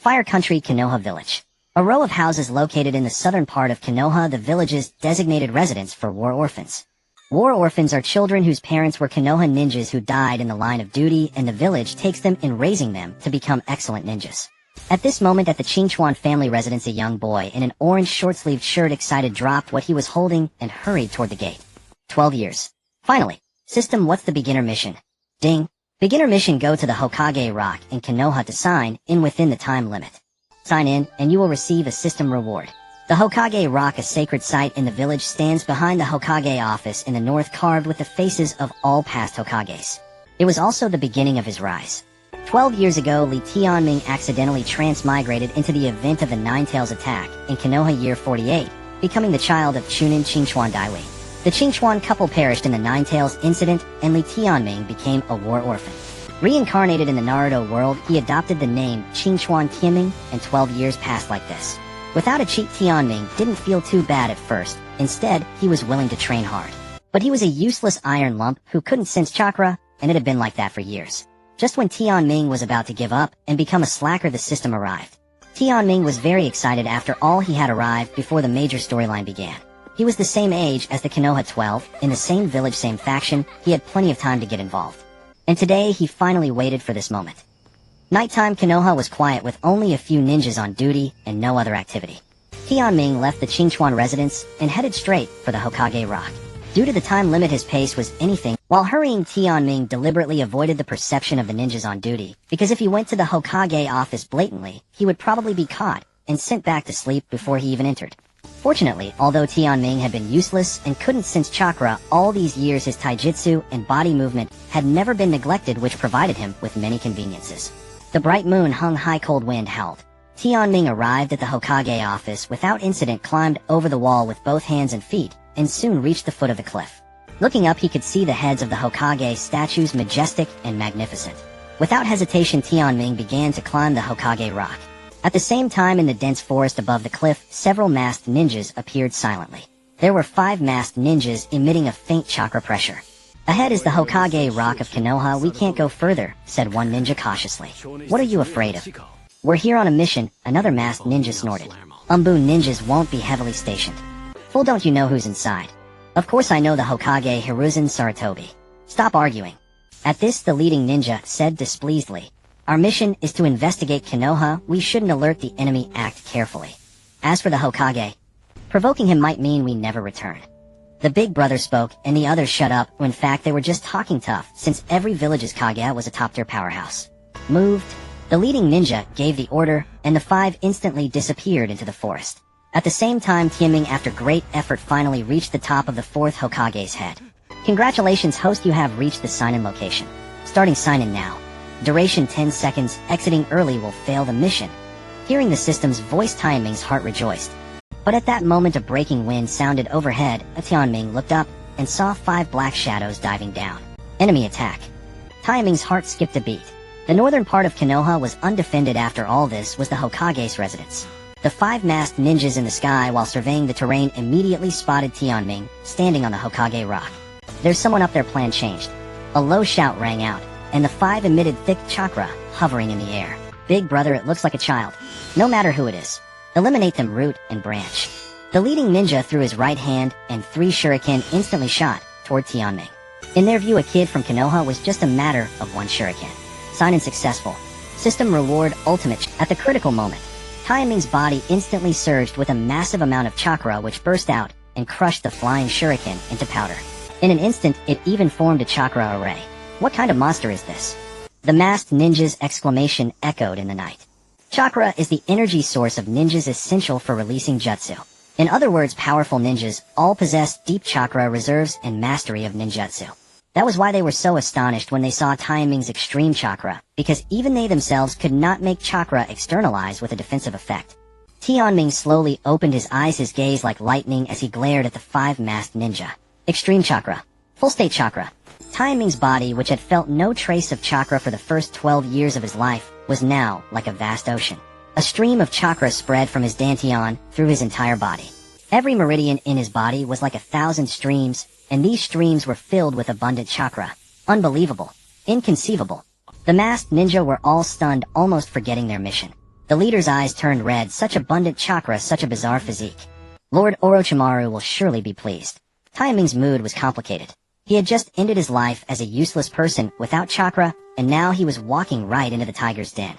Fire Country Konoha Village. A row of houses located in the southern part of Konoha, the village's designated residence for war orphans. War orphans are children whose parents were Konoha ninjas who died in the line of duty, and the village takes them in raising them to become excellent ninjas. At this moment at the Qingchuan family residence, a young boy in an orange short-sleeved shirt excited dropped what he was holding and hurried toward the gate. 12 years. Finally. System, what's the beginner mission? Ding. Beginner mission, go to the Hokage Rock in Konoha to sign in within the time limit. Sign in, and you will receive a system reward. The Hokage Rock, a sacred site in the village, stands behind the Hokage office in the north, carved with the faces of all past Hokages. It was also the beginning of his rise. 12 years ago, Li Tianming accidentally transmigrated into the event of the Ninetales attack in Konoha year 48, becoming the child of Chunin Qingchuan Daiwei. The Qingchuan couple perished in the Ninetales incident, and Li Tianming became a war orphan. Reincarnated in the Naruto world, he adopted the name Qingchuan Tianming, and 12 years passed like this. Without a cheat, Tianming didn't feel too bad at first. Instead, he was willing to train hard. But he was a useless iron lump who couldn't sense chakra, and it had been like that for years. Just when Tianming was about to give up and become a slacker, the system arrived. Tianming was very excited. After all, he had arrived before the major storyline began. He was the same age as the Konoha 12, in the same village, same faction. He had plenty of time to get involved. And today, he finally waited for this moment. Nighttime Konoha was quiet with only a few ninjas on duty and no other activity. Tianming left the Qingchuan residence and headed straight for the Hokage Rock. Due to the time limit, his pace was anything. While hurrying, Tianming deliberately avoided the perception of the ninjas on duty, because if he went to the Hokage office blatantly, he would probably be caught and sent back to sleep before he even entered. Fortunately, although Tianming had been useless and couldn't sense chakra all these years, his taijutsu and body movement had never been neglected, which provided him with many conveniences. The bright moon hung high, cold wind howled. Tianming arrived at the Hokage office without incident, climbed over the wall with both hands and feet, and soon reached the foot of the cliff. Looking up, he could see the heads of the Hokage statues, majestic and magnificent. Without hesitation, Tianming began to climb the Hokage Rock. At the same time, in the dense forest above the cliff, several masked ninjas appeared silently. There were 5 masked ninjas emitting a faint chakra pressure. Ahead is the Hokage Rock of Konoha. We can't go further, said one ninja cautiously. What are you afraid of? We're here on a mission, another masked ninja snorted. Ninjas won't be heavily stationed. Fool, don't you know who's inside? Of course I know, the Hokage Hiruzen Sarutobi. Stop arguing. At this, the leading ninja said displeasedly. Our mission is to investigate Konoha. We shouldn't alert the enemy. Act carefully. As for the Hokage, provoking him might mean we never return. The big brother spoke, and the others shut up. In fact, they were just talking tough, since every village's Kage was a top-tier powerhouse. Moved. The leading ninja gave the order, and the 5 instantly disappeared into the forest. At the same time, Tianming, after great effort, finally reached the top of the 4th Hokage's head. Congratulations, host, you have reached the sign-in location. Starting sign-in now. Duration 10 seconds, exiting early will fail the mission. Hearing the system's voice, Tianming's heart rejoiced. But at that moment, a breaking wind sounded overhead. Tianming looked up and saw 5 black shadows diving down. Enemy attack. Tianming's heart skipped a beat. The northern part of Konoha was undefended. After all, this was the Hokage's residence. The 5 masked ninjas in the sky, while surveying the terrain, immediately spotted Tianming standing on the Hokage Rock. There's someone up there. Plan changed. A low shout rang out, and the 5 emitted thick chakra, hovering in the air. Big brother, it looks like a child. No matter who it is, eliminate them root and branch. The leading ninja threw his right hand, and 3 shuriken instantly shot toward Tianming. In their view, a kid from Konoha was just a matter of 1 shuriken. Sign-in successful. System reward ultimate. At the critical moment, Tianming's body instantly surged with a massive amount of chakra, which burst out and crushed the flying shuriken into powder. In an instant, it even formed a chakra array. What kind of monster is this? The masked ninja's exclamation echoed in the night. Chakra is the energy source of ninjas, essential for releasing jutsu. In other words, powerful ninjas all possess deep chakra reserves and mastery of ninjutsu. That was why they were so astonished when they saw Tianming's extreme chakra, because even they themselves could not make chakra externalize with a defensive effect. Tianming slowly opened his eyes, his gaze like lightning as he glared at the 5 masked ninja. Extreme chakra. Full state chakra. Tianming's body, which had felt no trace of chakra for the first 12 years of his life, was now like a vast ocean. A stream of chakra spread from his dantian through his entire body. Every meridian in his body was like 1,000 streams, and these streams were filled with abundant chakra. Unbelievable. Inconceivable. The masked ninja were all stunned, almost forgetting their mission. The leader's eyes turned red. Such abundant chakra, such a bizarre physique. Lord Orochimaru will surely be pleased. Taiming's mood was complicated. He had just ended his life as a useless person without chakra, and now he was walking right into the tiger's den.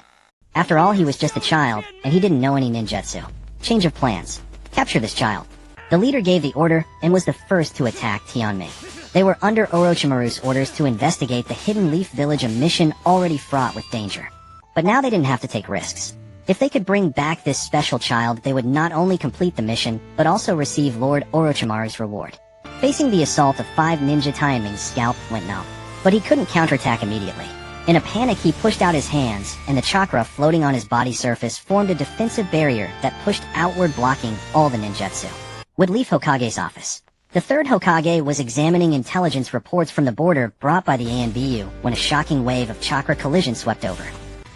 After all, he was just a child, and he didn't know any ninjutsu. Change of plans. Capture this child. The leader gave the order, and was the first to attack Tianming. They were under Orochimaru's orders to investigate the Hidden Leaf Village, a mission already fraught with danger. But now they didn't have to take risks. If they could bring back this special child, they would not only complete the mission, but also receive Lord Orochimaru's reward. Facing the assault of 5 ninja, Tianming's scalp went numb. But he couldn't counterattack immediately. In a panic, he pushed out his hands, and the chakra floating on his body surface formed a defensive barrier that pushed outward, blocking all the ninjutsu. Would leave Hokage's office. The third Hokage was examining intelligence reports from the border brought by the ANBU when a shocking wave of chakra collision swept over.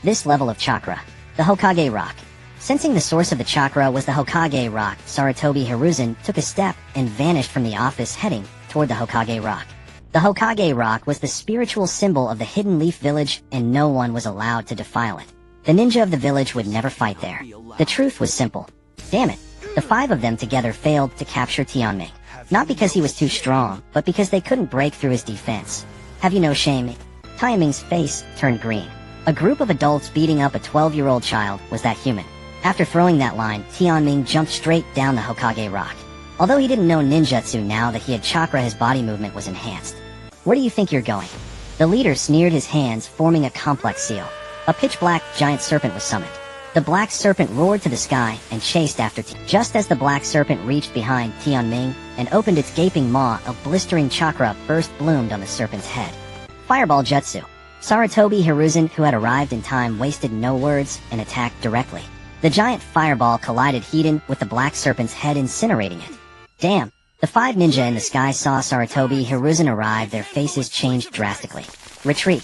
This level of chakra. The Hokage Rock. Sensing the source of the chakra was the Hokage Rock, Sarutobi Hiruzen took a step and vanished from the office, heading toward the Hokage Rock. The Hokage Rock was the spiritual symbol of the Hidden Leaf Village, and no one was allowed to defile it. The ninja of the village would never fight there. The truth was simple. Damn it. The 5 of them together failed to capture Tianming. Not because he was too strong, but because they couldn't break through his defense. Have you no shame? Tianming's face turned green. A group of adults beating up a 12-year-old child, was that human? After throwing that line, Tianming jumped straight down the Hokage Rock. Although he didn't know ninjutsu, now that he had chakra, his body movement was enhanced. Where do you think you're going? The leader sneered, his hands forming a complex seal. A pitch-black giant serpent was summoned. The black serpent roared to the sky and chased after Just as the black serpent reached behind Tianming and opened its gaping maw, a blistering chakra burst bloomed on the serpent's head. Fireball Jutsu. Sarutobi Hiruzen, who had arrived in time, wasted no words and attacked directly. The giant fireball collided head-on with the black serpent's head, incinerating it. Damn. The 5 ninja in the sky saw Sarutobi Hiruzen arrive, their faces changed drastically. Retreat.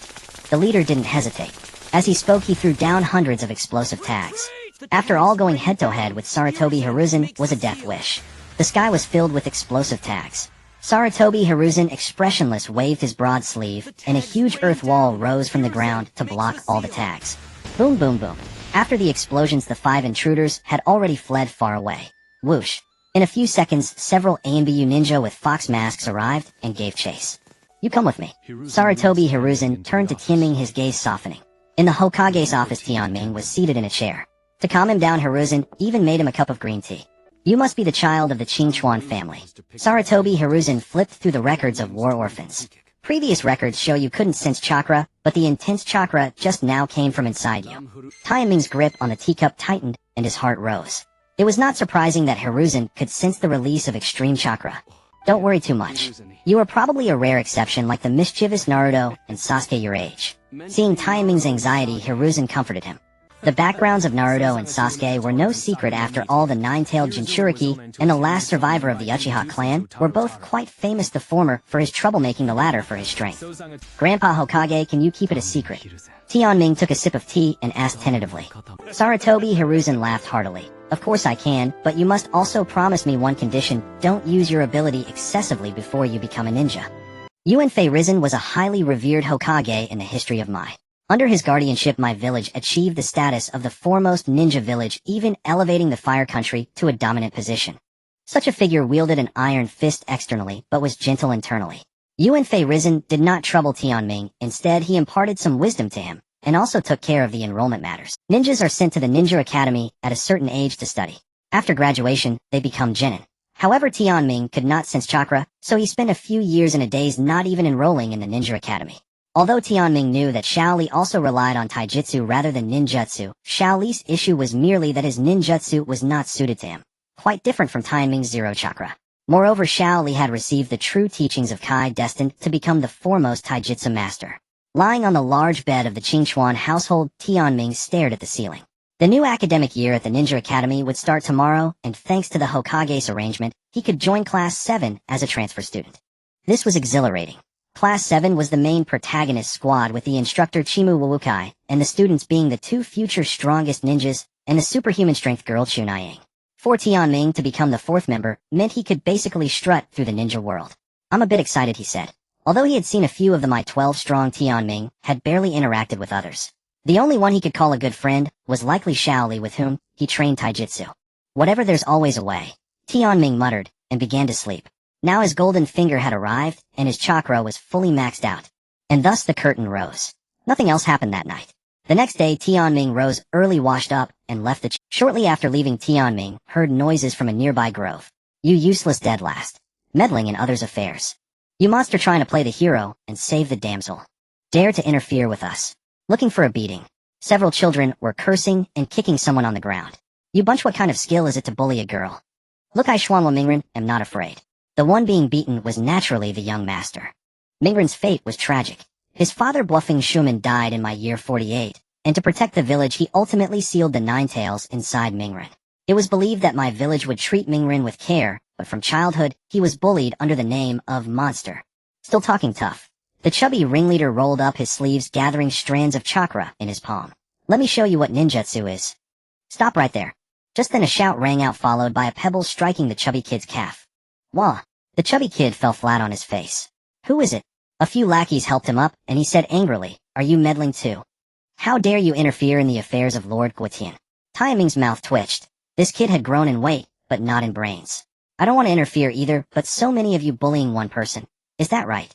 The leader didn't hesitate. As he spoke, he threw down hundreds of explosive tags. After all, going head-to-head with Sarutobi Hiruzen was a death wish. The sky was filled with explosive tags. Sarutobi Hiruzen, expressionless, waved his broad sleeve, and a huge earth wall rose from the ground to block all the tags. Boom, boom, boom. After the explosions, the 5 intruders had already fled far away. Whoosh. In a few seconds, several ANBU ninja with fox masks arrived and gave chase. You come with me. Sarutobi Hiruzen turned to Tianming, his gaze softening. In the Hokage's office, Tianming was seated in a chair. To calm him down, Hiruzen even made him a cup of green tea. You must be the child of the Qingchuan family. Sarutobi Hiruzen flipped through the records of war orphans. Previous records show you couldn't sense chakra, but the intense chakra just now came from inside you. Tianming's grip on the teacup tightened, and his heart rose. It was not surprising that Hiruzen could sense the release of extreme chakra. Don't worry too much. You are probably a rare exception, like the mischievous Naruto and Sasuke your age. Seeing Tianming's anxiety, Hiruzen comforted him. The backgrounds of Naruto and Sasuke were no secret. After all, the nine-tailed Jinchuriki and the last survivor of the Uchiha clan were both quite famous, the former for his troublemaking, the latter for his strength. Grandpa Hokage, can you keep it a secret? Tianming took a sip of tea and asked tentatively. Sarutobi Hiruzen laughed heartily. Of course I can, but you must also promise me one condition: don't use your ability excessively before you become a ninja. Yuanfei Risen was a highly revered Hokage in the history of Mai. Under his guardianship, my village achieved the status of the foremost ninja village, even elevating the Fire Country to a dominant position. Such a figure wielded an iron fist externally, but was gentle internally. Yuanfei Risen did not trouble Tianming. Instead, he imparted some wisdom to him, and also took care of the enrollment matters. Ninjas are sent to the Ninja Academy at a certain age to study. After graduation, they become genin. However, Tianming could not sense chakra, so he spent a few years and a days not even enrolling in the Ninja Academy. Although Tianming knew that Shaoli also relied on taijutsu rather than ninjutsu, Shaoli's issue was merely that his ninjutsu was not suited to him. Quite different from Tianming's zero chakra. Moreover, Shaoli had received the true teachings of Kai, destined to become the foremost taijutsu master. Lying on the large bed of the Qingchuan household, Tianming stared at the ceiling. The new academic year at the Ninja Academy would start tomorrow, and thanks to the Hokage's arrangement, he could join Class 7 as a transfer student. This was exhilarating. Class 7 was the main protagonist squad, with the instructor Chimu Wawukai and the students being the 2 future strongest ninjas and the superhuman strength girl Chunaying. For Tianming to become the 4th member meant he could basically strut through the ninja world. I'm a bit excited, he said. Although he had seen a few of the My 12 strong, Tianming had barely interacted with others. The only one he could call a good friend was likely Shaoli, with whom he trained taijutsu. Whatever, there's always a way, Tianming muttered, and began to sleep. Now his golden finger had arrived, and his chakra was fully maxed out. And thus the curtain rose. Nothing else happened that night. The next day, Tianming rose early, washed up, and left the Shortly after leaving, Tianming heard noises from a nearby grove. You useless dead last. Meddling in others' affairs. You monster trying to play the hero and save the damsel. Dare to interfere with us. Looking for a beating. Several children were cursing and kicking someone on the ground. You bunch, what kind of skill is it to bully a girl? Look, I Xuanhua Mingren am not afraid. The one being beaten was naturally the young master. Mingren's fate was tragic. His father Bluffing Shuman died in my year 48, and to protect the village he ultimately sealed the Nine Tails inside Mingren. It was believed that my village would treat Mingren with care, but from childhood he was bullied under the name of Monster. Still talking tough. The chubby ringleader rolled up his sleeves, gathering strands of chakra in his palm. Let me show you what ninjutsu is. Stop right there. Just then a shout rang out, followed by a pebble striking the chubby kid's calf. Wah! The chubby kid fell flat on his face. Who is it? A few lackeys helped him up, and he said angrily, are you meddling too? How dare you interfere in the affairs of Lord Guetian? Taiming's mouth twitched. This kid had grown in weight, but not in brains. I don't want to interfere either, but so many of you bullying one person. Is that right?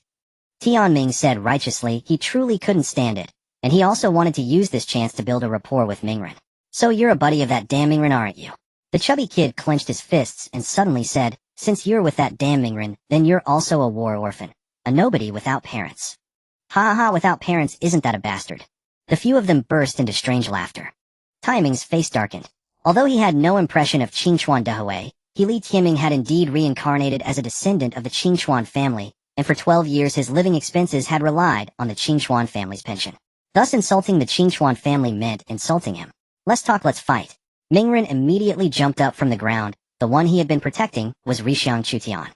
Tianming said righteously he truly couldn't stand it, and he also wanted to use this chance to build a rapport with Mingren. So you're a buddy of that damn Mingren, aren't you? The chubby kid clenched his fists and suddenly said, since you're with that damn Mingren, then you're also a war orphan. A nobody without parents. Ha ha, without parents, isn't that a bastard? The few of them burst into strange laughter. Taiming's face darkened. Although he had no impression of Qingchuan Dehui, Li Tianming had indeed reincarnated as a descendant of the Qingchuan family, and for 12 years his living expenses had relied on the Qingchuan family's pension. Thus insulting the Qingchuan family meant insulting him. Let's talk, let's fight. Mingren immediately jumped up from the ground. The one he had been protecting was Rishiang Chutian.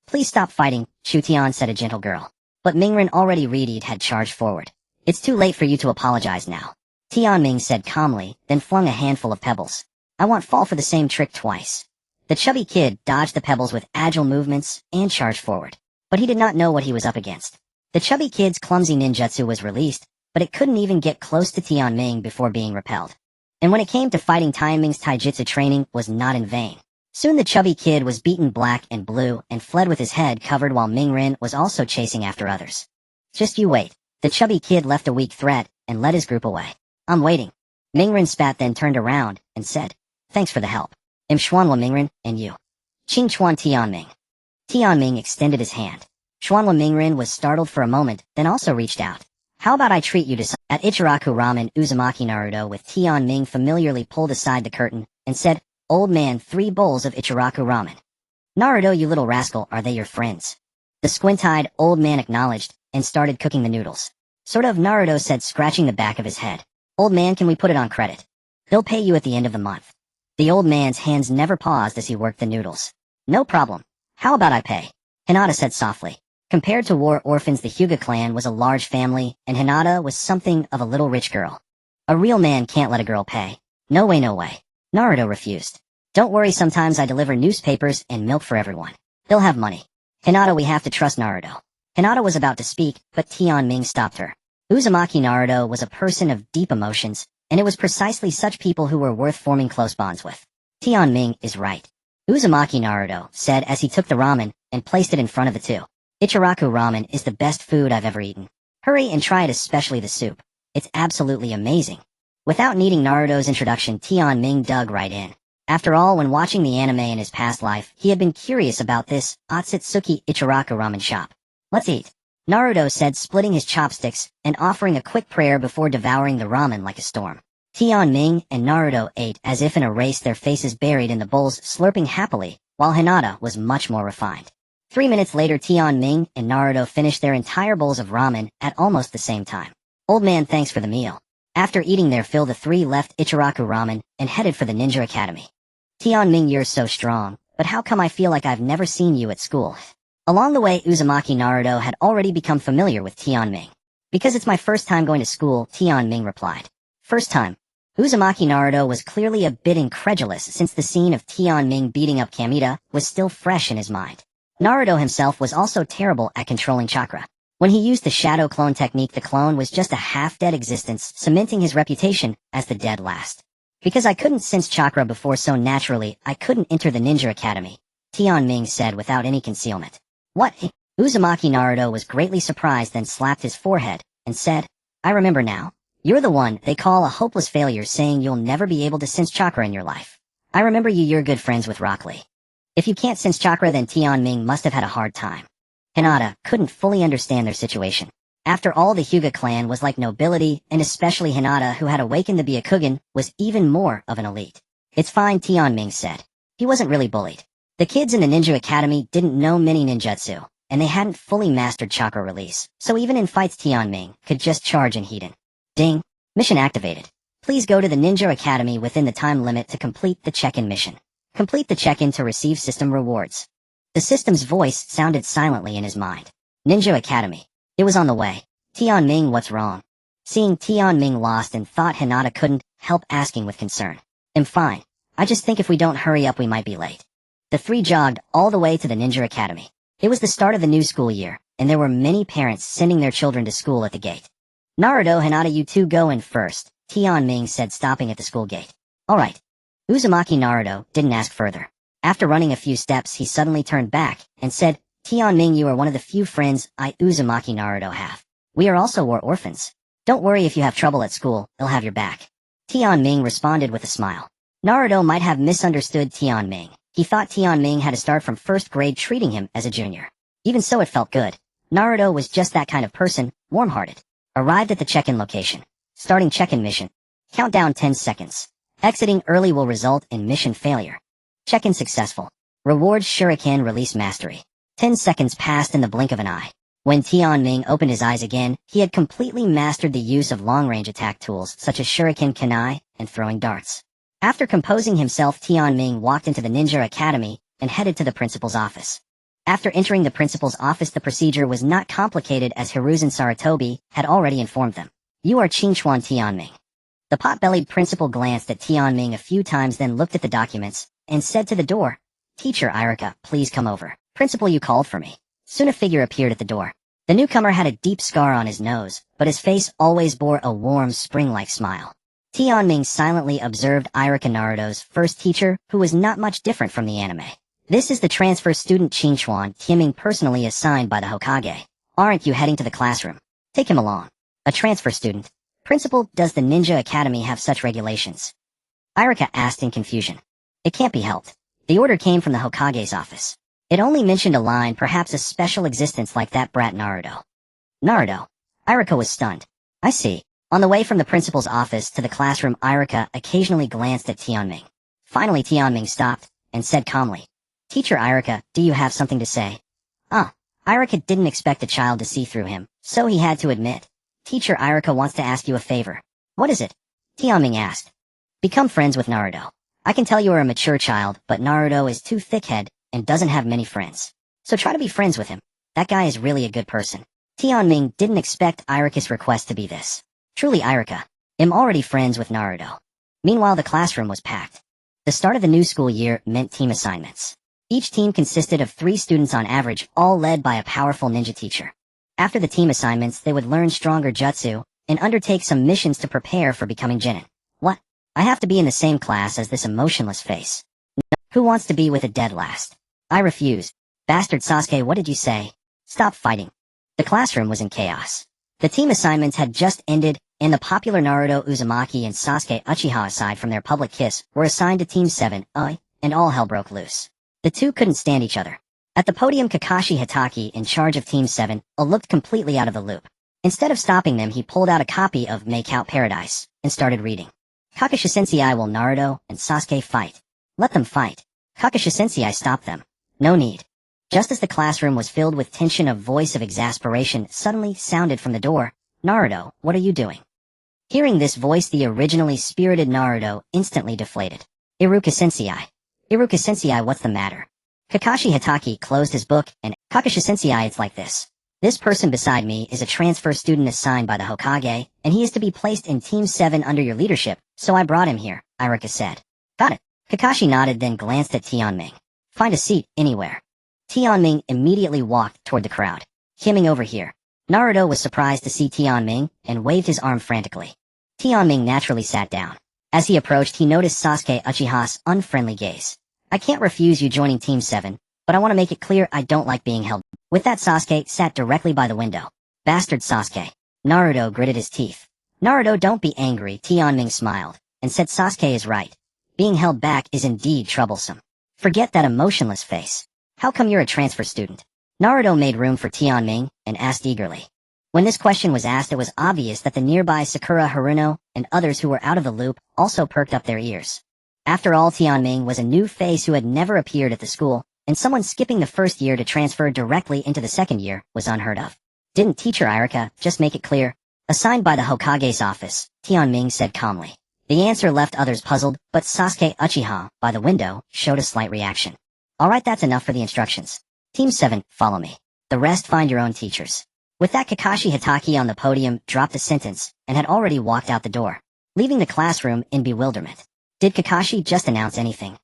Please stop fighting, Chutian, said a gentle girl. But Mingren, already readied, had charged forward. It's too late for you to apologize now. Tianming said calmly, then flung a handful of pebbles. I won't fall for the same trick twice. The chubby kid dodged the pebbles with agile movements and charged forward. But he did not know what he was up against. The chubby kid's clumsy ninjutsu was released, but it couldn't even get close to Tianming before being repelled. And when it came to fighting, Taiming's taijutsu training was not in vain. Soon the chubby kid was beaten black and blue and fled with his head covered, while Mingren was also chasing after others. Just you wait. The chubby kid left a weak threat and led his group away. I'm waiting. Mingren spat, then turned around and said, thanks for the help. I'm Xuanhua Mingren, and you. Qingchuan Tianming. Tianming extended his hand. Xuanhua Mingren was startled for a moment, then also reached out. How about I treat you to some? At Ichiraku Ramen, Uzumaki Naruto with Tianming familiarly pulled aside the curtain and said, Old man, 3 bowls of Ichiraku ramen. Naruto, you little rascal, are they your friends? The squint-eyed old man acknowledged and started cooking the noodles. Sort of, Naruto said, scratching the back of his head. Old man, can we put it on credit? They'll pay you at the end of the month. The old man's hands never paused as he worked the noodles. No problem. How about I pay? Hinata said softly. Compared to war orphans, the Hyuga clan was a large family, and Hinata was something of a little rich girl. A real man can't let a girl pay. No way, no way. Naruto refused. Don't worry, sometimes I deliver newspapers and milk for everyone. They'll have money. Hinata, we have to trust Naruto. Hinata was about to speak, but Tianming stopped her. Uzumaki Naruto was a person of deep emotions, and it was precisely such people who were worth forming close bonds with. Tianming is right. Uzumaki Naruto said as he took the ramen and placed it in front of the two. Ichiraku ramen is the best food I've ever eaten. Hurry and try it, especially the soup. It's absolutely amazing. Without needing Naruto's introduction, Tianming dug right in. After all, when watching the anime in his past life, he had been curious about this Otsutsuki Ichiraku ramen shop. Let's eat. Naruto said, splitting his chopsticks and offering a quick prayer before devouring the ramen like a storm. Tianming and Naruto ate as if in a race, their faces buried in the bowls, slurping happily, while Hinata was much more refined. 3 minutes later, Tianming and Naruto finished their entire bowls of ramen at almost the same time. Old man, thanks for the meal. After eating their fill, the 3 left Ichiraku ramen and headed for the Ninja Academy. Tianming, you're so strong, but how come I feel like I've never seen you at school? Along the way, Uzumaki Naruto had already become familiar with Tianming. Because it's my first time going to school, Tianming replied. First time. Uzumaki Naruto was clearly a bit incredulous, since the scene of Tianming beating up Kamita was still fresh in his mind. Naruto himself was also terrible at controlling chakra. When he used the shadow clone technique, the clone was just a half-dead existence, cementing his reputation as the dead last. Because I couldn't sense chakra before so naturally, I couldn't enter the ninja academy, Tianming said without any concealment. What? Uzumaki Naruto was greatly surprised, then slapped his forehead and said, I remember now. You're the one they call a hopeless failure, saying you'll never be able to sense chakra in your life. I remember you're good friends with Rock Lee. If you can't sense chakra, then Tianming must have had a hard time. Hinata couldn't fully understand their situation. After all, the Hyuga clan was like nobility, and especially Hinata, who had awakened to be a Kugan, was even more of an elite. It's fine, Tianming said. He wasn't really bullied. The kids in the ninja academy didn't know many ninjutsu, and they hadn't fully mastered chakra release, so even in fights Tianming could just charge and heat in. Ding. Mission activated. Please go to the ninja academy within the time limit to complete the check-in mission. Complete the check-in to receive system rewards. The system's voice sounded silently in his mind. Ninja academy. It was on the way. Tianming, what's wrong? Seeing Tianming lost and thought, Hinata couldn't help asking with concern. I'm fine. I just think if we don't hurry up we might be late. The three jogged all the way to the ninja academy. It was the start of the new school year, and there were many parents sending their children to school at the gate. Naruto, Hinata, you two go in first, Tianming said, stopping at the school gate. Alright. Uzumaki Naruto didn't ask further. After running a few steps, he suddenly turned back and said, Tianming, you are one of the few friends I, Uzumaki Naruto, have. We are also war orphans. Don't worry if you have trouble at school, they'll have your back. Tianming responded with a smile. Naruto might have misunderstood Tianming. He thought Tianming had to start from first grade, treating him as a junior. Even so, it felt good. Naruto was just that kind of person, warm-hearted. Arrived at the check-in location. Starting check-in mission. Countdown 10 seconds. Exiting early will result in mission failure. Check-in successful. Rewards shuriken release mastery. 10 seconds passed in the blink of an eye. When Tianming opened his eyes again, he had completely mastered the use of long-range attack tools such as shuriken, kunai, and throwing darts. After composing himself, Tianming walked into the ninja academy and headed to the principal's office. After entering the principal's office, the procedure was not complicated, as Hiruzen Sarutobi had already informed them. You are Qingchuan Tianming. The pot-bellied principal glanced at Tianming a few times, then looked at the documents and said to the door, Teacher Irika, please come over. Principal, you called for me. Soon a figure appeared at the door. The newcomer had a deep scar on his nose, but his face always bore a warm, spring-like smile. Tianming silently observed Irika, Naruto's first teacher, who was not much different from the anime. This is the transfer student Qingchuan, Tianming personally assigned by the Hokage. Aren't you heading to the classroom? Take him along. A transfer student. Principal, does the ninja academy have such regulations? Irika asked in confusion. It can't be helped. The order came from the Hokage's office. It only mentioned a line, perhaps a special existence like that brat Naruto. Naruto. Irika was stunned. I see. On the way from the principal's office to the classroom, Irika occasionally glanced at Tianming. Finally, Tianming stopped and said calmly, Teacher Irika, do you have something to say? Irika didn't expect the child to see through him, so he had to admit. Teacher Irika wants to ask you a favor. What is it? Tianming asked. Become friends with Naruto. I can tell you are a mature child, but Naruto is too thick-headed and doesn't have many friends. So try to be friends with him. That guy is really a good person. Tianming didn't expect Irika's request to be this. Truly, Irika, I'm already friends with Naruto. Meanwhile, the classroom was packed. The start of the new school year meant team assignments. Each team consisted of 3 students on average, all led by a powerful ninja teacher. After the team assignments, they would learn stronger jutsu and undertake some missions to prepare for becoming genin. What? I have to be in the same class as this emotionless face. No. Who wants to be with a dead last? I refuse. Bastard Sasuke, what did you say? Stop fighting. The classroom was in chaos. The team assignments had just ended, and the popular Naruto, Uzumaki, and Sasuke Uchiha, aside from their public kiss, were assigned to Team 7, and all hell broke loose. The two couldn't stand each other. At the podium, Kakashi Hitaki, in charge of Team 7, looked completely out of the loop. Instead of stopping them, he pulled out a copy of Make Out Paradise and started reading. Kakashi Sensei, will Naruto and Sasuke fight? Let them fight. Kakashi Sensei stopped them. No need. Just as the classroom was filled with tension, a voice of exasperation suddenly sounded from the door. Naruto, what are you doing? Hearing this voice, the originally spirited Naruto instantly deflated. Iruka Sensei. Iruka Sensei, what's the matter? Kakashi Hitaki closed his book and, Kakashi Sensei, it's like this. This person beside me is a transfer student assigned by the Hokage, and he is to be placed in Team 7 under your leadership, so I brought him here, Irika said. Got it. Kakashi nodded, then glanced at Tianming. Find a seat, anywhere. Tianming immediately walked toward the crowd. Coming over here. Naruto was surprised to see Tianming and waved his arm frantically. Tianming naturally sat down. As he approached, he noticed Sasuke Uchiha's unfriendly gaze. I can't refuse you joining Team 7, but I want to make it clear I don't like being held. With that, Sasuke sat directly by the window. Bastard Sasuke. Naruto gritted his teeth. Naruto, don't be angry, Tianming smiled, and said Sasuke is right. Being held back is indeed troublesome. Forget that emotionless face. How come you're a transfer student? Naruto made room for Tianming and asked eagerly. When this question was asked, it was obvious that the nearby Sakura Haruno and others who were out of the loop also perked up their ears. After all, Tianming was a new face who had never appeared at the school, and someone skipping the first year to transfer directly into the second year was unheard of. Didn't Teacher Irika just make it clear? Assigned by the Hokage's office, Tianming said calmly. The answer left others puzzled, but Sasuke Uchiha, by the window, showed a slight reaction. Alright, that's enough for the instructions. Team 7, follow me. The rest find your own teachers. With that, Kakashi Hatake on the podium dropped the sentence and had already walked out the door, leaving the classroom in bewilderment. Did Kakashi just announce anything?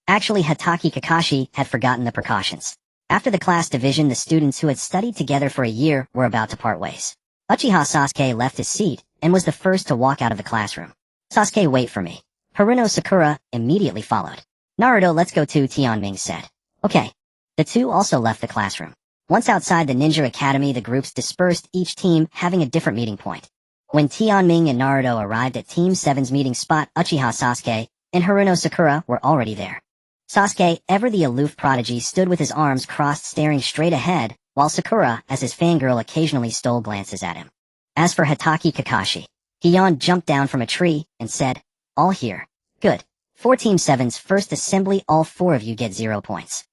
Actually, Hatake Kakashi had forgotten the precautions. After the class division, the students who had studied together for a year were about to part ways. Uchiha Sasuke left his seat and was the first to walk out of the classroom. Sasuke, wait for me. Haruno Sakura immediately followed. Naruto, let's go too, Tianming said. Okay. The two also left the classroom. Once outside the Ninja Academy, the groups dispersed, each team having a different meeting point. When Tianming and Naruto arrived at Team 7's meeting spot, Uchiha Sasuke and Haruno Sakura were already there. Sasuke, ever the aloof prodigy, stood with his arms crossed staring straight ahead, while Sakura, as his fangirl, occasionally stole glances at him. As for Hatake Kakashi, he yawned, jumped down from a tree, and said, all here. Good. For Team 7's first assembly, all 4 of you get 0 points.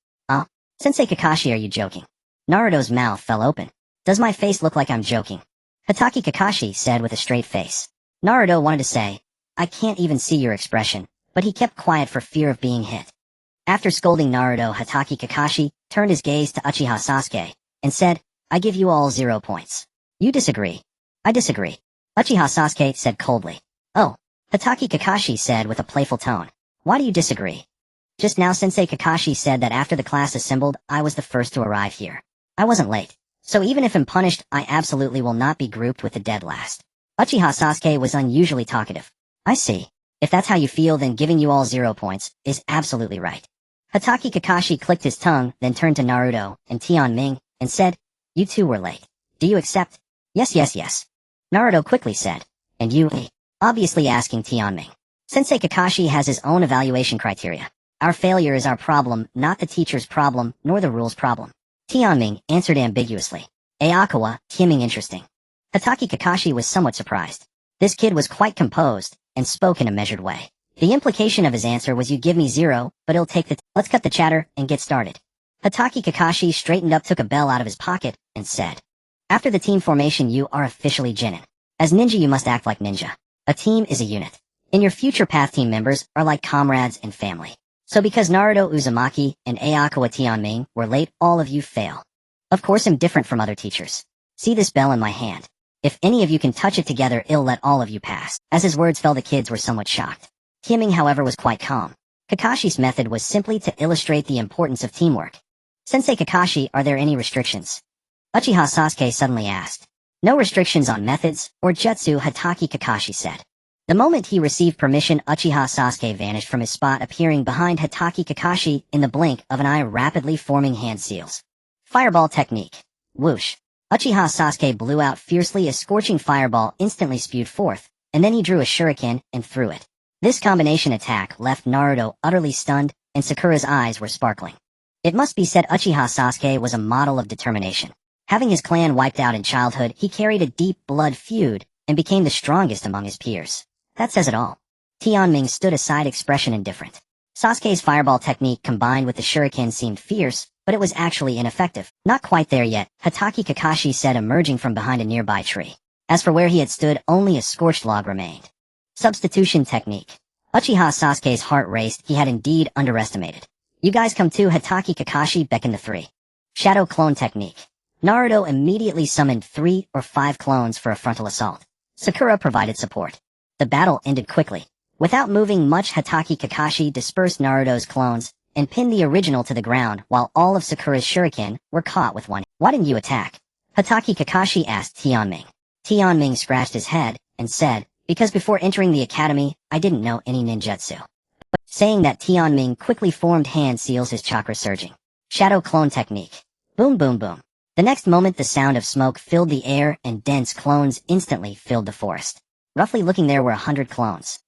Sensei Kakashi, are you joking? Naruto's mouth fell open. Does my face look like I'm joking? Hatake Kakashi said with a straight face. Naruto wanted to say, I can't even see your expression, but he kept quiet for fear of being hit. After scolding Naruto, Hatake Kakashi turned his gaze to Uchiha Sasuke and said, I give you all 0 points. You disagree? I disagree. Uchiha Sasuke said coldly. Oh. Hatake Kakashi said with a playful tone. Why do you disagree? Just now Sensei Kakashi said that after the class assembled, I was the first to arrive here. I wasn't late. So even if I'm punished, I absolutely will not be grouped with the dead last. Uchiha Sasuke was unusually talkative. I see. If that's how you feel, then giving you all 0 points is absolutely right. Hatake Kakashi clicked his tongue, then turned to Naruto and Tianming and said, you two were late. Do you accept? Yes, yes, yes. Naruto quickly said. And you? Obviously asking Tianming. Sensei Kakashi has his own evaluation criteria. Our failure is our problem, not the teacher's problem, nor the rule's problem. Tianming answered ambiguously. Aokawa Tenmei, interesting. Hatake Kakashi was somewhat surprised. This kid was quite composed, and spoke in a measured way. The implication of his answer was you give me 0, but it'll take let's cut the chatter and get started. Hatake Kakashi straightened up, took a bell out of his pocket, and said, after the team formation you are officially Jinin. As ninja you must act like ninja. A team is a unit. In your future path, team members are like comrades and family. So because Naruto Uzumaki and Aokawa Tenmei were late, all of you fail. Of course I'm different from other teachers. See this bell in my hand. If any of you can touch it together, it'll let all of you pass. As his words fell, the kids were somewhat shocked. Tenmei, however, was quite calm. Kakashi's method was simply to illustrate the importance of teamwork. Sensei Kakashi, are there any restrictions? Uchiha Sasuke suddenly asked. No restrictions on methods or jutsu, Hatake Kakashi said. The moment he received permission, Uchiha Sasuke vanished from his spot, appearing behind Hatake Kakashi in the blink of an eye, rapidly forming hand seals. Fireball technique. Whoosh. Uchiha Sasuke blew out fiercely, a scorching fireball instantly spewed forth, and then he drew a shuriken and threw it. This combination attack left Naruto utterly stunned, and Sakura's eyes were sparkling. It must be said Uchiha Sasuke was a model of determination. Having his clan wiped out in childhood, he carried a deep blood feud and became the strongest among his peers. That says it all. Tianming stood aside, expression indifferent. Sasuke's fireball technique combined with the shuriken seemed fierce, but it was actually ineffective. Not quite there yet, Hatake Kakashi said, emerging from behind a nearby tree. As for where he had stood, only a scorched log remained. Substitution technique. Uchiha Sasuke's heart raced. He had indeed underestimated. You guys come too, Hatake Kakashi beckoned the 3. Shadow clone technique. Naruto immediately summoned 3 or 5 clones for a frontal assault. Sakura provided support. The battle ended quickly. Without moving much, Hatake Kakashi dispersed Naruto's clones and pinned the original to the ground, while all of Sakura's shuriken were caught with one. Why didn't you attack? Hatake Kakashi asked Tianming. Tianming scratched his head and said, because before entering the academy, I didn't know any ninjutsu. Saying that, Tianming quickly formed hand seals, his chakra surging. Shadow clone technique. Boom boom boom. The next moment the sound of smoke filled the air and dense clones instantly filled the forest. Roughly looking, there were 100 clones.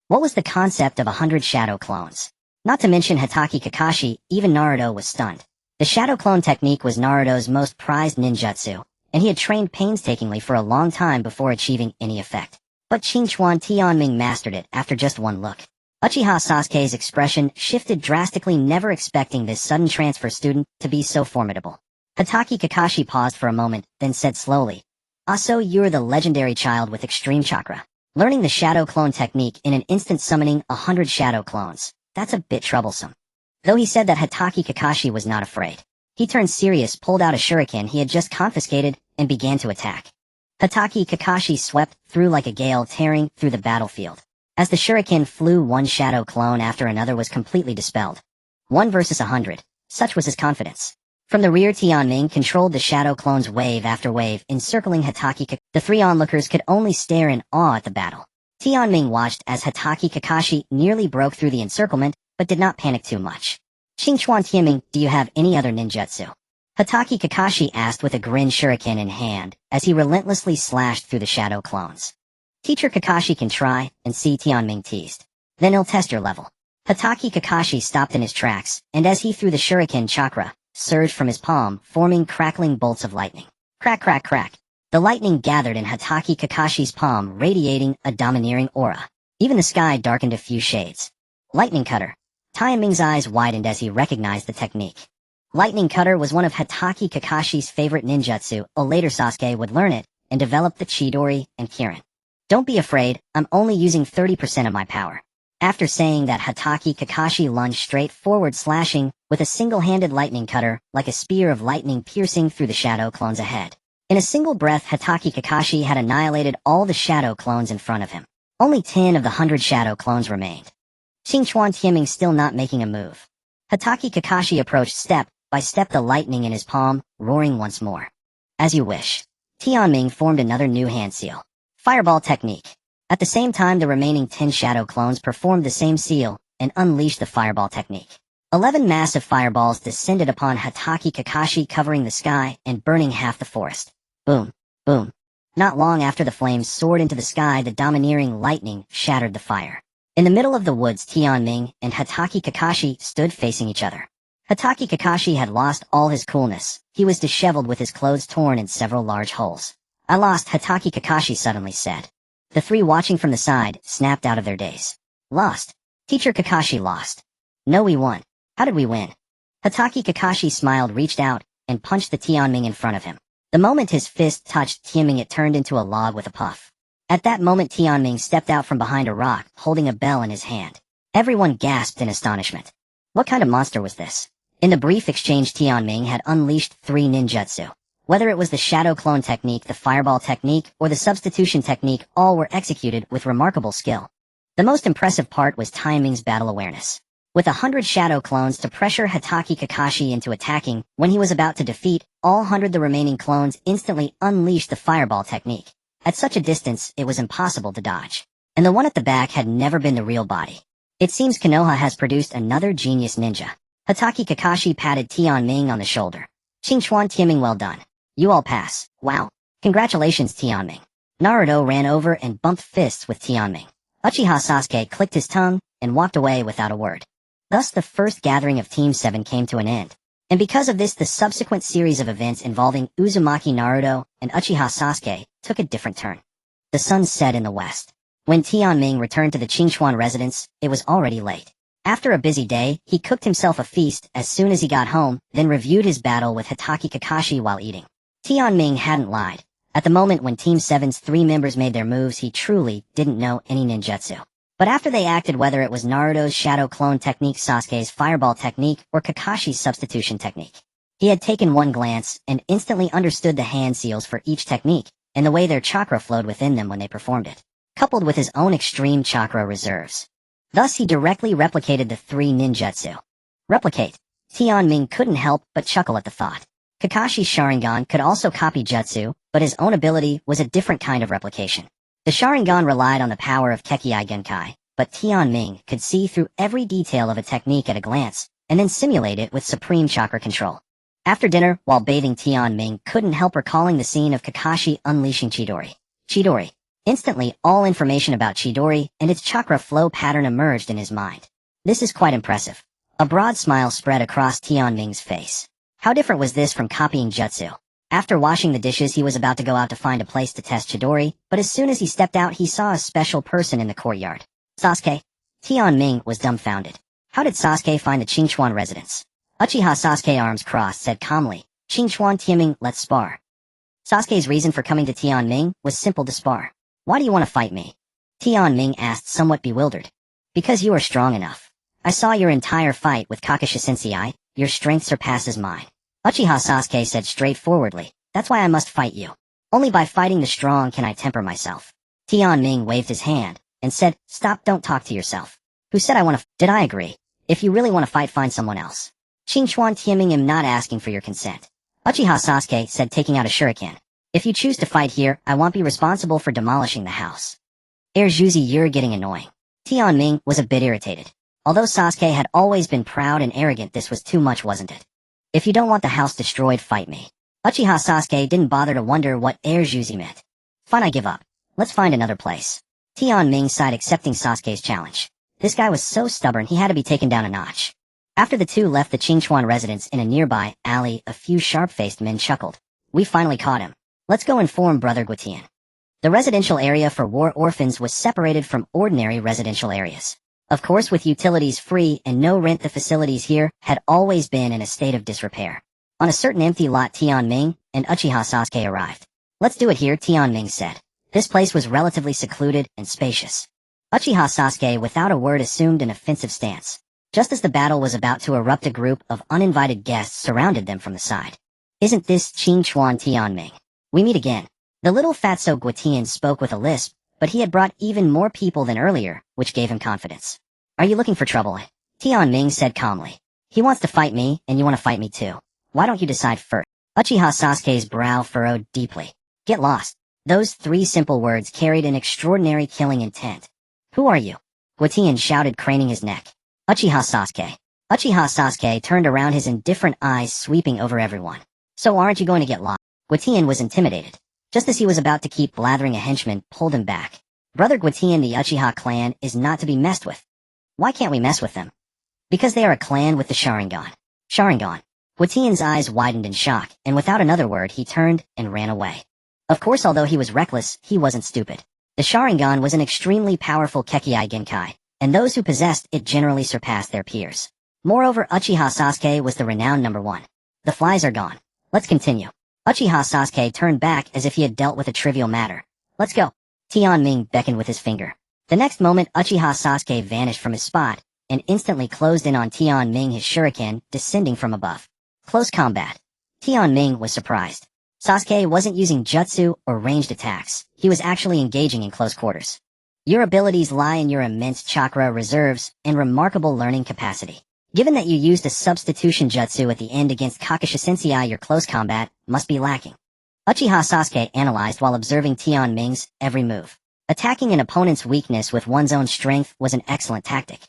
What was the concept of 100 shadow clones? Not to mention Hatake Kakashi, even Naruto was stunned. The shadow clone technique was Naruto's most prized ninjutsu, and he had trained painstakingly for a long time before achieving any effect. But Qingchuan Tianming mastered it after just one look. Uchiha Sasuke's expression shifted drastically, never expecting this sudden transfer student to be so formidable. Hatake Kakashi paused for a moment, then said slowly, so you're the legendary child with extreme chakra. Learning the shadow clone technique in an instant, summoning 100 shadow clones. That's a bit troublesome. Though he said that, Hatake Kakashi was not afraid. He turned serious, pulled out a shuriken he had just confiscated, and began to attack. Hatake Kakashi swept through like a gale, tearing through the battlefield. As the shuriken flew, one shadow clone after another was completely dispelled. 1 versus 100. Such was his confidence. From the rear, Tianming controlled the shadow clones wave after wave, encircling Hatake Kakashi. The three onlookers could only stare in awe at the battle. Tianming watched as Hatake Kakashi nearly broke through the encirclement, but did not panic too much. Qingchuan Tianming, do you have any other ninjutsu? Hatake Kakashi asked with a grin, shuriken in hand, as he relentlessly slashed through the shadow clones. Teacher Kakashi can try and see, Tianming teased. Then he'll test your level. Hatake Kakashi stopped in his tracks, and as he threw the shuriken, chakra surged from his palm, forming crackling bolts of lightning. Crack crack crack. The lightning gathered in Hatake Kakashi's palm, radiating a domineering aura. Even the sky darkened a few shades. Lightning cutter. Tianming's eyes widened as he recognized the technique. Lightning cutter was one of Hatake Kakashi's favorite ninjutsu. Later Sasuke would learn it and develop the Chidori and Kirin. Don't be afraid, I'm only using 30% of my power. After saying that, Hatake Kakashi lunged straight forward, slashing with a single-handed lightning cutter like a spear of lightning piercing through the shadow clones ahead. In a single breath, Hatake Kakashi had annihilated all the shadow clones in front of him. Only 10 of the 100 shadow clones remained. Qingchuan Tianming still not making a move. Hatake Kakashi approached step by step, the lightning in his palm roaring once more. As you wish. Tianming formed another new hand seal. Fireball technique. At the same time, the remaining 10 shadow clones performed the same seal and unleashed the fireball technique. 11 massive fireballs descended upon Hatake Kakashi, covering the sky and burning half the forest. Boom, boom. Not long after the flames soared into the sky, the domineering lightning shattered the fire. In the middle of the woods, Tianming and Hatake Kakashi stood facing each other. Hatake Kakashi had lost all his coolness. He was disheveled with his clothes torn in several large holes. I lost, Hatake Kakashi suddenly said. The three watching from the side snapped out of their daze. Lost? Teacher Kakashi lost. No, we won. How did we win? Hatake Kakashi smiled, reached out, and punched the Tianming in front of him. The moment his fist touched Tianming, it turned into a log with a puff. At that moment, Tianming stepped out from behind a rock, holding a bell in his hand. Everyone gasped in astonishment. What kind of monster was this? In the brief exchange, Tianming had unleashed 3 ninjutsu. Whether it was the shadow clone technique, the fireball technique, or the substitution technique, all were executed with remarkable skill. The most impressive part was Tianming's battle awareness. With 100 shadow clones to pressure Hatake Kakashi into attacking, when he was about to defeat all 100, the remaining clones instantly unleashed the fireball technique. At such a distance, it was impossible to dodge. And the one at the back had never been the real body. It seems Konoha has produced another genius ninja. Hatake Kakashi patted Tianming on the shoulder. Qingchuan Tianming, well done. You all pass. Wow. Congratulations, Tianming. Naruto ran over and bumped fists with Tianming. Uchiha Sasuke clicked his tongue and walked away without a word. Thus the first gathering of Team 7 came to an end. And because of this, the subsequent series of events involving Uzumaki Naruto and Uchiha Sasuke took a different turn. The sun set in the west. When Tianming returned to the Qingchuan residence, it was already late. After a busy day, he cooked himself a feast as soon as he got home, then reviewed his battle with Hatake Kakashi while eating. Tianming hadn't lied. At the moment when Team 7's 3 members made their moves, he truly didn't know any ninjutsu. But after they acted, whether it was Naruto's shadow clone technique, Sasuke's fireball technique, or Kakashi's substitution technique, he had taken one glance and instantly understood the hand seals for each technique and the way their chakra flowed within them when they performed it, coupled with his own extreme chakra reserves. Thus he directly replicated the 3 ninjutsu. Replicate. Tianming couldn't help but chuckle at the thought. Kakashi's Sharingan could also copy jutsu, but his own ability was a different kind of replication. The Sharingan relied on the power of Kekkai Genkai, but Tianming could see through every detail of a technique at a glance, and then simulate it with supreme chakra control. After dinner, while bathing, Tianming couldn't help recalling the scene of Kakashi unleashing Chidori. Chidori. Instantly, all information about Chidori and its chakra flow pattern emerged in his mind. This is quite impressive. A broad smile spread across Tianming's face. How different was this from copying jutsu? After washing the dishes, he was about to go out to find a place to test Chidori, but as soon as he stepped out, he saw a special person in the courtyard. Sasuke. Tianming was dumbfounded. How did Sasuke find the Qingchuan residence? Uchiha Sasuke, arms crossed, said calmly, Qingchuan Tianming, let's spar. Sasuke's reason for coming to Tianming was simple: to spar. Why do you want to fight me? Tianming asked, somewhat bewildered. Because you are strong enough. I saw your entire fight with Kakashi Sensei. Your strength surpasses mine. Uchiha Sasuke said straightforwardly, that's why I must fight you. Only by fighting the strong can I temper myself. Tianming waved his hand and said, stop, don't talk to yourself. Who said I want to Did I agree? If you really want to fight, find someone else. Qingchuan Tianming, am not asking for your consent. Uchiha Sasuke said, taking out a shuriken. If you choose to fight here, I won't be responsible for demolishing the house. Juzi, you're getting annoying. Tianming was a bit irritated. Although Sasuke had always been proud and arrogant, this was too much, wasn't it? If you don't want the house destroyed, fight me. Uchiha Sasuke didn't bother to wonder what Juzi meant. Fine, I give up. Let's find another place. Tianming sighed, accepting Sasuke's challenge. This guy was so stubborn, he had to be taken down a notch. After the two left the Qingchuan residence in a nearby alley, a few sharp-faced men chuckled. We finally caught him. Let's go inform Brother Guitian. The residential area for war orphans was separated from ordinary residential areas. Of course, with utilities free and no rent, the facilities here had always been in a state of disrepair. On a certain empty lot, Tianming and Uchiha Sasuke arrived. Let's do it here, Tianming said. This place was relatively secluded and spacious. Uchiha Sasuke, without a word, assumed an offensive stance. Just as the battle was about to erupt, a group of uninvited guests surrounded them from the side. Isn't this Qingchuan Tianming? We meet again. The little fatso Guitian spoke with a lisp, but he had brought even more people than earlier, which gave him confidence. Are you looking for trouble? Tianming said calmly. He wants to fight me, and you want to fight me too. Why don't you decide first? Uchiha Sasuke's brow furrowed deeply. Get lost. Those three simple words carried an extraordinary killing intent. Who are you? Guitian shouted, craning his neck. Uchiha Sasuke. Uchiha Sasuke turned around, his indifferent eyes sweeping over everyone. So aren't you going to get lost? Guitian was intimidated. Just as he was about to keep blathering, a henchman pulled him back. Brother Guitian, the Uchiha clan is not to be messed with. Why can't we mess with them? Because they are a clan with the Sharingan. Sharingan. Guitian's eyes widened in shock, and without another word he turned and ran away. Of course, although he was reckless, he wasn't stupid. The Sharingan was an extremely powerful Kekkai Genkai, and those who possessed it generally surpassed their peers. Moreover, Uchiha Sasuke was the renowned number one. The flies are gone. Let's continue. Uchiha Sasuke turned back as if he had dealt with a trivial matter. Let's go. Tianming beckoned with his finger. The next moment, Uchiha Sasuke vanished from his spot, and instantly closed in on Tianming, his shuriken descending from above. Close combat. Tianming was surprised. Sasuke wasn't using jutsu or ranged attacks. He was actually engaging in close quarters. Your abilities lie in your immense chakra reserves and remarkable learning capacity. Given that you used a substitution jutsu at the end against Kakashi Sensei, your close combat must be lacking. Uchiha Sasuke analyzed while observing Tianming's every move. Attacking an opponent's weakness with one's own strength was an excellent tactic.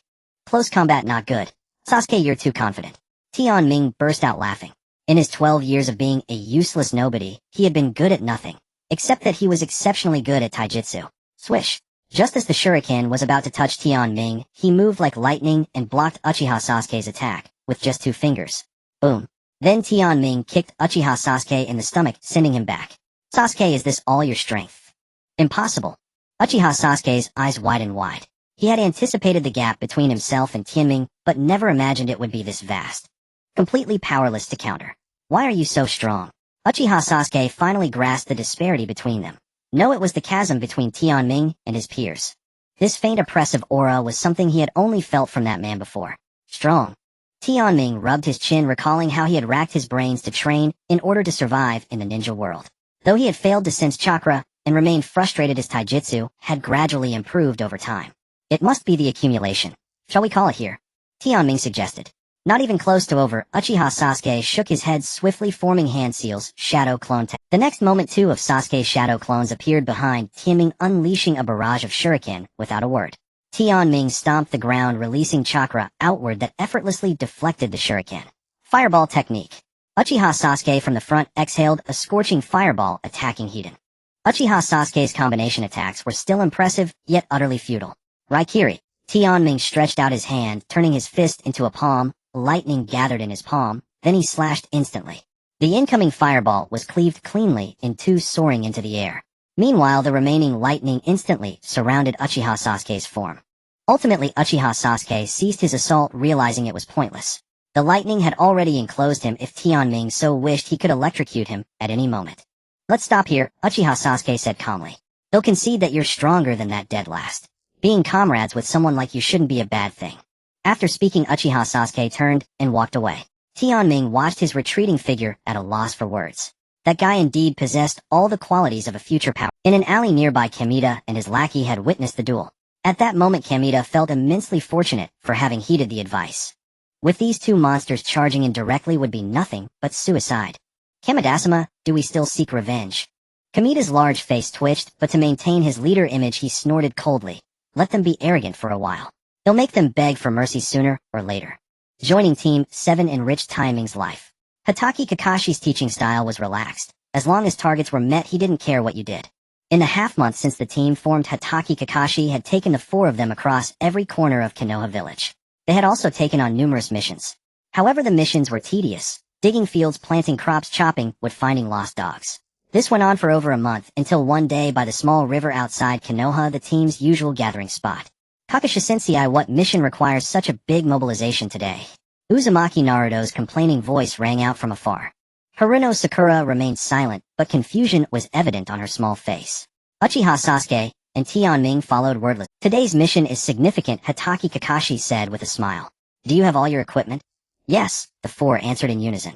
Close combat not good. Sasuke, you're too confident. Tianming burst out laughing. In his 12 years of being a useless nobody, he had been good at nothing, except that he was exceptionally good at taijutsu. Swish. Just as the shuriken was about to touch Tianming, he moved like lightning and blocked Uchiha Sasuke's attack, with just 2 fingers. Boom. Then Tianming kicked Uchiha Sasuke in the stomach, sending him back. Sasuke, is this all your strength? Impossible. Uchiha Sasuke's eyes widened wide. He had anticipated the gap between himself and Tianming, but never imagined it would be this vast. Completely powerless to counter. Why are you so strong? Uchiha Sasuke finally grasped the disparity between them. No, it was the chasm between Tianming and his peers. This faint oppressive aura was something he had only felt from that man before. Strong. Tianming rubbed his chin, recalling how he had racked his brains to train in order to survive in the ninja world. Though he had failed to sense chakra and remained frustrated, his taijutsu had gradually improved over time. It must be the accumulation. Shall we call it here? Tianming suggested. Not even close to over, Uchiha Sasuke shook his head swiftly forming hand seals, shadow clone tech. The next moment two of Sasuke's shadow clones appeared behind Tianming unleashing a barrage of shuriken without a word. Tianming stomped the ground releasing chakra outward that effortlessly deflected the shuriken. Fireball technique. Uchiha Sasuke from the front exhaled a scorching fireball attacking Hiden. Uchiha Sasuke's combination attacks were still impressive, yet utterly futile. Raikiri. Tianming stretched out his hand, turning his fist into a palm, lightning gathered in his palm, then he slashed instantly. The incoming fireball was cleaved cleanly in two soaring into the air. Meanwhile the remaining lightning instantly surrounded Uchiha Sasuke's form. Ultimately Uchiha Sasuke ceased his assault realizing it was pointless. The lightning had already enclosed him. If Tianming so wished he could electrocute him at any moment. Let's stop here, Uchiha Sasuke said calmly. They'll concede that you're stronger than that dead last. Being comrades with someone like you shouldn't be a bad thing. After speaking Uchiha Sasuke turned and walked away. Tianming watched his retreating figure at a loss for words. That guy indeed possessed all the qualities of a future power. In an alley nearby Kamita and his lackey had witnessed the duel. At that moment Kamita felt immensely fortunate for having heeded the advice. With these two monsters charging in directly would be nothing but suicide. Kamidasama, do we still seek revenge? Kamita's large face twitched, but to maintain his leader image he snorted coldly. Let them be arrogant for a while. He'll make them beg for mercy sooner or later. Joining Team 7 enriched Timing's life. Hatake Kakashi's teaching style was relaxed. As long as targets were met he didn't care what you did. In the half-month since the team formed Hatake Kakashi had taken the four of them across every corner of Konoha village. They had also taken on numerous missions. However the missions were tedious. Digging fields, planting crops, chopping wood, finding lost dogs. This went on for over a month until one day by the small river outside Konoha, the team's usual gathering spot. Kakashi Sensei, what mission requires such a big mobilization today? Uzumaki Naruto's complaining voice rang out from afar. Haruno Sakura remained silent, but confusion was evident on her small face. Uchiha Sasuke and Tianming followed wordless. Today's mission is significant, Hatake Kakashi said with a smile. Do you have all your equipment? Yes, the four answered in unison.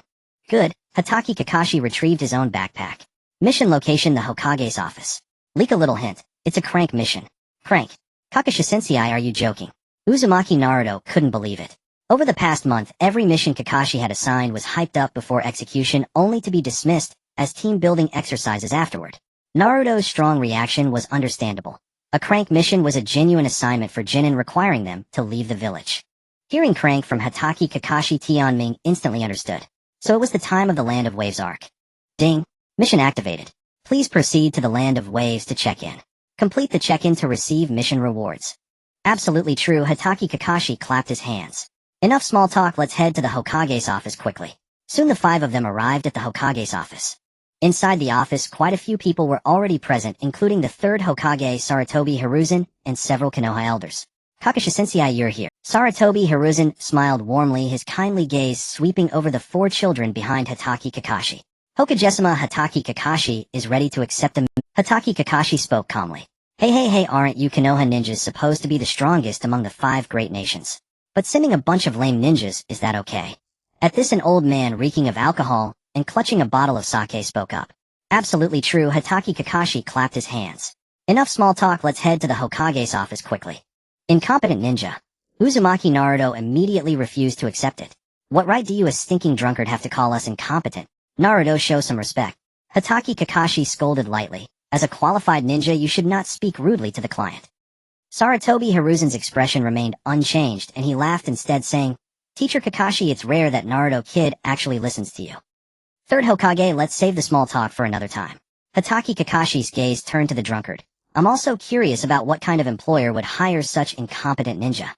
Good, Hatake Kakashi retrieved his own backpack. Mission location, the Hokage's office. Leak a little hint, it's a crank mission. Crank. Kakashi Sensei, are you joking? Uzumaki Naruto couldn't believe it. Over the past month, every mission Kakashi had assigned was hyped up before execution only to be dismissed as team-building exercises afterward. Naruto's strong reaction was understandable. A crank mission was a genuine assignment for Jinin requiring them to leave the village. Hearing crank from Hatake Kakashi, Tianming instantly understood. So it was the time of the Land of Waves arc. Ding. Mission activated. Please proceed to the Land of Waves to check in. Complete the check-in to receive mission rewards. Absolutely true, Hatake Kakashi clapped his hands. Enough small talk, let's head to the Hokage's office quickly. Soon the five of them arrived at the Hokage's office. Inside the office quite a few people were already present, including the third Hokage Sarutobi Hiruzen and several Konoha elders. Kakashi Sensei, you're here. Sarutobi Hiruzen smiled warmly, his kindly gaze sweeping over the four children behind Hatake Kakashi. Hokage-sama, Hatake Kakashi is ready to accept them. Hatake Kakashi spoke calmly. Hey, aren't you Konoha ninjas supposed to be the strongest among the 5 great nations? But sending a bunch of lame ninjas, is that okay? At this an old man reeking of alcohol and clutching a bottle of sake spoke up. Absolutely true, Hatake Kakashi clapped his hands. Enough small talk, let's head to the Hokage's office quickly. Incompetent ninja. Uzumaki Naruto immediately refused to accept it. What right do you, a stinking drunkard, have to call us incompetent? Naruto, show some respect. Hatake Kakashi scolded lightly. As a qualified ninja you should not speak rudely to the client. Sarutobi Hiruzen's expression remained unchanged and he laughed instead saying, Teacher Kakashi, it's rare that Naruto kid actually listens to you. Third Hokage, let's save the small talk for another time. Hatake Kakashi's gaze turned to the drunkard. I'm also curious about what kind of employer would hire such incompetent ninja.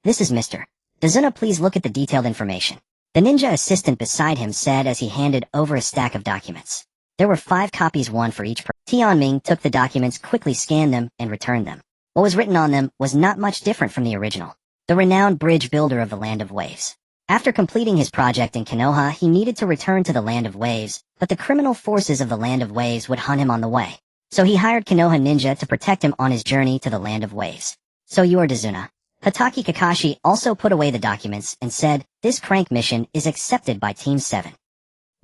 This is Mr. Dazuna, please look at the detailed information. The ninja assistant beside him said as he handed over a stack of documents. There were 5 copies, one for each person. Tianming took the documents, quickly scanned them, and returned them. What was written on them was not much different from the original. The renowned bridge builder of the Land of Waves. After completing his project in Konoha, he needed to return to the Land of Waves, but the criminal forces of the Land of Waves would hunt him on the way. So he hired Konoha ninja to protect him on his journey to the Land of Waves. So you are Dazuna. Hatake Kakashi also put away the documents and said, this crank mission is accepted by Team 7.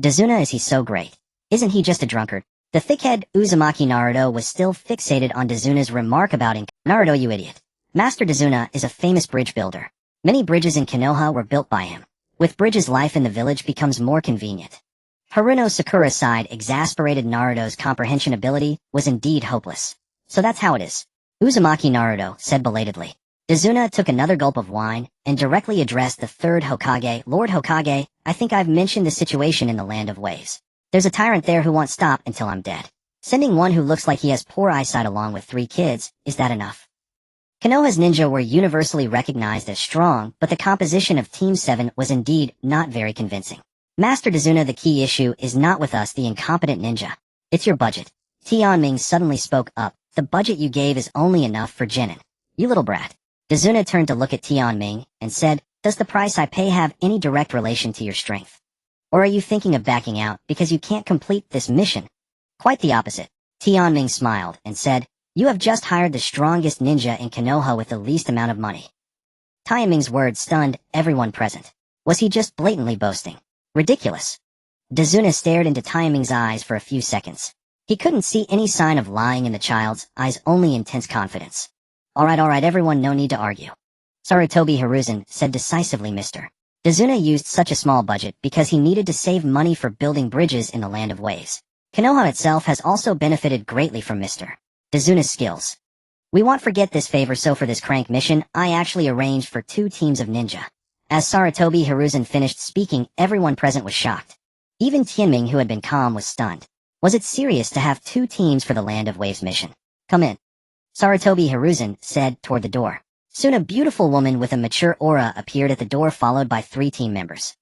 Dazuna, is he so great? Isn't he just a drunkard? The thick-head Uzumaki Naruto was still fixated on Dazuna's remark about Naruto, you idiot. Master Dazuna is a famous bridge builder. Many bridges in Konoha were built by him. With Bridge's life in the village becomes more convenient. Haruno Sakura's side exasperated Naruto's comprehension ability was indeed hopeless. So that's how it is. Uzumaki Naruto said belatedly. Dazuna took another gulp of wine and directly addressed the third Hokage. Lord Hokage, I think I've mentioned the situation in the Land of Waves. There's a tyrant there who won't stop until I'm dead. Sending one who looks like he has poor eyesight along with 3 kids, is that enough? Konoha's ninja were universally recognized as strong, but the composition of Team 7 was indeed not very convincing. Master Dazuna, the key issue is not with us, the incompetent ninja. It's your budget. Tianming suddenly spoke up. The budget you gave is only enough for Genin. You little brat. Dazuna turned to look at Tianming and said, does the price I pay have any direct relation to your strength? Or are you thinking of backing out because you can't complete this mission? Quite the opposite. Tianming smiled and said, you have just hired the strongest ninja in Konoha with the least amount of money. Tianming's words stunned everyone present. Was he just blatantly boasting? Ridiculous. Dazuna stared into Tianming's eyes for a few seconds. He couldn't see any sign of lying in the child's eyes, only intense confidence. Alright everyone, no need to argue. Sarutobi Hiruzen said decisively, Mr. Dazuna used such a small budget because he needed to save money for building bridges in the Land of Waves. Konoha itself has also benefited greatly from Mr. Dazuna's skills. We won't forget this favor, so for this crank mission, I actually arranged for 2 teams of ninja. As Sarutobi Hiruzen finished speaking, everyone present was shocked. Even Tianming, who had been calm, was stunned. Was it serious to have 2 teams for the Land of Waves mission? Come in. Sarutobi Hiruzen said toward the door. Soon a beautiful woman with a mature aura appeared at the door, followed by 3 team members.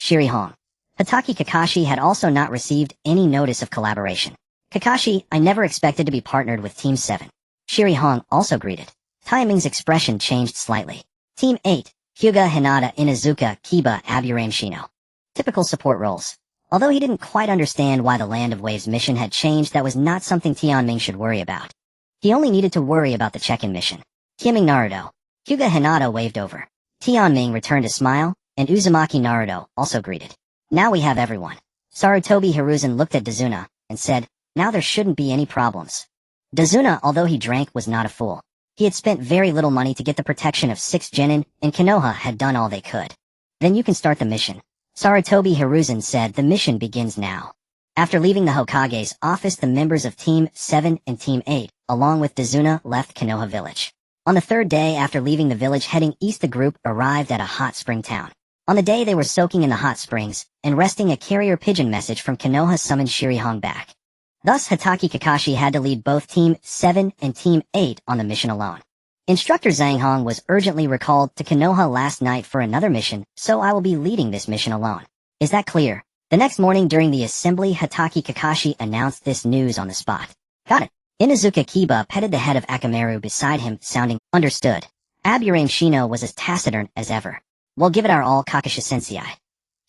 Shiri Hong. Hatake Kakashi had also not received any notice of collaboration. Kakashi, I never expected to be partnered with Team 7. Shiri Hong also greeted. Tianming's expression changed slightly. Team 8, Hyuga, Hinata, Inuzuka, Kiba, Aburame Shino. Typical support roles. Although he didn't quite understand why the Land of Waves mission had changed, that was not something Tianming should worry about. He only needed to worry about the check-in mission. Kimming Naruto. Hyuga Hinata waved over. Tianming returned a smile, and Uzumaki Naruto also greeted. Now we have everyone. Sarutobi Hiruzen looked at Dazuna and said, now there shouldn't be any problems. Dazuna, although he drank, was not a fool. He had spent very little money to get the protection of 6 genin, and Konoha had done all they could. Then you can start the mission. Sarutobi Hiruzen said the mission begins now. After leaving the Hokage's office, the members of Team 7 and Team 8, along with Dazuna, left Konoha village. On the 3rd day after leaving the village heading east, the group arrived at a hot spring town. On the day they were soaking in the hot springs and resting, a carrier pigeon message from Konoha summoned Shiri Hong back. Thus, Hatake Kakashi had to lead both Team 7 and Team 8 on the mission alone. Instructor Zhang Hong was urgently recalled to Konoha last night for another mission, so I will be leading this mission alone. Is that clear? The next morning during the assembly, Hatake Kakashi announced this news on the spot. Got it. Inuzuka Kiba petted the head of Akamaru beside him, sounding understood. Aburame Shino was as taciturn as ever. We'll give it our all, Kakashi-sensei.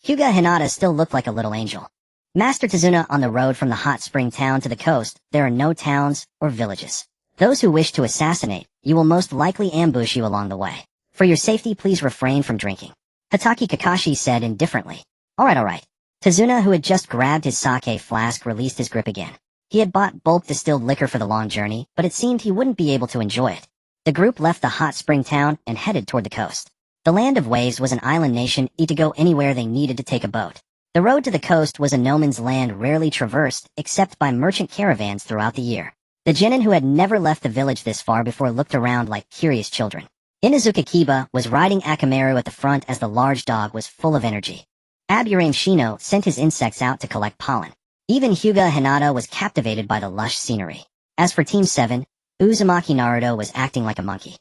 Hyuga Hinata still looked like a little angel. Master Tazuna, on the road from the hot spring town to the coast, there are no towns or villages. Those who wish to assassinate you will most likely ambush you along the way. For your safety, please refrain from drinking. Hatake Kakashi said indifferently. Alright. Tazuna, who had just grabbed his sake flask, released his grip again. He had bought bulk distilled liquor for the long journey, but it seemed he wouldn't be able to enjoy it. The group left the hot spring town and headed toward the coast. The Land of Waves was an island nation, to go anywhere they needed to take a boat. The road to the coast was a no man's land rarely traversed except by merchant caravans throughout the year. The genin, who had never left the village this far before, looked around like curious children. Inuzuka Kiba was riding Akamaru at the front as the large dog was full of energy. Aburame Shino sent his insects out to collect pollen. Even Hyuga Hinata was captivated by the lush scenery. As for Team 7, Uzumaki Naruto was acting like a monkey.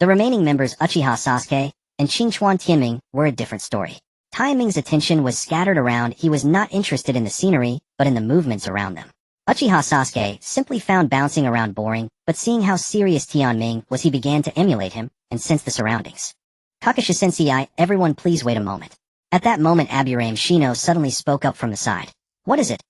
The remaining members, Uchiha Sasuke and Qingchuan Tianming, were a different story. Tianming's attention was scattered around. He was not interested in the scenery, but in the movements around them. Uchiha Sasuke simply found bouncing around boring, but seeing how serious Tianming was, he began to emulate him and sense the surroundings. Kakashi-sensei, everyone please wait a moment. At that moment, Aburame Shino suddenly spoke up from the side. What is it?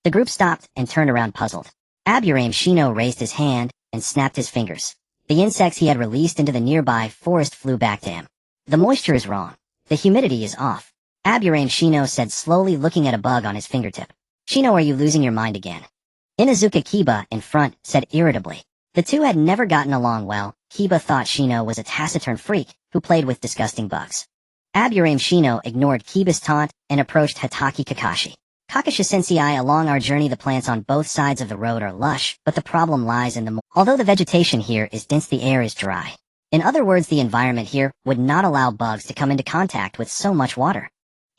The group stopped and turned around puzzled. Aburame Shino raised his hand and snapped his fingers. The insects he had released into the nearby forest flew back to him. The moisture is wrong. The humidity is off. Aburame Shino said slowly, looking at a bug on his fingertip. Shino, are you losing your mind again? Inuzuka Kiba, in front, said irritably. The two had never gotten along well. Kiba thought Shino was a taciturn freak who played with disgusting bugs. Aburame Shino ignored Kiba's taunt and approached Hatake Kakashi. Kakashi Sensei, along our journey the plants on both sides of the road are lush, but the problem lies in although the vegetation here is dense, the air is dry. In other words, the environment here would not allow bugs to come into contact with so much water.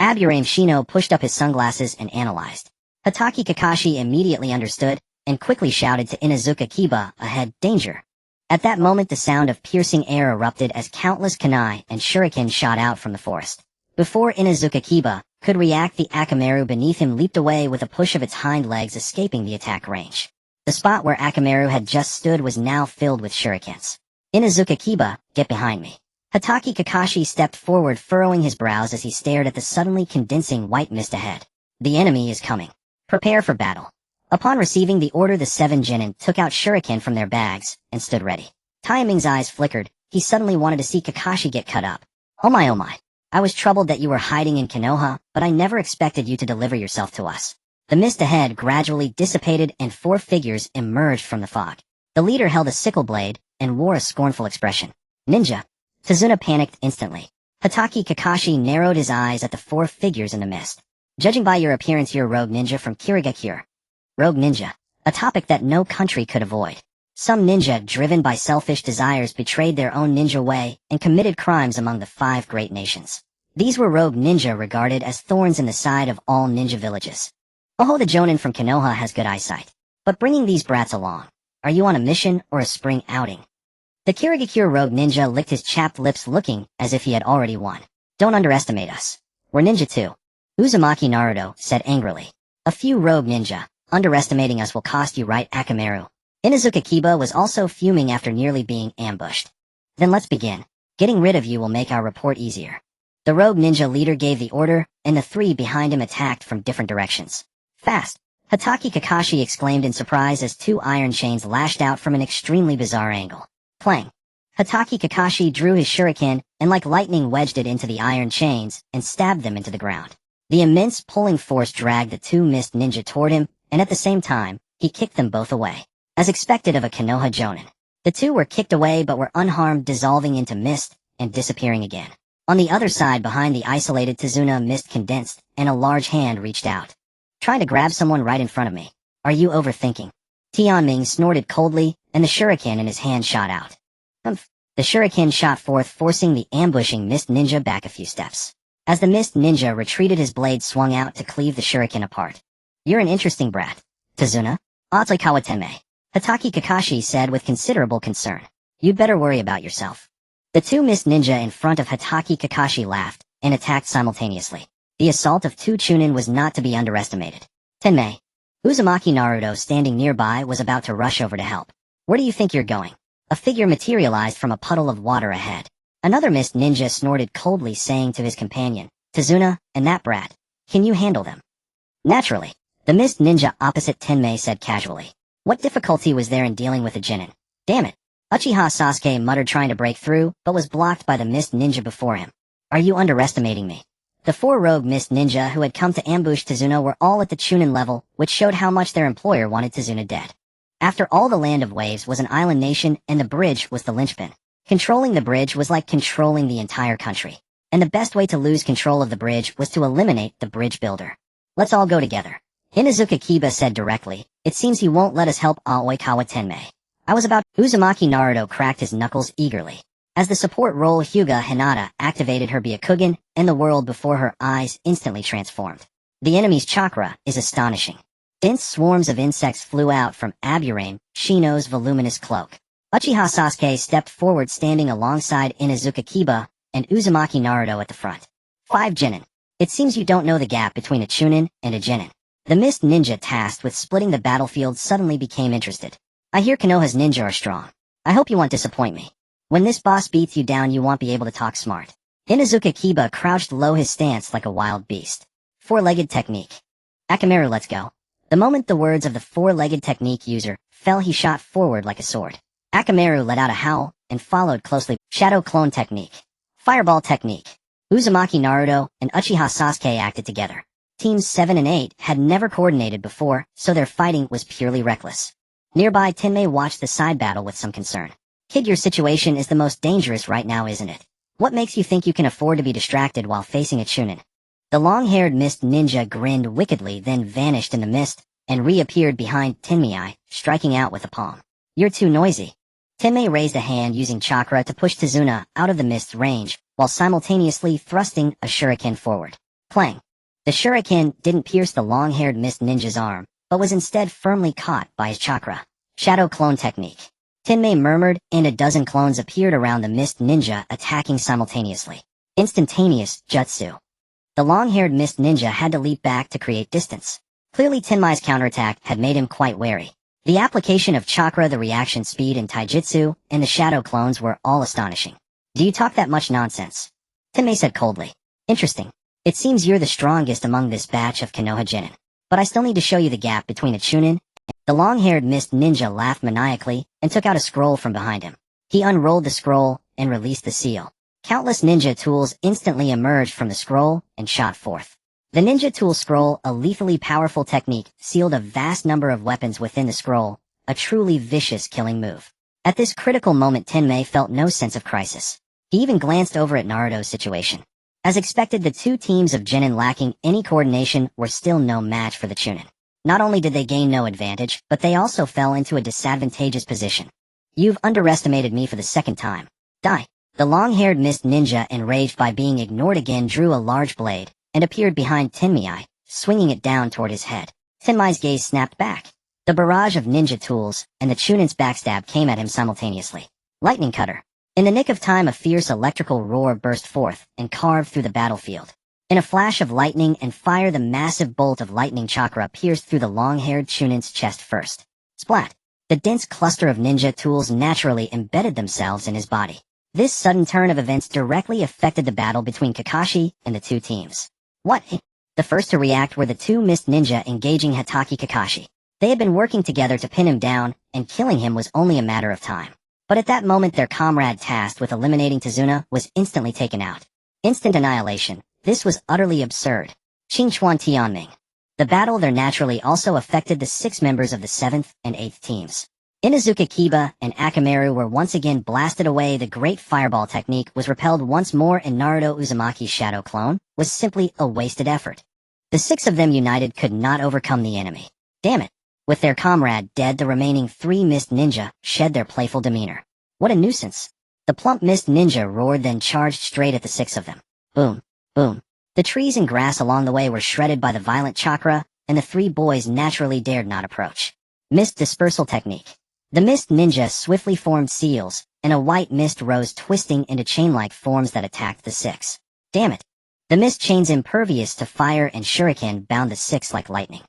Aburame Shino pushed up his sunglasses and analyzed. Hatake Kakashi immediately understood and quickly shouted to Inuzuka Kiba, ahead, danger. At that moment the sound of piercing air erupted as countless kunai and shuriken shot out from the forest. Before Inuzuka Kiba could react, the Akamaru beneath him leaped away with a push of its hind legs, escaping the attack range. The spot where Akamaru had just stood was now filled with shurikens. Inuzuka Kiba, get behind me. Hatake Kakashi stepped forward, furrowing his brows as he stared at the suddenly condensing white mist ahead. The enemy is coming. Prepare for battle. Upon receiving the order, the 7 genin took out shuriken from their bags and stood ready. Taiming's eyes flickered. He suddenly wanted to see Kakashi get cut up. Oh my. I was troubled that you were hiding in Konoha, but I never expected you to deliver yourself to us. The mist ahead gradually dissipated and 4 figures emerged from the fog. The leader held a sickle blade and wore a scornful expression. Ninja. Tazuna panicked instantly. Hatake Kakashi narrowed his eyes at the 4 figures in the mist. Judging by your appearance, you're a rogue ninja from Kirigakure. Rogue ninja. A topic that no country could avoid. Some ninja, driven by selfish desires, betrayed their own ninja way and committed crimes among the 5 great nations. These were rogue ninja, regarded as thorns in the side of all ninja villages. Oh, the Jonin from Konoha has good eyesight. But bringing these brats along, are you on a mission or a spring outing? The Kirigakure rogue ninja licked his chapped lips, looking as if he had already won. Don't underestimate us. We're ninja too. Uzumaki Naruto said angrily. A few rogue ninja. Underestimating us will cost you, right, Akamaru? Inuzuka Kiba was also fuming after nearly being ambushed. Then let's begin. Getting rid of you will make our report easier. The rogue ninja leader gave the order, and the 3 behind him attacked from different directions. Fast! Hatake Kakashi exclaimed in surprise as 2 iron chains lashed out from an extremely bizarre angle. Clang! Hatake Kakashi drew his shuriken and like lightning wedged it into the iron chains and stabbed them into the ground. The immense pulling force dragged the 2 mist ninja toward him, and at the same time, he kicked them both away. As expected of a Konoha Jonin, the 2 were kicked away but were unharmed, dissolving into mist and disappearing again. On the other side, behind the isolated Tazuna, mist condensed, and a large hand reached out. Trying to grab someone right in front of me. Are you overthinking? Tianming snorted coldly, and the shuriken in his hand shot out. Humph. The shuriken shot forth, forcing the ambushing mist ninja back a few steps. As the mist ninja retreated, his blade swung out to cleave the shuriken apart. You're an interesting brat, Tazuna. Aokawa Tenmei. Hatake Kakashi said with considerable concern. You'd better worry about yourself. The 2 mist ninja in front of Hatake Kakashi laughed and attacked simultaneously. The assault of 2 Chunin was not to be underestimated. Tenmei. Uzumaki Naruto, standing nearby, was about to rush over to help. Where do you think you're going? A figure materialized from a puddle of water ahead. Another mist ninja snorted coldly, saying to his companion, Tazuna, and that brat, can you handle them? Naturally. The mist ninja opposite Tenmei said casually. What difficulty was there in dealing with a genin? Damn it. Uchiha Sasuke muttered, trying to break through, but was blocked by the mist ninja before him. Are you underestimating me? The 4 rogue mist ninja who had come to ambush Tazuna were all at the Chunin level, which showed how much their employer wanted Tazuna dead. After all, the Land of Waves was an island nation, and the bridge was the linchpin. Controlling the bridge was like controlling the entire country. And the best way to lose control of the bridge was to eliminate the bridge builder. Let's all go together. Inuzuka Kiba said directly. It seems he won't let us help Aokawa Tenmei. I was about... Uzumaki Naruto cracked his knuckles eagerly. As the support role, Hyuga Hinata activated her Byakugan, and the world before her eyes instantly transformed. The enemy's chakra is astonishing. Dense swarms of insects flew out from Aburame Shino's voluminous cloak. Uchiha Sasuke stepped forward, standing alongside Inuzuka Kiba and Uzumaki Naruto at the front. 5 genin. It seems you don't know the gap between a Chunin and a genin. The mist ninja tasked with splitting the battlefield suddenly became interested. I hear Konoha's ninja are strong. I hope you won't disappoint me. When this boss beats you down, you won't be able to talk smart. Inuzuka Kiba crouched low, his stance like a wild beast. 4-legged technique. Akamaru, let's go. The moment the words of the 4-legged technique user fell, he shot forward like a sword. Akamaru let out a howl and followed closely. Shadow clone technique. Fireball technique. Uzumaki Naruto and Uchiha Sasuke acted together. Teams 7 and 8 had never coordinated before, so their fighting was purely reckless. Nearby, Tenmei watched the side battle with some concern. Kid, your situation is the most dangerous right now, isn't it? What makes you think you can afford to be distracted while facing a chunin? The long-haired mist ninja grinned wickedly, then vanished in the mist, and reappeared behind Tenmei, striking out with a palm. You're too noisy. Tenmei raised a hand using chakra to push Tizuna out of the mist's range, while simultaneously thrusting a shuriken forward. Clang. The shuriken didn't pierce the long-haired mist ninja's arm, but was instead firmly caught by his chakra. Shadow clone technique. Tenmei murmured, and a dozen clones appeared around the mist ninja, attacking simultaneously. Instantaneous jutsu. The long-haired mist ninja had to leap back to create distance. Clearly Tenmei's counterattack had made him quite wary. The application of chakra, the reaction speed in taijutsu, and the shadow clones were all astonishing. Do you talk that much nonsense? Tenmei said coldly. Interesting. It seems you're the strongest among this batch of Konoha genin. But I still need to show you the gap between a chunin. The long-haired mist ninja laughed maniacally and took out a scroll from behind him. He unrolled the scroll and released the seal. Countless ninja tools instantly emerged from the scroll and shot forth. The ninja tool scroll, a lethally powerful technique, sealed a vast number of weapons within the scroll, a truly vicious killing move. At this critical moment Tenmei felt no sense of crisis. He even glanced over at Naruto's situation. As expected, the two teams of genin lacking any coordination were still no match for the chunin. Not only did they gain no advantage, but they also fell into a disadvantageous position. You've underestimated me for the second time. Die. The long-haired mist ninja, enraged by being ignored again, drew a large blade and appeared behind Tenmei, swinging it down toward his head. Tenmei's gaze snapped back. The barrage of ninja tools and the chunin's backstab came at him simultaneously. Lightning cutter. In the nick of time, a fierce electrical roar burst forth and carved through the battlefield. In a flash of lightning and fire, the massive bolt of lightning chakra pierced through the long-haired chunin's chest first. Splat. The dense cluster of ninja tools naturally embedded themselves in his body. This sudden turn of events directly affected the battle between Kakashi and the two teams. What? The first to react were the two mist ninja engaging Hatake Kakashi. They had been working together to pin him down, and killing him was only a matter of time. But at that moment their comrade tasked with eliminating Tizuna was instantly taken out. Instant annihilation. This was utterly absurd. Qingchuan Tianming. The battle there naturally also affected the 6 members of the 7th and 8th teams. Inuzuka Kiba and Akamaru were once again blasted away. The great fireball technique was repelled once more, and Naruto Uzumaki's shadow clone was simply a wasted effort. The 6 of them united could not overcome the enemy. Damn it. With their comrade dead, the remaining 3 mist ninja shed their playful demeanor. What a nuisance. The plump mist ninja roared, then charged straight at the 6 of them. Boom. Boom. The trees and grass along the way were shredded by the violent chakra, and the 3 boys naturally dared not approach. Mist dispersal technique. The mist ninja swiftly formed seals, and a white mist rose, twisting into chain-like forms that attacked the 6. Damn it. The mist chains, impervious to fire and shuriken, bound the 6 like lightning.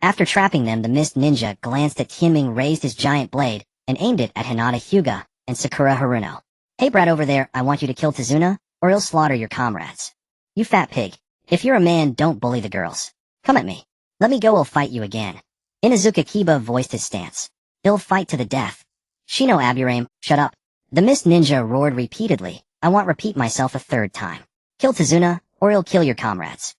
After trapping them, the mist ninja glanced at Tianming, raised his giant blade, and aimed it at Hinata Hyuga and Sakura Haruno. Hey brat over there, I want you to kill Tizuna, or he'll slaughter your comrades. You fat pig. If you're a man, don't bully the girls. Come at me. Let me go, I'll fight you again. Inuzuka Kiba voiced his stance. He'll fight to the death. Shino Aburame, shut up. The mist ninja roared repeatedly. I won't repeat myself a 3rd time. Kill Tizuna, or he'll kill your comrades.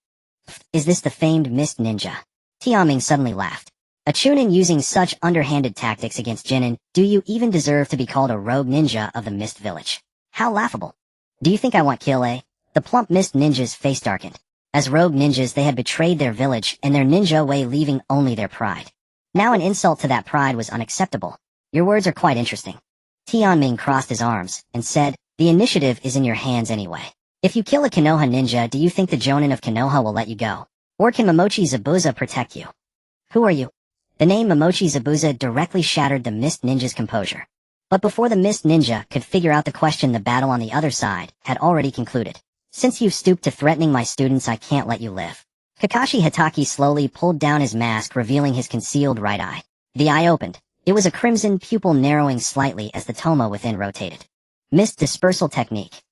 Is this the famed mist ninja? Tianming suddenly laughed. A chunin using such underhanded tactics against genin, do you even deserve to be called a rogue ninja of the mist village? How laughable. Do you think I want kill, eh? The plump mist ninja's face darkened. As rogue ninjas, they had betrayed their village and their ninja way, leaving only their pride. Now an insult to that pride was unacceptable. Your words are quite interesting. Tianming crossed his arms and said, the initiative is in your hands anyway. If you kill a Konoha ninja, do you think the Jonin of Konoha will let you go? Or can Momochi Zabuza protect you? Who are you? The name Momochi Zabuza directly shattered the mist ninja's composure. But before the mist ninja could figure out the question, the battle on the other side had already concluded. Since you've stooped to threatening my students, I can't let you live. Kakashi Hatake slowly pulled down his mask, revealing his concealed right eye. The eye opened. It was a crimson pupil, narrowing slightly as the toma within rotated. Mist dispersal technique.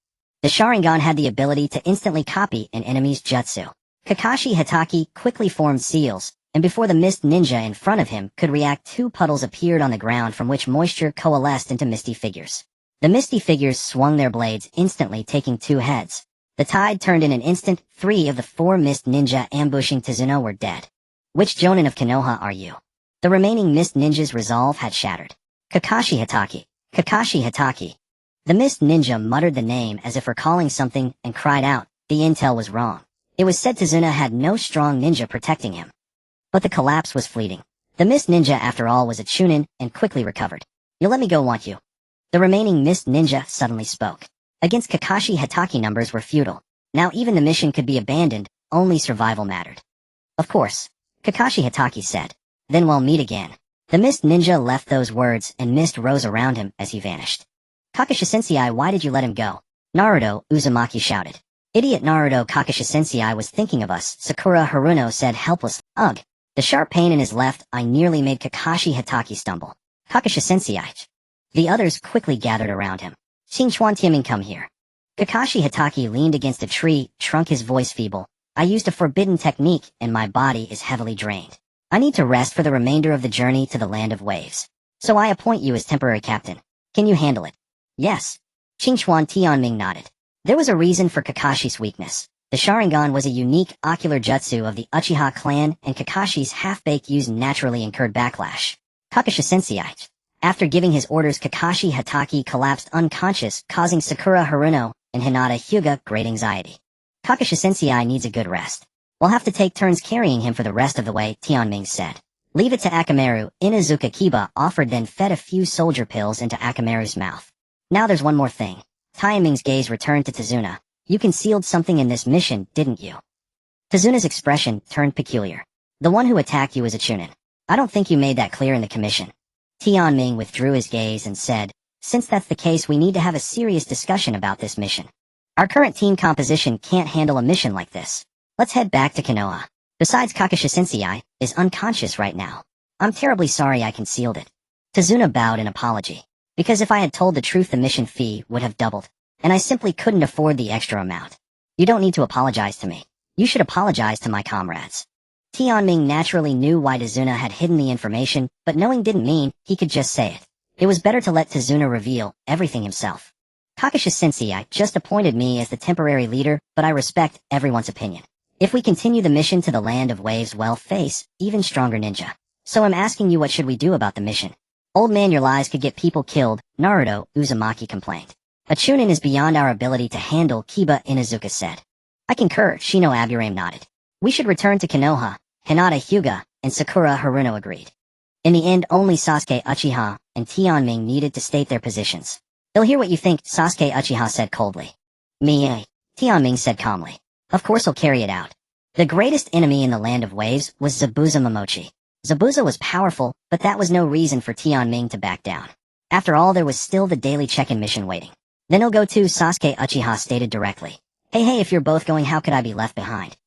The Sharingan had the ability to instantly copy an enemy's jutsu. Kakashi Hatake quickly formed seals, and before the mist ninja in front of him could react, 2 puddles appeared on the ground from which moisture coalesced into misty figures. The misty figures swung their blades, instantly taking 2 heads. The tide turned in an instant. 3 of the 4 mist ninja ambushing Tizuna were dead. Which Jonin of Konoha are you? The remaining mist ninja's resolve had shattered. Kakashi Hatake. Kakashi Hatake. The mist ninja muttered the name as if recalling something and cried out. The intel was wrong. It was said Tazuna had no strong ninja protecting him. But the collapse was fleeting. The mist ninja after all was a chunin and quickly recovered. You'll let me go, won't you? The remaining mist ninja suddenly spoke. Against Kakashi, Hatake numbers were futile. Now even the mission could be abandoned, only survival mattered. Of course, Kakashi Hatake said. Then we'll meet again. The mist ninja left those words and mist rose around him as he vanished. Kakashi-sensei, why did you let him go? Naruto, Uzumaki shouted. Idiot Naruto, Kakashi-sensei was thinking of us, Sakura Haruno said helplessly. Ugh. The sharp pain in his left eye nearly made Kakashi Hatake stumble. Kakashi-sensei. The others quickly gathered around him. Xingchuan Tianming, come here. Kakashi Hatake leaned against a tree, trunk his voice feeble. I used a forbidden technique and my body is heavily drained. I need to rest for the remainder of the journey to the land of waves. So I appoint you as temporary captain. Can you handle it? Yes. Xingchuan Tianming nodded. There was a reason for Kakashi's weakness. The Sharingan was a unique ocular jutsu of the Uchiha clan and Kakashi's half-baked use naturally incurred backlash. Kakashi-sensei. After giving his orders, Kakashi Hatake collapsed unconscious, causing Sakura Haruno and Hinata Hyuga great anxiety. Kakashi-sensei needs a good rest. We'll have to take turns carrying him for the rest of the way, Tianming said. Leave it to Akamaru. Inuzuka Kiba offered, then fed a few soldier pills into Akamaru's mouth. Now there's one more thing. Tianming's gaze returned to Tazuna. You concealed something in this mission, didn't you? Tazuna's expression turned peculiar. The one who attacked you is a chunin. I don't think you made that clear in the commission. Tianming withdrew his gaze and said, since that's the case, we need to have a serious discussion about this mission. Our current team composition can't handle a mission like this. Let's head back to Konoha. Besides, Kakashi-sensei is unconscious right now. I'm terribly sorry I concealed it. Tazuna bowed in apology. Because if I had told the truth, the mission fee would have doubled, and I simply couldn't afford the extra amount. You don't need to apologize to me. You should apologize to my comrades. Tianming naturally knew why Tazuna had hidden the information, but knowing didn't mean he could just say it. It was better to let Tazuna reveal everything himself. Kakashi-sensei just appointed me as the temporary leader, but I respect everyone's opinion. If we continue the mission to the land of waves, we'll face even stronger ninja. So I'm asking you, what should we do about the mission? Old man, your lies could get people killed, Naruto, Uzumaki complained. A chunin is beyond our ability to handle, Kiba Inuzuka said. I concur, Shino Aburame nodded. We should return to Konoha, Hinata Hyuga, and Sakura Haruno agreed. In the end, only Sasuke Uchiha and Tianming needed to state their positions. They'll hear what you think, Sasuke Uchiha said coldly. Me, Tianming said calmly. Of course he'll carry it out. The greatest enemy in the land of waves was Zabuza Momochi. Zabuza was powerful, but that was no reason for Tianming to back down. After all, there was still the daily check-in mission waiting. Then he'll go too, Sasuke Uchiha stated directly. Hey, if you're both going, how could I be left behind?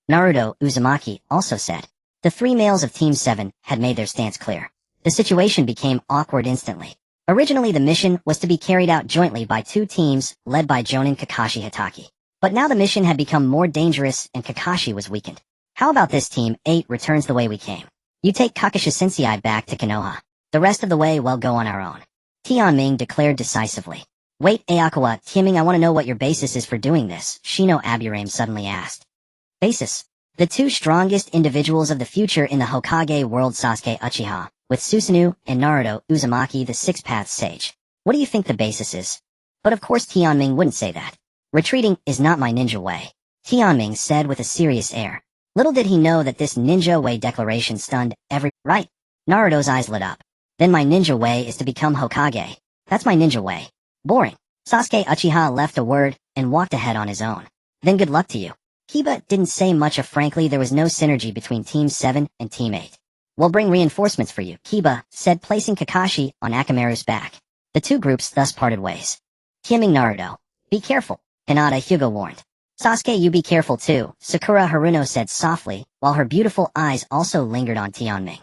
Naruto, Uzumaki, also said. The three males of Team 7 had made their stance clear. The situation became awkward instantly. Originally, the mission was to be carried out jointly by two teams, led by Jonin Kakashi Hatake. But now the mission had become more dangerous and Kakashi was weakened. How about this, Team 8 returns the way we came? You take Kakashi-sensei back to Konoha. The rest of the way we'll go on our own. Tianming declared decisively. Wait, Aokawa Tenmei, I want to know what your basis is for doing this, Shino Aburame suddenly asked. Basis? The two strongest individuals of the future in the Hokage world, Sasuke Uchiha, with Susanoo and Naruto Uzumaki, the six-path sage. What do you think the basis is? But of course Tianming wouldn't say that. Retreating is not my ninja way, Tianming said with a serious air. Little did he know that this ninja way declaration stunned every— Right. Naruto's eyes lit up. Then my ninja way is to become Hokage. That's my ninja way. Boring. Sasuke Uchiha left a word and walked ahead on his own. Then good luck to you. Kiba didn't say much. Frankly, there was no synergy between Team 7 and Team 8. We'll bring reinforcements for you, Kiba said, placing Kakashi on Akamaru's back. The two groups thus parted ways. Tianming, Naruto. Be careful, Hinata Hyuga warned. Sasuke, you be careful too, Sakura Haruno said softly, while her beautiful eyes also lingered on Tianming.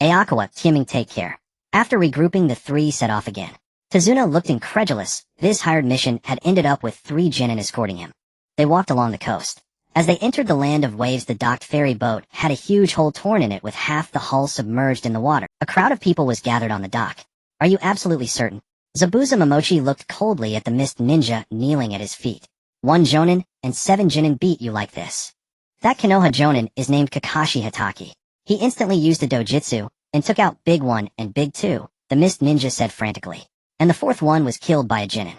Aokawa Tenmei, take care. After regrouping, the three set off again. Tazuna looked incredulous. This hired mission had ended up with 3 genin escorting him. They walked along the coast. As they entered the land of waves, the docked ferry boat had a huge hole torn in it with half the hull submerged in the water. A crowd of people was gathered on the dock. Are you absolutely certain? Zabuza Momochi looked coldly at the mist ninja kneeling at his feet. 1 jonin and 7 genin beat you like this. That Konoha jonin is named Kakashi Hatake. He instantly used a dojutsu and took out Big 1 and Big 2, the mist ninja said frantically. And the 4th one was killed by a genin.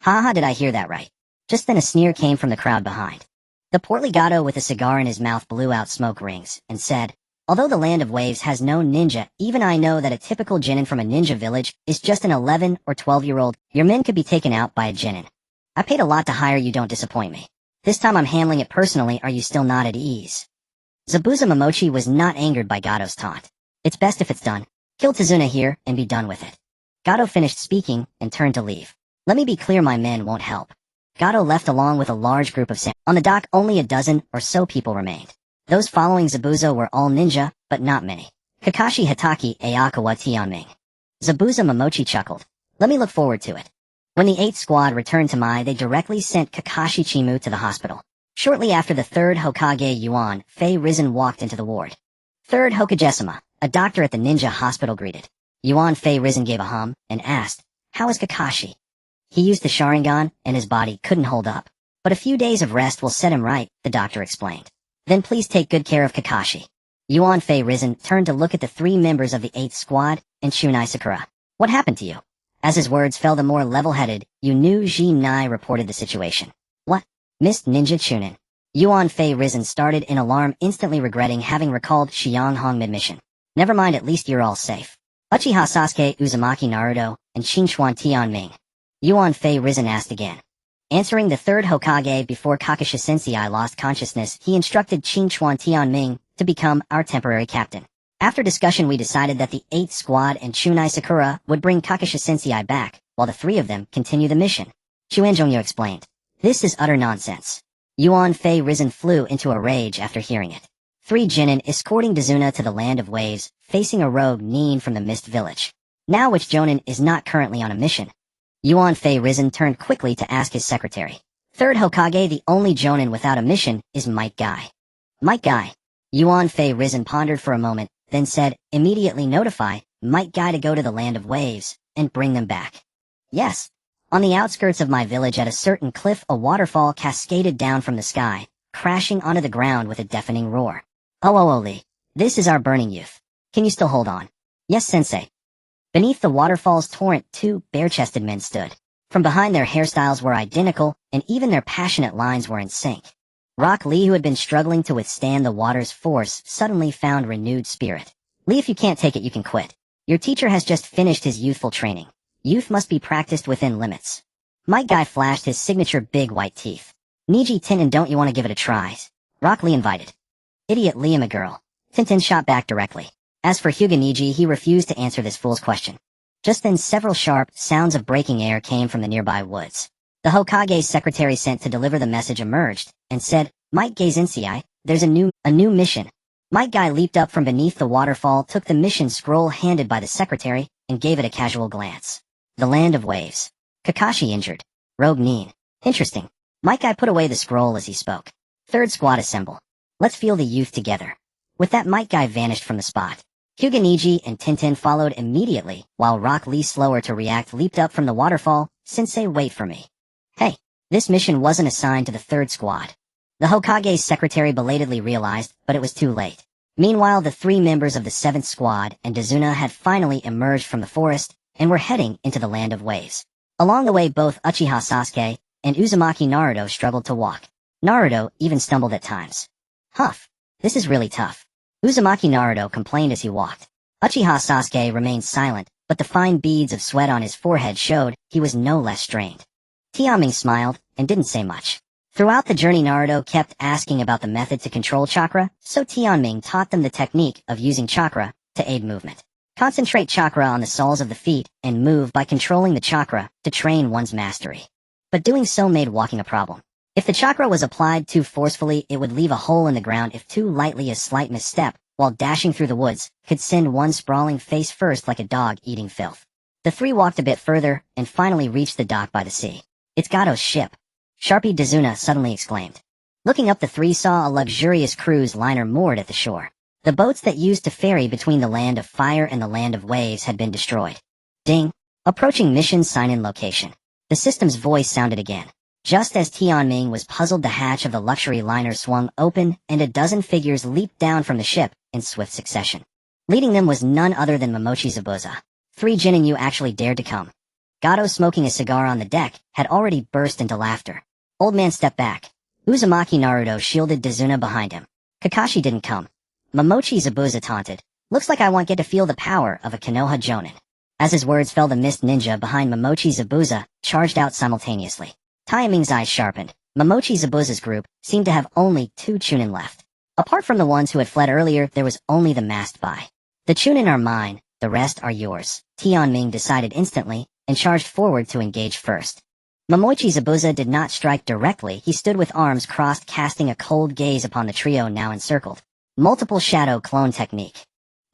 Haha, did I hear that right? Just then a sneer came from the crowd behind. The portly Gato with a cigar in his mouth blew out smoke rings and said, although the Land of Waves has no ninja, even I know that a typical genin from a ninja village is just an 11 or 12-year-old. Your men could be taken out by a genin. I paid a lot to hire you, don't disappoint me. This time I'm handling it personally, are you still not at ease? Zabuza Momochi was not angered by Gato's taunt. It's best if it's done. Kill Tazuna here and be done with it. Gato finished speaking and turned to leave. Let me be clear, my men won't help. Gato left along with a large group of samurai. On the dock, only a dozen or so people remained. Those following Zabuza were all ninja, but not many. Kakashi, Hitaki, Aokawa Tenmei. Zabuza Momochi chuckled. Let me look forward to it. When the 8th squad returned to Mai, they directly sent Kakashi Chimu to the hospital. Shortly after, the 3rd Hokage Yuan Fei Risen walked into the ward. 3rd Hokage-sama, a doctor at the ninja hospital, greeted. Yuan Fei Risen gave a hum and asked, how is Kakashi? He used the Sharingan and his body couldn't hold up. But a few days of rest will set him right, the doctor explained. Then please take good care of Kakashi. Yuan Fei Risen turned to look at the 3 members of the 8th squad and Shunai Sakura. What happened to you? As his words fell, the more level-headed, Yu Ji Nai reported the situation. What? Missed Ninja Chunin. Yuan Fei Risen started in alarm, instantly regretting having recalled Xiang Hong mid-mission. Never mind, at least you're all safe. Uchiha Sasuke, Uzumaki Naruto, and Qingchuan Tianming. Yuan Fei Risen asked again. Answering the 3rd Hokage before Kakashi Sensei lost consciousness, he instructed Qingchuan Tianming to become our temporary captain. After discussion, we decided that the 8th squad and Shunai Sakura would bring Kakashi Sensei back, while the 3 of them continue the mission. Chuanzhongyu explained. This is utter nonsense. Yuan Fei Risen flew into a rage after hearing it. 3 genin escorting Tazuna to the Land of Waves, facing a rogue Nin from the Mist Village. Now which jonin is not currently on a mission? Yuan Fei Risen turned quickly to ask his secretary. 3rd Hokage, the only jonin without a mission is Might Guy. Might Guy. Yuan Fei Risen pondered for a moment, then said, immediately notify Might Guy to go to the Land of Waves and bring them back. Yes. On the outskirts of my village at a certain cliff, a waterfall cascaded down from the sky, crashing onto the ground with a deafening roar. Oli, this is our burning youth. Can you still hold on? Yes, sensei. Beneath the waterfall's torrent, 2 bare-chested men stood. From behind, their hairstyles were identical, and even their passionate lines were in sync. Rock Lee, who had been struggling to withstand the water's force, suddenly found renewed spirit. Lee, if you can't take it, you can quit. Your teacher has just finished his youthful training. Youth must be practiced within limits. Might Guy flashed his signature big white teeth. Niji Tintin, don't you want to give it a try? Rock Lee invited. Idiot Lee, I'm a girl. Tintin shot back directly. As for Hyuga Niji, he refused to answer this fool's question. Just then, several sharp sounds of breaking air came from the nearby woods. The Hokage's secretary sent to deliver the message emerged, and said, Might Guy Sensei, there's a new mission. Might Guy leaped up from beneath the waterfall, took the mission scroll handed by the secretary, and gave it a casual glance. The Land of Waves. Kakashi injured. Rogue Nin. Interesting. Might Guy put away the scroll as he spoke. 3rd squad assemble. Let's feel the youth together. With that, Might Guy vanished from the spot. Hyuga Niji and Tintin followed immediately, while Rock Lee, slower to react, leaped up from the waterfall. Sensei, wait for me. Hey, this mission wasn't assigned to the 3rd squad. The Hokage's secretary belatedly realized, but it was too late. Meanwhile, the 3 members of the 7th squad and Tazuna had finally emerged from the forest and were heading into the Land of Waves. Along the way, both Uchiha Sasuke and Uzumaki Naruto struggled to walk. Naruto even stumbled at times. Huff, this is really tough. Uzumaki Naruto complained as he walked. Uchiha Sasuke remained silent, but the fine beads of sweat on his forehead showed he was no less strained. Tianming smiled and didn't say much. Throughout the journey, Naruto kept asking about the method to control chakra, so Tianming taught them the technique of using chakra to aid movement. Concentrate chakra on the soles of the feet and move by controlling the chakra to train one's mastery. But doing so made walking a problem. If the chakra was applied too forcefully, it would leave a hole in the ground. If too lightly, a slight misstep, while dashing through the woods, could send one sprawling face first like a dog eating filth. The 3 walked a bit further and finally reached the dock by the sea. It's Gato's ship. Sharpie Tazuna suddenly exclaimed. Looking up, the 3 saw a luxurious cruise liner moored at the shore. The boats that used to ferry between the Land of Fire and the Land of Waves had been destroyed. Ding. Approaching mission sign-in location. The system's voice sounded again. Just as Tianming was puzzled, the hatch of the luxury liner swung open, and a dozen figures leaped down from the ship in swift succession. Leading them was none other than Momochi Zabuza. 3 genin, you actually dared to come. Gato, smoking a cigar on the deck, had already burst into laughter. Old man stepped back. Uzumaki Naruto shielded Dazuna behind him. Kakashi didn't come. Momochi Zabuza taunted. Looks like I won't get to feel the power of a Konoha Jonin. As his words fell, the mist ninja behind Momochi Zabuza charged out simultaneously. Taiming's eyes sharpened. Momochi Zabuza's group seemed to have only 2 Chunin left. Apart from the ones who had fled earlier, there was only the masked Bai. The Chunin are mine, the rest are yours, Tianming decided instantly, and charged forward to engage first. Momochi Zabuza did not strike directly. He stood with arms crossed, casting a cold gaze upon the trio now encircled. Multiple shadow clone technique.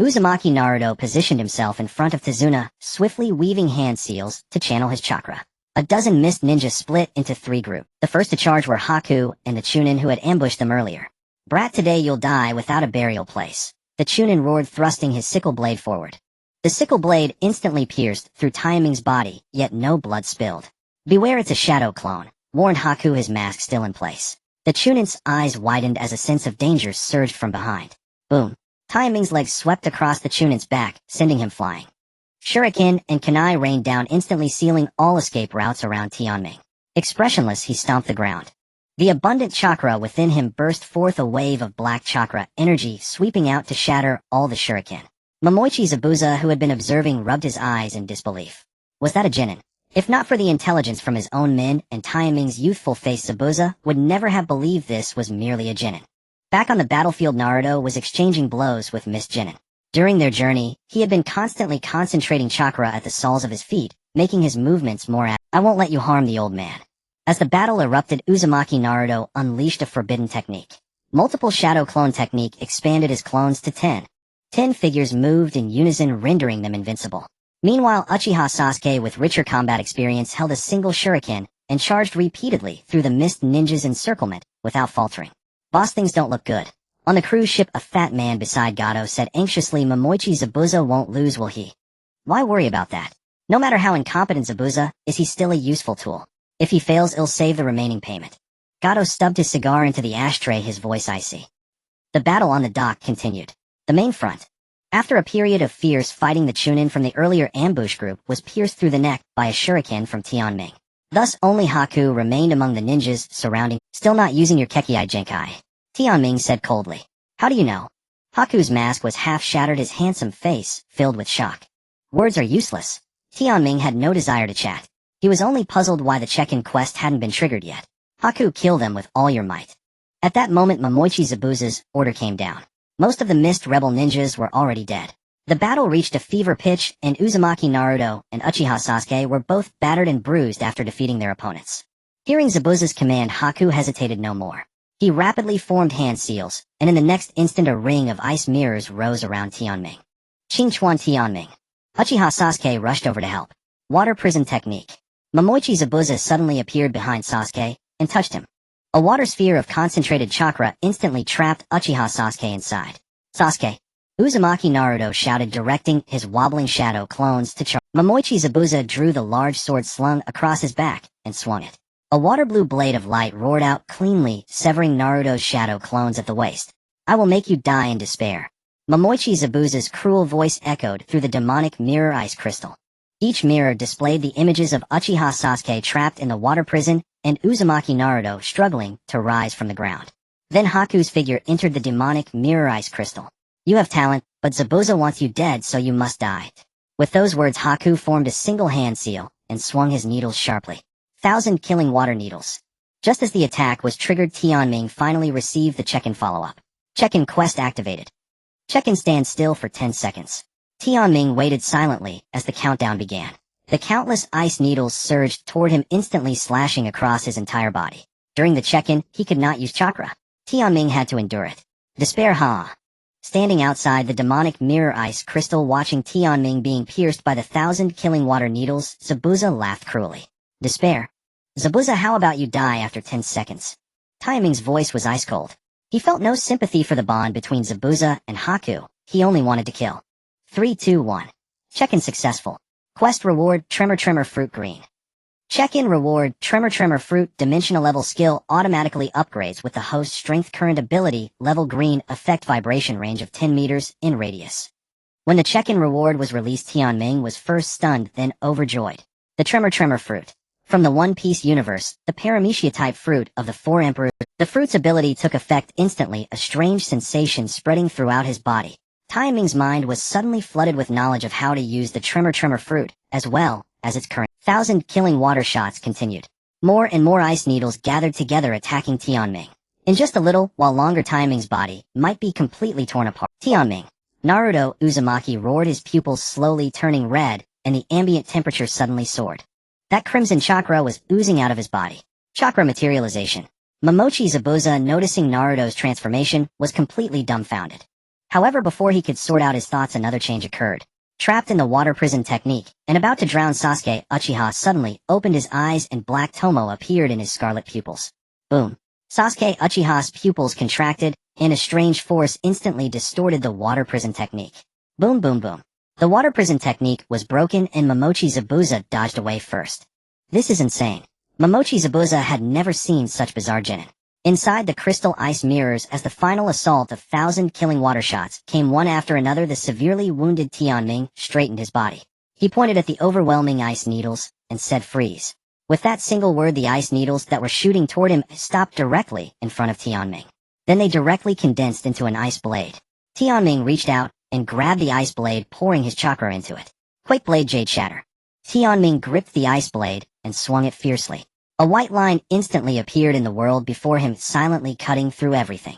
Uzumaki Naruto positioned himself in front of Tazuna, swiftly weaving hand seals to channel his chakra. A dozen mist ninjas split into 3 groups. The first to charge were Haku and the Chunin who had ambushed them earlier. Brat, today you'll die without a burial place. The Chunin roared, thrusting his sickle blade forward. The sickle blade instantly pierced through Taiming's body, yet no blood spilled. Beware, it's a shadow clone, warned Haku, his mask still in place. The Chunin's eyes widened as a sense of danger surged from behind. Boom. Taiming's legs swept across the Chunin's back, sending him flying. Shuriken and kunai rained down, instantly sealing all escape routes around Tianming. Expressionless, he stomped the ground. The abundant chakra within him burst forth, a wave of black chakra energy sweeping out to shatter all the shuriken. Momochi Zabuza, who had been observing, rubbed his eyes in disbelief. Was that a genin? If not for the intelligence from his own men and Taiming's youthful face, Zabuza would never have believed this was merely a genin. Back on the battlefield, Naruto was exchanging blows with Miss Genin. During their journey, he had been constantly concentrating chakra at the soles of his feet, making his movements more I won't let you harm the old man. As the battle erupted, Uzumaki Naruto unleashed a forbidden technique. Multiple shadow clone technique expanded his clones to 10. 10 figures moved in unison, rendering them invincible. Meanwhile, Uchiha Sasuke, with richer combat experience, held a single shuriken and charged repeatedly through the mist ninja's encirclement without faltering. Boss, things don't look good. On the cruise ship, a fat man beside Gato said anxiously, Momochi Zabuza won't lose, will he? Why worry about that? No matter how incompetent Zabuza is, he still a useful tool. If he fails, it'll save the remaining payment. Gato stubbed his cigar into the ashtray, his voice icy. The battle on the dock continued. The main front. After a period of fierce fighting, the Chunin from the earlier ambush group was pierced through the neck by a shuriken from Tianming. Thus, only Haku remained among the ninjas surrounding. Still not using your Kekiai Genkai, Tianming said coldly. How do you know? Haku's mask was half shattered, his handsome face filled with shock. Words are useless. Tianming had no desire to chat. He was only puzzled why the check-in quest hadn't been triggered yet. Haku, kill them with all your might. At that moment, Momochi Zabuza's order came down. Most of the mist rebel ninjas were already dead. The battle reached a fever pitch, and Uzumaki Naruto and Uchiha Sasuke were both battered and bruised after defeating their opponents. Hearing Zabuza's command, Haku hesitated no more. He rapidly formed hand seals, and in the next instant a ring of ice mirrors rose around Tianming. Qingchuan Tianming. Uchiha Sasuke rushed over to help. Water prison technique. Momochi Zabuza suddenly appeared behind Sasuke and touched him. A water sphere of concentrated chakra instantly trapped Uchiha Sasuke inside. Sasuke. Uzumaki Naruto shouted, directing his wobbling shadow clones to charge. Momochi Zabuza drew the large sword slung across his back and swung it. A water blue blade of light roared out cleanly, severing Naruto's shadow clones at the waist. I will make you die in despair. Momochi Zabuza's cruel voice echoed through the demonic mirror ice crystal. Each mirror displayed the images of Uchiha Sasuke trapped in the water prison and Uzumaki Naruto struggling to rise from the ground. Then Haku's figure entered the demonic mirror ice crystal. You have talent, but Zabuza wants you dead, so you must die. With those words, Haku formed a single hand seal and swung his needles sharply. 1,000 killing water needles. Just as the attack was triggered, Tianming finally received the check-in follow-up. Check-in quest activated. Check-in, stand still for 10 seconds. Tianming waited silently as the countdown began. The countless ice needles surged toward him, instantly slashing across his entire body. During the check-in, he could not use chakra. Tianming had to endure it. Despair, huh? Standing outside the demonic mirror ice crystal, watching Tianming being pierced by the 1,000 killing water needles, Zabuza laughed cruelly. Despair? Zabuza, how about you die after 10 seconds? Taiming's voice was ice cold. He felt no sympathy for the bond between Zabuza and Haku. He only wanted to kill. 3, 2, 1. Check-in successful. Quest reward, Tremor Fruit Green. Check-in reward, Tremor Fruit, dimensional level skill automatically upgrades with the host strength current ability, level green, effect vibration range of 10 meters in radius. When the check-in reward was released, Tianming was first stunned, then overjoyed. The Tremor fruit. From the One Piece universe, the paramecia-type fruit of the Four Emperors. The fruit's ability took effect instantly, a strange sensation spreading throughout his body. Tianming's mind was suddenly flooded with knowledge of how to use the Tremor fruit, as well as its current 1,000 killing water shots continued. More and more ice needles gathered together attacking Tianming. In just a little, while longer Tianming's body might be completely torn apart. Tianming. Naruto Uzumaki roared, his pupils slowly turning red, and the ambient temperature suddenly soared. That crimson chakra was oozing out of his body. Chakra materialization. Momochi Zabuza, noticing Naruto's transformation, was completely dumbfounded. However, before he could sort out his thoughts, another change occurred. Trapped in the water prison technique, and about to drown, Sasuke Uchiha suddenly opened his eyes and black tomo appeared in his scarlet pupils. Boom. Sasuke Uchiha's pupils contracted, and a strange force instantly distorted the water prison technique. Boom boom boom. The water prison technique was broken and Momochi Zabuza dodged away first. This is insane. Momochi Zabuza had never seen such bizarre genin. Inside the crystal ice mirrors, as the final assault of 1,000 killing water shots came one after another, the severely wounded Tianming straightened his body. He pointed at the overwhelming ice needles and said, "Freeze." With that single word, the ice needles that were shooting toward him stopped directly in front of Tianming. Then they directly condensed into an ice blade. Tianming reached out and grabbed the ice blade, pouring his chakra into it. Quake blade jade shatter. Tianming gripped the ice blade and swung it fiercely. A white line instantly appeared in the world before him, silently cutting through everything.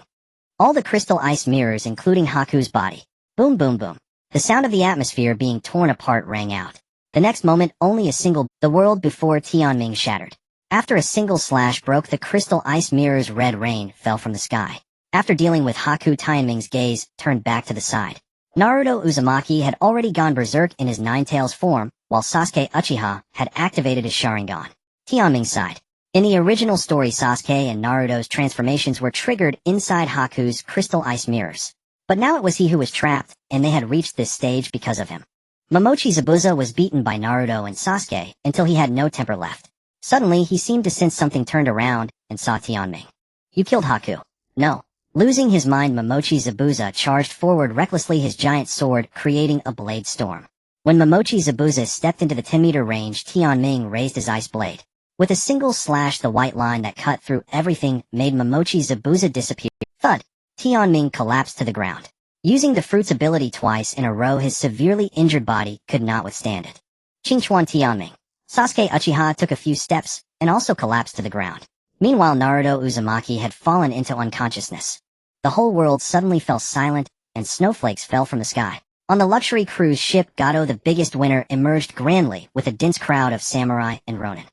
All the crystal ice mirrors, including Haku's body. Boom boom boom. The sound of the atmosphere being torn apart rang out. The next moment, the world before Tianming shattered. After a single slash broke the crystal ice mirrors, red rain fell from the sky. After dealing with Haku, Tianming's gaze turned back to the side. Naruto Uzumaki had already gone berserk in his Nine-Tails form, while Sasuke Uchiha had activated his Sharingan. Tianming's side. In the original story, Sasuke and Naruto's transformations were triggered inside Haku's crystal ice mirrors. But now it was he who was trapped, and they had reached this stage because of him. Momochi Zabuza was beaten by Naruto and Sasuke until he had no temper left. Suddenly, he seemed to sense something, turned around, and saw Tianming. "You killed Haku." "No." Losing his mind, Momochi Zabuza charged forward recklessly, his giant sword creating a blade storm. When Momochi Zabuza stepped into the 10-meter range, Tianming raised his ice blade. With a single slash, the white line that cut through everything made Momochi Zabuza disappear. Thud! Tianming collapsed to the ground. Using the fruit's ability twice in a row, his severely injured body could not withstand it. Qingchuan Tianming. Sasuke Uchiha took a few steps and also collapsed to the ground. Meanwhile, Naruto Uzumaki had fallen into unconsciousness. The whole world suddenly fell silent, and snowflakes fell from the sky. On the luxury cruise ship, Gato, the biggest winner, emerged grandly with a dense crowd of samurai and ronin.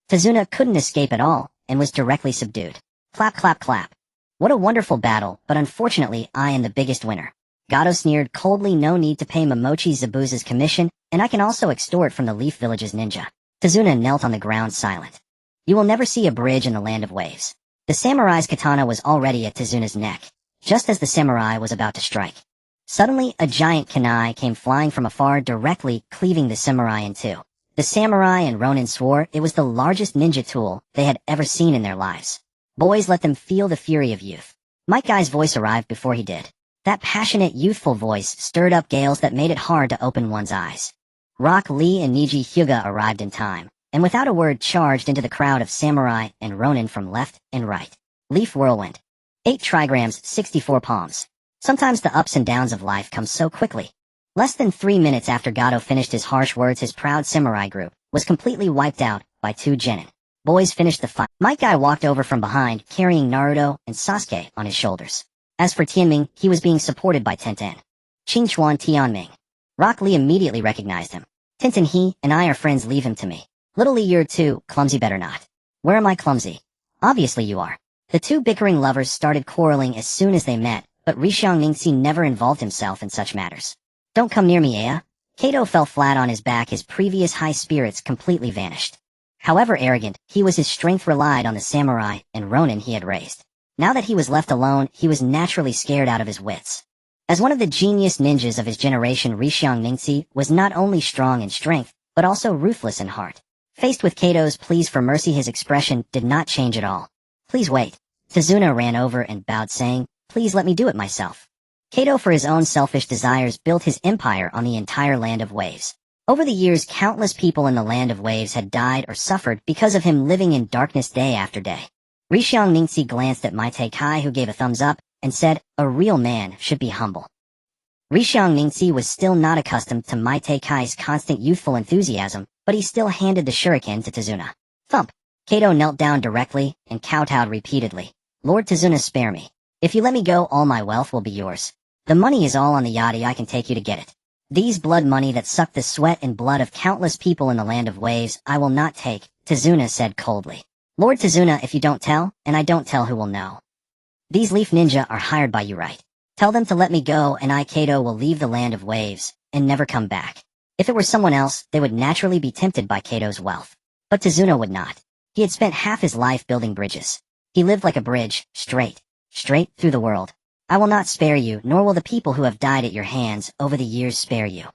Tazuna couldn't escape at all, and was directly subdued. Clap clap clap. What a wonderful battle, but unfortunately I am the biggest winner. Gato sneered coldly. "No need to pay Momochi Zabuza's commission, and I can also extort from the Leaf Village's ninja." Tazuna knelt on the ground silent. You will never see a bridge in the land of waves. The samurai's katana was already at Tazuna's neck, just as the samurai was about to strike. Suddenly, a giant kunai came flying from afar, directly cleaving the samurai in two. The samurai and ronin swore it was the largest ninja tool they had ever seen in their lives. "Boys, let them feel the fury of youth." Mike Guy's voice arrived before he did. That passionate, youthful voice stirred up gales that made it hard to open one's eyes. Rock Lee and Niji Hyuga arrived in time, and without a word charged into the crowd of samurai and ronin from left and right. Leaf whirlwind. 8 trigrams, 64 palms. Sometimes the ups and downs of life come so quickly. Less than 3 minutes after Gato finished his harsh words, his proud samurai group was completely wiped out by 2 genin. Boys finished the fight. Mike Guy walked over from behind, carrying Naruto and Sasuke on his shoulders. As for Tianming, he was being supported by Tenten. Qingchuan Tianming. Rock Lee immediately recognized him. "Tenten, he and I are friends, leave him to me." "Little Lee, you're too clumsy, better not." "Where am I clumsy?" "Obviously you are." The 2 bickering lovers started quarreling as soon as they met, but Rishiang Ningxi never involved himself in such matters. "Don't come near me, Aya." Kato fell flat on his back, his previous high spirits completely vanished. However arrogant he was, his strength relied on the samurai and ronin he had raised. Now that he was left alone, he was naturally scared out of his wits. As one of the genius ninjas of his generation, Rishiang Ningxi was not only strong in strength, but also ruthless in heart. Faced with Kato's pleas for mercy, his expression did not change at all. "Please wait." Tazuna ran over and bowed, saying, "Please let me do it myself." Kato, for his own selfish desires, built his empire on the entire land of waves. Over the years, countless people in the Land of Waves had died or suffered because of him living in darkness day after day. Rishiang Ningxi glanced at Maite Kai, who gave a thumbs up and said, "A real man should be humble." Rishiang Ningxi was still not accustomed to Maite Kai's constant youthful enthusiasm, but he still handed the shuriken to Tazuna. Thump! Kato knelt down directly and kowtowed repeatedly. "Lord Tazuna, spare me. If you let me go, all my wealth will be yours. The money is all on the yachty. I can take you to get it. These blood money that suck the sweat and blood of countless people in the Land of Waves, I will not take," Tazuna said coldly. "Lord Tazuna, if you don't tell, and I don't tell, who will know? These leaf ninja are hired by you, right? Tell them to let me go, and I, Kato, will leave the Land of Waves and never come back." If it were someone else, they would naturally be tempted by Kato's wealth. But Tazuna would not. He had spent half his life building bridges. He lived like a bridge, straight through the world. "I will not spare you, nor will the people who have died at your hands over the years spare you.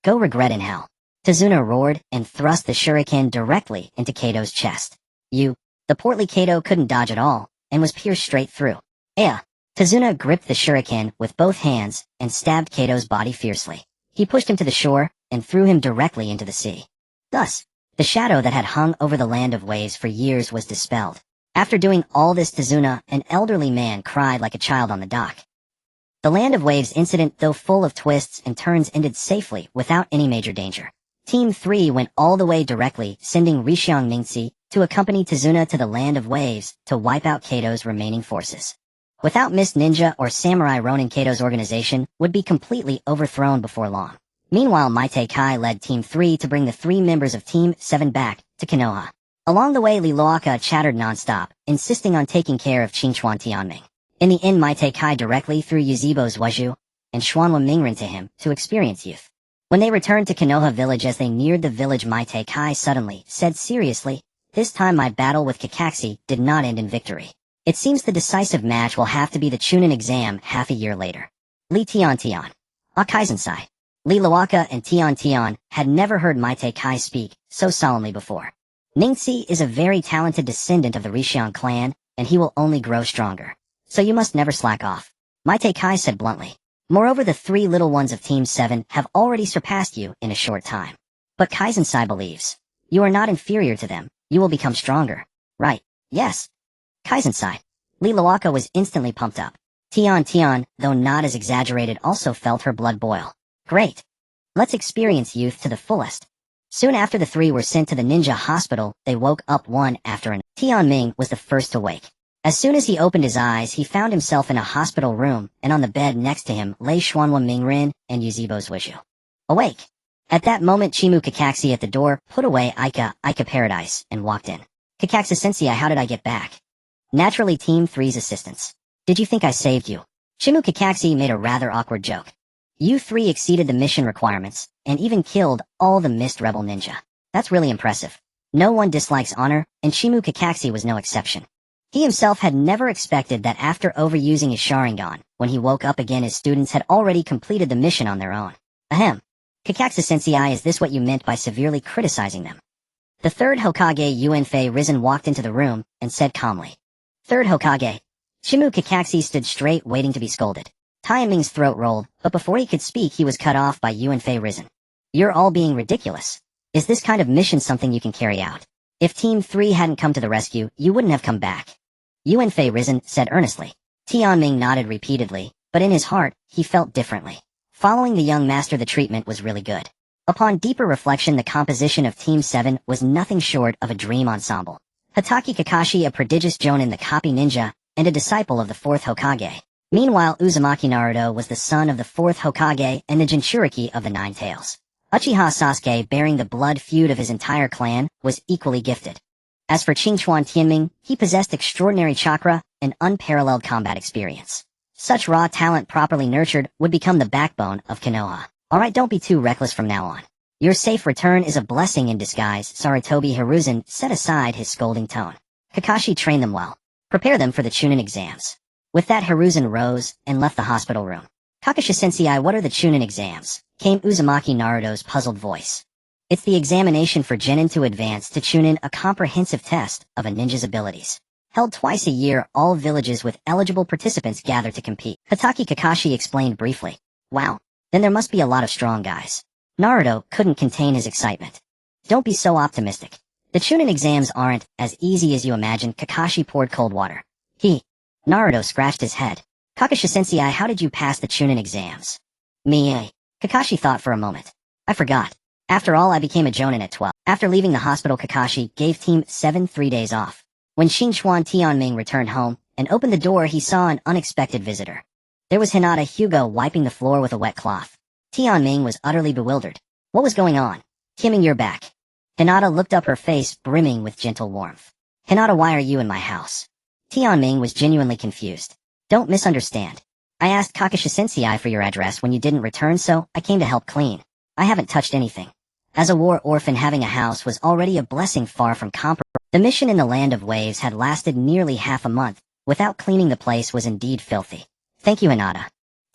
Go regret in hell." Tazuna roared and thrust the shuriken directly into Kato's chest. The portly Kato couldn't dodge at all, and was pierced straight through. Tazuna gripped the shuriken with both hands and stabbed Kato's body fiercely. He pushed him to the shore and threw him directly into the sea. Thus, the shadow that had hung over the Land of Waves for years was dispelled. After doing all this, Tazuna, an elderly man, cried like a child on the dock. The Land of Waves incident, though full of twists and turns, ended safely without any major danger. Team 3 went all the way directly, sending Rishiang Ningxi to accompany Tazuna to the Land of Waves to wipe out Kato's remaining forces. Without Mist Ninja or Samurai Ronin, Kato's organization would be completely overthrown before long. Meanwhile, Maite Kai led Team 3 to bring the 3 members of Team 7 back to Konoha. Along the way, Liloaka chattered non-stop, insisting on taking care of Qingchuan Tianming. In the end, Maite Kai directly threw Yuzebo's Wuzhu and Xuanhua Mingren to him to experience youth. When they returned to Konoha village, as they neared the village, Maite Kai suddenly said seriously, "This time my battle with Kakashi did not end in victory. It seems the decisive match will have to be the Chunin exam half a year later." Li Tian. Akaizensai. Liloaka and Tian had never heard Maite Kai speak so solemnly before. "Ningxi is a very talented descendant of the Rishiang clan, and he will only grow stronger. So you must never slack off," Maite Kai said bluntly. "Moreover, the 3 little ones of Team 7 have already surpassed you in a short time. But Kaizensai believes you are not inferior to them. You will become stronger. Right? Yes. Kaizensai." Liloaka was instantly pumped up. Tian, though not as exaggerated, also felt her blood boil. "Great. Let's experience youth to the fullest." Soon after the 3 were sent to the ninja hospital, they woke up one after another. Tianming was the first to wake. As soon as he opened his eyes, he found himself in a hospital room, and on the bed next to him lay Xuanhua Mingren and Yuzebo's Wuzhu. Awake. At that moment, Chimu Kakashi at the door put away Aika Paradise, and walked in. "Kakashi-sensei, how did I get back?" "Naturally, Team 3's assistance. Did you think I saved you?" Chimu Kakashi made a rather awkward joke. "You 3 exceeded the mission requirements, and even killed all the Mist Rebel ninja. That's really impressive. No one dislikes honor, and Chimu Kakashi was no exception." He himself had never expected that after overusing his Sharingan, when he woke up again, his students had already completed the mission on their own. Ahem. "Kakashi-sensei, is this what you meant by severely criticizing them?" The 3rd Hokage, Yuanfei Risen, walked into the room and said calmly. "3rd Hokage." Chimu Kakashi stood straight, waiting to be scolded. Tianming's throat rolled, but before he could speak, he was cut off by Yuanfei Risen. "You're all being ridiculous. Is this kind of mission something you can carry out? If Team 3 hadn't come to the rescue, you wouldn't have come back," Yuanfei Risen said earnestly. Tianming nodded repeatedly, but in his heart, he felt differently. Following the young master, the treatment was really good. Upon deeper reflection, the composition of Team 7 was nothing short of a dream ensemble. Hatake Kakashi, a prodigious jonin, the copy ninja, and a disciple of the 4th Hokage. Meanwhile, Uzumaki Naruto was the son of the 4th Hokage and the Jinchuriki of the 9 Tails. Uchiha Sasuke, bearing the blood feud of his entire clan, was equally gifted. As for Qingchuan Tianming, he possessed extraordinary chakra and unparalleled combat experience. Such raw talent, properly nurtured, would become the backbone of Konoha. "Alright, don't be too reckless from now on. Your safe return is a blessing in disguise," Sarutobi Hiruzen set aside his scolding tone. "Kakashi trained them well. Prepare them for the Chunin exams." With that, Hiruzen rose and left the hospital room. "Kakashi-sensei, what are the Chunin exams?" came Uzumaki Naruto's puzzled voice. "It's the examination for genin to advance to Chunin, a comprehensive test of a ninja's abilities. Held twice a year, all villages with eligible participants gather to compete." Hatake Kakashi explained briefly. "Wow, then there must be a lot of strong guys." Naruto couldn't contain his excitement. Don't be so optimistic. The Chunin exams aren't as easy as you imagine. Kakashi poured cold water. Naruto scratched his head. Kakashi-sensei, how did you pass the Chunin exams? Me. Kakashi thought for a moment. I forgot. After all, I became a jonin at 12. After leaving the hospital, Kakashi gave Team 7 3 days off. When Xinchuan Tianming returned home and opened the door, he saw an unexpected visitor. There was Hinata Hugo wiping the floor with a wet cloth. Tianming was utterly bewildered. What was going on? Kiming, you're back. Hinata looked up, her face brimming with gentle warmth. Hinata, why are you in my house? Tianming was genuinely confused. Don't misunderstand. I asked Kakashi-sensei for your address when you didn't return, so I came to help clean. I haven't touched anything. As a war orphan, having a house was already a blessing far from comparable. The mission in the Land of Waves had lasted nearly half a month. Without cleaning, the place was indeed filthy. Thank you, Hinata.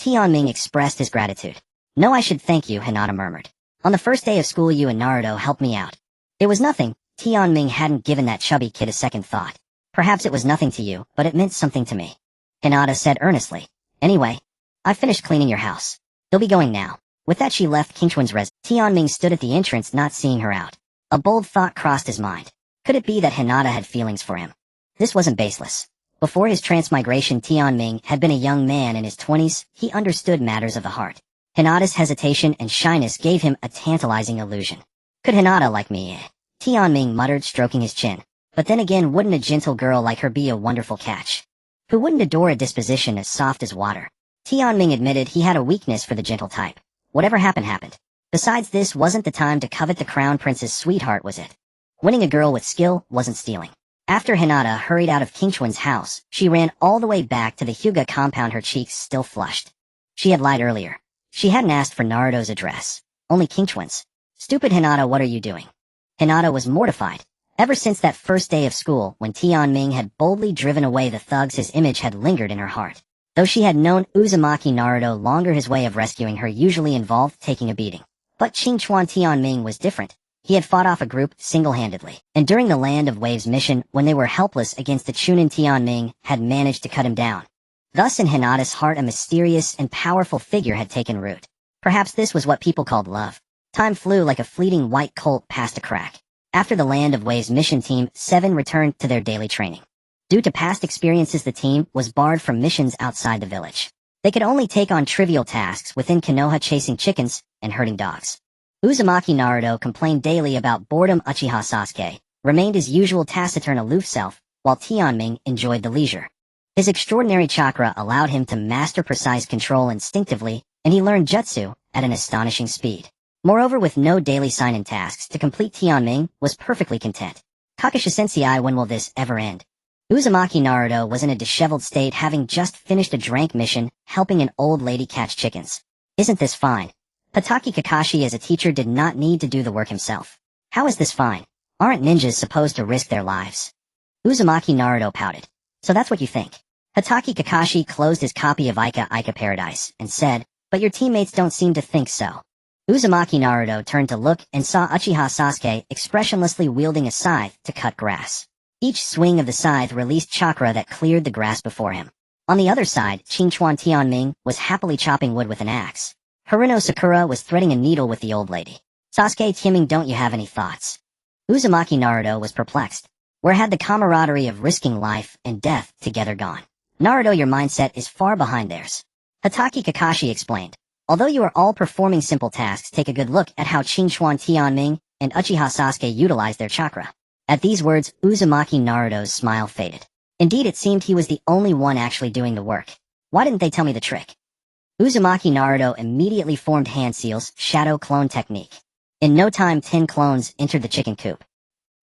Tianming expressed his gratitude. No, I should thank you, Hinata murmured. On the first day of school, you and Naruto helped me out. It was nothing. Tianming hadn't given that chubby kid a second thought. Perhaps it was nothing to you, but it meant something to me. Hinata said earnestly. Anyway, I finished cleaning your house. You'll be going now. With that, she left Qingquan's residence. Tianming stood at the entrance, not seeing her out. A bold thought crossed his mind. Could it be that Hinata had feelings for him? This wasn't baseless. Before his transmigration, Tianming had been a young man in his 20s. He understood matters of the heart. Hinata's hesitation and shyness gave him a tantalizing illusion. Could Hinata like me? Tianming muttered, stroking his chin. But then again, wouldn't a gentle girl like her be a wonderful catch? Who wouldn't adore a disposition as soft as water? Tianming admitted he had a weakness for the gentle type. Whatever happened, happened. Besides, this wasn't the time to covet the crown prince's sweetheart, was it? Winning a girl with skill wasn't stealing. After Hinata hurried out of Qingquan's house, she ran all the way back to the Hyuga compound, her cheeks still flushed. She had lied earlier. She hadn't asked for Naruto's address, only Qingquan's. Stupid Hinata, what are you doing? Hinata was mortified. Ever since that first day of school, when Tianming had boldly driven away the thugs, his image had lingered in her heart. Though she had known Uzumaki Naruto longer, his way of rescuing her usually involved taking a beating. But Xinchuan Tianming was different. He had fought off a group single-handedly, and during the Land of Waves mission, when they were helpless against the Chunin, Tianming had managed to cut him down. Thus in Hinata's heart, a mysterious and powerful figure had taken root. Perhaps this was what people called love. Time flew like a fleeting white colt past a crack. After the Land of Waves mission, Team 7 returned to their daily training. Due to past experiences, the team was barred from missions outside the village. They could only take on trivial tasks within Konoha, chasing chickens and herding dogs. Uzumaki Naruto complained daily about boredom. Uchiha Sasuke remained his usual taciturn, aloof self, while Tianming enjoyed the leisure. His extraordinary chakra allowed him to master precise control instinctively, and he learned jutsu at an astonishing speed. Moreover, with no daily sign-in tasks to complete, Tianming was perfectly content. Kakashi-sensei, when will this ever end? Uzumaki Naruto was in a disheveled state, having just finished a drank mission, helping an old lady catch chickens. Isn't this fine? Hatake Kakashi as a teacher did not need to do the work himself. How is this fine? Aren't ninjas supposed to risk their lives? Uzumaki Naruto pouted. So that's what you think. Hatake Kakashi closed his copy of Ika Paradise and said, but your teammates don't seem to think so. Uzumaki Naruto turned to look and saw Uchiha Sasuke expressionlessly wielding a scythe to cut grass. Each swing of the scythe released chakra that cleared the grass before him. On the other side, Xinchuan Tianming was happily chopping wood with an axe. Haruno Sakura was threading a needle with the old lady. Sasuke, Tianming, don't you have any thoughts? Uzumaki Naruto was perplexed. Where had the camaraderie of risking life and death together gone? Naruto, your mindset is far behind theirs. Hatake Kakashi explained. Although you are all performing simple tasks, take a good look at how Xinchuan Tianming and Uchiha Sasuke utilized their chakra. At these words, Uzumaki Naruto's smile faded. Indeed, it seemed he was the only one actually doing the work. Why didn't they tell me the trick? Uzumaki Naruto immediately formed hand seals, shadow clone technique. In no time, 10 clones entered the chicken coop.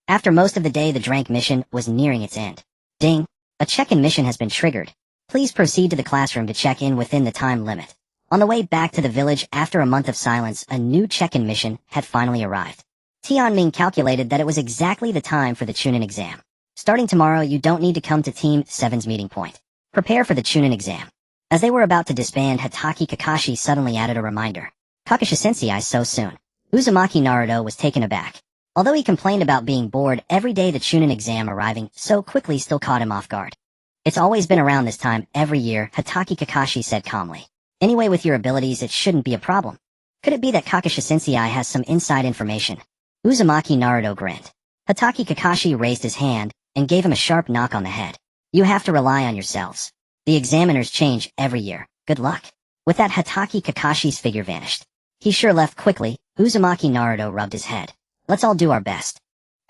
After most of the day, the drank mission was nearing its end. Ding! A check-in mission has been triggered. Please proceed to the classroom to check in within the time limit. On the way back to the village, after a month of silence, a new check-in mission had finally arrived. Tianming calculated that it was exactly the time for the Chunin exam. Starting tomorrow, you don't need to come to Team 7's meeting point. Prepare for the Chunin exam. As they were about to disband, Hatake Kakashi suddenly added a reminder. Kakashi-sensei, so soon. Uzumaki Naruto was taken aback. Although he complained about being bored every day, the Chunin exam arriving so quickly still caught him off guard. It's always been around this time every year, Hatake Kakashi said calmly. Anyway, with your abilities, it shouldn't be a problem. Could it be that Kakashi Sensei has some inside information? Uzumaki Naruto grinned. Hatake Kakashi raised his hand and gave him a sharp knock on the head. You have to rely on yourselves. The examiners change every year. Good luck. With that, Hatake Kakashi's figure vanished. He sure left quickly. Uzumaki Naruto rubbed his head. Let's all do our best.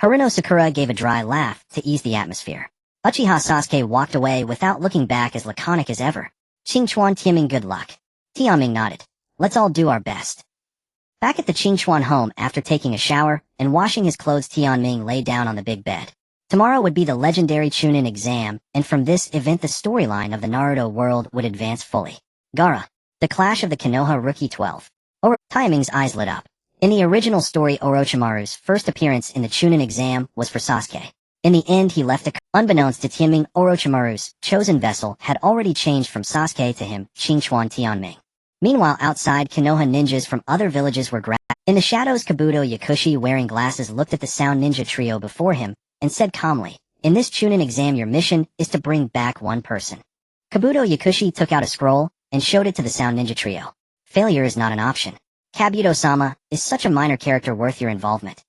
Haruno Sakura gave a dry laugh to ease the atmosphere. Uchiha Sasuke walked away without looking back, as laconic as ever. Qingchuan Tianming, good luck. Tianming nodded. Let's all do our best. Back at the Qingchuan home, after taking a shower and washing his clothes, Tianming lay down on the big bed. Tomorrow would be the legendary Chunin exam, and from this event the storyline of the Naruto world would advance fully. Gaara. The Clash of the Konoha Rookie 12. Tianming's eyes lit up. In the original story, Orochimaru's first appearance in the Chunin exam was for Sasuke. In the end, he left unbeknownst to Tianming, Orochimaru's chosen vessel had already changed from Sasuke to him, Qingchuan Tianming. Meanwhile, outside, Konoha ninjas from other villages were grabbed. In the shadows, Kabuto Yakushi, wearing glasses, looked at the sound ninja trio before him and said calmly, in this Chunin exam your mission is to bring back one person. Kabuto Yakushi took out a scroll and showed it to the sound ninja trio. Failure is not an option. Kabuto-sama, is such a minor character worth your involvement?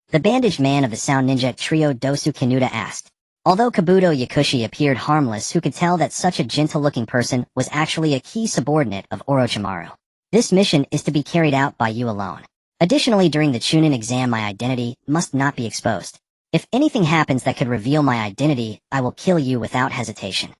The bandaged man of the sound ninja trio, Dosu Kanuta, asked. Although Kabuto Yakushi appeared harmless, who could tell that such a gentle-looking person was actually a key subordinate of Orochimaru? This mission is to be carried out by you alone. Additionally, during the Chunin exam my identity must not be exposed. If anything happens that could reveal my identity, I will kill you without hesitation.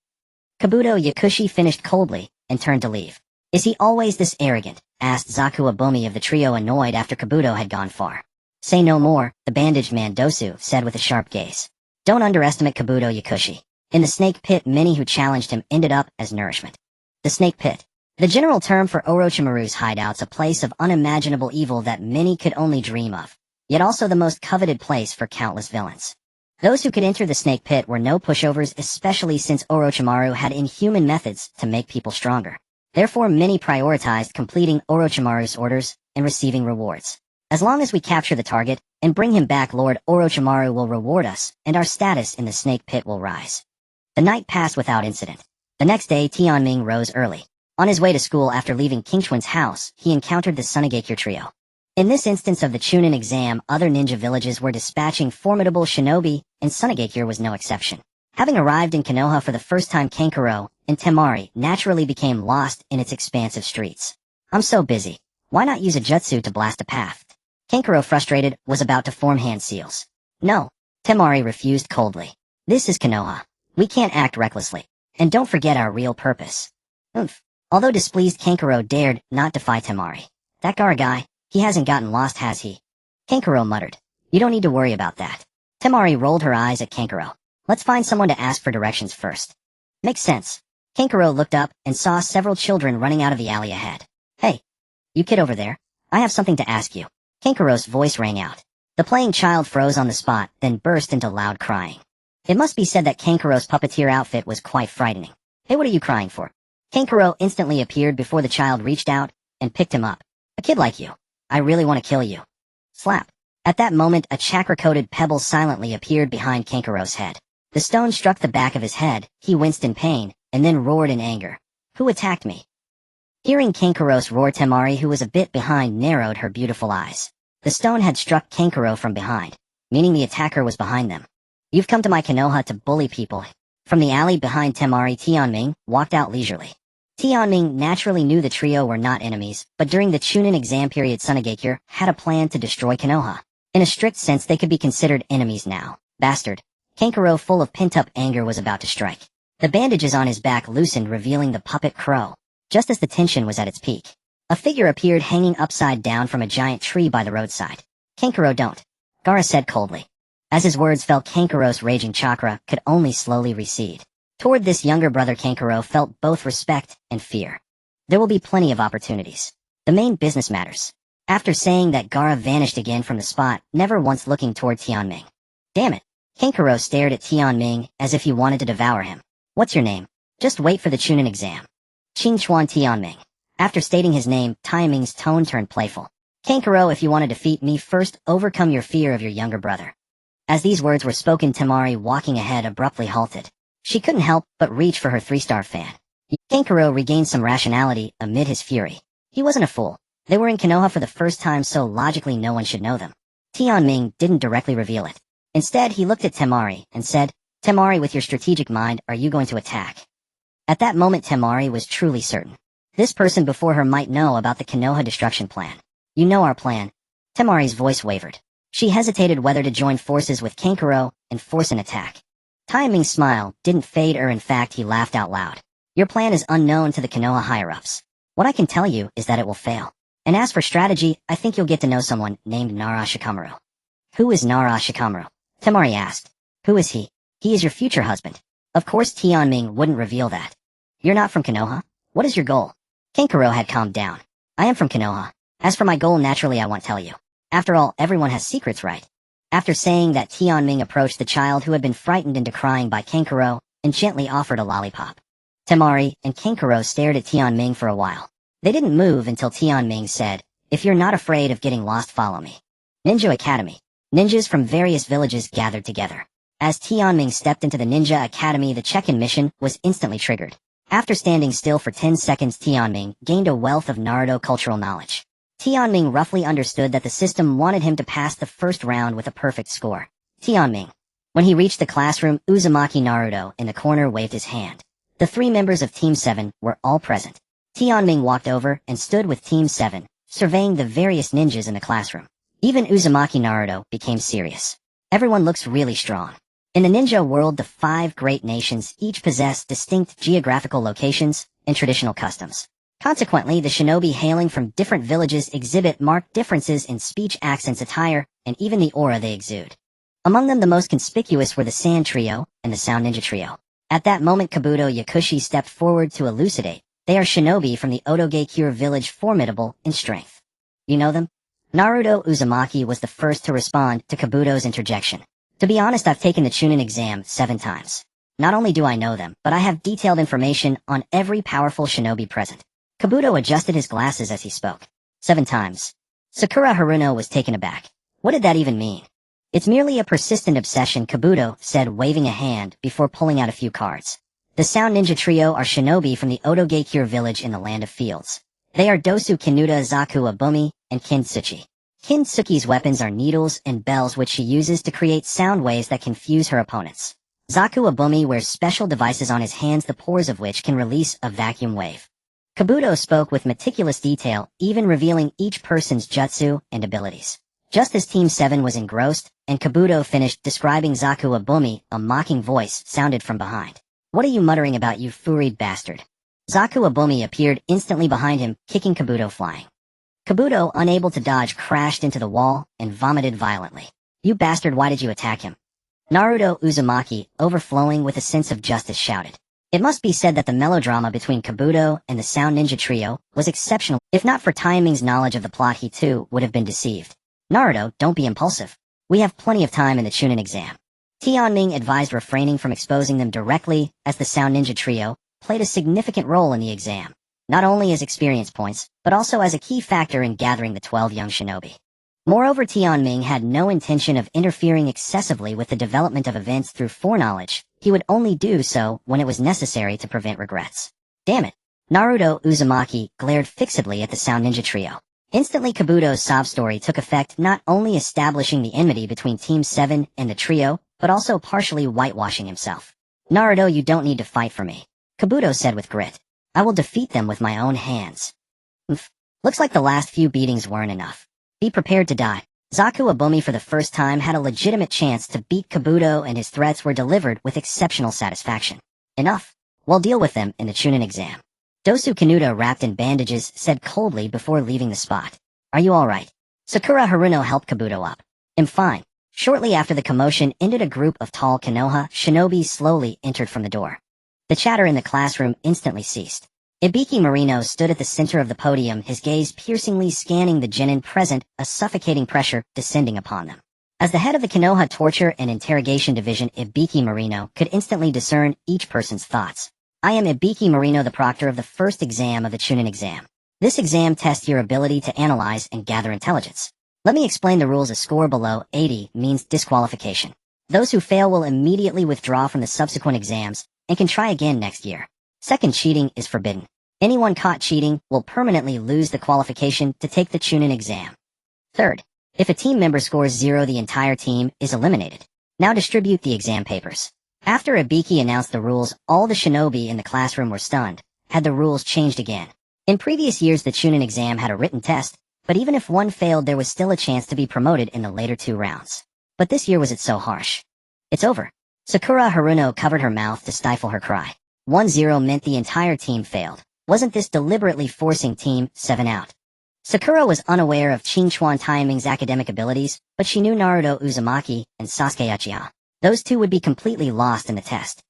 Kabuto Yakushi finished coldly and turned to leave. Is he always this arrogant? Asked Zaku Abomi of the trio, annoyed after Kabuto had gone far. Say no more, the bandaged man Dosu said with a sharp gaze. Don't underestimate Kabuto Yakushi. In the snake pit, many who challenged him ended up as nourishment. The snake pit. The general term for Orochimaru's hideouts, a place of unimaginable evil that many could only dream of, yet also the most coveted place for countless villains. Those who could enter the snake pit were no pushovers, especially since Orochimaru had inhuman methods to make people stronger. Therefore, many prioritized completing Orochimaru's orders and receiving rewards. As long as we capture the target and bring him back, Lord Orochimaru will reward us, and our status in the snake pit will rise. The night passed without incident. The next day, Tianming rose early. On his way to school after leaving Qingchuan's house, he encountered the Sunigakure trio. In this instance of the Chunin exam, other ninja villages were dispatching formidable shinobi, and Sunigakure was no exception. Having arrived in Konoha for the first time, Kankuro and Temari naturally became lost in its expansive streets. I'm so busy. Why not use a jutsu to blast a path? Kankuro, frustrated, was about to form hand seals. No. Temari refused coldly. This is Konoha. We can't act recklessly. And don't forget our real purpose. Oomph. Although displeased, Kankuro dared not defy Temari. That Gaara guy, he hasn't gotten lost, has he? Kankuro muttered. You don't need to worry about that. Temari rolled her eyes at Kankuro. Let's find someone to ask for directions first. Makes sense. Kankuro looked up and saw several children running out of the alley ahead. Hey, you kid over there, I have something to ask you. Kankuro's voice rang out. The playing child froze on the spot, then burst into loud crying. It must be said that Kankuro's puppeteer outfit was quite frightening. Hey, what are you crying for? Kankuro instantly appeared before the child reached out and picked him up. A kid like you. I really want to kill you. Slap. At that moment, a chakra-coated pebble silently appeared behind Kankuro's head. The stone struck the back of his head, he winced in pain, and then roared in anger. Who attacked me? Hearing Kankuro's roar, Temari, who was a bit behind, narrowed her beautiful eyes. The stone had struck Kankuro from behind, meaning the attacker was behind them. You've come to my Konoha to bully people. From the alley behind Temari, Tianming walked out leisurely. Tianming naturally knew the trio were not enemies, but during the Chunin exam period, Sunigakure had a plan to destroy Konoha. In a strict sense, they could be considered enemies now. Bastard. Kankuro, full of pent-up anger, was about to strike. The bandages on his back loosened, revealing the puppet crow. Just as the tension was at its peak, a figure appeared hanging upside down from a giant tree by the roadside. Kankuro, don't. Gaara said coldly. As his words fell, Kankuro's raging chakra could only slowly recede. Toward this younger brother, Kankuro felt both respect and fear. There will be plenty of opportunities. The main business matters. After saying that, Gaara vanished again from the spot, never once looking toward Tianming. Damn it. Kankuro stared at Tianming as if he wanted to devour him. What's your name? Just wait for the Chunin exam. Qingchuan Tianming. After stating his name, Tianming's tone turned playful. Kankuro, if you want to defeat me, first overcome your fear of your younger brother. As these words were spoken, Temari, walking ahead, abruptly halted. She couldn't help but reach for her 3-star fan. Kankuro regained some rationality amid his fury. He wasn't a fool. They were in Konoha for the first time, so logically no one should know them. Tianming didn't directly reveal it. Instead, he looked at Temari and said, "Temari, with your strategic mind, are you going to attack?" At that moment, Temari was truly certain. This person before her might know about the Konoha destruction plan. "You know our plan." Temari's voice wavered. She hesitated whether to join forces with Kankuro and force an attack. Tianming's smile didn't fade, or in fact he laughed out loud. "Your plan is unknown to the Konoha higher-ups. What I can tell you is that it will fail. And as for strategy, I think you'll get to know someone named Nara Shikamaru." "Who is Nara Shikamaru?" Temari asked. "Who is he?" "He is your future husband." Of course Tianming wouldn't reveal that. "You're not from Konoha? What is your goal?" Kankuro had calmed down. "I am from Konoha. As for my goal, naturally I won't tell you. After all, everyone has secrets, right?" After saying that, Tianming approached the child who had been frightened into crying by Kankuro and gently offered a lollipop. Temari and Kankuro stared at Tianming for a while. They didn't move until Tianming said, "If you're not afraid of getting lost, follow me." Ninja Academy. Ninjas from various villages gathered together. As Tianming stepped into the Ninja Academy, the check-in mission was instantly triggered. After standing still for 10 seconds, Tianming gained a wealth of Naruto cultural knowledge. Tianming roughly understood that the system wanted him to pass the first round with a perfect score. Tianming. When he reached the classroom, Uzumaki Naruto in the corner waved his hand. The 3 members of Team 7 were all present. Tianming walked over and stood with Team 7, surveying the various ninjas in the classroom. Even Uzumaki Naruto became serious. "Everyone looks really strong." In the ninja world, the 5 great nations each possess distinct geographical locations and traditional customs. Consequently, the shinobi hailing from different villages exhibit marked differences in speech, accents, attire, and even the aura they exude. Among them, the most conspicuous were the Sand Trio and the Sound Ninja Trio. At that moment, Kabuto Yakushi stepped forward to elucidate. They are shinobi from the Otoge-kure village, formidable in strength. "You know them?" Naruto Uzumaki was the first to respond to Kabuto's interjection. "To be honest, I've taken the Chunin exam 7 times. Not only do I know them, but I have detailed information on every powerful shinobi present." Kabuto adjusted his glasses as he spoke. 7 times. Sakura Haruno was taken aback. What did that even mean? "It's merely a persistent obsession," Kabuto said, waving a hand before pulling out a few cards. "The Sound Ninja Trio are shinobi from the Otoge-kure village in the Land of Fields. They are Dosu Kinuta, Zaku Abumi, and Kintsuchi. Kintsuki's weapons are needles and bells, which she uses to create sound waves that confuse her opponents. Zaku Abumi wears special devices on his hands, the pores of which can release a vacuum wave." Kabuto spoke with meticulous detail, even revealing each person's jutsu and abilities. Just as Team 7 was engrossed, and Kabuto finished describing Zaku Abumi, a mocking voice sounded from behind. "What are you muttering about, you furried bastard?" Zaku Abumi appeared instantly behind him, kicking Kabuto flying. Kabuto, unable to dodge, crashed into the wall and vomited violently. "You bastard, why did you attack him?" Naruto Uzumaki, overflowing with a sense of justice, shouted. It must be said that the melodrama between Kabuto and the Sound Ninja Trio was exceptional. If not for Tianming's knowledge of the plot, he too would have been deceived. "Naruto, don't be impulsive. We have plenty of time in the Chunin exam." Tianming advised refraining from exposing them directly, as the Sound Ninja Trio played a significant role in the exam, not only as experience points, but also as a key factor in gathering the 12 young shinobi. Moreover, Tianming had no intention of interfering excessively with the development of events through foreknowledge. He would only do so when it was necessary to prevent regrets. "Damn it." Naruto Uzumaki glared fixedly at the Sound Ninja Trio. Instantly, Kabuto's sob story took effect, not only establishing the enmity between Team 7 and the trio, but also partially whitewashing himself. "Naruto, you don't need to fight for me," Kabuto said with grit. "I will defeat them with my own hands." Looks like the last few beatings weren't enough. Be prepared to die. Zaku Abumi for the first time had a legitimate chance to beat Kabuto, and his threats were delivered with exceptional satisfaction. "Enough. We'll deal with them in the Chunin exam." Dosu Kinuta, wrapped in bandages, said coldly before leaving the spot. "Are you alright?" Sakura Haruno helped Kabuto up. "I'm fine." Shortly after the commotion ended, a group of tall Konoha shinobi slowly entered from the door. The chatter in the classroom instantly ceased. Ibiki Marino stood at the center of the podium, his gaze piercingly scanning the genin present, a suffocating pressure descending upon them. As the head of the Konoha Torture and Interrogation Division, Ibiki Marino could instantly discern each person's thoughts. "I am Ibiki Marino, the proctor of the first exam of the Chunin exam. This exam tests your ability to analyze and gather intelligence. Let me explain the rules. A score below 80 means disqualification. Those who fail will immediately withdraw from the subsequent exams and can try again next year. Second cheating is forbidden. Anyone caught cheating will permanently lose the qualification to take the Chunin exam. Third, if a team member scores 0, the entire team is eliminated. Now distribute the exam papers. After Ibiki announced the rules, all the shinobi in the classroom were stunned. Had the rules changed again? In previous years, the Chunin exam had a written test, but even if one failed, there was still a chance to be promoted in the later 2 rounds. But this year was it so harsh? It's over. Sakura Haruno covered her mouth to stifle her cry. 1-0 meant the entire team failed. Wasn't this deliberately forcing Team 7 out? Sakura was unaware of Qingchuan Taiming's academic abilities, but she knew Naruto Uzumaki and Sasuke Uchiha. Those two would be completely lost in the test.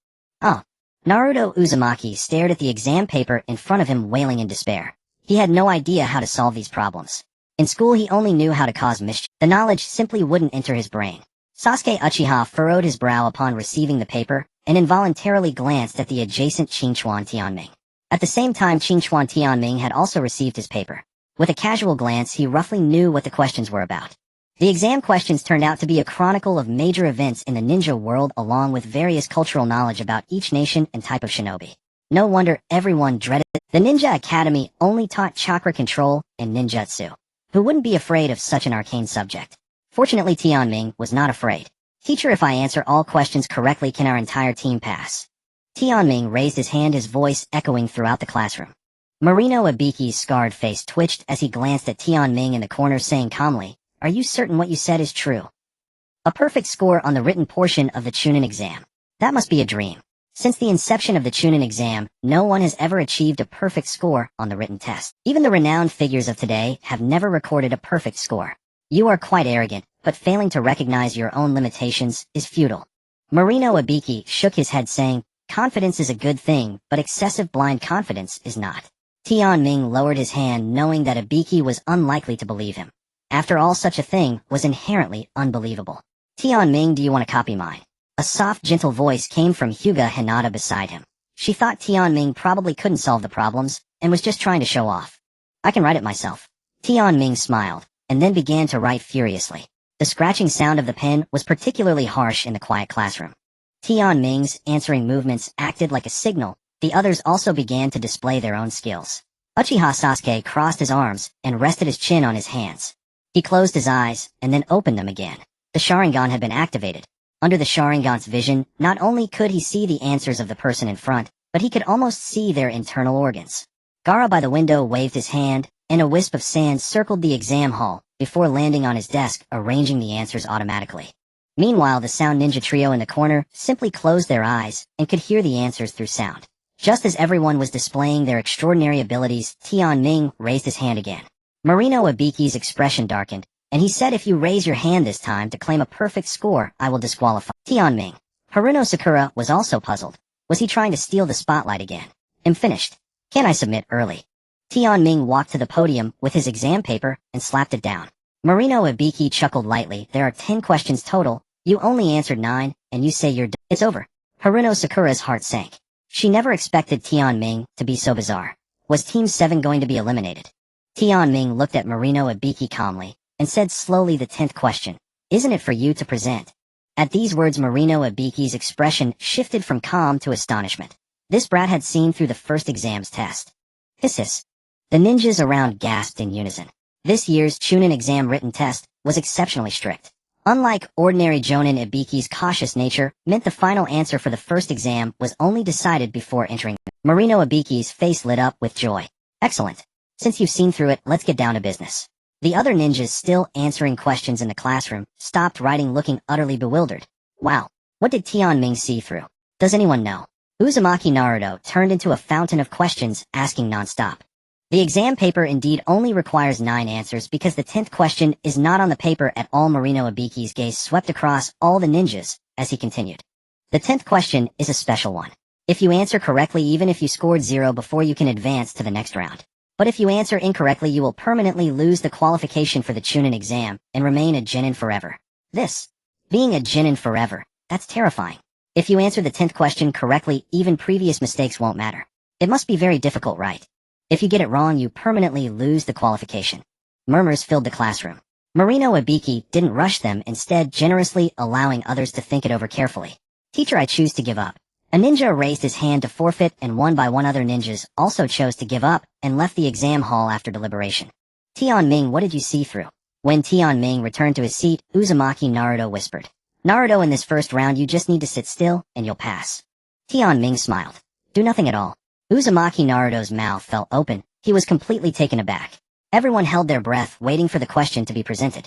Oh. Naruto Uzumaki stared at the exam paper in front of him, wailing in despair. He had no idea how to solve these problems. In school, he only knew how to cause mischief. The knowledge simply wouldn't enter his brain. Sasuke Uchiha furrowed his brow upon receiving the paper, and involuntarily glanced at the adjacent Qingchuan Tianming. At the same time, Qingchuan Tianming had also received his paper. With a casual glance, he roughly knew what the questions were about. The exam questions turned out to be a chronicle of major events in the ninja world, along with various cultural knowledge about each nation and type of shinobi. No wonder everyone dreaded it. The Ninja Academy only taught chakra control and ninjutsu. Who wouldn't be afraid of such an arcane subject? Fortunately, Tianming was not afraid. Teacher, if I answer all questions correctly, can our entire team pass? Tianming raised his hand, his voice echoing throughout the classroom. Marino Ibiki's scarred face twitched as he glanced at Tianming in the corner, saying calmly, "Are you certain what you said is true?" A perfect score on the written portion of the Chunin exam. That must be a dream. Since the inception of the Chunin exam, no one has ever achieved a perfect score on the written test. Even the renowned figures of today have never recorded a perfect score. You are quite arrogant, but failing to recognize your own limitations is futile. Marino Ibiki shook his head, saying, "Confidence is a good thing, but excessive blind confidence is not." Tianming lowered his hand, knowing that Ibiki was unlikely to believe him. After all, such a thing was inherently unbelievable. "Tianming, do you want to copy mine?" A soft, gentle voice came from Hyuga Hinata beside him. She thought Tianming probably couldn't solve the problems, and was just trying to show off. "I can write it myself." Tianming smiled, and then began to write furiously. The scratching sound of the pen was particularly harsh in the quiet classroom. Tianming's answering movements acted like a signal. The others also began to display their own skills. Uchiha Sasuke crossed his arms and rested his chin on his hands. He closed his eyes, and then opened them again. The Sharingan had been activated. Under the Sharingan's vision, not only could he see the answers of the person in front, but he could almost see their internal organs. Gaara by the window waved his hand, and a wisp of sand circled the exam hall, before landing on his desk, arranging the answers automatically. Meanwhile, the Sound Ninja trio in the corner simply closed their eyes, and could hear the answers through sound. Just as everyone was displaying their extraordinary abilities, Tianming raised his hand again. Marino Ibiki's expression darkened, and he said, "If you raise your hand this time to claim a perfect score, I will disqualify." Tianming. Haruno Sakura was also puzzled. Was he trying to steal the spotlight again? "I'm finished. Can I submit early?" Tianming walked to the podium with his exam paper and slapped it down. Marino Ibiki chuckled lightly. "There are 10 questions total. You only answered 9, and you say you're done. It's over." Haruno Sakura's heart sank. She never expected Tianming to be so bizarre. Was Team 7 going to be eliminated? Tianming looked at Marino Ibiki calmly, and said slowly, "The 10th question. Isn't it for you to present?" At these words, Marino Ibiki's expression shifted from calm to astonishment. This brat had seen through the first exam's test. Hiss. The ninjas around gasped in unison. This year's Chunin exam written test was exceptionally strict. Unlike ordinary Jonin, Ibiki's cautious nature meant the final answer for the first exam was only decided before entering. Marino Ibiki's face lit up with joy. "Excellent. Since you've seen through it, let's get down to business." The other ninjas, still answering questions in the classroom, stopped writing, looking utterly bewildered. Wow, what did Tianming see through? Does anyone know? Uzumaki Naruto turned into a fountain of questions, asking non-stop. The exam paper indeed only requires 9 answers because the 10th question is not on the paper at all. Marino Ibiki's gaze swept across all the ninjas as he continued. The 10th question is a special one. If you answer correctly, even if you scored 0 before, you can advance to the next round. But if you answer incorrectly, you will permanently lose the qualification for the Chunin exam and remain a genin forever. Being a genin forever, that's terrifying. If you answer the 10th question correctly, even previous mistakes won't matter. It must be very difficult, right? If you get it wrong, you permanently lose the qualification. Murmurs filled the classroom. Marino Ibiki didn't rush them, instead generously allowing others to think it over carefully. "Teacher, I choose to give up. A ninja raised his hand to forfeit, and one by one other ninjas also chose to give up and left the exam hall after deliberation. Tianming, what did you see through? When Tianming returned to his seat, Uzumaki Naruto whispered, Naruto, in this first round you just need to sit still, and you'll pass. Tianming smiled. Do nothing at all. Uzumaki Naruto's mouth fell open. He was completely taken aback. Everyone held their breath, waiting for the question to be presented.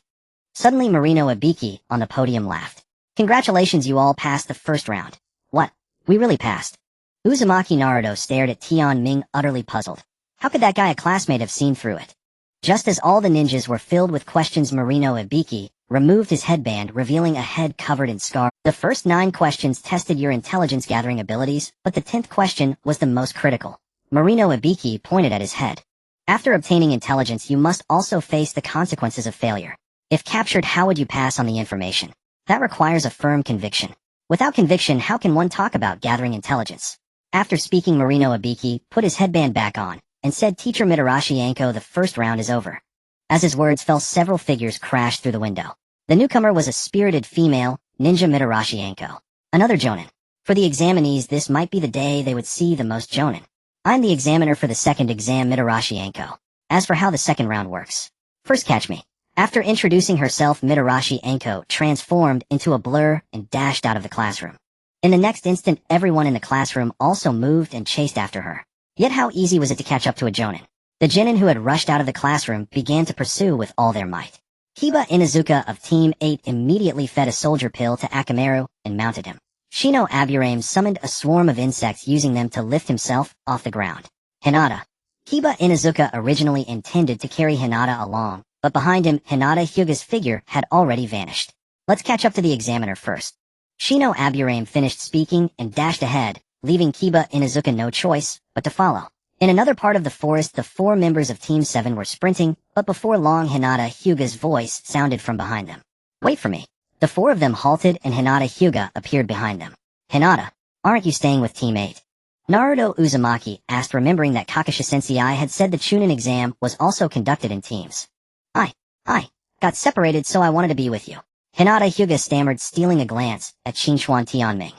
Suddenly Marino Ibiki, on the podium, laughed. Congratulations, you all passed the first round. What? We really passed? Uzumaki Naruto stared at Tianming, utterly puzzled. How could that guy, a classmate, have seen through it? Just as all the ninjas were filled with questions, Marino Ibiki removed his headband, revealing a head covered in scars. The first 9 questions tested your intelligence-gathering abilities, but the 10th question was the most critical. Marino Ibiki pointed at his head. After obtaining intelligence, you must also face the consequences of failure. If captured, how would you pass on the information? That requires a firm conviction. Without conviction, how can one talk about gathering intelligence? After speaking, Marino Ibiki put his headband back on and said, Teacher Mitarashi Anko, the first round is over. As his words fell, several figures crashed through the window. The newcomer was a spirited female, Ninja Mitarashi Anko. Another jonin. For the examinees, this might be the day they would see the most jonin. I'm the examiner for the second exam, Mitarashi Anko. As for how the second round works, first catch me. After introducing herself, Mitarashi Anko transformed into a blur and dashed out of the classroom. In the next instant, everyone in the classroom also moved and chased after her. Yet how easy was it to catch up to a jonin? The genin who had rushed out of the classroom began to pursue with all their might. Kiba Inuzuka of Team 8 immediately fed a soldier pill to Akamaru and mounted him. Shino Aburame summoned a swarm of insects, using them to lift himself off the ground. Hinata. Kiba Inuzuka originally intended to carry Hinata along, but behind him, Hinata Hyuga's figure had already vanished. Let's catch up to the examiner first. Shino Aburame finished speaking and dashed ahead, leaving Kiba Inuzuka no choice but to follow. In another part of the forest, the 4 members of Team 7 were sprinting, but before long Hinata Hyuga's voice sounded from behind them. Wait for me. The 4 of them halted and Hinata Hyuga appeared behind them. Hinata, aren't you staying with Team 8? Naruto Uzumaki asked, remembering that Kakashi Sensei had said the Chunin exam was also conducted in teams. I got separated, so I wanted to be with you. Hinata Hyuga stammered, stealing a glance at Shinchuan Tianming.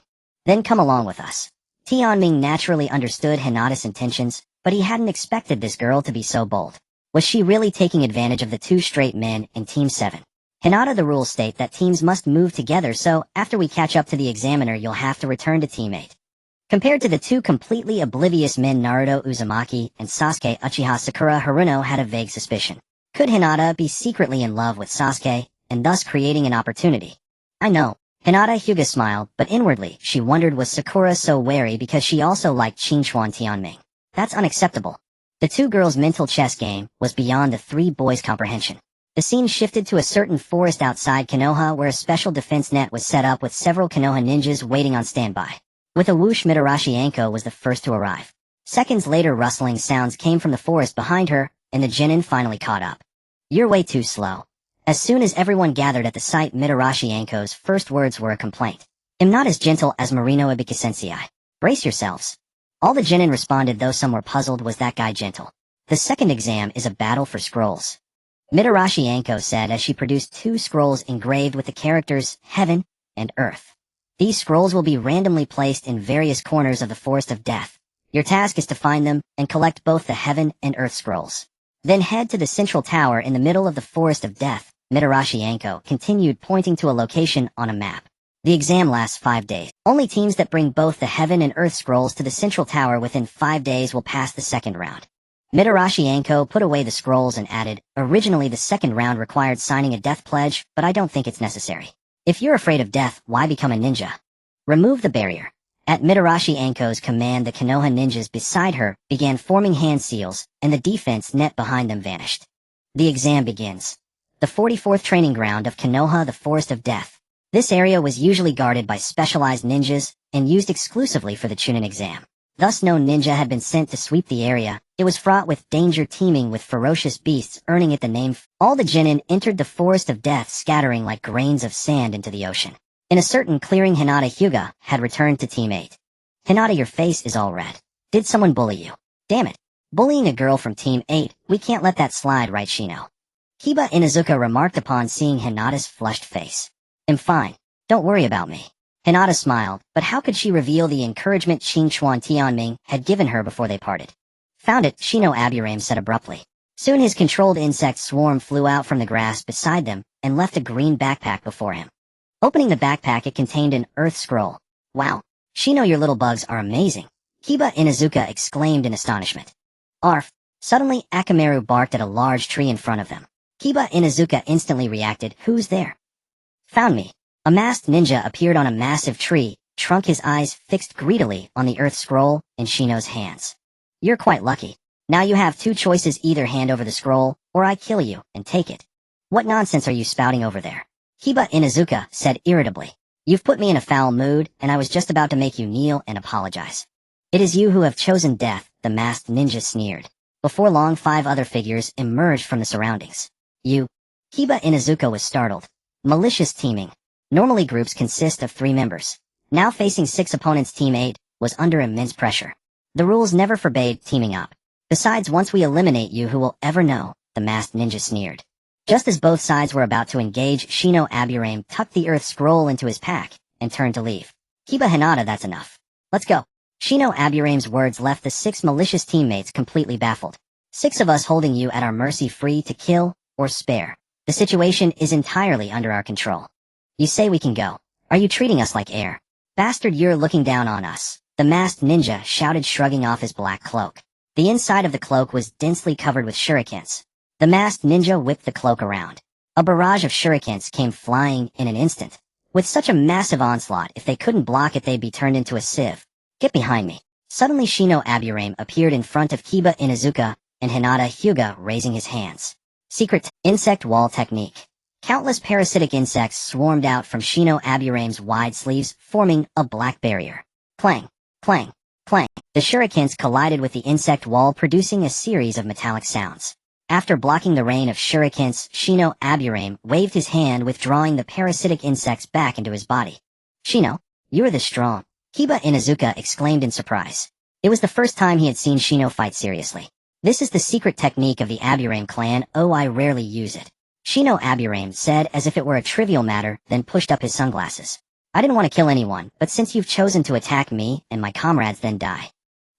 Then come along with us. Tianming naturally understood Hinata's intentions, but he hadn't expected this girl to be so bold. Was she really taking advantage of the 2 straight men in Team 7? Hinata, the rules state that teams must move together, so after we catch up to the examiner you'll have to return to Team 8. Compared to the 2 completely oblivious men, Naruto Uzumaki and Sasuke, Uchiha Sakura Haruno had a vague suspicion. Could Hinata be secretly in love with Sasuke, and thus creating an opportunity? I know. Hinata Hyuga smiled, but inwardly she wondered, was Sakura so wary because she also liked Shinchuan Tianming? That's unacceptable. The 2 girls' mental chess game was beyond the 3 boys' comprehension. The scene shifted to a certain forest outside Konoha, where a special defense net was set up with several Konoha ninjas waiting on standby. With a whoosh, Mitarashi Anko was the first to arrive. Seconds later, rustling sounds came from the forest behind her, and the genin finally caught up. You're way too slow. As soon as everyone gathered at the site, Mitarashi Anko's first words were a complaint. I'm not as gentle as Marino Ibiki Sensei. Brace yourselves. All the genin responded, though some were puzzled. Was that guy gentle? The second exam is a battle for scrolls. Mitarashi Anko said as she produced 2 scrolls engraved with the characters Heaven and Earth. These scrolls will be randomly placed in various corners of the Forest of Death. Your task is to find them and collect both the Heaven and Earth scrolls. Then head to the central tower in the middle of the Forest of Death. Mitarashi Anko continued, pointing to a location on a map. The exam lasts 5 days. Only teams that bring both the Heaven and Earth scrolls to the central tower within 5 days will pass the second round. Mitarashi Anko put away the scrolls and added, originally the second round required signing a death pledge, but I don't think it's necessary. If you're afraid of death, why become a ninja? Remove the barrier. At Mitarashi Anko's command, the Konoha ninjas beside her began forming hand seals, and the defense net behind them vanished. The exam begins. The 44th training ground of Konoha, the Forest of Death. This area was usually guarded by specialized ninjas and used exclusively for the Chunin exam. Thus no ninja had been sent to sweep the area. It was fraught with danger, teeming with ferocious beasts, earning it the name. All the genin entered the Forest of Death, scattering like grains of sand into the ocean. In a certain clearing, Hinata Hyuga had returned to Team 8. Hinata, your face is all red. Did someone bully you? Damn it. Bullying a girl from Team 8, we can't let that slide, right, Shino? Kiba Inuzuka remarked upon seeing Hinata's flushed face. I'm fine. Don't worry about me. Hinata smiled, but how could she reveal the encouragement Qing Chuan Tianming had given her before they parted? Found it, Shino Aburame said abruptly. Soon his controlled insect swarm flew out from the grass beside them and left a green backpack before him. Opening the backpack, it contained an earth scroll. Wow, Shino, your little bugs are amazing, Kiba Inuzuka exclaimed in astonishment. Arf! Suddenly, Akamaru barked at a large tree in front of them. Kiba Inuzuka instantly reacted, who's there? Found me. A masked ninja appeared on a massive tree, trunk, his eyes fixed greedily on the earth scroll in Shino's hands. You're quite lucky. Now you have two choices, either hand over the scroll, or I kill you and take it. What nonsense are you spouting over there? Kiba Inuzuka said irritably. You've put me in a foul mood, and I was just about to make you kneel and apologize. It is you who have chosen death, the masked ninja sneered. Before long, 5 other figures emerged from the surroundings. You? Kiba Inuzuka was startled. Malicious teaming. Normally groups consist of 3 members. Now facing 6 opponents, Team 8 was under immense pressure. The rules never forbade teaming up. Besides, once we eliminate you, who will ever know? The masked ninja sneered. Just as both sides were about to engage, Shino Aburame tucked the earth scroll into his pack and turned to leave. Kiba Hinata, that's enough. Let's go. Shino Aburame's words left the 6 malicious teammates completely baffled. 6 of us holding you at our mercy, free to kill or spare. The situation is entirely under our control. You say we can go. Are you treating us like air? Bastard, you're looking down on us. The masked ninja shouted, shrugging off his black cloak. The inside of the cloak was densely covered with shurikens. The masked ninja whipped the cloak around. A barrage of shurikens came flying in an instant. With such a massive onslaught, if they couldn't block it, they'd be turned into a sieve. Get behind me. Suddenly Shino Aburame appeared in front of Kiba Inuzuka and Hinata Hyuga, raising his hands. Secret insect wall technique. Countless parasitic insects swarmed out from Shino Aburame's wide sleeves, forming a black barrier. Clang, clang, clang. The shurikens collided with the insect wall, producing a series of metallic sounds. After blocking the rain of shurikens, Shino Aburame waved his hand, withdrawing the parasitic insects back into his body. Shino, you are this strong, Kiba Inuzuka exclaimed in surprise. It was the first time he had seen Shino fight seriously. This is the secret technique of the Aburame clan. Oh, I rarely use it, Shino Aburame said as if it were a trivial matter, then pushed up his sunglasses. I didn't want to kill anyone, but since you've chosen to attack me and my comrades, then die.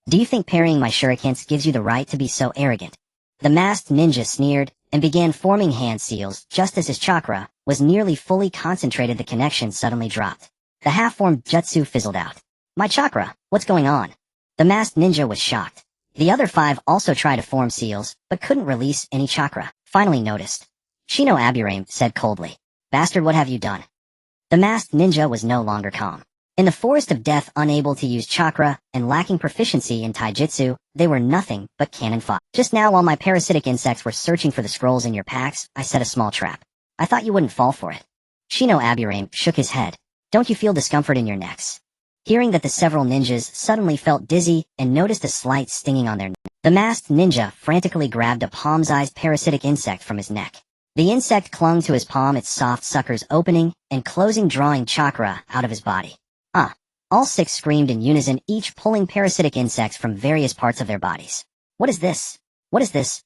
Do you think parrying my shurikens gives you the right to be so arrogant? The masked ninja sneered and began forming hand seals. Just as his chakra was nearly fully concentrated, the connection suddenly dropped. The half-formed jutsu fizzled out. My chakra, what's going on? The masked ninja was shocked. The other 5 also tried to form seals, but couldn't release any chakra. Finally noticed. Shino Aburame said coldly, Bastard, what have you done? The masked ninja was no longer calm. In the forest of death, unable to use chakra and lacking proficiency in taijutsu, they were nothing but cannon fodder. Just now, while my parasitic insects were searching for the scrolls in your packs, I set a small trap. I thought you wouldn't fall for it. Shino Aburame shook his head. Don't you feel discomfort in your necks? Hearing that, the several ninjas suddenly felt dizzy and noticed a slight stinging on their neck. The masked ninja frantically grabbed a palm-sized parasitic insect from his neck. The insect clung to his palm, its soft suckers opening and closing, drawing chakra out of his body. All 6 screamed in unison, each pulling parasitic insects from various parts of their bodies. What is this? What is this?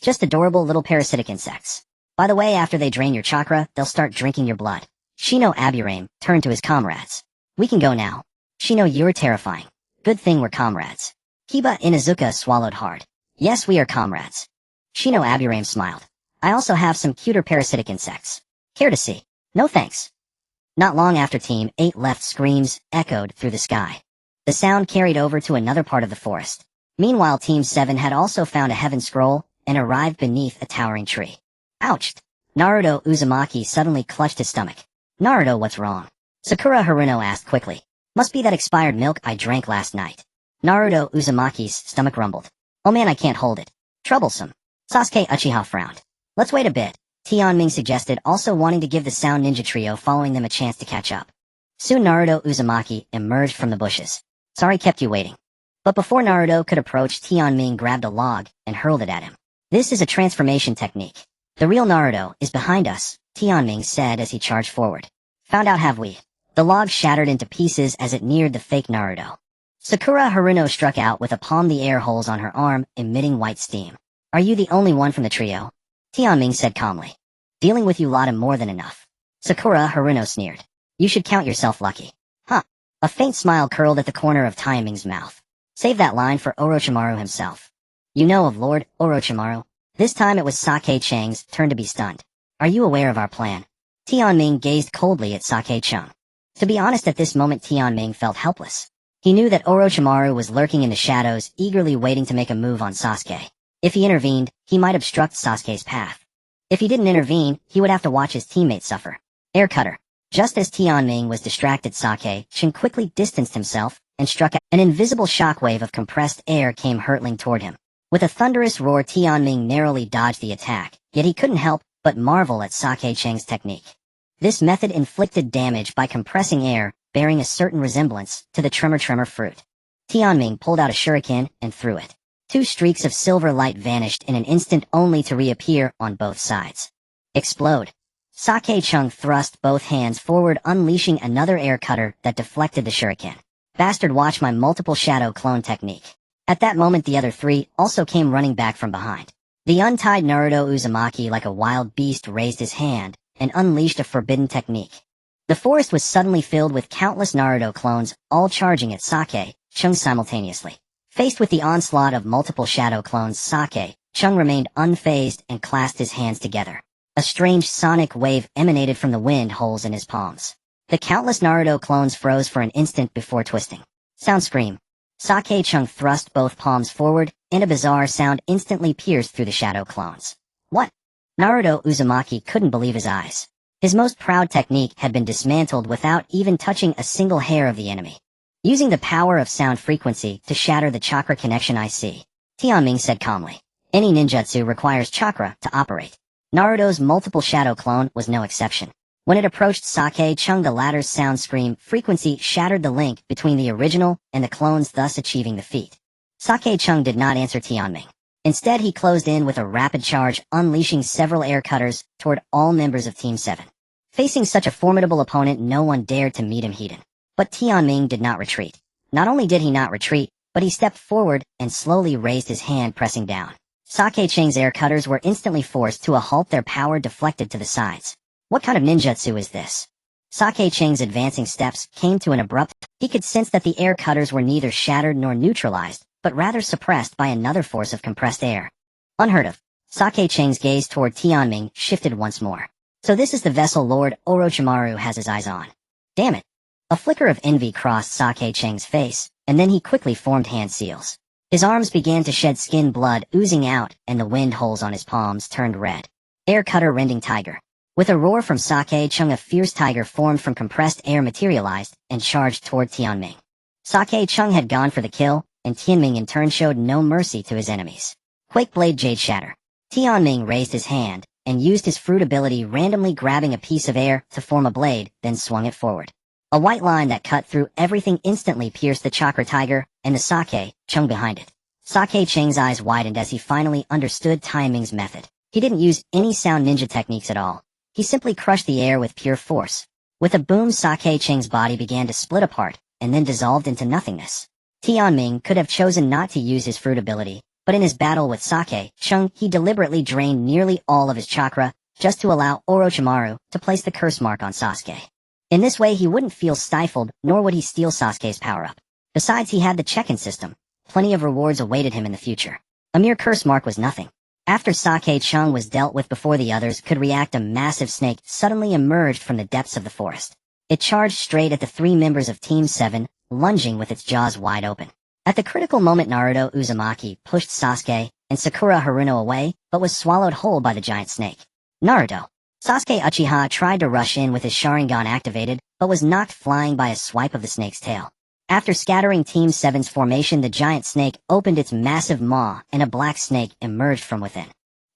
Just adorable little parasitic insects. By the way, after they drain your chakra, they'll start drinking your blood. Shino Aburame turned to his comrades. We can go now. Shino, you're terrifying. Good thing we're comrades. Kiba Inuzuka swallowed hard. Yes, we are comrades. Shino Aburame smiled. I also have some cuter parasitic insects. Care to see? No thanks. Not long after Team 8 left, screams echoed through the sky. The sound carried over to another part of the forest. Meanwhile, Team 7 had also found a heaven scroll and arrived beneath a towering tree. Ouch! Naruto Uzumaki suddenly clutched his stomach. Naruto, what's wrong? Sakura Haruno asked quickly. Must be that expired milk I drank last night. Naruto Uzumaki's stomach rumbled. Oh man, I can't hold it. Troublesome. Sasuke Uchiha frowned. Let's wait a bit, Tianming suggested, also wanting to give the Sound Ninja Trio following them a chance to catch up. Soon Naruto Uzumaki emerged from the bushes. Sorry kept you waiting. But before Naruto could approach, Tianming grabbed a log and hurled it at him. This is a transformation technique. The real Naruto is behind us, Tianming said as he charged forward. Found out, have we? The log shattered into pieces as it neared the fake Naruto. Sakura Haruno struck out with a palm the air holes on her arm, emitting white steam. Are you the only one from the trio? Tianming said calmly. Dealing with you lot am more than enough. Sakura Haruno sneered. You should count yourself lucky. A faint smile curled at the corner of Taiming's mouth. Save that line for Orochimaru himself. You know of Lord Orochimaru. This time it was Sake Chang's turn to be stunned. Are you aware of our plan? Tianming gazed coldly at Sake Chang. To be honest, at this moment Tianming felt helpless. He knew that Orochimaru was lurking in the shadows, eagerly waiting to make a move on Sasuke. If he intervened, he might obstruct Sasuke's path. If he didn't intervene, he would have to watch his teammates suffer. Air cutter. Just as Tianming was distracted, Sake Chang quickly distanced himself and struck an invisible shockwave of compressed air came hurtling toward him. With a thunderous roar, Tianming narrowly dodged the attack, yet he couldn't help but marvel at Sake Chang's technique. This method inflicted damage by compressing air, bearing a certain resemblance to the tremor fruit. Tianming pulled out a shuriken and threw it. Two streaks of silver light vanished in an instant only to reappear on both sides. Explode. Sake Chang thrust both hands forward, unleashing another air cutter that deflected the shuriken. Bastard, watch my multiple shadow clone technique. At that moment the other three also came running back from behind. The untied Naruto Uzumaki like a wild beast raised his hand and unleashed a forbidden technique. The forest was suddenly filled with countless Naruto clones, all charging at Sake Chang simultaneously. Faced with the onslaught of multiple shadow clones, Sake Chang remained unfazed and clasped his hands together. A strange sonic wave emanated from the wind holes in his palms. The countless Naruto clones froze for an instant before twisting. Sound scream. Sake Chang thrust both palms forward, and a bizarre sound instantly pierced through the shadow clones. What? Naruto Uzumaki couldn't believe his eyes. His most proud technique had been dismantled without even touching a single hair of the enemy. Using the power of sound frequency to shatter the chakra connection, I see. Tianming said calmly. Any ninjutsu requires chakra to operate. Naruto's multiple shadow clone was no exception. When it approached Sake Chang, the latter's sound scream frequency shattered the link between the original and the clones, thus achieving the feat. Sake Chang did not answer Tianming. Instead, he closed in with a rapid charge, unleashing several air cutters toward all members of Team 7. Facing such a formidable opponent, no one dared to meet him head-on. But Tianming did not retreat. Not only did he not retreat, but he stepped forward and slowly raised his hand, pressing down. Sake Chang's air cutters were instantly forced to a halt, their power deflected to the sides. What kind of ninjutsu is this? Sake Chang's advancing steps came to an abrupt. He could sense that the air cutters were neither shattered nor neutralized, but rather suppressed by another force of compressed air. Unheard of. Sake Chang's gaze toward Tianming shifted once more. So this is the vessel Lord Orochimaru has his eyes on. Damn it. A flicker of envy crossed Sake Chang's face, and then he quickly formed hand seals. His arms began to shed skin, blood oozing out, and the wind holes on his palms turned red. Air cutter rending tiger. With a roar from Sake Chang, a fierce tiger formed from compressed air materialized and charged toward Tianming. Sake Chang had gone for the kill, and Tianming in turn showed no mercy to his enemies. Quake blade jade shatter. Tianming raised his hand and used his fruit ability, randomly grabbing a piece of air to form a blade, then swung it forward. A white line that cut through everything instantly pierced the chakra tiger and the Sake Chang behind it. Sake Chang's eyes widened as he finally understood Tianming's method. He didn't use any sound ninja techniques at all. He simply crushed the air with pure force. With a boom, Sake Chang's body began to split apart and then dissolved into nothingness. Tianming could have chosen not to use his fruit ability, but in his battle with Sake Chang, he deliberately drained nearly all of his chakra just to allow Orochimaru to place the curse mark on Sasuke. In this way, he wouldn't feel stifled, nor would he steal Sasuke's power-up. Besides, he had the check-in system. Plenty of rewards awaited him in the future. A mere curse mark was nothing. After Sake Chang was dealt with before the others could react, a massive snake suddenly emerged from the depths of the forest. It charged straight at the three members of Team 7, lunging with its jaws wide open. At the critical moment, Naruto Uzumaki pushed Sasuke and Sakura Haruno away, but was swallowed whole by the giant snake. Naruto. Sasuke Uchiha tried to rush in with his Sharingan activated, but was knocked flying by a swipe of the snake's tail. After scattering Team 7's formation, the giant snake opened its massive maw and a black snake emerged from within.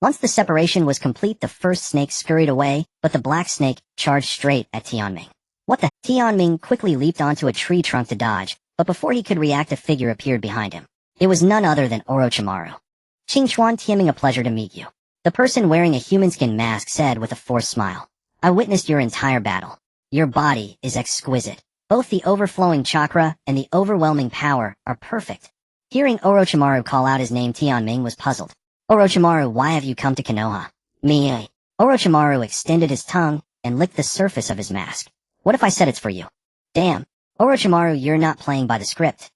Once the separation was complete, the first snake scurried away, but the black snake charged straight at Tianming. What the? Tianming quickly leaped onto a tree trunk to dodge, but before he could react, a figure appeared behind him. It was none other than Orochimaru. Qingchuan, Tianming, a pleasure to meet you. The person wearing a human skin mask said with a forced smile. I witnessed your entire battle. Your body is exquisite. Both the overflowing chakra and the overwhelming power are perfect. Hearing Orochimaru call out his name, Tianming was puzzled. Orochimaru, why have you come to Konoha? Me. Orochimaru extended his tongue and licked the surface of his mask. What if I said it's for you? Damn. Orochimaru, you're not playing by the script.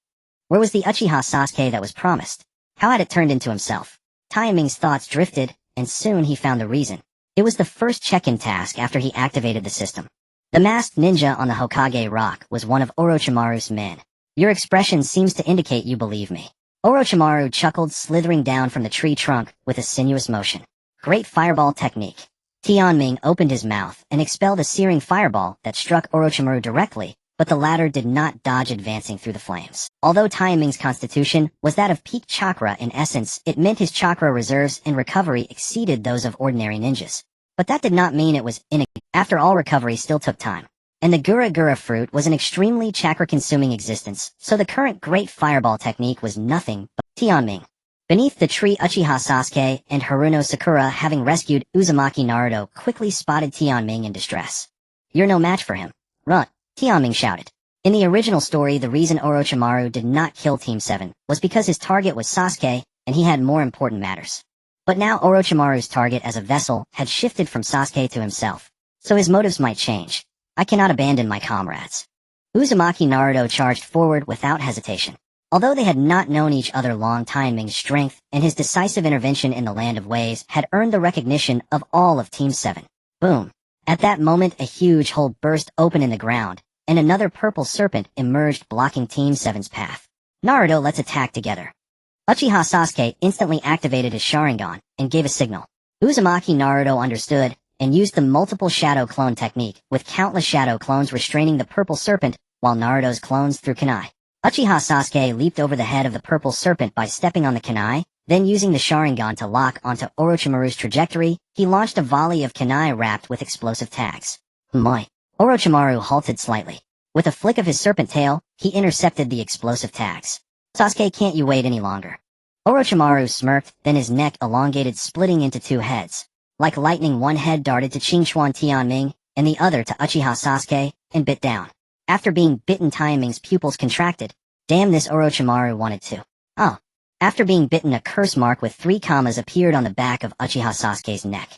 Where was the Uchiha Sasuke that was promised? How had it turned into himself? Taiming's thoughts drifted, and soon he found the reason. It was the first check-in task after he activated the system. The masked ninja on the Hokage rock was one of Orochimaru's men. Your expression seems to indicate you believe me. Orochimaru chuckled, slithering down from the tree trunk with a sinuous motion. Great fireball technique. Tianming opened his mouth and expelled a searing fireball that struck Orochimaru directly, but the latter did not dodge, advancing through the flames. Although Taiming's constitution was that of peak chakra in essence, it meant his chakra reserves and recovery exceeded those of ordinary ninjas. But that did not mean it was After all, recovery still took time. And the Gura Gura fruit was an extremely chakra-consuming existence, so the current great fireball technique was nothing but Tianming. Beneath the tree, Uchiha Sasuke and Haruno Sakura, having rescued Uzumaki Naruto, quickly spotted Tianming in distress. You're no match for him. Run! Tianming shouted. In the original story, the reason Orochimaru did not kill Team 7 was because his target was Sasuke, and he had more important matters. But now Orochimaru's target as a vessel had shifted from Sasuke to himself, so his motives might change. I cannot abandon my comrades. Uzumaki Naruto charged forward without hesitation. Although they had not known each other long, Taiming's strength and his decisive intervention in the Land of Ways had earned the recognition of all of Team 7. Boom! At that moment, a huge hole burst open in the ground, and another purple serpent emerged, blocking Team 7's path. Naruto, let's attack together. Uchiha Sasuke instantly activated his Sharingan and gave a signal. Uzumaki Naruto understood and used the multiple shadow clone technique, with countless shadow clones restraining the purple serpent while Naruto's clones threw kunai. Uchiha Sasuke leaped over the head of the purple serpent by stepping on the kunai, then using the Sharingan to lock onto Orochimaru's trajectory, he launched a volley of kunai wrapped with explosive tags. My! Orochimaru halted slightly. With a flick of his serpent tail, he intercepted the explosive tags. Sasuke, can't you wait any longer? Orochimaru smirked, then his neck elongated, splitting into two heads. Like lightning, one head darted to Qingchuan Tianming, and the other to Uchiha Sasuke, and bit down. After being bitten, Taiming's pupils contracted. Damn, this Orochimaru wanted to. Oh. After being bitten, a curse mark with 3 commas appeared on the back of Uchiha Sasuke's neck.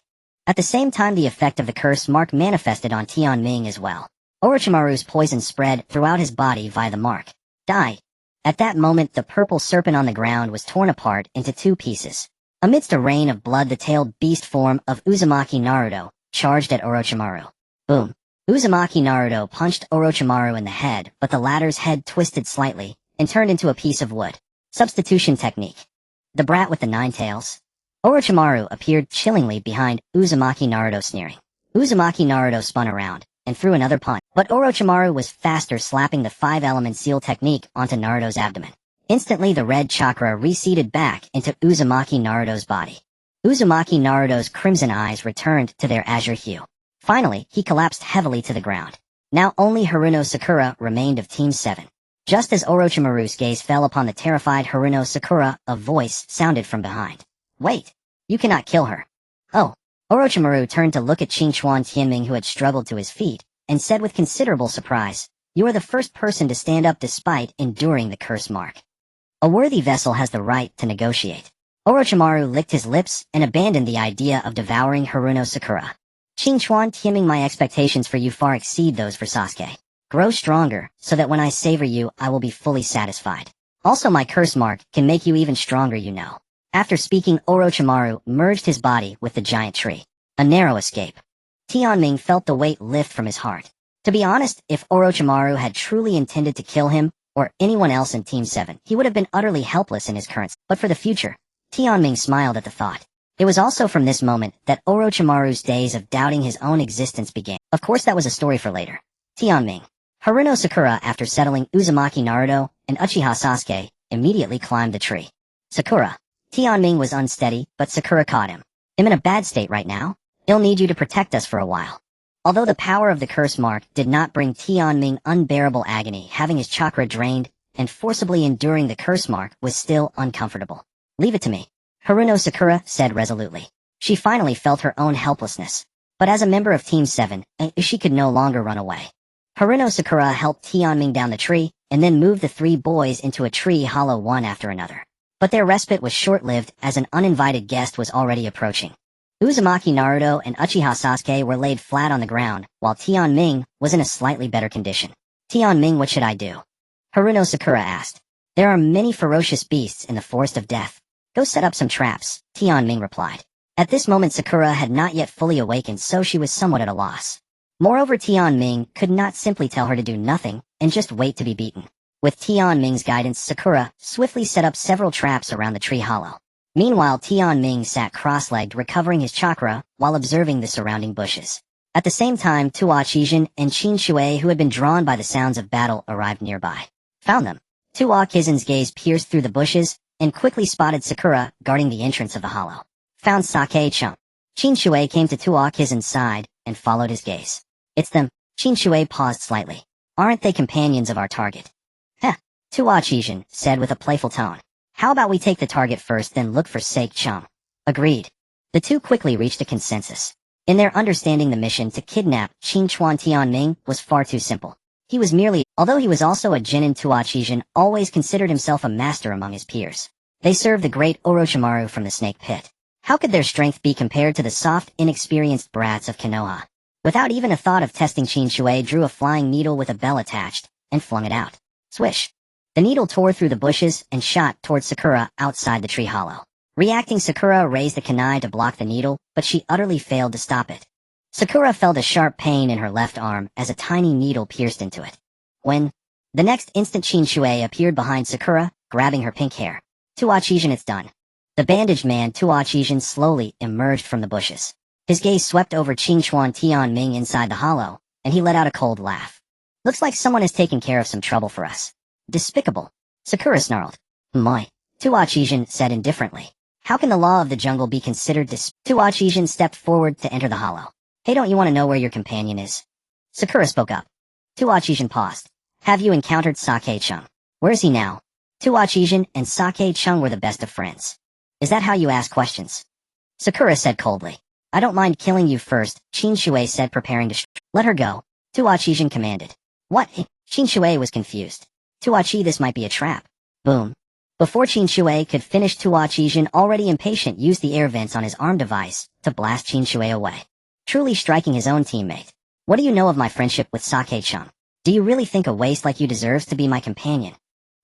At the same time, the effect of the curse mark manifested on Tianming as well. Orochimaru's poison spread throughout his body via the mark. Die. At that moment, the purple serpent on the ground was torn apart into 2 pieces. Amidst a rain of blood, the tailed beast form of Uzumaki Naruto charged at Orochimaru. Boom. Uzumaki Naruto punched Orochimaru in the head, but the latter's head twisted slightly and turned into a piece of wood. Substitution technique. The brat with the 9 tails. Orochimaru appeared chillingly behind Uzumaki Naruto, sneering. Uzumaki Naruto spun around and threw another punch, but Orochimaru was faster, slapping the 5-element seal technique onto Naruto's abdomen. Instantly, the red chakra receded back into Uzumaki Naruto's body. Uzumaki Naruto's crimson eyes returned to their azure hue. Finally, he collapsed heavily to the ground. Now only Haruno Sakura remained of Team 7. Just as Orochimaru's gaze fell upon the terrified Haruno Sakura, a voice sounded from behind. Wait! You cannot kill her. Oh. Orochimaru turned to look at Qingchuan Tianming, who had struggled to his feet, and said with considerable surprise, "You are the first person to stand up despite enduring the curse mark. A worthy vessel has the right to negotiate." Orochimaru licked his lips and abandoned the idea of devouring Haruno Sakura. Qingchuan Tianming, my expectations for you far exceed those for Sasuke. Grow stronger, so that when I savor you, I will be fully satisfied. Also, my curse mark can make you even stronger, you know. After speaking, Orochimaru merged his body with the giant tree. A narrow escape. Tianming felt the weight lift from his heart. To be honest, if Orochimaru had truly intended to kill him, or anyone else in Team 7, he would have been utterly helpless in his current. But for the future, Tianming smiled at the thought. It was also from this moment that Orochimaru's days of doubting his own existence began. Of course, that was a story for later. Tianming. Haruno Sakura, after settling Uzumaki Naruto and Uchiha Sasuke, immediately climbed the tree. Sakura. Tianming was unsteady, but Sakura caught him. I'm in a bad state right now. He'll need you to protect us for a while. Although the power of the curse mark did not bring Tianming unbearable agony, having his chakra drained and forcibly enduring the curse mark was still uncomfortable. Leave it to me, Haruno Sakura said resolutely. She finally felt her own helplessness. But as a member of Team 7, she could no longer run away. Haruno Sakura helped Tianming down the tree, and then moved the 3 boys into a tree hollow one after another. But their respite was short-lived, as an uninvited guest was already approaching. Uzumaki Naruto and Uchiha Sasuke were laid flat on the ground, while Tianming was in a slightly better condition. Tianming, what should I do? Haruno Sakura asked. There are many ferocious beasts in the forest of death. Go set up some traps, Tianming replied. At this moment Sakura had not yet fully awakened, so she was somewhat at a loss. Moreover, Tianming could not simply tell her to do nothing and just wait to be beaten. With Tianming's guidance, Sakura swiftly set up several traps around the tree hollow. Meanwhile, Tianming sat cross-legged, recovering his chakra while observing the surrounding bushes. At the same time, Tuachijin and Qin Shui, who had been drawn by the sounds of battle, arrived nearby. Found them. Tuakizin's gaze pierced through the bushes and quickly spotted Sakura guarding the entrance of the hollow. Found Sake-chun. Qin Shui came to Tuakizin's side and followed his gaze. It's them. Qin Shui paused slightly. Aren't they companions of our target? Heh, Tuachijin said with a playful tone. How about we take the target first, then look for Sake-chun? Agreed. The two quickly reached a consensus. In their understanding, the mission to kidnap Qin Chuan Tianming was far too simple. He was merely, although he was also a genin, Tuachijin always considered himself a master among his peers. They served the great Orochimaru from the snake pit. How could their strength be compared to the soft, inexperienced brats of Konoha? Without even a thought of testing, Qin Shui drew a flying needle with a bell attached and flung it out. Swish! The needle tore through the bushes and shot towards Sakura outside the tree hollow. Reacting, Sakura raised a kunai to block the needle, but she utterly failed to stop it. Sakura felt a sharp pain in her left arm as a tiny needle pierced into it. When, the next instant, Qin Shui appeared behind Sakura, grabbing her pink hair. Tuachijin, it's done. The bandaged man, Tuachijin, slowly emerged from the bushes. His gaze swept over Qin Chuan Tianming inside the hollow, and he let out a cold laugh. Looks like someone has taken care of some trouble for us. Despicable. Sakura snarled. Moi. Tuachijin said indifferently. How can the law of the jungle be considered Tuachijin stepped forward to enter the hollow. Hey, don't you want to know where your companion is? Sakura spoke up. Tuachijin paused. Have you encountered Sake-chun? Where is he now? Tuachijin and Sake-chun were the best of friends. Is that how you ask questions? Sakura said coldly. I don't mind killing you first, Qin Shui said, preparing to let her go. Tuachijin commanded. What? Qin Shui was confused. Tuachi, this might be a trap. Boom. Before Qin Shui could finish, Tuachijin, already impatient, used the air vents on his arm device to blast Qin Shui away, truly striking his own teammate. What do you know of my friendship with Sake-chun? Do you really think a waste like you deserves to be my companion?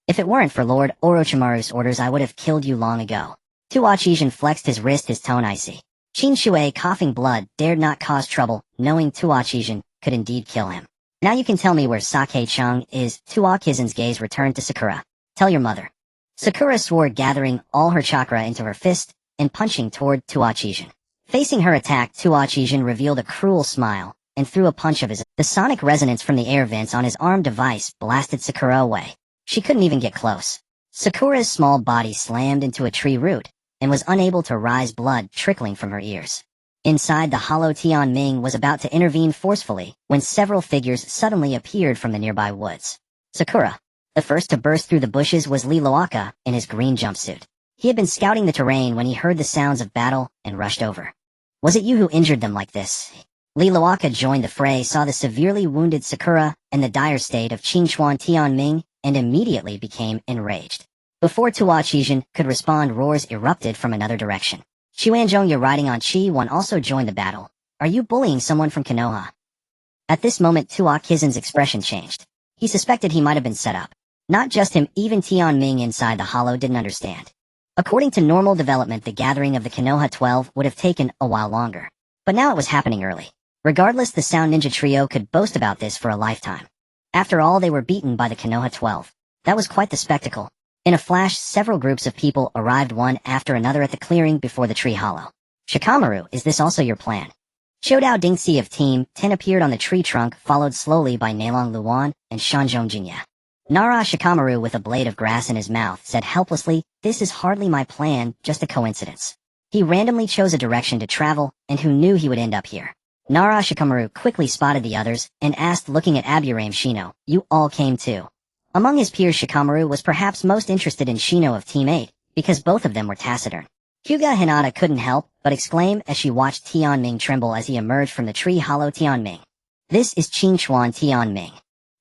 If it weren't for Lord Orochimaru's orders, I would have killed you long ago. Tuachijin flexed his wrist, his tone icy. Qin Shui, coughing blood, dared not cause trouble, knowing Tuachijin could indeed kill him. Now you can tell me where Sake-chun is. Tuakizin's gaze returned to Sakura. Tell your mother. Sakura swore, gathering all her chakra into her fist and punching toward Tuachijin. Facing her attack, Tuachijin revealed a cruel smile and threw a punch of his. The sonic resonance from the air vents on his arm device blasted Sakura away. She couldn't even get close. Sakura's small body slammed into a tree root and was unable to rise, blood trickling from her ears. Inside the hollow, Tianming was about to intervene forcefully when several figures suddenly appeared from the nearby woods. Sakura. The first to burst through the bushes was Liloaka in his green jumpsuit. He had been scouting the terrain when he heard the sounds of battle and rushed over. Was it you who injured them like this? Liloaka joined the fray, saw the severely wounded Sakura and the dire state of Qin Chuan Tianming, and immediately became enraged. Before Tuachijin could respond, roars erupted from another direction. Xuanzhong, you're riding on Qi One, also joined the battle. Are you bullying someone from Konoha? At this moment, Tuakizin's expression changed. He suspected he might have been set up. Not just him, even Tianming inside the hollow didn't understand. According to normal development, the gathering of the Konoha 12 would have taken a while longer. But now it was happening early. Regardless, the Sound Ninja Trio could boast about this for a lifetime. After all, they were beaten by the Konoha 12. That was quite the spectacle. In a flash, several groups of people arrived one after another at the clearing before the tree hollow. Shikamaru, is this also your plan? Shodao Dingxi of Team 10 appeared on the tree trunk, followed slowly by Nailong Luan and Shanzhong Jinya. Nara Shikamaru, with a blade of grass in his mouth, said helplessly, this is hardly my plan, just a coincidence. He randomly chose a direction to travel, and who knew he would end up here? Nara Shikamaru quickly spotted the others and asked, looking at Aburame Shino, you all came too? Among his peers, Shikamaru was perhaps most interested in Shino of Team 8, because both of them were taciturn. Hyuga Hinata couldn't help but exclaim as she watched Tianming tremble as he emerged from the tree hollow. Tianming. This is Qin Chuan Tianming.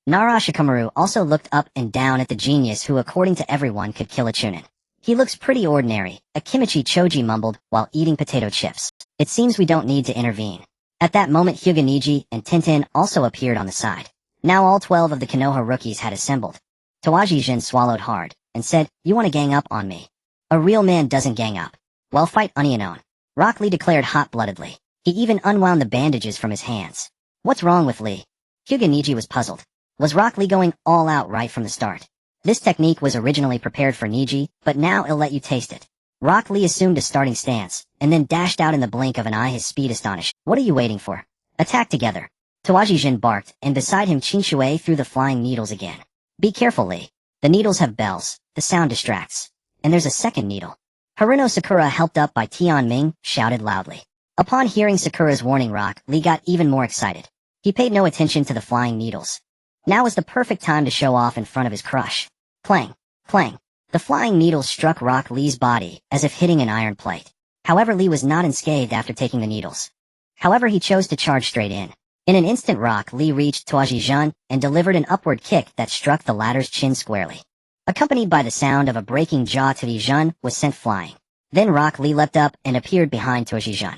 Nara Shikamaru also looked up and down at the genius who, according to everyone, could kill a chunin. He looks pretty ordinary, Akimichi Choji mumbled while eating potato chips. It seems we don't need to intervene. At that moment, Hyuga Niji and Tintin also appeared on the side. Now all 12 of the Konoha rookies had assembled. Tawaji Jin swallowed hard, and said, "You want to gang up on me? A real man doesn't gang up. Well, fight Onion." Rock Lee declared hot-bloodedly. He even unwound the bandages from his hands. What's wrong with Lee? Hyuga Niji was puzzled. Was Rock Lee going all out right from the start? This technique was originally prepared for Niji, but now it'll let you taste it. Rock Lee assumed a starting stance, and then dashed out in the blink of an eye, his speed astonished. What are you waiting for? Attack together. Tawaji Jin barked, and beside him Shui threw the flying needles again. Be careful, Lee. The needles have bells. The sound distracts. And there's a second needle. Haruno Sakura, helped up by Tianming, shouted loudly. Upon hearing Sakura's warning, Rock Lee got even more excited. He paid no attention to the flying needles. Now was the perfect time to show off in front of his crush. Clang, clang. The flying needles struck Rock Lee's body as if hitting an iron plate. However, Lee was not unscathed after taking the needles. However, he chose to charge straight in. In an instant, Rock Lee reached Tawaji Jin and delivered an upward kick that struck the latter's chin squarely. Accompanied by the sound of a breaking jaw, Tawaji Jin was sent flying. Then Rock Lee leapt up and appeared behind Tawaji Jin.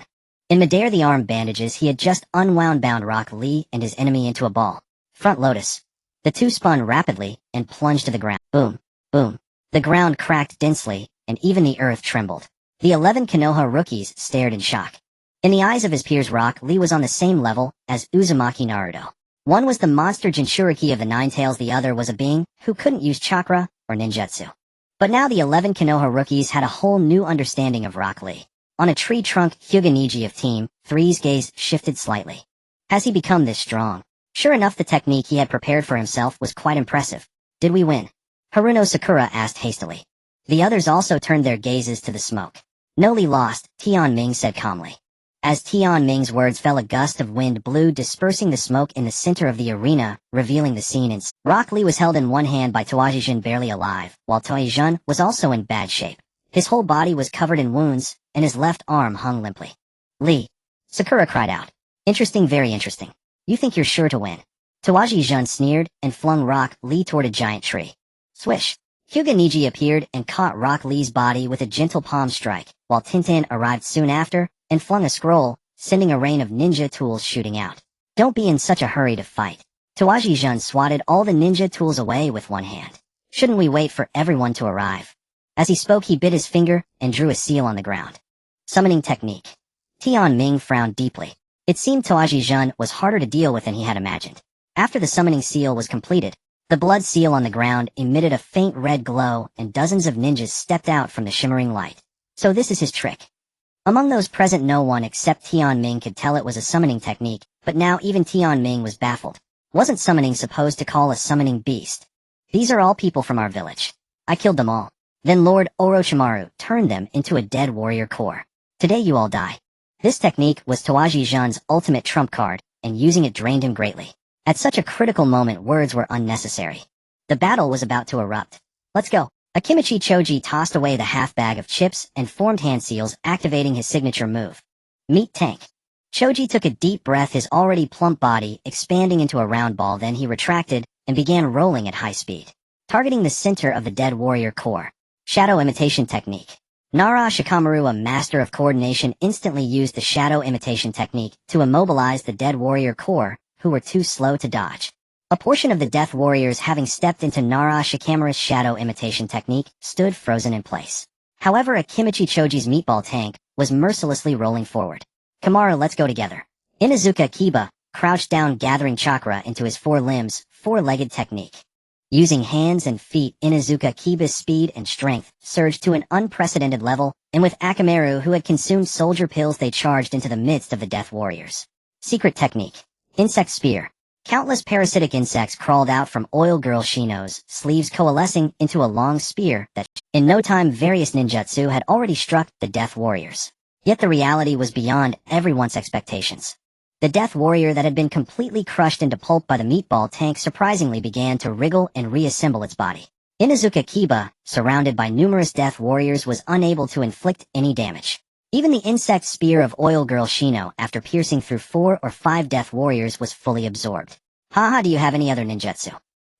In midair, the arm bandages he had just unwound bound Rock Lee and his enemy into a ball. Front lotus. The two spun rapidly and plunged to the ground. Boom, boom. The ground cracked densely, and even the earth trembled. The 11 Konoha rookies stared in shock. In the eyes of his peers, Rock Lee was on the same level as Uzumaki Naruto. One was the monster Jinchuriki of the Nine Tails, the other was a being who couldn't use chakra or ninjutsu. But now the 11 Konoha rookies had a whole new understanding of Rock Lee. On a tree trunk, Hyuga Niji of Team 3's gaze shifted slightly. Has he become this strong? Sure enough, the technique he had prepared for himself was quite impressive. Did we win? Haruno Sakura asked hastily. The others also turned their gazes to the smoke. No, Lee lost, Tianming said calmly. As Tianming's words fell, a gust of wind blew, dispersing the smoke in the center of the arena, revealing the scene. Rock Lee was held in one hand by Tawaji Jin, barely alive, while Tawaji Jin was also in bad shape. His whole body was covered in wounds, and his left arm hung limply. Lee! Sakura cried out. Interesting, very interesting. You think you're sure to win? Tawaji Jin sneered and flung Rock Lee toward a giant tree. Swish! Hyuga Niji appeared and caught Rock Lee's body with a gentle palm strike, while Tintin arrived soon after and flung a scroll, sending a rain of ninja tools shooting out. Don't be in such a hurry to fight. Tawaji Jin swatted all the ninja tools away with one hand. Shouldn't we wait for everyone to arrive? As he spoke, he bit his finger and drew a seal on the ground. Summoning technique. Tianming frowned deeply. It seemed Tawaji Jin was harder to deal with than he had imagined. After the summoning seal was completed, the blood seal on the ground emitted a faint red glow, and dozens of ninjas stepped out from the shimmering light. So this is his trick. Among those present, no one except Tianming could tell it was a summoning technique, but now even Tianming was baffled. Wasn't summoning supposed to call a summoning beast? These are all people from our village. I killed them all. Then Lord Orochimaru turned them into a dead warrior core. Today you all die. This technique was Tawaji Jin's ultimate trump card, and using it drained him greatly. At such a critical moment, words were unnecessary. The battle was about to erupt. Let's go. Akimichi Choji tossed away the half bag of chips and formed hand seals, activating his signature move. Meat Tank. Choji took a deep breath, his already plump body expanding into a round ball. Then he retracted and began rolling at high speed, targeting the center of the dead warrior core. Shadow imitation technique. Nara Shikamaru, a master of coordination, instantly used the shadow imitation technique to immobilize the dead warrior core, who were too slow to dodge. A portion of the death warriors, having stepped into Nara Shikamaru's shadow imitation technique, stood frozen in place. However, Akimichi Choji's meatball tank was mercilessly rolling forward. Kamaru, let's go together. Inuzuka Kiba crouched down, gathering chakra into his four limbs, four-legged technique. Using hands and feet, Inuzuka Kiba's speed and strength surged to an unprecedented level, and with Akamaru, who had consumed soldier pills, they charged into the midst of the death warriors. Secret technique. Insect spear. Countless parasitic insects crawled out from Oil Girl Shino's sleeves, coalescing into a long spear that, in no time, various ninjutsu had already struck the death warriors. Yet the reality was beyond everyone's expectations. The death warrior that had been completely crushed into pulp by the meatball tank surprisingly began to wriggle and reassemble its body. Inuzuka Kiba, surrounded by numerous death warriors, was unable to inflict any damage. Even the insect spear of Oil Girl Shino, after piercing through 4 or 5 death warriors, was fully absorbed. Haha, do you have any other ninjutsu?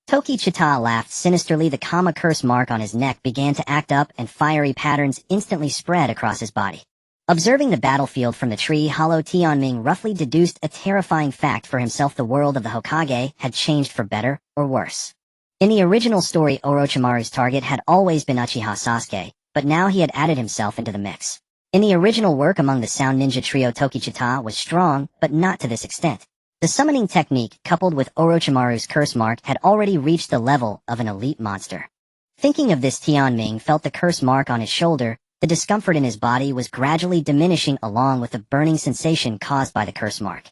Toki Chita laughed sinisterly. The Kama curse mark on his neck began to act up, and fiery patterns instantly spread across his body. Observing the battlefield from the tree, Hollow Tianming roughly deduced a terrifying fact for himself: the world of the Hokage had changed for better or worse. In the original story, Orochimaru's target had always been Uchiha Sasuke, but now he had added himself into the mix. In the original work among the Sound Ninja trio, Tokichita was strong, but not to this extent. The summoning technique, coupled with Orochimaru's curse mark, had already reached the level of an elite monster. Thinking of this, Tianming felt the curse mark on his shoulder. The discomfort in his body was gradually diminishing along with the burning sensation caused by the curse mark.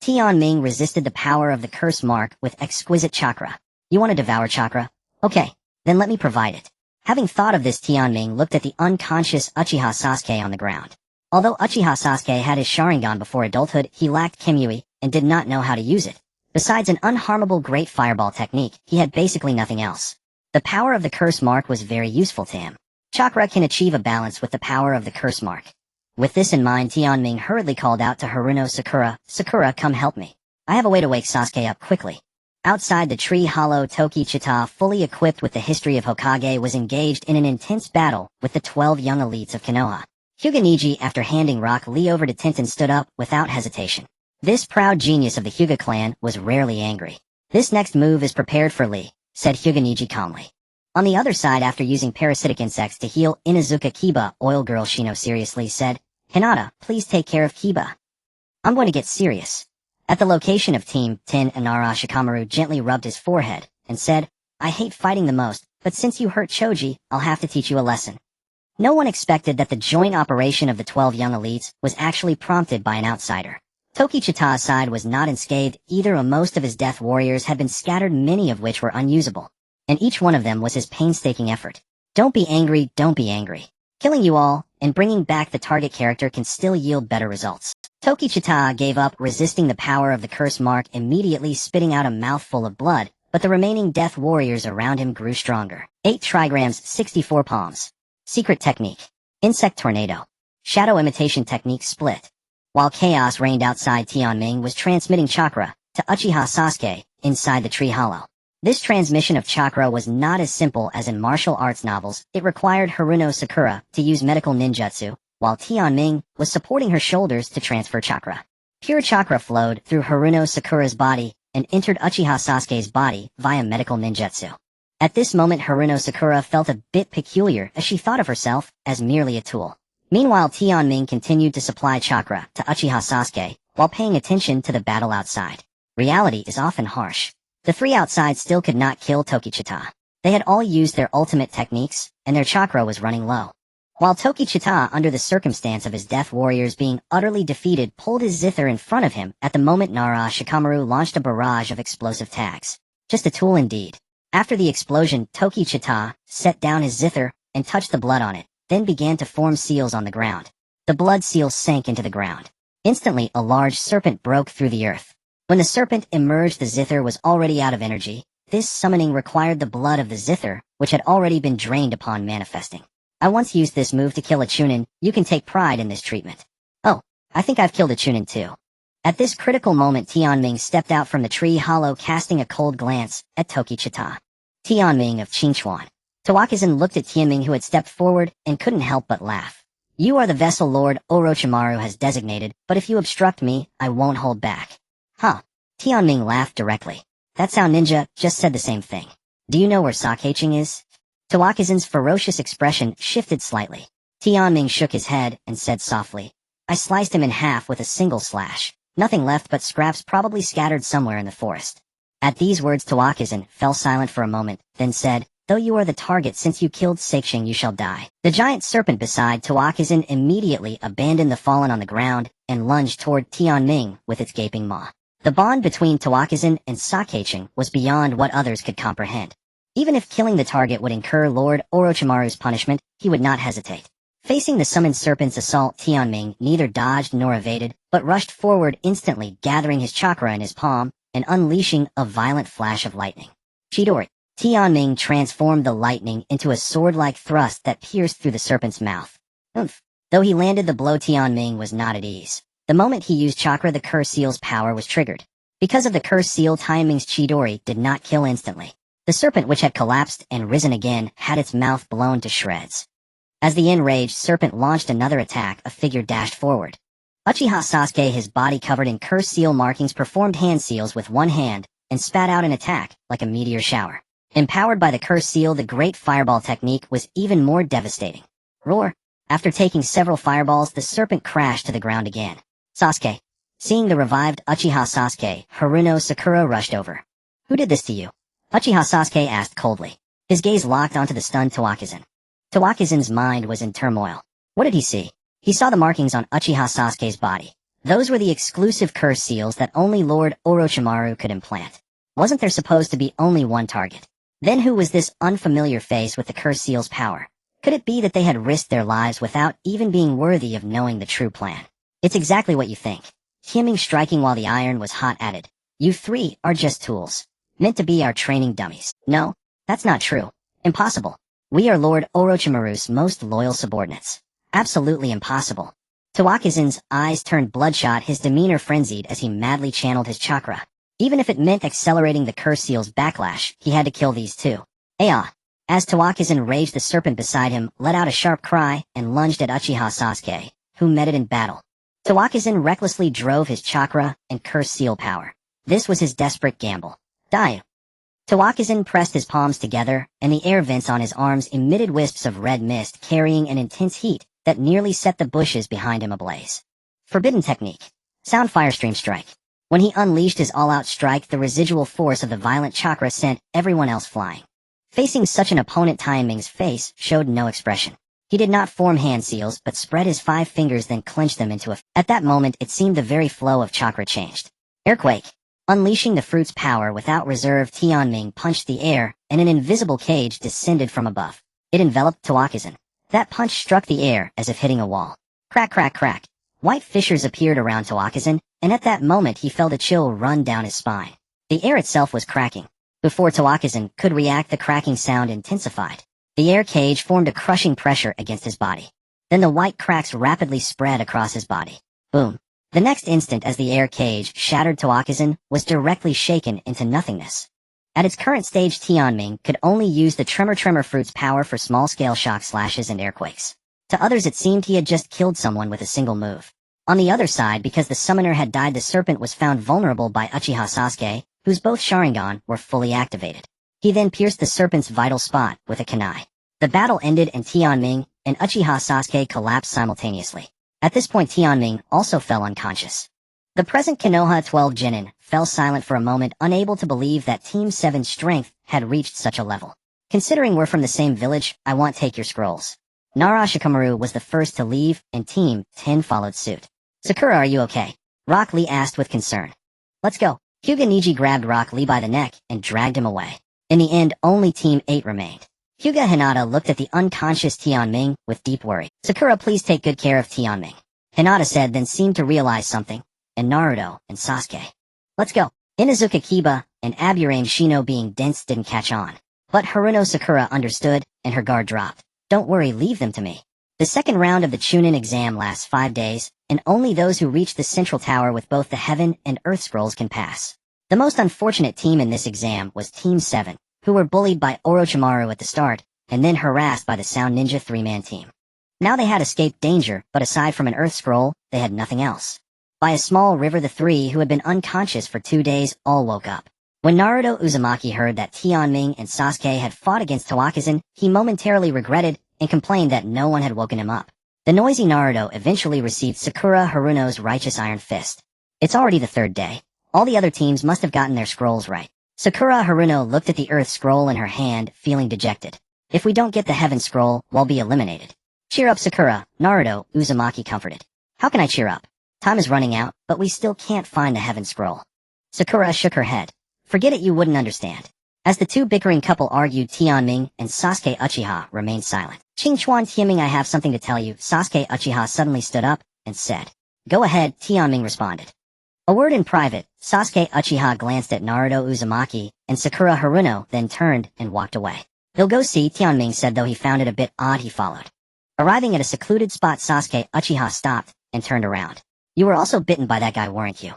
Tianming resisted the power of the curse mark with exquisite chakra. You want to devour chakra? Okay, then let me provide it. Having thought of this, Tianming looked at the unconscious Uchiha Sasuke on the ground. Although Uchiha Sasuke had his Sharingan before adulthood, he lacked Kimyui and did not know how to use it. Besides an unharmable great fireball technique, he had basically nothing else. The power of the curse mark was very useful to him. Chakra can achieve a balance with the power of the curse mark. With this in mind, Tianming hurriedly called out to Haruno Sakura, "Sakura, come help me. I have a way to wake Sasuke up quickly." Outside the tree, Hollow Tokichita, fully equipped with the history of Hokage, was engaged in an intense battle with the 12 young elites of Konoha. Hyuga, after handing Rock Lee over to Tenten, stood up without hesitation. This proud genius of the Hyuga clan was rarely angry. "This next move is prepared for Lee," said Hyuga calmly. On the other side, after using parasitic insects to heal Inuzuka, Kiba, Oil Girl Shino seriously said, "Hinata, please take care of Kiba. I'm going to get serious." At the location of Team 10, Inara Shikamaru gently rubbed his forehead and said, "I hate fighting the most, but since you hurt Choji, I'll have to teach you a lesson." No one expected that the joint operation of the 12 young elites was actually prompted by an outsider. Tokichita's side was not unscathed either, and most of his death warriors had been scattered, many of which were unusable. And each one of them was his painstaking effort. Don't be angry, don't be angry. Killing you all and bringing back the target character can still yield better results. Tokichita gave up, resisting the power of the curse mark, immediately spitting out a mouthful of blood, but the remaining death warriors around him grew stronger. 8 trigrams, 64 palms. Secret technique. Insect tornado. Shadow imitation technique split. While chaos reigned outside, Tianming was transmitting chakra to Uchiha Sasuke inside the tree hollow. This transmission of chakra was not as simple as in martial arts novels. It required Haruno Sakura to use medical ninjutsu, while Tianming was supporting her shoulders to transfer chakra. Pure chakra flowed through Haruno Sakura's body and entered Uchiha Sasuke's body via medical ninjutsu. At this moment, Haruno Sakura felt a bit peculiar, as she thought of herself as merely a tool. Meanwhile, Tianming continued to supply chakra to Uchiha Sasuke while paying attention to the battle outside. Reality is often harsh. The 3 outside still could not kill Tokichita. They had all used their ultimate techniques, and their chakra was running low. While Tokichita, under the circumstance of his death warriors being utterly defeated, pulled his zither in front of him, at the moment Nara Shikamaru launched a barrage of explosive tags. Just a tool indeed. After the explosion, Tokichita set down his zither and touched the blood on it, then began to form seals on the ground. The blood seals sank into the ground. Instantly, a large serpent broke through the earth. When the serpent emerged, the zither was already out of energy. This summoning required the blood of the zither, which had already been drained upon manifesting. "I once used this move to kill a chunin. You can take pride in this treatment." "Oh, I think I've killed a chunin too." At this critical moment, Tianming stepped out from the tree hollow, casting a cold glance at Tokichita. Tianming of Qingchuan. Tawakazin looked at Tianming, who had stepped forward, and couldn't help but laugh. "You are the vessel Lord Orochimaru has designated, but if you obstruct me, I won't hold back." "Huh." Tianming laughed directly. "That Sound Ninja just said the same thing. Do you know where Sakeiching is?" Tawakazin's ferocious expression shifted slightly. Tianming shook his head and said softly, "I sliced him in half with a single slash. Nothing left but scraps, probably scattered somewhere in the forest." At these words, Tawakazin fell silent for a moment, then said, "Though you are the target, since you killed Seiching, you shall die." The giant serpent beside Tawakazin immediately abandoned the fallen on the ground and lunged toward Tianming with its gaping maw. The bond between Tawakazin and Sakeiching was beyond what others could comprehend. Even if killing the target would incur Lord Orochimaru's punishment, he would not hesitate. Facing the summoned serpent's assault, Tianming neither dodged nor evaded, but rushed forward instantly, gathering his chakra in his palm and unleashing a violent flash of lightning. Chidori. Tianming transformed the lightning into a sword-like thrust that pierced through the serpent's mouth. Oomph. Though he landed the blow, Tianming was not at ease. The moment he used chakra, the curse seal's power was triggered. Because of the curse seal, Tianming's Chidori did not kill instantly. The serpent, which had collapsed and risen again, had its mouth blown to shreds. As the enraged serpent launched another attack, a figure dashed forward. Uchiha Sasuke, his body covered in curse seal markings, performed hand seals with one hand and spat out an attack like a meteor shower. Empowered by the curse seal, the great fireball technique was even more devastating. Roar! After taking several fireballs, the serpent crashed to the ground again. Sasuke. Seeing the revived Uchiha Sasuke, Haruno Sakura rushed over. Who did this to you? Uchiha Sasuke asked coldly. His gaze locked onto the stunned Tawakizun. Tawakizun's mind was in turmoil. What did he see? He saw the markings on Uchiha Sasuke's body. Those were the exclusive curse seals that only Lord Orochimaru could implant. Wasn't there supposed to be only one target? Then who was this unfamiliar face with the curse seal's power? Could it be that they had risked their lives without even being worthy of knowing the true plan? It's exactly what you think. Hyeming striking while the iron was hot added. You three are just tools. Meant to be our training dummies. No, that's not true. Impossible. We are Lord Orochimaru's most loyal subordinates. Absolutely impossible. Tawakizun's eyes turned bloodshot, his demeanor frenzied as he madly channeled his chakra. Even if it meant accelerating the curse seal's backlash, he had to kill these two. Aya! As Tawakizun raged, the serpent beside him let out a sharp cry and lunged at Uchiha Sasuke, who met it in battle. Tawakizun recklessly drove his chakra and curse seal power. This was his desperate gamble. Die! Tawakizun pressed his palms together, and the air vents on his arms emitted wisps of red mist carrying an intense heat that nearly set the bushes behind him ablaze. Forbidden technique. Sound Firestream Strike. When he unleashed his all-out strike, the residual force of the violent chakra sent everyone else flying. Facing such an opponent, Taiming's face showed no expression. He did not form hand seals, but spread his 5 fingers, then clenched them into a... At that moment, it seemed the very flow of chakra changed. Earthquake. Unleashing the fruit's power without reserve, Tianming punched the air, and an invisible cage descended from above. It enveloped Tawakizun. That punch struck the air as if hitting a wall. Crack, crack, crack. White fissures appeared around Tawakizun, and at that moment he felt a chill run down his spine. The air itself was cracking. Before Tawakizun could react, the cracking sound intensified. The air cage formed a crushing pressure against his body. Then the white cracks rapidly spread across his body. Boom. The next instant, as the air cage shattered, Tawakizun was directly shaken into nothingness. At its current stage, Tianming could only use the tremor fruit's power for small-scale shock slashes and airquakes. To others it seemed he had just killed someone with a single move. On the other side, because the summoner had died, the serpent was found vulnerable by Uchiha Sasuke, whose both Sharingan were fully activated. He then pierced the serpent's vital spot with a kunai. The battle ended and Tianming and Uchiha Sasuke collapsed simultaneously. At this point, Tianming also fell unconscious. The present Konoha 12 Genin fell silent for a moment, unable to believe that Team 7's strength had reached such a level. Considering we're from the same village, I want take your scrolls. Orochimaru was the first to leave, and Team 10 followed suit. Sakura, are you okay? Rock Lee asked with concern. Let's go. Hyuga Neji grabbed Rock Lee by the neck and dragged him away. In the end, only Team 8 remained. Hyuga Hinata looked at the unconscious Tianming with deep worry. Sakura, please take good care of Tianming. Hinata said, then seemed to realize something. And Naruto and Sasuke. Let's go. Inazuka Kiba and Aburame Shino being dense didn't catch on. But Haruno Sakura understood, and her guard dropped. Don't worry, leave them to me. The second round of the Chunin exam lasts 5 days, and only those who reach the central tower with both the Heaven and Earth scrolls can pass. The most unfortunate team in this exam was Team 7, who were bullied by Orochimaru at the start, and then harassed by the Sound Ninja 3-man team. Now they had escaped danger, but aside from an Earth scroll, they had nothing else. By a small river, the 3 who had been unconscious for 2 days all woke up. When Naruto Uzumaki heard that Tianming and Sasuke had fought against Tawakizun, he momentarily regretted and complained that no one had woken him up. The noisy Naruto eventually received Sakura Haruno's righteous iron fist. It's already the 3rd day. All the other teams must have gotten their scrolls right. Sakura Haruno looked at the Earth scroll in her hand, feeling dejected. If we don't get the Heaven scroll, we'll be eliminated. Cheer up, Sakura, Naruto Uzumaki comforted. How can I cheer up? Time is running out, but we still can't find the Heaven scroll. Sakura shook her head. Forget it, you wouldn't understand. As the two bickering couple argued, Tianming and Sasuke Uchiha remained silent. Qingchuan Tianming, I have something to tell you. Sasuke Uchiha suddenly stood up and said. Go ahead, Tianming responded. A word in private. Sasuke Uchiha glanced at Naruto Uzumaki and Sakura Haruno, then turned and walked away. He'll go see, Tianming said, though he found it a bit odd he followed. Arriving at a secluded spot, Sasuke Uchiha stopped and turned around. You were also bitten by that guy, weren't you?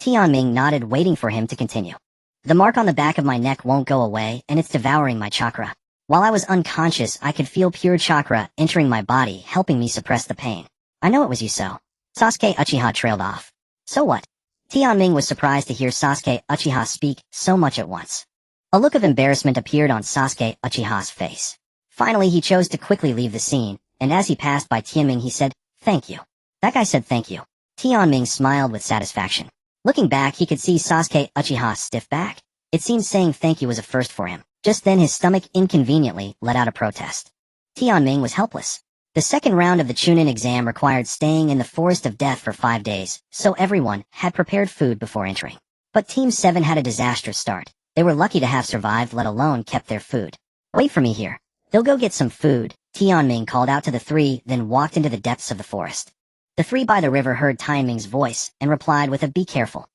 Tianming nodded, waiting for him to continue. The mark on the back of my neck won't go away, and it's devouring my chakra. While I was unconscious, I could feel pure chakra entering my body, helping me suppress the pain. I know it was you, so. Sasuke Uchiha trailed off. So what? Tianming was surprised to hear Sasuke Uchiha speak so much at once. A look of embarrassment appeared on Sasuke Uchiha's face. Finally, he chose to quickly leave the scene, and as he passed by Tianming he said, "Thank you." That guy said thank you. Tianming smiled with satisfaction. Looking back, he could see Sasuke Uchiha's stiff back. It seemed saying thank you was a first for him. Just then his stomach inconveniently let out a protest. Tianming was helpless. The second round of the Chunin exam required staying in the Forest of Death for 5 days, so everyone had prepared food before entering. But Team 7 had a disastrous start. They were lucky to have survived, let alone kept their food. "Wait for me here. They'll go get some food," Tianming called out to the three, then walked into the depths of the forest. The three by the river heard Tianming's voice and replied with a "Be careful."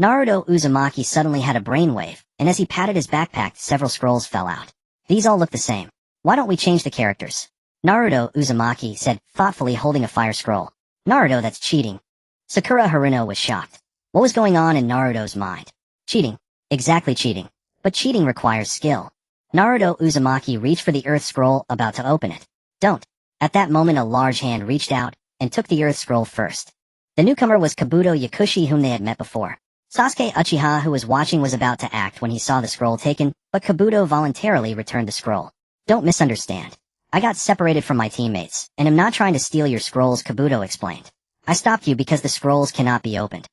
Naruto Uzumaki suddenly had a brainwave, and as he patted his backpack, several scrolls fell out. "These all look the same. Why don't we change the characters?" Naruto Uzumaki said, thoughtfully holding a fire scroll. "Naruto, that's cheating." Sakura Haruno was shocked. What was going on in Naruto's mind? Cheating. Exactly, cheating. But cheating requires skill. Naruto Uzumaki reached for the earth scroll, about to open it. "Don't." At that moment a large hand reached out and took the earth scroll first. The newcomer was Kabuto Yakushi, whom they had met before. Sasuke Uchiha, who was watching, was about to act when he saw the scroll taken, but Kabuto voluntarily returned the scroll. "Don't misunderstand. I got separated from my teammates, and am not trying to steal your scrolls," Kabuto explained. "I stopped you because the scrolls cannot be opened."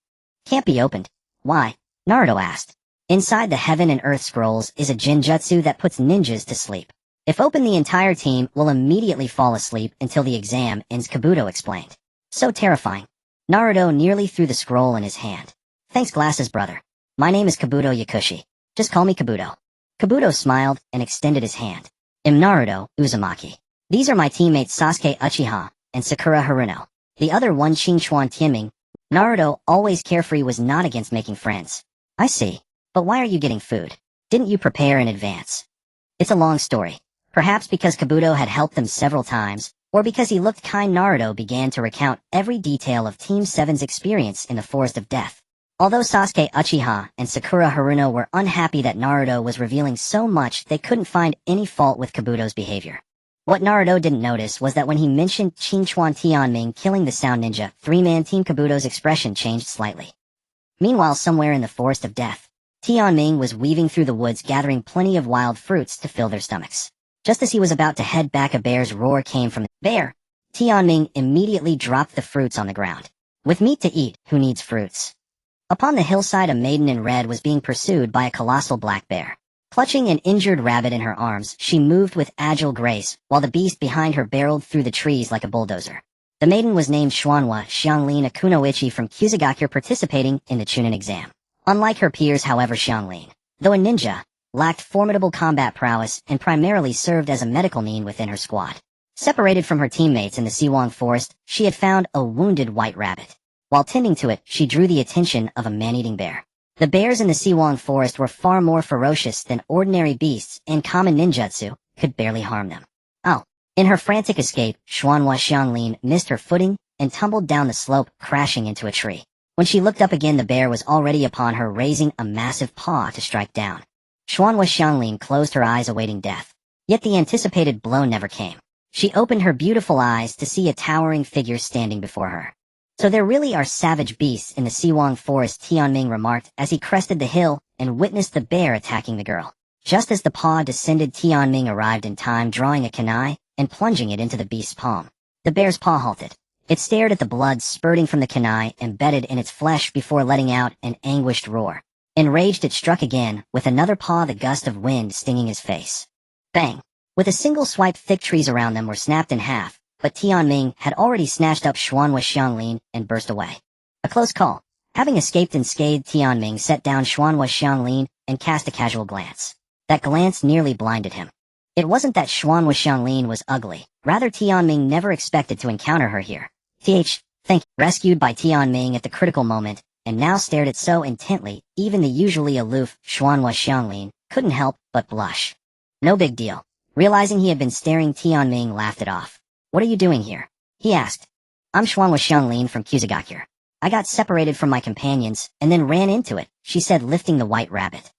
"Can't be opened? Why?" Naruto asked. "Inside the Heaven and Earth scrolls is a jinjutsu that puts ninjas to sleep. If opened, the entire team will immediately fall asleep until the exam ends," Kabuto explained. "So terrifying." Naruto nearly threw the scroll in his hand. "Thanks, glasses brother. My name is Kabuto Yakushi. Just call me Kabuto." Kabuto smiled and extended his hand. "I'm Naruto Uzumaki. These are my teammates Sasuke Uchiha and Sakura Haruno. The other one Qingchuan Tianming." Naruto, always carefree, was not against making friends. "I see. But why are you getting food? Didn't you prepare in advance?" "It's a long story. Perhaps because Kabuto had helped them several times, or because he looked kind, Naruto began to recount every detail of Team 7's experience in the Forest of Death. Although Sasuke Uchiha and Sakura Haruno were unhappy that Naruto was revealing so much, they couldn't find any fault with Kabuto's behavior. What Naruto didn't notice was that when he mentioned Qingchuan Tianming killing the Sound Ninja, three-man team, Kabuto's expression changed slightly. Meanwhile, somewhere in the Forest of Death, Tianming was weaving through the woods, gathering plenty of wild fruits to fill their stomachs. Just as he was about to head back, a bear's roar came from the bear. Tianming immediately dropped the fruits on the ground. With meat to eat, who needs fruits? Upon the hillside, a maiden in red was being pursued by a colossal black bear. Clutching an injured rabbit in her arms, she moved with agile grace, while the beast behind her barreled through the trees like a bulldozer. The maiden was named Xuanhua Xianglin, a kunoichi from Kusagakure, participating in the Chunin exam. Unlike her peers, however, Xianglin, though a ninja, lacked formidable combat prowess and primarily served as a medical nin within her squad. Separated from her teammates in the Siwang Forest, she had found a wounded white rabbit. While tending to it, she drew the attention of a man-eating bear. The bears in the Siwang Forest were far more ferocious than ordinary beasts, and common ninjutsu could barely harm them. In her frantic escape, Xuanhua Xianglin missed her footing and tumbled down the slope, crashing into a tree. When she looked up again, the bear was already upon her, raising a massive paw to strike down. Xuanhua Xianglin closed her eyes, awaiting death. Yet the anticipated blow never came. She opened her beautiful eyes to see a towering figure standing before her. "So there really are savage beasts in the Siwang Forest," Tianming remarked as he crested the hill and witnessed the bear attacking the girl. Just as the paw descended, Tianming arrived in time, drawing a kunai and plunging it into the beast's palm. The bear's paw halted. It stared at the blood spurting from the kunai embedded in its flesh before letting out an anguished roar. Enraged, it struck again, with another paw, the gust of wind stinging his face. Bang! With a single swipe, thick trees around them were snapped in half, but Tianming had already snatched up Xuanhua Xianglin and burst away. A close call. Having escaped unscathed, Tianming set down Xuanhua Xianglin and cast a casual glance. That glance nearly blinded him. It wasn't that Xuanhua Xianglin was ugly, rather Tianming never expected to encounter her here. Rescued by Tianming at the critical moment, and now stared at so intently, even the usually aloof Xuanhua Xianglin couldn't help but blush. No big deal. Realizing he had been staring, Tianming laughed it off. "What are you doing here?" he asked. "I'm Xuanhua Xianglin from Kusagakure. I got separated from my companions and then ran into it," she said, lifting the white rabbit.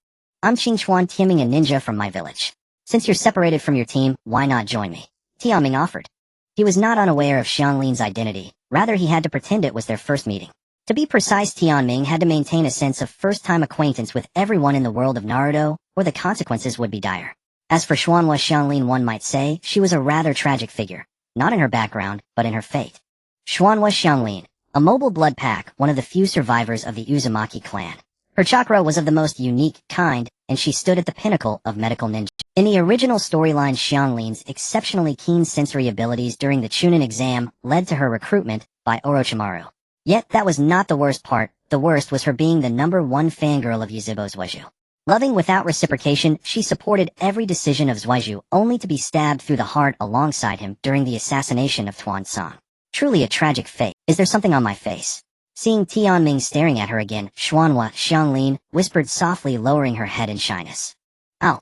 "I'm Qingchuan Tianming, a ninja from my village." Since you're separated from your team, why not join me? Tianming offered. He was not unaware of Xianglin's identity, rather he had to pretend it was their first meeting. To be precise, Tianming had to maintain a sense of first-time acquaintance with everyone in the world of Naruto, or the consequences would be dire. As for Xuanhua Xianglin, one might say, she was a rather tragic figure, not in her background, but in her fate. Xuanhua Xianglin, a mobile blood pack, one of the few survivors of the Uzumaki clan. Her chakra was of the most unique kind, and she stood at the pinnacle of medical ninja. In the original storyline, Xianglin's exceptionally keen sensory abilities during the Chunin exam led to her recruitment by Orochimaru. Yet that was not the worst part. The worst was her being the #1 fangirl of Yuzhibo Zhuizhu. Loving without reciprocation, she supported every decision of Zhuizhu only to be stabbed through the heart alongside him during the assassination of Tuan Song. Truly a tragic fate. Is there something on my face? Seeing Tianming staring at her again, Xuanhua Xianglin whispered softly, lowering her head in shyness. Oh,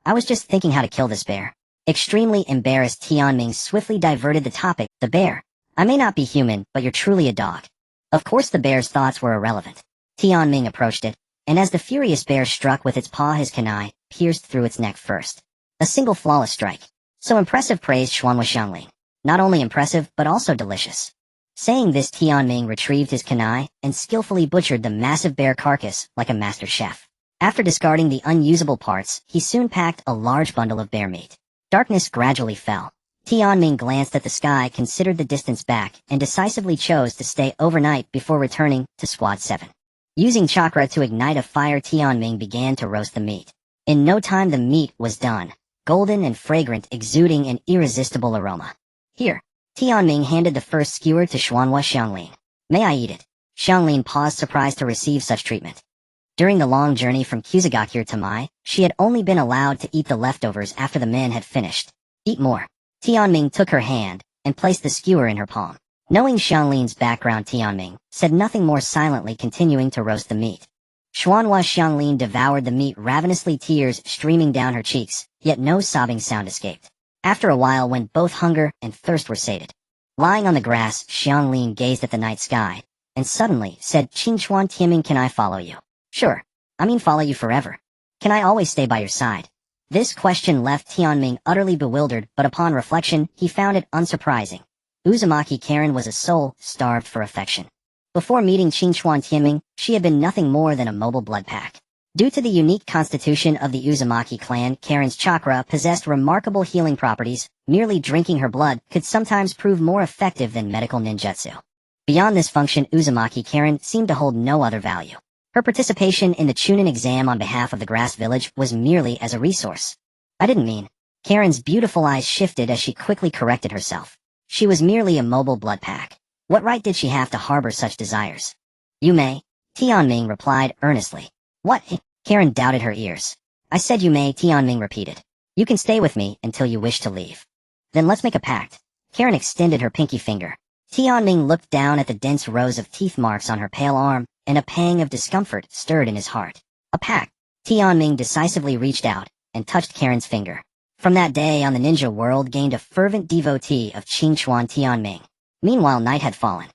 I was just thinking how to kill this bear. Extremely embarrassed, Tianming swiftly diverted the topic. The bear. I may not be human, but you're truly a dog. Of course the bear's thoughts were irrelevant. Tianming approached it, and as the furious bear struck with its paw, his kunai pierced through its neck first. A single flawless strike. So impressive, praised Xuanhua Xianglin. Not only impressive, but also delicious. Saying this, Tianming retrieved his kunai and skillfully butchered the massive bear carcass like a master chef. After discarding the unusable parts, he soon packed a large bundle of bear meat. Darkness gradually fell. Tianming glanced at the sky, considered the distance back, and decisively chose to stay overnight before returning to Squad 7. Using chakra to ignite a fire, Tianming began to roast the meat. In no time the meat was done, golden and fragrant, exuding an irresistible aroma. Here, Tianming handed the first skewer to Xuanhua Xianglin. May I eat it? Xianglin paused, surprised to receive such treatment. During the long journey from Kusagakure to Mai, she had only been allowed to eat the leftovers after the men had finished. Eat more. Tianming took her hand and placed the skewer in her palm. Knowing Xianglin's background, Tianming said nothing more, silently continuing to roast the meat. Xuanhua Xianglin devoured the meat ravenously, tears streaming down her cheeks, yet no sobbing sound escaped. After a while, when both hunger and thirst were sated, lying on the grass, Xianglin gazed at the night sky, and suddenly said, "Qingchuan Tianming, can I follow you?" "Sure. I mean follow you forever. Can I always stay by your side?" This question left Tianming utterly bewildered, but upon reflection, he found it unsurprising. Uzumaki Karen was a soul starved for affection. Before meeting Qingchuan Tianming, she had been nothing more than a mobile blood pack. Due to the unique constitution of the Uzumaki clan, Karen's chakra possessed remarkable healing properties. Merely drinking her blood could sometimes prove more effective than medical ninjutsu. Beyond this function, Uzumaki Karen seemed to hold no other value. Her participation in the Chunin exam on behalf of the Grass Village was merely as a resource. I didn't mean. Karen's beautiful eyes shifted as she quickly corrected herself. She was merely a mobile blood pack. What right did she have to harbor such desires? You may. Tianming replied earnestly. What? Karen doubted her ears. I said you may, Tianming repeated. You can stay with me until you wish to leave. Then let's make a pact. Karen extended her pinky finger. Tianming looked down at the dense rows of teeth marks on her pale arm, and a pang of discomfort stirred in his heart. A pact. Tianming decisively reached out and touched Karen's finger. From that day on, the ninja world gained a fervent devotee of Qingchuan Tianming. Meanwhile, night had fallen.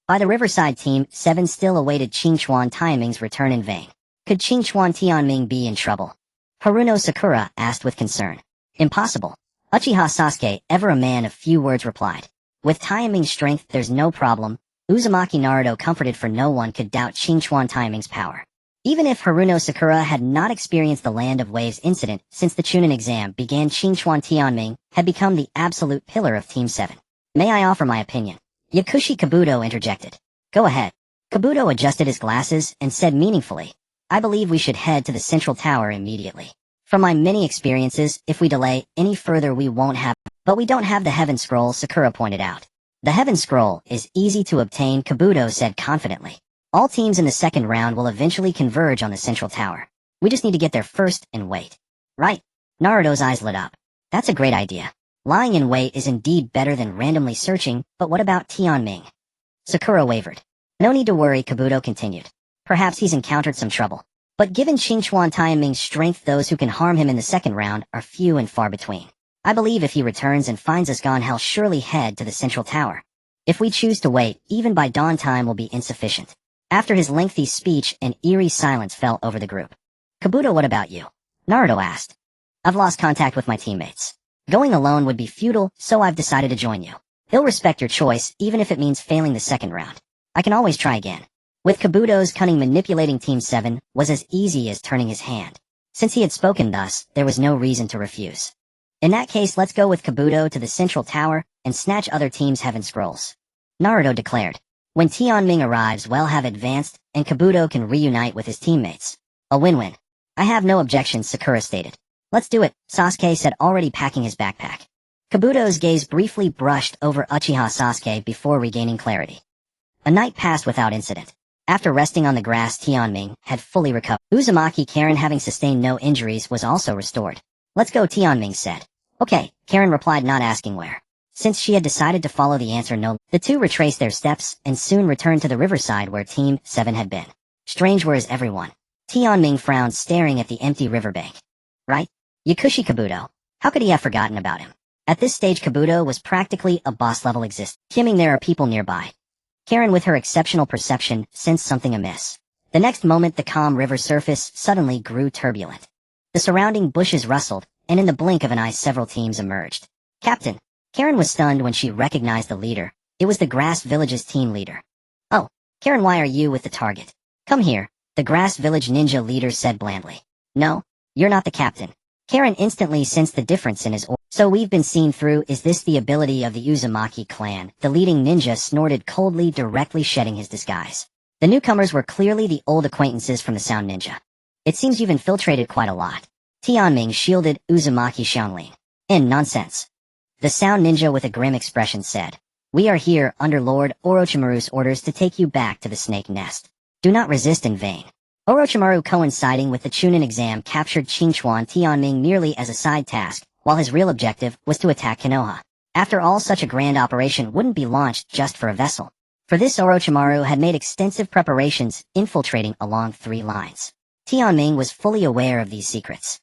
By the Riverside Team, 7 still awaited Qingchuan Tianming's return in vain. Could Qingchuan Tianming be in trouble? Haruno Sakura asked with concern. Impossible. Uchiha Sasuke, ever a man of few words, replied. With Tianming's strength, there's no problem. Uzumaki Naruto comforted, for no one could doubt Qingchuan Tianming's power. Even if Haruno Sakura had not experienced the Land of Waves incident since the Chunin exam began, Qingchuan Tianming had become the absolute pillar of Team 7. May I offer my opinion? Yakushi Kabuto interjected. Go ahead. Kabuto adjusted his glasses and said meaningfully, I believe we should head to the central tower immediately. From my many experiences, if we delay any further we won't have. But we don't have the Heaven Scroll, Sakura pointed out. The Heaven Scroll is easy to obtain, Kabuto said confidently. All teams in the second round will eventually converge on the central tower. We just need to get there first and wait. Right. Naruto's eyes lit up. That's a great idea. Lying in wait is indeed better than randomly searching, but what about Tianming? Sakura wavered. No need to worry, Kabuto continued. Perhaps he's encountered some trouble. But given Qingchuan Tianming's strength, those who can harm him in the second round are few and far between. I believe if he returns and finds us gone, he'll surely head to the central tower. If we choose to wait, even by dawn time will be insufficient. After his lengthy speech, an eerie silence fell over the group. Kabuto, what about you? Naruto asked. I've lost contact with my teammates. Going alone would be futile, so I've decided to join you. He'll respect your choice, even if it means failing the second round. I can always try again. With Kabuto's cunning manipulating Team 7 was as easy as turning his hand. Since he had spoken thus, there was no reason to refuse. In that case, let's go with Kabuto to the central tower and snatch other teams' heaven scrolls. Naruto declared. When Tianming arrives, we'll have advanced, and Kabuto can reunite with his teammates. A win-win. I have no objections, Sakura stated. Let's do it, Sasuke said, already packing his backpack. Kabuto's gaze briefly brushed over Uchiha Sasuke before regaining clarity. A night passed without incident. After resting on the grass, Tianming had fully recovered. Uzumaki Karen, having sustained no injuries, was also restored. Let's go, Tianming said. Okay, Karen replied, not asking where. Since she had decided to follow the answer no, the two retraced their steps and soon returned to the riverside where Team 7 had been. Strange, where is everyone? Tianming frowned, staring at the empty riverbank. Right? Yakushi Kabuto. How could he have forgotten about him? At this stage, Kabuto was practically a boss-level existence. Kimming, there are people nearby. Karen, with her exceptional perception, sensed something amiss. The next moment, the calm river surface suddenly grew turbulent. The surrounding bushes rustled, and in the blink of an eye, several teams emerged. Captain. Karen was stunned when she recognized the leader. It was the Grass Village's team leader. Oh, Karen, why are you with the target? Come here, the Grass Village ninja leader said blandly. No, you're not the captain. Karen instantly sensed the difference in his aura. So we've been seen through. Is this the ability of the Uzumaki clan? The leading ninja snorted coldly, directly shedding his disguise. The newcomers were clearly the old acquaintances from the Sound Ninja. It seems you've infiltrated quite a lot. Tianming shielded Uzumaki Xianglin. Nonsense. The Sound Ninja with a grim expression said, we are here under Lord Orochimaru's orders to take you back to the snake nest. Do not resist in vain. Orochimaru, coinciding with the Chunin exam, captured Qingchuan Tianming merely as a side task, while his real objective was to attack Konoha. After all, such a grand operation wouldn't be launched just for a vessel. For this, Orochimaru had made extensive preparations, infiltrating along 3 lines. Tianming was fully aware of these secrets.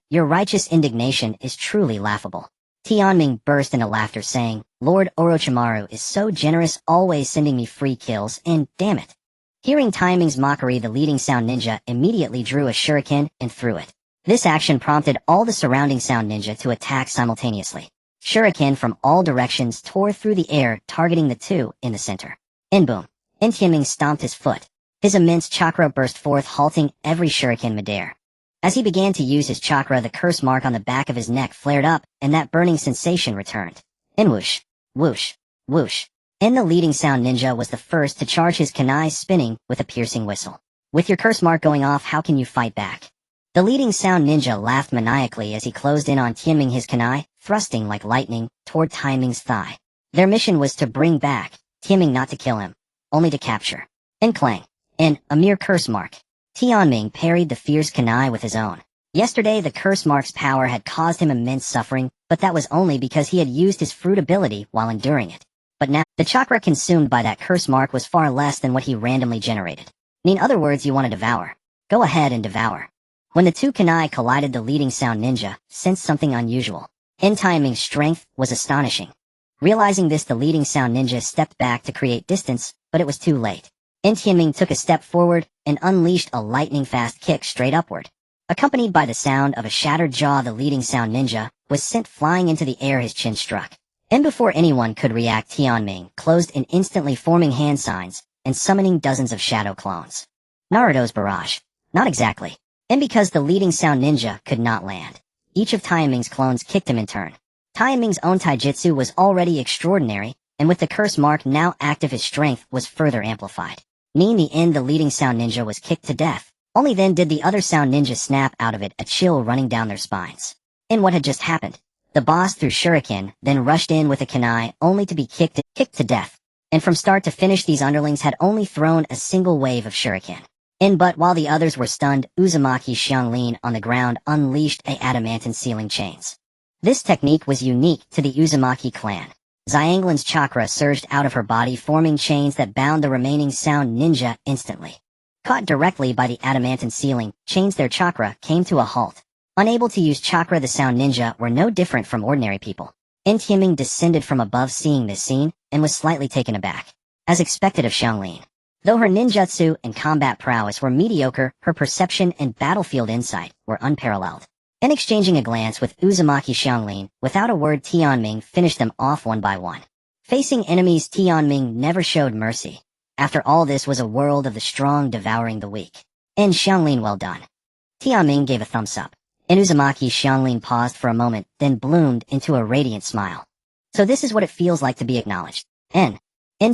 Your righteous indignation is truly laughable. Tianming burst into laughter, saying, Lord Orochimaru is so generous, always sending me free kills, and damn it. Hearing Tianming's mockery, the leading Sound Ninja immediately drew a shuriken and threw it. This action prompted all the surrounding Sound Ninja to attack simultaneously. Shuriken from all directions tore through the air, targeting the two in the center. Boom. Tianming stomped his foot. His immense chakra burst forth, halting every shuriken midair. As he began to use his chakra, the curse mark on the back of his neck flared up, and that burning sensation returned. Whoosh, whoosh, whoosh. The leading Sound Ninja was the first to charge, his kunai spinning with a piercing whistle. With your curse mark going off, how can you fight back? The leading Sound Ninja laughed maniacally as he closed in on Tianming, his kunai thrusting like lightning toward Tianming's thigh. Their mission was to bring back Tianming, not to kill him, only to capture. Clang. A mere curse mark. Tianming parried the fierce kunai with his own. Yesterday, the curse mark's power had caused him immense suffering, but that was only because he had used his fruit ability while enduring it. But now, the chakra consumed by that curse mark was far less than what he randomly generated. In other words, you want to devour. Go ahead and devour. When the two kunai collided, the leading Sound Ninja sensed something unusual. Tianming's strength was astonishing. Realizing this, the leading Sound Ninja stepped back to create distance, but it was too late. Tianming took a step forward and unleashed a lightning-fast kick straight upward. Accompanied by the sound of a shattered jaw, the leading Sound Ninja was sent flying into the air, his chin struck. Before anyone could react, Tianming closed in, instantly forming hand signs and summoning dozens of shadow clones. Naruto's barrage. Not exactly. Because the leading Sound Ninja could not land. Each of Tianming's clones kicked him in turn. Tianming's own taijutsu was already extraordinary, and with the curse mark now active, his strength was further amplified. In the end, the leading Sound Ninja was kicked to death. Only then did the other Sound Ninja snap out of it, a chill running down their spines. What had just happened? The boss threw shuriken, then rushed in with a kunai, only to be kicked to death. From start to finish, these underlings had only thrown a single wave of shuriken. But while the others were stunned, Uzumaki Xianglin on the ground unleashed a adamantine sealing chains. This technique was unique to the Uzumaki clan. Xianglin's chakra surged out of her body, forming chains that bound the remaining Sound Ninja instantly. Caught directly by the adamantine sealing chains, their chakra came to a halt. Unable to use chakra, the Sound Ninja were no different from ordinary people. Tianming descended from above, seeing this scene, and was slightly taken aback. As expected of Xianglin. Though her ninjutsu and combat prowess were mediocre, her perception and battlefield insight were unparalleled. Then exchanging a glance with Uzumaki Xianglin, without a word Tianming finished them off one by one. Facing enemies, Tianming never showed mercy. After all, this was a world of the strong devouring the weak. And Xianglin, well done. Tianming gave a thumbs up. And Uzumaki Xianglin paused for a moment, then bloomed into a radiant smile. So this is what it feels like to be acknowledged. In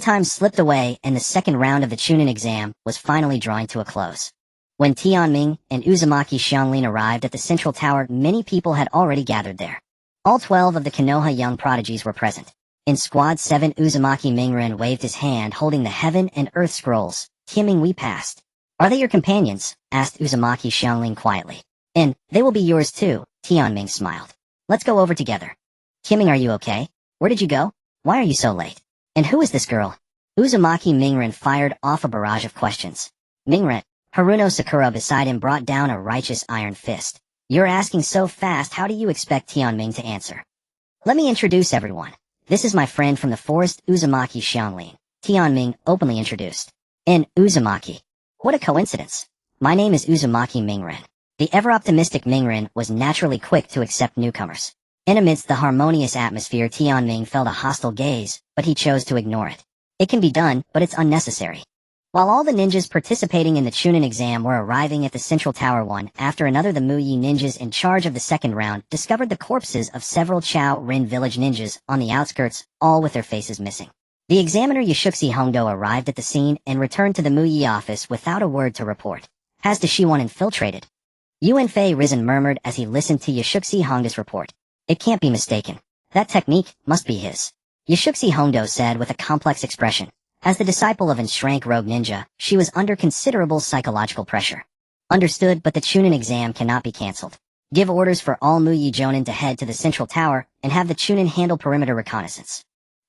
time slipped away, and the second round of the Chunin exam was finally drawing to a close. When Tianming and Uzumaki Xianglin arrived at the central tower, many people had already gathered there. All 12 of the Konoha young prodigies were present. In Squad 7, Uzumaki Mingren waved his hand holding the Heaven and Earth Scrolls. Tianming, we passed. Are they your companions? Asked Uzumaki Xianglin quietly. And they will be yours too, Tianming smiled. Let's go over together. Tianming, are you okay? Where did you go? Why are you so late? And who is this girl? Uzumaki Mingren fired off a barrage of questions. Mingren, Haruno Sakura beside him brought down a righteous iron fist. You're asking so fast, how do you expect Tianming to answer? Let me introduce everyone. This is my friend from the forest, Uzumaki Xianglin. Tianming openly introduced. And Uzumaki. What a coincidence. My name is Uzumaki Mingren. The ever-optimistic Mingren was naturally quick to accept newcomers. And amidst the harmonious atmosphere, Tianming felt a hostile gaze, but he chose to ignore it. It can be done, but it's unnecessary. While all the ninjas participating in the Chunin exam were arriving at the central tower, one after another, the Muyi ninjas in charge of the second round discovered the corpses of several Chao Rin village ninjas on the outskirts, all with their faces missing. The examiner Yashuxi Hongdo arrived at the scene and returned to the Muyi office without a word to report. Has the Shiwan infiltrated? Yuanfei Risen murmured as he listened to Yashuxi Hongdo's report. It can't be mistaken. That technique must be his. Yashuxi Hongdo said with a complex expression. As the disciple of Enshrank Rogue Ninja, she was under considerable psychological pressure. Understood, but the Chunin exam cannot be cancelled. Give orders for all Muyi Jonin to head to the central tower and have the Chunin handle perimeter reconnaissance.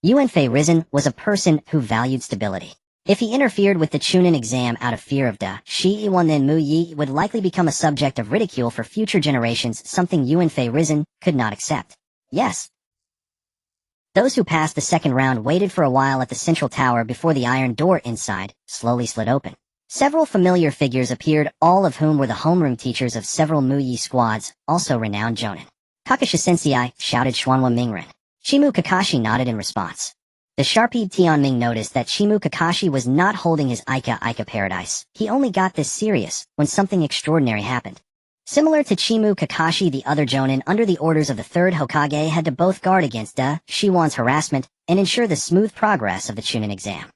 Yuanfei Risen was a person who valued stability. If he interfered with the Chunin exam out of fear of Da Shi-Iwan, then Muyi would likely become a subject of ridicule for future generations, something Yuanfei Risen could not accept. Yes. Those who passed the second round waited for a while at the central tower before the iron door inside slowly slid open. Several familiar figures appeared, all of whom were the homeroom teachers of several Muyi squads, also renowned Jonin. Kakashi Sensei, shouted Xuanhua Mingren. Shimu Kakashi nodded in response. The sharp-eyed Tianming noticed that Shimu Kakashi was not holding his Ika paradise. He only got this serious when something extraordinary happened. Similar to Chimu Kakashi, the other Jonin under the orders of the third Hokage had to both guard against Da Shiwan's harassment and ensure the smooth progress of the Chunin exam.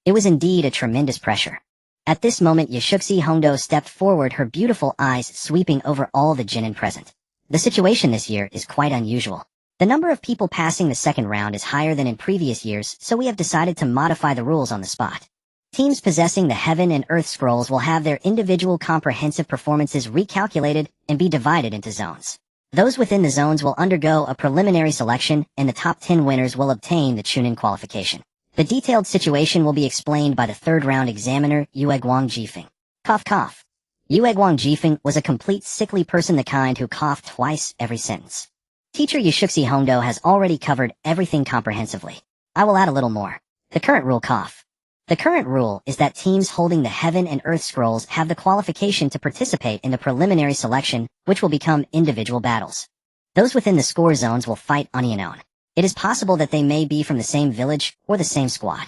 It was indeed a tremendous pressure. At this moment, Yashuxi Hongdo stepped forward, her beautiful eyes sweeping over all the Jonin present. The situation this year is quite unusual. The number of people passing the second round is higher than in previous years, so we have decided to modify the rules on the spot. Teams possessing the Heaven and Earth Scrolls will have their individual comprehensive performances recalculated and be divided into zones. Those within the zones will undergo a preliminary selection, and the top 10 winners will obtain the Chunin qualification. The detailed situation will be explained by the third round examiner, Yueguang Jifeng. Cough cough. Yueguang Jifeng was a complete sickly person, the kind who coughed twice every sentence. Teacher Yashuxi Hongdo has already covered everything comprehensively. I will add a little more. The current rule cough. The current rule is that teams holding the Heaven and Earth Scrolls have the qualification to participate in the preliminary selection, which will become individual battles. Those within the score zones will fight on their own. It is possible that they may be from the same village or the same squad.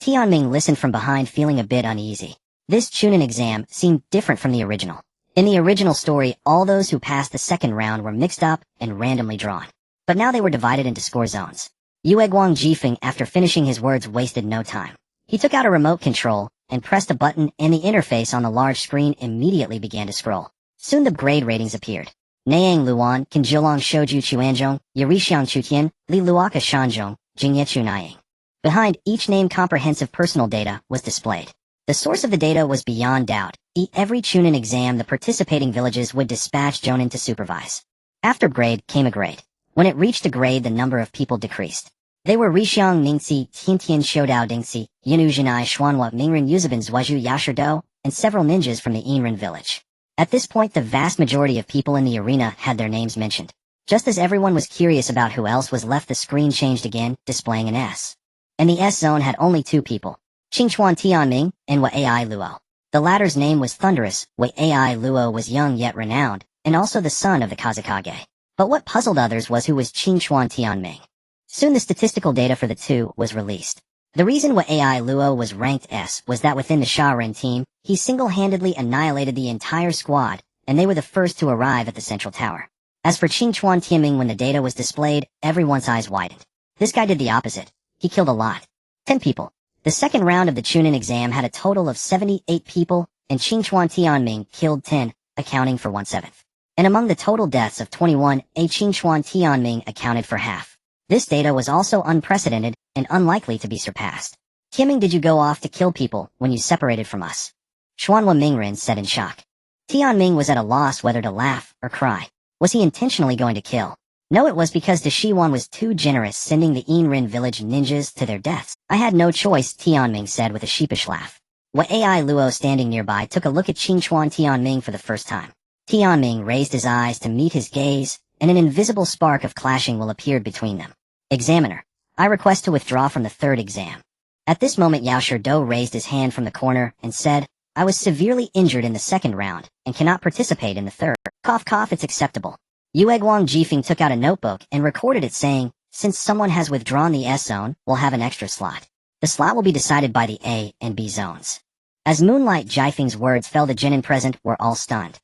Tianming listened from behind, feeling a bit uneasy. This Chunin exam seemed different from the original. In the original story, all those who passed the second round were mixed up and randomly drawn. But now they were divided into score zones. Yueguang Jifeng, after finishing his words, wasted no time. He took out a remote control and pressed a button, and the interface on the large screen immediately began to scroll. Soon the grade ratings appeared. Niang Luan, Kanjilong Shouju Chuanzhong, Yarixiang Chutian, Li Luaka Shanzhong, Jingye Chunaying. Behind each name, comprehensive personal data was displayed. The source of the data was beyond doubt. Every Chunin exam, the participating villages would dispatch Jonin to supervise. After grade came a grade. When it reached a grade, the number of people decreased. They were Rixiang Ningxi, Tiantian Shoudao Dingxi, Yinu Jinai Xuanhua Mingren Yuzabin Zhuaju Yashirdo, and several ninjas from the Inren village. At this point, the vast majority of people in the arena had their names mentioned. Just as everyone was curious about who else was left, the screen changed again, displaying an S. And the S zone had only 2 people. Qingchuan Tianming and Wei Ai Luo. The latter's name was Thunderous. Wei Ai Luo was young yet renowned, and also the son of the Kazekage. But what puzzled others was who was Qingchuan Tianming. Soon the statistical data for the two was released. The reason why AI Luo was ranked S was that within the Shaolin team, he single-handedly annihilated the entire squad, and they were the first to arrive at the central tower. As for Qingchuan Tianming, when the data was displayed, everyone's eyes widened. This guy did the opposite. He killed a lot. 10 people. The second round of the Chunin exam had a total of 78 people, and Qingchuan Tianming killed 10, accounting for 1/7. And among the total deaths of 21, Qingchuan Tianming accounted for half. This data was also unprecedented and unlikely to be surpassed. Tianming, did you go off to kill people when you separated from us? Xuanhua Mingren said in shock. Tianming was at a loss whether to laugh or cry. Was he intentionally going to kill? No, it was because the Shiwan was too generous, sending the Inrin village ninjas to their deaths. I had no choice, Tianming said with a sheepish laugh. What AI Luo standing nearby took a look at Qingchuan Tianming for the first time. Tianming raised his eyes to meet his gaze, and an invisible spark of clashing will appeared between them. Examiner, I request to withdraw from the third exam. At this moment Yao Shirdo raised his hand from the corner and said, I was severely injured in the second round, and cannot participate in the third. Cough cough, it's acceptable. Yueguang Jifeng took out a notebook and recorded it saying, since someone has withdrawn the S zone, we'll have an extra slot. The slot will be decided by the A and B zones. As Moonlight Jifeng's words fell, the genin present were all stunned.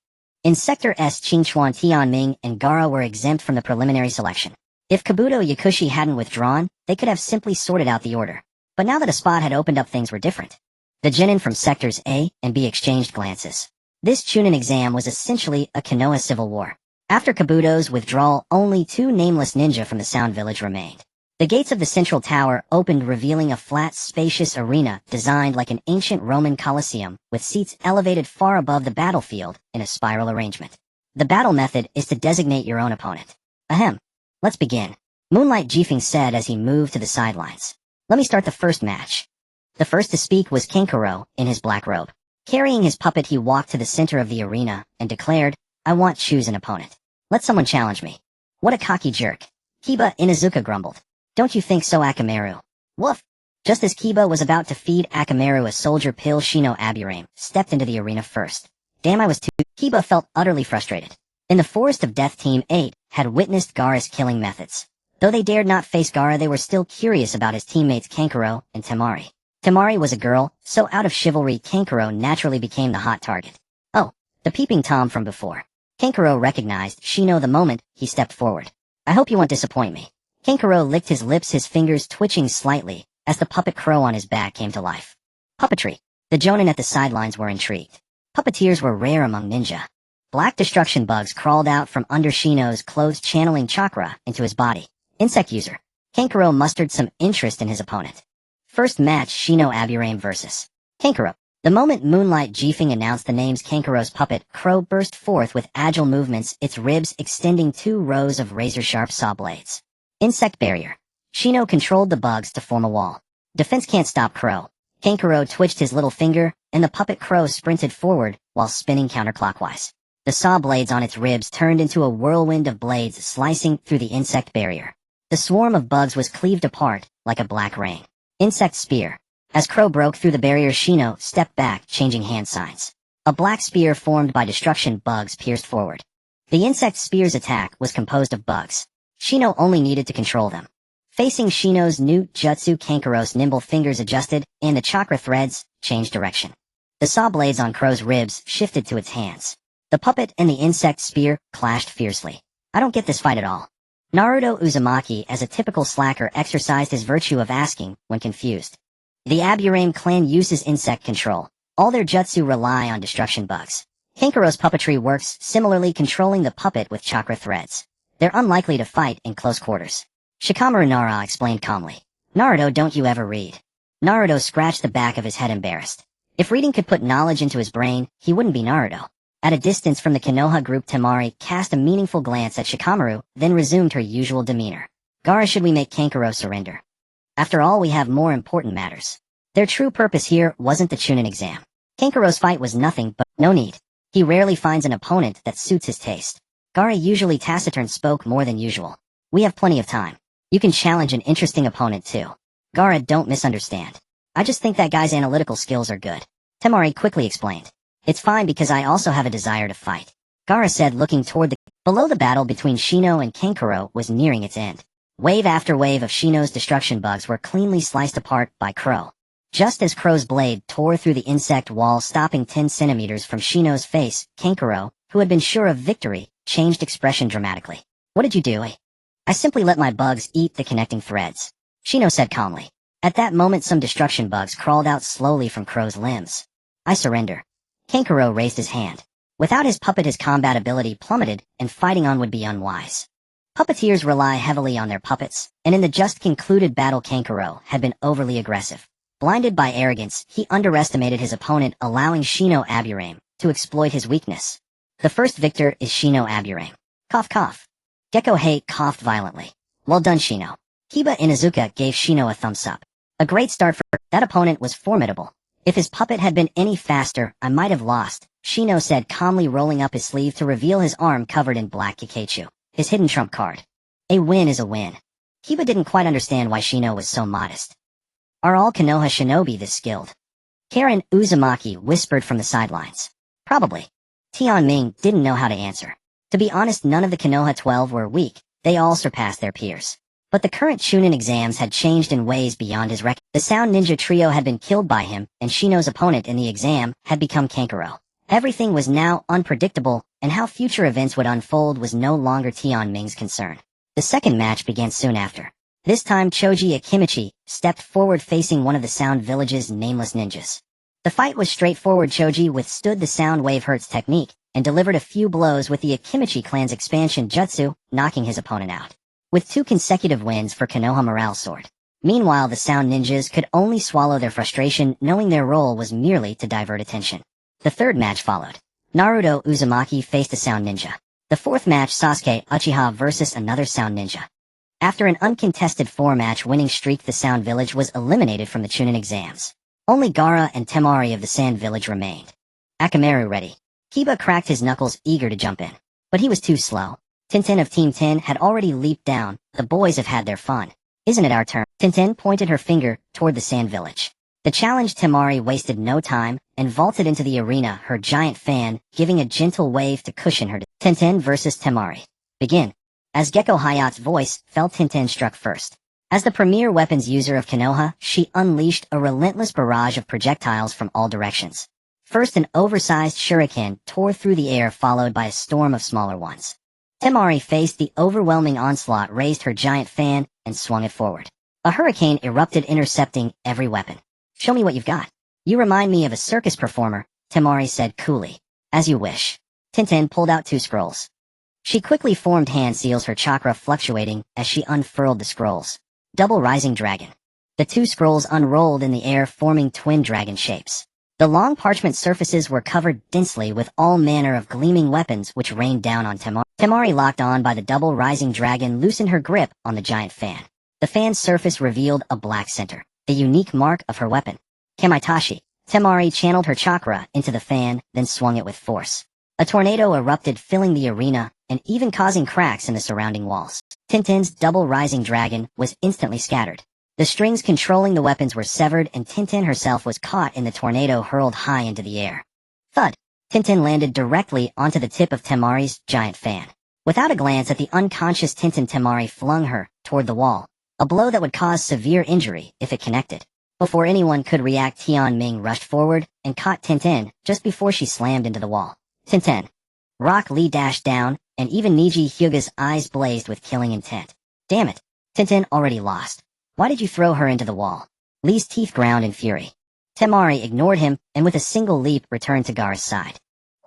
In Sector S, Qingchuan Tianming and Gaara were exempt from the preliminary selection. If Kabuto Yakushi hadn't withdrawn, they could have simply sorted out the order. But now that a spot had opened up, things were different. The genin from Sectors A and B exchanged glances. This Chunin exam was essentially a Konoha civil war. After Kabuto's withdrawal, only 2 nameless ninja from the Sound Village remained. The gates of the central tower opened, revealing a flat, spacious arena designed like an ancient Roman Colosseum, with seats elevated far above the battlefield in a spiral arrangement. The battle method is to designate your own opponent. Ahem. Let's begin, Moonlight Jifeng said as he moved to the sidelines. Let me start the first match. The first to speak was Kankuro, in his black robe. Carrying his puppet, he walked to the center of the arena and declared, I want choose an opponent. Let someone challenge me. What a cocky jerk. Kiba Inuzuka grumbled. Don't you think so, Akamaru? Woof. Just as Kiba was about to feed Akamaru a soldier pill, Shino Aburame stepped into the arena first. Damn, I was too... Kiba felt utterly frustrated. In the Forest of Death, Team 8 had witnessed Gaara's killing methods. Though they dared not face Gaara, they were still curious about his teammates Kankuro and Temari. Temari was a girl, so out of chivalry Kankuro naturally became the hot target. Oh, the peeping Tom from before. Kankuro recognized Shino the moment he stepped forward. I hope you won't disappoint me. Kankuro licked his lips, his fingers twitching slightly as the puppet crow on his back came to life. Puppetry. The jonin at the sidelines were intrigued. Puppeteers were rare among ninja. Black destruction bugs crawled out from under Shino's clothes, channeling chakra into his body. Insect user. Kankuro mustered some interest in his opponent. First match, Shino Aburame versus Kankuro. The moment Moonlight Jifeng announced the names, Kankuro's puppet, Crow, burst forth with agile movements, its ribs extending 2 rows of razor-sharp saw blades. Insect barrier. Shino controlled the bugs to form a wall. Defense can't stop Crow. Kankuro twitched his little finger, and the puppet Crow sprinted forward while spinning counterclockwise. The saw blades on its ribs turned into a whirlwind of blades slicing through the insect barrier. The swarm of bugs was cleaved apart like a black rain. Insect spear. As Crow broke through the barrier, Shino stepped back, changing hand signs. A black spear formed by destruction bugs pierced forward. The insect spear's attack was composed of bugs. Shino only needed to control them. Facing Shino's new jutsu, Kankuro's nimble fingers adjusted, and the chakra threads changed direction. The saw blades on Crow's ribs shifted to its hands. The puppet and the insect spear clashed fiercely. I don't get this fight at all. Naruto Uzumaki, as a typical slacker, exercised his virtue of asking when confused. The Aburame clan uses insect control. All their jutsu rely on destruction bugs. Kankuro's puppetry works similarly, controlling the puppet with chakra threads. They're unlikely to fight in close quarters. Shikamaru Nara explained calmly. Naruto, don't you ever read? Naruto scratched the back of his head, embarrassed. If reading could put knowledge into his brain, he wouldn't be Naruto. At a distance from the Konoha group, Temari cast a meaningful glance at Shikamaru, then resumed her usual demeanor. Gaara, should we make Kankuro surrender? After all, we have more important matters. Their true purpose here wasn't the Chunin exam. Kankuro's fight was nothing but no need. He rarely finds an opponent that suits his taste. Gaara, usually taciturn, spoke more than usual. We have plenty of time. You can challenge an interesting opponent too. Gaara, don't misunderstand. I just think that guy's analytical skills are good. Temari quickly explained. It's fine because I also have a desire to fight. Gaara said, looking toward the... Below, the battle between Shino and Kankuro was nearing its end. Wave after wave of Shino's destruction bugs were cleanly sliced apart by Crow. Just as Crow's blade tore through the insect wall, stopping 10 centimeters from Shino's face, Kankuro, who had been sure of victory, changed expression dramatically. What did you do? I simply let my bugs eat the connecting threads, Shino said calmly. At that moment, some destruction bugs crawled out slowly from Crow's limbs. I surrender. Kankuro raised his hand. Without his puppet, his combat ability plummeted, and fighting on would be unwise. Puppeteers rely heavily on their puppets, and in the just concluded battle, Kankuro had been overly aggressive. Blinded by arrogance, he underestimated his opponent, allowing Shino Aburame to exploit his weakness. The first victor is Shino Aburame. Cough cough. Gecko Hate coughed violently. Well done, Shino. Kiba Inuzuka gave Shino a thumbs up. A great start for that opponent was formidable. If his puppet had been any faster, I might have lost, Shino said calmly, rolling up his sleeve to reveal his arm covered in black Kikachu, his hidden trump card. A win is a win. Kiba didn't quite understand why Shino was so modest. Are all Konoha shinobi this skilled? Karen Uzumaki whispered from the sidelines. Probably. Tianming didn't know how to answer. To be honest, none of the Konoha 12 were weak, they all surpassed their peers. But the current Chunin exams had changed in ways beyond his reckoning. The Sound Ninja trio had been killed by him, and Shino's opponent in the exam had become Kankuro. Everything was now unpredictable, and how future events would unfold was no longer Tianming's concern. The second match began soon after. This time, Choji Akimichi stepped forward, facing one of the Sound Village's nameless ninjas. The fight was straightforward. Choji withstood the Sound Wave Hurts technique, and delivered a few blows with the Akimichi clan's expansion jutsu, knocking his opponent out. With 2 consecutive wins for Konoha Morale Sword. Meanwhile, the Sound Ninjas could only swallow their frustration, knowing their role was merely to divert attention. The third match followed. Naruto Uzumaki faced a Sound Ninja. The fourth match, Sasuke Uchiha versus another Sound Ninja. After an uncontested 4-match winning streak, the Sound Village was eliminated from the Chunin exams. Only Gaara and Temari of the Sand Village remained. Akamaru ready. Kiba cracked his knuckles, eager to jump in. But he was too slow. Tintin of Team 10 had already leaped down. The boys have had their fun. Isn't it our turn? Tintin pointed her finger toward the Sand Village. The challenged Temari wasted no time and vaulted into the arena, her giant fan giving a gentle wave to cushion her. Tintin versus Temari. Begin. As Gecko Hayat's voice fell, Tintin struck first. As the premier weapons user of Konoha, she unleashed a relentless barrage of projectiles from all directions. First, an oversized shuriken tore through the air, followed by a storm of smaller ones. Temari faced the overwhelming onslaught, raised her giant fan, and swung it forward. A hurricane erupted, intercepting every weapon. Show me what you've got. You remind me of a circus performer, Temari said coolly. As you wish. Tintin pulled out 2 scrolls. She quickly formed hand seals, her chakra fluctuating as she unfurled the scrolls. Double Rising Dragon. The 2 scrolls unrolled in the air, forming twin dragon shapes. The long parchment surfaces were covered densely with all manner of gleaming weapons which rained down on Temari. Temari, locked on by the Double Rising Dragon, loosened her grip on the giant fan. The fan's surface revealed a black center, the unique mark of her weapon. Kamaitashi. Temari channeled her chakra into the fan, then swung it with force. A tornado erupted, filling the arena and even causing cracks in the surrounding walls. Tintin's Double Rising Dragon was instantly scattered. The strings controlling the weapons were severed, and Tintin herself was caught in the tornado, hurled high into the air. Thud! Tintin landed directly onto the tip of Temari's giant fan. Without a glance at the unconscious Tintin, Temari flung her toward the wall, a blow that would cause severe injury if it connected. Before anyone could react, Tianming rushed forward and caught Tintin just before she slammed into the wall. Tintin. Rock Lee dashed down, and even Niji Hyuga's eyes blazed with killing intent. Damn it. Tintin already lost. Why did you throw her into the wall? Lee's teeth ground in fury. Temari ignored him, and with a single leap returned to Gaara's side.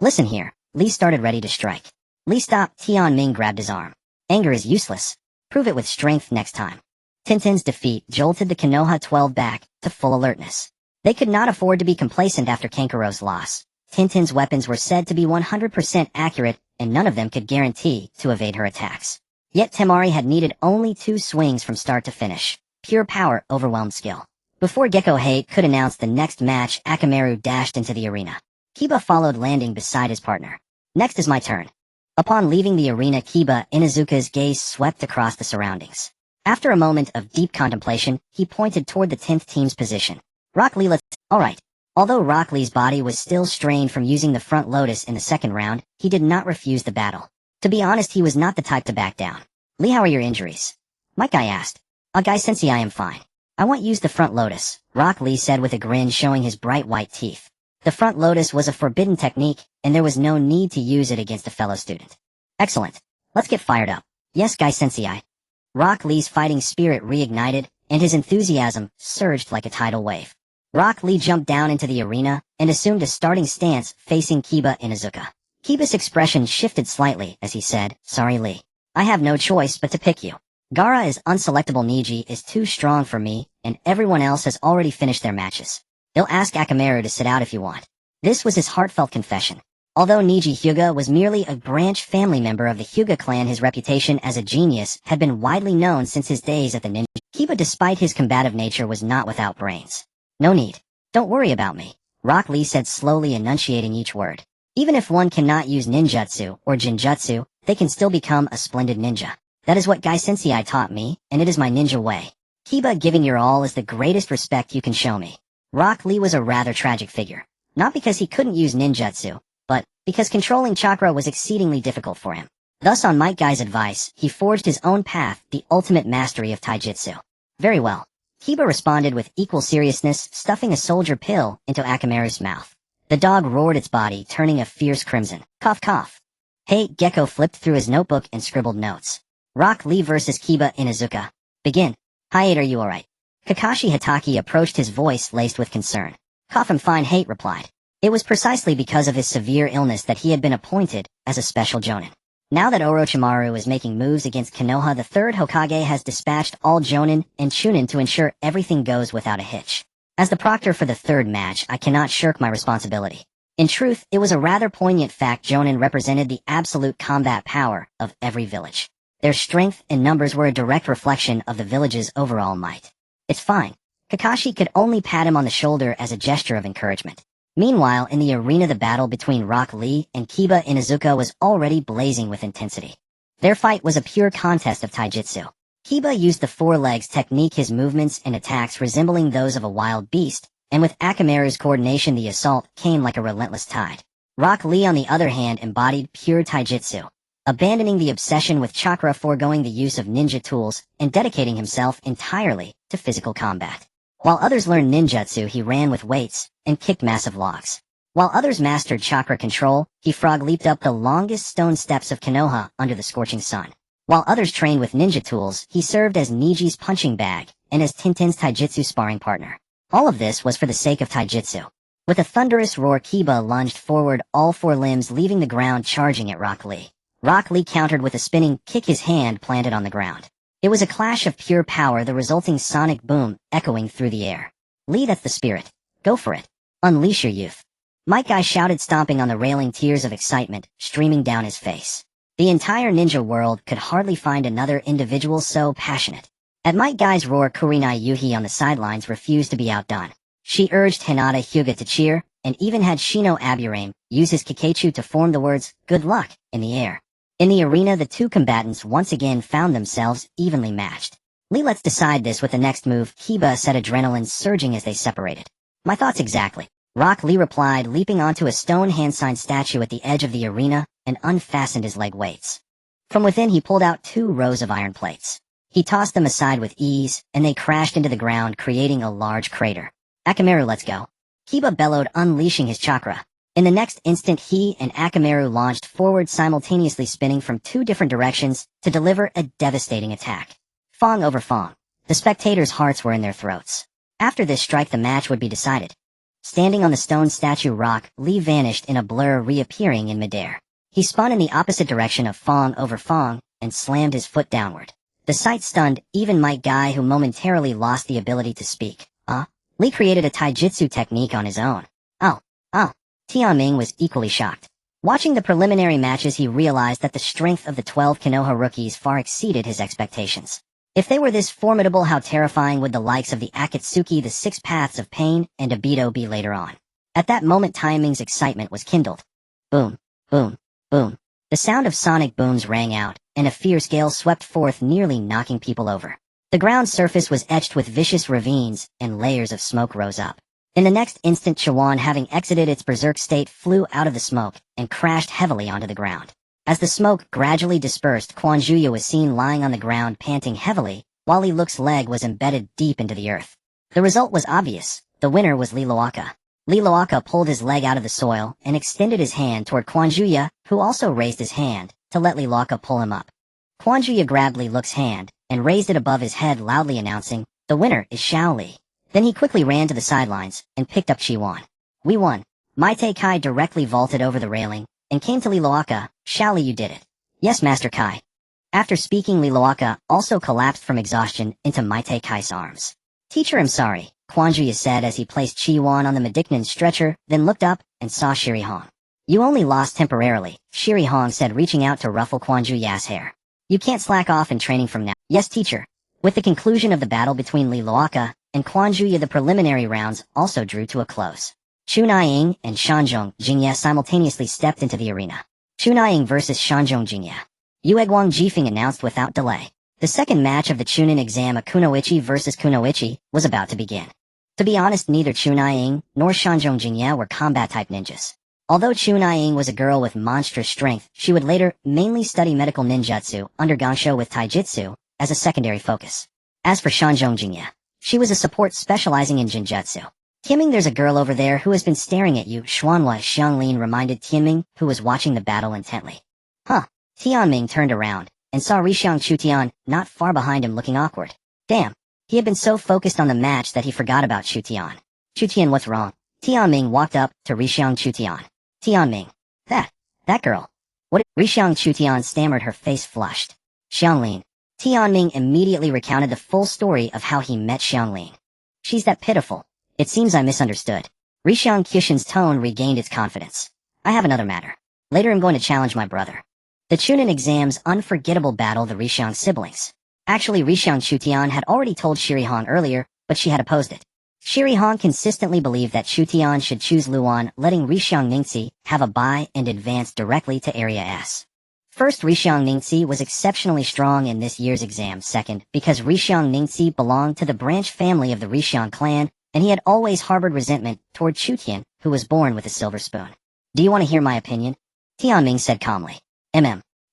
Listen here. Lee started ready to strike. Lee stopped. Tianming grabbed his arm. Anger is useless. Prove it with strength next time. Tintin's defeat jolted the Konoha 12 back to full alertness. They could not afford to be complacent after Kankuro's loss. Tintin's weapons were said to be 100% accurate, and none of them could guarantee to evade her attacks. Yet Temari had needed only 2 swings from start to finish. Pure power overwhelmed skill. Before Gecko Hate could announce the next match, Akamaru dashed into the arena. Kiba followed, landing beside his partner. Next is my turn. Upon leaving the arena, Kiba Inuzuka's gaze swept across the surroundings. After a moment of deep contemplation, he pointed toward the 10th team's position. Rock Lee, let's... Alright. Although Rock Lee's body was still strained from using the front lotus in the second round, he did not refuse the battle. To be honest, he was not the type to back down. Lee, how are your injuries? Might Guy asked. Guy Sensei, I am fine. I won't use the front lotus, Rock Lee said with a grin showing his bright white teeth. The front lotus was a forbidden technique, and there was no need to use it against a fellow student. Excellent. Let's get fired up. Yes, Guy Sensei. Rock Lee's fighting spirit reignited, and his enthusiasm surged like a tidal wave. Rock Lee jumped down into the arena and assumed a starting stance facing Kiba Inuzuka. Kiba's expression shifted slightly as he said, Sorry Lee. I have no choice but to pick you. Gaara is unselectable. Niji is too strong for me, and everyone else has already finished their matches. They'll ask Akamaru to sit out if you want. This was his heartfelt confession. Although Niji Hyuga was merely a branch family member of the Hyuga clan, his reputation as a genius had been widely known since his days at the ninja. Kiba, despite his combative nature, was not without brains. No need. Don't worry about me, Rock Lee said, slowly enunciating each word. Even if one cannot use ninjutsu or jinjutsu, they can still become a splendid ninja. That is what Guy Sensei taught me, and it is my ninja way. Kiba, giving your all is the greatest respect you can show me. Rock Lee was a rather tragic figure. Not because he couldn't use ninjutsu, but because controlling chakra was exceedingly difficult for him. Thus, on Might Guy's advice, he forged his own path, the ultimate mastery of taijutsu. Very well. Kiba responded with equal seriousness, stuffing a soldier pill into Akamaru's mouth. The dog roared its body, turning a fierce crimson. Cough cough. Hey, Gecko flipped through his notebook and scribbled notes. Rock Lee versus Kiba Inuzuka. Begin. Hate, are you alright? Kakashi Hatake approached, his voice laced with concern. Cough, I'm fine, Hate replied. It was precisely because of his severe illness that he had been appointed as a special jonin. Now that Orochimaru is making moves against Konoha, the third Hokage has dispatched all jonin and chunin to ensure everything goes without a hitch. As the proctor for the third match, I cannot shirk my responsibility. In truth, it was a rather poignant fact. Jonin represented the absolute combat power of every village. Their strength and numbers were a direct reflection of the village's overall might. It's fine. Kakashi could only pat him on the shoulder as a gesture of encouragement. Meanwhile, in the arena, the battle between Rock Lee and Kiba Inuzuka was already blazing with intensity. Their fight was a pure contest of taijutsu. Kiba used the four legs technique, his movements and attacks resembling those of a wild beast, and with Akamaru's coordination the assault came like a relentless tide. Rock Lee, on the other hand, embodied pure taijutsu, abandoning the obsession with chakra, foregoing the use of ninja tools, and dedicating himself entirely to physical combat. While others learned ninjutsu, he ran with weights and kicked massive logs. While others mastered chakra control, he frog leaped up the longest stone steps of Konoha under the scorching sun. While others trained with ninja tools, he served as Niji's punching bag and as Tintin's taijutsu sparring partner. All of this was for the sake of taijutsu. With a thunderous roar, Kiba lunged forward, all four limbs leaving the ground, charging at Rock Lee. Rock Lee countered with a spinning kick, his hand planted on the ground. It was a clash of pure power, the resulting sonic boom echoing through the air. Lee, that's the spirit. Go for it. Unleash your youth. Might Guy shouted, stomping on the railing, tears of excitement streaming down his face. The entire ninja world could hardly find another individual so passionate. At Might Guy's roar, Kurenai Yuhi on the sidelines refused to be outdone. She urged Hinata Hyuga to cheer, and even had Shino Aburame use his Kikeichu to form the words, good luck, in the air. In the arena, the two combatants once again found themselves evenly matched. Lee, let's decide this with the next move, Kiba said, adrenaline surging as they separated. My thoughts exactly. Rock Lee replied, leaping onto a stone hand-signed statue at the edge of the arena and unfastened his leg weights. From within, he pulled out 2 rows of iron plates. He tossed them aside with ease, and they crashed into the ground, creating a large crater. Akamaru, let's go. Kiba bellowed, unleashing his chakra. In the next instant, he and Akamaru launched forward, simultaneously spinning from 2 different directions to deliver a devastating attack. Fong over Fong. The spectators' hearts were in their throats. After this strike, the match would be decided. Standing on the stone statue, Rock Lee vanished in a blur, reappearing in midair. He spun in the opposite direction of Fong over Fong and slammed his foot downward. The sight stunned even Might Guy, who momentarily lost the ability to speak. Lee created a taijutsu technique on his own. Oh. Tianming was equally shocked. Watching the preliminary matches, he realized that the strength of the 12 Konoha rookies far exceeded his expectations. If they were this formidable, how terrifying would the likes of the Akatsuki, the 6 Paths of Pain, and Obito be later on? At that moment, Tianming's excitement was kindled. Boom, boom, boom. The sound of sonic booms rang out, and a fierce gale swept forth, nearly knocking people over. The ground surface was etched with vicious ravines, and layers of smoke rose up. In the next instant, Chuan, having exited its berserk state, flew out of the smoke and crashed heavily onto the ground. As the smoke gradually dispersed, Quan Zhuya was seen lying on the ground panting heavily, while Li Luke's leg was embedded deep into the earth. The result was obvious. The winner was Li Luoka. Li Luoka pulled his leg out of the soil and extended his hand toward Quan Zhuya, who also raised his hand to let Li Luoka pull him up. Quan Zhuya grabbed Li Luke's hand and raised it above his head, loudly announcing, "The winner is Xiao Li." Then he quickly ran to the sidelines and picked up Chiwan. "We won." Maite Kai directly vaulted over the railing and came to Li Luoka. "Xiao Li, you did it." "Yes, Master Kai." After speaking, Li Luoka also collapsed from exhaustion into Maite Kai's arms. "Teacher, I'm sorry," Quan Zhuya said as he placed Chiwan on the Medicnin's stretcher, then looked up and saw Shiri Hong. "You only lost temporarily," Shiri Hong said, reaching out to ruffle Quan Zhuya's hair. "You can't slack off in training from now." "Yes, teacher." With the conclusion of the battle between Li Luoka and Quan Zhuya, the preliminary rounds also drew to a close. Chu Naiying and Shanzhong Jingye simultaneously stepped into the arena. Chu Naiying versus Shanzhong Jingye. Yueguang Jifeng announced without delay. The second match of the Chunin exam, Kunoichi versus Kunoichi, was about to begin. To be honest, neither Chu Naiying nor Shanzhong Jingye were combat-type ninjas. Although Chu Naiying was a girl with monstrous strength, she would later mainly study medical ninjutsu under Gansho with taijutsu as a secondary focus. As for Shanzhong Jingye, she was a support specializing in jinjutsu. "Tianming, there's a girl over there who has been staring at you," Xuanhua Xianglin reminded Tianming, who was watching the battle intently. "Huh." Tianming turned around and saw Rixiang Chutian not far behind him, looking awkward. Damn. He had been so focused on the match that he forgot about Chutian. "Chutian, what's wrong?" Tianming walked up to Rixiang Chutian. "Tianming. That girl. What?" Rixiang Chutian stammered, her face flushed. "Xianglin." Tianming immediately recounted the full story of how he met Xianglin. "She's that pitiful. It seems I misunderstood." Rixiang Qishan's tone regained its confidence. "I have another matter. Later I'm going to challenge my brother." The Chunin exam's unforgettable battle, the Rixiang siblings. Actually, Rixiang Chutian had already told Shiri Hong earlier, but she had opposed it. Shiri Hong consistently believed that Chutian should choose Luan, letting Rixiang Ningxi have a bye and advance directly to Area S. First, Rixiang Ningxi was exceptionally strong in this year's exam. Second, because Rixiang Ningxi belonged to the branch family of the Rixiang clan, and he had always harbored resentment toward Chutian, who was born with a silver spoon. "Do you want to hear my opinion?" Tianming said calmly.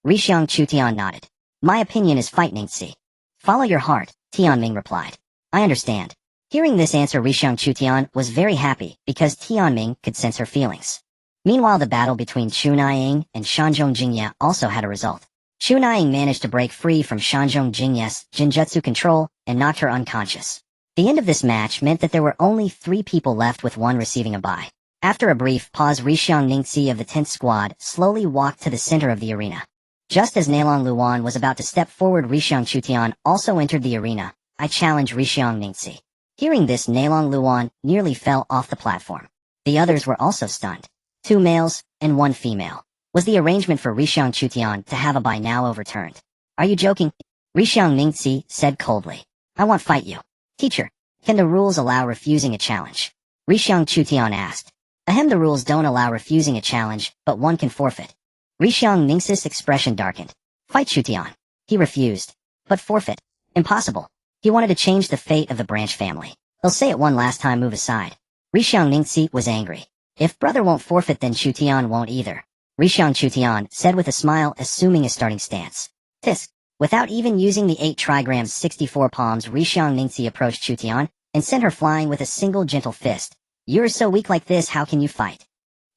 Rixiang Chutian nodded. "My opinion is fight Ningxi." "Follow your heart," Tianming replied. "I understand." Hearing this answer, Rixiang Chutian was very happy because Tianming could sense her feelings. Meanwhile, the battle between Chu Naiying and Shanzhong Jingye also had a result. Chu Naiying managed to break free from Shanzhong Jingye's jinjutsu control and knocked her unconscious. The end of this match meant that there were only 3 people left, with one receiving a bye. After a brief pause, Rixiang Ningxi of the 10th Squad slowly walked to the center of the arena. Just as Nailong Luan was about to step forward, Rixiang Chutian also entered the arena. "I challenge Rixiang Ningxi." Hearing this, Nailong Luan nearly fell off the platform. The others were also stunned. 2 males and 1 female. Was the arrangement for Rixiang Chutian to have a bye now overturned? "Are you joking?" Rixiang Ningxi said coldly. "I won't fight you." "Teacher, can the rules allow refusing a challenge?" Rixiang Chutian asked. The rules don't allow refusing a challenge, but one can forfeit." Rixiang Ningxi's expression darkened. "Fight Chutian." He refused. "But forfeit? Impossible." He wanted to change the fate of the branch family. "They'll say it one last time, move aside." Rixiang Ningxi was angry. "If brother won't forfeit, then Chutian won't either." Rixiang Chutian said with a smile, assuming a starting stance. "Tisk." Without even using the 8 trigrams 64 palms, Rixiang Ningxi approached Chutian and sent her flying with a single gentle fist. "You're so weak like this, how can you fight?"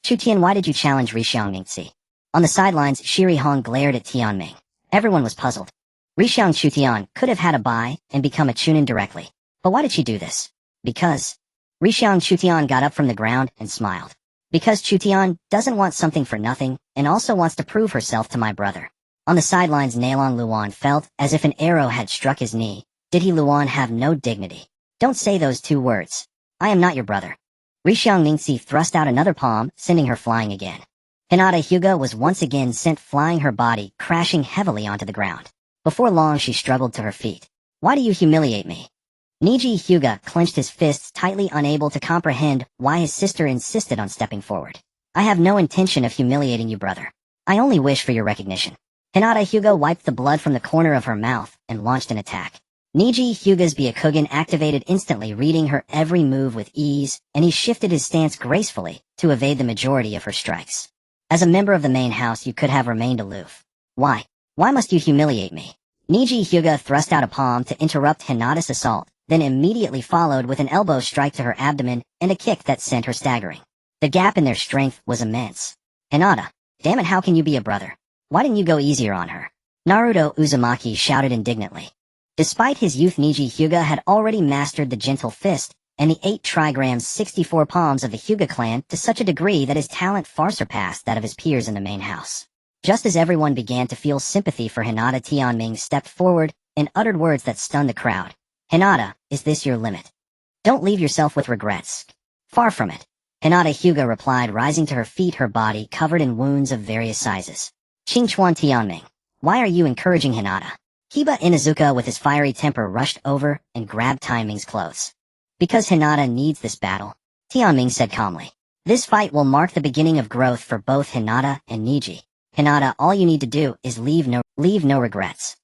"Chutian, why did you challenge Rixiang Ningxi?" On the sidelines, Shiri Hong glared at Tianming. Everyone was puzzled. Rixiang Chutian could have had a bye and become a Chunin directly. But why did she do this? "Because." Rixiang Chutian got up from the ground and smiled. "Because Chutian doesn't want something for nothing, and also wants to prove herself to my brother." On the sidelines, Nailong Luan felt as if an arrow had struck his knee. Did he, Luan, have no dignity? "Don't say those 2 words. I am not your brother." Rixiang Ningxi thrust out another palm, sending her flying again. Hinata Hyuga was once again sent flying, her body crashing heavily onto the ground. Before long, she struggled to her feet. "Why do you humiliate me?" Niji Hyuga clenched his fists tightly, unable to comprehend why his sister insisted on stepping forward. "I have no intention of humiliating you, brother. I only wish for your recognition." Hinata Hyuga wiped the blood from the corner of her mouth and launched an attack. Niji Hyuga's Byakugan activated instantly, reading her every move with ease, and he shifted his stance gracefully to evade the majority of her strikes. As a member of the main house, you could have remained aloof. Why? Why must you humiliate me? Niji Hyuga thrust out a palm to interrupt Hinata's assault, then immediately followed with an elbow strike to her abdomen and a kick that sent her staggering. The gap in their strength was immense. Hinata, damn it, how can you be a brother? Why didn't you go easier on her? Naruto Uzumaki shouted indignantly. Despite his youth, Niji Hyuga had already mastered the gentle fist and the 8 trigrams 64 palms of the Hyuga clan to such a degree that his talent far surpassed that of his peers in the main house. Just as everyone began to feel sympathy for Hinata, Tianming stepped forward and uttered words that stunned the crowd. Hinata, is this your limit? Don't leave yourself with regrets. Far from it. Hinata Hyuga replied, rising to her feet, her body covered in wounds of various sizes. Qingchuan Tianming, why are you encouraging Hinata? Kiba Inuzuka with his fiery temper rushed over and grabbed Tianming's clothes. Because Hinata needs this battle, Tianming said calmly. This fight will mark the beginning of growth for both Hinata and Niji. Hinata, all you need to do is leave no regrets.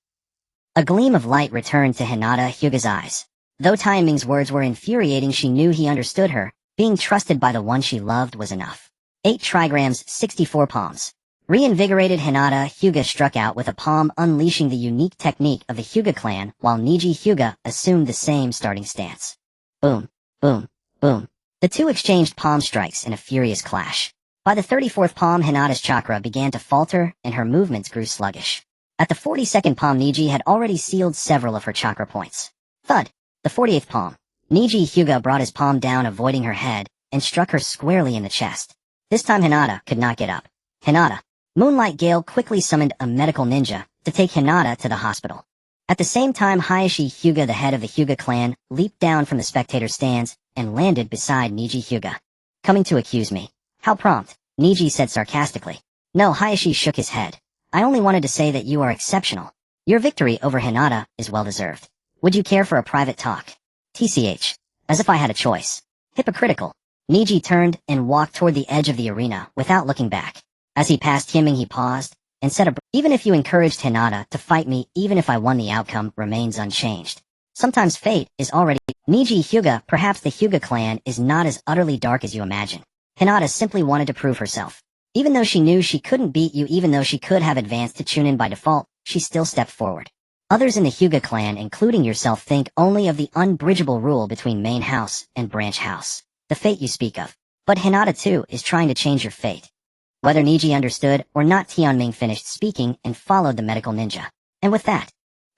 A gleam of light returned to Hinata Hyuga's eyes. Though Tianming's words were infuriating, she knew he understood her. Being trusted by the one she loved was enough. 8 trigrams 64 palms. Reinvigorated, Hinata Hyuga struck out with a palm, unleashing the unique technique of the Hyuga clan, while Niji Hyuga assumed the same starting stance. Boom, boom, boom. The two exchanged palm strikes in a furious clash. By the 34th palm, Hinata's chakra began to falter and her movements grew sluggish. At the 42nd palm, Niji had already sealed several of her chakra points. Thud! The 48th palm. Niji Hyuga brought his palm down, avoiding her head, and struck her squarely in the chest. This time Hinata could not get up. Hinata. Moonlight Gale quickly summoned a medical ninja to take Hinata to the hospital. At the same time, Hayashi Hyuga, the head of the Hyuga clan, leaped down from the spectator stands and landed beside Niji Hyuga. Coming to accuse me. How prompt, Niji said sarcastically. No, Hayashi shook his head. I only wanted to say that you are exceptional. Your victory over Hinata is well-deserved. Would you care for a private talk? TCH. As if I had a choice. Hypocritical. Niji turned and walked toward the edge of the arena without looking back. As he passed Tianming, he paused and said, even if you encouraged Hinata to fight me, even if I won, the outcome remains unchanged. Sometimes fate is already... Niji Hyuga, perhaps the Hyuga clan is not as utterly dark as you imagine. Hinata simply wanted to prove herself. Even though she knew she couldn't beat you, even though she could have advanced to Chunin by default, she still stepped forward. Others in the Hyuga clan, including yourself, think only of the unbridgeable rule between main house and branch house. The fate you speak of. But Hinata too is trying to change your fate. Whether Niji understood or not, Tianming finished speaking and followed the medical ninja. And with that,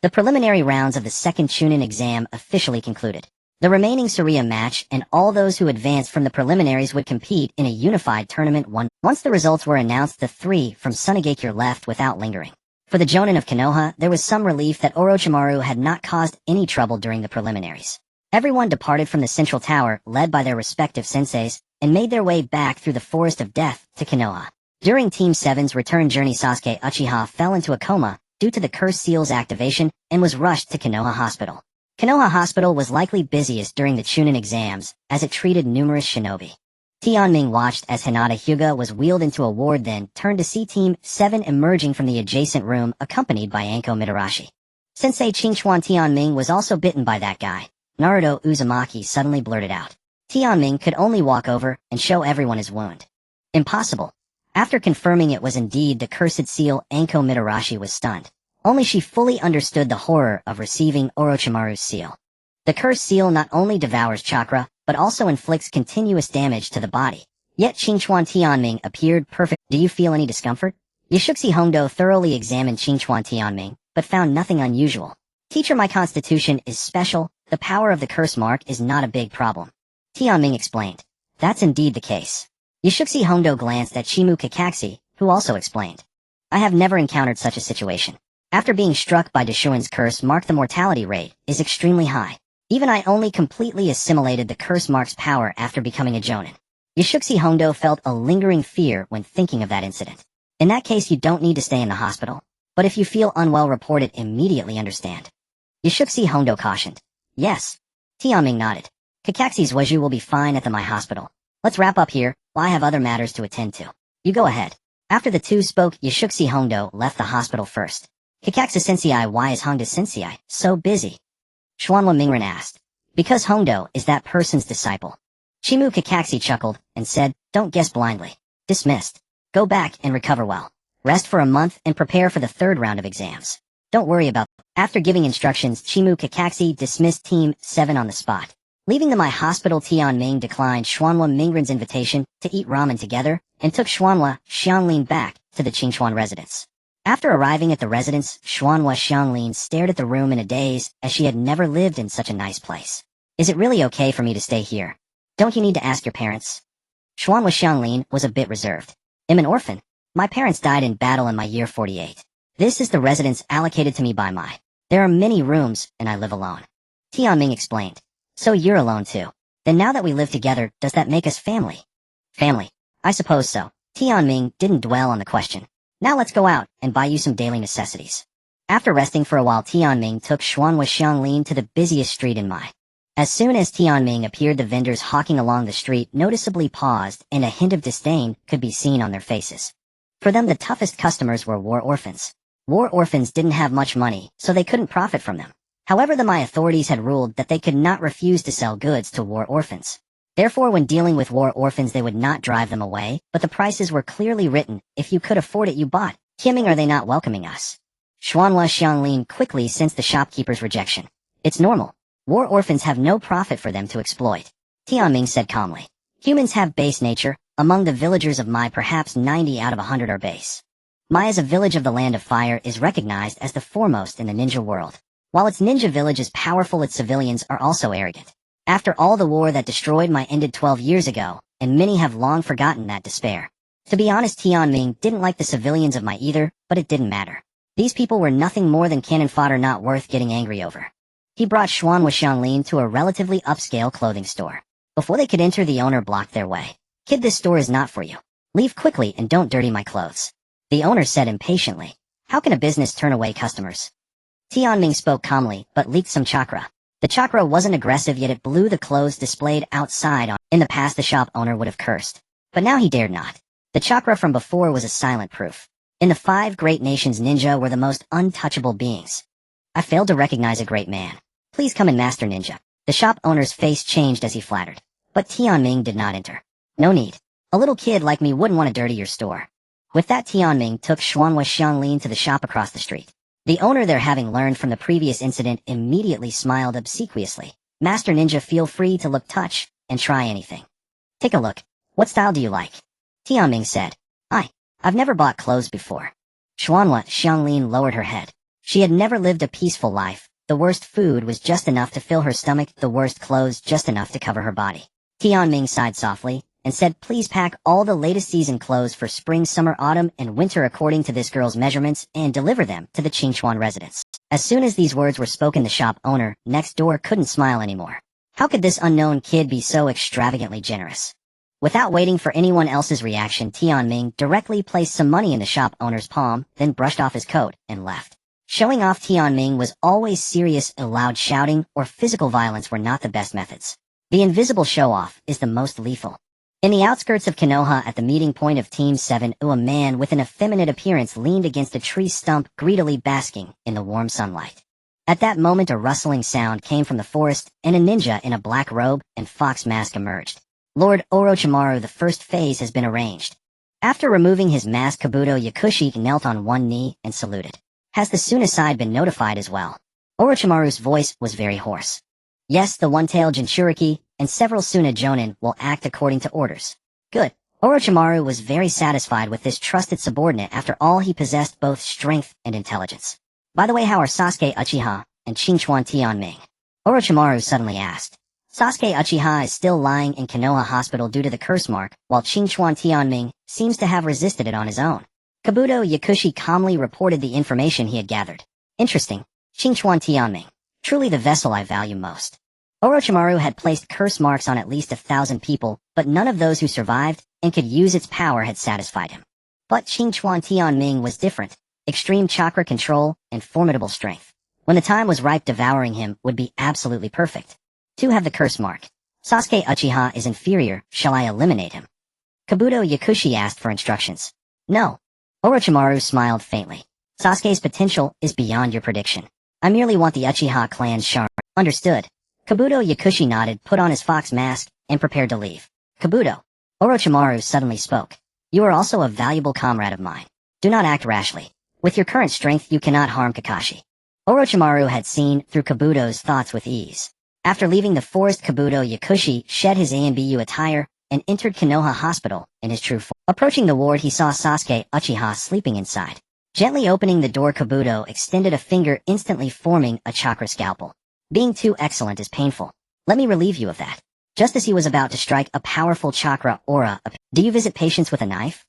the preliminary rounds of the second Chunin exam officially concluded. The remaining Surya match and all those who advanced from the preliminaries would compete in a unified tournament. Once the results were announced, the 3 from Sunagakure left without lingering. For the Jonin of Konoha, there was some relief that Orochimaru had not caused any trouble during the preliminaries. Everyone departed from the central tower, led by their respective senseis, and made their way back through the forest of death to Konoha. During Team 7's return journey, Sasuke Uchiha fell into a coma due to the curse seal's activation and was rushed to Konoha Hospital. Konoha Hospital was likely busiest during the Chunin exams, as it treated numerous shinobi. Tianming watched as Hinata Hyuga was wheeled into a ward, then turned to see Team 7 emerging from the adjacent room, accompanied by Anko Mitarashi. Sensei Qingchuan Tianming was also bitten by that guy. Naruto Uzumaki suddenly blurted out. Tianming could only walk over and show everyone his wound. Impossible. After confirming it was indeed the cursed seal, Anko Mitarashi was stunned. Only she fully understood the horror of receiving Orochimaru's seal. The cursed seal not only devours chakra, but also inflicts continuous damage to the body. Yet Qingchuan Tianming appeared perfect. Do you feel any discomfort? Yashuxi Hondo thoroughly examined Qingchuan Tianming, but found nothing unusual. Teacher, my constitution is special. The power of the curse mark is not a big problem. Tianming explained. That's indeed the case. Yashuxi Hondo glanced at Shimu Kakashi, who also explained. I have never encountered such a situation. After being struck by Deshuin's curse mark, the mortality rate is extremely high. Even I only completely assimilated the curse mark's power after becoming a Jonin. Yashuxi Hondo felt a lingering fear when thinking of that incident. In that case, you don't need to stay in the hospital. But if you feel unwell, report it immediately, understand? Yashuxi Hondo cautioned. Yes. Tianming nodded. Kakashi's Waju will be fine at my hospital. Let's wrap up here, while I have other matters to attend to. You go ahead. After the two spoke, Yashuxi Hondo left the hospital first. Kakashi Sensei, why is Honda Sensei so busy? Xuanhua Mingren asked. Because Hongdo is that person's disciple. Chimu Kakashi chuckled and said, don't guess blindly. Dismissed. Go back and recover well. Rest for a month and prepare for the third round of exams. Don't worry about them. After giving instructions, Chimu Kakashi dismissed Team 7 on the spot. Leaving the My Hospital, Tianming declined Xuanhua Mingren's invitation to eat ramen together and took Xuanhua Xianglin back to the Qingchuan residence. After arriving at the residence, Xuanhua Xianglin stared at the room in a daze as she had never lived in such a nice place. Is it really okay for me to stay here? Don't you need to ask your parents? Xuanhua Xianglin was a bit reserved. I'm an orphan. My parents died in battle in my year 48. This is the residence allocated to me by my. There are many rooms, and I live alone. Tianming explained. So you're alone too. Then now that we live together, does that make us family? Family. I suppose so. Tianming didn't dwell on the question. Now let's go out and buy you some daily necessities. After resting for a while, Tianming took Xuanhua Xianglin to the busiest street in Mai. As soon as Tianming appeared, the vendors hawking along the street noticeably paused, and a hint of disdain could be seen on their faces. For them, the toughest customers were war orphans. War orphans didn't have much money, so they couldn't profit from them. However, the Mai authorities had ruled that they could not refuse to sell goods to war orphans. Therefore, when dealing with war orphans, they would not drive them away, but the prices were clearly written. If you could afford it, you bought. Kimming, are they not welcoming us? Xuanhua Xianglin quickly sensed the shopkeeper's rejection. It's normal. War orphans have no profit for them to exploit. Tianming said calmly. Humans have base nature. Among the villagers of Mai, perhaps 90 out of 100 are base. Mai, as a village of the Land of Fire, is recognized as the foremost in the ninja world. While its ninja village is powerful, its civilians are also arrogant. After all, the war that destroyed Mai ended 12 years ago, and many have long forgotten that despair. To be honest, Tianming didn't like the civilians of Mai either, but it didn't matter. These people were nothing more than cannon fodder, not worth getting angry over. He brought Xuanhua Xianglin to a relatively upscale clothing store. Before they could enter, the owner blocked their way. Kid, this store is not for you. Leave quickly and don't dirty my clothes. The owner said impatiently. How can a business turn away customers? Tianming spoke calmly, but leaked some chakra. The chakra wasn't aggressive, yet it blew the clothes displayed outside on. In the past, the shop owner would have cursed. But now he dared not. The chakra from before was a silent proof. In the 5 great nations, ninja were the most untouchable beings. I failed to recognize a great man. Please come in, Master Ninja. The shop owner's face changed as he flattered. But Tianming did not enter. No need. A little kid like me wouldn't want to dirty your store. With that, Tianming took Xuanhua Xianglin to the shop across the street. The owner there, having learned from the previous incident, immediately smiled obsequiously. Master Ninja, feel free to look, touch, and try anything. Take a look. What style do you like? Tianming said. I've never bought clothes before. Xuanhua Xianglin lowered her head. She had never lived a peaceful life. The worst food was just enough to fill her stomach, the worst clothes just enough to cover her body. Tianming sighed softly and said, please pack all the latest season clothes for spring, summer, autumn, and winter according to this girl's measurements and deliver them to the Qingchuan residence. As soon as these words were spoken, the shop owner next door couldn't smile anymore. How could this unknown kid be so extravagantly generous? Without waiting for anyone else's reaction, Tianming directly placed some money in the shop owner's palm, then brushed off his coat and left. Showing off Tianming was always serious, and loud shouting or physical violence were not the best methods. The invisible show-off is the most lethal. In the outskirts of Konoha, at the meeting point of Team 7, a man with an effeminate appearance leaned against a tree stump, greedily basking in the warm sunlight. At that moment, a rustling sound came from the forest, and a ninja in a black robe and fox mask emerged. Lord Orochimaru, the first phase has been arranged. After removing his mask, Kabuto Yakushi knelt on one knee and saluted. Has the Suna side been notified as well? Orochimaru's voice was very hoarse. Yes, the one-tailed Jinchuriki and several Suna Jonin will act according to orders. Good. Orochimaru was very satisfied with this trusted subordinate. After all, he possessed both strength and intelligence. By the way, how are Sasuke Uchiha and Qingchuan Tianming? Orochimaru suddenly asked. Sasuke Uchiha is still lying in Konoha Hospital due to the curse mark, while Qingchuan Tianming seems to have resisted it on his own. Kabuto Yakushi calmly reported the information he had gathered. Interesting. Qingchuan Tianming. Truly the vessel I value most. Orochimaru had placed curse marks on at least 1,000 people, but none of those who survived and could use its power had satisfied him. But Qingchuan Tianming was different. Extreme chakra control and formidable strength. When the time was ripe, devouring him would be absolutely perfect. To have the curse mark. Sasuke Uchiha is inferior. Shall I eliminate him? Kabuto Yakushi asked for instructions. No. Orochimaru smiled faintly. Sasuke's potential is beyond your prediction. I merely want the Uchiha clan's charm. Understood. Kabuto Yakushi nodded, put on his fox mask, and prepared to leave. Kabuto. Orochimaru suddenly spoke. You are also a valuable comrade of mine. Do not act rashly. With your current strength you cannot harm Kakashi. Orochimaru had seen through Kabuto's thoughts with ease. After leaving the forest, Kabuto Yakushi shed his ANBU attire and entered Konoha Hospital in his true form. Approaching the ward, he saw Sasuke Uchiha sleeping inside. Gently opening the door, Kabuto extended a finger, instantly forming a chakra scalpel. Being too excellent is painful. Let me relieve you of that. Just as he was about to strike, a powerful chakra aura appeared. Do you visit patients with a knife?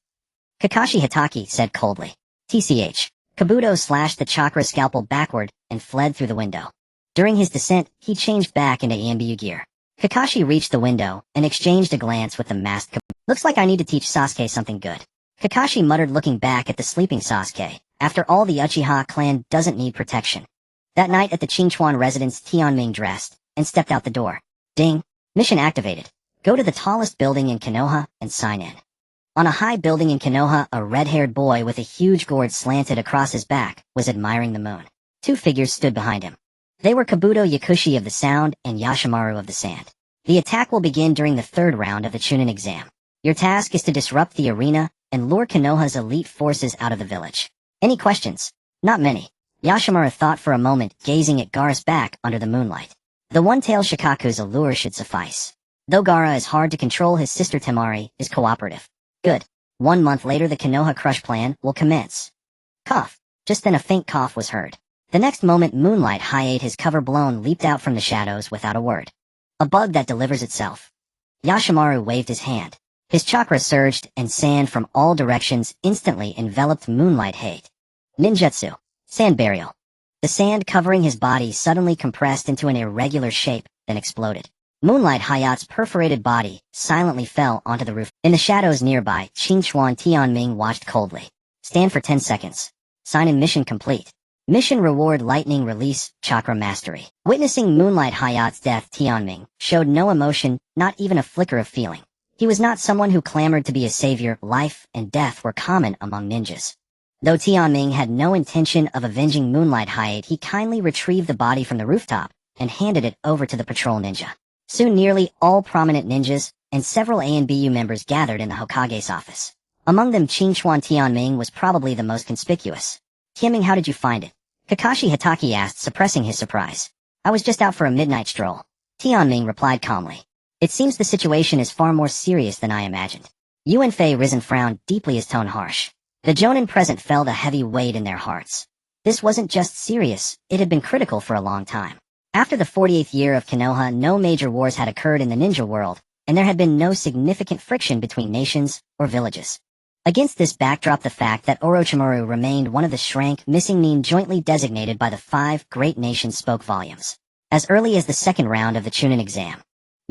Kakashi Hitaki said coldly. TCH. Kabuto slashed the chakra scalpel backward and fled through the window. During his descent, he changed back into ANBU gear. Kakashi reached the window and exchanged a glance with the masked Kabuto. Looks like I need to teach Sasuke something good. Kakashi muttered, looking back at the sleeping Sasuke. After all, the Uchiha clan doesn't need protection. That night at the Qingchuan residence, Tianming dressed and stepped out the door. Ding. Mission activated. Go to the tallest building in Konoha and sign in. On a high building in Konoha, a red-haired boy with a huge gourd slanted across his back was admiring the moon. Two figures stood behind him. They were Kabuto Yakushi of the Sound and Yoshimaru of the Sand. The attack will begin during the third round of the Chunin exam. Your task is to disrupt the arena and lure Konoha's elite forces out of the village. Any questions? Not many. Yoshimaru thought for a moment, gazing at Gaara's back under the moonlight. The one-tailed Shikaku's allure should suffice. Though Gaara is hard to control, his sister Temari is cooperative. Good. 1 month later, the Konoha Crush plan will commence. Cough. Just then a faint cough was heard. The next moment, Moonlight Hayate, his cover blown, leaped out from the shadows without a word. A bug that delivers itself. Yoshimaru waved his hand. His chakra surged, and sand from all directions instantly enveloped Moonlight Hayate. Ninjutsu. Sand burial. The sand covering his body suddenly compressed into an irregular shape, then exploded. Moonlight Hayate's perforated body silently fell onto the roof. In the shadows nearby, Qingchuan Tianming watched coldly. Stand for 10 seconds. Sign in. Mission complete. Mission reward: lightning release, chakra mastery. Witnessing Moonlight Hayate's death, Tianming showed no emotion, not even a flicker of feeling. He was not someone who clamored to be a savior. Life and death were common among ninjas. Though Tianming had no intention of avenging Moonlight Hayate, he kindly retrieved the body from the rooftop and handed it over to the patrol ninja. Soon nearly all prominent ninjas and several ANBU members gathered in the Hokage's office. Among them, Qingchuan Tianming was probably the most conspicuous. Tianming, how did you find it? Kakashi Hitaki asked, suppressing his surprise. I was just out for a midnight stroll. Tianming replied calmly. It seems the situation is far more serious than I imagined. Yuanfei Risen frowned deeply, his tone harsh. The Jonin present felt a heavy weight in their hearts. This wasn't just serious, it had been critical for a long time. After the 48th year of Konoha, no major wars had occurred in the ninja world, and there had been no significant friction between nations or villages. Against this backdrop, the fact that Orochimaru remained one of the shrank missing men jointly designated by the 5 great nations spoke volumes. As early as the second round of the Chunin exam,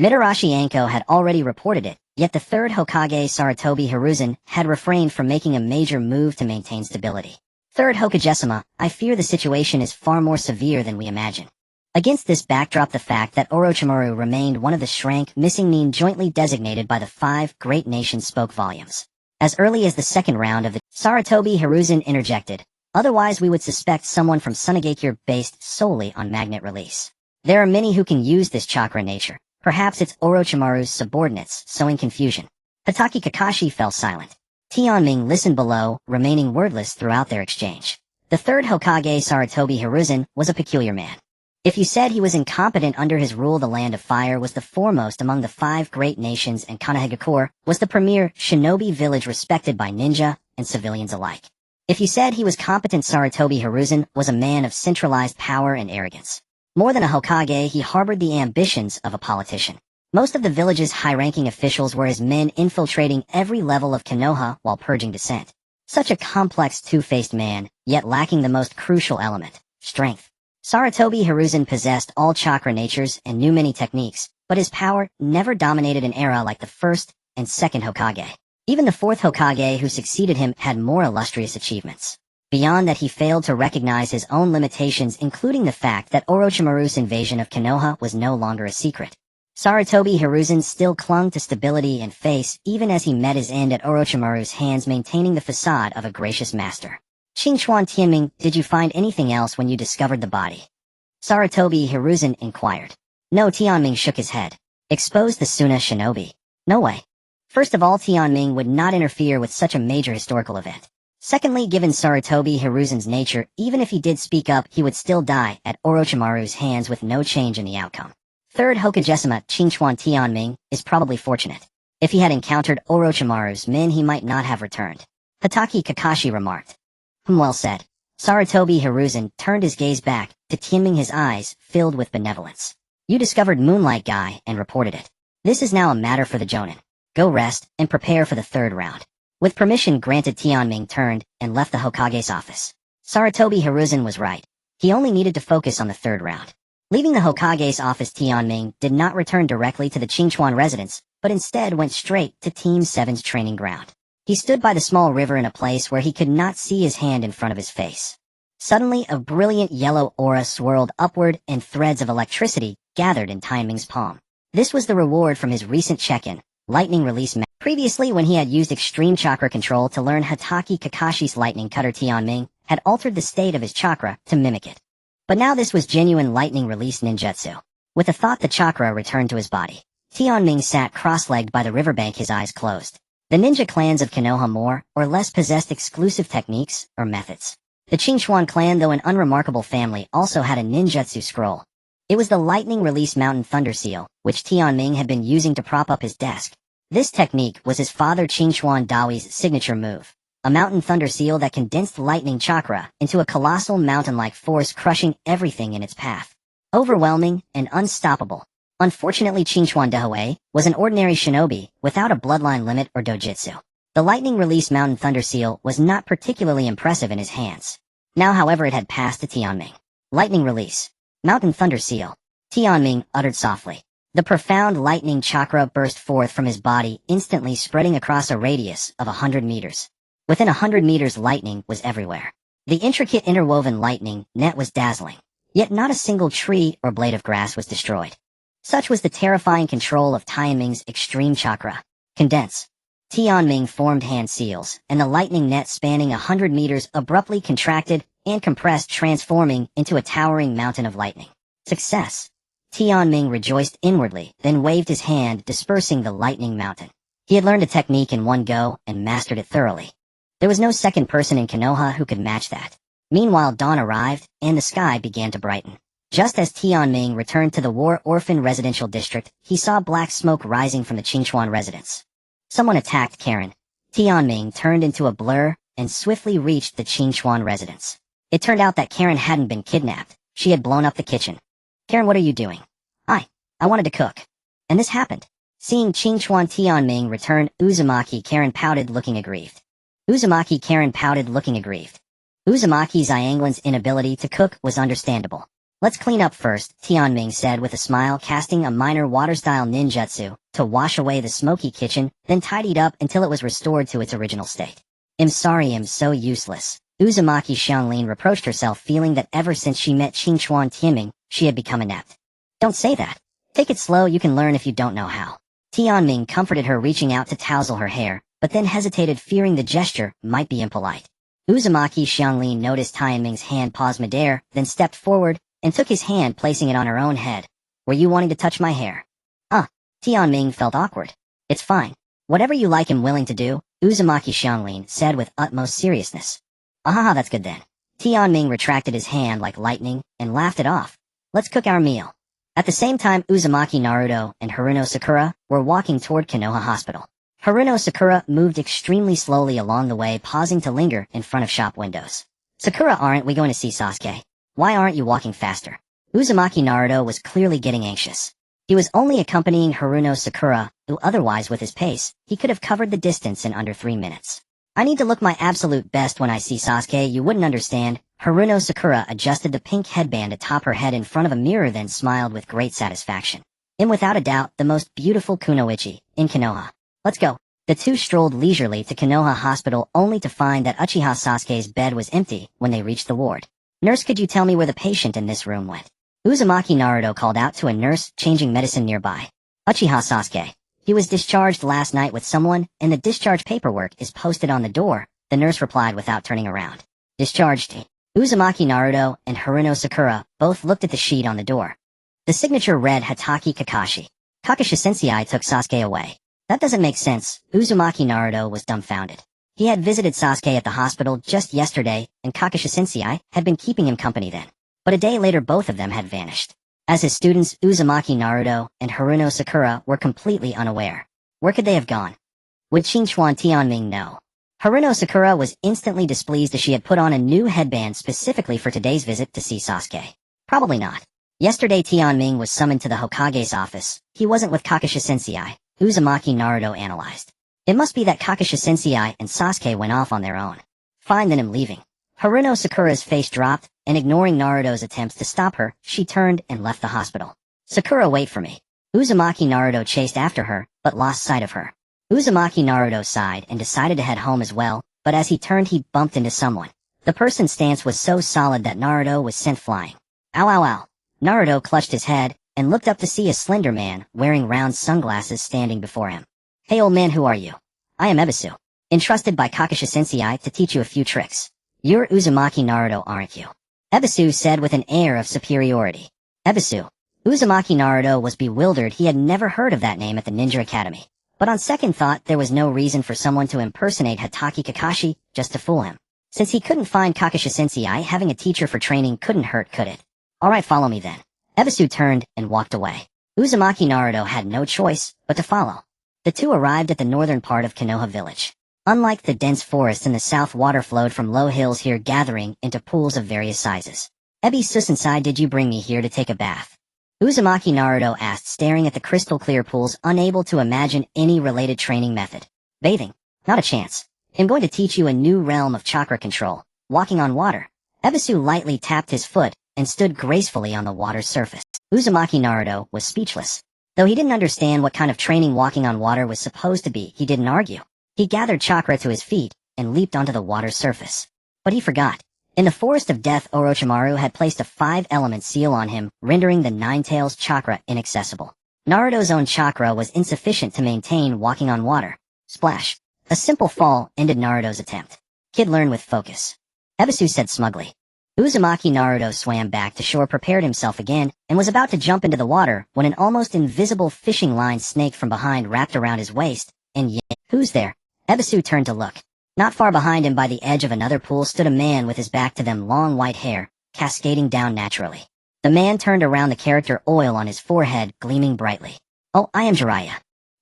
Mitarashi Anko had already reported it, yet the third Hokage, Sarutobi Hiruzen, had refrained from making a major move to maintain stability. Third Hokage-sama, I fear the situation is far more severe than we imagine. Against this backdrop, the fact that Orochimaru remained one of the shrank missing men jointly designated by the 5 great nations spoke volumes. As early as the second round of the Sarutobi Hiruzen interjected, otherwise we would suspect someone from Sunagakure based solely on magnet release. There are many who can use this chakra nature. Perhaps it's Orochimaru's subordinates, sowing confusion. Hitaki Kakashi fell silent. Tianming listened below, remaining wordless throughout their exchange. The third Hokage, Sarutobi Hiruzen, was a peculiar man. If you said he was incompetent under his rule, the Land of Fire was the foremost among the 5 great nations, and Konohagakure was the premier shinobi village respected by ninja and civilians alike. If you said he was competent, Sarutobi Hiruzen was a man of centralized power and arrogance. More than a Hokage, he harbored the ambitions of a politician. Most of the village's high-ranking officials were his men, infiltrating every level of Konoha while purging dissent. Such a complex, two-faced man, yet lacking the most crucial element, strength. Sarutobi Hiruzen possessed all chakra natures and knew many techniques, but his power never dominated an era like the first and second Hokage. Even the fourth Hokage who succeeded him had more illustrious achievements. Beyond that, he failed to recognize his own limitations, including the fact that Orochimaru's invasion of Konoha was no longer a secret. Sarutobi Hiruzen still clung to stability and face, even as he met his end at Orochimaru's hands, maintaining the facade of a gracious master. Qingchuan Tianming, did you find anything else when you discovered the body? Sarutobi Hiruzen inquired. No, Tianming shook his head. Expose the Suna shinobi. No way. First of all, Tianming would not interfere with such a major historical event. Secondly, given Sarutobi Hiruzen's nature, even if he did speak up, he would still die at Orochimaru's hands with no change in the outcome. Third, Hokagesima Qingchuan Tianming is probably fortunate. If he had encountered Orochimaru's men, he might not have returned. Hatake Kakashi remarked. Well said. Sarutobi Hiruzen turned his gaze back to Tianming, his eyes filled with benevolence. You discovered Moonlight Guy and reported it. This is now a matter for the Jonin. Go rest and prepare for the third round. With permission granted, Tianming turned and left the Hokage's office. Sarutobi Hiruzen was right. He only needed to focus on the third round. Leaving the Hokage's office, Tianming did not return directly to the Qingchuan residence, but instead went straight to Team 7's training ground. He stood by the small river in a place where he could not see his hand in front of his face. Suddenly, a brilliant yellow aura swirled upward and threads of electricity gathered in Tianming's palm. This was the reward from his recent check-in, lightning release. Previously, when he had used extreme chakra control to learn Hatake Kakashi's lightning cutter, Tianming had altered the state of his chakra to mimic it. But now this was genuine lightning release ninjutsu. With the thought, the chakra returned to his body. Tianming sat cross-legged by the riverbank, his eyes closed. The ninja clans of Konoha more or less possessed exclusive techniques or methods. The Qingchuan clan, though an unremarkable family, also had a ninjutsu scroll. It was the lightning release mountain thunder seal, which Tianming had been using to prop up his desk. This technique was his father Qingchuan Daoi's signature move, a mountain thunder seal that condensed lightning chakra into a colossal mountain-like force, crushing everything in its path. Overwhelming and unstoppable. Unfortunately, Qingchuan Daoe was an ordinary shinobi without a bloodline limit or dojutsu. The lightning release mountain thunder seal was not particularly impressive in his hands. Now, however, it had passed to Tianming. Lightning release. Mountain thunder seal. Tianming uttered softly. The profound lightning chakra burst forth from his body, instantly spreading across a radius of 100 meters. Within 100 meters, lightning was everywhere. The intricate interwoven lightning net was dazzling, yet not a single tree or blade of grass was destroyed. Such was the terrifying control of Tianming's extreme chakra. Condense. Tianming formed hand seals, and the lightning net spanning 100 meters abruptly contracted and compressed, transforming into a towering mountain of lightning. Success. Tianming rejoiced inwardly, then waved his hand, dispersing the lightning mountain. He had learned a technique in one go and mastered it thoroughly. There was no second person in Konoha who could match that. Meanwhile, dawn arrived, and the sky began to brighten. Just as Tianming returned to the War Orphan residential district, he saw black smoke rising from the Qingchuan residence. Someone attacked Karen. Tianming turned into a blur and swiftly reached the Qingchuan residence. It turned out that Karen hadn't been kidnapped. She had blown up the kitchen. Karen, what are you doing? I wanted to cook. And this happened. Seeing Qingchuan Tianming return, Uzumaki Karen pouted, looking aggrieved. Uzumaki Xianglin's inability to cook was understandable. Let's clean up first, Tianming said with a smile, casting a minor water-style ninjutsu to wash away the smoky kitchen, then tidied up until it was restored to its original state. I'm sorry, I'm so useless. Uzumaki Xianglin reproached herself, feeling that ever since she met Qingchuan Tianming, she had become inept. Don't say that. Take it slow, you can learn if you don't know how. Tianming comforted her, reaching out to tousle her hair, but then hesitated, fearing the gesture might be impolite. Uzumaki Xianglin noticed Tianming's hand pause midair, then stepped forward and took his hand, placing it on her own head. Were you wanting to touch my hair? Tianming felt awkward. It's fine. Whatever you like, I'm willing to do, Uzumaki Xianglin said with utmost seriousness. That's good then. Tianming retracted his hand like lightning and laughed it off. Let's cook our meal. At the same time, Uzumaki Naruto and Haruno Sakura were walking toward Konoha Hospital. Haruno Sakura moved extremely slowly along the way, pausing to linger in front of shop windows. Sakura, aren't we going to see Sasuke? Why aren't you walking faster? Uzumaki Naruto was clearly getting anxious. He was only accompanying Haruno Sakura, who otherwise with his pace, he could have covered the distance in under 3 minutes. I need to look my absolute best when I see Sasuke, you wouldn't understand. Haruno Sakura adjusted the pink headband atop her head in front of a mirror, then smiled with great satisfaction. I'm without a doubt the most beautiful kunoichi in Konoha. Let's go. The two strolled leisurely to Konoha Hospital, only to find that Uchiha Sasuke's bed was empty when they reached the ward. Nurse, could you tell me where the patient in this room went? Uzumaki Naruto called out to a nurse changing medicine nearby. Uchiha Sasuke. He was discharged last night with someone, and the discharge paperwork is posted on the door, the nurse replied without turning around. Discharged? Uzumaki Naruto and Haruno Sakura both looked at the sheet on the door. The signature read Hatake Kakashi. Kakashi Sensei took Sasuke away. That doesn't make sense. Uzumaki Naruto was dumbfounded. He had visited Sasuke at the hospital just yesterday, and Kakashi Sensei had been keeping him company then. But a day later both of them had vanished. As his students, Uzumaki Naruto and Haruno Sakura were completely unaware. Where could they have gone? Would Qingchuan Tianming know? Haruno Sakura was instantly displeased as she had put on a new headband specifically for today's visit to see Sasuke. Probably not. Yesterday Tianming was summoned to the Hokage's office. He wasn't with Kakashi Sensei, Uzumaki Naruto analyzed. It must be that Kakashi Sensei and Sasuke went off on their own. Fine, then I'm leaving. Haruno Sakura's face dropped, and ignoring Naruto's attempts to stop her, she turned and left the hospital. Sakura, wait for me. Uzumaki Naruto chased after her, but lost sight of her. Uzumaki Naruto sighed and decided to head home as well, but as he turned he bumped into someone. The person's stance was so solid that Naruto was sent flying. Ow ow ow. Naruto clutched his head, and looked up to see a slender man wearing round sunglasses standing before him. Hey old man, who are you? I am Ebisu. Entrusted by Kakashi Sensei to teach you a few tricks. You're Uzumaki Naruto, aren't you? Ebisu said with an air of superiority. Ebisu. Uzumaki Naruto was bewildered. He had never heard of that name at the Ninja Academy. But on second thought, there was no reason for someone to impersonate Hatake Kakashi just to fool him. Since he couldn't find Kakashi Sensei, having a teacher for training couldn't hurt, could it? Alright, follow me then. Ebisu turned and walked away. Uzumaki Naruto had no choice but to follow. The two arrived at the northern part of Konoha village. Unlike the dense forests in the south, water flowed from low hills here, gathering into pools of various sizes. Ebisu Sensei, did you bring me here to take a bath? Uzumaki Naruto asked, staring at the crystal-clear pools, unable to imagine any related training method. Bathing? Not a chance. I'm going to teach you a new realm of chakra control, walking on water. Ebisu lightly tapped his foot and stood gracefully on the water's surface. Uzumaki Naruto was speechless. Though he didn't understand what kind of training walking on water was supposed to be, he didn't argue. He gathered chakra to his feet and leaped onto the water's surface. But he forgot. In the Forest of Death, Orochimaru had placed a 5-element seal on him, rendering the Nine-Tails chakra inaccessible. Naruto's own chakra was insufficient to maintain walking on water. Splash. A simple fall ended Naruto's attempt. Kid, learn with focus. Ebisu said smugly. Uzumaki Naruto swam back to shore, prepared himself again, and was about to jump into the water when an almost invisible fishing line snaked from behind, wrapped around his waist, and who's there? Ebisu turned to look. Not far behind him, by the edge of another pool, stood a man with his back to them, long white hair, cascading down naturally. The man turned around, the character oil on his forehead gleaming brightly. Oh, I am Jiraiya.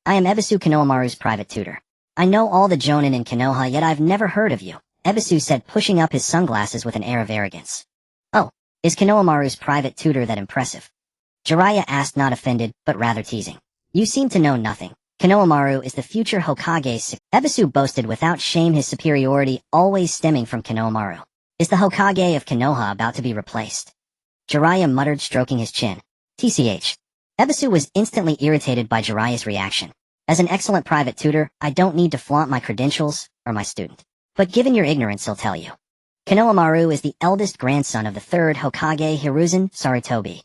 I am Ebisu, Konohamaru's private tutor. I know all the jonin in Konoha, yet I've never heard of you, Ebisu said, pushing up his sunglasses with an air of arrogance. Oh, is Konohamaru's private tutor that impressive? Jiraiya asked, not offended, but rather teasing. You seem to know nothing. Konohamaru is the future Hokage. Ebisu boasted without shame, his superiority always stemming from Konohamaru. Is the Hokage of Konoha about to be replaced? Jiraiya muttered, stroking his chin. TCH. Ebisu was instantly irritated by Jiraiya's reaction. As an excellent private tutor, I don't need to flaunt my credentials or my student. But given your ignorance, he'll tell you. Konohamaru is the eldest grandson of the third Hokage, Hiruzen Sarutobi.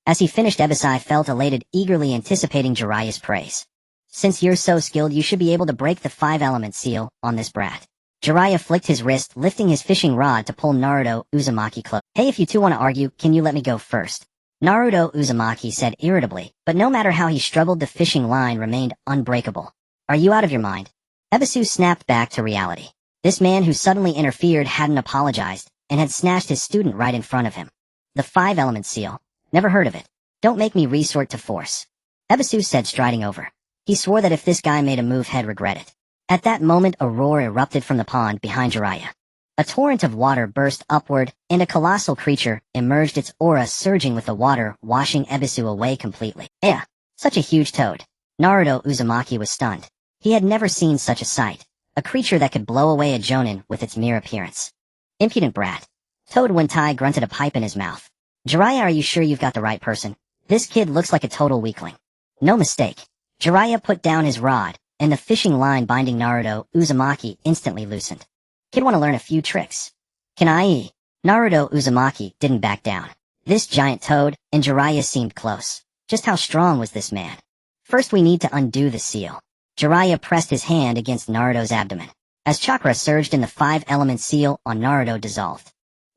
As he finished, Ebisu felt elated, eagerly anticipating Jiraiya's praise. Since you're so skilled, you should be able to break the 5-element seal on this brat. Jiraiya flicked his wrist, lifting his fishing rod to pull Naruto Uzumaki close. Hey, if you two want to argue, can you let me go first? Naruto Uzumaki said irritably, but no matter how he struggled, the fishing line remained unbreakable. Are you out of your mind? Ebisu snapped back to reality. This man who suddenly interfered hadn't apologized, and had snatched his student right in front of him. The 5-element seal. Never heard of it. Don't make me resort to force. Ebisu said, striding over. He swore that if this guy made a move, he'd regret it. At that moment, a roar erupted from the pond behind Jiraiya. A torrent of water burst upward, and a colossal creature emerged, its aura surging with the water, washing Ebisu away completely. Yeah, such a huge toad. Naruto Uzumaki was stunned. He had never seen such a sight. A creature that could blow away a jonin with its mere appearance. Impudent brat. Toad Wentai grunted, a pipe in his mouth. Jiraiya, are you sure you've got the right person? This kid looks like a total weakling. No mistake. Jiraiya put down his rod, and the fishing line binding Naruto Uzumaki instantly loosened. Kid, want to learn a few tricks? Can I? Naruto Uzumaki didn't back down. This giant toad and Jiraiya seemed close. Just how strong was this man? First we need to undo the seal. Jiraiya pressed his hand against Naruto's abdomen. As chakra surged in, the 5-element seal on Naruto dissolved.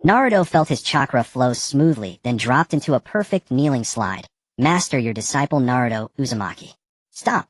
Naruto felt his chakra flow smoothly, then dropped into a perfect kneeling slide. Master, your disciple Naruto Uzumaki. Stop.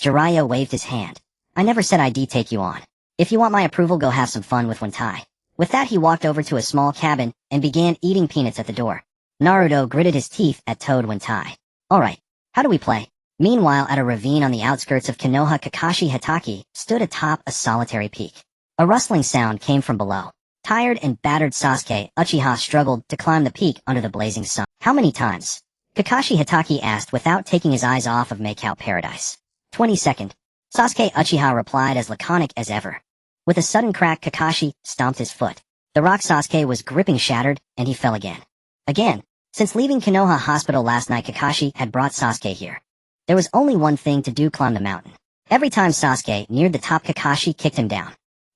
Jiraiya waved his hand. I never said I'd take you on. If you want my approval, go have some fun with Wentai. With that, he walked over to a small cabin and began eating peanuts at the door. Naruto gritted his teeth at Toad Wentai. Alright, how do we play? Meanwhile, at a ravine on the outskirts of Konoha, Kakashi Hatake stood atop a solitary peak. A rustling sound came from below. Tired and battered Sasuke Uchiha struggled to climb the peak under the blazing sun. How many times? Kakashi Hatake asked without taking his eyes off of Makeout Paradise. 22nd. Sasuke Uchiha replied as laconic as ever. With a sudden crack, Kakashi stomped his foot. The rock Sasuke was gripping shattered, and he fell again. Again. Since leaving Konoha Hospital last night, Kakashi had brought Sasuke here. There was only one thing to do: climb the mountain. Every time Sasuke neared the top, Kakashi kicked him down.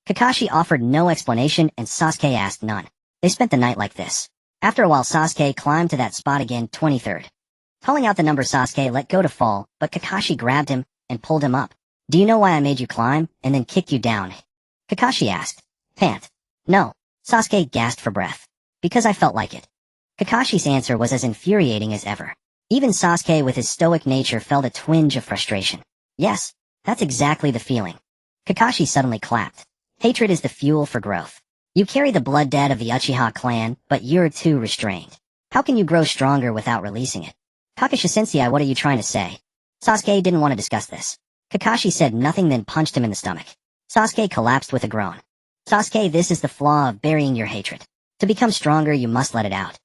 Kakashi offered no explanation, and Sasuke asked none. They spent the night like this. After a while, Sasuke climbed to that spot again. 23rd. Calling out the number, Sasuke let go to fall, but Kakashi grabbed him and pulled him up. Do you know why I made you climb and then kicked you down? Kakashi asked. Pant. No. Sasuke gasped for breath. Because I felt like it. Kakashi's answer was as infuriating as ever. Even Sasuke with his stoic nature felt a twinge of frustration. Yes, that's exactly the feeling. Kakashi suddenly clapped. Hatred is the fuel for growth. You carry the blood debt of the Uchiha clan, but you're too restrained. How can you grow stronger without releasing it? Kakashi-sensei, what are you trying to say? Sasuke didn't want to discuss this. Kakashi said nothing, then punched him in the stomach. Sasuke collapsed with a groan. Sasuke, this is the flaw of burying your hatred. To become stronger, you must let it out.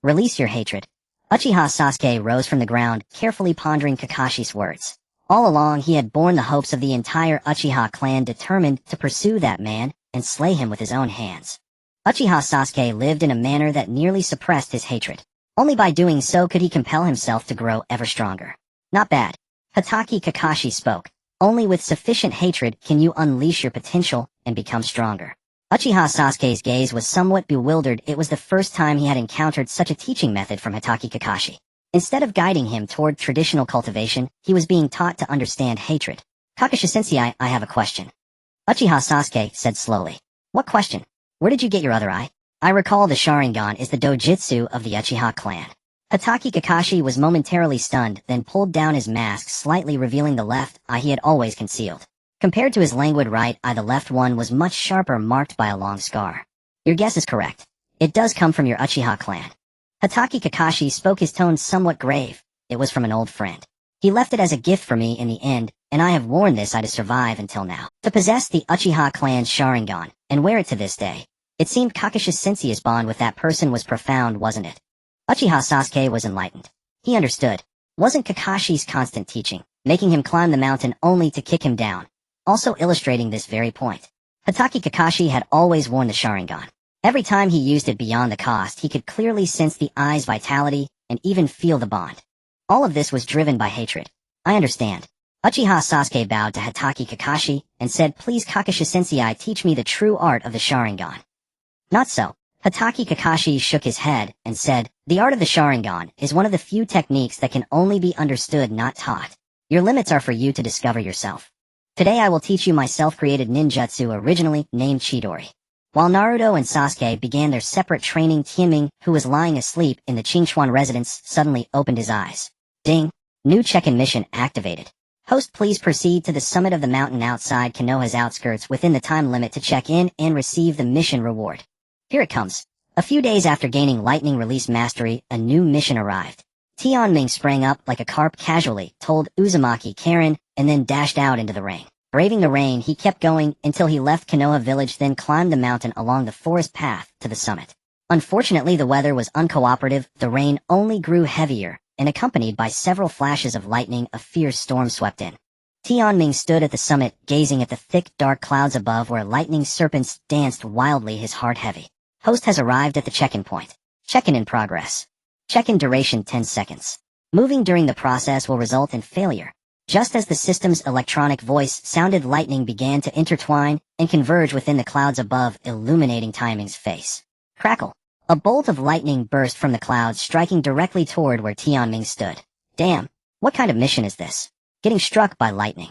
Release your hatred. Uchiha Sasuke rose from the ground, carefully pondering Kakashi's words. All along, he had borne the hopes of the entire Uchiha clan, determined to pursue that man and slay him with his own hands. Uchiha Sasuke lived in a manner that nearly suppressed his hatred. Only by doing so could he compel himself to grow ever stronger. Not bad. Hatake Kakashi spoke. Only with sufficient hatred can you unleash your potential and become stronger. Uchiha Sasuke's gaze was somewhat bewildered. It was the first time he had encountered such a teaching method from Hatake Kakashi. Instead of guiding him toward traditional cultivation, he was being taught to understand hatred. Kakashi-sensei, I have a question. Uchiha Sasuke said slowly. What question? Where did you get your other eye? I recall the Sharingan is the dojutsu of the Uchiha clan. Hatake Kakashi was momentarily stunned, then pulled down his mask slightly, revealing the left eye he had always concealed. Compared to his languid right eye, the left one was much sharper, marked by a long scar. Your guess is correct. It does come from your Uchiha clan. Hatake Kakashi spoke, his tone somewhat grave. It was from an old friend. He left it as a gift for me in the end, and I have worn this eye to survive until now. To possess the Uchiha clan's Sharingan, and wear it to this day. It seemed Kakashi-sensei's bond with that person was profound, wasn't it? Uchiha Sasuke was enlightened. He understood. Wasn't Kakashi's constant teaching, making him climb the mountain only to kick him down, also illustrating this very point? Hatake Kakashi had always worn the Sharingan. Every time he used it beyond the cost, he could clearly sense the eye's vitality and even feel the bond. All of this was driven by hatred. I understand. Uchiha Sasuke bowed to Hatake Kakashi and said, please Kakashi-sensei, teach me the true art of the Sharingan. Not so. Hatake Kakashi shook his head and said, the art of the Sharingan is one of the few techniques that can only be understood, not taught. Your limits are for you to discover yourself. Today I will teach you my self-created ninjutsu, originally named Chidori. While Naruto and Sasuke began their separate training, Tianming, who was lying asleep in the Qingchuan residence, suddenly opened his eyes. Ding! New check-in mission activated. Host, please proceed to the summit of the mountain outside Konoha's outskirts within the time limit to check in and receive the mission reward. Here it comes. A few days after gaining lightning release mastery, a new mission arrived. Tianming sprang up like a carp, casually told Uzumaki Karen, and then dashed out into the rain. Braving the rain, he kept going until he left Konoha village, then climbed the mountain along the forest path to the summit. Unfortunately, the weather was uncooperative. The rain only grew heavier, and accompanied by several flashes of lightning, a fierce storm swept in. Tianming stood at the summit, gazing at the thick, dark clouds above where lightning serpents danced wildly, his heart heavy. Host has arrived at the check-in point. Check-in in progress. Check-in duration 10 seconds. Moving during the process will result in failure. Just as the system's electronic voice sounded, lightning began to intertwine and converge within the clouds above, illuminating Tianming's face. Crackle. A bolt of lightning burst from the clouds, striking directly toward where Tianming stood. Damn, what kind of mission is this? Getting struck by lightning.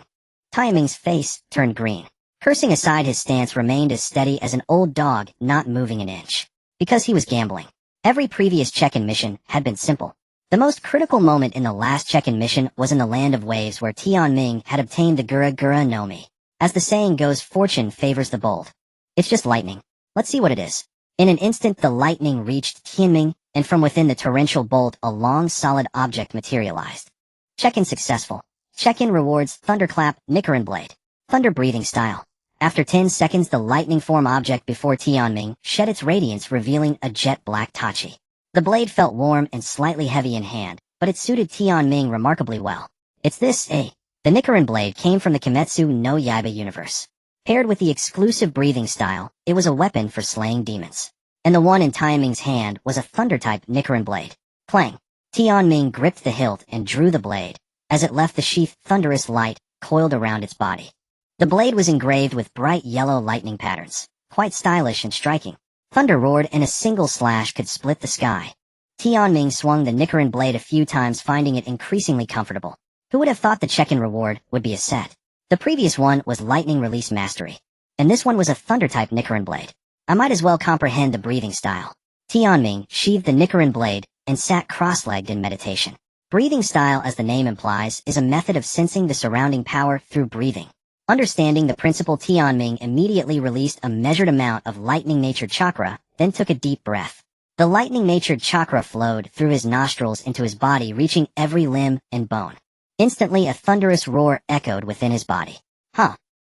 Tianming's face turned green. Cursing aside, his stance remained as steady as an old dog, not moving an inch. Because he was gambling. Every previous check-in mission had been simple. The most critical moment in the last check-in mission was in the Land of Waves where Tianming had obtained the Gura Gura no Mi. As the saying goes, fortune favors the bold. It's just lightning. Let's see what it is. In an instant the lightning reached Tianming, and from within the torrential bolt a long solid object materialized. Check-in successful. Check-in rewards, thunderclap, Nichiren blade. Thunder breathing style. After 10 seconds the lightning form object before Tianming shed its radiance revealing a jet black Tachi. The blade felt warm and slightly heavy in hand, but it suited Tianming remarkably well. It's this, The Nichiren blade came from the Kimetsu no Yaiba universe. Paired with the exclusive breathing style, it was a weapon for slaying demons. And the one in Tianming's hand was a thunder-type Nichiren blade. Clang. Tianming gripped the hilt and drew the blade. As it left the sheath, thunderous light coiled around its body. The blade was engraved with bright yellow lightning patterns, quite stylish and striking. Thunder roared and a single slash could split the sky. Tianming swung the Nichiren blade a few times, finding it increasingly comfortable. Who would have thought the check-in reward would be a set? The previous one was Lightning Release Mastery, and this one was a Thunder-type Nichiren blade. I might as well comprehend the breathing style. Tianming sheathed the Nichiren blade and sat cross-legged in meditation. Breathing style, as the name implies, is a method of sensing the surrounding power through breathing. Understanding the principle, Tianming immediately released a measured amount of lightning-natured chakra, then took a deep breath. The lightning-natured chakra flowed through his nostrils into his body, reaching every limb and bone. Instantly a thunderous roar echoed within his body.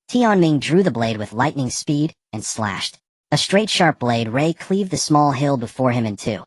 Tianming drew the blade with lightning speed and slashed. A straight sharp blade ray cleaved the small hill before him in two.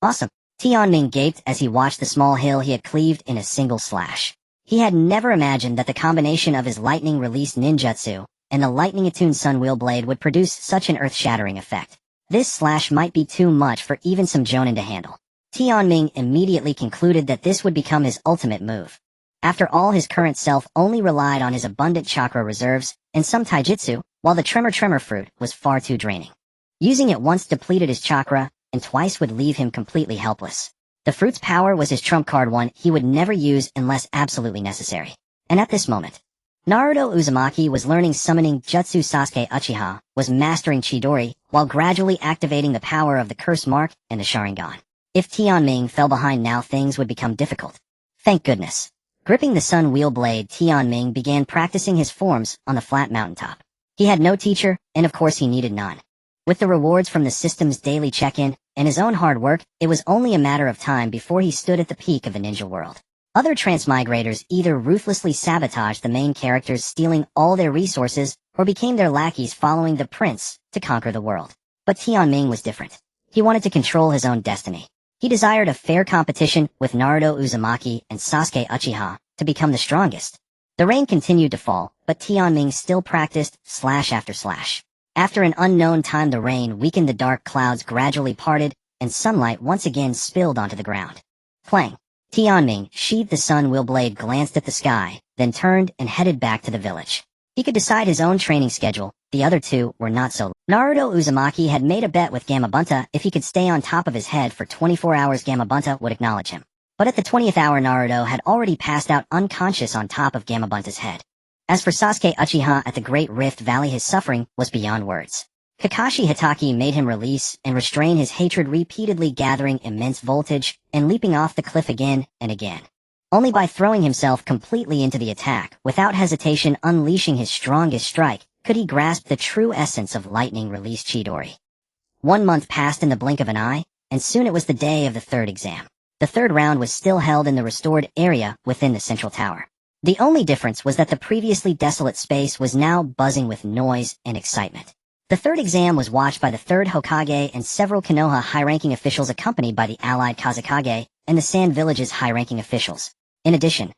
Awesome! Tianming gaped as he watched the small hill he had cleaved in a single slash. He had never imagined that the combination of his lightning-released ninjutsu and the lightning-attuned Sunwheel blade would produce such an earth-shattering effect. This slash might be too much for even some jonin to handle. Tianming immediately concluded that this would become his ultimate move. After all, his current self only relied on his abundant chakra reserves and some taijutsu, while the tremor fruit was far too draining. Using it once depleted his chakra, and twice would leave him completely helpless. The fruit's power was his trump card, one he would never use unless absolutely necessary. And at this moment, Naruto Uzumaki was learning summoning jutsu. Sasuke Uchiha was mastering Chidori while gradually activating the power of the curse mark and the Sharingan. If Tianming fell behind now, things would become difficult. Thank goodness. Gripping the sun wheel blade, Tianming began practicing his forms on the flat mountaintop. He had no teacher, and of course he needed none. With the rewards from the system's daily check-in and his own hard work, it was only a matter of time before he stood at the peak of the ninja world. Other transmigrators either ruthlessly sabotaged the main characters, stealing all their resources, or became their lackeys following the prince to conquer the world. But Tianming was different. He wanted to control his own destiny. He desired a fair competition with Naruto Uzumaki and Sasuke Uchiha to become the strongest. The rain continued to fall, but Tianming still practiced slash after slash. After an unknown time, the rain weakened, the dark clouds gradually parted, and sunlight once again spilled onto the ground. Clang! Tianming sheathed the sun wheel blade, glanced at the sky, then turned and headed back to the village. He could decide his own training schedule. The other two were not so. Naruto Uzumaki had made a bet with Gamabunta. If he could stay on top of his head for 24 hours, Gamabunta would acknowledge him. But at the 20th hour, Naruto had already passed out unconscious on top of Gamabunta's head. As for Sasuke Uchiha at the Great Rift Valley, his suffering was beyond words. Kakashi Hitaki made him release and restrain his hatred, repeatedly gathering immense voltage and leaping off the cliff again and again. Only by throwing himself completely into the attack, without hesitation unleashing his strongest strike, could he grasp the true essence of lightning-released Chidori. 1 month passed in the blink of an eye, and soon it was the day of the third exam. The third round was still held in the restored area within the central tower. The only difference was that the previously desolate space was now buzzing with noise and excitement. The third exam was watched by the third Hokage and several Konoha high-ranking officials, accompanied by the allied Kazekage and the Sand Village's high-ranking officials. In addition,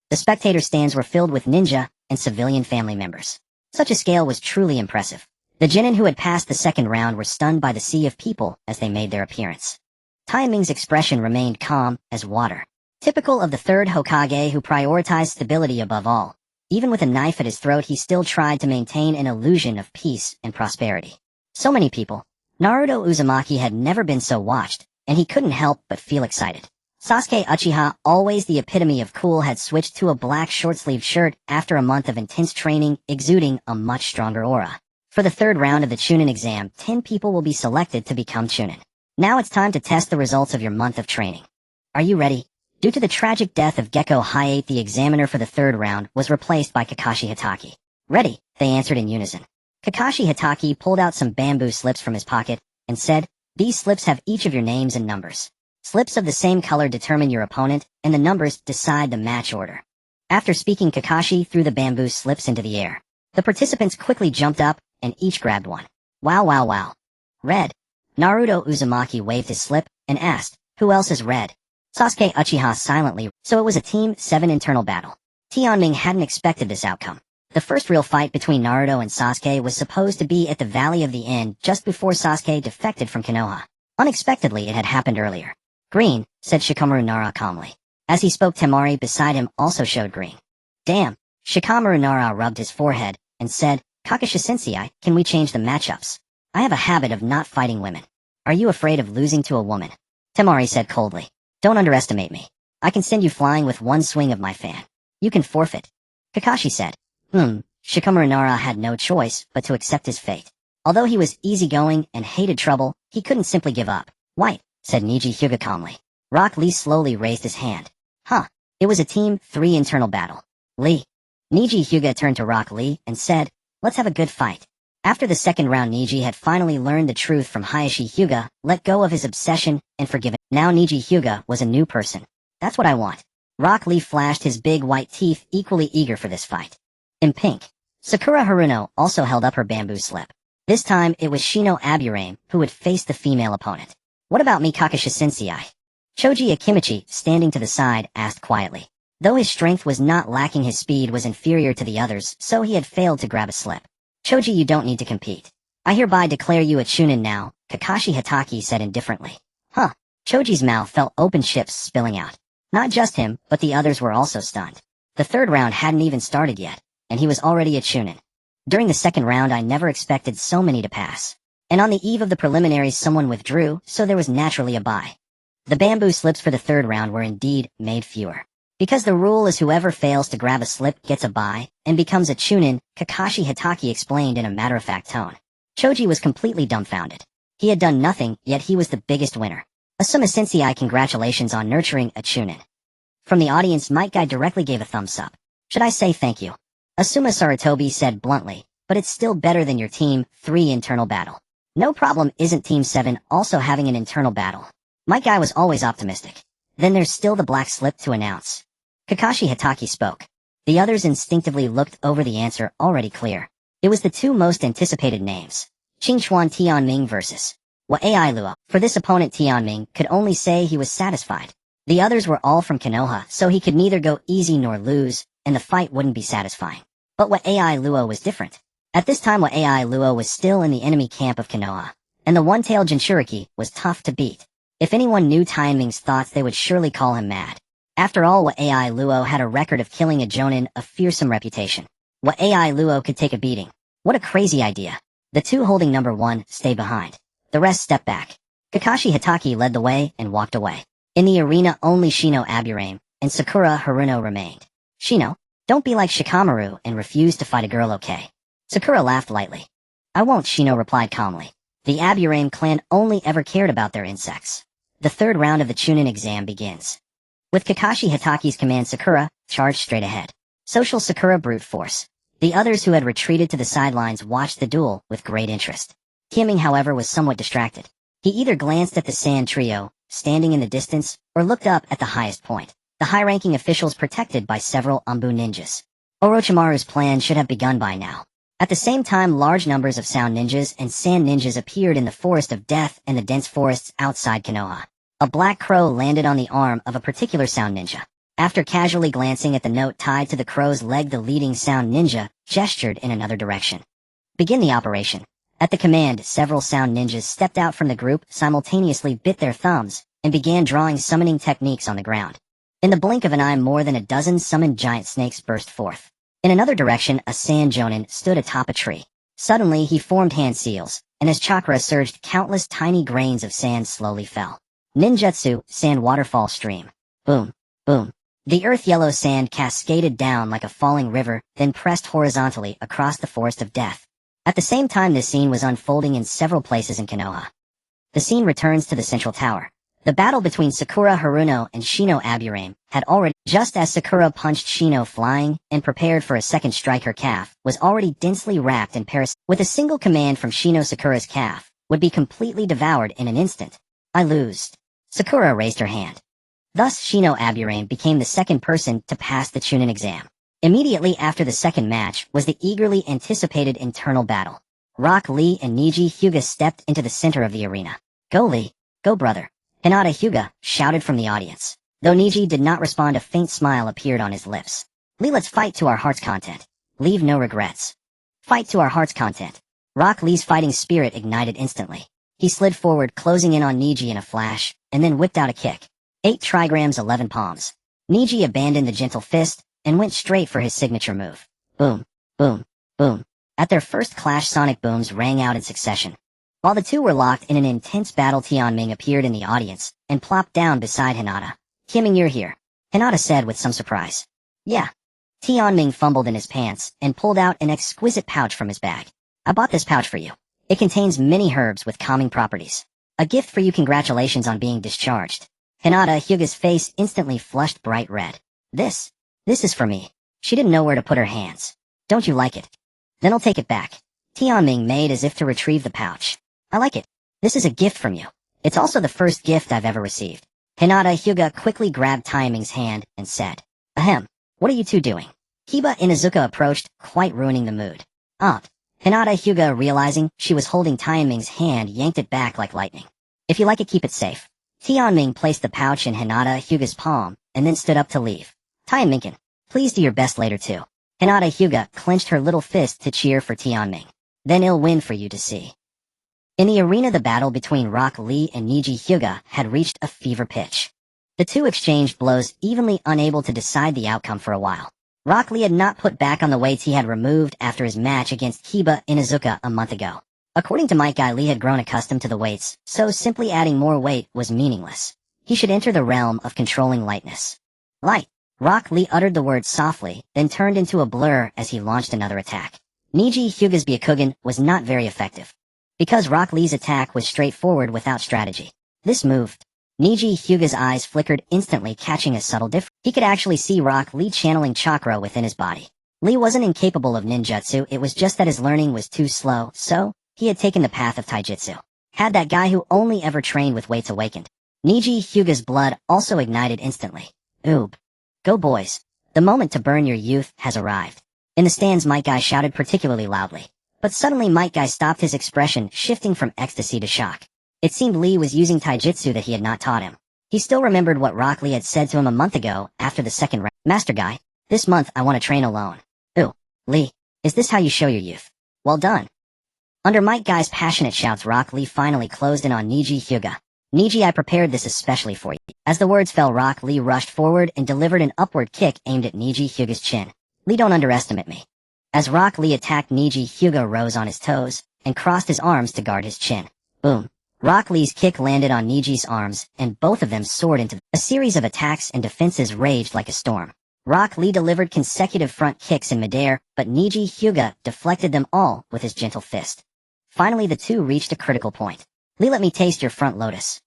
the spectator stands were filled with ninja and civilian family members. Such a scale was truly impressive. The genin who had passed the second round were stunned by the sea of people as they made their appearance. Tianming's expression remained calm as water. Typical of the third Hokage, who prioritized stability above all. Even with a knife at his throat, he still tried to maintain an illusion of peace and prosperity. So many people. Naruto Uzumaki had never been so watched, and he couldn't help but feel excited. Sasuke Uchiha, always the epitome of cool, had switched to a black short-sleeved shirt after a month of intense training, exuding a much stronger aura. For the third round of the Chunin exam, 10 people will be selected to become Chunin. Now it's time to test the results of your month of training. Are you ready? Due to the tragic death of Gecko Hayate, the examiner for the third round was replaced by Kakashi Hitaki. Ready, they answered in unison. Kakashi Hitaki pulled out some bamboo slips from his pocket and said, "These slips have each of your names and numbers. Slips of the same color determine your opponent, and the numbers decide the match order." After speaking, Kakashi threw the bamboo slips into the air. The participants quickly jumped up and each grabbed one. Wow, wow, wow. Red. Naruto Uzumaki waved his slip and asked, "Who else is red?" Sasuke Uchiha silently, so it was a Team 7 internal battle. Tianming hadn't expected this outcome. The first real fight between Naruto and Sasuke was supposed to be at the Valley of the End just before Sasuke defected from Konoha. Unexpectedly, it had happened earlier. "Green," said Shikamaru Nara calmly. As he spoke, Temari beside him also showed green. "Damn." Shikamaru Nara rubbed his forehead and said, "Kakashi-sensei, can we change the matchups? I have a habit of not fighting women. Are you afraid of losing to a woman?" Temari said coldly, "Don't underestimate me. I can send you flying with one swing of my fan. You can forfeit." Kakashi said, Shikamaru Nara had no choice but to accept his fate. Although he was easygoing and hated trouble, he couldn't simply give up. "White," said Niji Hyuga calmly. Rock Lee slowly raised his hand. It was a Team 3 internal battle. "Lee." Niji Hyuga turned to Rock Lee and said, "Let's have a good fight." After the second round, Niji had finally learned the truth from Hayashi Hyuga, let go of his obsession, and forgiven. Now Niji Hyuga was a new person. "That's what I want." Rock Lee flashed his big white teeth, equally eager for this fight. In pink, Sakura Haruno also held up her bamboo slip. This time, it was Shino Aburame who would face the female opponent. "What about me, Kakashi-sensei?" Choji Akimichi, standing to the side, asked quietly. Though his strength was not lacking, his speed was inferior to the others, so he had failed to grab a slip. "Choji, you don't need to compete. I hereby declare you a Chunin now," Kakashi Hitaki said indifferently. Choji's mouth fell open, ships spilling out. Not just him, but the others were also stunned. The third round hadn't even started yet, and he was already a Chunin. During the second round, I never expected so many to pass. And on the eve of the preliminaries, someone withdrew, so there was naturally a bye. The bamboo slips for the third round were indeed made fewer. Because the rule is whoever fails to grab a slip gets a bye, and becomes a Chunin, Kakashi Hitaki explained in a matter-of-fact tone. Choji was completely dumbfounded. He had done nothing, yet he was the biggest winner. "Asuma-sensei, congratulations on nurturing a Chunin." From the audience, Might Guy directly gave a thumbs up. "Should I say thank you?" Asuma Sarutobi said bluntly, "But it's still better than your Team 3 internal battle." "No problem, isn't Team 7 also having an internal battle?" Might Guy was always optimistic. "Then there's still the black slip to announce." Kakashi Hitaki spoke. The others instinctively looked over the answer already clear. It was the two most anticipated names. Qingchuan Tianming versus Wa'ai Luo. For this opponent, Tianming could only say he was satisfied. The others were all from Konoha, so he could neither go easy nor lose, and the fight wouldn't be satisfying. But Wa'ai Luo was different. At this time, Wa'ai Luo was still in the enemy camp of Konoha, and the one-tailed Jinchuriki was tough to beat. If anyone knew Tianming's thoughts, they would surely call him mad. After all, Wa'ai Luo had a record of killing a Jonin, a fearsome reputation. Wa'ai Luo could take a beating. What a crazy idea. The two holding number 1 stayed behind. The rest stepped back. Kakashi Hitaki led the way and walked away. In the arena, only Shino Aburame and Sakura Haruno remained. "Shino, don't be like Shikamaru and refuse to fight a girl, okay?" Sakura laughed lightly. "I won't," Shino replied calmly. The Aburame clan only ever cared about their insects. The third round of the Chunin exam begins. With Kakashi Hitaki's command, Sakura charged straight ahead. Social Sakura brute force. The others who had retreated to the sidelines watched the duel with great interest. Tianming, however, was somewhat distracted. He either glanced at the Sand Trio, standing in the distance, or looked up at the highest point, the high-ranking officials protected by several Umbu ninjas. Orochimaru's plan should have begun by now. At the same time, large numbers of sound ninjas and sand ninjas appeared in the Forest of Death and the dense forests outside Konoha. A black crow landed on the arm of a particular sound ninja. After casually glancing at the note tied to the crow's leg, the leading sound ninja gestured in another direction. "Begin the operation." At the command, several sound ninjas stepped out from the group, simultaneously bit their thumbs, and began drawing summoning techniques on the ground. In the blink of an eye, more than a dozen summoned giant snakes burst forth. In another direction, a sand jonin stood atop a tree. Suddenly, he formed hand seals, and as chakra surged, countless tiny grains of sand slowly fell. Ninjutsu, sand waterfall stream. Boom, boom. The earth-yellow sand cascaded down like a falling river, then pressed horizontally across the Forest of Death. At the same time, this scene was unfolding in several places in Konoha. The scene returns to the central tower. The battle between Sakura Haruno and Shino Aburame had already, just as Sakura punched Shino flying and prepared for a second strike, her calf was already densely wrapped in parasite. With a single command from Shino, Sakura's calf would be completely devoured in an instant. I lose. Sakura raised her hand. Thus Shino Aburame became the second person to pass the Chunin exam. Immediately after the second match was the eagerly anticipated internal battle. Rock Lee and Niji Hyuga stepped into the center of the arena. Go Lee, go brother. Hinata Hyuga shouted from the audience. Though Niji did not respond, a faint smile appeared on his lips. Lee, let's fight to our heart's content. Leave no regrets. Fight to our heart's content. Rock Lee's fighting spirit ignited instantly. He slid forward, closing in on Niji in a flash, and then whipped out a kick. 8 trigrams 11 palms. Niji abandoned the gentle fist and went straight for his signature move. Boom, boom, boom. At their first clash, sonic booms rang out in succession. While the two were locked in an intense battle, Tianming appeared in the audience and plopped down beside Hinata. Tianming, you're here, Hinata said with some surprise. Yeah. Tianming fumbled in his pants and pulled out an exquisite pouch from his bag. I bought this pouch for you. It contains many herbs with calming properties. A gift for you. Congratulations on being discharged. Hinata Hyuga's face instantly flushed bright red. This is for me. She didn't know where to put her hands. Don't you like it? Then I'll take it back. Tianming made as if to retrieve the pouch. I like it. This is a gift from you. It's also the first gift I've ever received. Hinata Hyuga quickly grabbed Tianming's hand and said, Ahem, what are you two doing? Kiba Inuzuka approached, quite ruining the mood. Hinata Hyuga, realizing she was holding Tianming's hand, yanked it back like lightning. If you like it, keep it safe. Tianming placed the pouch in Hinata Hyuga's palm and then stood up to leave. Tianming, please do your best later too. Hinata Hyuga clenched her little fist to cheer for Tianming. Then it'll win for you to see. In the arena, the battle between Rock Lee and Niji Hyuga had reached a fever pitch. The two exchanged blows evenly, unable to decide the outcome for a while. Rock Lee had not put back on the weights he had removed after his match against Kiba Inuzuka a month ago. According to Mike Guy, Lee had grown accustomed to the weights, so simply adding more weight was meaningless. He should enter the realm of controlling lightness. Light. Rock Lee uttered the word softly, then turned into a blur as he launched another attack. Niji Hyuga's Byakugan was not very effective, because Rock Lee's attack was straightforward without strategy. This moved. Niji Hyuga's eyes flickered instantly, catching a subtle difference. He could actually see Rock Lee channeling chakra within his body. Lee wasn't incapable of ninjutsu, it was just that his learning was too slow, so he had taken the path of taijutsu. Had that guy who only ever trained with weights awakened. Niji Hyuga's blood also ignited instantly. Oob. Go boys. The moment to burn your youth has arrived. In the stands, Mike Guy shouted particularly loudly. But suddenly Mike Guy stopped, his expression shifting from ecstasy to shock. It seemed Lee was using taijutsu that he had not taught him. He still remembered what Rock Lee had said to him a month ago after the second round. Master Guy, this month I want to train alone. Ooh, Lee, is this how you show your youth? Well done. Under Mike Guy's passionate shouts, Rock Lee finally closed in on Niji Hyuga. Niji, I prepared this especially for you. As the words fell, Rock Lee rushed forward and delivered an upward kick aimed at Niji Hyuga's chin. Lee, don't underestimate me. As Rock Lee attacked, Niji Hyuga rose on his toes and crossed his arms to guard his chin. Boom. Rock Lee's kick landed on Niji's arms, and both of them soared into a series of attacks and defenses raged like a storm. Rock Lee delivered consecutive front kicks in midair, but Niji Hyuga deflected them all with his gentle fist. Finally, the two reached a critical point. Lee, let me taste your front lotus.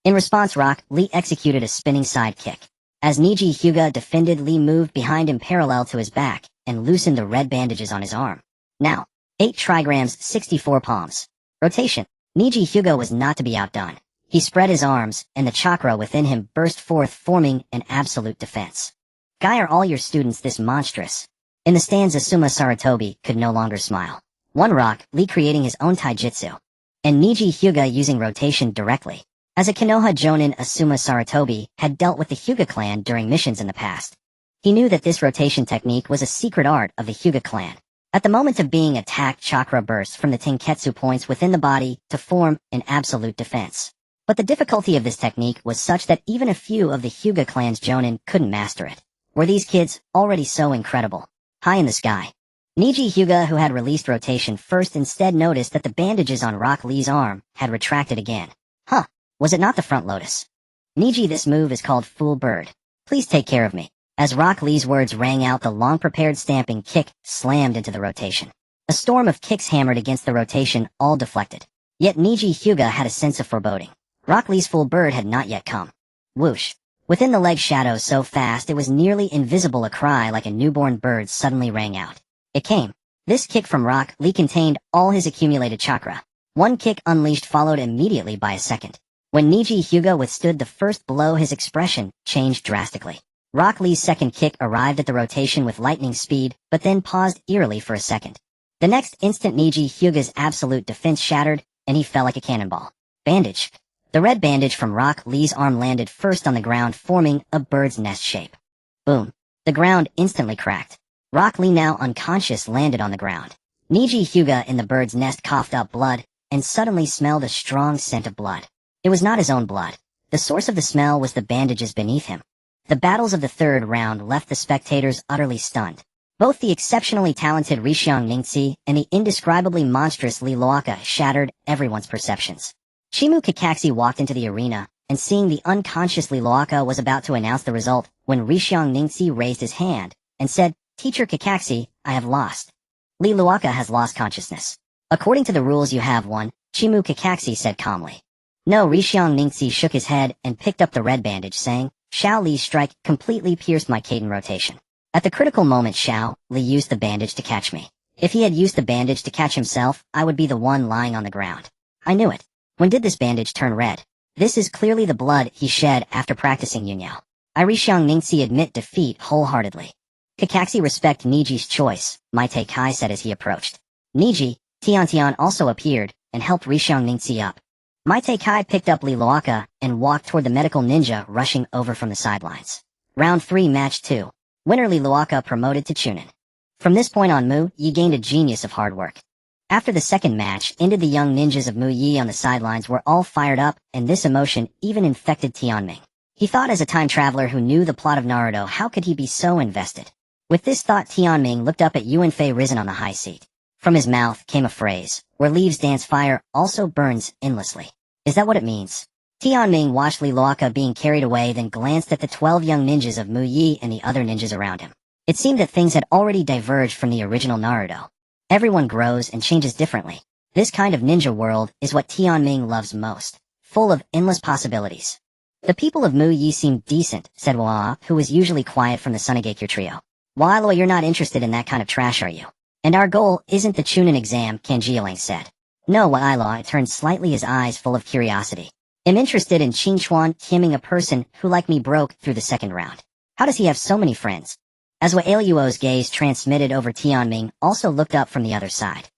In response, Rock Lee executed a spinning side kick. As Niji Hyuga defended, Lee moved behind him parallel to his back and loosened the red bandages on his arm. Now, 8 trigrams 64 palms. Rotation. Niji Hyuga was not to be outdone. He spread his arms, and the chakra within him burst forth, forming an absolute defense. Guy, are all your students this monstrous? In the stands, Asuma Saratobi could no longer smile. One Rock Lee creating his own taijutsu, and Niji Hyuga using rotation directly. As a Konoha Jonin, Asuma Saratobi had dealt with the Hyuga clan during missions in the past. He knew that this rotation technique was a secret art of the Hyuga clan. At the moment of being attacked, chakra bursts from the tenketsu points within the body to form an absolute defense. But the difficulty of this technique was such that even a few of the Hyuga clan's Jonin couldn't master it. Were these kids already so incredible? High in the sky. Niji Hyuga, who had released rotation first, instead noticed that the bandages on Rock Lee's arm had retracted again. Huh, was it not the front lotus? Niji, this move is called Fool Bird. Please take care of me. As Rock Lee's words rang out, the long-prepared stamping kick slammed into the rotation. A storm of kicks hammered against the rotation, all deflected. Yet Niji Hyuga had a sense of foreboding. Rock Lee's full bird had not yet come. Whoosh. Within the leg shadow so fast it was nearly invisible, a cry like a newborn bird suddenly rang out. It came. This kick from Rock Lee contained all his accumulated chakra. One kick unleashed followed immediately by a second. When Niji Hyuga withstood the first blow, his expression changed drastically. Rock Lee's second kick arrived at the rotation with lightning speed, but then paused eerily for a second. The next instant Niji Hyuga's absolute defense shattered, and he fell like a cannonball. Bandage. The red bandage from Rock Lee's arm landed first on the ground, forming a bird's nest shape. Boom. The ground instantly cracked. Rock Lee, now unconscious, landed on the ground. Niji Hyuga in the bird's nest coughed up blood, and suddenly smelled a strong scent of blood. It was not his own blood. The source of the smell was the bandages beneath him. The battles of the third round left the spectators utterly stunned. Both the exceptionally talented Rishiang Ningxi and the indescribably monstrous Lee Loaka shattered everyone's perceptions. Shimu Kakashi walked into the arena, and seeing the unconscious Lee Loaka was about to announce the result when Rishiang Ningxi raised his hand and said, "Teacher Kakashi, I have lost. Lee Loaka has lost consciousness." "According to the rules you have won," Shimu Kakashi said calmly. No, Rishiang Ningxi shook his head and picked up the red bandage, saying, "Xiao Li's strike completely pierced my Kaiten rotation. At the critical moment Xiao Li used the bandage to catch me. If he had used the bandage to catch himself, I would be the one lying on the ground. I knew it. When did this bandage turn red? This is clearly the blood he shed after practicing Yunyao. I Rishiang Ningxi admit defeat wholeheartedly." "Kakashi, respect Niji's choice," Maite Kai said as he approached. Niji, Tian also appeared and helped Rishiang Ningxi up. Maite Kai picked up Lee Loaka and walked toward the medical ninja rushing over from the sidelines. Round 3, Match 2. Winner Lee Loaka promoted to Chunin. From this point on, Mu Yi gained a genius of hard work. After the second match ended, the young ninjas of Mu Yi on the sidelines were all fired up, and this emotion even infected Tianming. He thought, as a time traveler who knew the plot of Naruto, how could he be so invested? With this thought, Tianming looked up at Yuanfei risen on the high seat. From his mouth came a phrase, "Where leaves dance, fire also burns endlessly." Is that what it means? Tianming watched Lee Loaka being carried away, then glanced at the 12 young ninjas of Mu Yi and the other ninjas around him. It seemed that things had already diverged from the original Naruto. Everyone grows and changes differently. This kind of ninja world is what Tianming loves most, full of endless possibilities. "The people of Mu Yi seem decent," said Wa, who was usually quiet from the Sunagakure trio. "Wa, you're not interested in that kind of trash, are you? And our goal isn't the Chunin exam," Kanjialang said. "No, Wa turned slightly, his eyes full of curiosity. "I'm interested in Qingchuan Kimming, a person who like me broke through the second round. How does he have so many friends?" As Wailuo's gaze transmitted over, Tianming also looked up from the other side.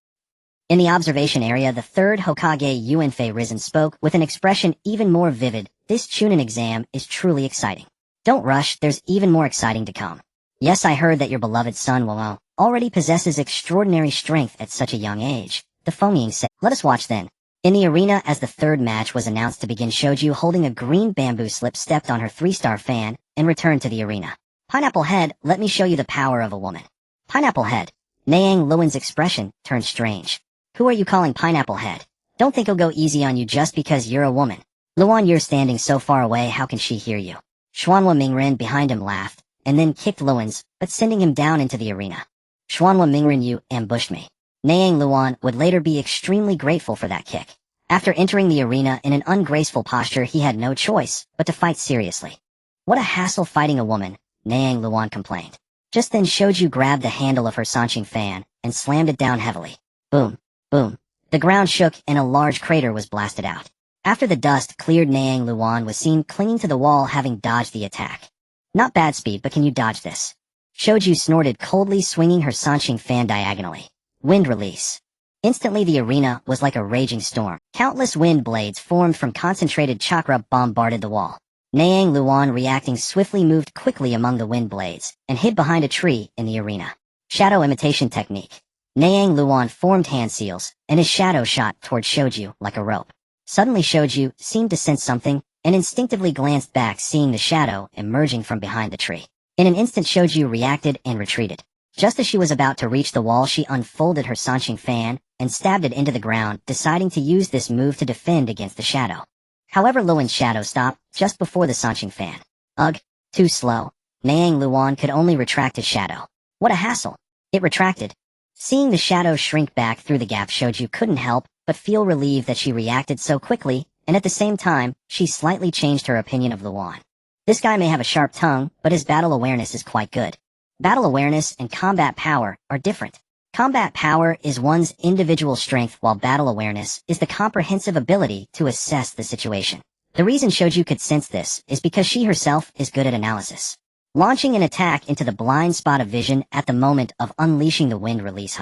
In the observation area, the third Hokage Yuanfei risen spoke with an expression even more vivid. "This Chunin exam is truly exciting. Don't rush, there's even more exciting to come. Yes, I heard that your beloved son Wo already possesses extraordinary strength at such a young age," the Foming said. "Let us watch then." In the arena, as the third match was announced to begin, Shoju, holding a green bamboo slip, stepped on her 3-star fan and returned to the arena. "Pineapple Head, let me show you the power of a woman." "Pineapple Head?" Naang Luan's expression turned strange. "Who are you calling Pineapple Head? Don't think he'll go easy on you just because you're a woman. Luan, you're standing so far away, how can she hear you?" Xuanhua Mingren behind him laughed, and then kicked Luan's, but sending him down into the arena. "Xuanhua Mingren, you ambushed me." Naang Luan would later be extremely grateful for that kick. After entering the arena in an ungraceful posture, he had no choice but to fight seriously. "What a hassle fighting a woman," Naang Luan complained. Just then Shoju grabbed the handle of her Sanqing fan and slammed it down heavily. Boom, boom. The ground shook and a large crater was blasted out. After the dust cleared, Naang Luan was seen clinging to the wall, having dodged the attack. "Not bad speed, but can you dodge this?" Shoju snorted coldly, swinging her Sanqing fan diagonally. Wind release. Instantly the arena was like a raging storm. Countless wind blades formed from concentrated chakra bombarded the wall. Naang Luan, reacting swiftly, moved quickly among the wind blades and hid behind a tree in the arena. Shadow imitation technique. Naang Luan formed hand seals, and his shadow shot toward Shoju like a rope. Suddenly Shoju seemed to sense something and instinctively glanced back, seeing the shadow emerging from behind the tree. In an instant Shoju reacted and retreated. Just as she was about to reach the wall, she unfolded her Sanqing fan and stabbed it into the ground, deciding to use this move to defend against the shadow. However, Luan's shadow stopped just before the Sanqing fan. Ugh, too slow. Naang Luan could only retract his shadow. What a hassle. It retracted. Seeing the shadow shrink back through the gap, Shoju couldn't help but feel relieved that she reacted so quickly, and at the same time, she slightly changed her opinion of Luan. This guy may have a sharp tongue, but his battle awareness is quite good. Battle awareness and combat power are different. Combat power is one's individual strength, while battle awareness is the comprehensive ability to assess the situation. The reason Shoju could sense this is because she herself is good at analysis. Launching an attack into the blind spot of vision at the moment of unleashing the wind release.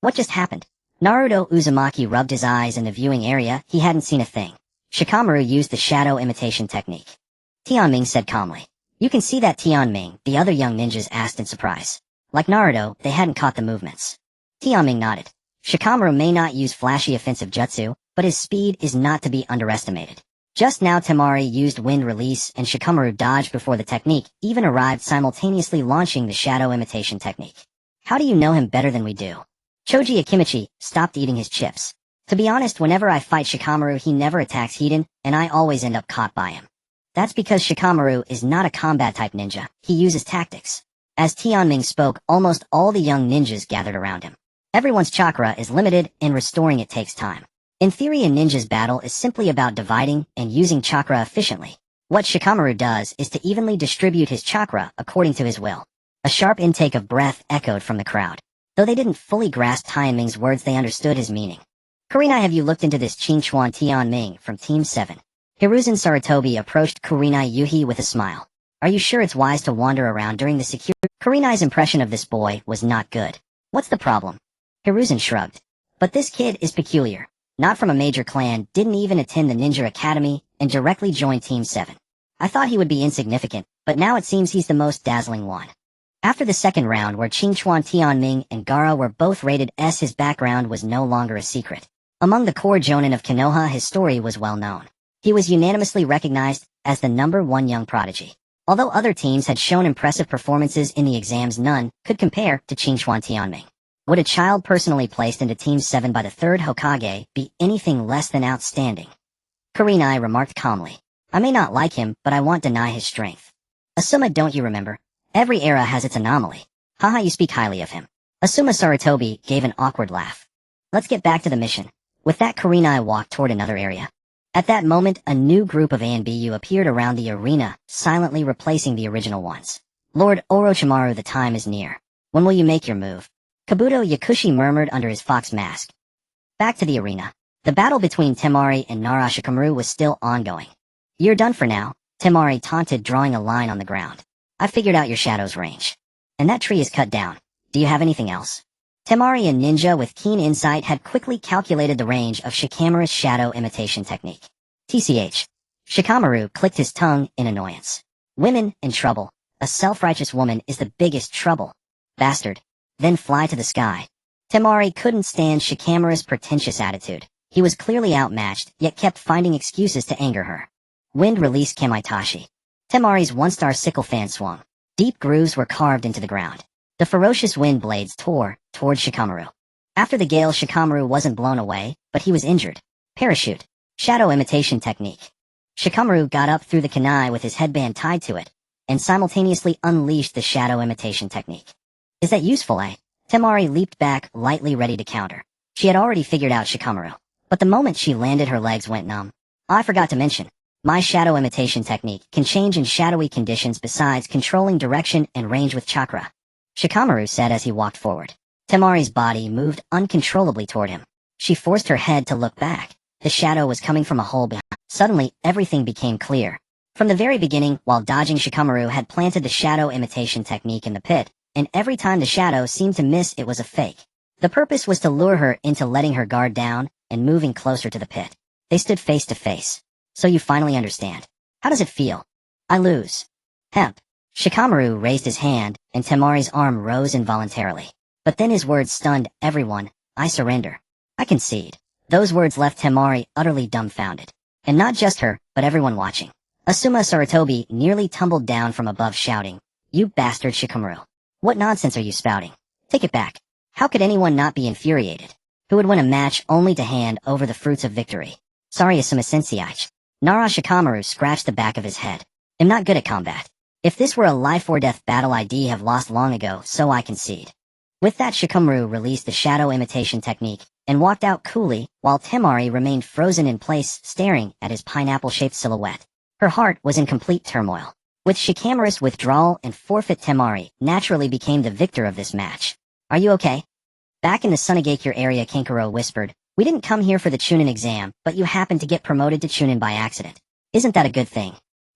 What just happened? Naruto Uzumaki rubbed his eyes in the viewing area. He hadn't seen a thing. Shikamaru used the shadow imitation technique. Tianming said calmly. You can see that, Tianming, the other young ninjas asked in surprise. Like Naruto, they hadn't caught the movements. Tianming nodded. Shikamaru may not use flashy offensive jutsu, but his speed is not to be underestimated. Just now Temari used wind release and Shikamaru dodged before the technique even arrived, simultaneously launching the shadow imitation technique. How do you know him better than we do? Choji Akimichi stopped eating his chips. To be honest, whenever I fight Shikamaru he never attacks Hiden, and I always end up caught by him. That's because Shikamaru is not a combat type ninja, he uses tactics. As Tianming spoke, almost all the young ninjas gathered around him. Everyone's chakra is limited, and restoring it takes time. In theory, a ninja's battle is simply about dividing and using chakra efficiently. What Shikamaru does is to evenly distribute his chakra according to his will. A sharp intake of breath echoed from the crowd. Though they didn't fully grasp Tianming's words, they understood his meaning. Kurenai, have you looked into this? Qingchuan Tianming from Team 7. Hiruzen Sarutobi approached Kurenai Yuhi with a smile. Are you sure it's wise to wander around during the security? Kurenai's impression of this boy was not good. What's the problem? Hiruzen shrugged. But this kid is peculiar. Not from a major clan, didn't even attend the ninja academy, and directly joined Team 7. I thought he would be insignificant, but now it seems he's the most dazzling one. After the second round, where Qingchuan Tianming and Gaara were both rated S, his background was no longer a secret. Among the core jonin of Konoha, his story was well known. He was unanimously recognized as the #1 young prodigy. Although other teams had shown impressive performances in the exams, none could compare to Qingchuan Tianming. Would a child personally placed into Team 7 by the 3rd Hokage be anything less than outstanding? Kurenai remarked calmly. I may not like him, but I won't deny his strength. Asuma, don't you remember? Every era has its anomaly. Haha, you speak highly of him. Asuma Sarutobi gave an awkward laugh. Let's get back to the mission. With that, Kurenai walked toward another area. At that moment, a new group of ANBU appeared around the arena, silently replacing the original ones. Lord Orochimaru, the time is near. When will you make your move? Kabuto Yakushi murmured under his fox mask. Back to the arena. The battle between Temari and Shikamaru was still ongoing. You're done for now, Temari taunted, drawing a line on the ground. I figured out your shadow's range. And that tree is cut down. Do you have anything else? Temari, a ninja with keen insight, had quickly calculated the range of Shikamaru's shadow imitation technique. TCH. Shikamaru clicked his tongue in annoyance. Women in trouble. A self-righteous woman is the biggest trouble. Bastard. Then fly to the sky. Temari couldn't stand Shikamaru's pretentious attitude. He was clearly outmatched, yet kept finding excuses to anger her. Wind release Kamaitashi. Temari's one-star sickle fan swung. Deep grooves were carved into the ground. The ferocious wind blades tore toward Shikamaru. After the gale, Shikamaru wasn't blown away, but he was injured. Parachute. Shadow imitation technique. Shikamaru got up through the kunai with his headband tied to it, and simultaneously unleashed the shadow imitation technique. Is that useful, eh? Temari leaped back, lightly ready to counter. She had already figured out Shikamaru. But the moment she landed, her legs went numb. I forgot to mention. My shadow imitation technique can change in shadowy conditions besides controlling direction and range with chakra. Shikamaru said as he walked forward. Temari's body moved uncontrollably toward him. She forced her head to look back. The shadow was coming from a hole behind. Suddenly, everything became clear. From the very beginning, while dodging, Shikamaru had planted the shadow imitation technique in the pit, and every time the shadow seemed to miss, it was a fake. The purpose was to lure her into letting her guard down and moving closer to the pit. They stood face to face. So you finally understand. How does it feel? I lose. Hemp. Shikamaru raised his hand, and Temari's arm rose involuntarily. But then his words stunned everyone. I surrender. I concede. Those words left Temari utterly dumbfounded. And not just her, but everyone watching. Asuma Sarutobi nearly tumbled down from above, shouting, You bastard Shikamaru. What nonsense are you spouting? Take it back. How could anyone not be infuriated? Who would win a match only to hand over the fruits of victory? Sorry, Asuma Sensei. Shikamaru scratched the back of his head. I'm not good at combat. If this were a life or death battle, I'd have lost long ago, so I concede. With that, Shikamaru released the shadow imitation technique, and walked out coolly, while Temari remained frozen in place, staring at his pineapple-shaped silhouette. Her heart was in complete turmoil. With Shikamaru's withdrawal and forfeit, Temari naturally became the victor of this match. Are you okay? Back in the Sunagakure area, Kankuro whispered, we didn't come here for the Chunin exam, but you happened to get promoted to Chunin by accident. Isn't that a good thing?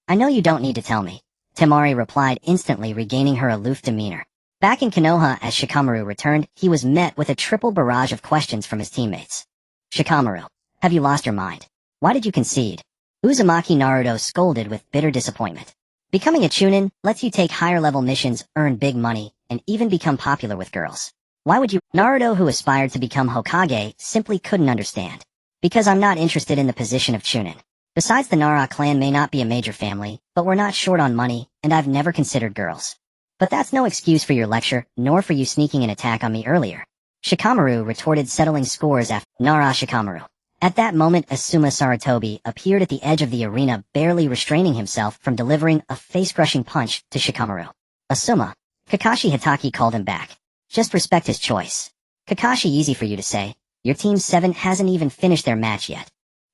I know you don't need to tell me. Temari replied, instantly regaining her aloof demeanor. Back in Konoha, as Shikamaru returned, he was met with a triple barrage of questions from his teammates. Shikamaru, have you lost your mind? Why did you concede? Uzumaki Naruto scolded with bitter disappointment. Becoming a Chunin lets you take higher-level missions, earn big money, and even become popular with girls. Why would you? Naruto, who aspired to become Hokage, simply couldn't understand. Because I'm not interested in the position of Chunin. Besides, the Nara clan may not be a major family, but we're not short on money, and I've never considered girls. But that's no excuse for your lecture, nor for you sneaking an attack on me earlier. Shikamaru retorted, settling scores after Nara Shikamaru. At that moment, Asuma Sarutobi appeared at the edge of the arena, barely restraining himself from delivering a face-crushing punch to Shikamaru. Asuma. Kakashi Hitaki called him back. Just respect his choice. Kakashi, easy for you to say. Your Team 7 hasn't even finished their match yet.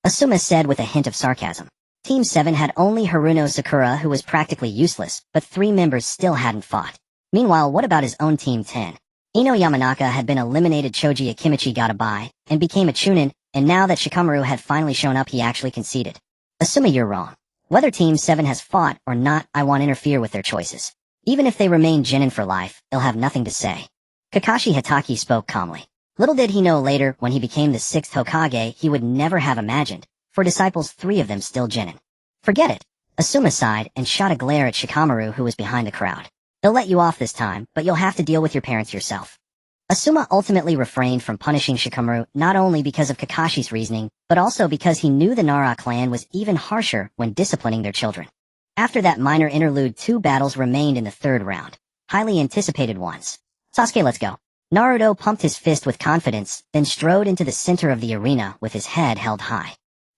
Asuma said with a hint of sarcasm. Team 7 had only Haruno Sakura, who was practically useless, but 3 members still hadn't fought. Meanwhile, what about his own Team 10? Ino Yamanaka had been eliminated, Choji Akimichi got a bye, and became a Chunin, and now that Shikamaru had finally shown up, he actually conceded. Asuma, you're wrong. Whether Team 7 has fought or not, I won't interfere with their choices. Even if they remain Genin for life, they'll have nothing to say. Kakashi Hitaki spoke calmly. Little did he know later, when he became the 6th Hokage, he would never have imagined, for disciples 3 of them still Genin. Forget it. Asuma sighed and shot a glare at Shikamaru, who was behind the crowd. They'll let you off this time, but you'll have to deal with your parents yourself. Asuma ultimately refrained from punishing Shikamaru, not only because of Kakashi's reasoning, but also because he knew the Nara clan was even harsher when disciplining their children. After that minor interlude, 2 battles remained in the 3rd round. Highly anticipated ones. Sasuke, let's go. Naruto pumped his fist with confidence, then strode into the center of the arena with his head held high.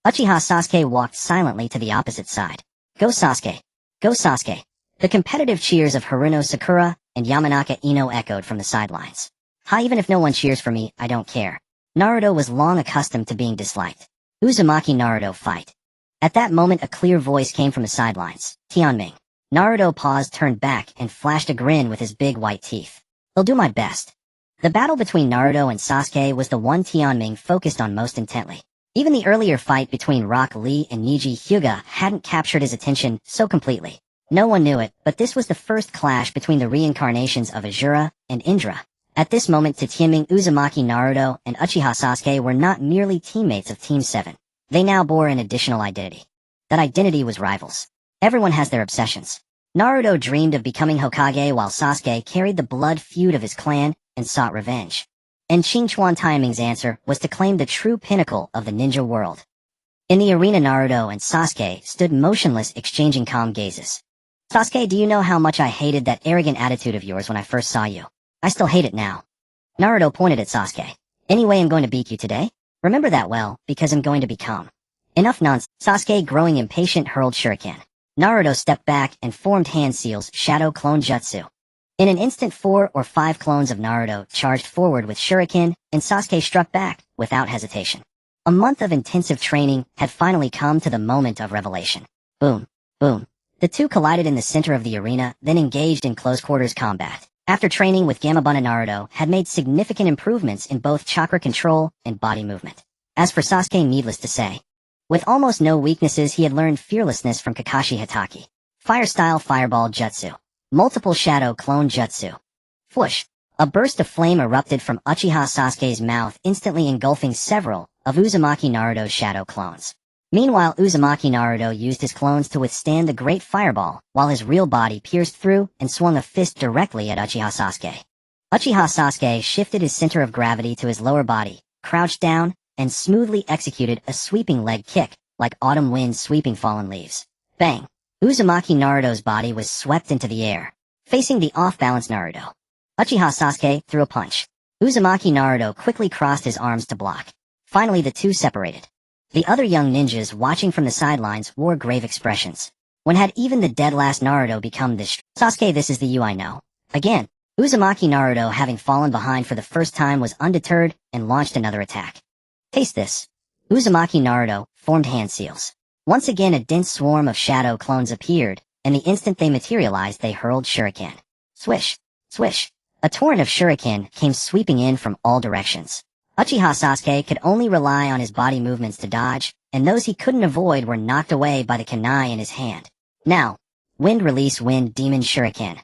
Uchiha Sasuke walked silently to the opposite side. Go Sasuke! Go Sasuke! The competitive cheers of Haruno Sakura and Yamanaka Ino echoed from the sidelines. Hi, even if no one cheers for me, I don't care. Naruto was long accustomed to being disliked. Uzumaki Naruto fight. At that moment, a clear voice came from the sidelines. Tianming. Naruto paused, turned back, and flashed a grin with his big white teeth. I'll do my best. The battle between Naruto and Sasuke was the one Tianming focused on most intently. Even the earlier fight between Rock Lee and Niji Hyuga hadn't captured his attention so completely. No one knew it, but this was the first clash between the reincarnations of Azura and Indra. At this moment, to Tianming, Uzumaki Naruto and Uchiha Sasuke were not merely teammates of Team 7. They now bore an additional identity. That identity was rivals. Everyone has their obsessions. Naruto dreamed of becoming Hokage, while Sasuke carried the blood feud of his clan and sought revenge. And Qingchuan Taiming's answer was to claim the true pinnacle of the ninja world. In the arena, Naruto and Sasuke stood motionless, exchanging calm gazes. Sasuke, do you know how much I hated that arrogant attitude of yours when I first saw you? I still hate it now. Naruto pointed at Sasuke. Anyway, I'm going to beat you today. Remember that well, because I'm going to become. Enough nonsense. Sasuke, growing impatient, hurled shuriken. Naruto stepped back and formed hand seals, shadow clone jutsu. In an instant, 4 or 5 clones of Naruto charged forward with shuriken, and Sasuke struck back, without hesitation. A month of intensive training had finally come to the moment of revelation. Boom. Boom. The two collided in the center of the arena, then engaged in close-quarters combat. After training with Gamabunna, Naruto had made significant improvements in both chakra control and body movement. As for Sasuke, needless to say. With almost no weaknesses, he had learned fearlessness from Kakashi Hitaki. Fire-style fireball jutsu. Multiple shadow clone jutsu. Whoosh! A burst of flame erupted from Uchiha Sasuke's mouth, instantly engulfing several of Uzumaki Naruto's shadow clones. Meanwhile, Uzumaki Naruto used his clones to withstand the great fireball, while his real body pierced through and swung a fist directly at Uchiha Sasuke. Uchiha Sasuke shifted his center of gravity to his lower body, crouched down, and smoothly executed a sweeping leg kick, like autumn wind sweeping fallen leaves. Bang! Uzumaki Naruto's body was swept into the air, facing the off-balance Naruto. Uchiha Sasuke threw a punch. Uzumaki Naruto quickly crossed his arms to block. Finally, the two separated. The other young ninjas watching from the sidelines wore grave expressions. When had even the dead last Naruto become this? Sasuke, this is the you I know. Again, Uzumaki Naruto, having fallen behind for the first time, was undeterred and launched another attack. Taste this. Uzumaki Naruto formed hand seals. Once again a dense swarm of shadow clones appeared, and the instant they materialized they hurled shuriken. Swish, swish. A torrent of shuriken came sweeping in from all directions. Uchiha Sasuke could only rely on his body movements to dodge, and those he couldn't avoid were knocked away by the kunai in his hand. Now, wind release wind demon shuriken.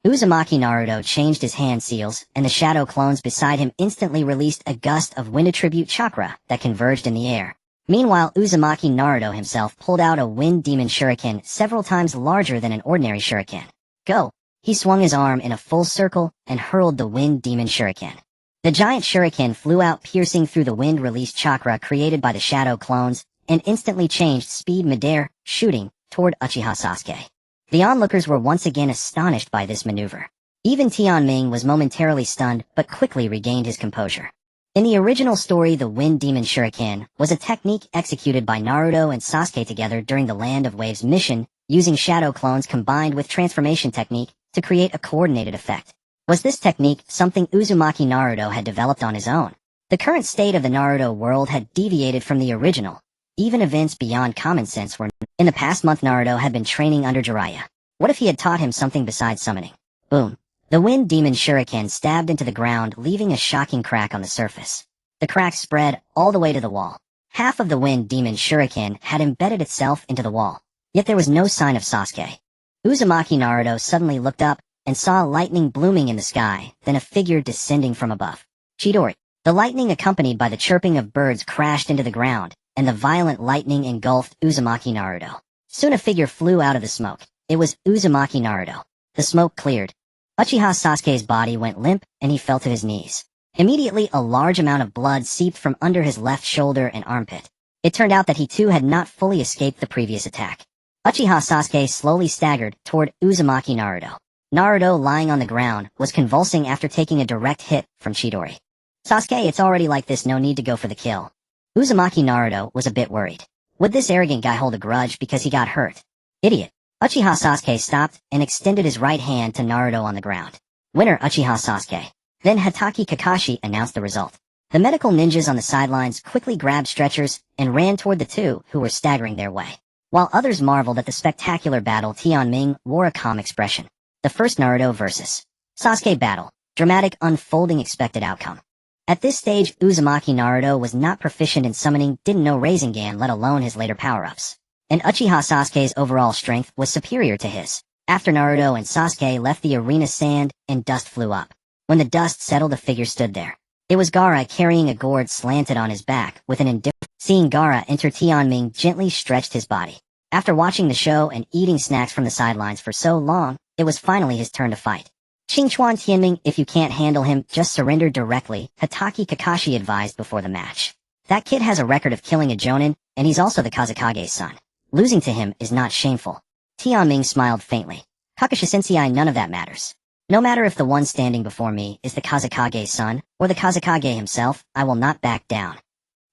Uzumaki Naruto changed his hand seals, and the shadow clones beside him instantly released a gust of wind attribute chakra that converged in the air. Meanwhile, Uzumaki Naruto himself pulled out a wind demon shuriken several times larger than an ordinary shuriken. Go! He swung his arm in a full circle and hurled the wind demon shuriken. The giant shuriken flew out, piercing through the wind-released chakra created by the shadow clones, and instantly changed speed midair, shooting toward Uchiha Sasuke. The onlookers were once again astonished by this maneuver. Even Tianming was momentarily stunned, but quickly regained his composure. In the original story, the Wind Demon Shuriken was a technique executed by Naruto and Sasuke together during the Land of Waves mission, using shadow clones combined with transformation technique to create a coordinated effect. Was this technique something Uzumaki Naruto had developed on his own? The current state of the Naruto world had deviated from the original. Even events beyond common sense were. In the past month, Naruto had been training under Jiraiya. What if he had taught him something besides summoning? Boom. The Wind Demon Shuriken stabbed into the ground, leaving a shocking crack on the surface. The crack spread all the way to the wall. Half of the Wind Demon Shuriken had embedded itself into the wall. Yet there was no sign of Sasuke. Uzumaki Naruto suddenly looked up and saw lightning blooming in the sky, then a figure descending from above. Chidori. The lightning, accompanied by the chirping of birds, crashed into the ground, and the violent lightning engulfed Uzumaki Naruto. Soon a figure flew out of the smoke. It was Uzumaki Naruto. The smoke cleared. Uchiha Sasuke's body went limp, and he fell to his knees. Immediately, a large amount of blood seeped from under his left shoulder and armpit. It turned out that he too had not fully escaped the previous attack. Uchiha Sasuke slowly staggered toward Uzumaki Naruto. Naruto, lying on the ground, was convulsing after taking a direct hit from Chidori. Sasuke, it's already like this, no need to go for the kill. Uzumaki Naruto was a bit worried. Would this arrogant guy hold a grudge because he got hurt? Idiot. Uchiha Sasuke stopped and extended his right hand to Naruto on the ground. Winner, Uchiha Sasuke. Then Hatake Kakashi announced the result. The medical ninjas on the sidelines quickly grabbed stretchers and ran toward the two who were staggering their way. While others marveled at the spectacular battle, Tianming wore a calm expression. The first Naruto versus Sasuke battle. Dramatic, unfolding, expected outcome. At this stage, Uzumaki Naruto was not proficient in summoning, didn't know Rasengan, let alone his later power-ups. And Uchiha Sasuke's overall strength was superior to his. After Naruto and Sasuke left the arena, sand and dust flew up. When the dust settled, a figure stood there. It was Gaara, carrying a gourd slanted on his back with an indifferent. Seeing Gaara enter, Tianming gently stretched his body. After watching the show and eating snacks from the sidelines for so long, it was finally his turn to fight. Qingchuan Tianming, if you can't handle him, just surrender directly, Hatake Kakashi advised before the match. That kid has a record of killing a jonin, and he's also the Kazekage's son. Losing to him is not shameful. Tianming smiled faintly. Kakashi-sensei, none of that matters. No matter if the one standing before me is the Kazekage's son, or the Kazekage himself, I will not back down.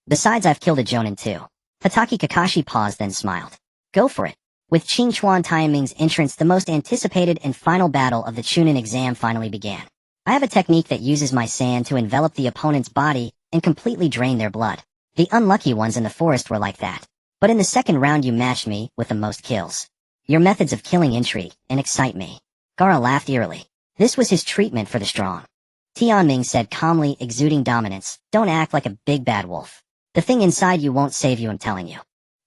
Besides, I've killed a jonin too. Hatake Kakashi paused, then smiled. Go for it. With Qingchuan Tianming's entrance, the most anticipated and final battle of the Chunin exam finally began. I have a technique that uses my sand to envelop the opponent's body and completely drain their blood. The unlucky ones in the forest were like that. But in the second round you matched me with the most kills. Your methods of killing intrigue and excite me. Gaara laughed eerily. This was his treatment for the strong. Tianming said calmly, exuding dominance, don't act like a big bad wolf. The thing inside you won't save you, I'm telling you.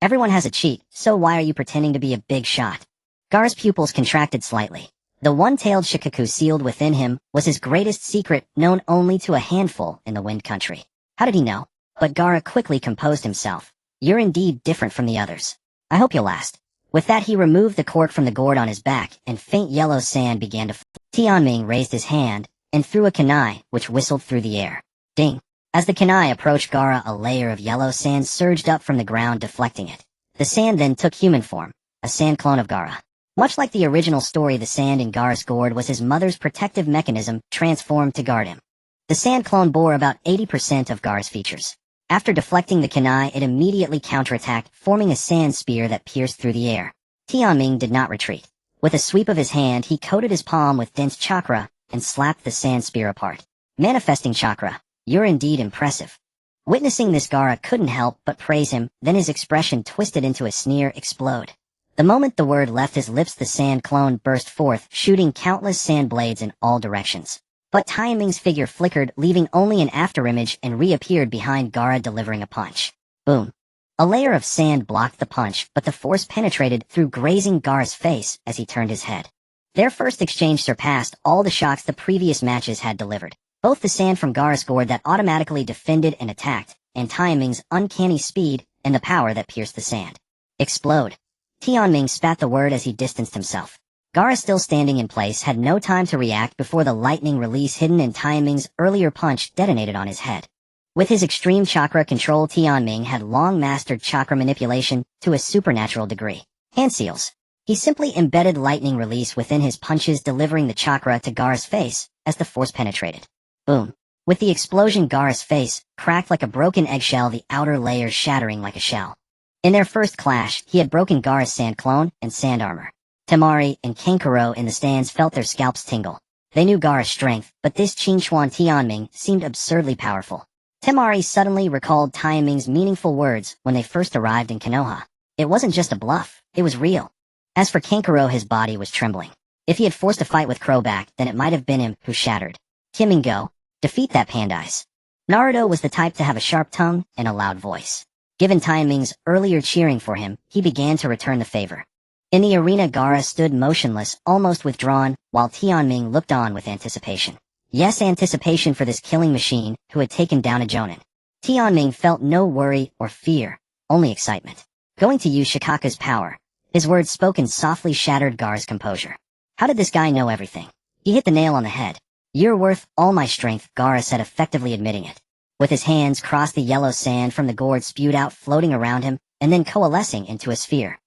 Everyone has a cheat, so why are you pretending to be a big shot? Gaara's pupils contracted slightly. The one-tailed shikaku sealed within him was his greatest secret, known only to a handful in the Wind Country. How did he know? But Gaara quickly composed himself. You're indeed different from the others. I hope you'll last. With that, he removed the cork from the gourd on his back, and faint yellow sand began to fall. Tianming raised his hand and threw a kunai, which whistled through the air. Ding! As the kunai approached Gaara, a layer of yellow sand surged up from the ground, deflecting it. The sand then took human form, a sand clone of Gaara. Much like the original story, the sand in Gaara's gourd was his mother's protective mechanism, transformed to guard him. The sand clone bore about 80% of Gaara's features. After deflecting the kunai, it immediately counterattacked, forming a sand spear that pierced through the air. Tianming did not retreat. With a sweep of his hand, he coated his palm with dense chakra and slapped the sand spear apart. Manifesting Chakra, you're indeed impressive. Witnessing this, Gaara couldn't help but praise him, then his expression twisted into a sneer explode. The moment the word left his lips, the sand clone burst forth, shooting countless sand blades in all directions. But Taiming's figure flickered, leaving only an afterimage, and reappeared behind Gaara, delivering a punch. Boom. A layer of sand blocked the punch, but the force penetrated through, grazing Gaara's face as he turned his head. Their first exchange surpassed all the shocks the previous matches had delivered. Both the sand from Gaara's gourd that automatically defended and attacked, and Taiming's uncanny speed, and the power that pierced the sand. Explode. Tianming spat the word as he distanced himself. Gaara, still standing in place, had no time to react before the lightning release hidden in Taiming's earlier punch detonated on his head. With his extreme chakra control, Tianming had long mastered chakra manipulation to a supernatural degree. Hand seals. He simply embedded lightning release within his punches, delivering the chakra to Gaara's face as the force penetrated. Boom. With the explosion, Gaara's face cracked like a broken eggshell, the outer layers shattering like a shell. In their first clash, he had broken Gaara's sand clone and sand armor. Temari and Kankuro in the stands felt their scalps tingle. They knew Gaara's strength, but this Qingchuan Tianming seemed absurdly powerful. Temari suddenly recalled Taiming's meaningful words when they first arrived in Konoha. It wasn't just a bluff, it was real. As for Kankuro, his body was trembling. If he had forced a fight with Crowback, then it might have been him who shattered. Kimingo, defeat that Pandice. Naruto was the type to have a sharp tongue and a loud voice. Given Taiming's earlier cheering for him, he began to return the favor. In the arena, Gaara stood motionless, almost withdrawn, while Tianming looked on with anticipation. Yes, anticipation for this killing machine who had taken down a Jonin. Tianming felt no worry or fear, only excitement. Going to use Shikaku's power. His words spoken softly shattered Gaara's composure. How did this guy know everything? He hit the nail on the head. You're worth all my strength, Gaara said, effectively admitting it. With his hands crossed, the yellow sand from the gourd spewed out, floating around him, and then coalescing into a sphere.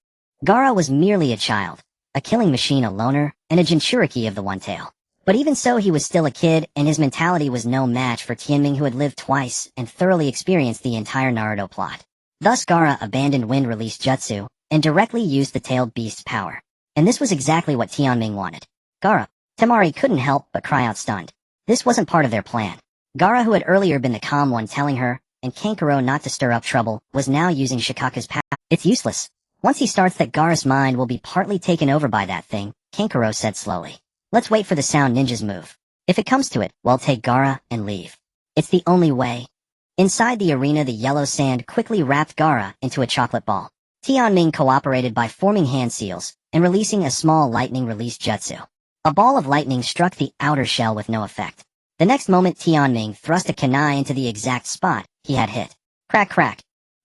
Gaara was merely a child, a killing machine, a loner, and a Jinchuriki of the One Tail. But even so, he was still a kid, and his mentality was no match for Tianming, who had lived twice and thoroughly experienced the entire Naruto plot. Thus Gaara abandoned wind release jutsu, and directly used the tailed beast's power. And this was exactly what Tianming wanted. Gaara. Temari couldn't help but cry out, stunned. This wasn't part of their plan. Gaara, who had earlier been the calm one telling her and Kankuro not to stir up trouble, was now using Shikaku's power. It's useless. Once he starts that, Gaara's mind will be partly taken over by that thing, Kankuro said slowly. Let's wait for the sound ninja's move. If it comes to it, we'll take Gaara and leave. It's the only way. Inside the arena, the yellow sand quickly wrapped Gaara into a chocolate ball. Tianming cooperated by forming hand seals and releasing a small lightning release jutsu. A ball of lightning struck the outer shell with no effect. The next moment, Tianming thrust a kunai into the exact spot he had hit. Crack, crack.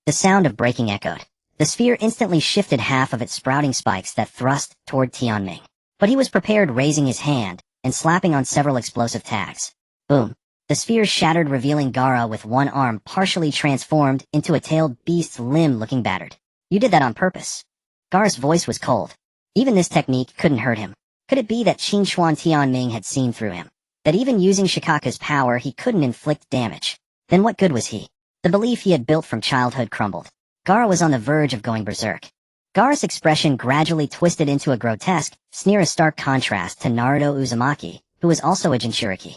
The sound of breaking echoed. The sphere instantly shifted half of its sprouting spikes that thrust toward Tianming. But he was prepared, raising his hand and slapping on several explosive tags. Boom. The sphere shattered, revealing Gaara with one arm partially transformed into a tailed beast's limb, looking battered. You did that on purpose. Gaara's voice was cold. Even this technique couldn't hurt him. Could it be that Qingchuan Tianming had seen through him? That even using Shikaku's power, he couldn't inflict damage? Then what good was he? The belief he had built from childhood crumbled. Gaara was on the verge of going berserk. Gaara's expression gradually twisted into a grotesque sneer, a stark contrast to Naruto Uzumaki, who was also a Jinchuriki.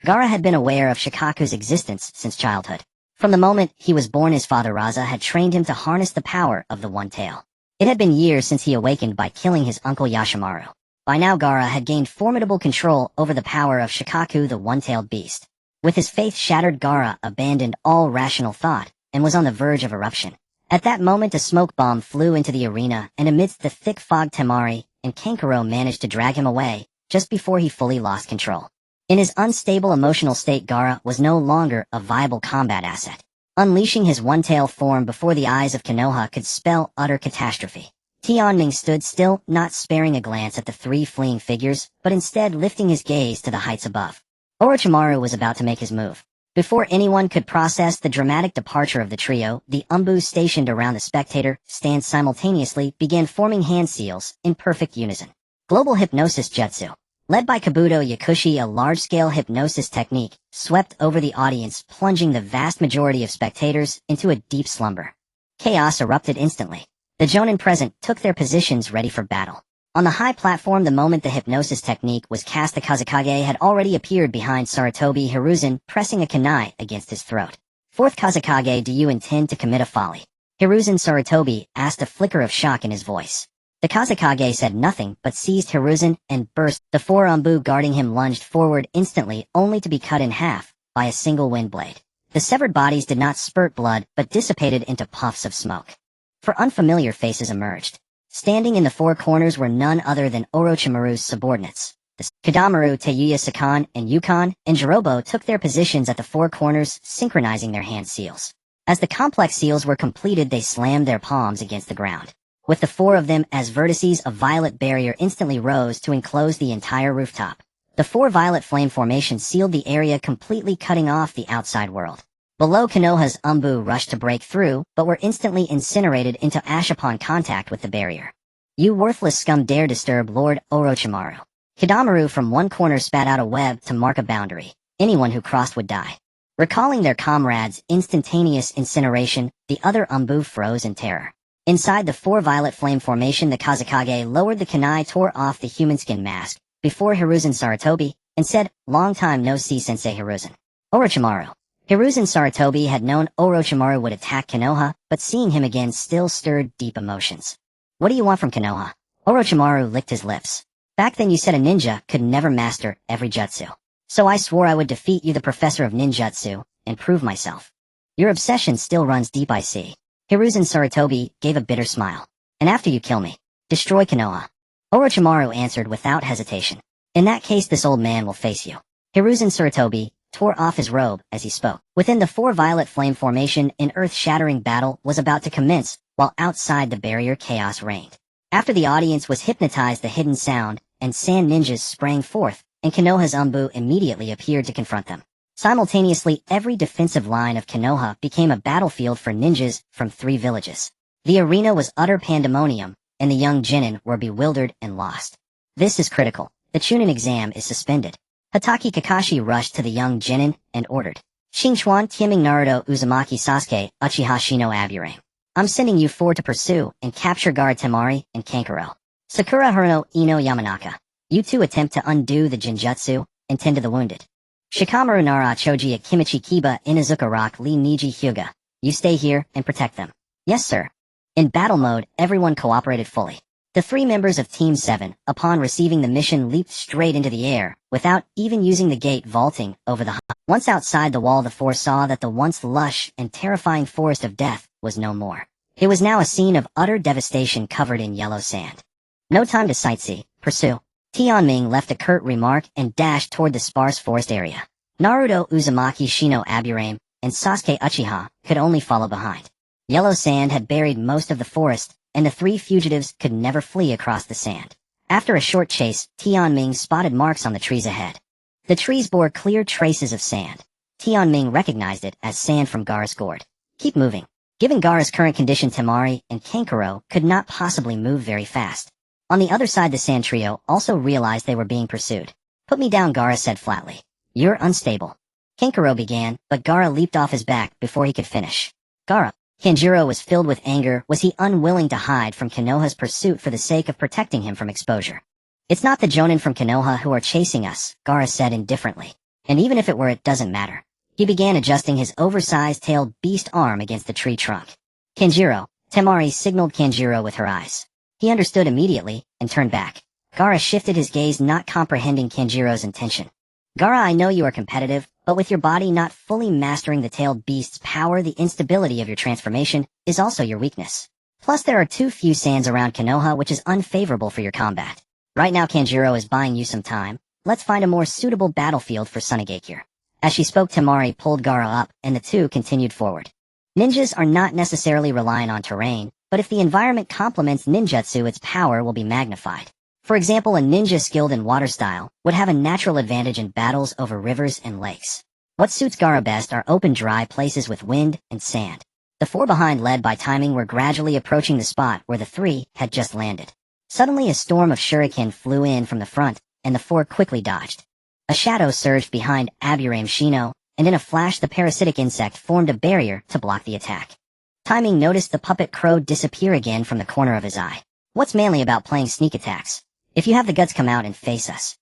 Gaara had been aware of Shikaku's existence since childhood. From the moment he was born, his father Raza had trained him to harness the power of the One Tail. It had been years since he awakened by killing his uncle Yashimaru. By now, Gaara had gained formidable control over the power of Shikaku, the one-tailed beast. With his faith shattered, Gaara abandoned all rational thought and was on the verge of eruption. At that moment, a smoke bomb flew into the arena, and amidst the thick fog, Temari and Kankuro managed to drag him away just before he fully lost control. In his unstable emotional state, Gaara was no longer a viable combat asset. Unleashing his one-tail form before the eyes of Konoha could spell utter catastrophe. Tianming stood still, not sparing a glance at the three fleeing figures, but instead lifting his gaze to the heights above. Orochimaru was about to make his move. Before anyone could process the dramatic departure of the trio, the Umbu stationed around the spectator stand simultaneously began forming hand seals in perfect unison. Global Hypnosis Jutsu. Led by Kabuto Yakushi, a large-scale hypnosis technique swept over the audience, plunging the vast majority of spectators into a deep slumber. Chaos erupted instantly. The Jonin present took their positions ready for battle. On the high platform the moment the hypnosis technique was cast the Kazekage had already appeared behind Sarutobi Hiruzen, pressing a kunai against his throat. Fourth Kazekage, do you intend to commit a folly? Hiruzen Sarutobi asked, a flicker of shock in his voice. The Kazekage said nothing but seized Hiruzen and burst. The four Umbu guarding him lunged forward instantly, only to be cut in half by a single wind blade. The severed bodies did not spurt blood but dissipated into puffs of smoke. For unfamiliar faces emerged. Standing in the four corners were none other than Orochimaru's subordinates. The Kadamaru, Teyuya Sakan, and Yukon, and Jirobo took their positions at the four corners, synchronizing their hand seals. As the complex seals were completed they slammed their palms against the ground. With the four of them as vertices, a violet barrier instantly rose to enclose the entire rooftop. The four violet flame formations sealed the area, completely cutting off the outside world. Below, Konoha's Umbu rushed to break through, but were instantly incinerated into ash upon contact with the barrier. You worthless scum dare disturb Lord Orochimaru. Kadamaru from one corner spat out a web to mark a boundary. Anyone who crossed would die. Recalling their comrades' instantaneous incineration, the other Umbu froze in terror. Inside the four violet flame formation the Kazekage lowered the kunai, tore off the human skin mask before Hiruzen Sarutobi, and said, long time no see Sensei Hiruzen. Orochimaru. Hiruzen Sarutobi had known Orochimaru would attack Konoha, but seeing him again still stirred deep emotions. What do you want from Konoha? Orochimaru licked his lips. Back then you said a ninja could never master every jutsu. So I swore I would defeat you, the professor of ninjutsu, and prove myself. Your obsession still runs deep, I see. Hiruzen Sarutobi gave a bitter smile. And after you kill me, destroy Konoha. Orochimaru answered without hesitation. In that case this old man will face you. Hiruzen Sarutobi tore off his robe as he spoke. Within the four violet flame formation an earth-shattering battle was about to commence, while outside the barrier chaos reigned. After the audience was hypnotized the hidden sound, and sand ninjas sprang forth, and Konoha's Umbu immediately appeared to confront them. Simultaneously, every defensive line of Konoha became a battlefield for ninjas from three villages. The arena was utter pandemonium, and the young genin were bewildered and lost. This is critical. The Chunin exam is suspended. Hatake Kakashi rushed to the young genin and ordered, Xingchuan, Tieming, Naruto, Uzumaki, Sasuke, Uchiha Shino Aburame. I'm sending you four to pursue and capture Gaara Temari and Kankuro. Sakura Haruno Ino Yamanaka. You two attempt to undo the Jinjutsu and tend to the wounded. Shikamaru Nara Choji Kimichi Kiba Inazuka Rock Lee Niji Hyuga. You stay here and protect them. Yes, sir. In battle mode, everyone cooperated fully. The three members of Team 7, upon receiving the mission, leaped straight into the air, without even using the gate, vaulting over the Once outside the wall the four saw that the once lush and terrifying forest of death was no more. It was now a scene of utter devastation covered in yellow sand. No time to sightsee, pursue. Tianming left a curt remark and dashed toward the sparse forest area. Naruto, Uzumaki, Shino Aburame, and Sasuke Uchiha could only follow behind. Yellow sand had buried most of the forest, and the three fugitives could never flee across the sand. After a short chase, Tianming spotted marks on the trees ahead. The trees bore clear traces of sand. Tianming recognized it as sand from Gaara's gourd. Keep moving. Given Gaara's current condition, Temari and Kankuro could not possibly move very fast. On the other side the sand trio also realized they were being pursued. Put me down, Gaara said flatly. You're unstable. Kankuro began, but Gaara leaped off his back before he could finish. Gaara. Kanjuro was filled with anger. Was he unwilling to hide from Konoha's pursuit for the sake of protecting him from exposure? It's not the Jonin from Konoha who are chasing us, Gaara said indifferently. And even if it were, it doesn't matter. He began adjusting his oversized tailed beast arm against the tree trunk. Kanjuro. Temari signaled Kanjuro with her eyes. He understood immediately, and turned back. Gaara shifted his gaze, not comprehending Kanjuro's intention. Gaara, I know you are competitive, but with your body not fully mastering the tailed beast's power, the instability of your transformation is also your weakness. Plus there are too few sands around Konoha, which is unfavorable for your combat. Right now Kanjuro is buying you some time. Let's find a more suitable battlefield for Sunigakure. As she spoke, Temari pulled Gaara up, and the two continued forward. Ninjas are not necessarily reliant on terrain, but if the environment complements ninjutsu, its power will be magnified. For example, a ninja skilled in water style would have a natural advantage in battles over rivers and lakes. What suits Gaara best are open, dry places with wind and sand. The four behind, led by Timing, were gradually approaching the spot where the three had just landed. Suddenly a storm of shuriken flew in from the front, and the four quickly dodged. A shadow surged behind Aburame Shino, and in a flash the parasitic insect formed a barrier to block the attack. Timing noticed the puppet crow disappear again from the corner of his eye. What's manly about playing sneak attacks? If you have the guts, come out and face us.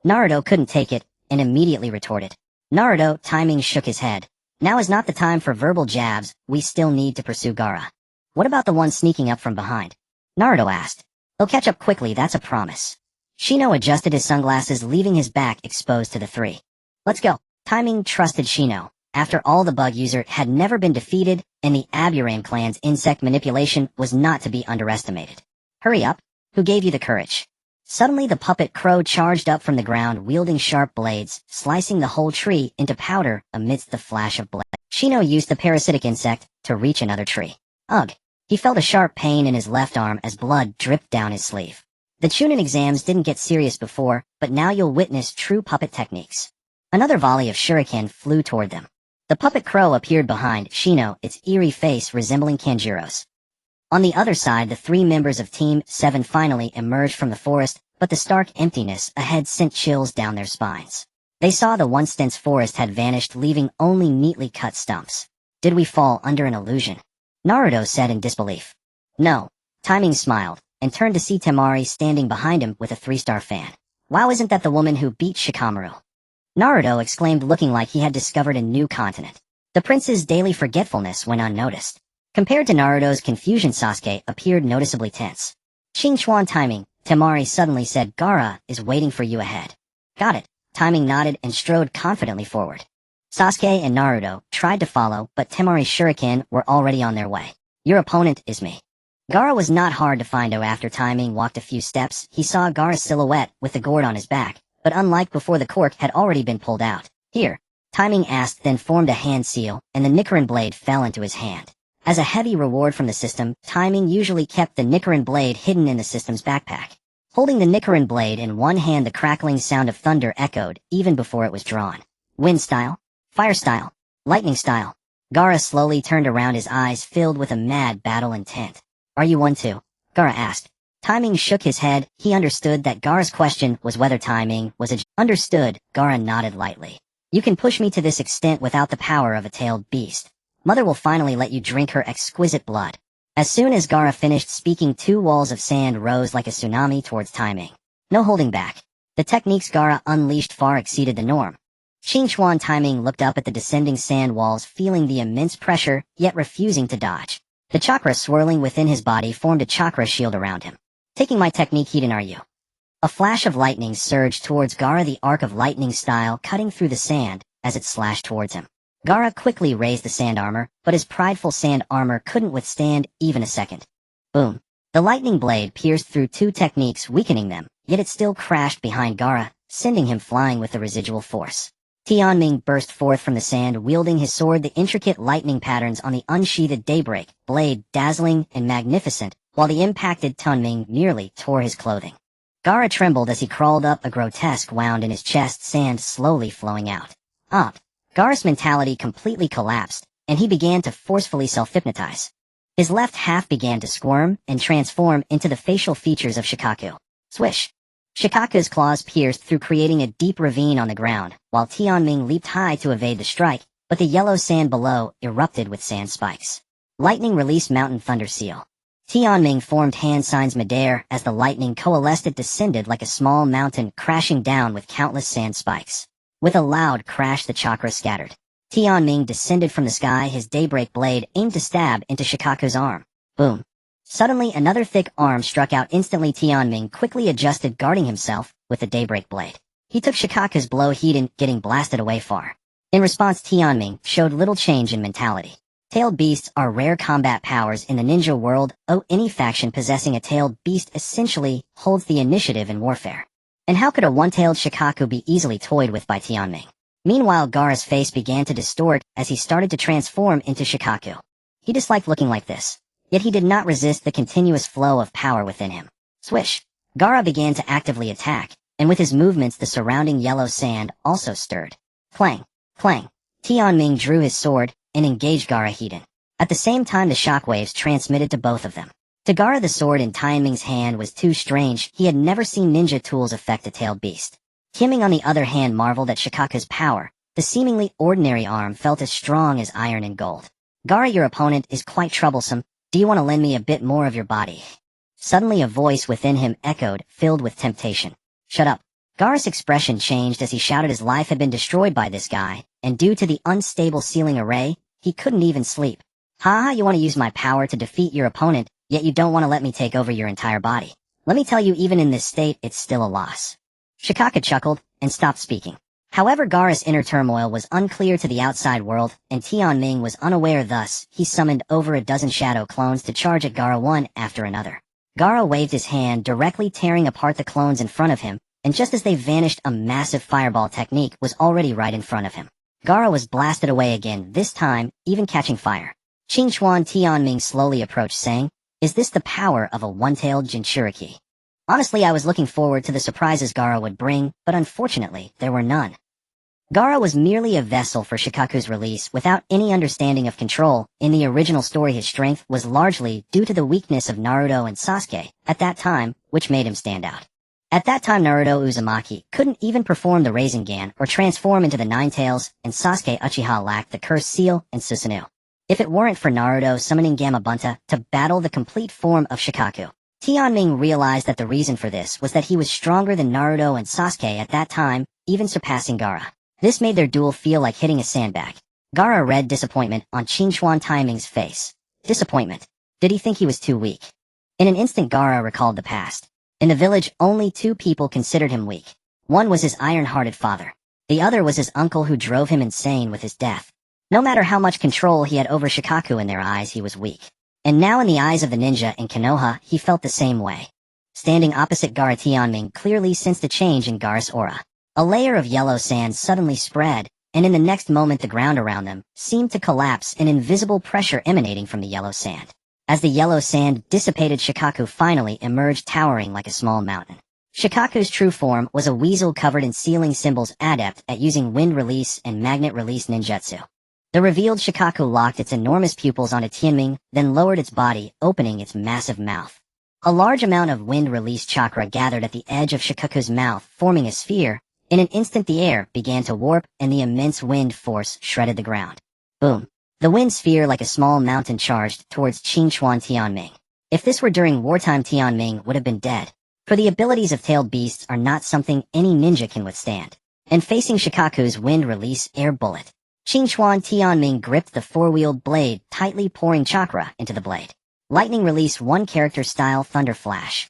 Naruto couldn't take it, and immediately retorted. Naruto, Timing shook his head. Now is not the time for verbal jabs, we still need to pursue Gaara. What about the one sneaking up from behind? Naruto asked. He'll catch up quickly, that's a promise. Shino adjusted his sunglasses, leaving his back exposed to the three. Let's go. Timing trusted Shino. After all, the bug user had never been defeated, and the Aburame clan's insect manipulation was not to be underestimated. Hurry up. Who gave you the courage? Suddenly the puppet crow charged up from the ground, wielding sharp blades, slicing the whole tree into powder amidst the flash of blade. Shino used the parasitic insect to reach another tree. Ugh. He felt a sharp pain in his left arm as blood dripped down his sleeve. The Chunin exams didn't get serious before, but now you'll witness true puppet techniques. Another volley of shuriken flew toward them. The puppet crow appeared behind Shino, its eerie face resembling Kanjuro's. On the other side, the three members of Team 7 finally emerged from the forest, but the stark emptiness ahead sent chills down their spines. They saw the once dense forest had vanished, leaving only neatly cut stumps. Did we fall under an illusion? Naruto said in disbelief. No. Timing smiled, and turned to see Temari standing behind him with a 3-star fan. Wow, isn't that the woman who beat Shikamaru? Naruto exclaimed, looking like he had discovered a new continent. The prince's daily forgetfulness went unnoticed. Compared to Naruto's confusion, Sasuke appeared noticeably tense. Xingchuan Timing, Temari suddenly said, Gaara is waiting for you ahead. Got it. Timing nodded and strode confidently forward. Sasuke and Naruto tried to follow, but Temari's shuriken were already on their way. Your opponent is me. Gaara was not hard to find. After Timing walked a few steps, he saw Gaara's silhouette with the gourd on his back, but unlike before, the cork had already been pulled out. Here, Timing asked, then formed a hand seal, and the Nichiren blade fell into his hand. As a heavy reward from the system, Timing usually kept the Nichiren blade hidden in the system's backpack. Holding the Nichiren blade in one hand, the crackling sound of thunder echoed even before it was drawn. Wind style? Fire style? Lightning style? Gaara slowly turned around, his eyes filled with a mad battle intent. Are you one too? Gaara asked. Timing shook his head. He understood that Gaara's question was whether Timing was a... Understood, Gaara nodded lightly. You can push me to this extent without the power of a tailed beast. Mother will finally let you drink her exquisite blood. As soon as Gaara finished speaking, 2 walls of sand rose like a tsunami towards Timing. No holding back. The techniques Gaara unleashed far exceeded the norm. Xingchuan Timing looked up at the descending sand walls, feeling the immense pressure, yet refusing to dodge. The chakra swirling within his body formed a chakra shield around him. Taking my technique, Hiden, are you? A flash of lightning surged towards Gaara, the arc of lightning style cutting through the sand as it slashed towards him. Gaara quickly raised the sand armor, but his prideful sand armor couldn't withstand even a second. Boom. The lightning blade pierced through 2 techniques, weakening them, yet it still crashed behind Gaara, sending him flying with the residual force. Tianming burst forth from the sand, wielding his sword, the intricate lightning patterns on the unsheathed daybreak blade dazzling and magnificent, while the impacted Tunming nearly tore his clothing. Gaara trembled as he crawled up, a grotesque wound in his chest, sand slowly flowing out. Up. Gaara's mentality completely collapsed, and he began to forcefully self-hypnotize. His left half began to squirm and transform into the facial features of Shikaku. Swish. Shikaku's claws pierced through, creating a deep ravine on the ground, while Tianming leaped high to evade the strike, but the yellow sand below erupted with sand spikes. Lightning released Mountain Thunder Seal. Tianming formed hand signs midair as the lightning coalesced. It descended like a small mountain, crashing down with countless sand spikes. With a loud crash, the chakra scattered. Tianming descended from the sky, his daybreak blade aimed to stab into Shikaku's arm. Boom. Suddenly, another thick arm struck out. Instantly, Tianming quickly adjusted, guarding himself with the daybreak blade. He took Shikaku's blow, Hiden getting blasted away far. In response, Tianming showed little change in mentality. Tailed beasts are rare combat powers in the ninja world. Any faction possessing a tailed beast essentially holds the initiative in warfare. And how could a one-tailed Shikaku be easily toyed with by Tianming? Meanwhile, Gaara's face began to distort as he started to transform into Shikaku. He disliked looking like this, yet he did not resist the continuous flow of power within him. Swish! Gaara began to actively attack, and with his movements the surrounding yellow sand also stirred. Clang! Clang! Tianming drew his sword and engaged Gaara. Hiden. At the same time, the shockwaves transmitted to both of them. To Gaara, the sword in Tianming's hand was too strange. He had never seen ninja tools affect a tailed beast. Tianming, on the other hand, marveled at Shikaku's power. The seemingly ordinary arm felt as strong as iron and gold. Gaara, your opponent is quite troublesome. Do you want to lend me a bit more of your body? Suddenly a voice within him echoed, filled with temptation. Shut up. Gaara's expression changed as he shouted his life had been destroyed by this guy, and due to the unstable ceiling array, he couldn't even sleep. Haha, you want to use my power to defeat your opponent, yet you don't want to let me take over your entire body. Let me tell you, even in this state, it's still a loss. Shikaka chuckled, and stopped speaking. However, Gaara's inner turmoil was unclear to the outside world, and Tianming was unaware. Thus, he summoned over a dozen shadow clones to charge at Gaara one after another. Gaara waved his hand, directly tearing apart the clones in front of him, and just as they vanished, a massive fireball technique was already right in front of him. Gaara was blasted away again, this time, even catching fire. Qingchuan Tianming slowly approached, saying, "Is this the power of a one-tailed Jinchuriki?" Honestly, I was looking forward to the surprises Gaara would bring, but unfortunately, there were none. Gaara was merely a vessel for Shikaku's release without any understanding of control. In the original story, his strength was largely due to the weakness of Naruto and Sasuke at that time, which made him stand out. At that time, Naruto Uzumaki couldn't even perform the Rasengan or transform into the Nine Tails, and Sasuke Uchiha lacked the Cursed Seal and Susanoo. If it weren't for Naruto summoning Gamabunta to battle the complete form of Shikaku, Tianming realized that the reason for this was that he was stronger than Naruto and Sasuke at that time, even surpassing Gaara. This made their duel feel like hitting a sandbag. Gaara read disappointment on Qingchuan Timing's face. Disappointment. Did he think he was too weak? In an instant, Gaara recalled the past. In the village, only two people considered him weak. One was his iron-hearted father. The other was his uncle, who drove him insane with his death. No matter how much control he had over Shikaku, in their eyes he was weak. And now in the eyes of the ninja in Konoha, he felt the same way. Standing opposite Gaara, Tianming clearly sensed a change in Gaara's aura. A layer of yellow sand suddenly spread, and in the next moment the ground around them seemed to collapse, an invisible pressure emanating from the yellow sand. As the yellow sand dissipated, Shikaku finally emerged, towering like a small mountain. Shikaku's true form was a weasel covered in sealing symbols, adept at using wind release and magnet release ninjutsu. The revealed Shikaku locked its enormous pupils onto Tianming, then lowered its body, opening its massive mouth. A large amount of wind release chakra gathered at the edge of Shikaku's mouth, forming a sphere. In an instant the air began to warp, and the immense wind force shredded the ground. Boom. The wind sphere, like a small mountain, charged towards Qingchuan Tianming. If this were during wartime, Tianming would have been dead, for the abilities of tailed beasts are not something any ninja can withstand. And facing Shikaku's wind release air bullet, Qingchuan Tianming gripped the four-wheeled blade, tightly pouring chakra into the blade. Lightning release 1 character style Thunder Flash.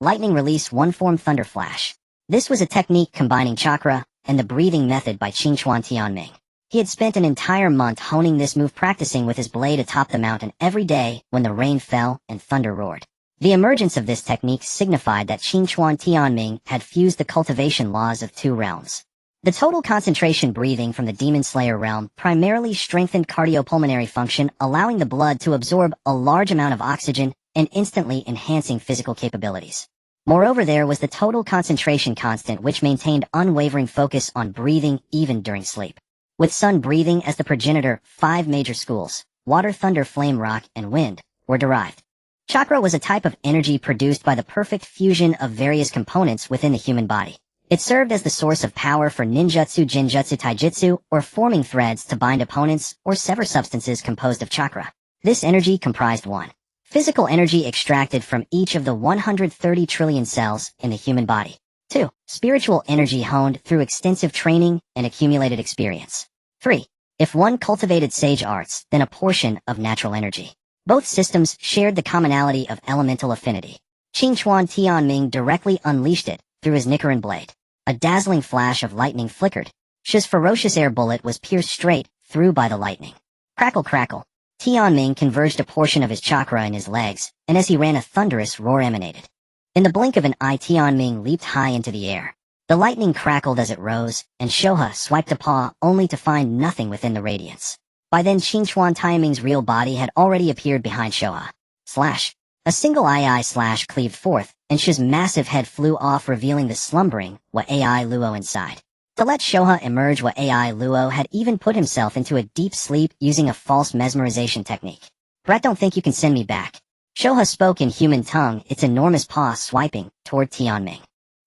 Lightning release 1 form Thunder Flash. This was a technique combining chakra and the breathing method by Qingchuan Tianming. He had spent an entire month honing this move, practicing with his blade atop the mountain every day when the rain fell and thunder roared. The emergence of this technique signified that Qingchuan Tianming had fused the cultivation laws of 2 realms. The total concentration breathing from the Demon Slayer realm primarily strengthened cardiopulmonary function, allowing the blood to absorb a large amount of oxygen and instantly enhancing physical capabilities. Moreover, there was the total concentration constant, which maintained unwavering focus on breathing even during sleep. With sun breathing as the progenitor, 5 major schools, water, thunder, flame, rock, and wind, were derived. Chakra was a type of energy produced by the perfect fusion of various components within the human body. It served as the source of power for ninjutsu, jinjutsu, taijutsu, or forming threads to bind opponents or sever substances composed of chakra. This energy comprised 1. Physical energy extracted from each of the 130 trillion cells in the human body. 2. Spiritual energy honed through extensive training and accumulated experience. 3. If one cultivated sage arts, then a portion of natural energy. Both systems shared the commonality of elemental affinity. Qingchuan Tianming directly unleashed it through his Nichiren blade. A dazzling flash of lightning flickered. His ferocious air bullet was pierced straight through by the lightning. Crackle, crackle. Tianming converged a portion of his chakra in his legs, and as he ran, a thunderous roar emanated. In the blink of an eye, Tianming leaped high into the air. The lightning crackled as it rose, and Shoha swiped a paw only to find nothing within the radiance. By then, Qingchuan Timing's real body had already appeared behind Shoha. Slash. A single eye slash cleaved forth, and Shi's massive head flew off, revealing the slumbering Wa-ai Luo inside. To let Shoha emerge, Wa-ai Luo had even put himself into a deep sleep using a false mesmerization technique. Brat, don't think you can send me back. Shoha spoke in human tongue, its enormous paw swiping toward Tianming.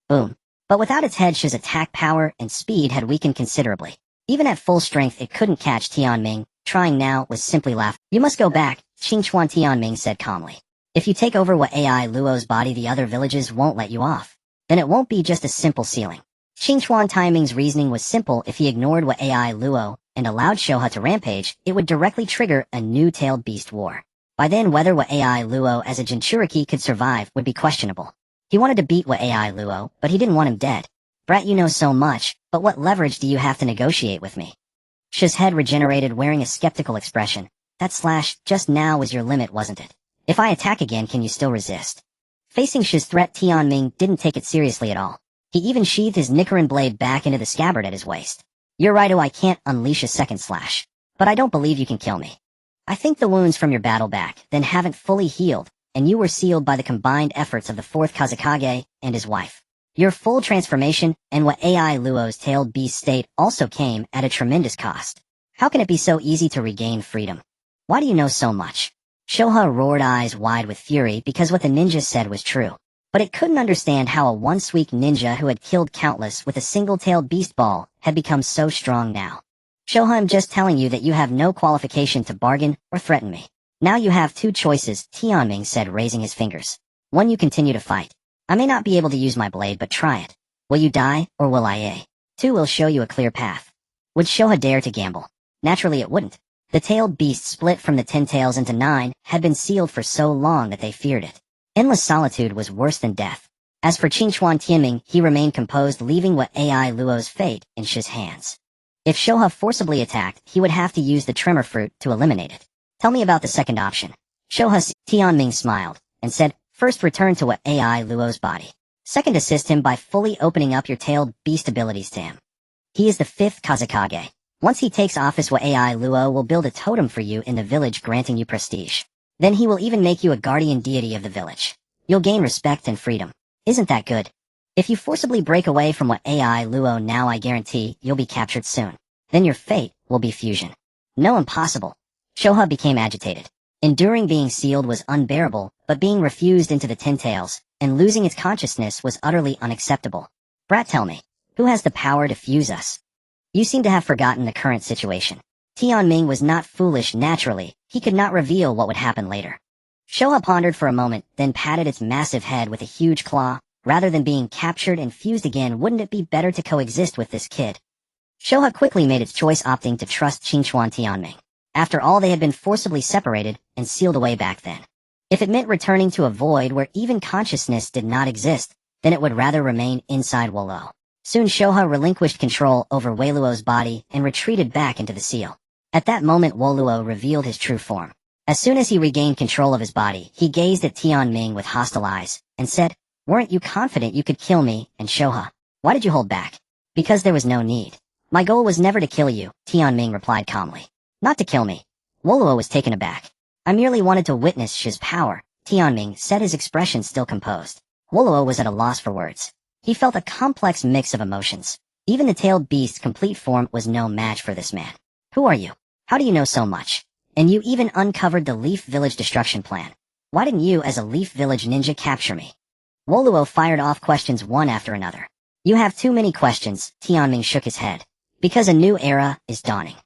Boom. But without its head, Shi's attack power and speed had weakened considerably. Even at full strength, it couldn't catch Tianming. Trying now was simply laugh. You must go back, Qingchuan Tianming said calmly. If you take over what AI Luo's body, the other villages won't let you off. Then it won't be just a simple sealing. Qingchuan Taiming's reasoning was simple. If he ignored what AI Luo and allowed Shoha to rampage, it would directly trigger a new tailed beast war. By then, whether what AI Luo as a Jinchuriki could survive would be questionable. He wanted to beat what AI Luo, but he didn't want him dead. Brat, you know so much, but what leverage do you have to negotiate with me? Shi's head regenerated, wearing a skeptical expression. That slash just now was your limit, wasn't it? If I attack again, can you still resist? Facing Shi's threat, Tianming didn't take it seriously at all. He even sheathed his Nichiren blade back into the scabbard at his waist. You're right, I can't unleash a second slash. But I don't believe you can kill me. I think the wounds from your battle back then haven't fully healed, and you were sealed by the combined efforts of the 4th Kazekage and his wife. Your full transformation and what AI Luo's tailed beast state also came at a tremendous cost. How can it be so easy to regain freedom? Why do you know so much? Shoha roared, eyes wide with fury, because what the ninja said was true. But it couldn't understand how a once-weak ninja who had killed countless with a single-tailed beast ball had become so strong now. Shoha, I'm just telling you that you have no qualification to bargain or threaten me. Now you have two choices, Tianming said, raising his fingers. One, you continue to fight. I may not be able to use my blade, but try it. Will you die, or will I? A? Two will show you a clear path. Would Shoha dare to gamble? Naturally it wouldn't. The tailed beast split from the 10 tails into 9 had been sealed for so long that they feared it. Endless solitude was worse than death. As for Qingchuan Tianming, he remained composed, leaving what AI Luo's fate in Shi's hands. If Shoha forcibly attacked, he would have to use the tremor fruit to eliminate it. Tell me about the second option. Tianming smiled and said, first, return to what AI Luo's body. Second, assist him by fully opening up your tailed beast abilities to him. He is the 5th Kazekage. Once he takes office, what AI Luo will build a totem for you in the village, granting you prestige. Then he will even make you a guardian deity of the village. You'll gain respect and freedom. Isn't that good? If you forcibly break away from what AI Luo now, I guarantee you'll be captured soon. Then your fate will be fusion. No, impossible. Shoha became agitated. Enduring being sealed was unbearable, but being refused into the 10 tails and losing its consciousness was utterly unacceptable. Brat, tell me, who has the power to fuse us? You seem to have forgotten the current situation. Tianming was not foolish naturally. He could not reveal what would happen later. Shoha pondered for a moment, then patted its massive head with a huge claw. Rather than being captured and fused again, wouldn't it be better to coexist with this kid? Shoha quickly made its choice, opting to trust Qingchuan Tianming. After all, they had been forcibly separated and sealed away back then. If it meant returning to a void where even consciousness did not exist, then it would rather remain inside Woluo. Soon Shoha relinquished control over Woluo's body and retreated back into the seal. At that moment, Woluo revealed his true form. As soon as he regained control of his body, he gazed at Tianming with hostile eyes and said, weren't you confident you could kill me and Shoha? Why did you hold back? Because there was no need. My goal was never to kill you, Tianming replied calmly. Not to kill me. Woluo was taken aback. I merely wanted to witness Shi's power, Tianming said, his expression still composed. Woluo was at a loss for words. He felt a complex mix of emotions. Even the tailed beast's complete form was no match for this man. Who are you? How do you know so much? And you even uncovered the Leaf Village destruction plan. Why didn't you, as a Leaf Village ninja, capture me? Woluo fired off questions one after another. You have too many questions, Tianming shook his head. Because a new era is dawning.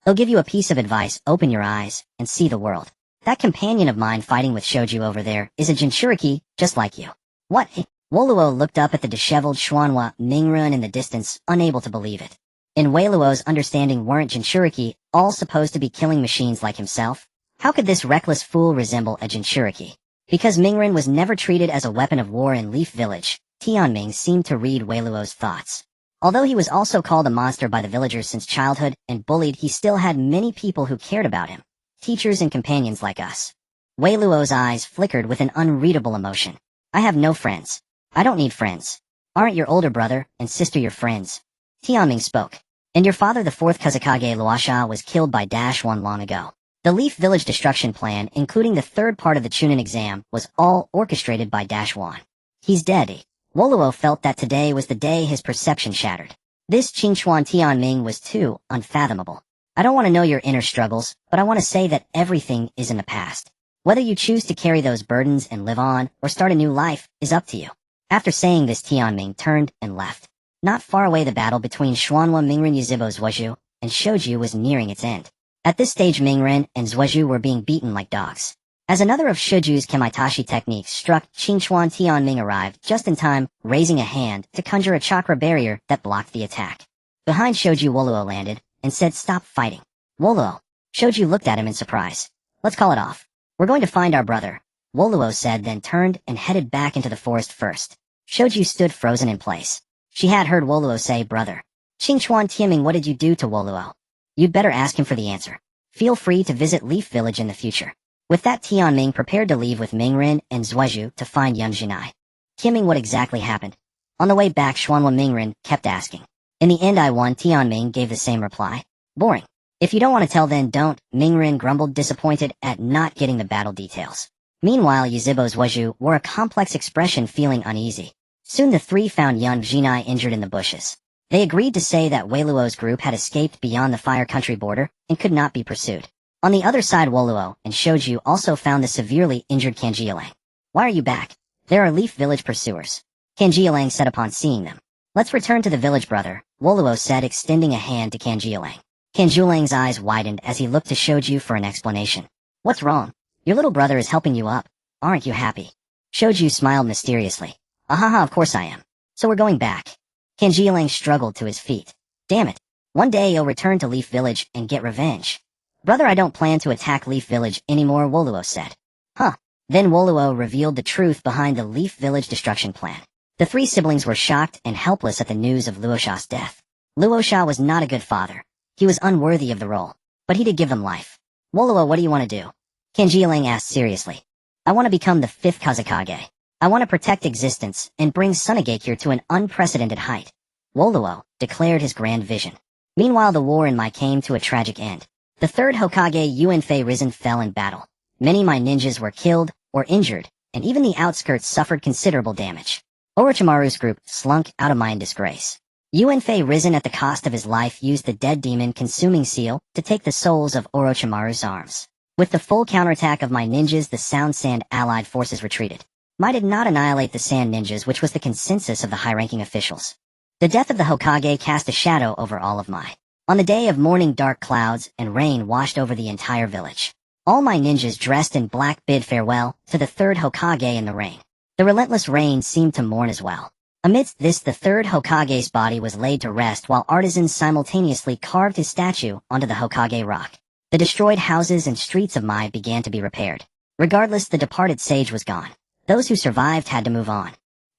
He'll give you a piece of advice: open your eyes and see the world. That companion of mine fighting with Shoju over there is a Jinchuriki, just like you. What? Woluo looked up at the disheveled Xuanhua Mingrun in the distance, unable to believe it. In Woluo's understanding, weren't Jinchuriki all supposed to be killing machines like himself? How could this reckless fool resemble a Jinchuriki? Because Mingrun was never treated as a weapon of war in Leaf Village, Tianming seemed to read Woluo's thoughts. Although he was also called a monster by the villagers since childhood and bullied, he still had many people who cared about him. Teachers and companions like us. Woluo's eyes flickered with an unreadable emotion. I have no friends. I don't need friends. Aren't your older brother and sister your friends? Tianming spoke. And your father, the 4th Kazekage Luasha, was killed by -1 long ago. The Leaf Village destruction plan, including the third part of the Chunin exam, was all orchestrated by -1. He's dead. Woluo felt that today was the day his perception shattered. This Qingchuan Tianming was too unfathomable. I don't want to know your inner struggles, but I want to say that everything is in the past. Whether you choose to carry those burdens and live on, or start a new life, is up to you. After saying this, Tianming turned and left. Not far away, the battle between Xuanhua Mingrun Yuzhibo Zhuozhu and Shoju was nearing its end. At this stage, Mingrun and Zhuozhu were being beaten like dogs. As another of Shuju's Kamaitashi techniques struck, Qingchuan Tianming arrived just in time, raising a hand to conjure a chakra barrier that blocked the attack. Behind Shoju, Woluo landed and said, "Stop fighting." "Woluo." Shoju looked at him in surprise. "Let's call it off. We're going to find our brother," Woluo said, then turned and headed back into the forest first. Shoju stood frozen in place. She had heard Woluo say, "brother." "Qingchuan Tianming, what did you do to Woluo?" "You'd better ask him for the answer. Feel free to visit Leaf Village in the future." With that, Tianming prepared to leave with Mingren and Zhuozhu to find young Jinai. Tianming, what exactly happened? On the way back, Xuanhua Mingren kept asking. In the end, I won. Tianming gave the same reply. "Boring. If you don't want to tell, then don't," Mingren grumbled, disappointed at not getting the battle details. Meanwhile, Yuzhibo Zhuozhu wore a complex expression, feeling uneasy. Soon the three found young Jinai injured in the bushes. They agreed to say that Woluo's group had escaped beyond the Fire Country border and could not be pursued. On the other side, Woluo and Shoju also found the severely injured Kanjialang. "Why are you back? There are Leaf Village pursuers," Kanjialang said upon seeing them. "Let's return to the village, brother," Woluo said, extending a hand to Kanjialang. Kanjialang's eyes widened as he looked to Shoju for an explanation. "What's wrong? Your little brother is helping you up. Aren't you happy?" Shoju smiled mysteriously. "Ahaha, of course I am. So we're going back." Kanjialang struggled to his feet. "Damn it. One day you'll return to Leaf Village and get revenge." "Brother, I don't plan to attack Leaf Village anymore," Woluo said. "Huh." Then Woluo revealed the truth behind the Leaf Village destruction plan. The three siblings were shocked and helpless at the news of Luosha's death. Luosha was not a good father. He was unworthy of the role, but he did give them life. "Woluo, what do you want to do?" Kanjialang asked seriously. "I want to become the 5th Kazekage. I want to protect existence and bring Sunagakure to an unprecedented height." Woluo declared his grand vision. Meanwhile, the war in Mai came to a tragic end. The 3rd Hokage Yunfei Risen fell in battle. Many Mai ninjas were killed or injured, and even the outskirts suffered considerable damage. Orochimaru's group slunk out of Mai in disgrace. Yunfei Risen, at the cost of his life, used the dead demon consuming seal to take the souls of Orochimaru's arms. With the full counterattack of Mai ninjas, the Sound Sand allied forces retreated. Mai did not annihilate the Sand ninjas, which was the consensus of the high-ranking officials. The death of the Hokage cast a shadow over all of Mai. On the day of mourning, dark clouds and rain washed over the entire village. All Mai ninjas dressed in black bid farewell to the 3rd Hokage in the rain. The relentless rain seemed to mourn as well. Amidst this, the 3rd Hokage's body was laid to rest while artisans simultaneously carved his statue onto the Hokage rock. The destroyed houses and streets of Mai began to be repaired. Regardless, the departed sage was gone. Those who survived had to move on.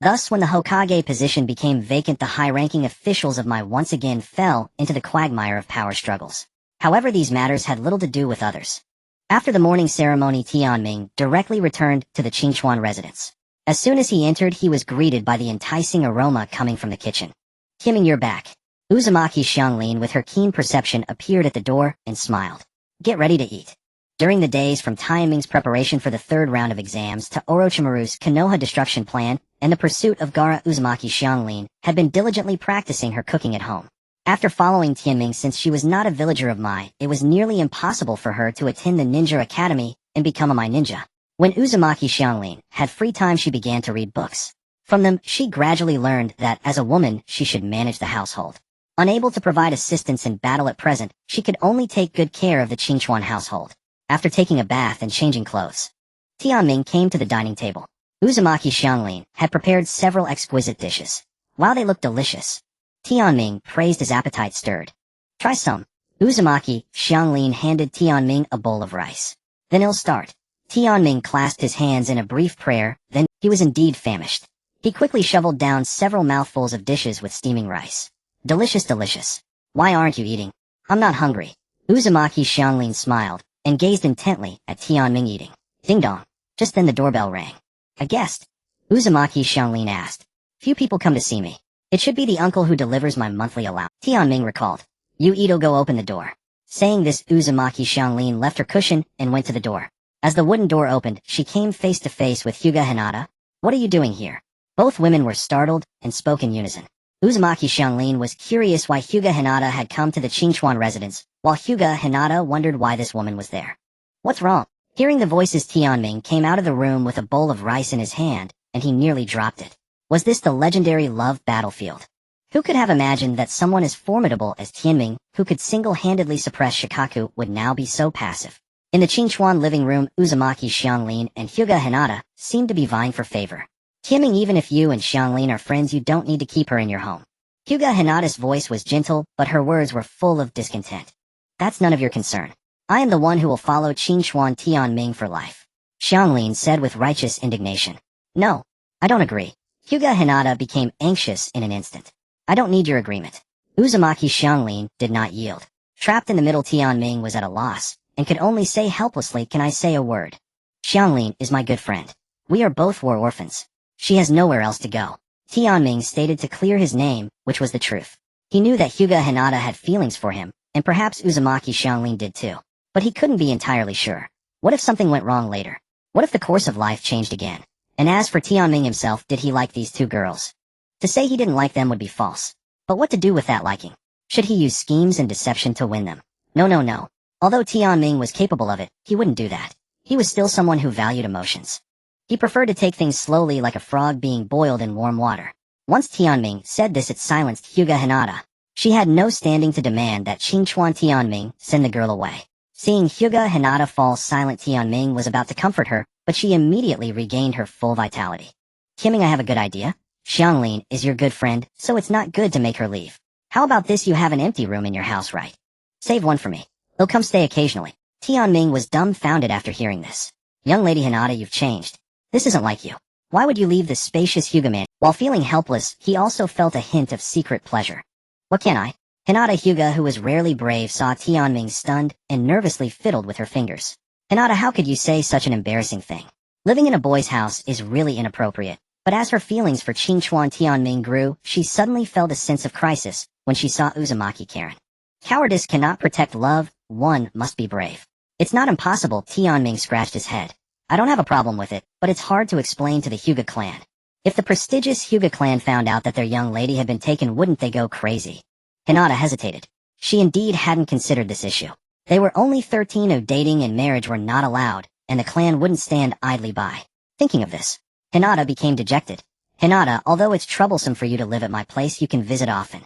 Thus, when the Hokage position became vacant, the high-ranking officials of Mai once again fell into the quagmire of power struggles. However, these matters had little to do with others. After the morning ceremony, Tianming directly returned to the Qingchuan residence. As soon as he entered, he was greeted by the enticing aroma coming from the kitchen. "Tianming, you're back." Uzumaki Xianglin, with her keen perception, appeared at the door and smiled. "Get ready to eat." During the days from Tianming's preparation for the 3rd round of exams to Orochimaru's Konoha destruction plan and the pursuit of Gaara, Uzumaki Xianglin had been diligently practicing her cooking at home. After following Tianming, since she was not a villager of Mai, it was nearly impossible for her to attend the ninja academy and become a Mai ninja. When Uzumaki Xianglin had free time, she began to read books. From them, she gradually learned that as a woman, she should manage the household. Unable to provide assistance in battle at present, she could only take good care of the Qingchuan household. After taking a bath and changing clothes, Tianming came to the dining table. Uzumaki Xianglin had prepared several exquisite dishes. While they looked delicious, Tianming praised his appetite stirred. "Try some." Uzumaki Xianglin handed Tianming a bowl of rice. "Then he'll start." Tianming clasped his hands in a brief prayer, then he was indeed famished. He quickly shoveled down several mouthfuls of dishes with steaming rice. "Delicious, delicious. Why aren't you eating?" "I'm not hungry." Uzumaki Xianglin smiled and gazed intently at Tianming eating. Ding dong. Just then the doorbell rang. "A guest?" Uzumaki Xianglin asked. "Few people come to see me. It should be the uncle who delivers my monthly allowance," Tianming recalled. "You Ito, go open the door." Saying this, Uzumaki Xianglin left her cushion and went to the door. As the wooden door opened, she came face to face with Hyuga Hinata. "What are you doing here?" Both women were startled and spoke in unison. Uzumaki Xianglin was curious why Hyuga Hinata had come to the Qingchuan residence, while Hyuga Hinata wondered why this woman was there. "What's wrong?" Hearing the voices, Tianming came out of the room with a bowl of rice in his hand, and he nearly dropped it. Was this the legendary love battlefield? Who could have imagined that someone as formidable as Tianming, who could single-handedly suppress Shikaku, would now be so passive? In the Qingchuan living room, Uzumaki Xianglin and Hyuga Hinata seemed to be vying for favor. Kimming, even if you and Xianglin are friends, you don't need to keep her in your home. Hyuga Hinata's voice was gentle, but her words were full of discontent. That's none of your concern. I am the one who will follow Qingchuan Tianming for life. Xianglin said with righteous indignation. No, I don't agree. Hyuga Hinata became anxious in an instant. I don't need your agreement. Uzumaki Xianglin did not yield. Trapped in the middle, Tianming was at a loss, and could only say helplessly, can I say a word? Xianglin is my good friend. We are both war orphans. She has nowhere else to go. Tianming stated to clear his name, which was the truth. He knew that Hyuga Hinata had feelings for him, and perhaps Uzumaki Xianglin did too. But he couldn't be entirely sure. What if something went wrong later? What if the course of life changed again? And as for Tianming himself, did he like these two girls? To say he didn't like them would be false. But what to do with that liking? Should he use schemes and deception to win them? No. Although Tianming was capable of it, he wouldn't do that. He was still someone who valued emotions. He preferred to take things slowly, like a frog being boiled in warm water. Once Tianming said this, it silenced Hyuga Hinata. She had no standing to demand that Qingchuan Tianming send the girl away. Seeing Hyuga Hinata fall silent, Tianming was about to comfort her, but she immediately regained her full vitality. Kimming, I have a good idea. Xianglin is your good friend, so it's not good to make her leave. How about this? You have an empty room in your house, right? Save one for me. He'll come stay occasionally. Tianming was dumbfounded after hearing this. Young lady Hinata, you've changed. This isn't like you. Why would you leave the spacious Hyuga man? While feeling helpless, he also felt a hint of secret pleasure. What can I? Hinata Hyuga, who was rarely brave, saw Tianming stunned and nervously fiddled with her fingers. Hinata, how could you say such an embarrassing thing? Living in a boy's house is really inappropriate. But as her feelings for Qingchuan Tianming grew, she suddenly felt a sense of crisis when she saw Uzumaki Karen. Cowardice cannot protect love, one must be brave. It's not impossible, Tianming scratched his head. I don't have a problem with it, but it's hard to explain to the Hyuga clan. If the prestigious Hyuga clan found out that their young lady had been taken, wouldn't they go crazy? Hinata hesitated. She indeed hadn't considered this issue. They were only 13, dating and marriage were not allowed, and the clan wouldn't stand idly by. Thinking of this, Hinata became dejected. Hinata, although it's troublesome for you to live at my place, you can visit often.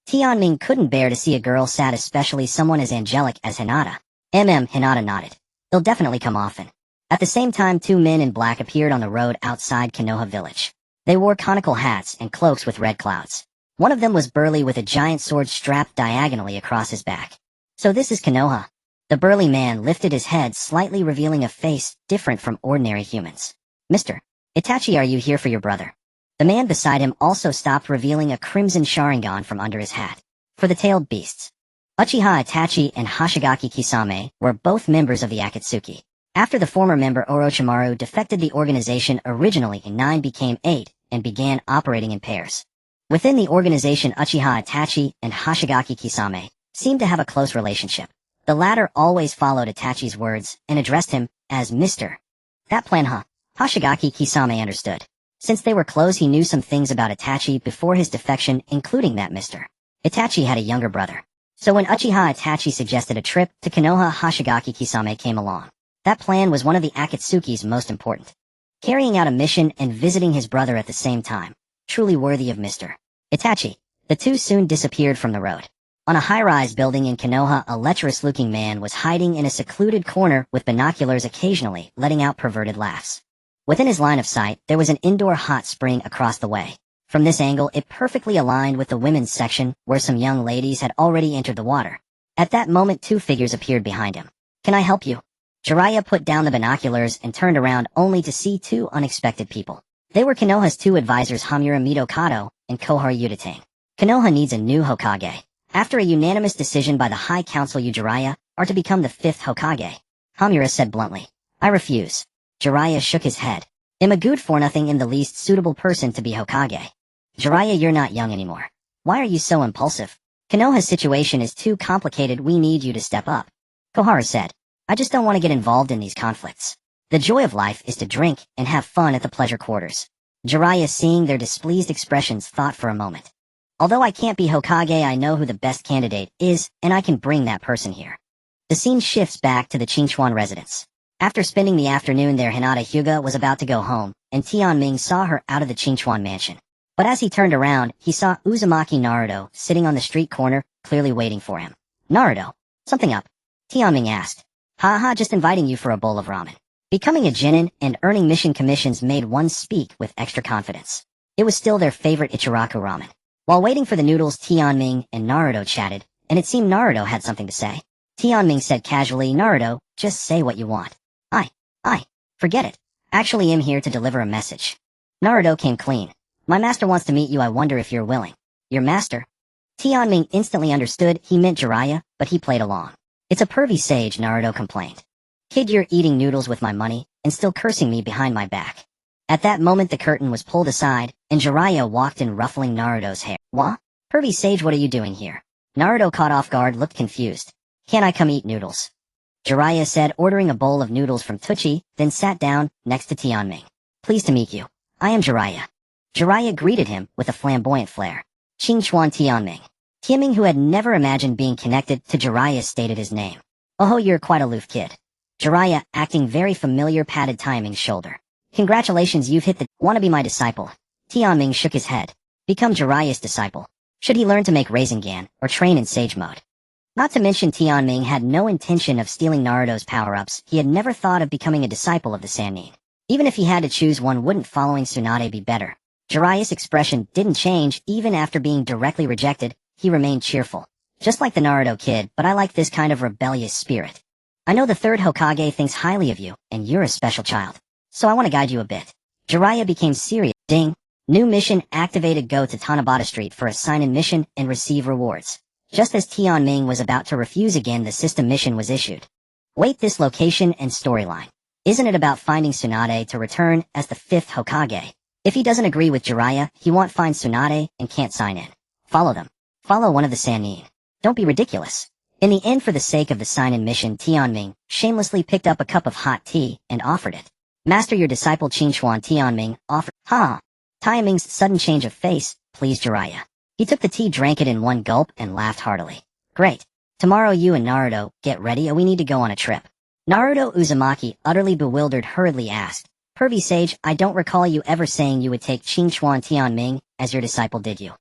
Tianming couldn't bear to see a girl sad, especially someone as angelic as Hinata. Hinata nodded. He'll definitely come often. At the same time, two men in black appeared on the road outside Konoha village. They wore conical hats and cloaks with red clouds. One of them was burly with a giant sword strapped diagonally across his back. So this is Konoha. The burly man lifted his head slightly, revealing a face different from ordinary humans. Mr. Itachi, are you here for your brother? The man beside him also stopped, revealing a crimson Sharingan from under his hat. For the tailed beasts. Uchiha Itachi and Hoshigaki Kisame were both members of the Akatsuki. After the former member Orochimaru defected, the organization, originally 9, became 8, and began operating in pairs. Within the organization, Uchiha Itachi and Hoshigaki Kisame seemed to have a close relationship. The latter always followed Itachi's words and addressed him as Mr. That plan, huh? Hoshigaki Kisame understood. Since they were close, he knew some things about Itachi before his defection, including that Mr. Itachi had a younger brother. So when Uchiha Itachi suggested a trip to Konoha, Hoshigaki Kisame came along. That plan was one of the Akatsuki's most important. Carrying out a mission and visiting his brother at the same time. Truly worthy of Mr. Itachi. The two soon disappeared from the road. On a high-rise building in Konoha, a lecherous-looking man was hiding in a secluded corner with binoculars, occasionally letting out perverted laughs. Within his line of sight, there was an indoor hot spring across the way. From this angle, it perfectly aligned with the women's section, where some young ladies had already entered the water. At that moment, two figures appeared behind him. Can I help you? Jiraiya put down the binoculars and turned around, only to see two unexpected people. They were Konoha's two advisors, Hamura Mitokado and Koharu Udatane. Konoha needs a new Hokage. After a unanimous decision by the High Council, you, Jiraiya, are to become the 5th Hokage. Hamura said bluntly. I refuse. Jiraiya shook his head. I'm a good for nothing and the least suitable person to be Hokage. Jiraiya, you're not young anymore. Why are you so impulsive? Konoha's situation is too complicated, we need you to step up. Koharu said. I just don't want to get involved in these conflicts. The joy of life is to drink and have fun at the pleasure quarters. Jiraiya, seeing their displeased expressions, thought for a moment. Although I can't be Hokage, I know who the best candidate is, and I can bring that person here. The scene shifts back to the Qingchuan residence. After spending the afternoon there, Hinata Hyuga was about to go home, and Tianming saw her out of the Qingchuan mansion. But as he turned around, he saw Uzumaki Naruto sitting on the street corner, clearly waiting for him. Naruto, something up? Tianming asked. Haha, just inviting you for a bowl of ramen. Becoming a genin and earning mission commissions made one speak with extra confidence. It was still their favorite Ichiraku ramen. While waiting for the noodles, Tianming and Naruto chatted, and it seemed Naruto had something to say. Tianming said casually, Naruto, just say what you want. Forget it. Actually, I'm here to deliver a message. Naruto came clean. My master wants to meet you. I wonder if you're willing. Your master? Tianming instantly understood he meant Jiraiya, but he played along. It's a pervy sage, Naruto complained. Kid, you're eating noodles with my money, and still cursing me behind my back. At that moment the curtain was pulled aside, and Jiraiya walked in ruffling Naruto's hair. What? Pervy sage, what are you doing here? Naruto, caught off guard, looked confused. Can I come eat noodles? Jiraiya said, ordering a bowl of noodles from Tucci, then sat down next to Tianming. Pleased to meet you. I am Jiraiya. Jiraiya greeted him with a flamboyant flair. Qingchuan Tianming. Tianming, who had never imagined being connected to Jiraiya, stated his name. Oh, you're quite aloof, kid. Jiraiya, acting very familiar, patted Tianming's shoulder. Congratulations, you've hit the... Wanna be my disciple? Tianming shook his head. Become Jiraiya's disciple. Should he learn to make Rasengan, or train in Sage Mode? Not to mention Tianming had no intention of stealing Naruto's power-ups. He had never thought of becoming a disciple of the Sannin. Even if he had to choose one, wouldn't following Tsunade be better? Jiraiya's expression didn't change. Even after being directly rejected, he remained cheerful. Just like the Naruto kid, but I like this kind of rebellious spirit. I know the third Hokage thinks highly of you, and you're a special child. So I want to guide you a bit. Jiraiya became serious. Ding. New mission activated. Go to Tanabata Street for a sign-in mission and receive rewards. Just as Tianming was about to refuse again, the system mission was issued. Wait, this location and storyline. Isn't it about finding Tsunade to return as the 5th Hokage? If he doesn't agree with Jiraiya, he won't find Tsunade and can't sign in. Follow them. Follow one of the Sannin. Don't be ridiculous. In the end, for the sake of the sign-in mission, Tianming shamelessly picked up a cup of hot tea and offered it. Master, your disciple Qingchuan Tianming offered. Tianming's sudden change of face pleased Jiraiya. He took the tea, drank it in one gulp, and laughed heartily. Great. Tomorrow you and Naruto, get ready, we need to go on a trip. Naruto Uzumaki, utterly bewildered, hurriedly asked, Pervy sage, I don't recall you ever saying you would take Qingchuan Tianming as your disciple, did you?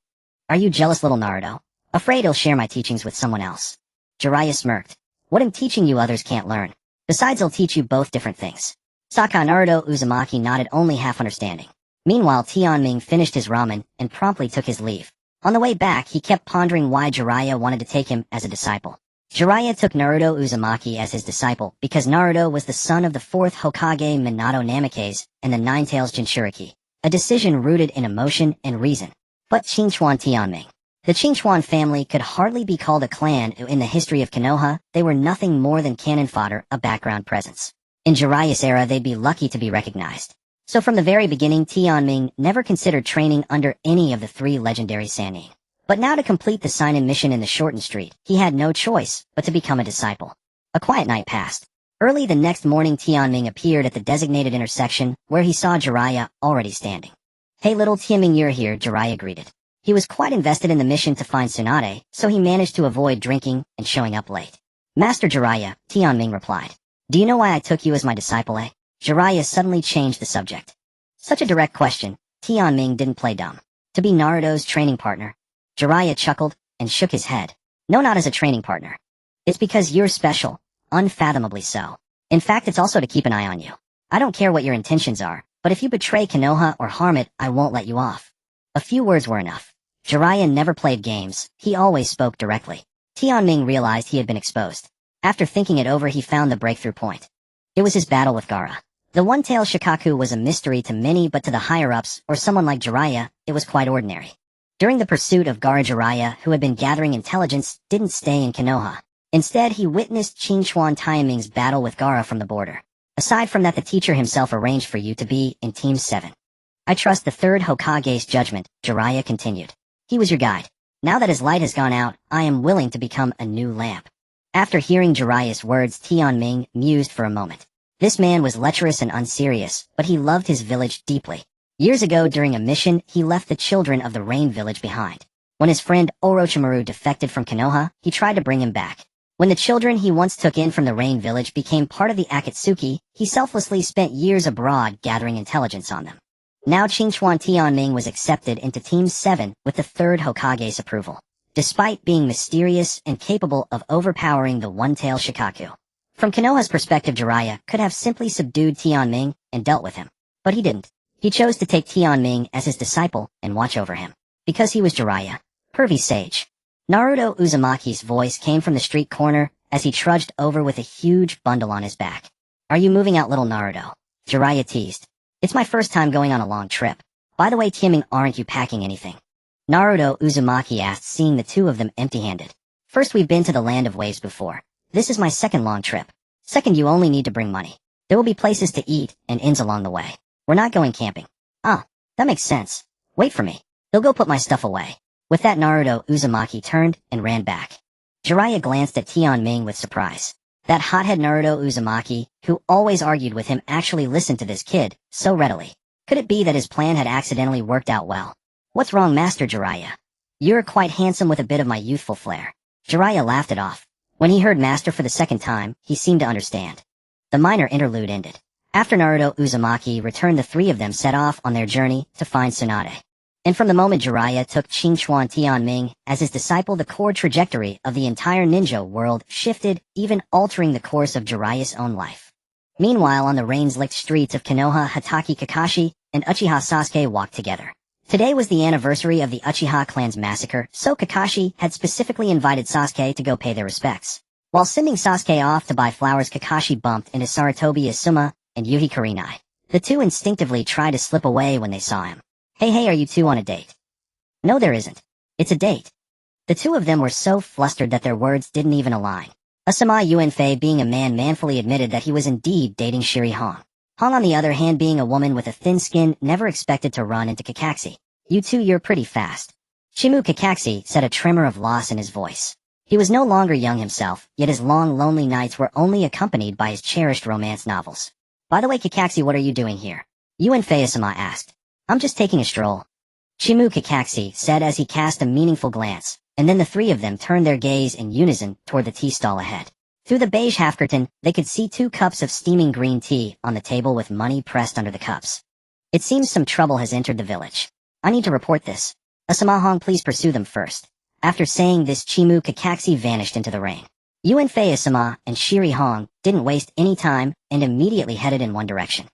Are you jealous, little Naruto? Afraid he'll share my teachings with someone else? Jiraiya smirked. What I'm teaching you others can't learn. Besides, I'll teach you both different things. Saka. Naruto Uzumaki nodded, only half understanding. Meanwhile, Tianming finished his ramen and promptly took his leave. On the way back, he kept pondering why Jiraiya wanted to take him as a disciple. Jiraiya took Naruto Uzumaki as his disciple because Naruto was the son of the 4th Hokage Minato Namikaze and the Nine-Tails Jinchuriki, a decision rooted in emotion and reason. But Qingchuan Tianming. The Qingchuan family could hardly be called a clan in the history of Konoha. They were nothing more than cannon fodder, a background presence. In Jiraiya's era, they'd be lucky to be recognized. So from the very beginning, Tianming never considered training under any of the 3 legendary Sannin. But now, to complete the sign-in mission in the shortened street, he had no choice but to become a disciple. A quiet night passed. Early the next morning, Tianming appeared at the designated intersection, where he saw Jiraiya already standing. Hey little Tianming, you're here, Jiraiya greeted. He was quite invested in the mission to find Tsunade, so he managed to avoid drinking and showing up late. Master Jiraiya, Tianming replied. Do you know why I took you as my disciple, eh? Jiraiya suddenly changed the subject. Such a direct question, Tianming didn't play dumb. To be Naruto's training partner. Jiraiya chuckled and shook his head. No, not as a training partner. It's because you're special, unfathomably so. In fact, it's also to keep an eye on you. I don't care what your intentions are, but if you betray Konoha or harm it, I won't let you off. A few words were enough. Jiraiya never played games, he always spoke directly. Tianming realized he had been exposed. After thinking it over, he found the breakthrough point. It was his battle with Gaara. The one-tailed Shikaku was a mystery to many, but to the higher-ups, or someone like Jiraiya, it was quite ordinary. During the pursuit of Gaara, Jiraiya, who had been gathering intelligence, didn't stay in Konoha. Instead, he witnessed Qingchuan Tianming's battle with Gaara from the border. Aside from that, the teacher himself arranged for you to be in Team 7. I trust the 3rd Hokage's judgment, Jiraiya continued. He was your guide. Now that his light has gone out, I am willing to become a new lamp. After hearing Jiraiya's words, Tianming mused for a moment. This man was lecherous and unserious, but he loved his village deeply. Years ago, during a mission, he left the children of the Rain Village behind. When his friend Orochimaru defected from Konoha, he tried to bring him back. When the children he once took in from the Rain Village became part of the Akatsuki, he selflessly spent years abroad gathering intelligence on them. Now Qingchuan Tianming was accepted into Team 7 with the 3rd Hokage's approval. Despite being mysterious and capable of overpowering the one-tailed Shikaku. From Konoha's perspective, Jiraiya could have simply subdued Tianming and dealt with him. But he didn't. He chose to take Tianming as his disciple and watch over him. Because he was Jiraiya, pervy sage. Naruto Uzumaki's voice came from the street corner as he trudged over with a huge bundle on his back. Are you moving out, little Naruto? Jiraiya teased. It's my first time going on a long trip. By the way, Tianming, aren't you packing anything? Naruto Uzumaki asked, seeing the two of them empty-handed. First, we've been to the land of waves before. This is my second long trip. Second, you only need to bring money. There will be places to eat and inns along the way. We're not going camping. Ah, that makes sense. Wait for me. He'll go put my stuff away. With that, Naruto Uzumaki turned and ran back. Jiraiya glanced at Tianming with surprise. That hothead Naruto Uzumaki, who always argued with him, actually listened to this kid so readily. Could it be that his plan had accidentally worked out well? What's wrong, Master Jiraiya? You're quite handsome with a bit of my youthful flair. Jiraiya laughed it off. When he heard Master for the second time, he seemed to understand. The minor interlude ended. After Naruto Uzumaki returned, the three of them set off on their journey to find Tsunade. And from the moment Jiraiya took Qingchuan Tianming as his disciple, the core trajectory of the entire ninja world shifted, even altering the course of Jiraiya's own life. Meanwhile, on the rain-licked streets of Konoha, Hatake Kakashi and Uchiha Sasuke walked together. Today was the anniversary of the Uchiha clan's massacre, so Kakashi had specifically invited Sasuke to go pay their respects. While sending Sasuke off to buy flowers, Kakashi bumped into Sarutobi Asuma and Yuhi Kurenai. The two instinctively tried to slip away when they saw him. Hey, are you two on a date? No, there isn't. It's a date. The two of them were so flustered that their words didn't even align. Asuma Yuanfei, being a man, manfully admitted that he was indeed dating Shiri Hong. Hong, on the other hand, being a woman with a thin skin, never expected to run into Kakashi. You two, you're pretty fast. Shimu Kakashi said, a tremor of loss in his voice. He was no longer young himself, yet his long, lonely nights were only accompanied by his cherished romance novels. By the way, Kakashi, what are you doing here? Yuanfei Asuma asked. I'm just taking a stroll. Shimu Kakashi said as he cast a meaningful glance, and then the three of them turned their gaze in unison toward the tea stall ahead. Through the beige half-curtain, they could see 2 cups of steaming green tea on the table with money pressed under the cups. It seems some trouble has entered the village. I need to report this. Asuma Hong, please pursue them first. After saying this, Shimu Kakashi vanished into the rain. Yuanfei Asuma and Shiri Hong didn't waste any time and immediately headed in one direction.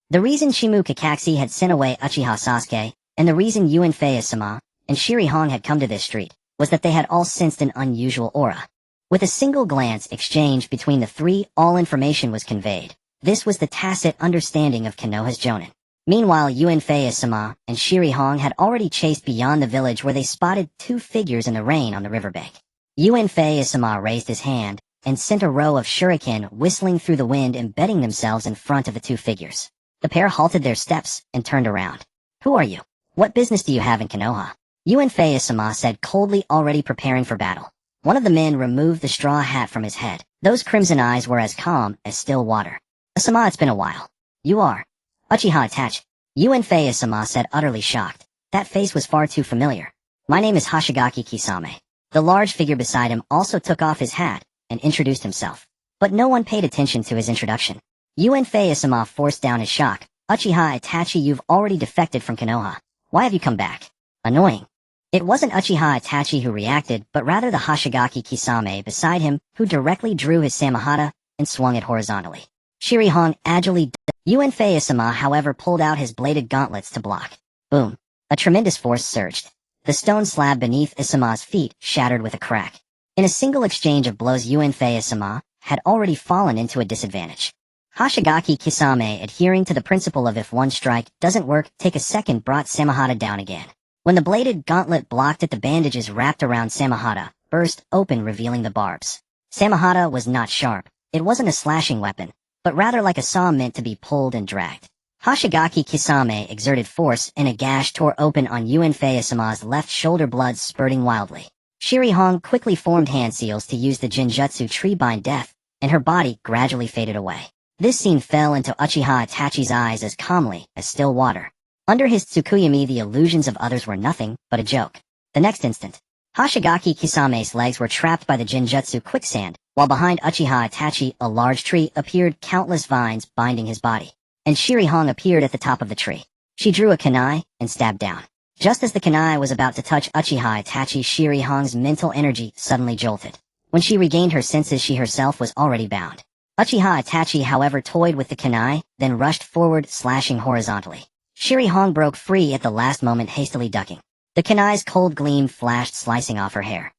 The reason Shimu Kakashi had sent away Uchiha Sasuke, and the reason Yuanfei Asuma and Shiri Hong had come to this street, was that they had all sensed an unusual aura. With a single glance exchanged between the three, all information was conveyed. This was the tacit understanding of Konoha's Jonin. Meanwhile, Yuanfei Asuma and Shiri Hong had already chased beyond the village, where they spotted 2 figures in the rain on the riverbank. Yuanfei Asuma raised his hand and sent a row of shuriken whistling through the wind, embedding themselves in front of the 2 figures. The pair halted their steps and turned around. Who are you? What business do you have in Konoha? Yuanfei Asuma said coldly, already preparing for battle. One of the men removed the straw hat from his head. Those crimson eyes were as calm as still water. Asuma, it's been a while. You are Uchiha Itachi. Yuanfei Asuma said, utterly shocked. That face was far too familiar. My name is Hoshigaki Kisame. The large figure beside him also took off his hat and introduced himself. But no one paid attention to his introduction. Yuanfei Asuma forced down his shock. Uchiha Itachi, you've already defected from Konoha. Why have you come back? Annoying. It wasn't Uchiha Itachi who reacted, but rather the Hoshigaki Kisame beside him, who directly drew his samahata and swung it horizontally. Shiri Hong agilely Yuanfei Asuma, however, pulled out his bladed gauntlets to block. Boom. A tremendous force surged. The stone slab beneath Asuma's feet shattered with a crack. In a single exchange of blows, Yuanfei Asuma had already fallen into a disadvantage. Hoshigaki Kisame, adhering to the principle of if one strike doesn't work, take a second, brought samahata down again. When the bladed gauntlet blocked it, the bandages wrapped around samahata burst open, revealing the barbs. Samahata was not sharp. It wasn't a slashing weapon, but rather like a saw meant to be pulled and dragged. Hoshigaki Kisame exerted force, and a gash tore open on Yuanfei Asuma's left shoulder, blood spurting wildly. Shiri Hong quickly formed hand seals to use the Jinjutsu tree bind death, and her body gradually faded away. This scene fell into Uchiha Itachi's eyes as calmly as still water. Under his Tsukuyami, the illusions of others were nothing but a joke. The next instant, Hoshigaki Kisame's legs were trapped by the Jinjutsu quicksand, while behind Uchiha Itachi a large tree appeared, countless vines binding his body. And Shiri Hong appeared at the top of the tree. She drew a kunai and stabbed down. Just as the kunai was about to touch Uchiha Itachi, Shiri Hong's mental energy suddenly jolted. When she regained her senses, she herself was already bound. Uchiha Itachi, however, toyed with the kunai, then rushed forward, slashing horizontally. Shiri Hong broke free at the last moment, hastily ducking. The kunai's cold gleam flashed, slicing off her hair.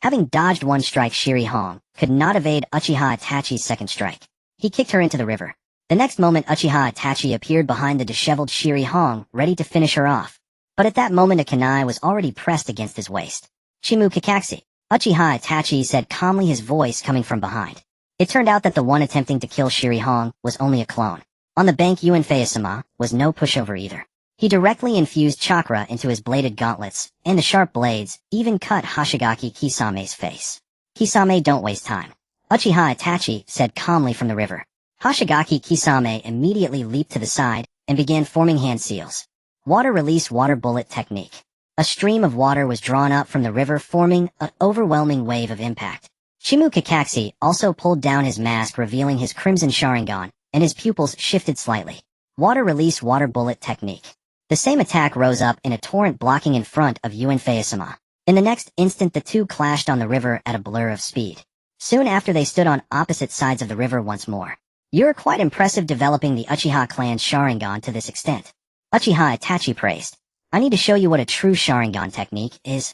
Having dodged one strike, Shiri Hong could not evade Uchiha Itachi's second strike. He kicked her into the river. The next moment, Uchiha Itachi appeared behind the disheveled Shiri Hong, ready to finish her off. But at that moment, a kunai was already pressed against his waist. "Shimu Kakashi," Uchiha Itachi said calmly, his voice coming from behind. It turned out that the one attempting to kill Shiri Hong was only a clone. On the bank, Yuanfei-sama was no pushover either. He directly infused chakra into his bladed gauntlets, and the sharp blades even cut Hoshigaki Kisame's face. "Kisame, don't waste time," Uchiha Itachi said calmly from the river. Hoshigaki Kisame immediately leaped to the side and began forming hand seals. Water release, water bullet technique. A stream of water was drawn up from the river, forming an overwhelming wave of impact. Shimu Kakashi also pulled down his mask, revealing his crimson Sharingan, and his pupils shifted slightly. Water release, water bullet technique. The same attack rose up in a torrent, blocking in front of Yuanfei-sama. In the next instant, the two clashed on the river at a blur of speed. Soon after, they stood on opposite sides of the river once more. "You're quite impressive developing the Uchiha clan's Sharingan to this extent," Uchiha Itachi praised. "I need to show you what a true Sharingan technique is."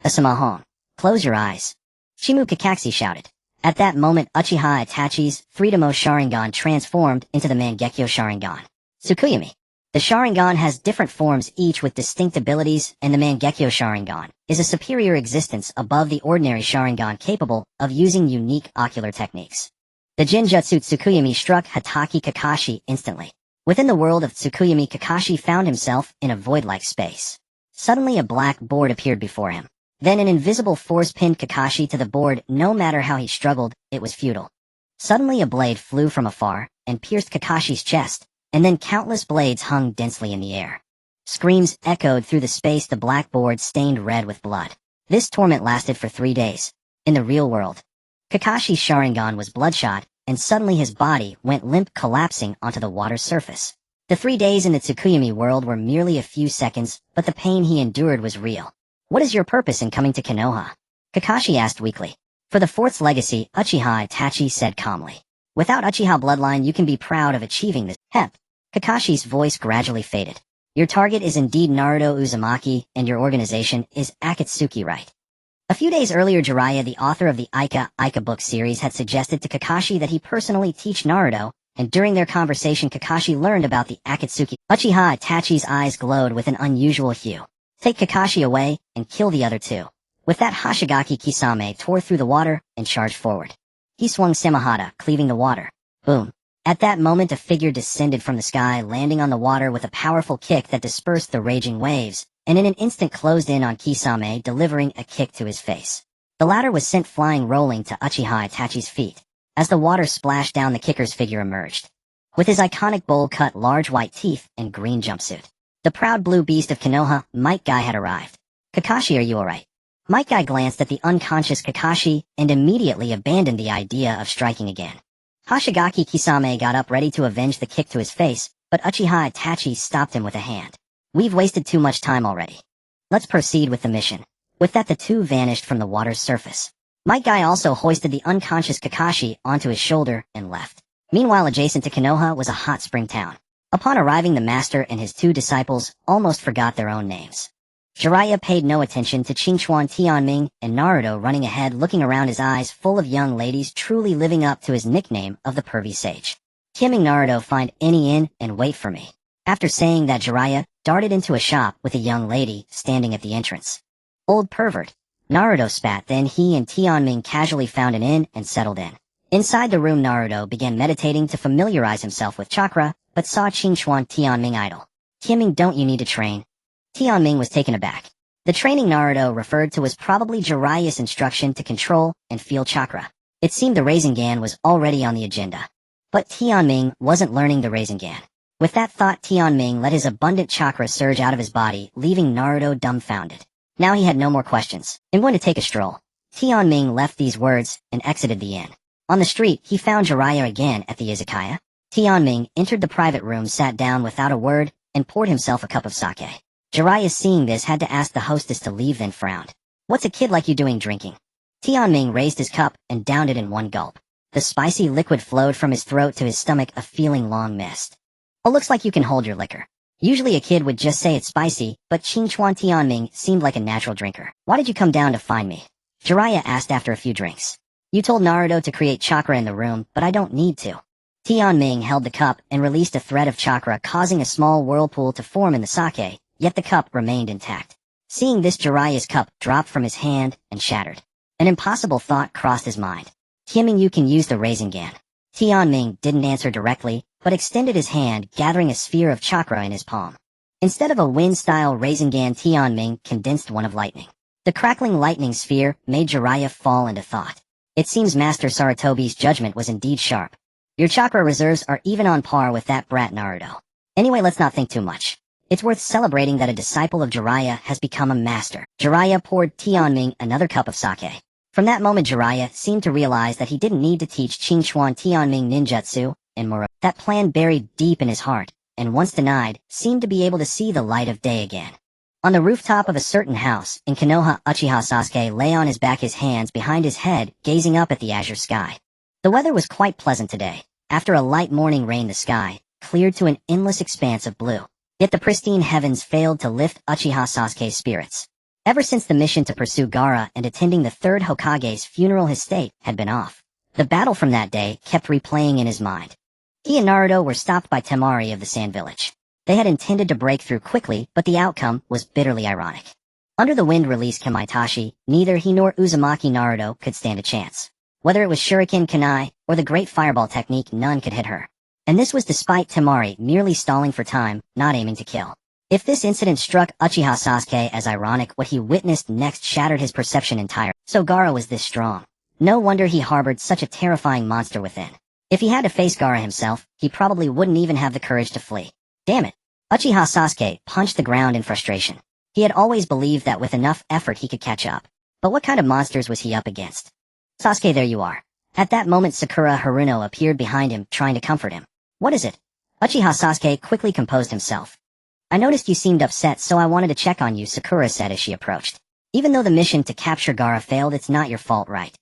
"Asama Hong, close your eyes," Shimu Kakashi shouted. At that moment, Uchiha Itachi's Freedomo Sharingan transformed into the Mangekyo Sharingan. Tsukuyami. The Sharingan has different forms, each with distinct abilities, and the Mangekyo Sharingan is a superior existence above the ordinary Sharingan, capable of using unique ocular techniques. The Jinjutsu Tsukuyami struck Hatake Kakashi instantly. Within the world of Tsukuyami, Kakashi found himself in a void-like space. Suddenly, a black board appeared before him. Then an invisible force pinned Kakashi to the board. No matter how he struggled, it was futile. Suddenly, a blade flew from afar and pierced Kakashi's chest, and then countless blades hung densely in the air. Screams echoed through the space, the blackboard stained red with blood. This torment lasted for 3 days. In the real world, Kakashi's Sharingan was bloodshot, and suddenly his body went limp, collapsing onto the water surface. The 3 days in the Tsukuyami world were merely a few seconds, but the pain he endured was real. "What is your purpose in coming to Konoha?" Kakashi asked weakly. "For the Fourth's legacy," Uchiha Itachi said calmly. "Without Uchiha bloodline, you can be proud of achieving this." "Hep." Kakashi's voice gradually faded. "Your target is indeed Naruto Uzumaki, and your organization is Akatsuki, right?" A few days earlier, Jiraiya, the author of the Ika book series, had suggested to Kakashi that he personally teach Naruto, and during their conversation, Kakashi learned about the Akatsuki. Uchiha Itachi's eyes glowed with an unusual hue. "Take Kakashi away, and kill the other two." With that, Hoshigaki Kisame tore through the water and charged forward. He swung Samahata, cleaving the water. Boom. At that moment, a figure descended from the sky, landing on the water with a powerful kick that dispersed the raging waves, and in an instant closed in on Kisame, delivering a kick to his face. The latter was sent flying, rolling to Uchiha Itachi's feet. As the water splashed down, the kicker's figure emerged. With his iconic bowl-cut, large white teeth, and green jumpsuit, the proud blue beast of Konoha, Might Guy, had arrived. "Kakashi, are you alright?" Might Guy glanced at the unconscious Kakashi and immediately abandoned the idea of striking again. Hoshigaki Kisame got up, ready to avenge the kick to his face, but Uchiha Itachi stopped him with a hand. "We've wasted too much time already. Let's proceed with the mission." With that, the two vanished from the water's surface. Might Guy also hoisted the unconscious Kakashi onto his shoulder and left. Meanwhile, adjacent to Konoha was a hot spring town. Upon arriving, the master and his two disciples almost forgot their own names. Jiraiya paid no attention to Qingchuan Tianming and Naruto running ahead, looking around, his eyes full of young ladies, truly living up to his nickname of the pervy sage. "Tianming, Naruto, find any inn and wait for me." After saying that, Jiraiya darted into a shop with a young lady standing at the entrance. "Old pervert," Naruto spat. Then he and Tianming casually found an inn and settled in. Inside the room, Naruto began meditating to familiarize himself with chakra, but saw Qingchuan Tianming idle. "Tianming, don't you need to train?" Tianming was taken aback. The training Naruto referred to was probably Jiraiya's instruction to control and feel chakra. It seemed the Rasengan was already on the agenda. But Tianming wasn't learning the Rasengan. With that thought, Tianming let his abundant chakra surge out of his body, leaving Naruto dumbfounded. Now he had no more questions. "I'm going to take a stroll." Tianming left these words and exited the inn. On the street, he found Jiraiya again at the izakaya. Tianming entered the private room, sat down without a word, and poured himself a cup of sake. Jiraiya, seeing this, had to ask the hostess to leave, then frowned. "What's a kid like you doing drinking?" Tianming raised his cup and downed it in one gulp. The spicy liquid flowed from his throat to his stomach, a feeling long missed. Oh, looks like you can hold your liquor. Usually a kid would just say it's spicy, but Qingchuan Tianming seemed like a natural drinker. Why did you come down to find me? Jiraiya asked after a few drinks. You told Naruto to create chakra in the room, but I don't need to. Tianming held the cup and released a thread of chakra, causing a small whirlpool to form in the sake, yet the cup remained intact. Seeing this, Jiraiya's cup dropped from his hand and shattered. An impossible thought crossed his mind. Tianming, you can use the Rasengan. Tianming didn't answer directly, but extended his hand, gathering a sphere of chakra in his palm. Instead of a wind-style Rasengan, Tianming condensed one of lightning. The crackling lightning sphere made Jiraiya fall into thought. It seems Master Sarutobi's judgment was indeed sharp. Your chakra reserves are even on par with that brat Naruto. Anyway, let's not think too much. It's worth celebrating that a disciple of Jiraiya has become a master. Jiraiya poured Tianming another cup of sake. From that moment, Jiraiya seemed to realize that he didn't need to teach Qingchuan Tianming ninjutsu, and moreover, that plan buried deep in his heart, and once denied, seemed to be able to see the light of day again. On the rooftop of a certain house in Konoha, Uchiha Sasuke lay on his back, his hands behind his head, gazing up at the azure sky. The weather was quite pleasant today. After a light morning rain, the sky cleared to an endless expanse of blue. Yet the pristine heavens failed to lift Uchiha Sasuke's spirits. Ever since the mission to pursue Gaara and attending the third Hokage's funeral, his state had been off. The battle from that day kept replaying in his mind. He and Naruto were stopped by Temari of the Sand Village. They had intended to break through quickly, but the outcome was bitterly ironic. Under the wind-released Kamaitachi, neither he nor Uzumaki Naruto could stand a chance. Whether it was shuriken kunai or the great fireball technique, none could hit her. And this was despite Temari merely stalling for time, not aiming to kill. If this incident struck Uchiha Sasuke as ironic, what he witnessed next shattered his perception entirely. So Gaara was this strong. No wonder he harbored such a terrifying monster within. If he had to face Gaara himself, he probably wouldn't even have the courage to flee. Damn it! Uchiha Sasuke punched the ground in frustration. He had always believed that with enough effort he could catch up. But what kind of monsters was he up against? Sasuke, there you are. At that moment, Sakura Haruno appeared behind him, trying to comfort him. What is it? Uchiha Sasuke quickly composed himself. I noticed you seemed upset, so I wanted to check on you, Sakura said as she approached. Even though the mission to capture Gaara failed, it's not your fault, right?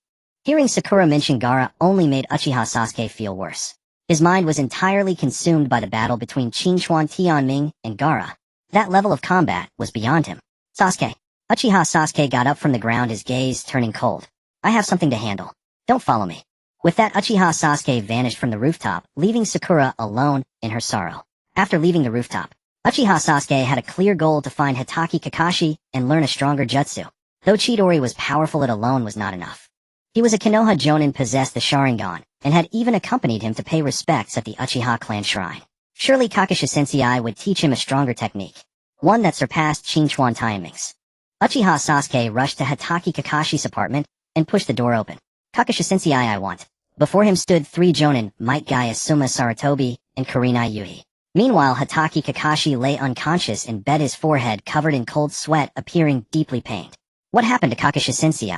Hearing Sakura mention Gaara only made Uchiha Sasuke feel worse. His mind was entirely consumed by the battle between Qingchuan Tianming and Gaara. That level of combat was beyond him. Sasuke. Uchiha Sasuke got up from the ground, his gaze turning cold. I have something to handle. Don't follow me. With that, Uchiha Sasuke vanished from the rooftop, leaving Sakura alone in her sorrow. After leaving the rooftop, Uchiha Sasuke had a clear goal to find Hitaki Kakashi and learn a stronger jutsu. Though Chidori was powerful, it alone was not enough. He was a Konoha Jonin, possessed the Sharingan, and had even accompanied him to pay respects at the Uchiha clan shrine. Surely Kakashi Sensei would teach him a stronger technique, one that surpassed Qingchuan Tianming's. Uchiha Sasuke rushed to Hitaki Kakashi's apartment and pushed the door open. Kakashi Sensei, I want. Before him stood three Jonin, Might Guy Asuma Sarutobi, and Kurenai Yuhi. Meanwhile, Hitaki Kakashi lay unconscious in bed, his forehead covered in cold sweat, appearing deeply pained. What happened to Kakashi Sensei?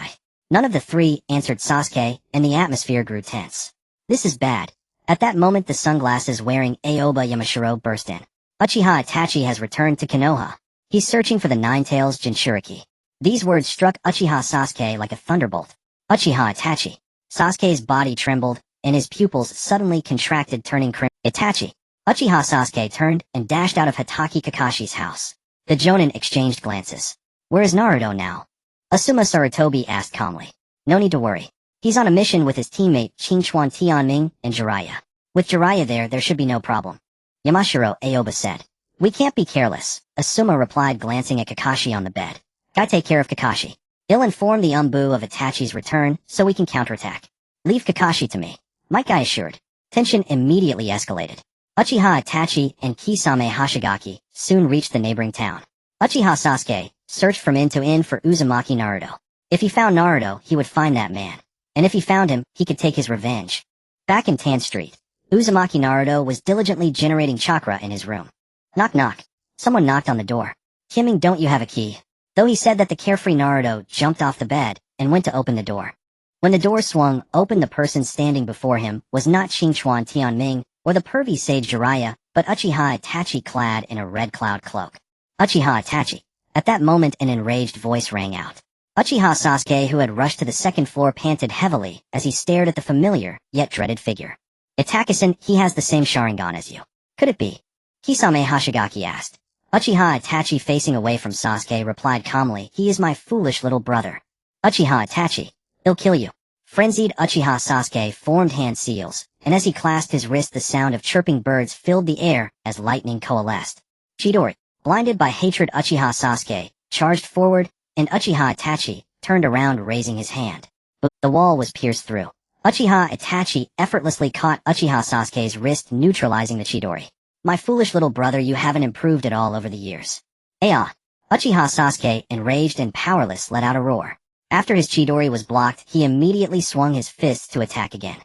None of the three answered Sasuke, and the atmosphere grew tense. This is bad. At that moment, the sunglasses-wearing Aoba Yamashiro burst in. Uchiha Itachi has returned to Konoha. He's searching for the Nine-Tails Jinchuriki. These words struck Uchiha Sasuke like a thunderbolt. Uchiha Itachi. Sasuke's body trembled, and his pupils suddenly contracted, turning crimson. Itachi. Uchiha Sasuke turned and dashed out of Hitaki Kakashi's house. The Jonin exchanged glances. Where is Naruto now? Asuma Sarutobi asked calmly. No need to worry. He's on a mission with his teammate Qingchuan Tianming and Jiraiya. With Jiraiya there should be no problem. Yamashiro, Aoba said. We can't be careless, Asuma replied, glancing at Kakashi on the bed. Gotta take care of Kakashi. He'll inform the Umbu of Itachi's return so we can counterattack. Leave Kakashi to me, Might Guy assured. Tension immediately escalated. Uchiha Itachi and Kisame Hashigaki soon reached the neighboring town. Uchiha Sasuke searched from inn to inn for Uzumaki Naruto. If he found Naruto, he would find that man. And if he found him, he could take his revenge. Back in Tan Street, Uzumaki Naruto was diligently generating chakra in his room. Knock knock. Someone knocked on the door. Kiming, don't you have a key? Though he said that, the carefree Naruto jumped off the bed and went to open the door. When the door swung open, the person standing before him was not Qingchuan Tianming or the pervy sage Jiraiya, but Uchiha Itachi, clad in a red cloud cloak. Uchiha Itachi. At that moment, an enraged voice rang out. Uchiha Sasuke, who had rushed to the second floor, panted heavily as he stared at the familiar, yet dreaded figure. Itakusen, he has the same Sharingan as you. Could it be? Kisame Hashigaki asked. Uchiha Itachi, facing away from Sasuke, replied calmly, he is my foolish little brother. Uchiha Itachi, he'll kill you. Frenzied Uchiha Sasuke formed hand seals, and as he clasped his wrist the sound of chirping birds filled the air as lightning coalesced. Chidori, blinded by hatred, Uchiha Sasuke charged forward, and Uchiha Itachi turned around, raising his hand. But the wall was pierced through. Uchiha Itachi effortlessly caught Uchiha Sasuke's wrist, neutralizing the Chidori. My foolish little brother, you haven't improved at all over the years. Uchiha Sasuke, enraged and powerless, let out a roar. After his Chidori was blocked, he immediately swung his fists to attack again.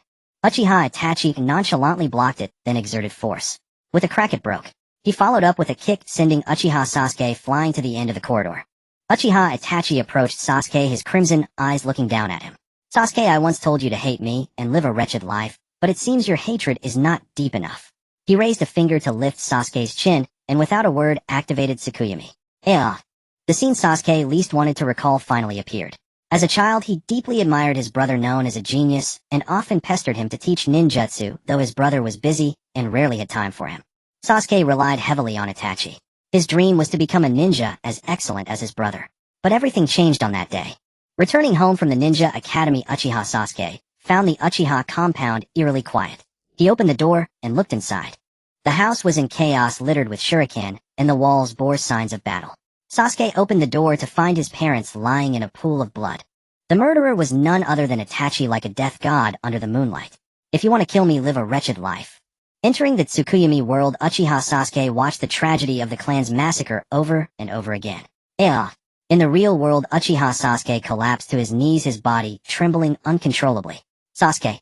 Uchiha Itachi nonchalantly blocked it, then exerted force. With a crack it broke. He followed up with a kick, sending Uchiha Sasuke flying to the end of the corridor. Uchiha Itachi approached Sasuke, his crimson eyes looking down at him. Sasuke, I once told you to hate me and live a wretched life, but it seems your hatred is not deep enough. He raised a finger to lift Sasuke's chin, and without a word activated Tsukuyami. The scene Sasuke least wanted to recall finally appeared. As a child, he deeply admired his brother, known as a genius, and often pestered him to teach ninjutsu, though his brother was busy and rarely had time for him. Sasuke relied heavily on Itachi. His dream was to become a ninja as excellent as his brother. But everything changed on that day. Returning home from the Ninja Academy, Uchiha Sasuke found the Uchiha compound eerily quiet. He opened the door and looked inside. The house was in chaos, littered with shuriken, and the walls bore signs of battle. Sasuke opened the door to find his parents lying in a pool of blood. The murderer was none other than Itachi, like a death god under the moonlight. If you want to kill me, live a wretched life. Entering the Tsukuyami world, Uchiha Sasuke watched the tragedy of the clan's massacre over and over again. In the real world, Uchiha Sasuke collapsed to his knees, his body trembling uncontrollably. Sasuke!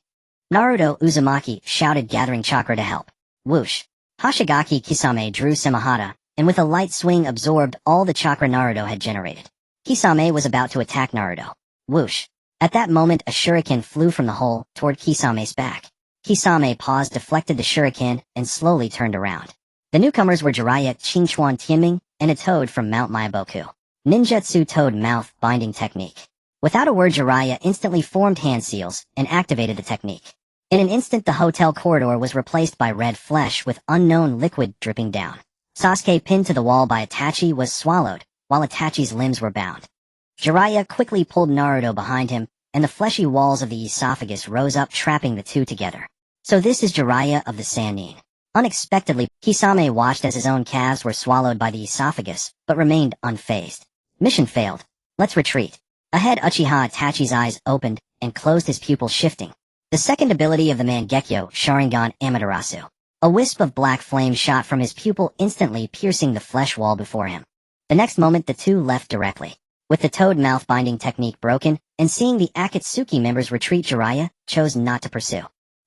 Naruto Uzumaki shouted, gathering chakra to help. Whoosh! Hashigaki Kisame drew Samahata, and with a light swing absorbed all the chakra Naruto had generated. Kisame was about to attack Naruto. Whoosh! At that moment, a shuriken flew from the hole toward Kisame's back. Kisame paused, deflected the shuriken, and slowly turned around. The newcomers were Jiraiya, Qingchuan Tianming, and a toad from Mount Maiboku. Ninjutsu Toad Mouth Binding Technique. Without a word, Jiraiya instantly formed hand seals and activated the technique. In an instant, the hotel corridor was replaced by red flesh with unknown liquid dripping down. Sasuke, pinned to the wall by Itachi, was swallowed, while Itachi's limbs were bound. Jiraiya quickly pulled Naruto behind him, and the fleshy walls of the esophagus rose up, trapping the two together. So this is Jiraiya of the Sannin. Unexpectedly, Kisame watched as his own calves were swallowed by the esophagus, but remained unfazed. Mission failed. Let's retreat. Ahead, Uchiha Itachi's eyes opened and closed, his pupils shifting. The second ability of the Mangekyo, Sharingan Amaterasu. A wisp of black flame shot from his pupil, instantly piercing the flesh wall before him. The next moment, the two left directly. With the toad mouth binding technique broken, and seeing the Akatsuki members retreat, Jiraiya chose not to pursue.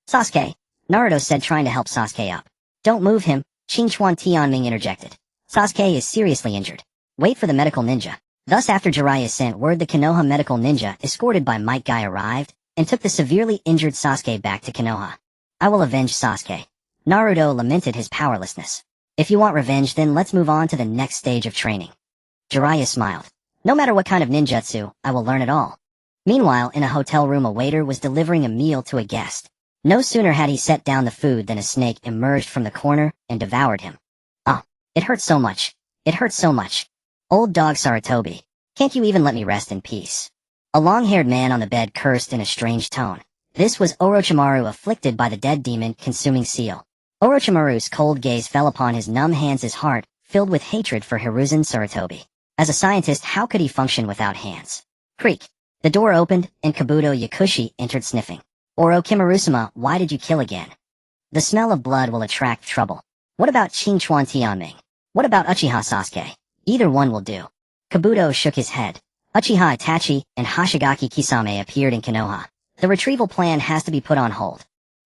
Sasuke, Naruto said, trying to help Sasuke up. Don't move him, Qingchuan Tianming interjected. Sasuke is seriously injured. Wait for the medical ninja. Thus, after Jiraiya sent word, the Konoha medical ninja, escorted by Might Guy, arrived, and took the severely injured Sasuke back to Konoha. I will avenge Sasuke. Naruto lamented his powerlessness. If you want revenge, then let's move on to the next stage of training. Jiraiya smiled. No matter what kind of ninjutsu, I will learn it all. Meanwhile, in a hotel room, a waiter was delivering a meal to a guest. No sooner had he set down the food than a snake emerged from the corner and devoured him. Ah, it hurts so much. It hurts so much. Old dog Sarutobi, can't you even let me rest in peace? A long-haired man on the bed cursed in a strange tone. This was Orochimaru, afflicted by the dead demon consuming seal. Orochimaru's cold gaze fell upon his numb hands, his heart filled with hatred for Hiruzen Sarutobi. As a scientist, how could he function without hands? Creak. The door opened, and Kabuto Yakushi entered, sniffing. Orochimaru-sama, why did you kill again? The smell of blood will attract trouble. What about Qingchuan Tianming? What about Uchiha Sasuke? Either one will do. Kabuto shook his head. Uchiha Itachi and Hashigaki Kisame appeared in Konoha. The retrieval plan has to be put on hold.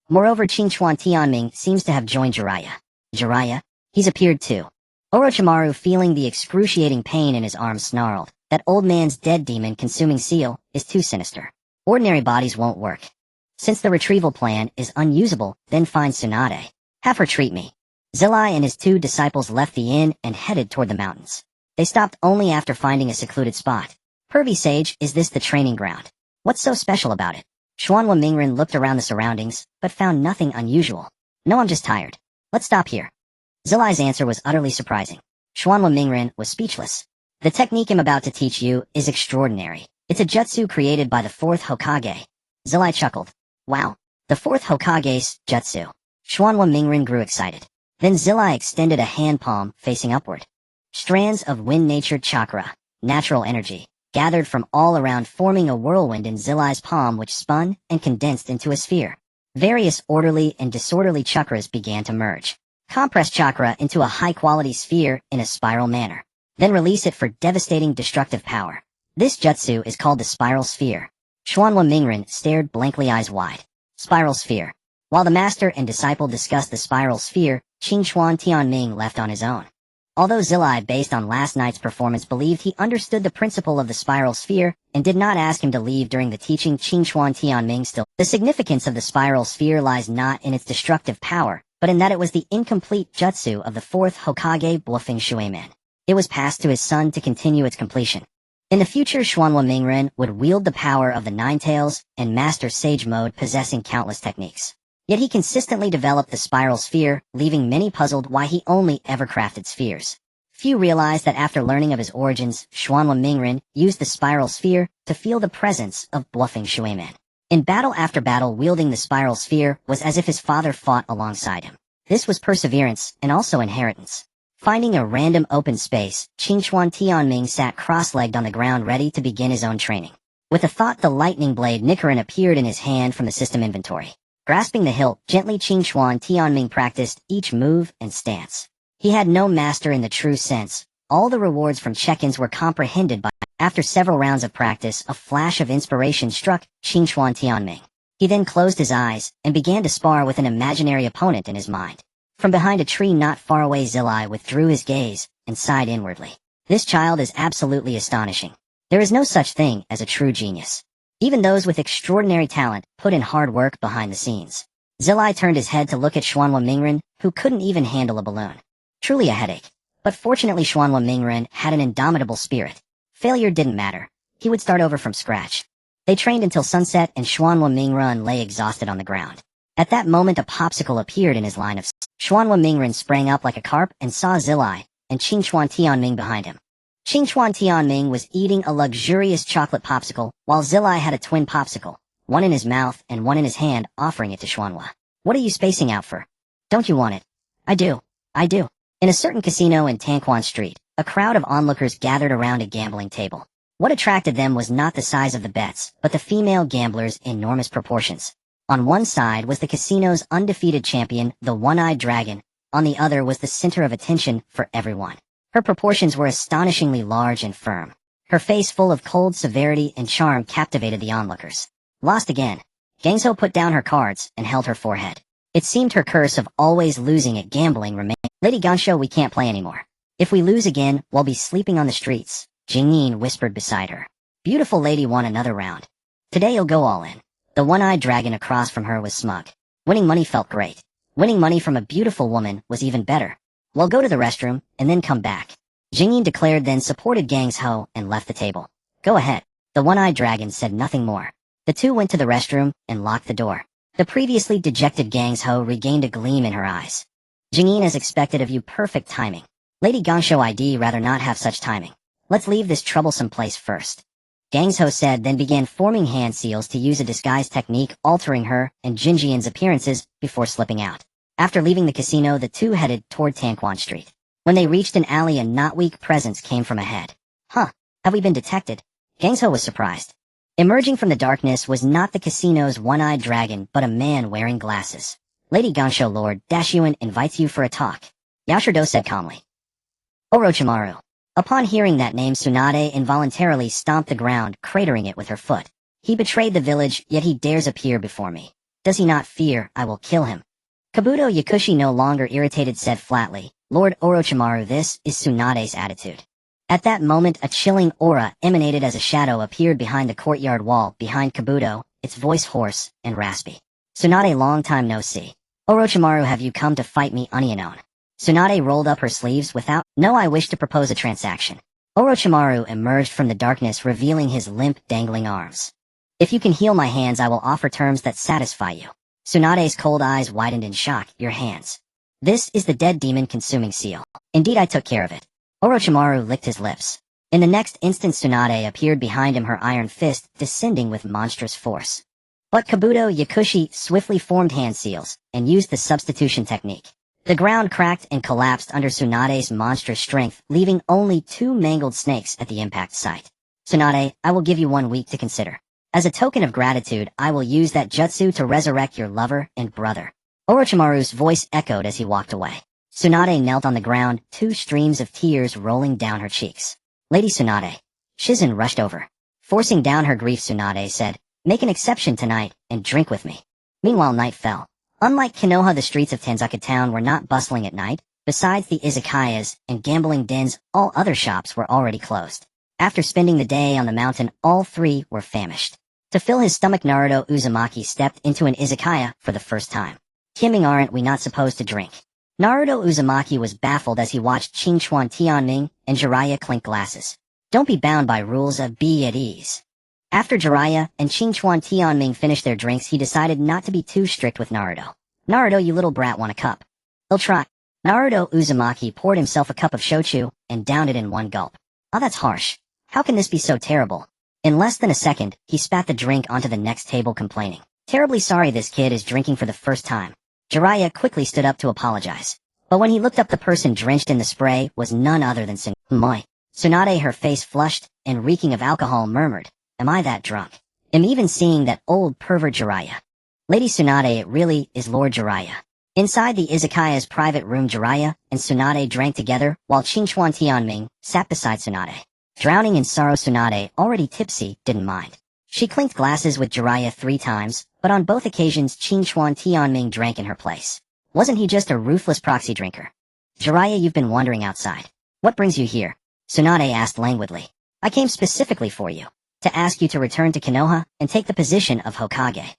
Moreover, Qingchuan Tianming seems to have joined Jiraiya. Jiraiya? He's appeared too. Orochimaru, feeling the excruciating pain in his arm, snarled. That old man's dead demon consuming seal is too sinister. Ordinary bodies won't work. Since the retrieval plan is unusable, then find Tsunade. Have her treat me. Zillai and his two disciples left the inn and headed toward the mountains. They stopped only after finding a secluded spot. Pervy sage, is this the training ground? What's so special about it? Xuanhua Mingren looked around the surroundings, but found nothing unusual. No, I'm just tired. Let's stop here. Zilai's answer was utterly surprising. Xuanhua Mingren was speechless. The technique I'm about to teach you is extraordinary. It's a jutsu created by the 4th Hokage. Zilai chuckled. Wow. The 4th Hokage's jutsu. Xuanhua Mingren grew excited. Then Zilai extended a hand palm facing upward. Strands of wind-natured chakra, natural energy, gathered from all around, forming a whirlwind in Zilai's palm, which spun and condensed into a sphere. Various orderly and disorderly chakras began to merge. Compress chakra into a high-quality sphere in a spiral manner. Then release it for devastating destructive power. This jutsu is called the spiral sphere. Xuanhua Mingren stared blankly, eyes wide. Spiral sphere. While the master and disciple discussed the spiral sphere, Qingchuan Tianming left on his own. Although Zilai, based on last night's performance, believed he understood the principle of the spiral sphere and did not ask him to leave during the teaching, Qingchuan Tianming still. The significance of the spiral sphere lies not in its destructive power, but in that it was the incomplete jutsu of the 4th Hokage Bluffing Shueman. It was passed to his son to continue its completion. In the future, Xuanhua Mingren would wield the power of the Nine Tails and master Sage Mode, possessing countless techniques. Yet he consistently developed the spiral sphere, leaving many puzzled why he only ever crafted spheres. Few realized that after learning of his origins, Xuanhua Mingren used the spiral sphere to feel the presence of Bluffing Shueman. In battle after battle, wielding the spiral sphere was as if his father fought alongside him. This was perseverance and also inheritance. Finding a random open space, Qingchuan Tianming sat cross-legged on the ground, ready to begin his own training. With a thought, the lightning blade Nichiren appeared in his hand from the system inventory. Grasping the hilt, gently Qingchuan Tianming practiced each move and stance. He had no master in the true sense. All the rewards from check-ins were comprehended by. After several rounds of practice, a flash of inspiration struck Qingchuan Tianming. He then closed his eyes and began to spar with an imaginary opponent in his mind. From behind a tree not far away, Zilai withdrew his gaze and sighed inwardly. This child is absolutely astonishing. There is no such thing as a true genius. Even those with extraordinary talent put in hard work behind the scenes. Zilai turned his head to look at Xuanhua Mingren, who couldn't even handle a balloon. Truly a headache. But fortunately, Xuanhua Mingren had an indomitable spirit. Failure didn't matter. He would start over from scratch. They trained until sunset, and Xuanhua Mingren lay exhausted on the ground. At that moment, a popsicle appeared in his line of sight. Xuanhua Mingren sprang up like a carp and saw Zilai and Qingchuan Tianming behind him. Qingchuan Tianming was eating a luxurious chocolate popsicle, while Zilai had a twin popsicle, one in his mouth and one in his hand, offering it to Xuanhua. What are you spacing out for? Don't you want it? I do. In a certain casino in Tanquan Street, a crowd of onlookers gathered around a gambling table. What attracted them was not the size of the bets, but the female gamblers' enormous proportions. On one side was the casino's undefeated champion, the One-Eyed Dragon. On the other was the center of attention for everyone. Her proportions were astonishingly large and firm. Her face, full of cold severity and charm, captivated the onlookers. Lost again. Gangso put down her cards and held her forehead. It seemed her curse of always losing at gambling remained. Lady Gansho, we can't play anymore. If we lose again, we'll be sleeping on the streets, Jingyin whispered beside her. Beautiful lady won another round. Today you'll go all in. The One-Eyed Dragon across from her was smug. Winning money felt great. Winning money from a beautiful woman was even better. Well, go to the restroom, and then come back. Jingyin declared, then supported Gang's Ho and left the table. Go ahead. The One-Eyed Dragon said nothing more. The two went to the restroom and locked the door. The previously dejected Gang's Ho regained a gleam in her eyes. Jingyin, as expected of you, perfect timing. Lady Gansho, I'd rather not have such timing. Let's leave this troublesome place first. Gang's Ho said, then began forming hand seals to use a disguise technique, altering her and Jinjian's appearances before slipping out. After leaving the casino, the two headed toward Tanquan Street. When they reached an alley, a not weak presence came from ahead. Huh, have we been detected? Gang's Ho was surprised. Emerging from the darkness was not the casino's One-Eyed Dragon, but a man wearing glasses. Lady Gansho, Lord Dashuan invites you for a talk, Yashirdo said calmly. Orochimaru. Upon hearing that name, Tsunade involuntarily stomped the ground, cratering it with her foot. He betrayed the village, yet he dares appear before me. Does he not fear I will kill him? Kabuto Yakushi, no longer irritated, said flatly, Lord Orochimaru, this is Tsunade's attitude. At that moment, a chilling aura emanated as a shadow appeared behind the courtyard wall behind Kabuto, its voice hoarse and raspy. Tsunade, long time no see. Orochimaru, have you come to fight me, Onion? Tsunade rolled up her sleeves without. No, I wish to propose a transaction. Orochimaru emerged from the darkness, revealing his limp, dangling arms. If you can heal my hands, I will offer terms that satisfy you. Tsunade's cold eyes widened in shock. Your hands. This is the dead demon consuming seal. Indeed, I took care of it. Orochimaru licked his lips. In the next instant, Tsunade appeared behind him, her iron fist descending with monstrous force. But Kabuto Yakushi swiftly formed hand seals and used the substitution technique. The ground cracked and collapsed under Tsunade's monstrous strength, leaving only 2 mangled snakes at the impact site. Tsunade, I will give you 1 week to consider. As a token of gratitude, I will use that jutsu to resurrect your lover and brother. Orochimaru's voice echoed as he walked away. Tsunade knelt on the ground, 2 streams of tears rolling down her cheeks. Lady Tsunade. Shizen rushed over. Forcing down her grief, Tsunade said, make an exception tonight and drink with me. Meanwhile, night fell. Unlike Konoha, the streets of Tenzaka Town were not bustling at night. Besides the izakayas and gambling dens, all other shops were already closed. After spending the day on the mountain, all 3 were famished. To fill his stomach, Naruto Uzumaki stepped into an izakaya for the first time. Kimming, aren't we not supposed to drink? Naruto Uzumaki was baffled as he watched Qingchuan Tianming and Jiraiya clink glasses. Don't be bound by rules, be at ease. After Jiraiya and Qingchuan Tianming finished their drinks, he decided not to be too strict with Naruto. Naruto, you little brat, want a cup? He'll try. Naruto Uzumaki poured himself a cup of shochu and downed it in 1 gulp. Oh, that's harsh. How can this be so terrible? In less than a second, he spat the drink onto the next table, complaining. Terribly sorry, this kid is drinking for the first time. Jiraiya quickly stood up to apologize. But when he looked up, the person drenched in the spray was none other than Tsunade. Tsunade, her face flushed and reeking of alcohol, murmured, am I that drunk? Am even seeing that old pervert Jiraiya? Lady Tsunade, it really is Lord Jiraiya. Inside the izakaya's private room, Jiraiya and Tsunade drank together while Qingchuan Tianming sat beside Tsunade. Drowning in sorrow, Tsunade, already tipsy, didn't mind. She clinked glasses with Jiraiya 3 times, but on both occasions Qingchuan Tianming drank in her place. Wasn't he just a ruthless proxy drinker? Jiraiya, you've been wandering outside. What brings you here? Tsunade asked languidly. I came specifically for you. To ask you to return to Konoha and take the position of Hokage.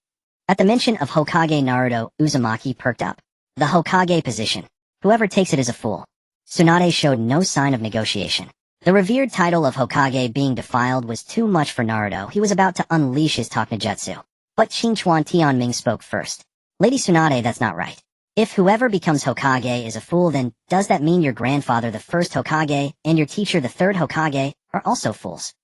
At the mention of Hokage, Naruto Uzumaki perked up. The Hokage position. Whoever takes it is a fool. Tsunade showed no sign of negotiation. The revered title of Hokage being defiled was too much for Naruto. He was about to unleash his Takenjutsu. But Qingchuan Tianming spoke first. Lady Tsunade, that's not right. If whoever becomes Hokage is a fool, then does that mean your grandfather, the first Hokage, and your teacher, the third Hokage, are also fools?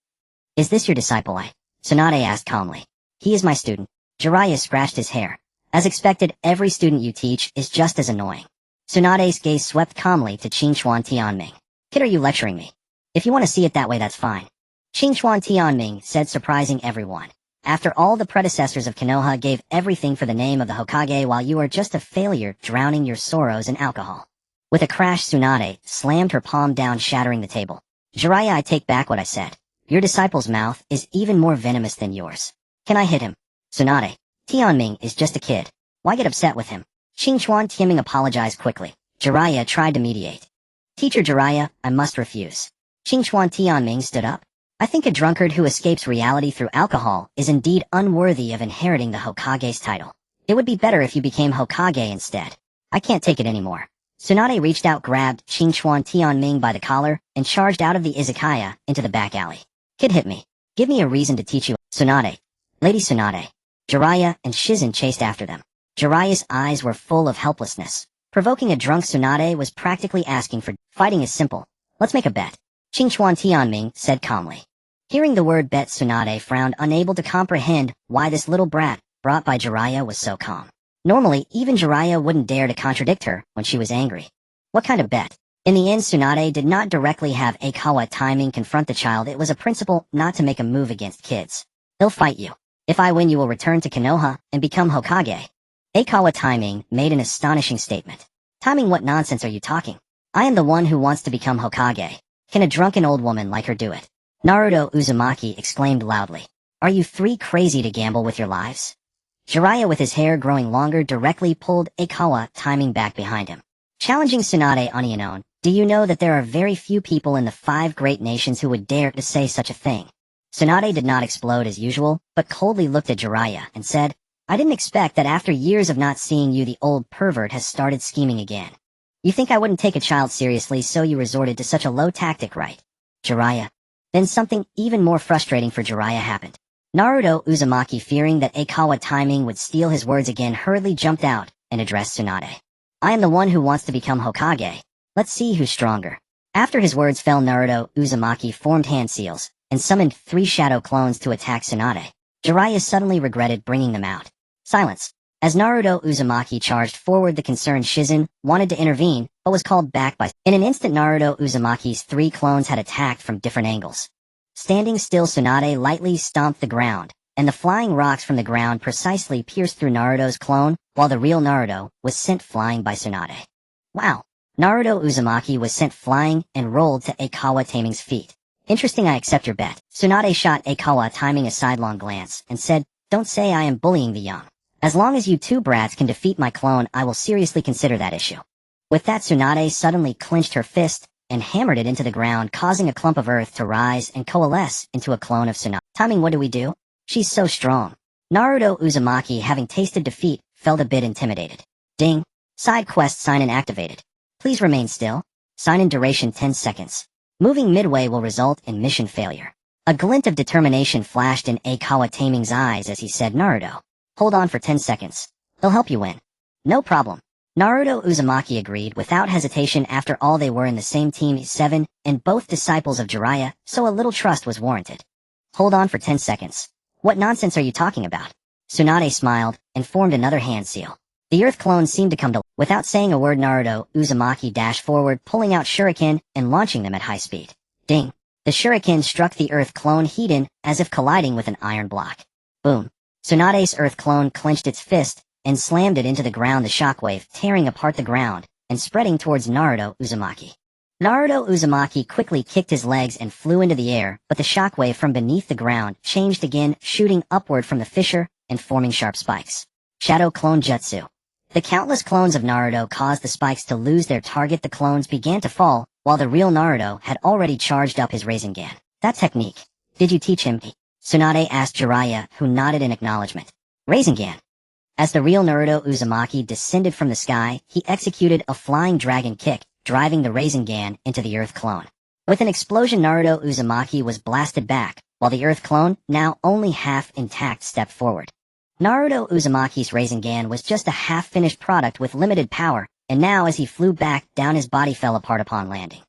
Is this your disciple? Tsunade asked calmly. He is my student. Jiraiya scratched his hair. As expected, every student you teach is just as annoying. Tsunade's gaze swept calmly to Qingchuan Tianming. Kid, are you lecturing me? If you want to see it that way, that's fine. Qingchuan Tianming said, surprising everyone. After all, the predecessors of Konoha gave everything for the name of the Hokage, while you are just a failure, drowning your sorrows in alcohol. With a crash, Tsunade slammed her palm down, shattering the table. Jiraiya, I take back what I said. Your disciple's mouth is even more venomous than yours. Can I hit him? Tsunade. Tianming is just a kid. Why get upset with him? Qingchuan Tianming apologized quickly. Jiraiya tried to mediate. Teacher Jiraiya, I must refuse. Qingchuan Tianming stood up. I think a drunkard who escapes reality through alcohol is indeed unworthy of inheriting the Hokage's title. It would be better if you became Hokage instead. I can't take it anymore. Tsunade reached out, grabbed Qingchuan Tianming by the collar, and charged out of the izakaya into the back alley. Kid, hit me. Give me a reason to teach you. Tsunade. Lady Tsunade. Jiraiya and Shizen chased after them. Jiraiya's eyes were full of helplessness. Provoking a drunk Tsunade was practically asking for fighting is simple. Let's make a bet. Qingchuan Tianming said calmly. Hearing the word bet, Tsunade frowned, unable to comprehend why this little brat, brought by Jiraiya, was so calm. Normally, even Jiraiya wouldn't dare to contradict her when she was angry. What kind of bet? In the end, Tsunade did not directly have Aokawa Tenmei confront the child. It was a principle not to make a move against kids. He'll fight you. If I win, you will return to Konoha and become Hokage. Aokawa Tenmei made an astonishing statement. Timing, what nonsense are you talking? I am the one who wants to become Hokage. Can a drunken old woman like her do it? Naruto Uzumaki exclaimed loudly. Are you 3 crazy to gamble with your lives? Jiraiya, with his hair growing longer, directly pulled Aokawa Tenmei back behind him. Challenging Tsunade on his own, do you know that there are very few people in the 5 great nations who would dare to say such a thing? Tsunade did not explode as usual, but coldly looked at Jiraiya and said, I didn't expect that after years of not seeing you, the old pervert has started scheming again. You think I wouldn't take a child seriously, so you resorted to such a low tactic, right? Jiraiya. Then something even more frustrating for Jiraiya happened. Naruto Uzumaki, fearing that Aokawa Tenmei would steal his words again, hurriedly jumped out and addressed Tsunade. I am the one who wants to become Hokage. Let's see who's stronger. After his words fell, Naruto Uzumaki formed hand seals and summoned 3 shadow clones to attack Tsunade. Jiraiya suddenly regretted bringing them out. Silence. As Naruto Uzumaki charged forward, the concerned Shizun wanted to intervene, but was called back by... In an instant, Naruto Uzumaki's 3 clones had attacked from different angles. Standing still, Tsunade lightly stomped the ground, and the flying rocks from the ground precisely pierced through Naruto's clone, while the real Naruto was sent flying by Tsunade. Wow. Naruto Uzumaki was sent flying and rolled to Aokawa Tenmei's feet. Interesting, I accept your bet. Tsunade shot Aokawa Tenmei a sidelong glance and said, Don't say I am bullying the young. As long as you 2 brats can defeat my clone, I will seriously consider that issue. With that, Tsunade suddenly clenched her fist and hammered it into the ground, causing a clump of earth to rise and coalesce into a clone of Tsunade. Timing, what do we do? She's so strong. Naruto Uzumaki, having tasted defeat, felt a bit intimidated. Ding. Side quest sign-in activated. Please remain still. Sign-in duration 10 seconds. Moving midway will result in mission failure. A glint of determination flashed in Aokawa Tenmei's eyes as he said, Naruto, hold on for 10 seconds. They'll help you win. No problem. Naruto Uzumaki agreed without hesitation. After all, they were in the same team 7 and both disciples of Jiraiya, so a little trust was warranted. Hold on for 10 seconds. What nonsense are you talking about? Tsunade smiled and formed another hand seal. The earth clone seemed to come to... Without saying a word, Naruto Uzumaki dashed forward, pulling out shuriken and launching them at high speed. Ding. The shuriken struck the earth clone heat-in, as if colliding with an iron block. Boom. Tsunade's earth clone clenched its fist and slammed it into the ground, the shockwave tearing apart the ground and spreading towards Naruto Uzumaki. Naruto Uzumaki quickly kicked his legs and flew into the air, but the shockwave from beneath the ground changed again, shooting upward from the fissure and forming sharp spikes. Shadow Clone Jutsu. The countless clones of Naruto caused the spikes to lose their target. The clones began to fall, while the real Naruto had already charged up his Rasengan. That technique. Did you teach him? Tsunade asked Jiraiya, who nodded in acknowledgement. Rasengan. As the real Naruto Uzumaki descended from the sky, he executed a flying dragon kick, driving the Rasengan into the earth clone. With an explosion, Naruto Uzumaki was blasted back, while the earth clone, now only half intact, stepped forward. Naruto Uzumaki's Rasengan was just a half-finished product with limited power, and now as he flew back down, his body fell apart upon landing.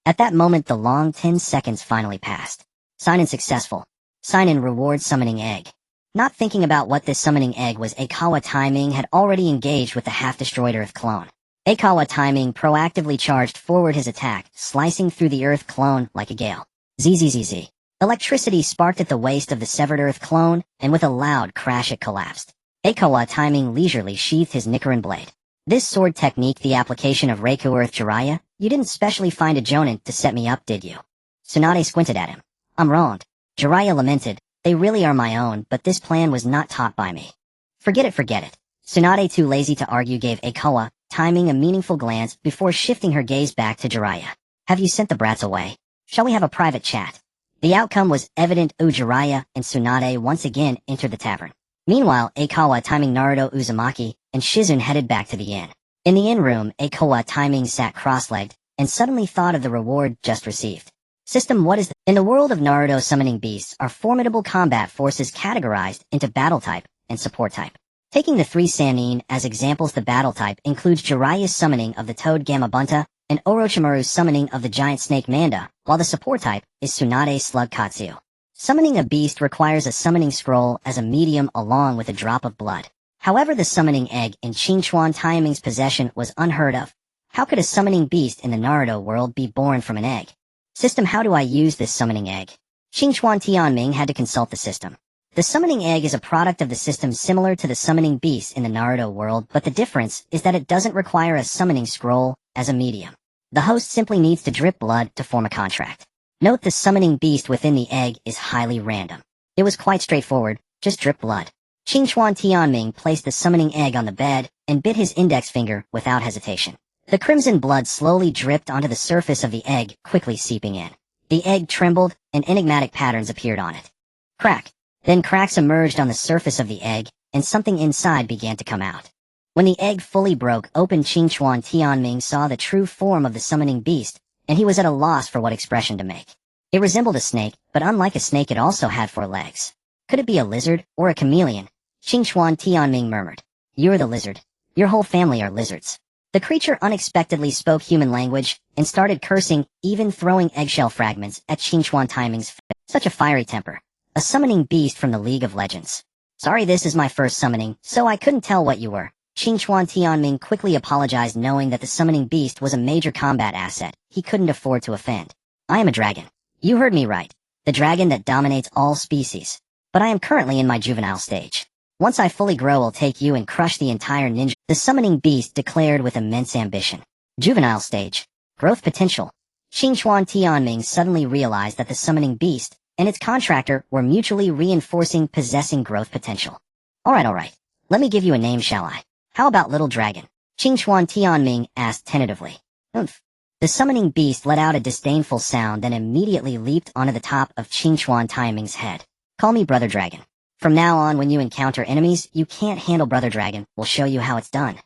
At that moment, the long 10 seconds finally passed. Sign-in successful. Sign-in reward summoning egg. Not thinking about what this summoning egg was, Aokawa Tenmei had already engaged with the half-destroyed earth clone. Aokawa Tenmei proactively charged forward his attack, slicing through the earth clone like a gale. Zzz. Electricity sparked at the waist of the severed earth clone, and with a loud crash it collapsed. Aokawa Tenmei leisurely sheathed his Nichiren blade. This sword technique, the application of Reiku Earth. Jiraiya, you didn't specially find a jonin to set me up, did you? Tsunade squinted at him. I'm wronged. Jiraiya lamented, they really are my own, but this plan was not taught by me. Forget it. Tsunade, too lazy to argue, gave Aokawa Tenmei a meaningful glance before shifting her gaze back to Jiraiya. Have you sent the brats away? Shall we have a private chat? The outcome was evident. Jiraiya and Tsunade once again entered the tavern. Meanwhile, Aokawa Tenmei, Naruto Uzumaki, and Shizun headed back to the inn. In the inn room, Aokawa Tenmei sat cross-legged and suddenly thought of the reward just received. System, what is the... In the world of Naruto, summoning beasts are formidable combat forces categorized into battle type and support type. Taking the 3 Sannin as examples, the battle type includes Jiraiya's summoning of the Toad Gamabunta and Orochimaru's summoning of the giant snake Manda, while the support type is Tsunade's slug Katsu. Summoning a beast requires a summoning scroll as a medium along with a drop of blood. However, the summoning egg in Qingchuan Tenmei's possession was unheard of. How could a summoning beast in the Naruto world be born from an egg? System, how do I use this summoning egg? Qingchuan Tenmei had to consult the system. The summoning egg is a product of the system similar to the summoning beast in the Naruto world, but the difference is that it doesn't require a summoning scroll as a medium. The host simply needs to drip blood to form a contract. Note the summoning beast within the egg is highly random. It was quite straightforward, just drip blood. Qingchuan Tenmei placed the summoning egg on the bed and bit his index finger without hesitation. The crimson blood slowly dripped onto the surface of the egg, quickly seeping in. The egg trembled, and enigmatic patterns appeared on it. Crack. Then cracks emerged on the surface of the egg, and something inside began to come out. When the egg fully broke open, Qingchuan Tenmei saw the true form of the summoning beast, and he was at a loss for what expression to make. It resembled a snake, but unlike a snake it also had 4 legs. Could it be a lizard, or a chameleon? Xingchuan Tianming murmured. You're the lizard. Your whole family are lizards. The creature unexpectedly spoke human language, and started cursing, even throwing eggshell fragments at Xingchuan Tianming's face. Such a fiery temper. A summoning beast from the League of Legends. Sorry, this is my first summoning, so I couldn't tell what you were. Xingchuan Tianming quickly apologized, knowing that the summoning beast was a major combat asset he couldn't afford to offend. I am a dragon. You heard me right. The dragon that dominates all species. But I am currently in my juvenile stage. Once I fully grow, I'll take you and crush the entire ninja. The summoning beast declared with immense ambition. Juvenile stage. Growth potential. Xingchuan Tianming suddenly realized that the summoning beast and its contractor were mutually reinforcing, possessing growth potential. Alright. Let me give you a name, shall I? How about Little Dragon? Xingchuan Tianming asked tentatively. Oomph. The summoning beast let out a disdainful sound, then immediately leaped onto the top of Xingchuan Tianming's head. Call me Brother Dragon. From now on, when you encounter enemies you can't handle, Brother Dragon will show you how it's done.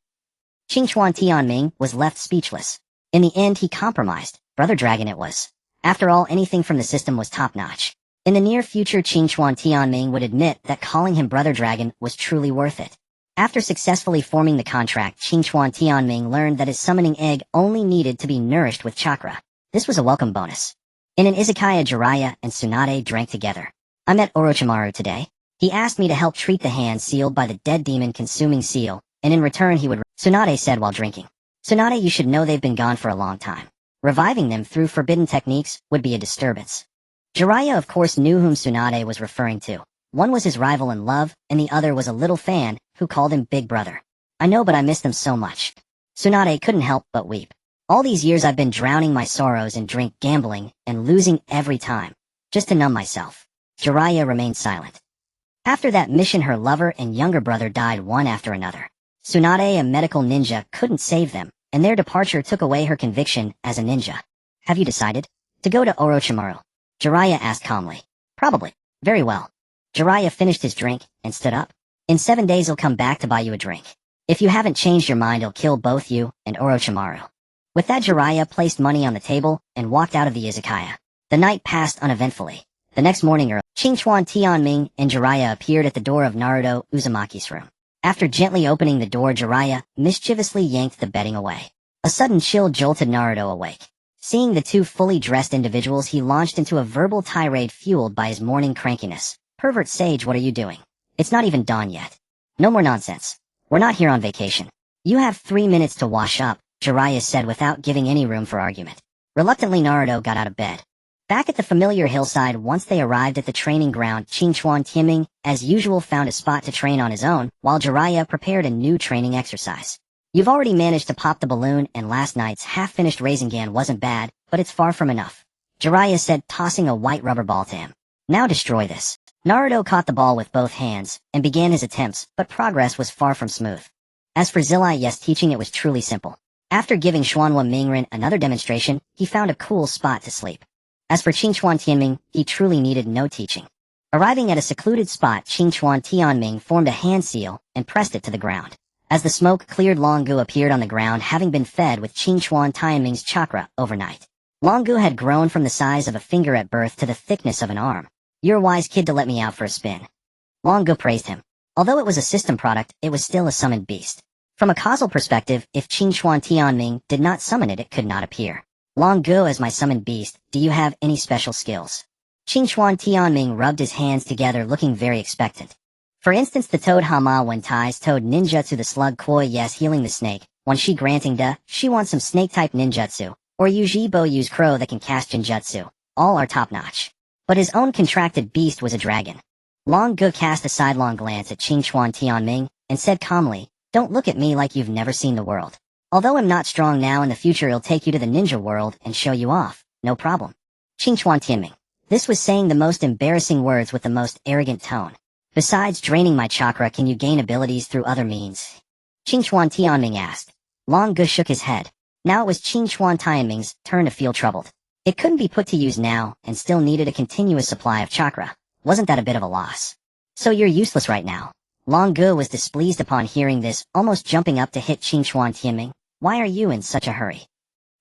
Xingchuan Tianming was left speechless. In the end he compromised. Brother Dragon it was. After all, anything from the system was top-notch. In the near future, Xingchuan Tianming would admit that calling him Brother Dragon was truly worth it. After successfully forming the contract, Xingchuan Tianming learned that his summoning egg only needed to be nourished with chakra. This was a welcome bonus. In an izakaya, Jiraiya and Tsunade drank together. I met Orochimaru today. He asked me to help treat the hand sealed by the dead demon consuming seal, and in return he would— Tsunade said while drinking. Tsunade, you should know they've been gone for a long time. Reviving them through forbidden techniques would be a disturbance. Jiraiya of course knew whom Tsunade was referring to. One was his rival in love, and the other was a little fan who called him Big Brother. I know, but I miss them so much. Tsunade couldn't help but weep. All these years I've been drowning my sorrows in drink, gambling, and losing every time, just to numb myself. Jiraiya remained silent. After that mission, her lover and younger brother died one after another. Tsunade, a medical ninja, couldn't save them, and their departure took away her conviction as a ninja. Have you decided? To go to Orochimaru? Jiraiya asked calmly. Probably. Very well. Jiraiya finished his drink and stood up. In 7 days he'll come back to buy you a drink. If you haven't changed your mind, he'll kill both you and Orochimaru. With that, Jiraiya placed money on the table and walked out of the izakaya. The night passed uneventfully. The next morning early, Xingchuan Tianming and Jiraiya appeared at the door of Naruto Uzumaki's room. After gently opening the door, Jiraiya mischievously yanked the bedding away. A sudden chill jolted Naruto awake. Seeing the two fully dressed individuals, he launched into a verbal tirade fueled by his morning crankiness. Pervert sage, what are you doing? It's not even dawn yet. No more nonsense. We're not here on vacation. You have 3 minutes to wash up, Jiraiya said without giving any room for argument. Reluctantly, Naruto got out of bed. Back at the familiar hillside, once they arrived at the training ground, Xingchuan Tianming, as usual, found a spot to train on his own, while Jiraiya prepared a new training exercise. You've already managed to pop the balloon, and last night's half-finished Rasengan wasn't bad, but it's far from enough, Jiraiya said, tossing a white rubber ball to him. Now destroy this. Naruto caught the ball with both hands, and began his attempts, but progress was far from smooth. As for Zillai's teaching, it was truly simple. After giving Xuanhua Mingren another demonstration, he found a cool spot to sleep. As for Xingchuan Tianming, he truly needed no teaching. Arriving at a secluded spot, Xingchuan Tianming formed a hand seal and pressed it to the ground. As the smoke cleared, Longu appeared on the ground, having been fed with Xingchuan Tianming's chakra overnight. Longu had grown from the size of a finger at birth to the thickness of an arm. You're a wise kid to let me out for a spin. Longu praised him. Although it was a system product, it was still a summoned beast. From a causal perspective, if Xingchuan Tianming did not summon it, it could not appear. Longu, as my summoned beast, do you have any special skills? Xingchuan Tianming rubbed his hands together, looking very expectant. For instance, the Toad Hama Wen Tai's Toad Ninjutsu, the Slug Koi, yes, healing the snake, Wan Shi granting Da, she wants some snake-type ninjutsu, or Yuji Bo Yu's crow that can cast genjutsu, all are top-notch. But his own contracted beast was a dragon. Longu cast a sidelong glance at Xingchuan Tianming, and said calmly, don't look at me like you've never seen the world. Although I'm not strong now, in the future he'll take you to the ninja world and show you off, no problem. Xingchuan Tianming. This was saying the most embarrassing words with the most arrogant tone. Besides draining my chakra, can you gain abilities through other means? Xingchuan Tianming asked. Longu shook his head. Now it was Xingchuan Tianming's turn to feel troubled. It couldn't be put to use now, and still needed a continuous supply of chakra. Wasn't that a bit of a loss? So you're useless right now. Longu was displeased upon hearing this, almost jumping up to hit Xingchuan Tianming. Why are you in such a hurry?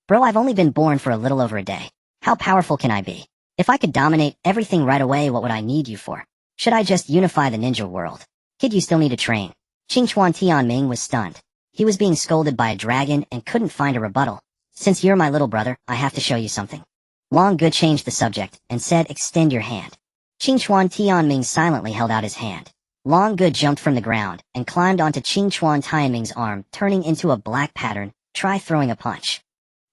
Bro, I've only been born for a little over a day. How powerful can I be? If I could dominate everything right away, what would I need you for? Should I just unify the ninja world? Kid, you still need to train. Qingchuan Tianming was stunned. He was being scolded by a dragon and couldn't find a rebuttal. Since you're my little brother, I have to show you something. Long Gu changed the subject and said, extend your hand. Qingchuan Tianming silently held out his hand. Long Gu jumped from the ground and climbed onto Qingchuan Tianming's arm, turning into a black pattern. Try throwing a punch.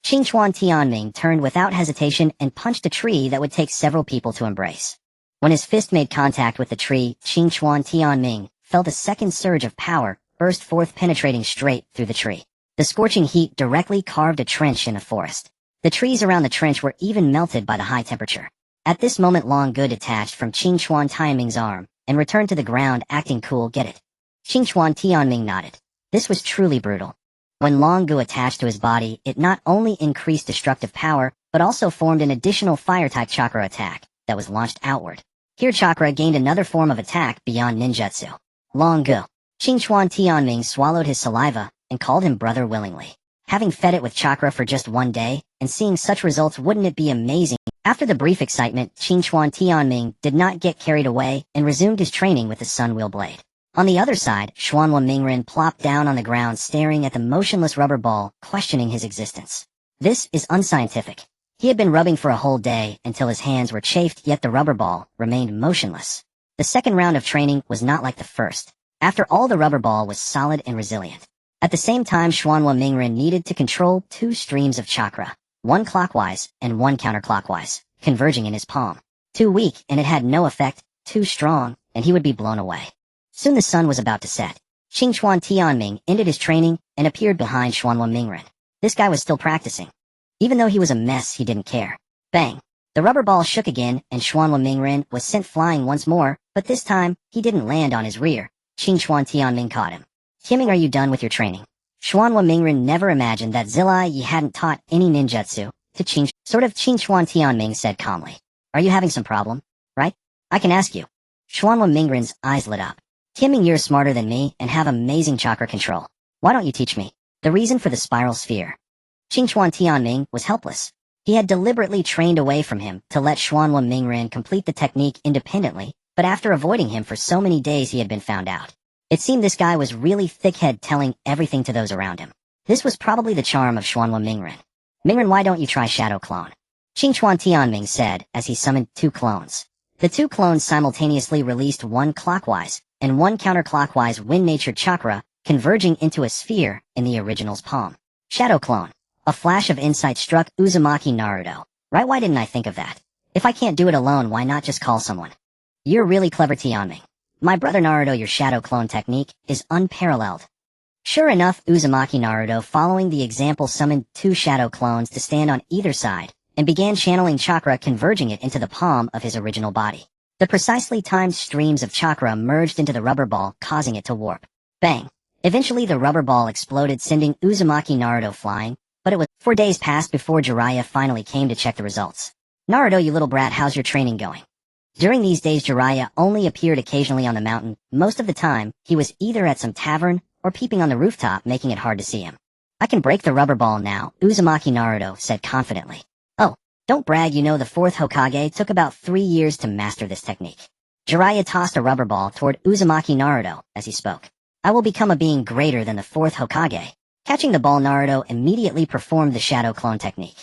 Qingchuan Tianming turned without hesitation and punched a tree that would take several people to embrace. When his fist made contact with the tree, Qingchuan Tianming felt a second surge of power burst forth, penetrating straight through the tree. The scorching heat directly carved a trench in the forest. The trees around the trench were even melted by the high temperature. At this moment, Long Gu detached from Qingchuan Tianming's arm and returned to the ground, acting cool. Get it? Qingchuan Tianming nodded. This was truly brutal. When Long Gu attached to his body, it not only increased destructive power, but also formed an additional fire-type chakra attack that was launched outward. Here Chakra gained another form of attack beyond ninjutsu. Long Gu. Qingchuan Tianming swallowed his saliva and called him brother willingly. Having fed it with chakra for just one day, and seeing such results, wouldn't it be amazing? After the brief excitement, Qingchuan Tianming did not get carried away and resumed his training with the Sun Wheel Blade. On the other side, Xuanhua Mingren plopped down on the ground, staring at the motionless rubber ball, questioning his existence. This is unscientific. He had been rubbing for a whole day until his hands were chafed, yet the rubber ball remained motionless. The second round of training was not like the first. After all, the rubber ball was solid and resilient. At the same time, Xuanhua Mingren needed to control two streams of chakra, one clockwise and one counterclockwise, converging in his palm. Too weak, and it had no effect. Too strong, and he would be blown away. Soon the sun was about to set. Qingchuan Tianming ended his training and appeared behind Xuanhua Mingren. This guy was still practicing. Even though he was a mess, he didn't care. Bang! The rubber ball shook again, and Xuanhua Mingren was sent flying once more, but this time, he didn't land on his rear. Qingchuan Tianming caught him. Tianming, are you done with your training? Xuanhua Mingren never imagined that Zilai Yi hadn't taught any ninjutsu to Qingchuan Tianming said calmly. Are you having some problem? Right? I can ask you. Xuanhua Mingren's eyes lit up. Tianming, you're smarter than me and have amazing chakra control. Why don't you teach me? The reason for the spiral sphere. Qingchuan Tianming was helpless. He had deliberately trained away from him to let Xuanhua Mingren complete the technique independently, but after avoiding him for so many days, he had been found out. It seemed this guy was really thick-head, telling everything to those around him. This was probably the charm of Xuanhua Mingren. Mingren, why don't you try Shadow Clone? Qingchuan Tianming said as he summoned two clones. The two clones simultaneously released one clockwise and one counterclockwise wind-natured chakra, converging into a sphere in the original's palm. Shadow Clone. A flash of insight struck Uzumaki Naruto. Right, why didn't I think of that? If I can't do it alone, why not just call someone? You're really clever, Tianming. My brother Naruto, your shadow clone technique is unparalleled. Sure enough, Uzumaki Naruto, following the example, summoned two shadow clones to stand on either side, and began channeling chakra, converging it into the palm of his original body. The precisely timed streams of chakra merged into the rubber ball, causing it to warp. Bang! Eventually the rubber ball exploded, sending Uzumaki Naruto flying, but it was 4 days passed before Jiraiya finally came to check the results. Naruto, you little brat, how's your training going? During these days, Jiraiya only appeared occasionally on the mountain. Most of the time, he was either at some tavern or peeping on the rooftop, making it hard to see him. I can break the rubber ball now, Uzumaki Naruto said confidently. Oh, don't brag, you know the fourth Hokage took about 3 years to master this technique. Jiraiya tossed a rubber ball toward Uzumaki Naruto as he spoke. I will become a being greater than the fourth Hokage. Catching the ball, Naruto immediately performed the shadow clone technique.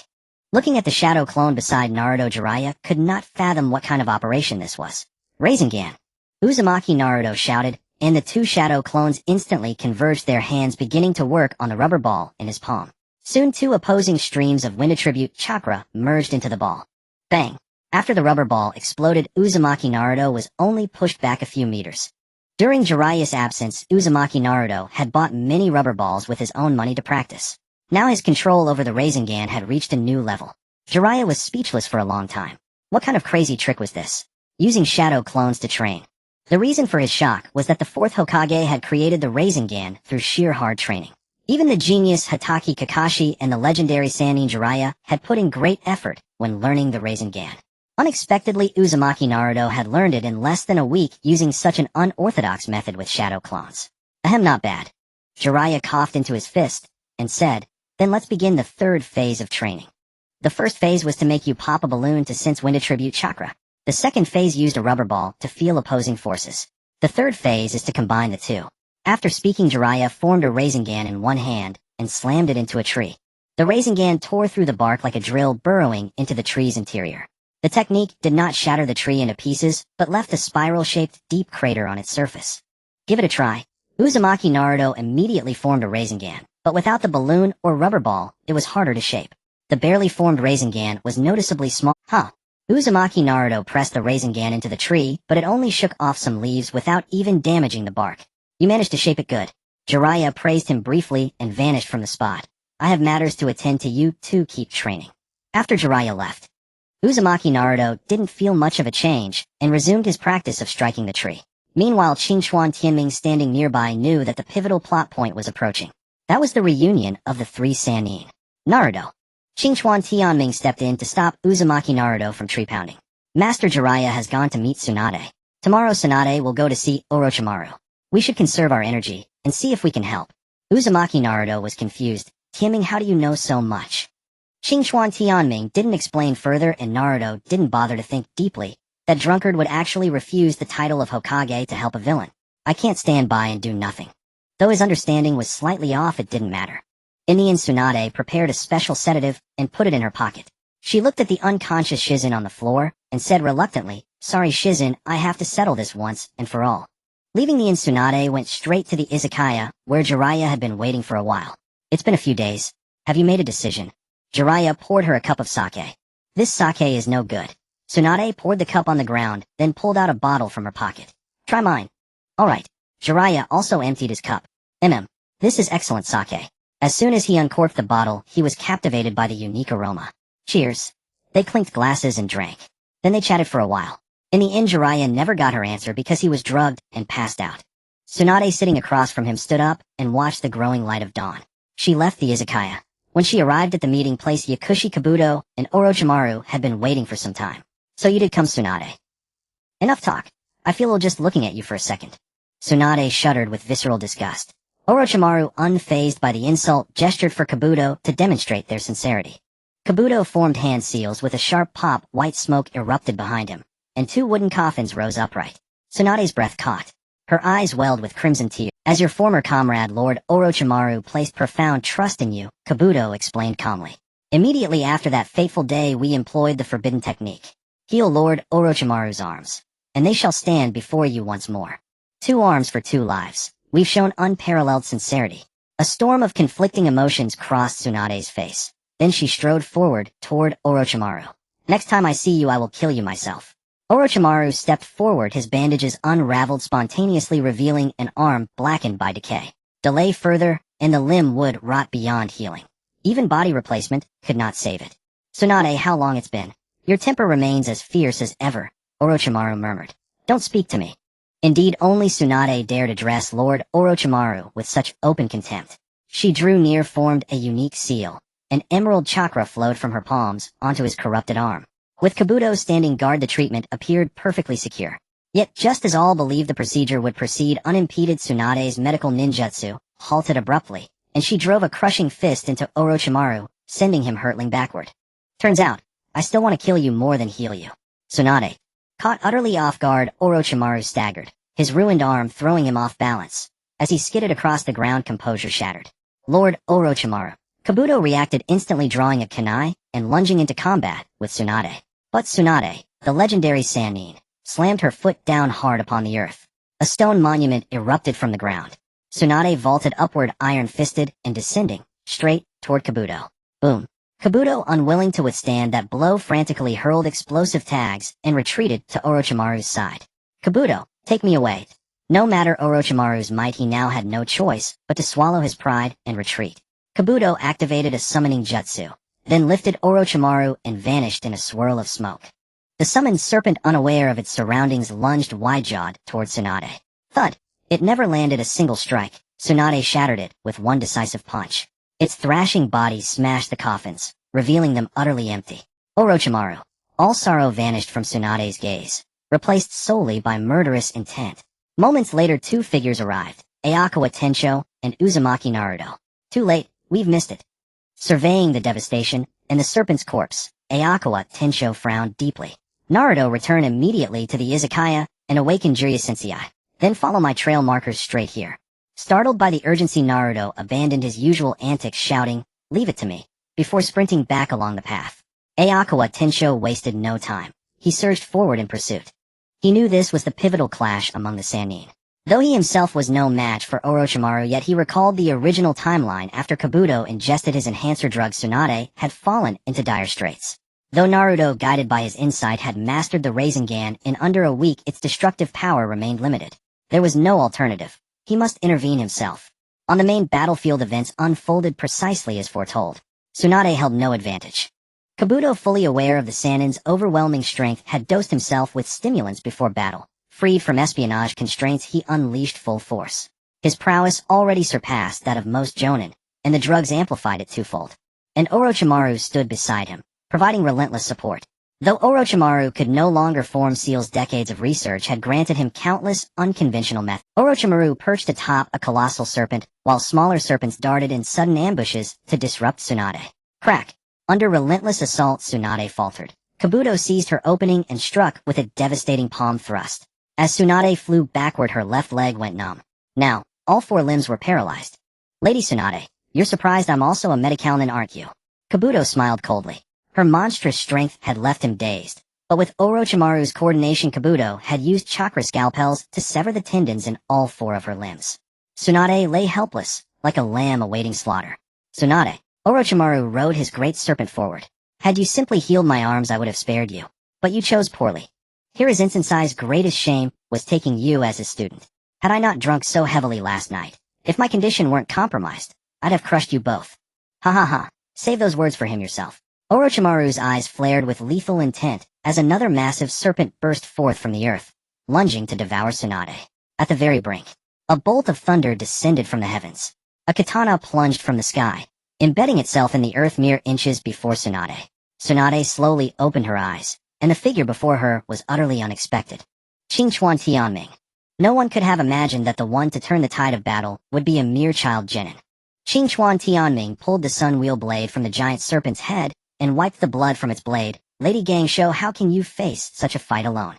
Looking at the shadow clone beside Naruto, Jiraiya could not fathom what kind of operation this was. Rasengan! Uzumaki Naruto shouted, and the two shadow clones instantly converged, their hands beginning to work on the rubber ball in his palm. Soon two opposing streams of wind attribute chakra merged into the ball. Bang! After the rubber ball exploded, Uzumaki Naruto was only pushed back a few meters. During Jiraiya's absence, Uzumaki Naruto had bought many rubber balls with his own money to practice. Now his control over the Rasengan had reached a new level. Jiraiya was speechless for a long time. What kind of crazy trick was this? Using shadow clones to train. The reason for his shock was that the fourth Hokage had created the Rasengan through sheer hard training. Even the genius Hatake Kakashi and the legendary Sannin Jiraiya had put in great effort when learning the Rasengan. Unexpectedly, Uzumaki Naruto had learned it in less than a week using such an unorthodox method with shadow clones. Ahem, not bad. Jiraiya coughed into his fist and said, then let's begin the third phase of training. The first phase was to make you pop a balloon to sense wind attribute chakra. The second phase used a rubber ball to feel opposing forces. The third phase is to combine the two. After speaking, Jiraiya formed a Rasengan in one hand and slammed it into a tree. The Rasengan tore through the bark like a drill burrowing into the tree's interior. The technique did not shatter the tree into pieces, but left a spiral-shaped deep crater on its surface. Give it a try. Uzumaki Naruto immediately formed a Rasengan, but without the balloon or rubber ball, it was harder to shape. The barely formed Rasengan was noticeably small. Uzumaki Naruto pressed the Rasengan into the tree, but it only shook off some leaves without even damaging the bark. You managed to shape it good. Jiraiya praised him briefly and vanished from the spot. I have matters to attend to, you two keep training. After Jiraiya left, Uzumaki Naruto didn't feel much of a change and resumed his practice of striking the tree. Meanwhile, Aokawa Tenmei standing nearby knew that the pivotal plot point was approaching. That was the reunion of the three Sannin. Naruto. Aokawa Tenmei stepped in to stop Uzumaki Naruto from tree pounding. Master Jiraiya has gone to meet Tsunade. Tomorrow Tsunade will go to see Orochimaru. We should conserve our energy and see if we can help. Uzumaki Naruto was confused. Tenmei, how do you know so much? Aokawa Tenmei didn't explain further, and Naruto didn't bother to think deeply. That drunkard would actually refuse the title of Hokage to help a villain. I can't stand by and do nothing. Though his understanding was slightly off, it didn't matter. In the end, Tsunade prepared a special sedative and put it in her pocket. She looked at the unconscious Shizen on the floor and said reluctantly, "Sorry Shizen, I have to settle this once and for all." Leaving the inn, Tsunade went straight to the izakaya, where Jiraiya had been waiting for a while. It's been a few days. Have you made a decision? Jiraiya poured her a cup of sake. This sake is no good. Tsunade poured the cup on the ground, then pulled out a bottle from her pocket. Try mine. Alright. Jiraiya also emptied his cup. This is excellent sake. As soon as he uncorked the bottle, he was captivated by the unique aroma. Cheers. They clinked glasses and drank. Then they chatted for a while. In the end, Jiraiya never got her answer because he was drugged and passed out. Tsunade, sitting across from him, stood up and watched the growing light of dawn. She left the izakaya. When she arrived at the meeting place, Yakushi, Kabuto, and Orochimaru had been waiting for some time. So you did come, Tsunade. Enough talk. I feel ill just looking at you for a second. Tsunade shuddered with visceral disgust. Orochimaru, unfazed by the insult, gestured for Kabuto to demonstrate their sincerity. Kabuto formed hand seals. With a sharp pop, white smoke erupted behind him, and two wooden coffins rose upright. Tsunade's breath caught. Her eyes welled with crimson tears. As your former comrade, Lord Orochimaru placed profound trust in you, Kabuto explained calmly. Immediately after that fateful day, we employed the forbidden technique. Heal Lord Orochimaru's arms, and they shall stand before you once more. 2 arms for 2 lives. We've shown unparalleled sincerity. A storm of conflicting emotions crossed Tsunade's face. Then she strode forward toward Orochimaru. Next time I see you, I will kill you myself. Orochimaru stepped forward, his bandages unraveled spontaneously, revealing an arm blackened by decay. Delay further, and the limb would rot beyond healing. Even body replacement could not save it. Tsunade, how long it's been. Your temper remains as fierce as ever, Orochimaru murmured. Don't speak to me. Indeed, only Tsunade dared address Lord Orochimaru with such open contempt. She drew near, formed a unique seal. An emerald chakra flowed from her palms onto his corrupted arm. With Kabuto standing guard, the treatment appeared perfectly secure. Yet just as all believed the procedure would proceed unimpeded, Tsunade's medical ninjutsu halted abruptly, and she drove a crushing fist into Orochimaru, sending him hurtling backward. Turns out, I still want to kill you more than heal you. Tsunade. Caught utterly off guard, Orochimaru staggered, his ruined arm throwing him off balance. As he skidded across the ground, composure shattered. Lord Orochimaru. Kabuto reacted instantly, drawing a kunai and lunging into combat with Tsunade. But Tsunade, the legendary Sannin, slammed her foot down hard upon the earth. A stone monument erupted from the ground. Tsunade vaulted upward, iron-fisted and descending, straight toward Kabuto. Boom. Kabuto, unwilling to withstand that blow, frantically hurled explosive tags and retreated to Orochimaru's side. Kabuto, take me away. No matter Orochimaru's might, he now had no choice but to swallow his pride and retreat. Kabuto activated a summoning jutsu, then lifted Orochimaru and vanished in a swirl of smoke. The summoned serpent, unaware of its surroundings, lunged wide-jawed toward Tsunade. Thud! It never landed a single strike. Tsunade shattered it with one decisive punch. Its thrashing body smashed the coffins, revealing them utterly empty. Orochimaru. All sorrow vanished from Tsunade's gaze, replaced solely by murderous intent. Moments later, 2 figures arrived, Aokawa Tenmei and Uzumaki Naruto. Too late, we've missed it. Surveying the devastation, and the serpent's corpse, Aokawa Tenmei frowned deeply. Naruto, return immediately to the izakaya and awaken Jiraiya Sensei. Then follow my trail markers straight here. Startled by the urgency, Naruto abandoned his usual antics, shouting, "Leave it to me," before sprinting back along the path. Aokawa Tenmei wasted no time. He surged forward in pursuit. He knew this was the pivotal clash among the Sannin. Though he himself was no match for Orochimaru, yet he recalled the original timeline after Kabuto ingested his enhancer drug. Tsunade had fallen into dire straits. Though Naruto, guided by his insight, had mastered the Rasengan in under a week, its destructive power remained limited. There was no alternative. He must intervene himself. On the main battlefield, events unfolded precisely as foretold. Tsunade held no advantage. Kabuto, fully aware of the Sannin's overwhelming strength, had dosed himself with stimulants before battle. Freed from espionage constraints, he unleashed full force. His prowess already surpassed that of most jonin, and the drugs amplified it twofold. And Orochimaru stood beside him, providing relentless support. Though Orochimaru could no longer form seals, decades of research had granted him countless unconventional methods. Orochimaru perched atop a colossal serpent, while smaller serpents darted in sudden ambushes to disrupt Tsunade. Crack! Under relentless assault, Tsunade faltered. Kabuto seized her opening and struck with a devastating palm thrust. As Tsunade flew backward, her left leg went numb. Now, all four limbs were paralyzed. "Lady Tsunade, you're surprised I'm also a Metacalnin, aren't you?" Kabuto smiled coldly. Her monstrous strength had left him dazed, but with Orochimaru's coordination, Kabuto had used chakra scalpels to sever the tendons in all four of her limbs. Tsunade lay helpless, like a lamb awaiting slaughter. "Tsunade," Orochimaru rode his great serpent forward. "Had you simply healed my arms, I would have spared you. But you chose poorly. Hira's Insensei's greatest shame was taking you as his student. Had I not drunk so heavily last night, if my condition weren't compromised, I'd have crushed you both." "Ha ha ha, save those words for him yourself." Orochimaru's eyes flared with lethal intent as another massive serpent burst forth from the earth, lunging to devour Tsunade. At the very brink, a bolt of thunder descended from the heavens. A katana plunged from the sky, embedding itself in the earth mere inches before Tsunade. Tsunade slowly opened her eyes, and the figure before her was utterly unexpected. Qingchuan Tianming. No one could have imagined that the one to turn the tide of battle would be a mere child genin. Qingchuan Tianming pulled the sun wheel blade from the giant serpent's head and wiped the blood from its blade. "Lady Gangsho, how can you face such a fight alone?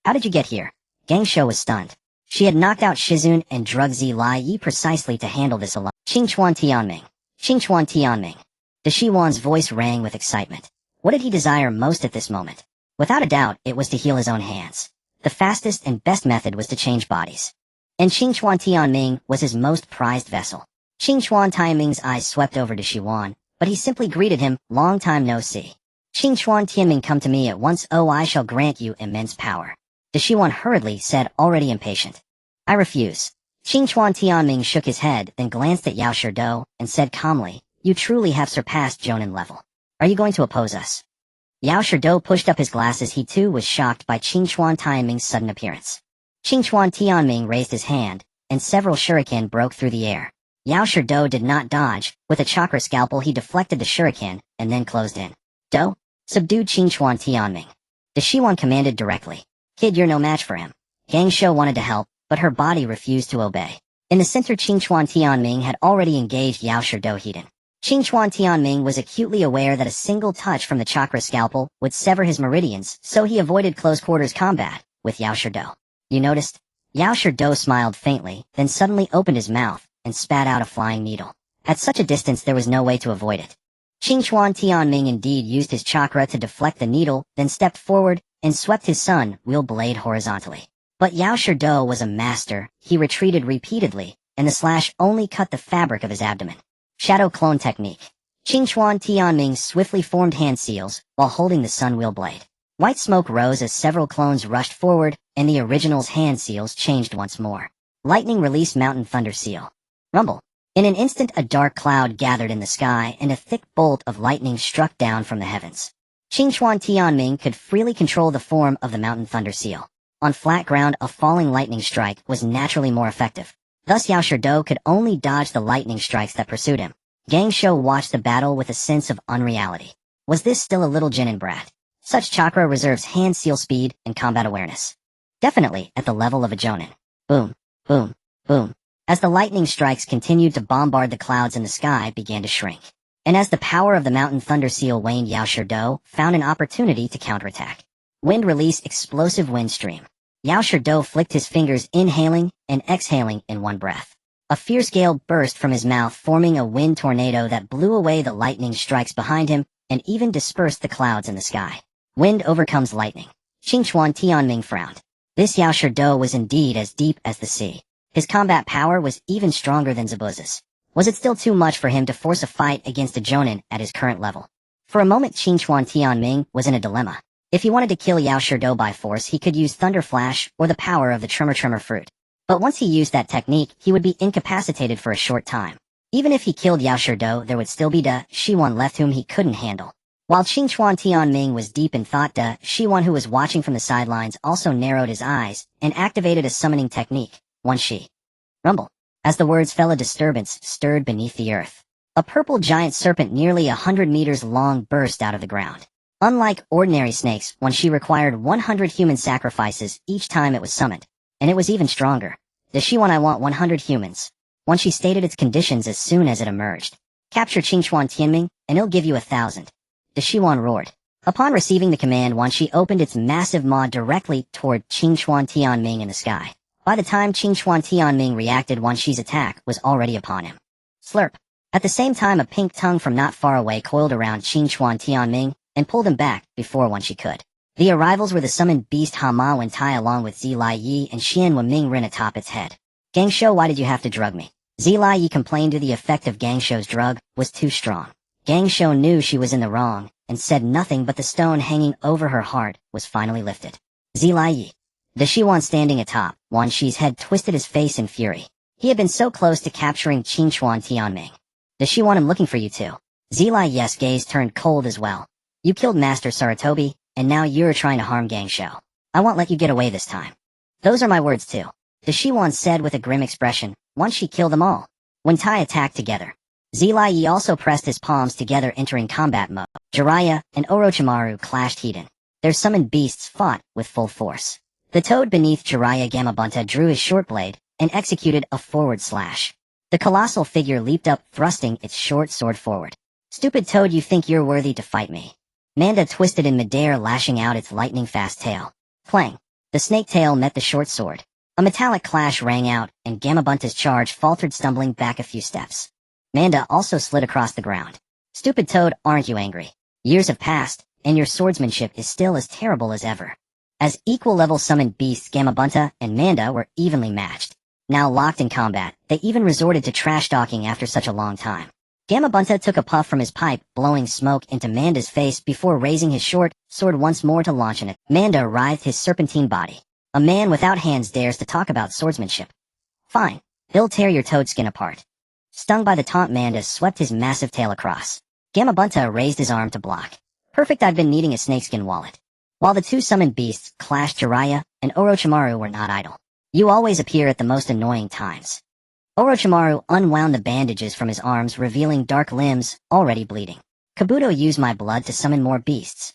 How did you get here?" Gangsho was stunned. She had knocked out Shizun and drugged Zilai precisely to handle this alone. Qingchuan Tianming. Qingchuan Tianming. The Shiwan's voice rang with excitement. What did he desire most at this moment? Without a doubt, it was to heal his own hands. The fastest and best method was to change bodies. And Qingchuan Tianming was his most prized vessel. Qingchuan Tianming's eyes swept over to Shiwan, but he simply greeted him, "Long time no see. Qingchuan Tianming, come to me at once. Oh, I shall grant you immense power." The Shiwan hurriedly said, already impatient. "I refuse." Qingchuan Tianming shook his head, then glanced at Yao Shirdo and said calmly, "You truly have surpassed Jonin level. Are you going to oppose us?" Yao Shirdo pushed up his glasses. He too was shocked by Qingchuan Tianming's sudden appearance. Qingchuan Tianming raised his hand, and several shuriken broke through the air. Yao Shirdo did not dodge. With a chakra scalpel, he deflected the shuriken and then closed in. "Do?" subdued Qingchuan Tianming. The Shiwan commanded directly. "Kid, you're no match for him." Gangsho wanted to help, but her body refused to obey. In the center, Qingchuan Tianming had already engaged Yao Shirdo Hiden. Qingchuan Tianming was acutely aware that a single touch from the chakra scalpel would sever his meridians, so he avoided close-quarters combat with Yao Shirdo. "You noticed?" Yao Shirdo smiled faintly, then suddenly opened his mouth and spat out a flying needle. At such a distance, there was no way to avoid it. Qingchuan Tianming indeed used his chakra to deflect the needle, then stepped forward and swept his sun wheel blade horizontally. But Yao Shirdo was a master. He retreated repeatedly, and the slash only cut the fabric of his abdomen. Shadow clone technique. Qingchuan Tianming swiftly formed hand seals while holding the sun wheel blade. White smoke rose as several clones rushed forward, and the original's hand seals changed once more. Lightning released mountain thunder seal. Rumble. In an instant, a dark cloud gathered in the sky, and a thick bolt of lightning struck down from the heavens. Qingchuan Tianming could freely control the form of the mountain thunder seal. On flat ground, a falling lightning strike was naturally more effective. Thus Yao Shirdo could only dodge the lightning strikes that pursued him. Gangsho watched the battle with a sense of unreality. Was this still a little genin brat? Such chakra reserves hand seal speed and combat awareness. Definitely at the level of a jonin. Boom, boom, boom. As the lightning strikes continued to bombard, the clouds in the sky began to shrink. And as the power of the mountain thunder seal waned, Yao Shirdo found an opportunity to counterattack. Wind release explosive wind stream. Yao Shirdo flicked his fingers, inhaling and exhaling in one breath. A fierce gale burst from his mouth, forming a wind tornado that blew away the lightning strikes behind him and even dispersed the clouds in the sky. Wind overcomes lightning. Qingchuan Tianming frowned. This Yao Shirdo was indeed as deep as the sea. His combat power was even stronger than Zabuza's. Was it still too much for him to force a fight against a Jonin at his current level? For a moment, Qingchuan Tianming was in a dilemma. If he wanted to kill Yao Shirdo by force, he could use Thunder Flash or the power of the Tremor fruit. But once he used that technique, he would be incapacitated for a short time. Even if he killed Yao Shirdo, there would still be Da Shiwan left whom he couldn't handle. While Qingchuan Tianming was deep in thought, Da Shiwan, who was watching from the sidelines, also narrowed his eyes and activated a summoning technique, One Shi. Rumble. As the words fell, a disturbance stirred beneath the earth. A purple giant serpent nearly 100 meters long burst out of the ground. Unlike ordinary snakes, One Shi required 100 human sacrifices each time it was summoned. And it was even stronger. The Shiwan, I want 100 humans. One Shi stated its conditions as soon as it emerged. Capture Qingchuan Tianming, and it'll give you 1,000. The Shiwan roared. Upon receiving the command, One Shi opened its massive maw directly toward Qingchuan Tianming in the sky. By the time Qingchuan Tianming reacted, One Shi's attack was already upon him. Slurp. At the same time, a pink tongue from not far away coiled around Qingchuan Tianming and pulled him back before One Shi could. The arrivals were the summoned beast Hama Wen Tai along with Zilai Yi and Xian Wenming Rin atop its head. Gangsho, why did you have to drug me? Zilai Yi complained the effect of Gangsho's drug was too strong. Gangsho knew she was in the wrong and said nothing, but the stone hanging over her heart was finally lifted. Zilai Yi. The Shiwan standing atop Wan Shi's head twisted his face in fury. He had been so close to capturing Qingchuan Tianming. The Shiwan, I'm looking for you too. Zilai Yi's gaze turned cold as well. You killed Master Saratobi, and now you're trying to harm Gangsho. I won't let you get away this time. Those are my words too. The Shiwan said with a grim expression. Once she killed them all. When Tai attacked together. Zilai Yi also pressed his palms together, entering combat mode. Jiraiya and Orochimaru clashed heat. Their summoned beasts fought with full force. The toad beneath Jiraiya Gamabunta drew his short blade and executed a forward slash. The colossal figure leaped up, thrusting its short sword forward. Stupid toad, you think you're worthy to fight me? Manda twisted in midair, lashing out its lightning-fast tail. Clang! The snake tail met the short sword. A metallic clash rang out, and Gamabunta's charge faltered, stumbling back a few steps. Manda also slid across the ground. Stupid toad, aren't you angry? Years have passed, and your swordsmanship is still as terrible as ever. As equal-level summoned beasts, Gamabunta and Manda were evenly matched. Now locked in combat, they even resorted to trash-talking after such a long time. Gamabunta took a puff from his pipe, blowing smoke into Manda's face before raising his short sword once more to launch in it. Manda writhed his serpentine body. A man without hands dares to talk about swordsmanship. Fine. He'll tear your toad skin apart. Stung by the taunt, Manda swept his massive tail across. Gamabunta raised his arm to block. Perfect, I've been needing a snakeskin wallet. While the two summoned beasts clashed, Jiraiya and Orochimaru were not idle. You always appear at the most annoying times. Orochimaru unwound the bandages from his arms, revealing dark limbs already bleeding. Kabuto used my blood to summon more beasts.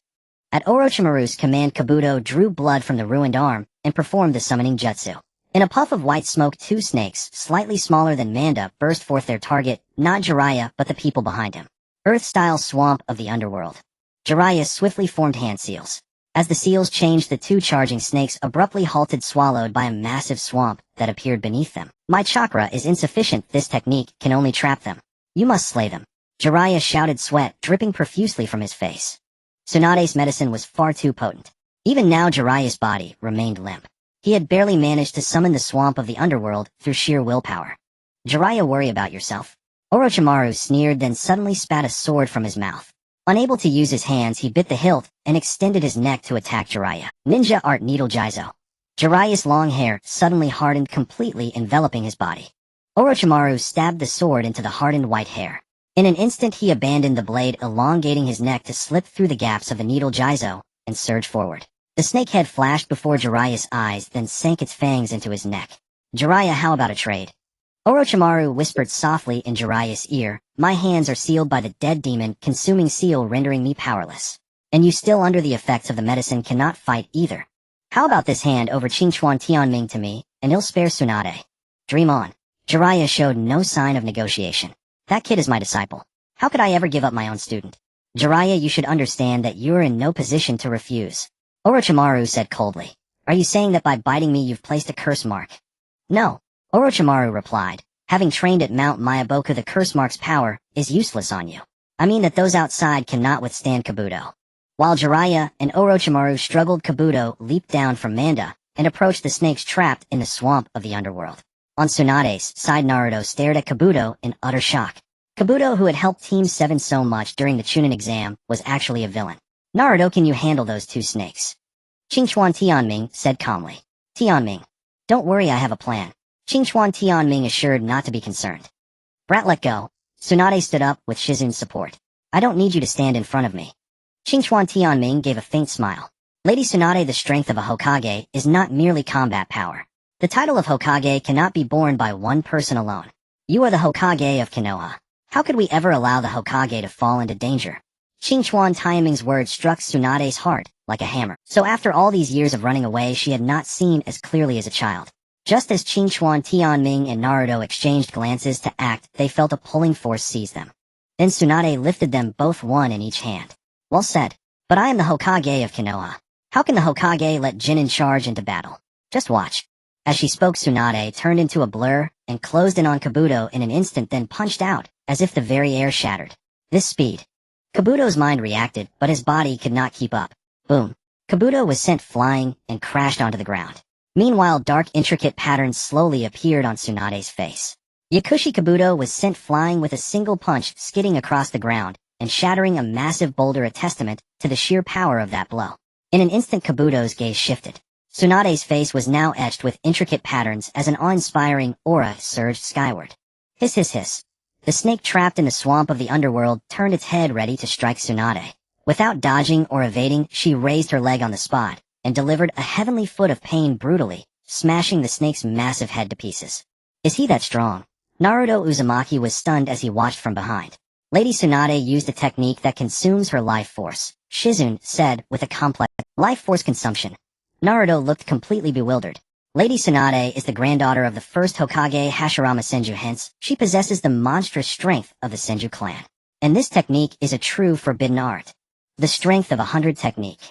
At Orochimaru's command, Kabuto drew blood from the ruined arm and performed the summoning jutsu. In a puff of white smoke, two snakes, slightly smaller than Manda, burst forth, their target, not Jiraiya but the people behind him. Earth-style swamp of the underworld. Jiraiya swiftly formed hand seals. As the seals changed, the two charging snakes abruptly halted, swallowed by a massive swamp that appeared beneath them. My chakra is insufficient. This technique can only trap them. You must slay them. Jiraiya shouted, sweat dripping profusely from his face. Tsunade's medicine was far too potent. Even now, Jiraiya's body remained limp. He had barely managed to summon the swamp of the underworld through sheer willpower. Jiraiya, worry about yourself. Orochimaru sneered, then suddenly spat a sword from his mouth. Unable to use his hands, he bit the hilt and extended his neck to attack Jiraiya. Ninja Art Needle Jizo. Jiraiya's long hair suddenly hardened, completely enveloping his body. Orochimaru stabbed the sword into the hardened white hair. In an instant, he abandoned the blade, elongating his neck to slip through the gaps of the needle Jizo and surge forward. The snake head flashed before Jiraiya's eyes, then sank its fangs into his neck. Jiraiya, how about a trade? Orochimaru whispered softly in Jiraiya's ear, my hands are sealed by the dead demon consuming seal, rendering me powerless. And you, still under the effects of the medicine, cannot fight either. How about this hand over Qingchuan Tianming to me, and he'll spare Tsunade? Dream on. Jiraiya showed no sign of negotiation. That kid is my disciple. How could I ever give up my own student? Jiraiya, you should understand that you're in no position to refuse. Orochimaru said coldly. Are you saying that by biting me you've placed a curse mark? No. Orochimaru replied. Having trained at Mount Mayaboku, the curse mark's power is useless on you. I mean that those outside cannot withstand Kabuto. While Jiraiya and Orochimaru struggled, Kabuto leaped down from Manda and approached the snakes trapped in the swamp of the underworld. On Tsunade's side, Naruto stared at Kabuto in utter shock. Kabuto, who had helped Team 7 so much during the Chunin exam, was actually a villain. Naruto, can you handle those two snakes? Qingchuan Tianming said calmly. Tianming. Don't worry, I have a plan. Qingchuan Tianming assured not to be concerned. Brat, let go. Tsunade stood up with Shizun's support. I don't need you to stand in front of me. Qingchuan Tianming gave a faint smile. Lady Tsunade, the strength of a Hokage is not merely combat power. The title of Hokage cannot be borne by one person alone. You are the Hokage of Konoha. How could we ever allow the Hokage to fall into danger? Qingchuan Tianming's words struck Tsunade's heart like a hammer. So after all these years of running away, she had not seen as clearly as a child. Just as Qingchuan Tianming and Naruto exchanged glances to act, they felt a pulling force seize them. Then Tsunade lifted them both, one in each hand. Well said. But I am the Hokage of Konoha. How can the Hokage let Jinin charge into battle? Just watch. As she spoke, Tsunade turned into a blur and closed in on Kabuto in an instant, then punched out, as if the very air shattered. This speed. Kabuto's mind reacted, but his body could not keep up. Boom. Kabuto was sent flying and crashed onto the ground. Meanwhile, dark, intricate patterns slowly appeared on Tsunade's face. Yakushi Kabuto was sent flying with a single punch, skidding across the ground and shattering a massive boulder, a testament to the sheer power of that blow. In an instant, Kabuto's gaze shifted. Tsunade's face was now etched with intricate patterns as an awe-inspiring aura surged skyward. Hiss, hiss, hiss. The snake trapped in the swamp of the underworld turned its head ready to strike Tsunade. Without dodging or evading, she raised her leg on the spot and delivered a heavenly foot of pain brutally, smashing the snake's massive head to pieces. Is he that strong? Naruto Uzumaki was stunned as he watched from behind. Lady Tsunade used a technique that consumes her life force, Shizun said with a complex life force consumption. Naruto looked completely bewildered. Lady Tsunade is the granddaughter of the first Hokage Hashirama Senju, hence, she possesses the monstrous strength of the Senju clan. And this technique is a true forbidden art. The strength of 100 technique.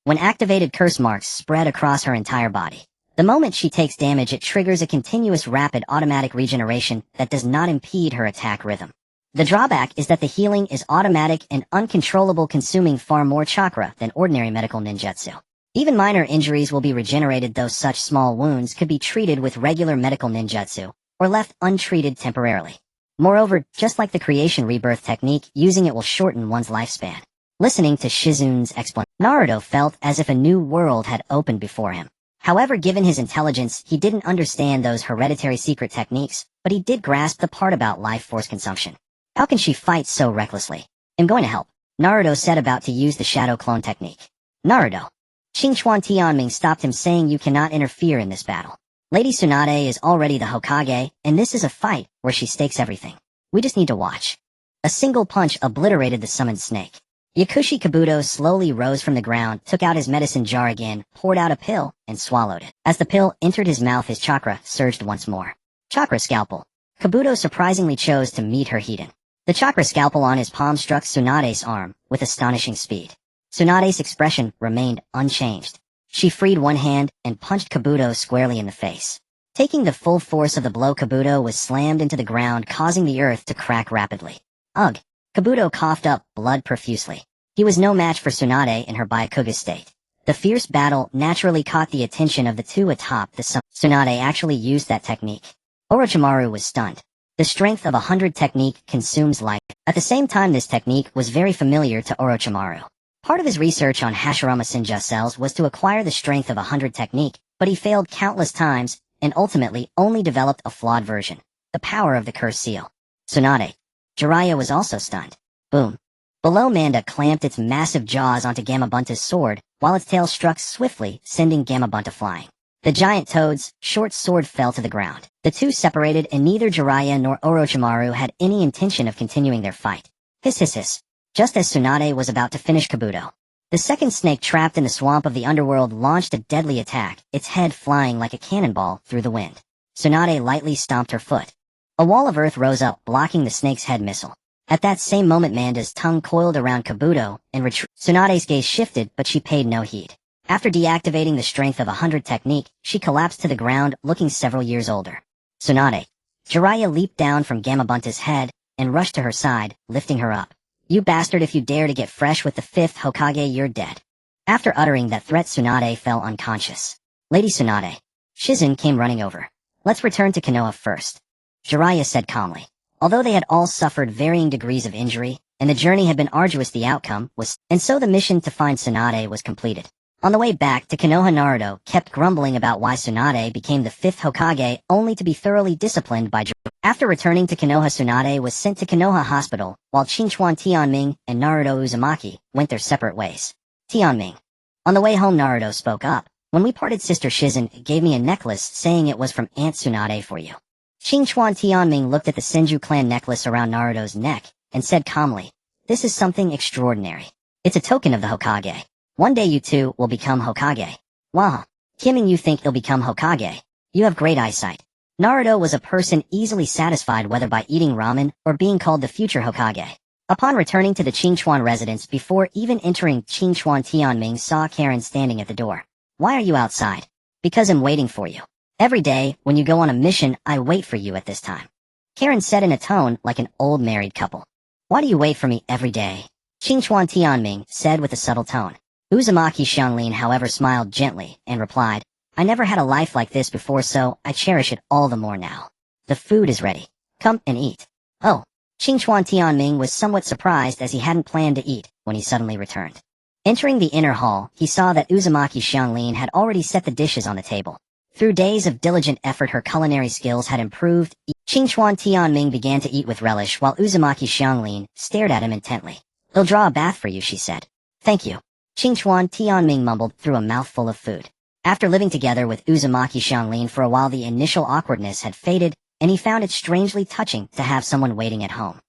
When activated, curse marks spread across her entire body. The moment she takes damage, it triggers a continuous rapid automatic regeneration that does not impede her attack rhythm. The drawback is that the healing is automatic and uncontrollable, consuming far more chakra than ordinary medical ninjutsu. Even minor injuries will be regenerated, though such small wounds could be treated with regular medical ninjutsu, or left untreated temporarily. Moreover, just like the creation rebirth technique, using it will shorten one's lifespan. Listening to Shizun's explanation, Naruto felt as if a new world had opened before him. However, given his intelligence, he didn't understand those hereditary secret techniques, but he did grasp the part about life force consumption. How can she fight so recklessly? I'm going to help. Naruto said, about to use the shadow clone technique. Naruto. Qingchuan Tianming stopped him, saying, you cannot interfere in this battle. Lady Tsunade is already the Hokage, and this is a fight where she stakes everything. We just need to watch. A single punch obliterated the summoned snake. Yakushi Kabuto slowly rose from the ground, took out his medicine jar again, poured out a pill, and swallowed it. As the pill entered his mouth, his chakra surged once more. Chakra scalpel. Kabuto surprisingly chose to meet her Hiden. The chakra scalpel on his palm struck Tsunade's arm with astonishing speed. Tsunade's expression remained unchanged. She freed one hand and punched Kabuto squarely in the face. Taking the full force of the blow, Kabuto was slammed into the ground, causing the earth to crack rapidly. Ugh! Kabuto coughed up blood profusely. He was no match for Tsunade in her Byakuga state. The fierce battle naturally caught the attention of the two atop the sun. Tsunade actually used that technique. Orochimaru was stunned. The strength of 100 technique consumes life. At the same time, this technique was very familiar to Orochimaru. Part of his research on Hashirama Senju cells was to acquire the strength of 100 technique, but he failed countless times and ultimately only developed a flawed version, the power of the curse seal. Tsunade. Jiraiya was also stunned. Boom. Below, Manda clamped its massive jaws onto Gamabunta's sword, while its tail struck swiftly, sending Gamabunta flying. The giant toad's short sword fell to the ground. The two separated, and neither Jiraiya nor Orochimaru had any intention of continuing their fight. Hiss, hiss, hiss. Just as Tsunade was about to finish Kabuto, the second snake trapped in the swamp of the underworld launched a deadly attack, its head flying like a cannonball through the wind. Tsunade lightly stomped her foot. A wall of earth rose up, blocking the snake's head missile. At that same moment Manda's tongue coiled around Kabuto, and Tsunade's gaze shifted, but she paid no heed. After deactivating the strength of 100 technique, she collapsed to the ground, looking several years older. Tsunade. Jiraiya leaped down from Gamabunta's head, and rushed to her side, lifting her up. You bastard, if you dare to get fresh with the 5th Hokage, you're dead. After uttering that threat, Tsunade fell unconscious. Lady Tsunade. Shizen came running over. Let's return to Konoha first. Jiraiya said calmly. Although they had all suffered varying degrees of injury, and the journey had been arduous, the outcome was, and so the mission to find Tsunade was completed. On the way back to Konoha, Naruto kept grumbling about why Tsunade became the 5th Hokage, only to be thoroughly disciplined by Jiraiya. After returning to Konoha, Tsunade was sent to Konoha Hospital, while Qingchuan Tianming and Naruto Uzumaki went their separate ways. Tianming. On the way home, Naruto spoke up. When we parted, Sister Shizen gave me a necklace saying it was from Aunt Tsunade for you. Qingchuan Tianming looked at the Senju clan necklace around Naruto's neck, and said calmly, this is something extraordinary. It's a token of the Hokage. One day you two will become Hokage. Wow. Kimming, you think you'll become Hokage? You have great eyesight. Naruto was a person easily satisfied whether by eating ramen or being called the future Hokage. Upon returning to the Qingchuan residence, before even entering, Qingchuan Tianming saw Karen standing at the door. Why are you outside? Because I'm waiting for you. Every day, when you go on a mission, I wait for you at this time. Karen said in a tone like an old married couple. Why do you wait for me every day? Qingchuan Tianming said with a subtle tone. Uzumaki Xianglin, however, smiled gently and replied, I never had a life like this before, so I cherish it all the more now. The food is ready. Come and eat. Oh. Qingchuan Tianming was somewhat surprised, as he hadn't planned to eat when he suddenly returned. Entering the inner hall, he saw that Uzumaki Xianglin had already set the dishes on the table. Through days of diligent effort, her culinary skills had improved. Qingchuan Tianming began to eat with relish, while Uzumaki Xianglin stared at him intently. He'll draw a bath for you, she said. Thank you. Qingchuan Tianming mumbled through a mouthful of food. After living together with Uzumaki Xianglin for a while, the initial awkwardness had faded, and he found it strangely touching to have someone waiting at home.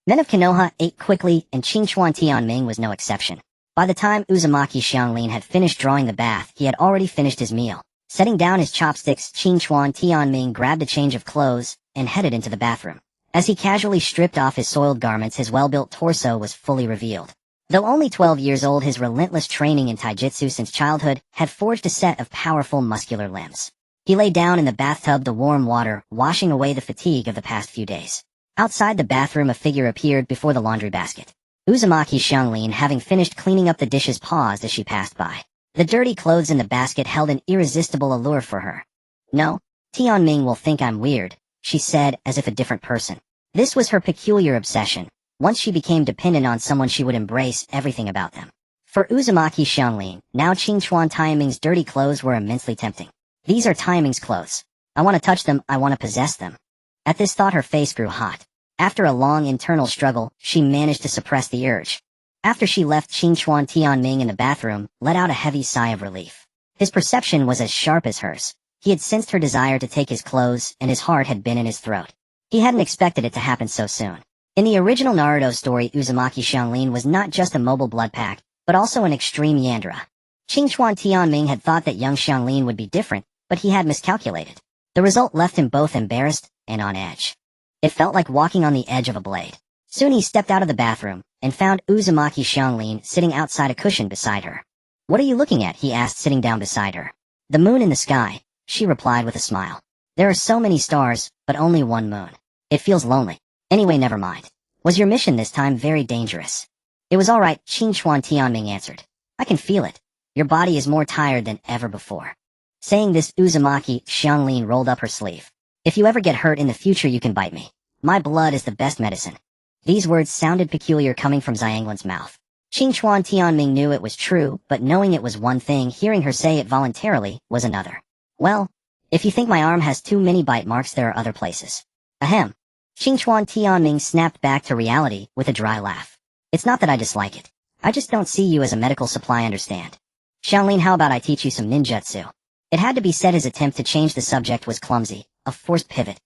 Men of Konoha ate quickly, and Qingchuan Tianming was no exception. By the time Uzumaki Xianglin had finished drawing the bath, he had already finished his meal. Setting down his chopsticks, Qingchuan Tianming grabbed a change of clothes and headed into the bathroom. As he casually stripped off his soiled garments, his well-built torso was fully revealed. Though only 12 years old, his relentless training in taijutsu since childhood had forged a set of powerful muscular limbs. He lay down in the bathtub, the warm water washing away the fatigue of the past few days. Outside the bathroom, a figure appeared before the laundry basket. Uzumaki Xianglin, having finished cleaning up the dishes, paused as she passed by. The dirty clothes in the basket held an irresistible allure for her. No, Tianming will think I'm weird, she said, as if a different person. This was her peculiar obsession. Once she became dependent on someone, she would embrace everything about them. For Uzumaki Xianglin, now Qingchuan Tianming's dirty clothes were immensely tempting. These are Tianming's clothes. I want to touch them, I want to possess them. At this thought, her face grew hot. After a long internal struggle, she managed to suppress the urge. After she left, Qingchuan Tianming in the bathroom let out a heavy sigh of relief. His perception was as sharp as hers. He had sensed her desire to take his clothes, and his heart had been in his throat. He hadn't expected it to happen so soon. In the original Naruto story, Uzumaki Xianglin was not just a mobile blood pack, but also an extreme Yandere. Qingchuan Tianming had thought that young Xianglin would be different, but he had miscalculated. The result left him both embarrassed and on edge. It felt like walking on the edge of a blade. Soon he stepped out of the bathroom and found Uzumaki Xianglin sitting outside, a cushion beside her. What are you looking at? He asked, sitting down beside her. The moon in the sky, she replied with a smile. There are so many stars, but only one moon. It feels lonely. Anyway, never mind. Was your mission this time very dangerous? It was all right, Qingchuan Tianming answered. I can feel it. Your body is more tired than ever before. Saying this, Uzumaki Xianglin rolled up her sleeve. If you ever get hurt in the future, you can bite me. My blood is the best medicine. These words sounded peculiar coming from Xianglin's mouth. Qingchuan Tianming knew it was true, but knowing it was one thing, hearing her say it voluntarily was another. Well, if you think my arm has too many bite marks, there are other places. Ahem. Qingchuan Tianming snapped back to reality with a dry laugh. It's not that I dislike it. I just don't see you as a medical supply, understand? Xianglin, how about I teach you some ninjutsu? It had to be said. His attempt to change the subject was clumsy, a forced pivot.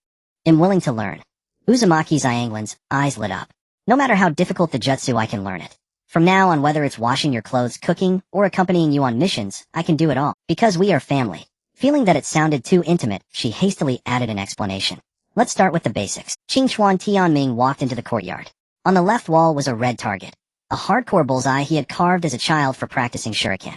I'm willing to learn. Uzumaki Xianglin's eyes lit up. No matter how difficult the jutsu, I can learn it. From now on, whether it's washing your clothes, cooking, or accompanying you on missions, I can do it all. Because we are family. Feeling that it sounded too intimate, she hastily added an explanation. Let's start with the basics. Qingchuan Tianming walked into the courtyard. On the left wall was a red target, a hardcore bullseye he had carved as a child for practicing shuriken.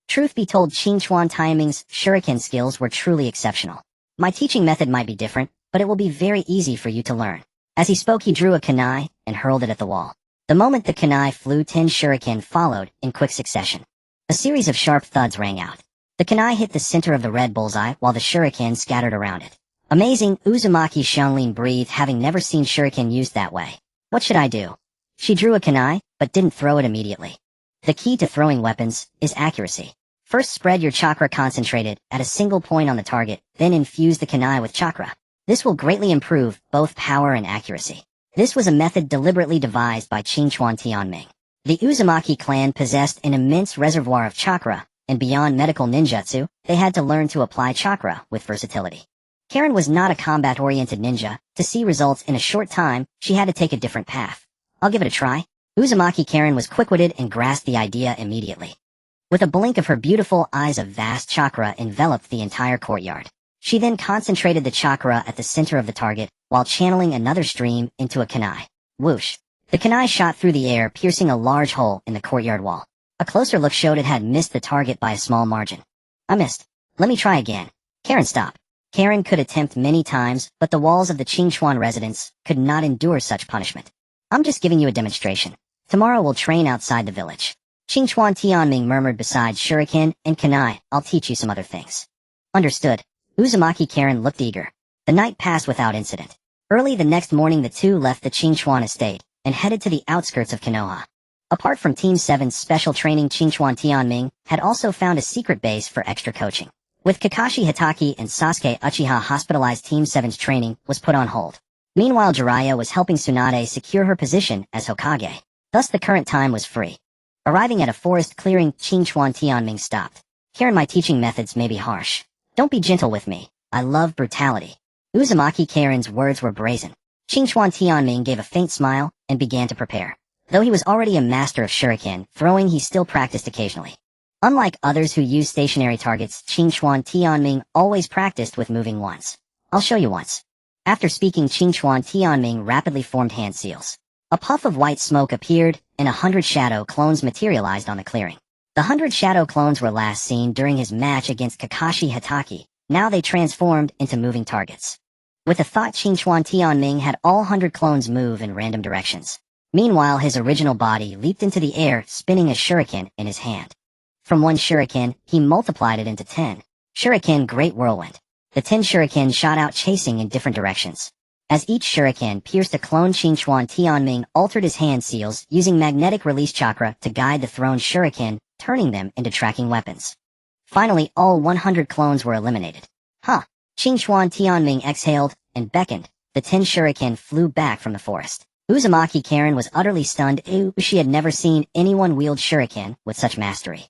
Truth be told, Qingchuan Taiming's shuriken skills were truly exceptional. My teaching method might be different, but it will be very easy for you to learn. As he spoke, he drew a kunai and hurled it at the wall. The moment the kunai flew, 10 shuriken followed in quick succession. A series of sharp thuds rang out. The kunai hit the center of the red bullseye while the shuriken scattered around it. Amazing, Uzumaki Xianglin breathed, having never seen shuriken used that way. What should I do? She drew a kunai, but didn't throw it immediately. The key to throwing weapons is accuracy. First, spread your chakra concentrated at a single point on the target, then infuse the kunai with chakra. This will greatly improve both power and accuracy. This was a method deliberately devised by Qingchuan Tianming. The Uzumaki clan possessed an immense reservoir of chakra, and beyond medical ninjutsu, they had to learn to apply chakra with versatility. Karen was not a combat-oriented ninja. To see results in a short time, she had to take a different path. I'll give it a try. Uzumaki Karen was quick-witted and grasped the idea immediately. With a blink of her beautiful eyes, a vast chakra enveloped the entire courtyard. She then concentrated the chakra at the center of the target, while channeling another stream into a kunai. Whoosh! The kunai shot through the air, piercing a large hole in the courtyard wall. A closer look showed it had missed the target by a small margin. I missed. Let me try again. Karen, stop. Karen could attempt many times, but the walls of the Qingchuan residence could not endure such punishment. I'm just giving you a demonstration. Tomorrow we'll train outside the village. Qingchuan Tianming murmured. Besides shuriken and kunai, I'll teach you some other things. Understood. Uzumaki Karen looked eager. The night passed without incident. Early the next morning, the two left the Qingchuan estate and headed to the outskirts of Konoha. Apart from Team 7's special training, Qingchuan Tianming had also found a secret base for extra coaching. With Kakashi Hitaki and Sasuke Uchiha hospitalized, Team 7's training was put on hold. Meanwhile, Jiraiya was helping Tsunade secure her position as Hokage. Thus the current time was free. Arriving at a forest clearing, Qingchuan Tianming stopped. Karen, my teaching methods may be harsh. Don't be gentle with me. I love brutality. Uzumaki Karen's words were brazen. Qingchuan Tianming gave a faint smile and began to prepare. Though he was already a master of shuriken throwing, he still practiced occasionally. Unlike others who use stationary targets, Qingchuan Tianming always practiced with moving ones. I'll show you once. After speaking, Qingchuan Tianming rapidly formed hand seals. A puff of white smoke appeared, and 100 shadow clones materialized on the clearing. The 100 shadow clones were last seen during his match against Kakashi Hitaki. Now they transformed into moving targets. With a thought, Qingchuan Tianming had all 100 clones move in random directions. Meanwhile, his original body leaped into the air, spinning a shuriken in his hand. From one shuriken, he multiplied it into 10. Shuriken Great Whirlwind. The 10 shuriken shot out, chasing in different directions. As each shuriken pierced a clone, Qingchuan Tianming altered his hand seals, using magnetic release chakra to guide the thrown shuriken, turning them into tracking weapons. Finally, all 100 clones were eliminated. Huh. Qingchuan Tianming exhaled and beckoned. The 10 shuriken flew back from the forest. Uzumaki Karen was utterly stunned. She had never seen anyone wield shuriken with such mastery.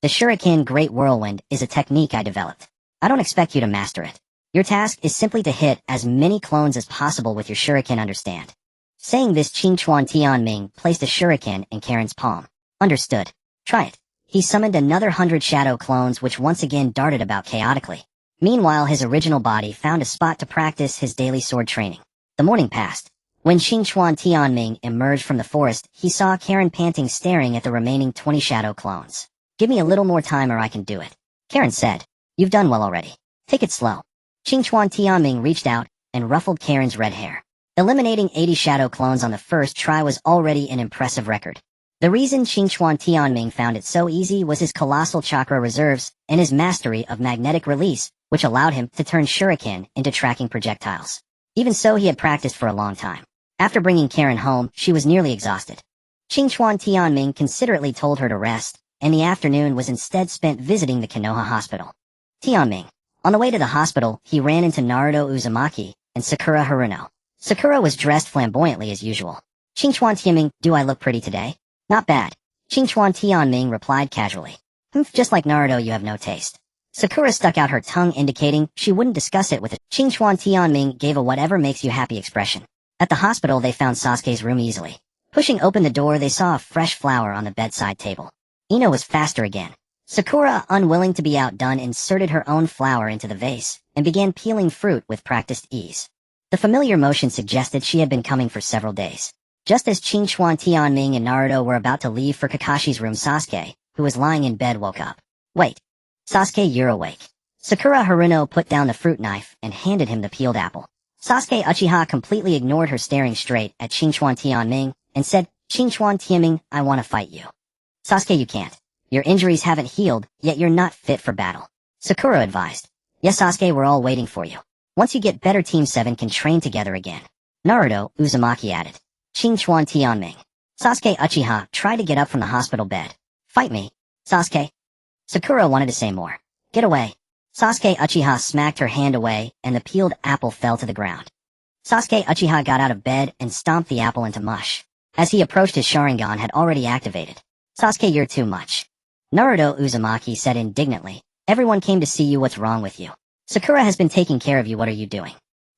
The shuriken Great Whirlwind is a technique I developed. I don't expect you to master it. Your task is simply to hit as many clones as possible with your shuriken, understand? Saying this, Qingchuan Tianming placed a shuriken in Karen's palm. Understood. Try it. He summoned another 100 shadow clones, which once again darted about chaotically. Meanwhile, his original body found a spot to practice his daily sword training. The morning passed. When Qingchuan Tianming emerged from the forest, he saw Karen panting, staring at the remaining 20 shadow clones. Give me a little more time or I can do it. Karen said. You've done well already. Take it slow. Qingchuan Tianming reached out and ruffled Karen's red hair. Eliminating 80 shadow clones on the first try was already an impressive record. The reason Qingchuan Tianming found it so easy was his colossal chakra reserves and his mastery of magnetic release, which allowed him to turn shuriken into tracking projectiles. Even so, he had practiced for a long time. After bringing Karen home, she was nearly exhausted. Qingchuan Tianming considerately told her to rest, and the afternoon was instead spent visiting the Konoha hospital. Tianming. On the way to the hospital, he ran into Naruto Uzumaki and Sakura Haruno. Sakura was dressed flamboyantly as usual. Qingchuan Tianming, do I look pretty today? Not bad. Qingchuan Tianming replied casually. Just like Naruto, you have no taste. Sakura stuck out her tongue, indicating she wouldn't discuss it with it. Qingchuan Tianming gave a whatever makes you happy expression. At the hospital, they found Sasuke's room easily. Pushing open the door, they saw a fresh flower on the bedside table. Ino was faster again. Sakura, unwilling to be outdone, inserted her own flower into the vase and began peeling fruit with practiced ease. The familiar motion suggested she had been coming for several days. Just as Qingchuan Tianming and Naruto were about to leave for Kakashi's room, Sasuke, who was lying in bed, woke up. Wait. Sasuke, you're awake. Sakura Haruno put down the fruit knife and handed him the peeled apple. Sasuke Uchiha completely ignored her, staring straight at Qingchuan Tianming, and said, Qingchuan Tianming, I want to fight you. Sasuke, you can't. Your injuries haven't healed, yet you're not fit for battle. Sakura advised. Yes, Sasuke, we're all waiting for you. Once you get better, Team 7 can train together again. Naruto, Uzumaki added. Qingchuan Tianming. Sasuke Uchiha tried to get up from the hospital bed. Fight me, Sasuke. Sakura wanted to say more. Get away. Sasuke Uchiha smacked her hand away, and the peeled apple fell to the ground. Sasuke Uchiha got out of bed and stomped the apple into mush. As he approached, his Sharingan had already activated. Sasuke, you're too much. Naruto, Uzumaki said indignantly. Everyone came to see you, what's wrong with you? Sakura has been taking care of you, what are you doing?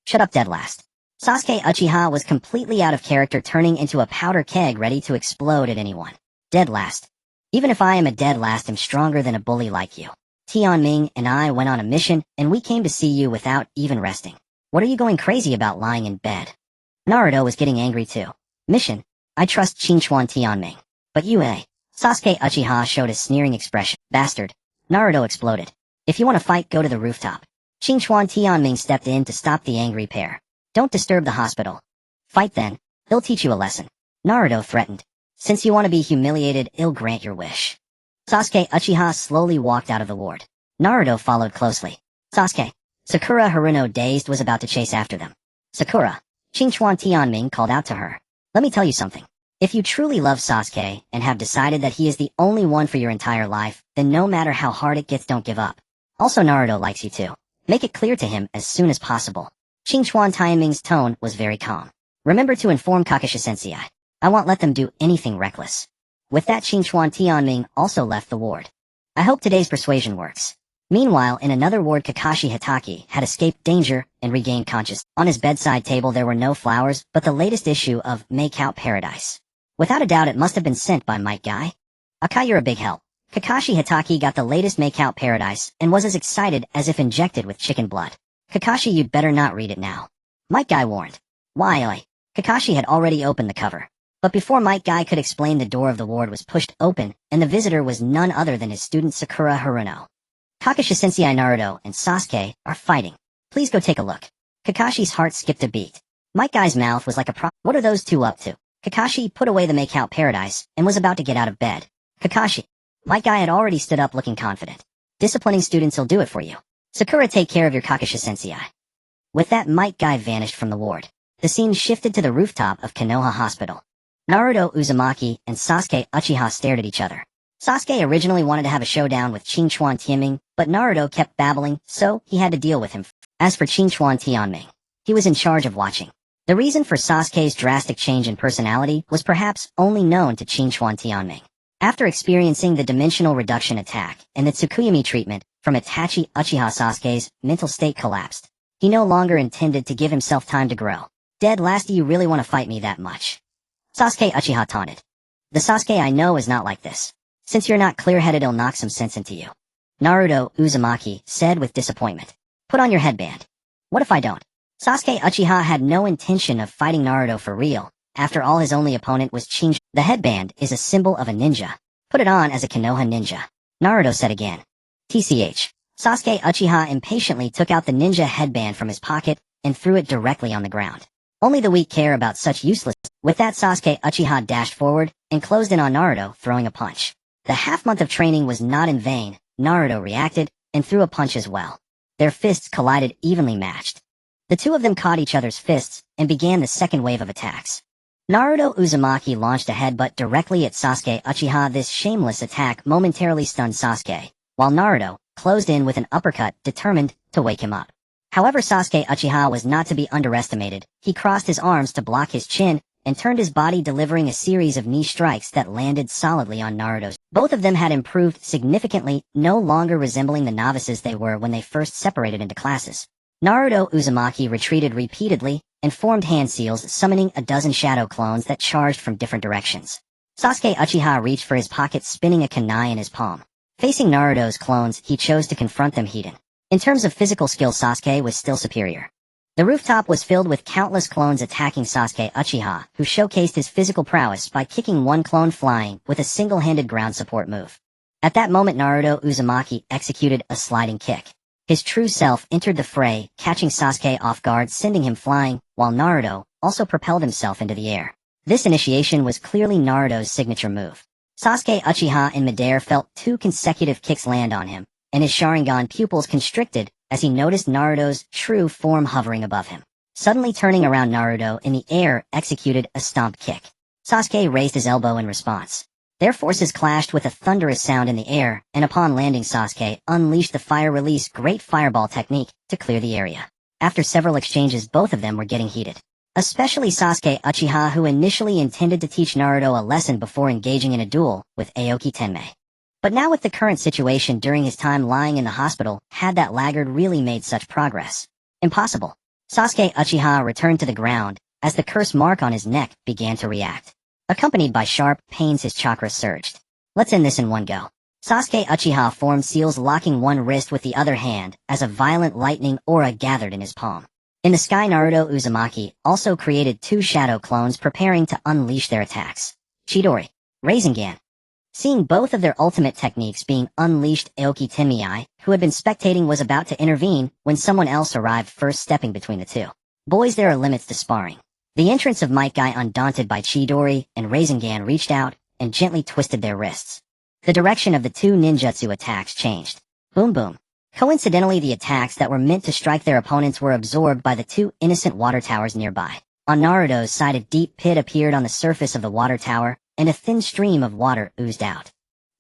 Shut up, dead last. Sasuke Uchiha was completely out of character, turning into a powder keg ready to explode at anyone. Dead last. Even if I am a dead last, I'm stronger than a bully like you. Tianming and I went on a mission, and we came to see you without even resting. What are you going crazy about lying in bed? Naruto was getting angry too. Mission? I trust Qingchuan Tianming. But you, eh? Sasuke Uchiha showed a sneering expression. Bastard. Naruto exploded. If you want to fight, go to the rooftop. Qingchuan Tianming stepped in to stop the angry pair. Don't disturb the hospital. Fight then. He'll teach you a lesson. Naruto threatened. Since you want to be humiliated, I'll grant your wish. Sasuke Uchiha slowly walked out of the ward. Naruto followed closely. Sasuke. Sakura Haruno, dazed, was about to chase after them. Sakura. Qingchuan Tianming called out to her. Let me tell you something. If you truly love Sasuke and have decided that he is the only one for your entire life, then no matter how hard it gets, don't give up. Also, Naruto likes you too. Make it clear to him as soon as possible. Qingchuan Tianming's tone was very calm. Remember to inform Kakashi Sensei. I won't let them do anything reckless. With that, Qingchuan Tianming also left the ward. I hope today's persuasion works. Meanwhile, in another ward, Kakashi Hitaki had escaped danger and regained consciousness. On his bedside table there were no flowers, but the latest issue of Make Out Paradise. Without a doubt, it must have been sent by Might Guy. Akai, you're a big help. Kakashi Hitaki got the latest Make Out Paradise and was as excited as if injected with chicken blood. Kakashi, you'd better not read it now. Might Guy warned. Why, oi? Kakashi had already opened the cover. But before Might Guy could explain, the door of the ward was pushed open, and the visitor was none other than his student Sakura Haruno. Kakashi Sensei, Naruto and Sasuke are fighting. Please go take a look. Kakashi's heart skipped a beat. Might Guy's mouth was like a What are those two up to? Kakashi put away the Make Out Paradise and was about to get out of bed. Kakashi. Might Guy had already stood up looking confident. Disciplining students will do it for you. Sakura, take care of your Kakashi Sensei. With that, Might Guy vanished from the ward. The scene shifted to the rooftop of Konoha Hospital. Naruto, Uzumaki, and Sasuke Uchiha stared at each other. Sasuke originally wanted to have a showdown with Qingchuan Tianming, but Naruto kept babbling, so he had to deal with him. As for Qingchuan Tianming, he was in charge of watching. The reason for Sasuke's drastic change in personality was perhaps only known to Qingchuan Tianming. After experiencing the dimensional reduction attack and the Tsukuyomi treatment from Itachi Uchiha, Sasuke's mental state collapsed. He no longer intended to give himself time to grow. Dead last, do you really want to fight me that much? Sasuke Uchiha taunted. The Sasuke I know is not like this. Since you're not clear-headed, I'll knock some sense into you. Naruto, Uzumaki said with disappointment. Put on your headband. What if I don't? Sasuke Uchiha had no intention of fighting Naruto for real. After all, his only opponent was Shinji. The headband is a symbol of a ninja. Put it on as a Konoha ninja. Naruto said again. TCH. Sasuke Uchiha impatiently took out the ninja headband from his pocket and threw it directly on the ground. Only the weak care about such useless. With that, Sasuke Uchiha dashed forward and closed in on Naruto, throwing a punch. The half-month of training was not in vain. Naruto reacted and threw a punch as well. Their fists collided, evenly matched. The two of them caught each other's fists and began the second wave of attacks. Naruto Uzumaki launched a headbutt directly at Sasuke Uchiha. This shameless attack momentarily stunned Sasuke, while Naruto closed in with an uppercut, determined to wake him up. However, Sasuke Uchiha was not to be underestimated. He crossed his arms to block his chin and turned his body, delivering a series of knee strikes that landed solidly on Naruto's. Both of them had improved significantly, no longer resembling the novices they were when they first separated into classes. Naruto Uzumaki retreated repeatedly and formed hand seals, summoning a dozen shadow clones that charged from different directions. Sasuke Uchiha reached for his pocket, spinning a kunai in his palm. Facing Naruto's clones, he chose to confront them head-on. In terms of physical skill, Sasuke was still superior. The rooftop was filled with countless clones attacking Sasuke Uchiha, who showcased his physical prowess by kicking one clone flying with a single-handed ground support move. At that moment, Naruto Uzumaki executed a sliding kick. His true self entered the fray, catching Sasuke off guard, sending him flying, while Naruto also propelled himself into the air. This initiation was clearly Naruto's signature move. Sasuke Uchiha in midair felt 2 consecutive kicks land on him, and his Sharingan pupils constricted as he noticed Naruto's true form hovering above him. Suddenly turning around, Naruto in the air executed a stomp kick. Sasuke raised his elbow in response. Their forces clashed with a thunderous sound in the air, and upon landing, Sasuke unleashed the fire-release Great Fireball technique to clear the area. After several exchanges, both of them were getting heated. Especially Sasuke Uchiha, who initially intended to teach Naruto a lesson before engaging in a duel with Aokawa Tenmei. But now with the current situation during his time lying in the hospital, had that laggard really made such progress? Impossible. Sasuke Uchiha returned to the ground as the curse mark on his neck began to react. Accompanied by sharp pains, his chakra surged. Let's end this in one go. Sasuke Uchiha formed seals, locking one wrist with the other hand as a violent lightning aura gathered in his palm. In the sky, Naruto Uzumaki also created 2 shadow clones preparing to unleash their attacks. Chidori, Rasengan. Seeing both of their ultimate techniques being unleashed, Aokawa Tenmei, who had been spectating, was about to intervene when someone else arrived first, stepping between the two. Boys, there are limits to sparring. The entrance of Might Guy, undaunted by Chidori and Rasengan, reached out and gently twisted their wrists. The direction of the 2 ninjutsu attacks changed. Boom boom. Coincidentally, the attacks that were meant to strike their opponents were absorbed by the 2 innocent water towers nearby. On Naruto's side, a deep pit appeared on the surface of the water tower, and a thin stream of water oozed out.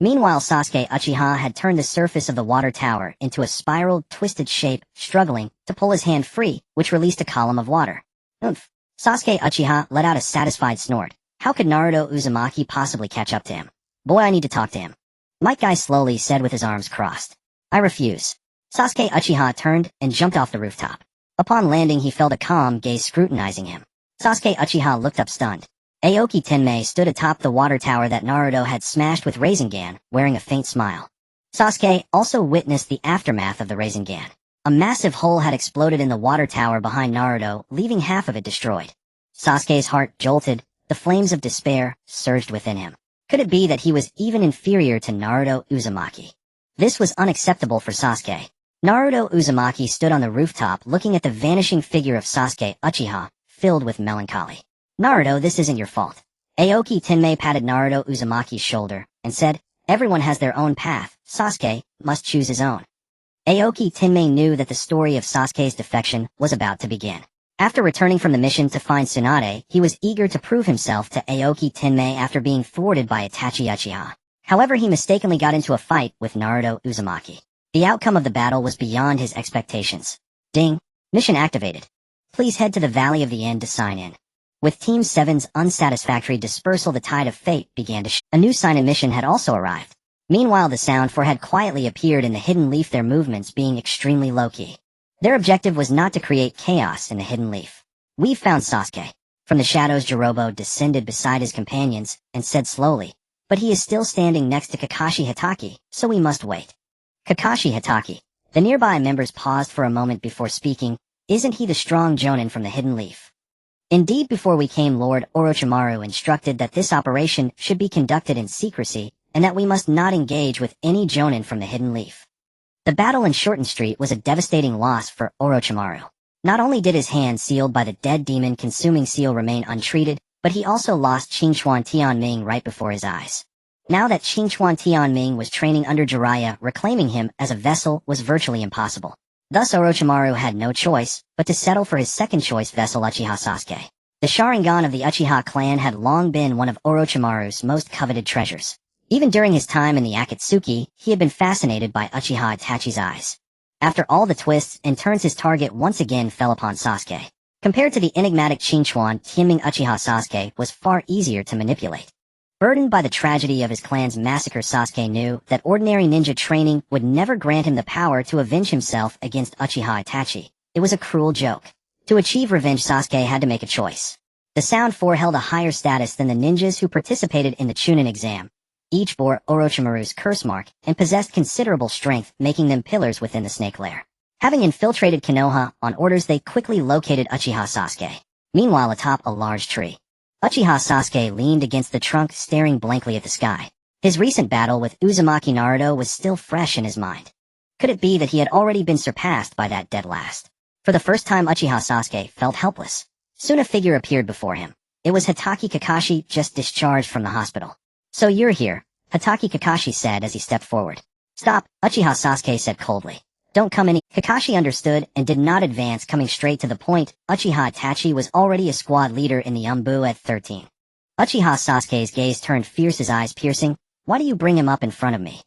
Meanwhile, Sasuke Uchiha had turned the surface of the water tower into a spiraled, twisted shape, struggling to pull his hand free, which released a column of water. Oomph. Sasuke Uchiha let out a satisfied snort. How could Naruto Uzumaki possibly catch up to him? Boy, I need to talk to him. Might Guy slowly said with his arms crossed. I refuse. Sasuke Uchiha turned and jumped off the rooftop. Upon landing, he felt a calm gaze scrutinizing him. Sasuke Uchiha looked up stunned. Aokawa Tenmei stood atop the water tower that Naruto had smashed with Rasengan, wearing a faint smile. Sasuke also witnessed the aftermath of the Rasengan. A massive hole had exploded in the water tower behind Naruto, leaving half of it destroyed. Sasuke's heart jolted, the flames of despair surged within him. Could it be that he was even inferior to Naruto Uzumaki? This was unacceptable for Sasuke. Naruto Uzumaki stood on the rooftop looking at the vanishing figure of Sasuke Uchiha, filled with melancholy. Naruto, this isn't your fault. Aokawa Tenmei patted Naruto Uzumaki's shoulder and said, everyone has their own path, Sasuke must choose his own. Aokawa Tenmei knew that the story of Sasuke's defection was about to begin. After returning from the mission to find Tsunade, he was eager to prove himself to Aokawa Tenmei after being thwarted by Itachi Uchiha. However, he mistakenly got into a fight with Naruto Uzumaki. The outcome of the battle was beyond his expectations. Ding! Mission activated. Please head to the Valley of the End to sign in. With Team 7's unsatisfactory dispersal, the tide of fate began to A new sign-in mission had also arrived. Meanwhile, the Sound Four had quietly appeared in the Hidden Leaf, their movements being extremely low-key. Their objective was not to create chaos in the Hidden Leaf. We've found Sasuke. From the shadows, Jirobo descended beside his companions and said slowly, but he is still standing next to Kakashi Hatake, so we must wait. Kakashi Hatake. The nearby members paused for a moment before speaking. Isn't he the strong Jonin from the Hidden Leaf? Indeed, before we came, Lord Orochimaru instructed that this operation should be conducted in secrecy, and that we must not engage with any Jonin from the Hidden Leaf. The battle in Shorten Street was a devastating loss for Orochimaru. Not only did his hand sealed by the dead demon-consuming seal remain untreated, but he also lost Qingchuan Tianming right before his eyes. Now that Qingchuan Tianming was training under Jiraiya, reclaiming him as a vessel was virtually impossible. Thus Orochimaru had no choice but to settle for his second-choice vessel, Uchiha Sasuke. The Sharingan of the Uchiha clan had long been one of Orochimaru's most coveted treasures. Even during his time in the Akatsuki, he had been fascinated by Uchiha Itachi's eyes. After all the twists and turns, his target once again fell upon Sasuke. Compared to the enigmatic Qingchuan Tianming, Uchiha Sasuke was far easier to manipulate. Burdened by the tragedy of his clan's massacre, Sasuke knew that ordinary ninja training would never grant him the power to avenge himself against Uchiha Itachi. It was a cruel joke. To achieve revenge, Sasuke had to make a choice. The Sound Four held a higher status than the ninjas who participated in the Chunin exam. Each bore Orochimaru's curse mark and possessed considerable strength, making them pillars within the snake lair. Having infiltrated Konoha on orders, they quickly located Uchiha Sasuke. Meanwhile, atop a large tree, Uchiha Sasuke leaned against the trunk, staring blankly at the sky. His recent battle with Uzumaki Naruto was still fresh in his mind. Could it be that he had already been surpassed by that dead last? For the first time, Uchiha Sasuke felt helpless. Soon a figure appeared before him. It was Hitaki Kakashi, just discharged from the hospital. "So you're here," Hitaki Kakashi said as he stepped forward. "Stop," Uchiha Sasuke said coldly. "Don't come any." Kakashi understood and did not advance, coming straight to the point. Uchiha Itachi was already a squad leader in the Umbu at 13. Uchiha Sasuke's gaze turned fierce, his eyes piercing. "Why do you bring him up in front of me?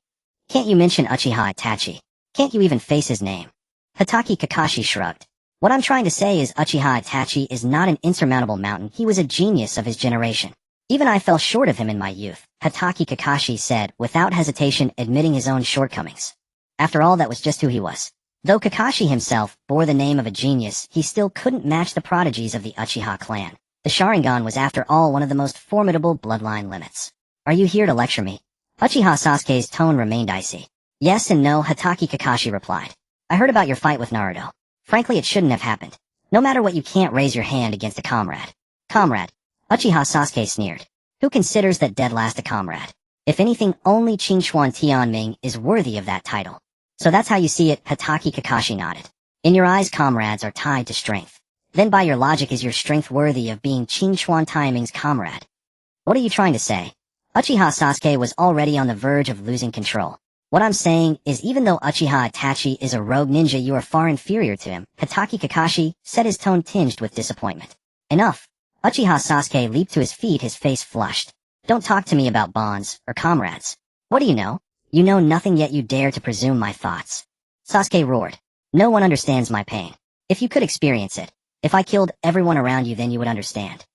Can't you mention Uchiha Itachi? Can't you even face his name?" Hitaki Kakashi shrugged. "What I'm trying to say is Uchiha Itachi is not an insurmountable mountain. He was a genius of his generation. Even I fell short of him in my youth," Hitaki Kakashi said, without hesitation admitting his own shortcomings. After all, that was just who he was. Though Kakashi himself bore the name of a genius, he still couldn't match the prodigies of the Uchiha clan. The Sharingan was after all one of the most formidable bloodline limits. "Are you here to lecture me?" Uchiha Sasuke's tone remained icy. "Yes and no," Hitaki Kakashi replied. "I heard about your fight with Naruto. Frankly, it shouldn't have happened. No matter what, you can't raise your hand against a comrade." "Comrade?" Uchiha Sasuke sneered. "Who considers that dead last a comrade? If anything, only Qingxuan Tianming is worthy of that title." "So that's how you see it," Hitaki Kakashi nodded. "In your eyes, comrades are tied to strength. Then by your logic, is your strength worthy of being Qingxuan Tianming's comrade? What are you trying to say?" Uchiha Sasuke was already on the verge of losing control. "What I'm saying is, even though Uchiha Itachi is a rogue ninja, you are far inferior to him," Hitaki Kakashi said, his tone tinged with disappointment. "Enough." Uchiha Sasuke leaped to his feet, his face flushed. "Don't talk to me about bonds or comrades. What do you know? You know nothing, yet you dare to presume my thoughts." Sasuke roared. "No one understands my pain. If you could experience it, if I killed everyone around you, then you would understand."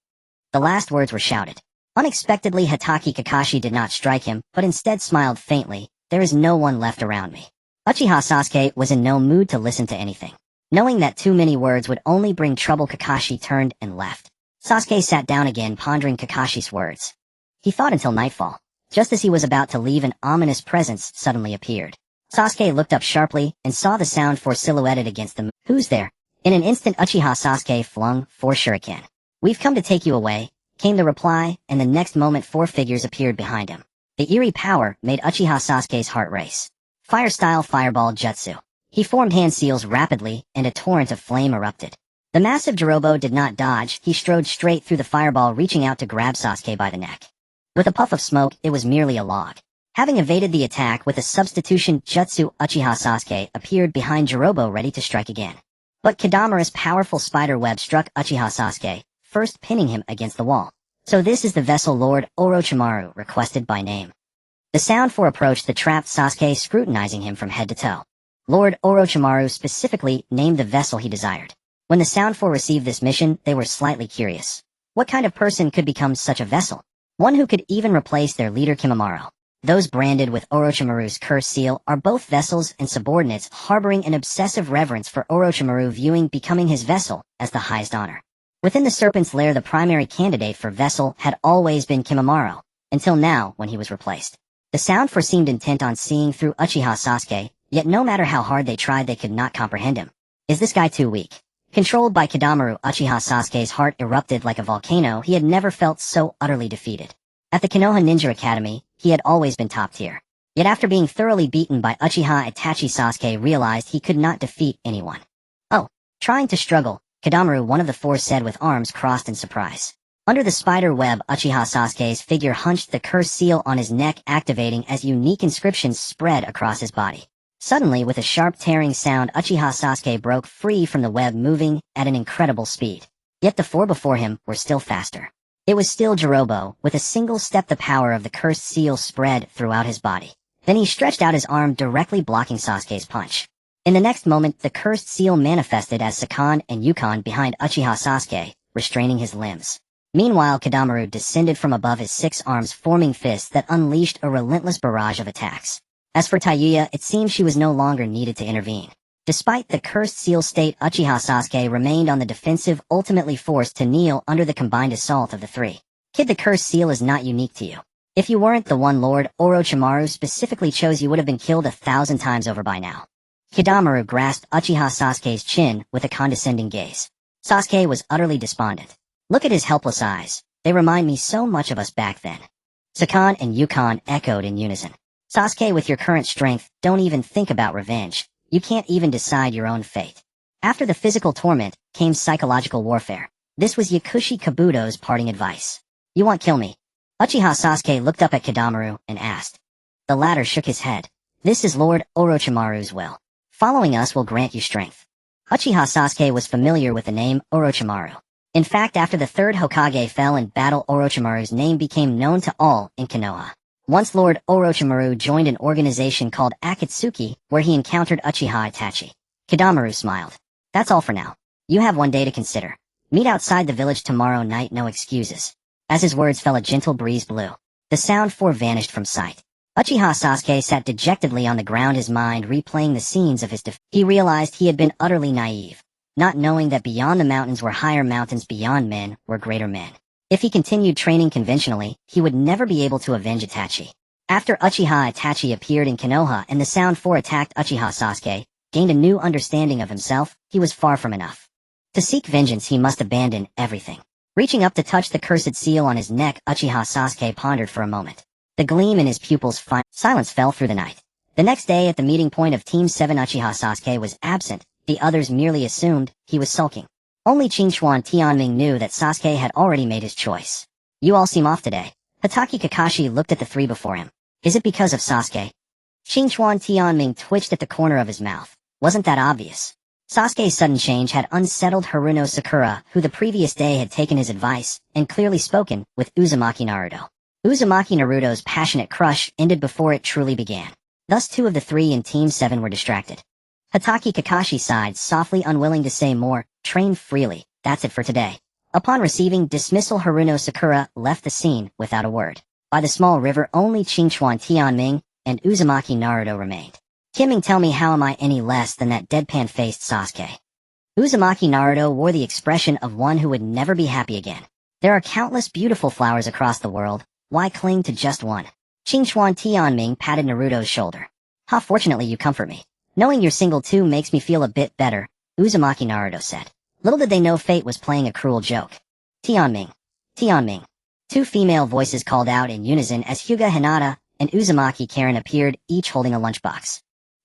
The last words were shouted. Unexpectedly, Hitaki Kakashi did not strike him, but instead smiled faintly. "There is no one left around me." Uchiha Sasuke was in no mood to listen to anything. Knowing that too many words would only bring trouble, Kakashi turned and left. Sasuke sat down again, pondering Kakashi's words. He thought until nightfall. Just as he was about to leave, an ominous presence suddenly appeared. Sasuke looked up sharply and saw the Sound Force silhouetted against the moon. "Who's there?" In an instant, Uchiha Sasuke flung 4 shuriken. "We've come to take you away," came the reply, and the next moment 4 figures appeared behind him. The eerie power made Uchiha Sasuke's heart race. Fire-style fireball jutsu. He formed hand seals rapidly, and a torrent of flame erupted. The massive Jirobo did not dodge. He strode straight through the fireball, reaching out to grab Sasuke by the neck. With a puff of smoke, it was merely a log. Having evaded the attack with a substitution jutsu, Uchiha Sasuke appeared behind Jirobo, ready to strike again. But Kadamura's powerful spider web struck Uchiha Sasuke, first pinning him against the wall. "So this is the vessel Lord Orochimaru requested by name." The Sound Force approached the trapped Sasuke, scrutinizing him from head to toe. Lord Orochimaru specifically named the vessel he desired. When the Sound Force received this mission, they were slightly curious. What kind of person could become such a vessel? One who could even replace their leader Kimimaro. Those branded with Orochimaru's curse seal are both vessels and subordinates, harboring an obsessive reverence for Orochimaru, viewing becoming his vessel as the highest honor. Within the Serpent's Lair, the primary candidate for vessel had always been Kimimaro, until now when he was replaced. The Sound Force seemed intent on seeing through Uchiha Sasuke, yet no matter how hard they tried, they could not comprehend him. Is this guy too weak? Controlled by Kadamaru, Uchiha Sasuke's heart erupted like a volcano. He had never felt so utterly defeated. At the Konoha Ninja Academy, he had always been top tier. Yet after being thoroughly beaten by Uchiha Itachi, Sasuke realized he could not defeat anyone. "Oh, trying to struggle," Kadamaru, one of the 4, said with arms crossed in surprise. Under the spider web, Uchiha Sasuke's figure hunched, the curse seal on his neck activating as unique inscriptions spread across his body. Suddenly, with a sharp tearing sound, Uchiha Sasuke broke free from the web, moving at an incredible speed. Yet the 4 before him were still faster. It was still Jirobo. With a single step, the power of the cursed seal spread throughout his body. Then he stretched out his arm, directly blocking Sasuke's punch. In the next moment, the cursed seal manifested as Sakan and Yukon behind Uchiha Sasuke, restraining his limbs. Meanwhile, Kadamaru descended from above, his 6 arms forming fists that unleashed a relentless barrage of attacks. As for Tayuya, it seemed she was no longer needed to intervene. Despite the cursed seal state, Uchiha Sasuke remained on the defensive, ultimately forced to kneel under the combined assault of the 3. "Kid, the cursed seal is not unique to you. If you weren't the one Lord Orochimaru specifically chose, you would have been killed 1,000 times over by now." Kidamaru grasped Uchiha Sasuke's chin with a condescending gaze. Sasuke was utterly despondent. Look at his helpless eyes. They remind me so much of us back then. Sakan and Yukon echoed in unison. Sasuke, with your current strength, don't even think about revenge. You can't even decide your own fate. After the physical torment, came psychological warfare. This was Yakushi Kabuto's parting advice. You want kill me? Uchiha Sasuke looked up at Kidamaru and asked. The latter shook his head. This is Lord Orochimaru's will. Following us will grant you strength. Uchiha Sasuke was familiar with the name Orochimaru. In fact, after the third Hokage fell in battle, Orochimaru's name became known to all in Konoha. Once Lord Orochimaru joined an organization called Akatsuki, where he encountered Uchiha Itachi. Kidamaru smiled. That's all for now. You have one day to consider. Meet outside the village tomorrow night, no excuses. As his words fell, a gentle breeze blew. The sound vanished from sight. Uchiha Sasuke sat dejectedly on the ground, his mind replaying the scenes of his defeat. He realized he had been utterly naive, not knowing that beyond the mountains were higher mountains, beyond men were greater men. If he continued training conventionally, he would never be able to avenge Itachi. After Uchiha Itachi appeared in Konoha and the Sound 4 attacked, Uchiha Sasuke gained a new understanding of himself. He was far from enough. To seek vengeance, he must abandon everything. Reaching up to touch the cursed seal on his neck, Uchiha Sasuke pondered for a moment. The gleam in his pupils' silence fell through the night. The next day at the meeting point of Team 7, Uchiha Sasuke was absent. The others merely assumed he was sulking. Only Qingxuan Tianming knew that Sasuke had already made his choice. You all seem off today. Hatake Kakashi looked at the three before him. Is it because of Sasuke? Qingxuan Tianming twitched at the corner of his mouth. Wasn't that obvious? Sasuke's sudden change had unsettled Haruno Sakura, who the previous day had taken his advice and clearly spoken with Uzumaki Naruto. Uzumaki Naruto's passionate crush ended before it truly began. Thus 2 of the 3 in Team 7 were distracted. Hatake Kakashi sighed softly, unwilling to say more. Train freely, that's it for today. Upon receiving dismissal, Haruno Sakura left the scene without a word. By the small river, only Qingxuan Tianming and Uzumaki Naruto remained. Kimming, tell me, how am I any less than that deadpan-faced Sasuke? Uzumaki Naruto wore the expression of one who would never be happy again. There are countless beautiful flowers across the world. Why cling to just one? Qingxuan Tianming patted Naruto's shoulder. How fortunately you comfort me. Knowing you're single too makes me feel a bit better, Uzumaki Naruto said. Little did they know fate was playing a cruel joke. Tianming. Tianming. 2 female voices called out in unison as Hyuga Hinata and Uzumaki Karen appeared, each holding a lunchbox.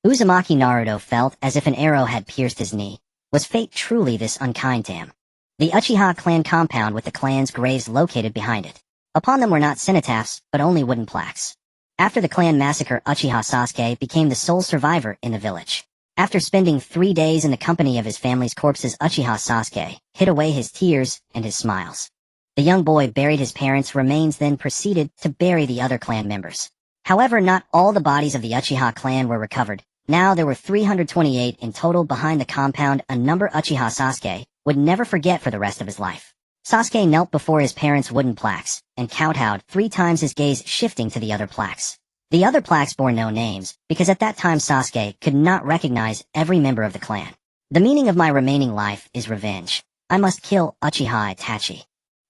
Uzumaki Naruto felt as if an arrow had pierced his knee. Was fate truly this unkind to him? The Uchiha clan compound with the clan's graves located behind it. Upon them were not cenotaphs, but only wooden plaques. After the clan massacre, Uchiha Sasuke became the sole survivor in the village. After spending 3 days in the company of his family's corpses, Uchiha Sasuke hid away his tears and his smiles. The young boy buried his parents' remains, then proceeded to bury the other clan members. However, not all the bodies of the Uchiha clan were recovered. Now there were 328 in total behind the compound, a number Uchiha Sasuke would never forget for the rest of his life. Sasuke knelt before his parents' wooden plaques and kowtowed 3 times, his gaze shifting to the other plaques. The other plaques bore no names, because at that time Sasuke could not recognize every member of the clan. The meaning of my remaining life is revenge. I must kill Uchiha Itachi.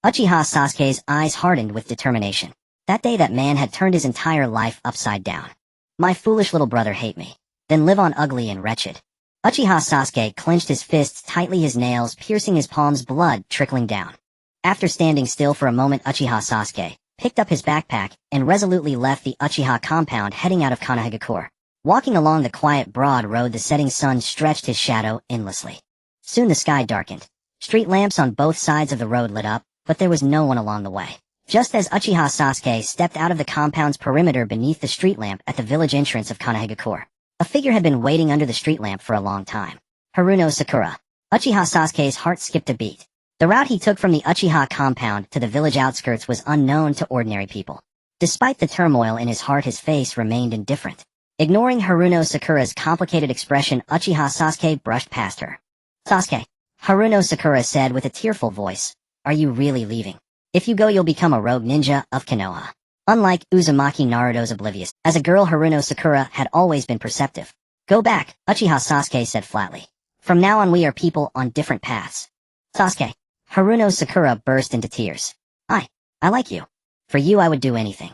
Uchiha Sasuke's eyes hardened with determination. That day that man had turned his entire life upside down. My foolish little brother hate me, then live on ugly and wretched. Uchiha Sasuke clenched his fists tightly, his nails piercing his palms, blood trickling down. After standing still for a moment, Uchiha Sasuke picked up his backpack and resolutely left the Uchiha compound, heading out of Konohagakure. Walking along the quiet broad road, the setting sun stretched his shadow endlessly. Soon the sky darkened. Street lamps on both sides of the road lit up, but there was no one along the way. Just as Uchiha Sasuke stepped out of the compound's perimeter beneath the street lamp at the village entrance of Konohagakure, a figure had been waiting under the street lamp for a long time. Haruno Sakura. Uchiha Sasuke's heart skipped a beat. The route he took from the Uchiha compound to the village outskirts was unknown to ordinary people. Despite the turmoil in his heart, his face remained indifferent. Ignoring Haruno Sakura's complicated expression, Uchiha Sasuke brushed past her. Sasuke, Haruno Sakura said with a tearful voice, are you really leaving? If you go, you'll become a rogue ninja of Konoha. Unlike Uzumaki Naruto's oblivious, as a girl, Haruno Sakura had always been perceptive. Go back, Uchiha Sasuke said flatly. From now on we are people on different paths. Sasuke. Haruno Sakura burst into tears. I like you. For you I would do anything.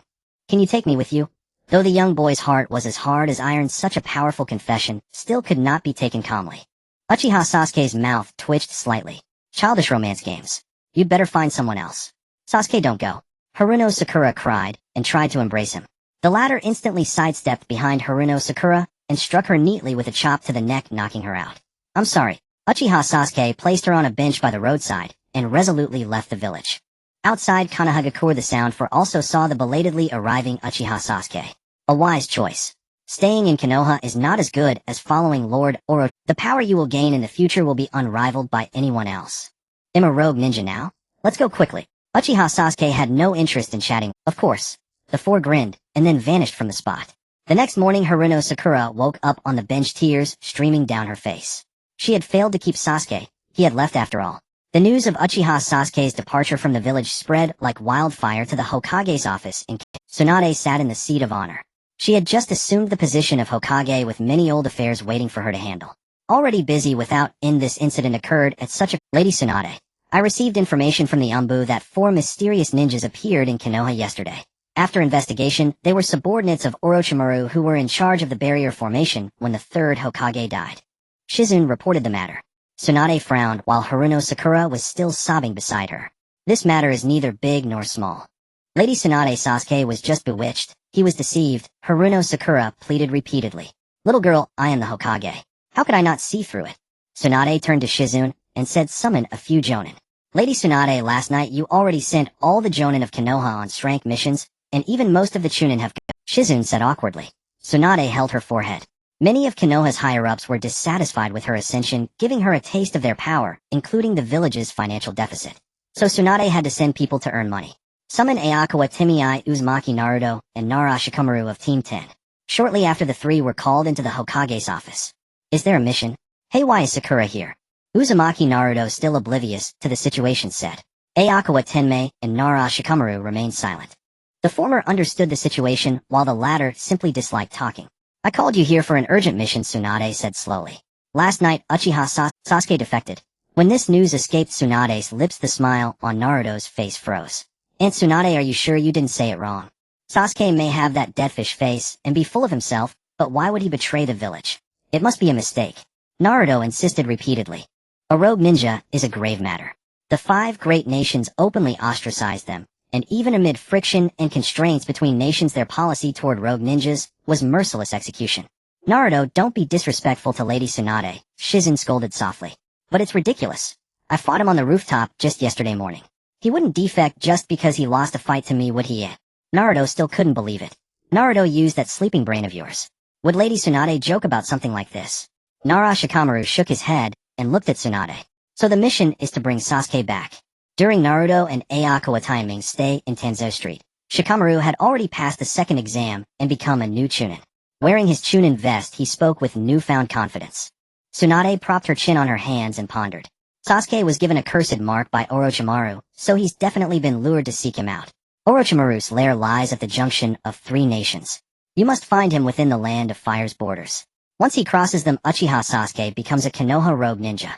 Can you take me with you? Though the young boy's heart was as hard as iron, such a powerful confession still could not be taken calmly. Uchiha Sasuke's mouth twitched slightly. Childish romance games. You'd better find someone else. Sasuke, don't go. Haruno Sakura cried, and tried to embrace him. The latter instantly sidestepped behind Haruno Sakura, and struck her neatly with a chop to the neck, knocking her out. I'm sorry. Uchiha Sasuke placed her on a bench by the roadside, and resolutely left the village. Outside Konohagakure, the sound for also saw the belatedly arriving Uchiha Sasuke. A wise choice. Staying in Konoha is not as good as following Lord Orochimaru. The power you will gain in the future will be unrivaled by anyone else. I'm a rogue ninja now? Let's go quickly. Uchiha Sasuke had no interest in chatting, of course. The four grinned, and then vanished from the spot. The next morning Haruno Sakura woke up on the bench, tears streaming down her face. She had failed to keep Sasuke. He had left after all. The news of Uchiha Sasuke's departure from the village spread like wildfire to the Hokage's office, and Tsunade sat in the seat of honor. She had just assumed the position of Hokage with many old affairs waiting for her to handle. Already busy without end, this incident occurred at such a... Lady Tsunade, I received information from the Umbu that 4 mysterious ninjas appeared in Konoha yesterday. After investigation, they were subordinates of Orochimaru who were in charge of the barrier formation when the 3rd Hokage died. Shizune reported the matter. Tsunade frowned while Haruno Sakura was still sobbing beside her. This matter is neither big nor small. Lady Tsunade, Sasuke was just bewitched. He was deceived, Haruno Sakura pleaded repeatedly. Little girl, I am the Hokage. How could I not see through it? Tsunade turned to Shizune and said, summon a few jonin. Lady Tsunade, last night you already sent all the jonin of Konoha on strength missions, and even most of the chunin have... Shizune said awkwardly. Tsunade held her forehead. Many of Konoha's higher-ups were dissatisfied with her ascension, giving her a taste of their power, including the village's financial deficit. So Tsunade had to send people to earn money. Summon Aokawa Tenmei, Uzumaki Naruto, and Nara Shikamaru of Team 10. Shortly after, the 3 were called into the Hokage's office. Is there a mission? Hey, why is Sakura here? Uzumaki Naruto, still oblivious to the situation, said. Aokawa Tenmei and Nara Shikamaru remained silent. The former understood the situation, while the latter simply disliked talking. I called you here for an urgent mission, Tsunade said slowly. Last night, Uchiha Sasuke defected. When this news escaped Tsunade's lips, the smile on Naruto's face froze. Aunt Tsunade, are you sure you didn't say it wrong? Sasuke may have that deadfish face and be full of himself, but why would he betray the village? It must be a mistake. Naruto insisted repeatedly. A rogue ninja is a grave matter. The 5 great nations openly ostracized them, and even amid friction and constraints between nations, their policy toward rogue ninjas was merciless execution. Naruto, don't be disrespectful to Lady Tsunade, Shizune scolded softly. But it's ridiculous. I fought him on the rooftop just yesterday morning. He wouldn't defect just because he lost a fight to me, would he? Naruto still couldn't believe it. Naruto used that sleeping brain of yours. Would Lady Tsunade joke about something like this? Nara Shikamaru shook his head and looked at Tsunade. So the mission is to bring Sasuke back. During Naruto and Aokawa Tenmei's stay in Tanzo Street, Shikamaru had already passed the 2nd exam and become a new chunin. Wearing his chunin vest, he spoke with newfound confidence. Tsunade propped her chin on her hands and pondered. Sasuke was given a cursed mark by Orochimaru, so he's definitely been lured to seek him out. Orochimaru's lair lies at the junction of 3 nations. You must find him within the Land of Fire's borders. Once he crosses them, Uchiha Sasuke becomes a Konoha rogue ninja.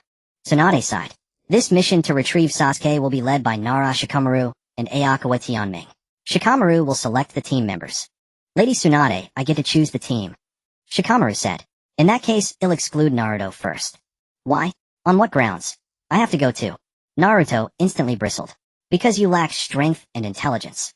Tsunade sighed. This mission to retrieve Sasuke will be led by Nara Shikamaru and Aokawa Tenmei. Shikamaru will select the team members. Lady Tsunade, I get to choose the team. Shikamaru said. In that case, I'll exclude Naruto first. Why? On what grounds? I have to go too. Naruto instantly bristled. Because you lack strength and intelligence.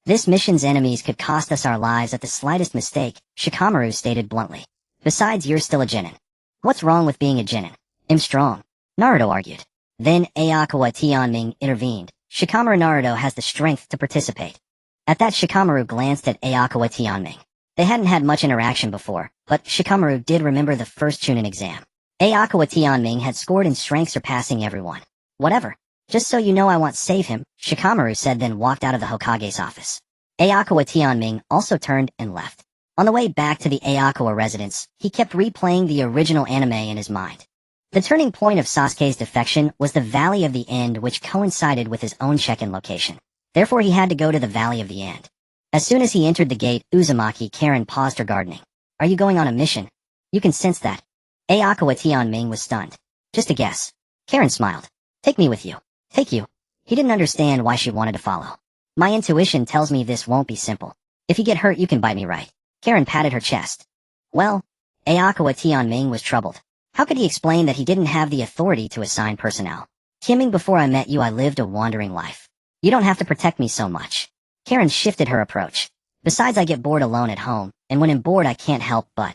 This mission's enemies could cost us our lives at the slightest mistake, Shikamaru stated bluntly. Besides, you're still a genin. What's wrong with being a genin? I'm strong. Naruto argued. Then Aokawa Tenmei intervened. Shikamaru, Naruto has the strength to participate. At that, Shikamaru glanced at Aokawa Tenmei. They hadn't had much interaction before, but Shikamaru did remember the first chunin exam. Aokawa Tenmei had scored in strength, surpassing everyone. Whatever. Just so you know, I want save him, Shikamaru said, then walked out of the Hokage's office. Aokawa Tenmei also turned and left. On the way back to the Aokawa residence, he kept replaying the original anime in his mind. The turning point of Sasuke's defection was the Valley of the End, which coincided with his own check-in location. Therefore, he had to go to the Valley of the End. As soon as he entered the gate, Uzumaki Karen paused her gardening. Are you going on a mission? You can sense that. Aokawa Tenmei was stunned. Just a guess. Karen smiled. Take me with you. Take you. He didn't understand why she wanted to follow. My intuition tells me this won't be simple. If you get hurt, you can bite me, right? Karen patted her chest. Well, Aokawa Tenmei was troubled. How could he explain that he didn't have the authority to assign personnel? Kimming, before I met you I lived a wandering life. You don't have to protect me so much. Karen shifted her approach. Besides, I get bored alone at home, and when I'm bored I can't help but,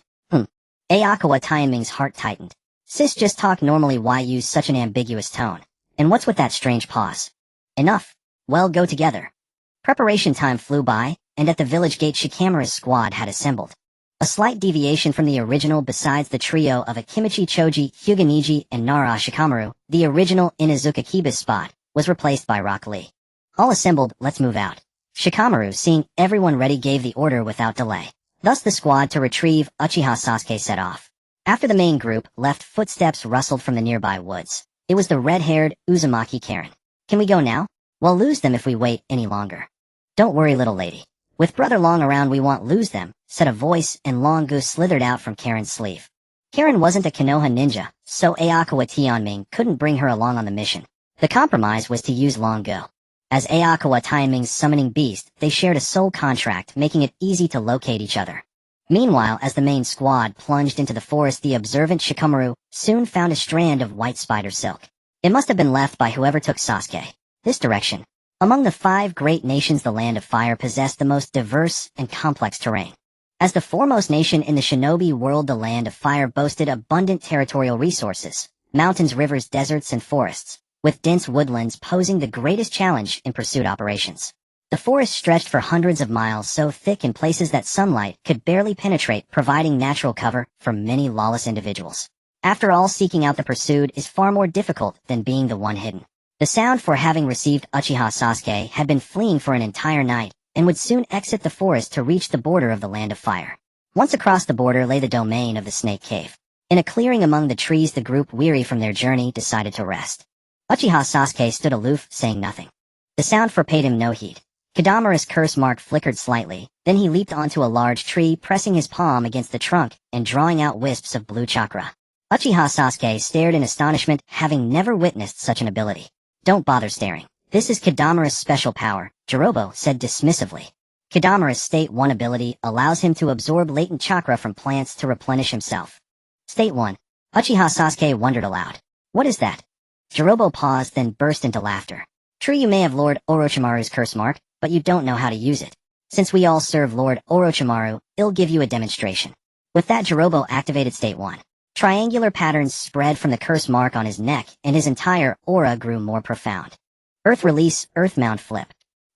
Aokawa Tenmei's heart tightened. Sis, just talk normally, why use such an ambiguous tone? And what's with that strange pause? Enough. Well, go together. Preparation time flew by, and at the village gate Shikamaru's squad had assembled. A slight deviation from the original, besides the trio of Akimichi Choji, Hyuganiji, and Nara Shikamaru, the original Inuzuka Kiba's spot, was replaced by Rock Lee. All assembled, let's move out. Shikamaru, seeing everyone ready, gave the order without delay. Thus the squad to retrieve Uchiha Sasuke set off. After the main group left, footsteps rustled from the nearby woods. It was the red-haired Uzumaki Karen. Can we go now? We'll lose them if we wait any longer. Don't worry, little lady. With Brother Long around we won't lose them, said a voice, and Long Goose slithered out from Karen's sleeve. Karen wasn't a Konoha ninja, so Aokawa Tenmei couldn't bring her along on the mission. The compromise was to use Long Go. As Aokawa Tenmei's summoning beast, they shared a soul contract, making it easy to locate each other. Meanwhile, as the main squad plunged into the forest, the observant Shikamaru soon found a strand of white spider silk. It must have been left by whoever took Sasuke. This direction. Among the 5 great nations, the Land of Fire possessed the most diverse and complex terrain. As the foremost nation in the shinobi world, the Land of Fire boasted abundant territorial resources, mountains, rivers, deserts, and forests, with dense woodlands posing the greatest challenge in pursuit operations. The forest stretched for hundreds of miles, so thick in places that sunlight could barely penetrate, providing natural cover for many lawless individuals. After all, seeking out the pursued is far more difficult than being the one hidden. The sound, for having received Uchiha Sasuke, had been fleeing for an entire night, and would soon exit the forest to reach the border of the Land of Fire. Once across the border lay the domain of the Snake Cave. In a clearing among the trees, the group, weary from their journey, decided to rest. Uchiha Sasuke stood aloof, saying nothing. The sound paid him no heed. Kadamura's curse mark flickered slightly, then he leaped onto a large tree, pressing his palm against the trunk and drawing out wisps of blue chakra. Uchiha Sasuke stared in astonishment, having never witnessed such an ability. Don't bother staring. This is Kadamura's special power, Jirobo said dismissively. Kadamura's State 1 ability allows him to absorb latent chakra from plants to replenish himself. State 1. Uchiha Sasuke wondered aloud. What is that? Jirobo paused, then burst into laughter. True, you may have Lord Orochimaru's curse mark, but you don't know how to use it. Since we all serve Lord Orochimaru, I'll give you a demonstration. With that, Jirobo activated State 1. Triangular patterns spread from the curse mark on his neck, and his entire aura grew more profound. Earth release, earth mound flip.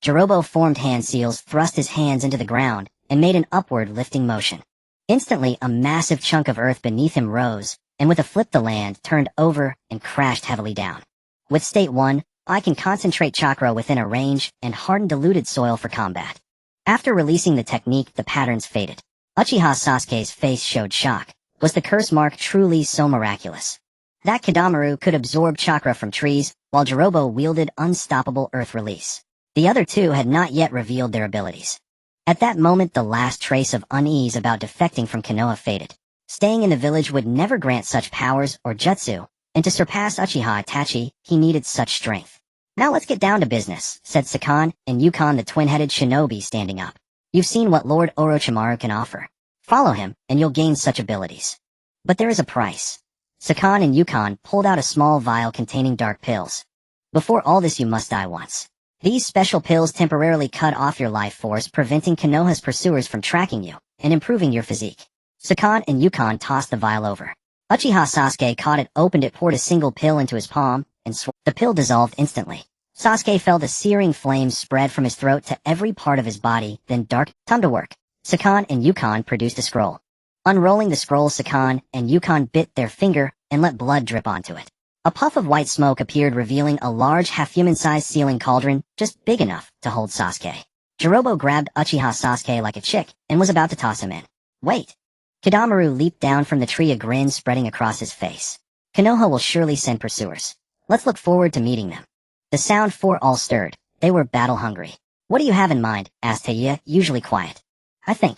Jirobo formed hand seals, thrust his hands into the ground, and made an upward lifting motion. Instantly, a massive chunk of earth beneath him rose, and with a flip the land turned over and crashed heavily down. With State 1, I can concentrate chakra within a range and harden diluted soil for combat. After releasing the technique, the patterns faded. Uchiha Sasuke's face showed shock. Was the curse mark truly so miraculous? That Kadamaru could absorb chakra from trees, while Jirobo wielded unstoppable earth release. The other two had not yet revealed their abilities. At that moment, the last trace of unease about defecting from Konoha faded. Staying in the village would never grant such powers or jutsu, and to surpass Uchiha Itachi, he needed such strength. Now let's get down to business, said Sakan and Yukon, the twin-headed shinobi, standing up. You've seen what Lord Orochimaru can offer. Follow him, and you'll gain such abilities. But there is a price. Sakan and Yukon pulled out a small vial containing dark pills. Before all this, you must die once. These special pills temporarily cut off your life force, preventing Konoha's pursuers from tracking you, and improving your physique. Sakan and Yukon tossed the vial over. Uchiha Sasuke caught it, opened it, poured a single pill into his palm, and the pill dissolved instantly. Sasuke felt a searing flame spread from his throat to every part of his body, then time to work. Sakan and Yukon produced a scroll. Unrolling the scroll, Sakan and Yukon bit their finger and let blood drip onto it. A puff of white smoke appeared, revealing a large half-human-sized sealing cauldron, just big enough to hold Sasuke. Jirobo grabbed Uchiha Sasuke like a chick and was about to toss him in. Wait! Kadamaru leaped down from the tree, a grin spreading across his face. Konoha will surely send pursuers. Let's look forward to meeting them. The sound for all stirred. They were battle-hungry. What do you have in mind? Asked Taiya, usually quiet. I think.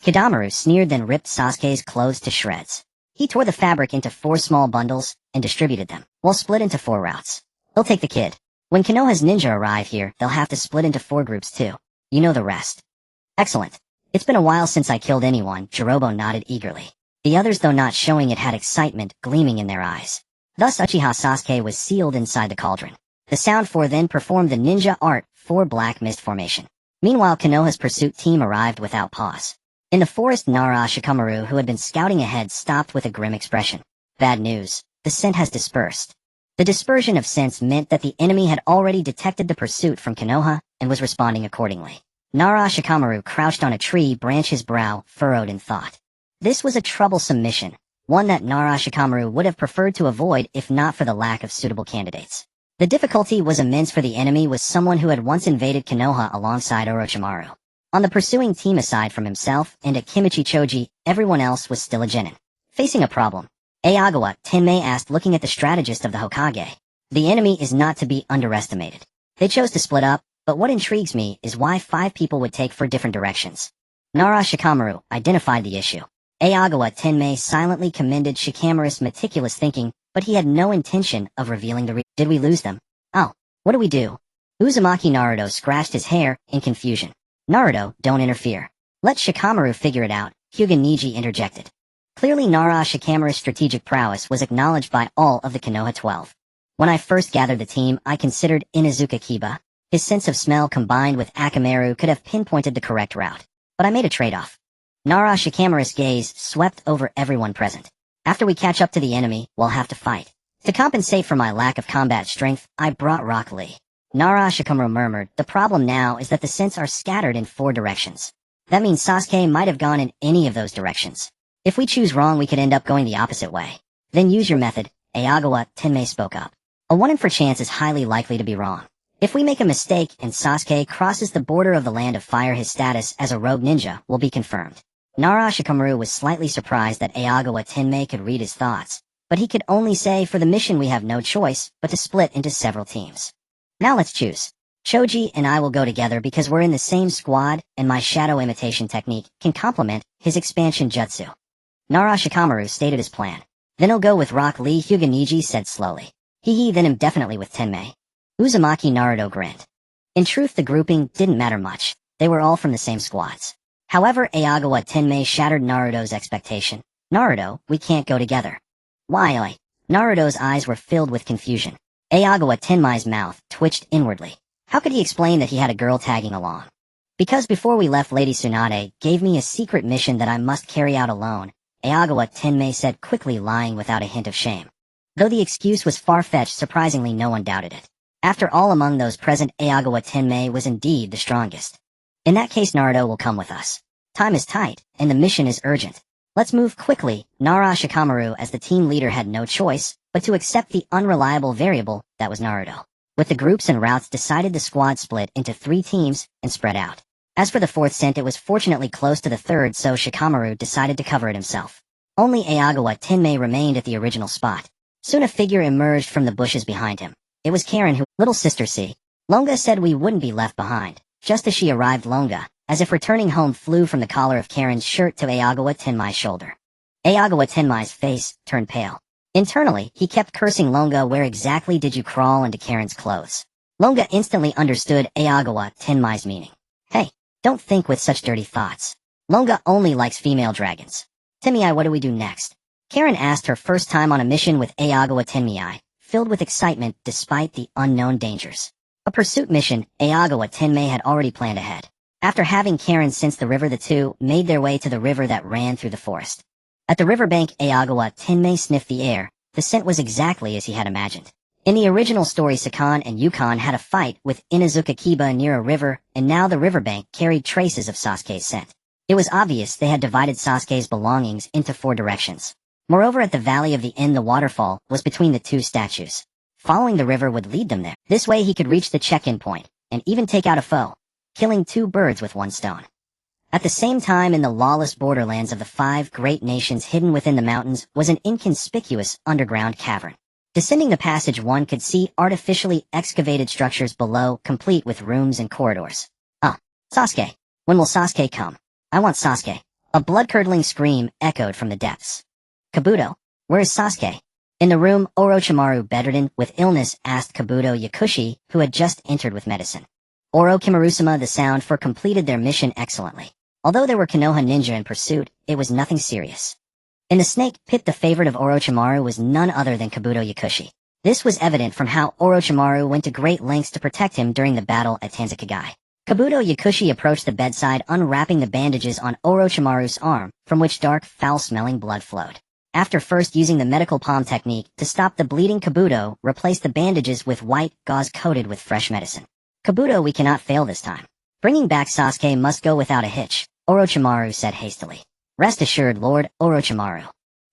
Kadamaru sneered, then ripped Sasuke's clothes to shreds. He tore the fabric into 4 small bundles and distributed them, while split into 4 routes. He'll take the kid. When Konoha's ninja arrive here, they'll have to split into 4 groups too. You know the rest. Excellent. It's been a while since I killed anyone, Jirobo nodded eagerly. The others, though not showing it, had excitement gleaming in their eyes. Thus Uchiha Sasuke was sealed inside the cauldron. The Sound Four then performed the ninja art for Black Mist Formation. Meanwhile, Konoha's pursuit team arrived without pause. In the forest, Nara Shikamaru, who had been scouting ahead, stopped with a grim expression. Bad news. The scent has dispersed. The dispersion of scents meant that the enemy had already detected the pursuit from Konoha and was responding accordingly. Nara Shikamaru crouched on a tree branch, his brow furrowed in thought. This was a troublesome mission, one that Nara Shikamaru would have preferred to avoid if not for the lack of suitable candidates. The difficulty was immense, for the enemy was someone who had once invaded Konoha alongside Orochimaru. On the pursuing team, aside from himself and Akimichi Choji, everyone else was still a genin. Facing a problem, Aokawa Tenmei asked, looking at the strategist of the Hokage. The enemy is not to be underestimated. They chose to split up, but what intrigues me is why 5 people would take 4 different directions. Nara Shikamaru identified the issue. Aokawa Tenmei silently commended Shikamaru's meticulous thinking, but he had no intention of revealing the Did we lose them? Oh, what do we do? Uzumaki Naruto scratched his hair in confusion. Naruto, don't interfere. Let Shikamaru figure it out, Hyuga Niji interjected. Clearly Nara Shikamaru's strategic prowess was acknowledged by all of the Konoha 12. When I first gathered the team, I considered Inuzuka Kiba. His sense of smell combined with Akamaru could have pinpointed the correct route. But I made a trade-off. Nara Shikamaru's gaze swept over everyone present. After we catch up to the enemy, we'll have to fight. To compensate for my lack of combat strength, I brought Rock Lee. Nara Shikamaru murmured, the problem now is that the scents are scattered in 4 directions. That means Sasuke might have gone in any of those directions. If we choose wrong, we could end up going the opposite way. Then use your method, Aokawa Tenmei spoke up. A 1 in 4 chance is highly likely to be wrong. If we make a mistake and Sasuke crosses the border of the Land of Fire, his status as a rogue ninja will be confirmed. Nara Shikamaru was slightly surprised that Aokawa Tenmei could read his thoughts, but he could only say, for the mission we have no choice but to split into several teams. Now let's choose. Choji and I will go together because we're in the same squad and my shadow imitation technique can complement his expansion jutsu. Nara Shikamaru stated his plan. Then he'll go with Rock Lee, Hyuga Niji said slowly. Then him definitely with Tenmei. Uzumaki Naruto grinned. In truth, the grouping didn't matter much. They were all from the same squads. However, Aokawa Tenmei shattered Naruto's expectation. Naruto, we can't go together. Why, oi? Naruto's eyes were filled with confusion. Aokawa Tenmei's mouth twitched inwardly. How could he explain that he had a girl tagging along? Because before we left, Lady Tsunade gave me a secret mission that I must carry out alone, Aokawa Tenmei said quickly, lying without a hint of shame. Though the excuse was far-fetched, surprisingly no one doubted it. After all, among those present, Aokawa Tenmei was indeed the strongest. In that case, Naruto will come with us. Time is tight, and the mission is urgent. Let's move quickly. Nara Shikamaru, as the team leader, had no choice but to accept the unreliable variable that was Naruto. With the groups and routes decided, the squad split into 3 teams and spread out. As for the 4th scent, it was fortunately close to the 3rd, so Shikamaru decided to cover it himself. Only Aokawa Tenmei remained at the original spot. Soon a figure emerged from the bushes behind him. It was Karen, who, little sister C. Longa said we wouldn't be left behind. Just as she arrived, Longa, as if returning home, flew from the collar of Karen's shirt to Aokawa Tenmei's shoulder. Aokawa Tenmei's face turned pale. Internally, he kept cursing Longa. Where exactly did you crawl into Karen's clothes? Longa instantly understood Aokawa Tenmei's meaning. Hey, don't think with such dirty thoughts. Longa only likes female dragons. Tenmei, what do we do next? Karen asked, her first time on a mission with Aokawa Tenmei, filled with excitement despite the unknown dangers. A pursuit mission Aokawa Tenmei had already planned ahead. After having Karen sense the river, the two made their way to the river that ran through the forest. At the riverbank, Aokawa Tenmei sniffed the air. The scent was exactly as he had imagined. In the original story, Sakan and Yukon had a fight with Inuzuka Kiba near a river, and now the riverbank carried traces of Sasuke's scent. It was obvious they had divided Sasuke's belongings into 4 directions. Moreover, at the valley of the end, the waterfall was between the 2 statues. Following the river would lead them there. This way he could reach the check-in point, and even take out a foe, killing 2 birds with 1 stone. At the same time, in the lawless borderlands of the 5 great nations hidden within the mountains was an inconspicuous underground cavern. Descending the passage, one could see artificially excavated structures below, complete with rooms and corridors. Sasuke. When will Sasuke come? I want Sasuke. A blood-curdling scream echoed from the depths. Kabuto, where is Sasuke? In the room, Orochimaru, bedridden with illness, asked Kabuto Yakushi, who had just entered with medicine. Orochimaru-sama, the Sound Four completed their mission excellently. Although there were Konoha ninja in pursuit, it was nothing serious. In the snake pit, the favorite of Orochimaru was none other than Kabuto Yakushi. This was evident from how Orochimaru went to great lengths to protect him during the battle at Tanzakagai. Kabuto Yakushi approached the bedside, unwrapping the bandages on Orochimaru's arm, from which dark, foul-smelling blood flowed. After first using the medical palm technique to stop the bleeding, Kabuto replaced the bandages with white gauze coated with fresh medicine. "Kabuto, we cannot fail this time. Bringing back Sasuke must go without a hitch," Orochimaru said hastily. "Rest assured, Lord Orochimaru."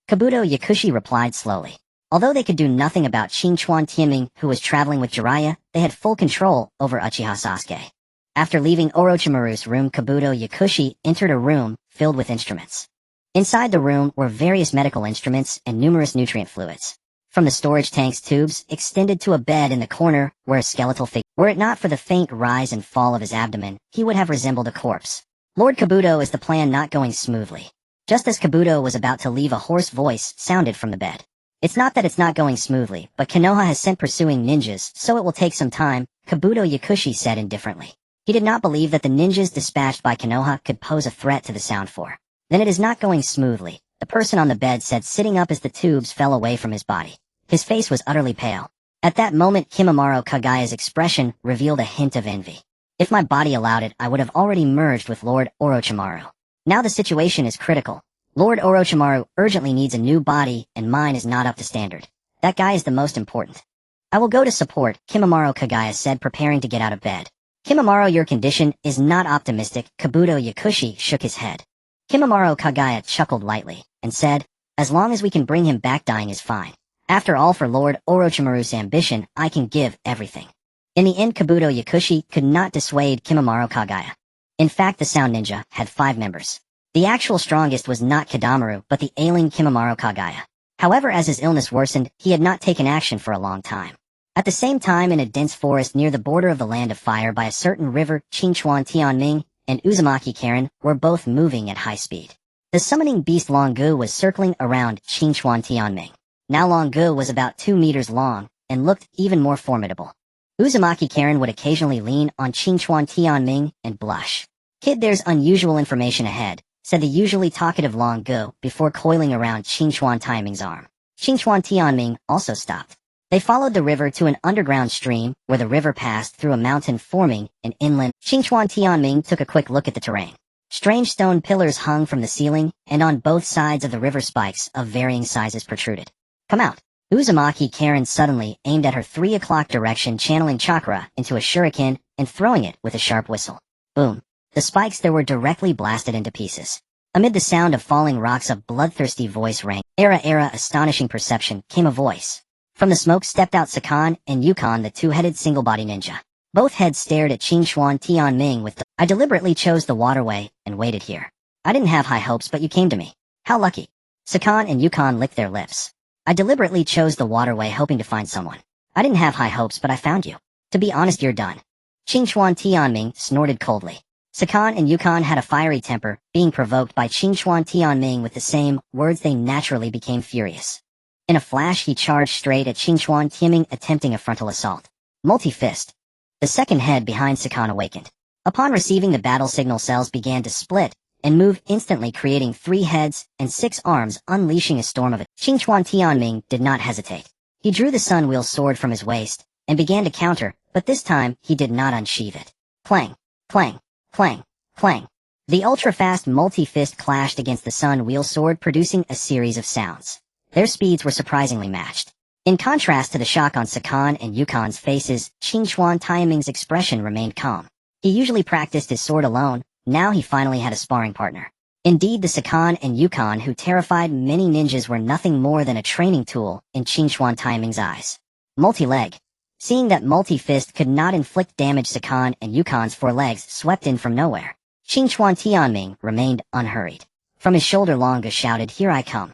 Kabuto Yakushi replied slowly. Although they could do nothing about Shinchuan Tianming, who was traveling with Jiraiya, they had full control over Uchiha Sasuke. After leaving Orochimaru's room, Kabuto Yakushi entered a room filled with instruments. Inside the room were various medical instruments and numerous nutrient fluids. From the storage tank's tubes extended to a bed in the corner where a skeletal figure. Were it not for the faint rise and fall of his abdomen, he would have resembled a corpse. Lord Kabuto, is the plan not going smoothly? Just as Kabuto was about to leave, a hoarse voice sounded from the bed. "It's not that it's not going smoothly, but Konoha has sent pursuing ninjas, so it will take some time," Kabuto Yakushi said indifferently. He did not believe that the ninjas dispatched by Konoha could pose a threat to the Sound Four. "Then it is not going smoothly," the person on the bed said, sitting up as the tubes fell away from his body. His face was utterly pale. At that moment, Kimimaro Kagaya's expression revealed a hint of envy. "If my body allowed it, I would have already merged with Lord Orochimaru. Now the situation is critical. Lord Orochimaru urgently needs a new body, and mine is not up to standard. That guy is the most important." "I will go to support," Kimimaro Kagaya said, preparing to get out of bed. "Kimimaro, your condition is not optimistic." Kabuto Yakushi shook his head. Kimimaro Kagaya chuckled lightly, and said, "As long as we can bring him back, dying is fine. After all, for Lord Orochimaru's ambition, I can give everything." In the end, Kabuto Yakushi could not dissuade Kimimaro Kagaya. In fact, the Sound Ninja had 5 members. The actual strongest was not Kidamaru, but the ailing Kimimaro Kagaya. However, as his illness worsened, he had not taken action for a long time. At the same time, in a dense forest near the border of the Land of Fire by a certain river, Qingchuan Tianming and Uzumaki Karen were both moving at high speed. The summoning beast Longu was circling around Qingchuan Tianming. Now Longu was about 2 meters long, and looked even more formidable. Uzumaki Karen would occasionally lean on Qingchuan Tianming and blush. "Kid, there's unusual information ahead," said the usually talkative Longu before coiling around Qingchuan Tianming's arm. Qingchuan Tianming also stopped. They followed the river to an underground stream, where the river passed through a mountain forming an inland. Qingchuan Tianming took a quick look at the terrain. Strange stone pillars hung from the ceiling, and on both sides of the river spikes of varying sizes protruded. "Come out." Uzumaki Karen suddenly aimed at her 3 o'clock direction, channeling Chakra into a shuriken and throwing it with a sharp whistle. Boom. The spikes there were directly blasted into pieces. Amid the sound of falling rocks, a bloodthirsty voice rang. Era, astonishing perception, came a voice. From the smoke stepped out Sakan and Yukon, the 2-headed single-body ninja. Both heads stared at Qingchuan Tianming with "I deliberately chose the waterway and waited here. I didn't have high hopes, but you came to me. How lucky." Sakan and Yukon licked their lips. "I deliberately chose the waterway hoping to find someone. I didn't have high hopes, but I found you. To be honest, you're done." Qingchuan Tianming snorted coldly. Sakan and Yukon had a fiery temper, being provoked by Qingchuan Tianming with the same words. They naturally became furious. In a flash, he charged straight at Qingchuan Tianming, attempting a frontal assault. Multi-fist. The second head behind Sakan awakened. Upon receiving the battle signal, cells began to split and move instantly, creating 3 heads and 6 arms, unleashing a storm of it. Qingchuan Tianming did not hesitate. He drew the sun wheel sword from his waist and began to counter, but this time he did not unsheathe it. Clang, clang, clang, clang. The ultra-fast multi-fist clashed against the sun wheel sword, producing a series of sounds. Their speeds were surprisingly matched. In contrast to the shock on Sakan and Yukon's faces, Qingchuan Tianming's expression remained calm. He usually practiced his sword alone. Now he finally had a sparring partner. Indeed, the Sakan and Yukon who terrified many ninjas were nothing more than a training tool in Qingchuan Tianming's eyes. Multi-leg. Seeing that multi-fist could not inflict damage, Sakan and Yukon's 4 legs swept in from nowhere. Qingchuan Tianming remained unhurried. From his shoulder, Longa shouted, "Here I come."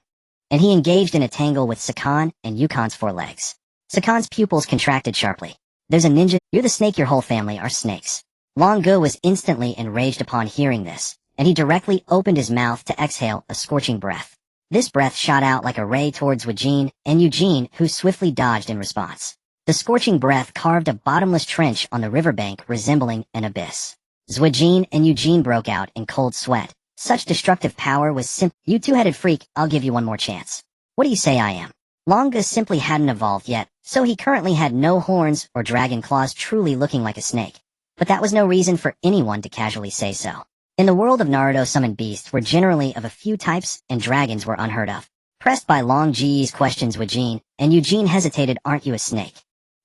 And he engaged in a tangle with Sakan and Yukon's 4 legs. Sakan's pupils contracted sharply. "There's a ninja. You're the snake. Your whole family are snakes." Longo was instantly enraged upon hearing this, and he directly opened his mouth to exhale a scorching breath. This breath shot out like a ray towards Eugene, who swiftly dodged in response. The scorching breath carved a bottomless trench on the riverbank, resembling an abyss. Zwajin and Eugene broke out in cold sweat. Such destructive power was You two-headed freak, I'll give you one more chance. What do you say I am? Longa simply hadn't evolved yet, so he currently had no horns or dragon claws, truly looking like a snake. But that was no reason for anyone to casually say so. In the world of Naruto, summoned beasts were generally of a few types, and dragons were unheard of. Pressed by Long Ji's questions, Zwajin and Eugene hesitated. Aren't you a snake?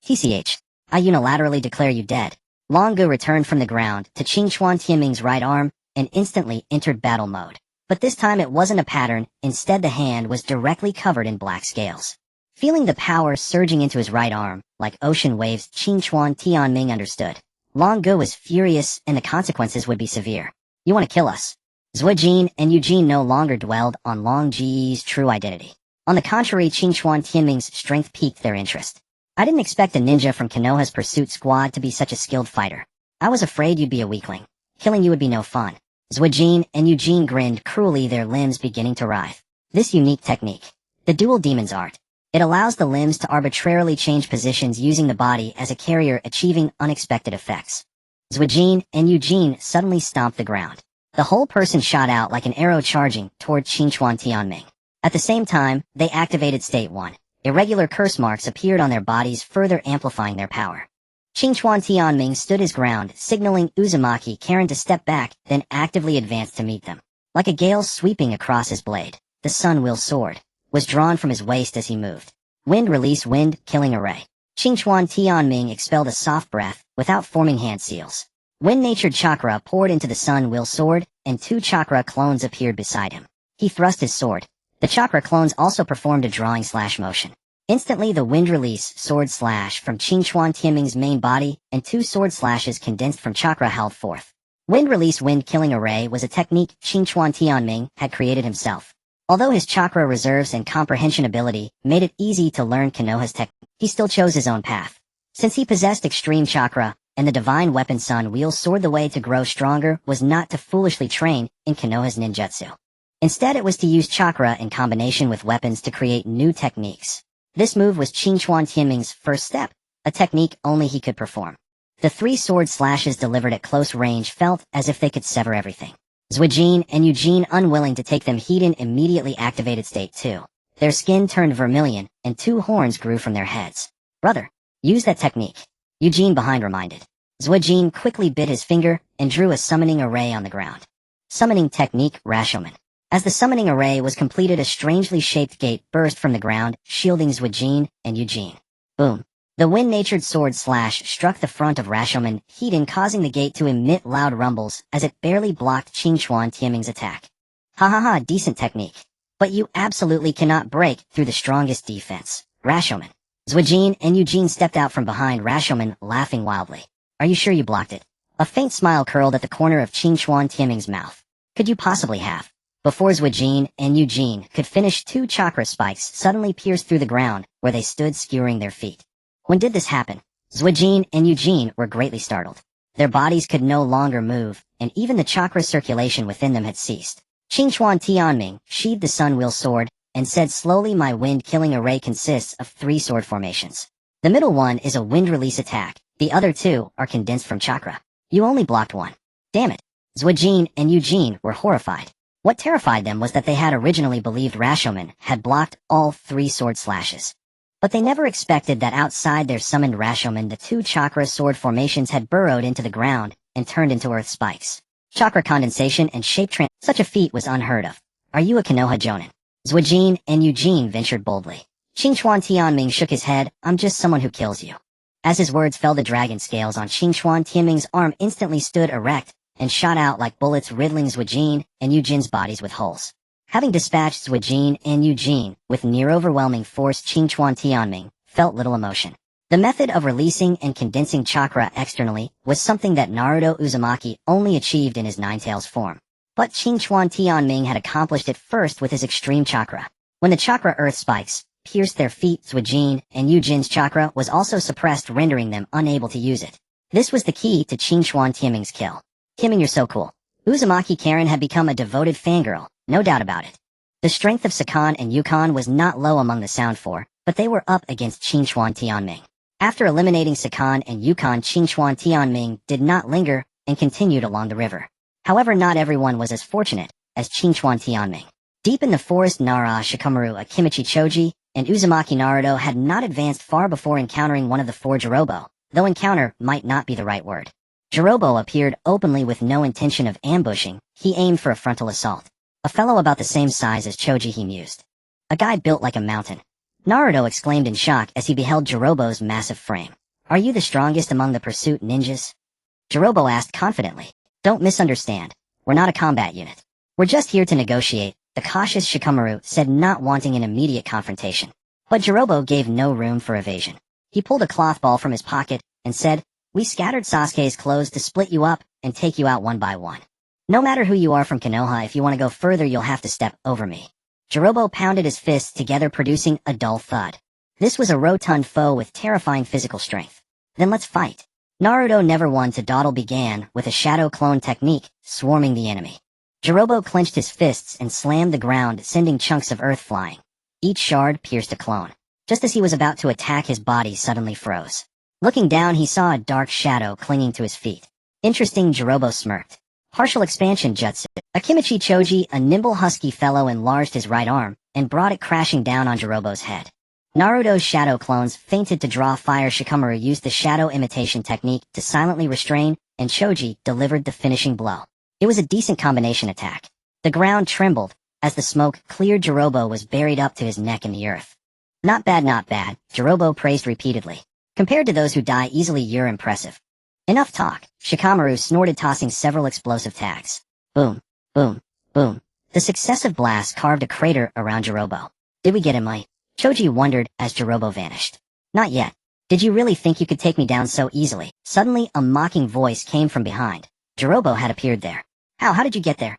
TCH. I unilaterally declare you dead. Longa returned from the ground to Qingchuan Tianming's right arm and instantly entered battle mode. But this time it wasn't a pattern, instead the hand was directly covered in black scales. Feeling the power surging into his right arm, like ocean waves, Qingchuan Tianming understood. Longa was furious and the consequences would be severe. You want to kill us? Zwajin and Eugene no longer dwelled on Long Ji's true identity. On the contrary, Qingchuan Tianming's strength piqued their interest. I didn't expect a ninja from Konoha's pursuit squad to be such a skilled fighter. I was afraid you'd be a weakling. Killing you would be no fun. Zwajin and Eugene grinned cruelly, their limbs beginning to writhe. This unique technique, the dual demon's art. It allows the limbs to arbitrarily change positions using the body as a carrier, achieving unexpected effects. Zwajin and Eugene suddenly stomped the ground. The whole person shot out like an arrow charging toward Qingchuan Tianming. At the same time, they activated State 1. Irregular curse marks appeared on their bodies, further amplifying their power. Qingchuan Tianming stood his ground, signaling Uzumaki Karen to step back, then actively advanced to meet them. Like a gale sweeping across his blade, the sun-will sword was drawn from his waist as he moved. Wind release, wind killing array. Qingchuan Tianming expelled a soft breath without forming hand seals. Wind-natured chakra poured into the sun-will sword, and 2 chakra clones appeared beside him. He thrust his sword. The chakra clones also performed a drawing/motion. Instantly the wind release sword slash from Qingchuan Tianming's main body, and 2 sword slashes condensed from chakra held forth. Wind release wind killing array was a technique Qingchuan Tianming had created himself. Although his chakra reserves and comprehension ability made it easy to learn Konoha's technique, he still chose his own path. Since he possessed extreme chakra, and the divine weapon sun-wheel sword, the way to grow stronger was not to foolishly train in Konoha's ninjutsu. Instead, it was to use chakra in combination with weapons to create new techniques. This move was Qingchuan Tianming's first step, a technique only he could perform. The 3 sword slashes delivered at close range felt as if they could sever everything. Zwajin and Eugene, unwilling to take them heat-in, immediately activated State 2. Their skin turned vermilion, and 2 horns grew from their heads. Brother, use that technique. Eugene behind reminded. Zwajin quickly bit his finger and drew a summoning array on the ground. Summoning technique, Rashomon. As the summoning array was completed, a strangely shaped gate burst from the ground, shielding Zwajin and Eugene. Boom. The wind-natured sword slash struck the front of Rashomon, heat-in, causing the gate to emit loud rumbles as it barely blocked Qingchuan Tianming's attack. Ha ha ha, decent technique. But you absolutely cannot break through the strongest defense, Rashomon. Zwajin and Eugene stepped out from behind Rashomon, laughing wildly. Are you sure you blocked it? A faint smile curled at the corner of Qingchuan Tianming's mouth. Could you possibly have? Before Zwajin and Eugene could finish, 2 chakra spikes suddenly pierced through the ground where they stood, skewering their feet. When did this happen? Zwajin and Eugene were greatly startled. Their bodies could no longer move, and even the chakra circulation within them had ceased. Qingchuan Tianming sheathed the sun-will sword and said slowly, my wind-killing array consists of 3 sword formations. The middle one is a wind-release attack. The other 2 are condensed from chakra. You only blocked 1. Damn it. Zwajin and Eugene were horrified. What terrified them was that they had originally believed Rashomon had blocked all 3 sword slashes. But they never expected that outside their summoned Rashomon, the 2 chakra sword formations had burrowed into the ground and turned into earth spikes. Chakra condensation and shape such a feat was unheard of. Are you a Konoha Jonin? Zwajin and Eugene ventured boldly. Qingchuan Tianming shook his head. I'm just someone who kills you. As his words fell, the dragon scales on Qingchuan Tianming's arm instantly stood erect and shot out like bullets, riddling Zwajin and Eugene's bodies with holes. Having dispatched Zwajin and Eugene with near-overwhelming force, Qingchuan Tianming felt little emotion. The method of releasing and condensing chakra externally was something that Naruto Uzumaki only achieved in his Ninetales form. But Qingchuan Tianming had accomplished it first with his extreme chakra. When the chakra earth spikes pierced their feet, Zwajin and Eugene's chakra was also suppressed, rendering them unable to use it. This was the key to Qingchuan Tianming's kill. Tianming, you're so cool. Uzumaki Karen had become a devoted fangirl, no doubt about it. The strength of Sakan and Yukon was not low among the Sound Four, but they were up against Qingchuan Tianming. After eliminating Sakan and Yukon, Qingchuan Tianming did not linger, and continued along the river. However, not everyone was as fortunate as Qingchuan Tianming. Deep in the forest, Nara, Shikamaru, Akimichi Choji, and Uzumaki Naruto had not advanced far before encountering one of the four Jirobo, though encounter might not be the right word. Jirobo appeared openly with no intention of ambushing. He aimed for a frontal assault. A fellow about the same size as Choji, he mused. A guy built like a mountain. Naruto exclaimed in shock as he beheld Jirobo's massive frame. Are you the strongest among the pursuit ninjas? Jirobo asked confidently. Don't misunderstand. We're not a combat unit. We're just here to negotiate, the cautious Shikamaru said, not wanting an immediate confrontation. But Jirobo gave no room for evasion. He pulled a cloth ball from his pocket and said, we scattered Sasuke's clothes to split you up and take you out one by one. No matter who you are from Konoha, if you want to go further, you'll have to step over me. Jirobo pounded his fists together, producing a dull thud. This was a rotund foe with terrifying physical strength. Then let's fight. Naruto, never one to dawdle, began with a shadow clone technique, swarming the enemy. Jirobo clenched his fists and slammed the ground, sending chunks of earth flying. Each shard pierced a clone. Just as he was about to attack, his body suddenly froze. Looking down, he saw a dark shadow clinging to his feet. Interesting, Jirobo smirked. Partial expansion jutsu. Akimichi Choji, a nimble husky fellow, enlarged his right arm and brought it crashing down on Jirobo's head. Naruto's shadow clones feinted to draw fire. Shikamaru used the shadow imitation technique to silently restrain, and Choji delivered the finishing blow. It was a decent combination attack. The ground trembled. As the smoke cleared, Jirobo was buried up to his neck in the earth. Not bad, not bad, Jirobo praised repeatedly. Compared to those who die easily, you're impressive. Enough talk, Shikamaru snorted, tossing several explosive tags. Boom, boom, boom. The successive blasts carved a crater around Jirobo. Did we get him, Mike? Choji wondered as Jirobo vanished. Not yet. Did you really think you could take me down so easily? Suddenly, a mocking voice came from behind. Jirobo had appeared there. How did you get there?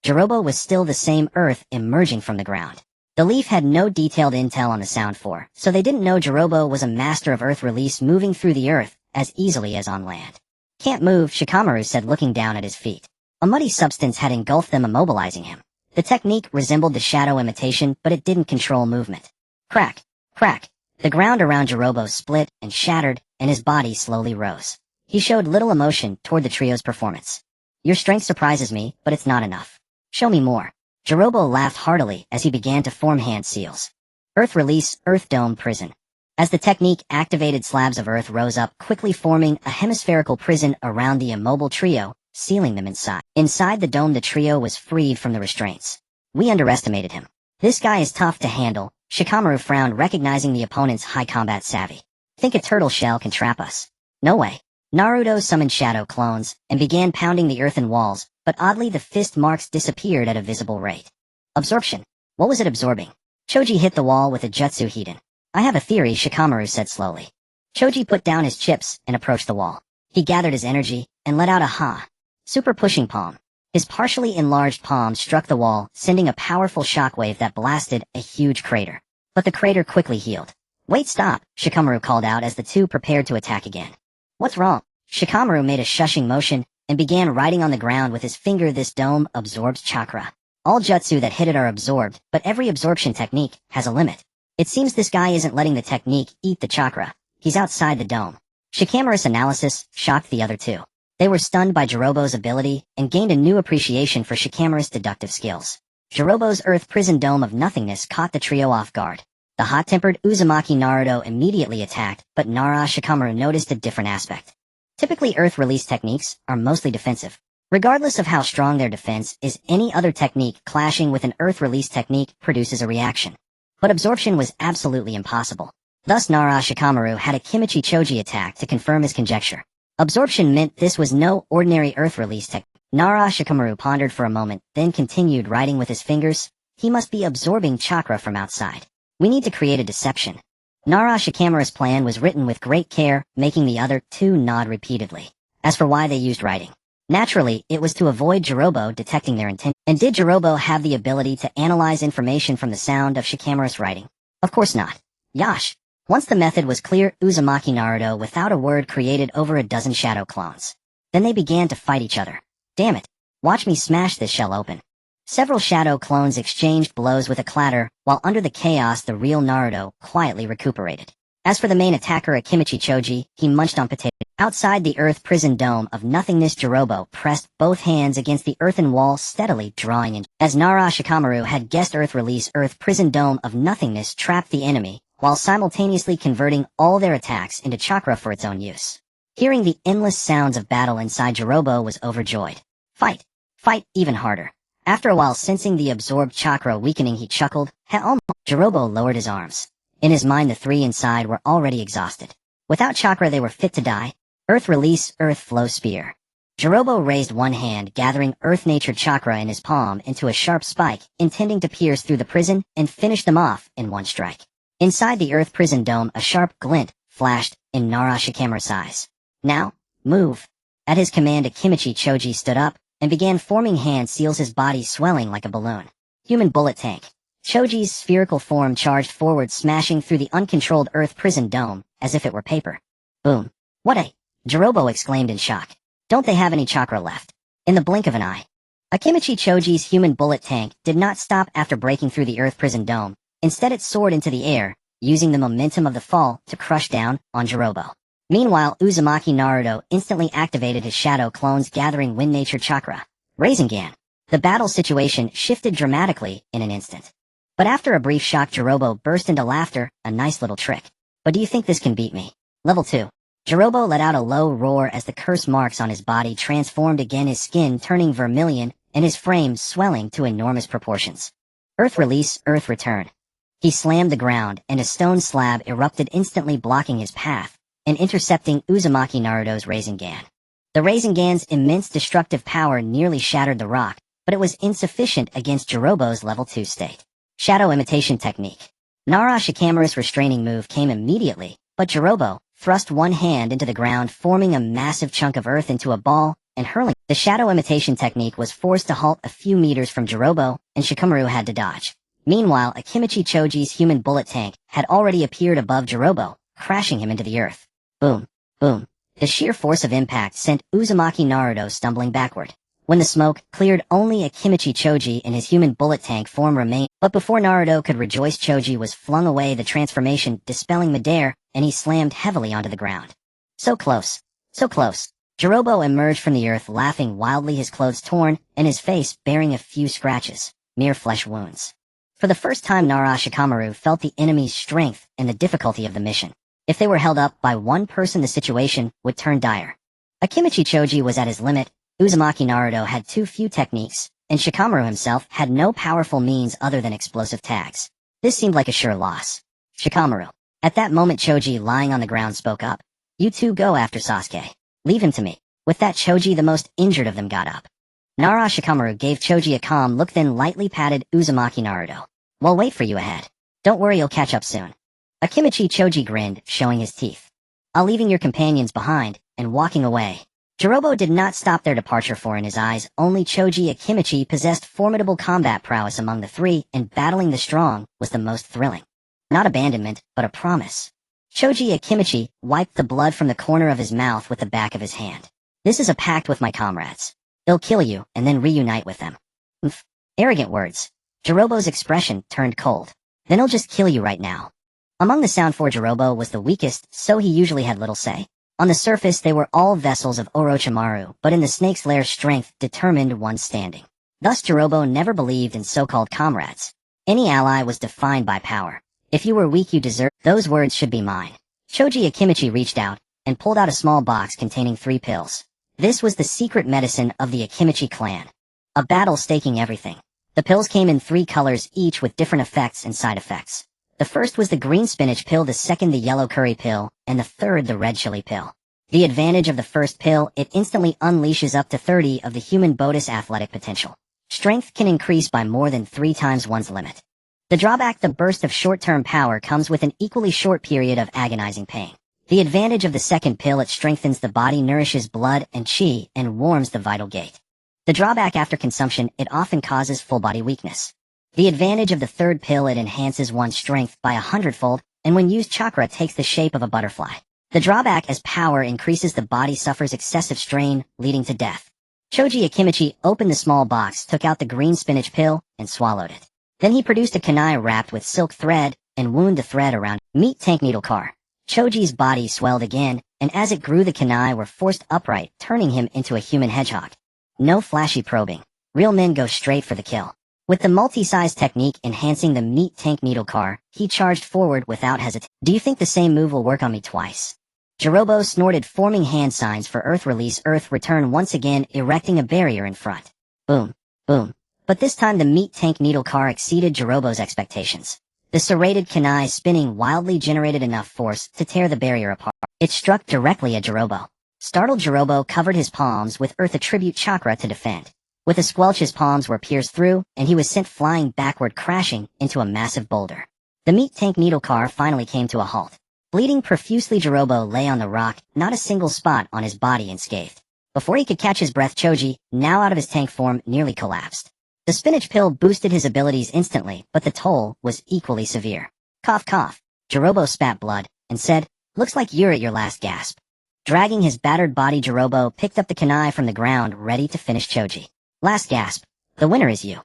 Jirobo was still the same, earth emerging from the ground. The leaf had no detailed intel on the Sound 4, so they didn't know Jirobo was a master of earth release, moving through the earth as easily as on land. Can't move, Shikamaru said, looking down at his feet. A muddy substance had engulfed them, immobilizing him. The technique resembled the shadow imitation, but it didn't control movement. Crack, crack. The ground around Jirobo split and shattered, and his body slowly rose. He showed little emotion toward the trio's performance. Your strength surprises me, but it's not enough. Show me more. Jirobo laughed heartily as he began to form hand seals. Earth release, earth dome prison. As the technique activated, slabs of earth rose up, quickly forming a hemispherical prison around the immobile trio, sealing them inside. Inside the dome, the trio was freed from the restraints. We underestimated him. This guy is tough to handle. Shikamaru frowned, recognizing the opponent's high combat savvy. Think a turtle shell can trap us? No way. Naruto summoned shadow clones and began pounding the earthen walls, but oddly the fist marks disappeared at a visible rate. Absorption. What was it absorbing? Choji hit the wall with a jutsu hiden. I have a theory, Shikamaru said slowly. Choji put down his chips and approached the wall. He gathered his energy and let out a super pushing palm. His partially enlarged palm struck the wall, sending a powerful shockwave that blasted a huge crater. But the crater quickly healed. Wait, stop, Shikamaru called out as the two prepared to attack again. What's wrong? Shikamaru made a shushing motion and began writing on the ground with his finger. This dome absorbs chakra. All jutsu that hit it are absorbed, but every absorption technique has a limit. It seems this guy isn't letting the technique eat the chakra. He's outside the dome. Shikamaru's analysis shocked the other two. They were stunned by Jirobo's ability and gained a new appreciation for Shikamaru's deductive skills. Jirobo's earth prison dome of nothingness caught the trio off guard. The hot-tempered Uzumaki Naruto immediately attacked, but Nara Shikamaru noticed a different aspect. Typically, earth release techniques are mostly defensive. Regardless of how strong their defense is, any other technique clashing with an earth release technique produces a reaction. But absorption was absolutely impossible. Thus Nara Shikamaru had a Akimichi Choji attack to confirm his conjecture. Absorption meant this was no ordinary earth release technique. Nara Shikamaru pondered for a moment, then continued writing with his fingers. He must be absorbing chakra from outside. We need to create a deception. Nara Shikamaru's plan was written with great care, making the other two nod repeatedly. As for why they used writing, naturally, it was to avoid Jirobo detecting their intent. And did Jirobo have the ability to analyze information from the sound of Shikamaru's writing? Of course not. Yash. Once the method was clear, Uzumaki Naruto without a word created over a dozen shadow clones. Then they began to fight each other. Damn it. Watch me smash this shell open. Several shadow clones exchanged blows with a clatter, while under the chaos the real Naruto quietly recuperated. As for the main attacker Akimichi Choji, he munched on potato. Outside the Earth prison dome of nothingness, Jirobo pressed both hands against the earthen wall, steadily drawing in. As Nara Shikamaru had guessed, Earth prison dome of nothingness trapped the enemy, while simultaneously converting all their attacks into chakra for its own use. Hearing the endless sounds of battle inside, Jirobo was overjoyed. Fight! Fight even harder! After a while, sensing the absorbed chakra weakening, he chuckled. Jirobo lowered his arms. In his mind, the three inside were already exhausted. Without chakra, they were fit to die. Earth release, earth flow spear. Jirobo raised one hand, gathering earth-natured chakra in his palm into a sharp spike, intending to pierce through the prison and finish them off in one strike. Inside the Earth prison dome, a sharp glint flashed in Nara Shikamaru's eyes. Now, move. At his command, Akimichi Choji stood up and began forming hand seals, his body swelling like a balloon. Human bullet tank. Choji's spherical form charged forward, smashing through the uncontrolled Earth prison dome as if it were paper. Boom. What a... Jirobo exclaimed in shock. Don't they have any chakra left? In the blink of an eye. Akimichi Choji's human bullet tank did not stop after breaking through the Earth prison dome. Instead, it soared into the air, using the momentum of the fall to crush down on Jirobo. Meanwhile, Uzumaki Naruto instantly activated his shadow clones, gathering wind-nature chakra. Rasengan. The battle situation shifted dramatically in an instant. But after a brief shock, Jirobo burst into laughter. A nice little trick. But do you think this can beat me? Level 2. Jirobo let out a low roar as the curse marks on his body transformed again, his skin turning vermilion and his frame swelling to enormous proportions. Earth release, earth return. He slammed the ground, and a stone slab erupted, instantly blocking his path and intercepting Uzumaki Naruto's Rasengan. The Rasengan's immense destructive power nearly shattered the rock, but it was insufficient against Jirobo's level 2 state. Shadow imitation technique. Nara Shikamaru's restraining move came immediately, but Jirobo thrust one hand into the ground, forming a massive chunk of earth into a ball and hurling. The shadow imitation technique was forced to halt a few meters from Jirobo, and Shikamaru had to dodge. Meanwhile, Akimichi Choji's human bullet tank had already appeared above Jirobo, crashing him into the earth. Boom, boom. The sheer force of impact sent Uzumaki Naruto stumbling backward. When the smoke cleared, only Akimichi Choji and his human bullet tank form remained, but before Naruto could rejoice, Choji was flung away, the transformation dispelling midair, and he slammed heavily onto the ground. So close. So close. Jirobo emerged from the earth laughing wildly, his clothes torn, and his face bearing a few scratches, mere flesh wounds. For the first time, Nara Shikamaru felt the enemy's strength and the difficulty of the mission. If they were held up by one person, the situation would turn dire. Akimichi Choji was at his limit, Uzumaki Naruto had too few techniques, and Shikamaru himself had no powerful means other than explosive tags. This seemed like a sure loss. Shikamaru. At that moment, Choji, lying on the ground, spoke up. You two go after Sasuke. Leave him to me. With that, Choji, the most injured of them, got up. Nara Shikamaru gave Choji a calm look, then lightly patted Uzumaki Naruto. We'll wait for you ahead. Don't worry, you'll catch up soon. Akimichi Choji grinned, showing his teeth. I'll leaving your companions behind, and walking away. Jirobo did not stop their departure, for in his eyes, only Choji Akimichi possessed formidable combat prowess among the three, and battling the strong was the most thrilling. Not abandonment, but a promise. Choji Akimichi wiped the blood from the corner of his mouth with the back of his hand. This is a pact with my comrades. They'll kill you, and then reunite with them. Arrogant words. Jirobo's expression turned cold. Then he'll just kill you right now. Among the sound, for Jirobo was the weakest, so he usually had little say. On the surface, they were all vessels of Orochimaru, but in the snake's lair, strength determined one's standing. Thus, Jirobo never believed in so-called comrades. Any ally was defined by power. If you were weak, you deserved. Those words should be mine. Choji Akimichi reached out and pulled out a small box containing 3 pills. This was the secret medicine of the Akimichi clan. A battle staking everything. The pills came in 3 colors, each with different effects and side effects. The first was the green spinach pill, the second the yellow curry pill, and the third the red chili pill. The advantage of the first pill, it instantly unleashes up to 30 of the human bonus athletic potential. Strength can increase by more than 3 times one's limit. The drawback, the burst of short-term power comes with an equally short period of agonizing pain. The advantage of the second pill, it strengthens the body, nourishes blood and chi, and warms the vital gate. The drawback, after consumption, it often causes full-body weakness. The advantage of the third pill, it enhances one's strength by 100-fold, and when used, chakra takes the shape of a butterfly. The drawback, as power increases, the body suffers excessive strain, leading to death. Choji Akimichi opened the small box, took out the green spinach pill, and swallowed it. Then he produced a kunai wrapped with silk thread, and wound the thread around. Meet tank needle car. Choji's body swelled again, and as it grew the kunai were forced upright, turning him into a human hedgehog. No flashy probing. Real men go straight for the kill. With the multi-size technique enhancing the meat tank needle car, he charged forward without hesitation. Do you think the same move will work on me twice? Jirobo snorted, forming hand signs for Earth release, Earth return, once again erecting a barrier in front. Boom. Boom. But this time the meat tank needle car exceeded Jirobo's expectations. The serrated kunai spinning wildly generated enough force to tear the barrier apart. It struck directly at Jirobo. Startled Jirobo covered his palms with Earth attribute Chakra to defend. With a squelch his palms were pierced through, and he was sent flying backward, crashing into a massive boulder. The meat tank needle car finally came to a halt. Bleeding profusely, Jirobo lay on the rock, not a single spot on his body unscathed. Before he could catch his breath, Choji, now out of his tank form, nearly collapsed. The spinach pill boosted his abilities instantly, but the toll was equally severe. Cough cough. Jirobo spat blood, and said, "Looks like you're at your last gasp." Dragging his battered body, Jirobo picked up the kunai from the ground, ready to finish Choji. Last gasp. The winner is you.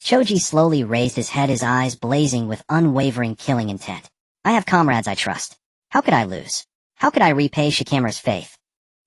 Choji slowly raised his head, his eyes blazing with unwavering killing intent. I have comrades I trust. How could I lose? How could I repay Shikamaru's faith?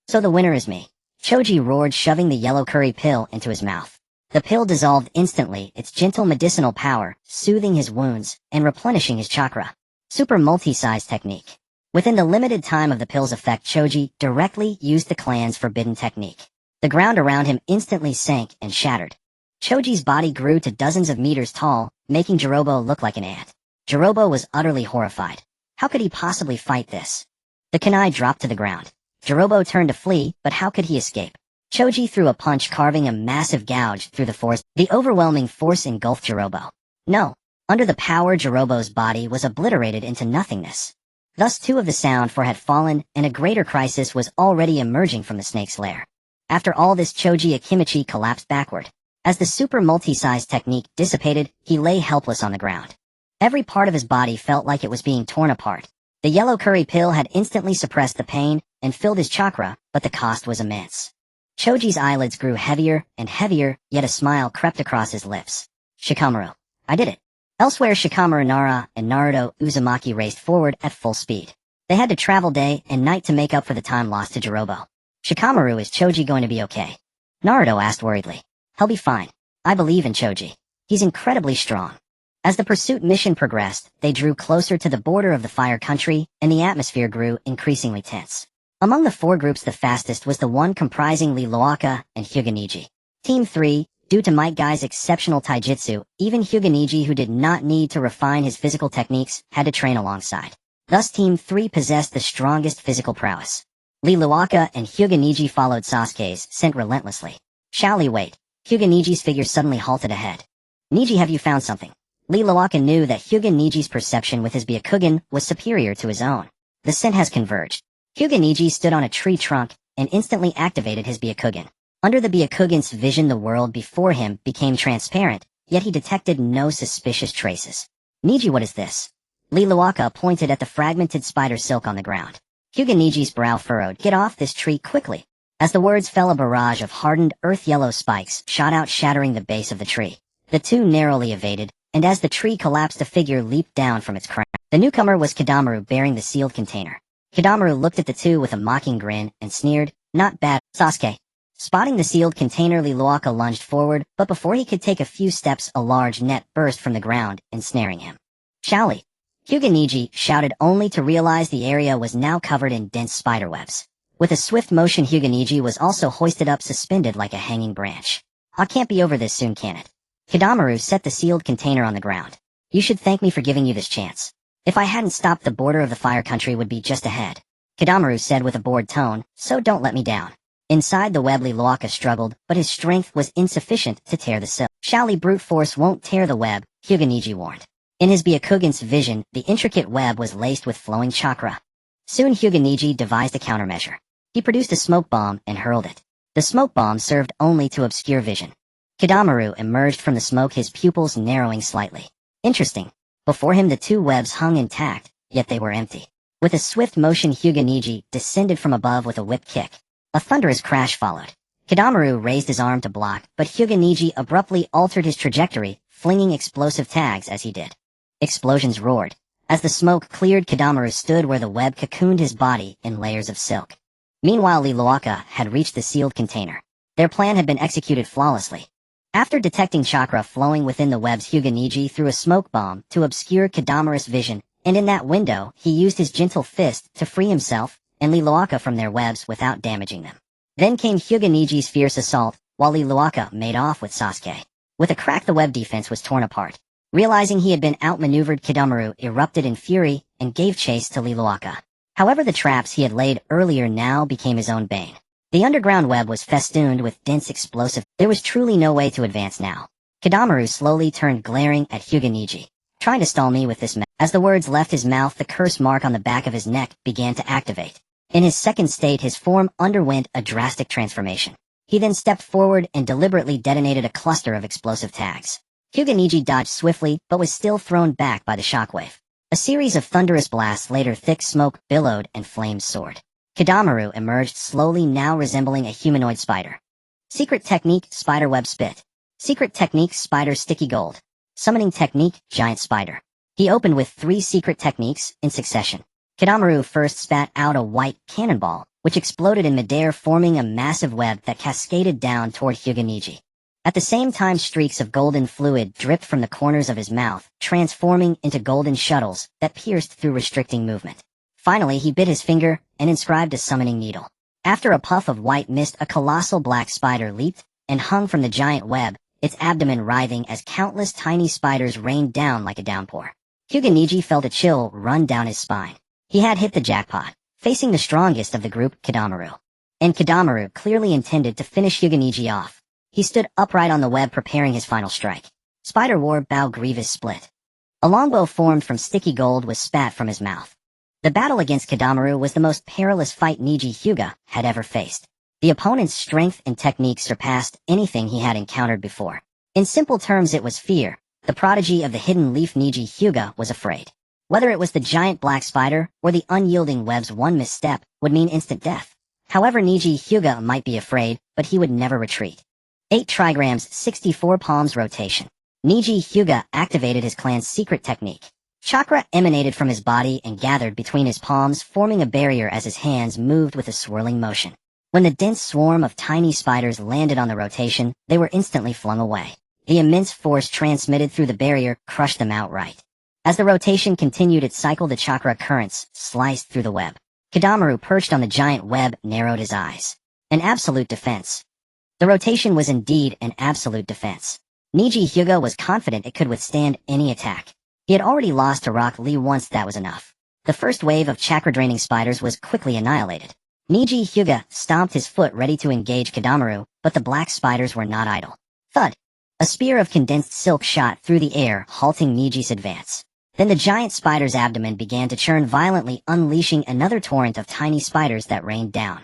So the winner is me. Choji roared, shoving the yellow curry pill into his mouth. The pill dissolved instantly, its gentle medicinal power soothing his wounds and replenishing his chakra. Super multi-size technique. Within the limited time of the pill's effect, Choji directly used the clan's forbidden technique. The ground around him instantly sank and shattered. Choji's body grew to dozens of meters tall, making Jirobo look like an ant. Jirobo was utterly horrified. How could he possibly fight this? The kunai dropped to the ground. Jirobo turned to flee, but how could he escape? Choji threw a punch, carving a massive gouge through the force. The overwhelming force engulfed Jirobo. No. Under the power, Jirobo's body was obliterated into nothingness. Thus 2 of the sound 4 had fallen, and a greater crisis was already emerging from the snake's lair. After all this, Choji Akimichi collapsed backward. As the super multi-size technique dissipated, he lay helpless on the ground. Every part of his body felt like it was being torn apart. The yellow curry pill had instantly suppressed the pain and filled his chakra, but the cost was immense. Choji's eyelids grew heavier and heavier, yet a smile crept across his lips. Shikamaru. I did it. Elsewhere, Shikamaru, Nara, and Naruto Uzumaki raced forward at full speed. They had to travel day and night to make up for the time lost to Jirobo. Shikamaru, is Choji going to be okay? Naruto asked worriedly. He'll be fine. I believe in Choji. He's incredibly strong. As the pursuit mission progressed, they drew closer to the border of the Fire Country, and the atmosphere grew increasingly tense. Among the 4 groups, the fastest was the one comprising Liloaka and Hyuganiji. Team 3, due to Might Guy's exceptional taijutsu, even Hyuganiji, who did not need to refine his physical techniques, had to train alongside. Thus Team 3 possessed the strongest physical prowess. Liloaka and Hyuganiji followed Sasuke's scent relentlessly. Shall we wait? Hyuganiji's figure suddenly halted ahead. Niji, have you found something? Liloaka knew that Hyuganiji's perception with his Byakugan was superior to his own. The scent has converged. Hyuganiji stood on a tree trunk and instantly activated his Byakugan. Under the Byakugan's vision, the world before him became transparent, yet he detected no suspicious traces. Niji, what is this? Liloaka pointed at the fragmented spider silk on the ground. Hyuganiji's brow furrowed. Get off this tree quickly. As the words fell, a barrage of hardened earth-yellow spikes shot out, shattering the base of the tree. The 2 narrowly evaded, and as the tree collapsed, a figure leaped down from its crown. The newcomer was Kidamaru, bearing the sealed container. Kidamaru looked at the 2 with a mocking grin and sneered, "Not bad, Sasuke." Spotting the sealed container, Liloaka lunged forward, but before he could take a few steps, a large net burst from the ground, ensnaring him. "Shaoli!" Hyuganiji shouted, only to realize the area was now covered in dense spiderwebs. With a swift motion, Hyuganiji was also hoisted up, suspended like a hanging branch. "I can't be over this soon, can it?" Kidamaru set the sealed container on the ground. "You should thank me for giving you this chance. If I hadn't stopped, the border of the Fire Country would be just ahead," Kidamaru said with a bored tone, "so don't let me down." Inside the web, Liloaka struggled, but his strength was insufficient to tear the silk. "Shaoli, brute force won't tear the web," Hyuganiji warned. In his Byakugan's vision, the intricate web was laced with flowing chakra. Soon Hyuganiji devised a countermeasure. He produced a smoke bomb and hurled it. The smoke bomb served only to obscure vision. Kidamaru emerged from the smoke, his pupils narrowing slightly. Interesting. Before him the 2 webs hung intact, yet they were empty. With a swift motion, Hyuganiji descended from above with a whip kick. A thunderous crash followed. Kidamaru raised his arm to block, but Hyuganiji abruptly altered his trajectory, flinging explosive tags as he did. Explosions roared. As the smoke cleared, Kidamaru stood where the web cocooned his body in layers of silk. Meanwhile, Liloaka had reached the sealed container. Their plan had been executed flawlessly. After detecting chakra flowing within the web's, Hyuga threw a smoke bomb to obscure Kidamaru's vision, and in that window, he used his gentle fist to free himself and Liloaka from their webs without damaging them. Then came Hyuga fierce assault, while Liloaka made off with Sasuke. With a crack, the web defense was torn apart. Realizing he had been outmaneuvered, Kidamaru erupted in fury and gave chase to Liloaka. However, the traps he had laid earlier now became his own bane. The underground web was festooned with dense explosive. There was truly no way to advance now. Kidamaru slowly turned, glaring at Hyuga, trying to stall me with this. As the words left his mouth, the curse mark on the back of his neck began to activate. In his second state, his form underwent a drastic transformation. He then stepped forward and deliberately detonated a cluster of explosive tags. Hyuga dodged swiftly, but was still thrown back by the shockwave. A series of thunderous blasts later, thick smoke billowed and flames soared. Kidamaru emerged slowly, now resembling a humanoid spider. Secret technique, spiderweb spit. Secret technique, spider sticky gold. Summoning technique, giant spider. He opened with 3 secret techniques in succession. Kidamaru first spat out a white cannonball, which exploded in midair, forming a massive web that cascaded down toward Hyuga. At the same time, streaks of golden fluid dripped from the corners of his mouth, transforming into golden shuttles that pierced through restricting movement. Finally, he bit his finger and inscribed a summoning needle. After a puff of white mist, a colossal black spider leaped and hung from the giant web, its abdomen writhing as countless tiny spiders rained down like a downpour. Hyuga felt a chill run down his spine. He had hit the jackpot, facing the strongest of the group, Kidamaru. And Kidamaru clearly intended to finish Hyuga off. He stood upright on the web, preparing his final strike. Spider War Bow Grievous split. A longbow formed from sticky gold was spat from his mouth. The battle against Kidamaru was the most perilous fight Hyuga had ever faced. The opponent's strength and technique surpassed anything he had encountered before. In simple terms, it was fear. The prodigy of the hidden leaf, Hyuga, was afraid. Whether it was the giant black spider or the unyielding web's one misstep would mean instant death. However, Hyuga might be afraid, but he would never retreat. 8 trigrams, 64 palms rotation. Hyuga activated his clan's secret technique. Chakra emanated from his body and gathered between his palms, forming a barrier as his hands moved with a swirling motion. When the dense swarm of tiny spiders landed on the rotation, they were instantly flung away. The immense force transmitted through the barrier crushed them outright. As the rotation continued its cycle, the chakra currents sliced through the web. Kidamaru, perched on the giant web, narrowed his eyes. An absolute defense. The rotation was indeed an absolute defense. Hyuga was confident it could withstand any attack. He had already lost to Rock Lee once, that was enough. The first wave of chakra-draining spiders was quickly annihilated. Hyuga stomped his foot ready to engage Kidamaru, but the black spiders were not idle. Thud! A spear of condensed silk shot through the air, halting Niji's advance. Then the giant spider's abdomen began to churn violently, unleashing another torrent of tiny spiders that rained down.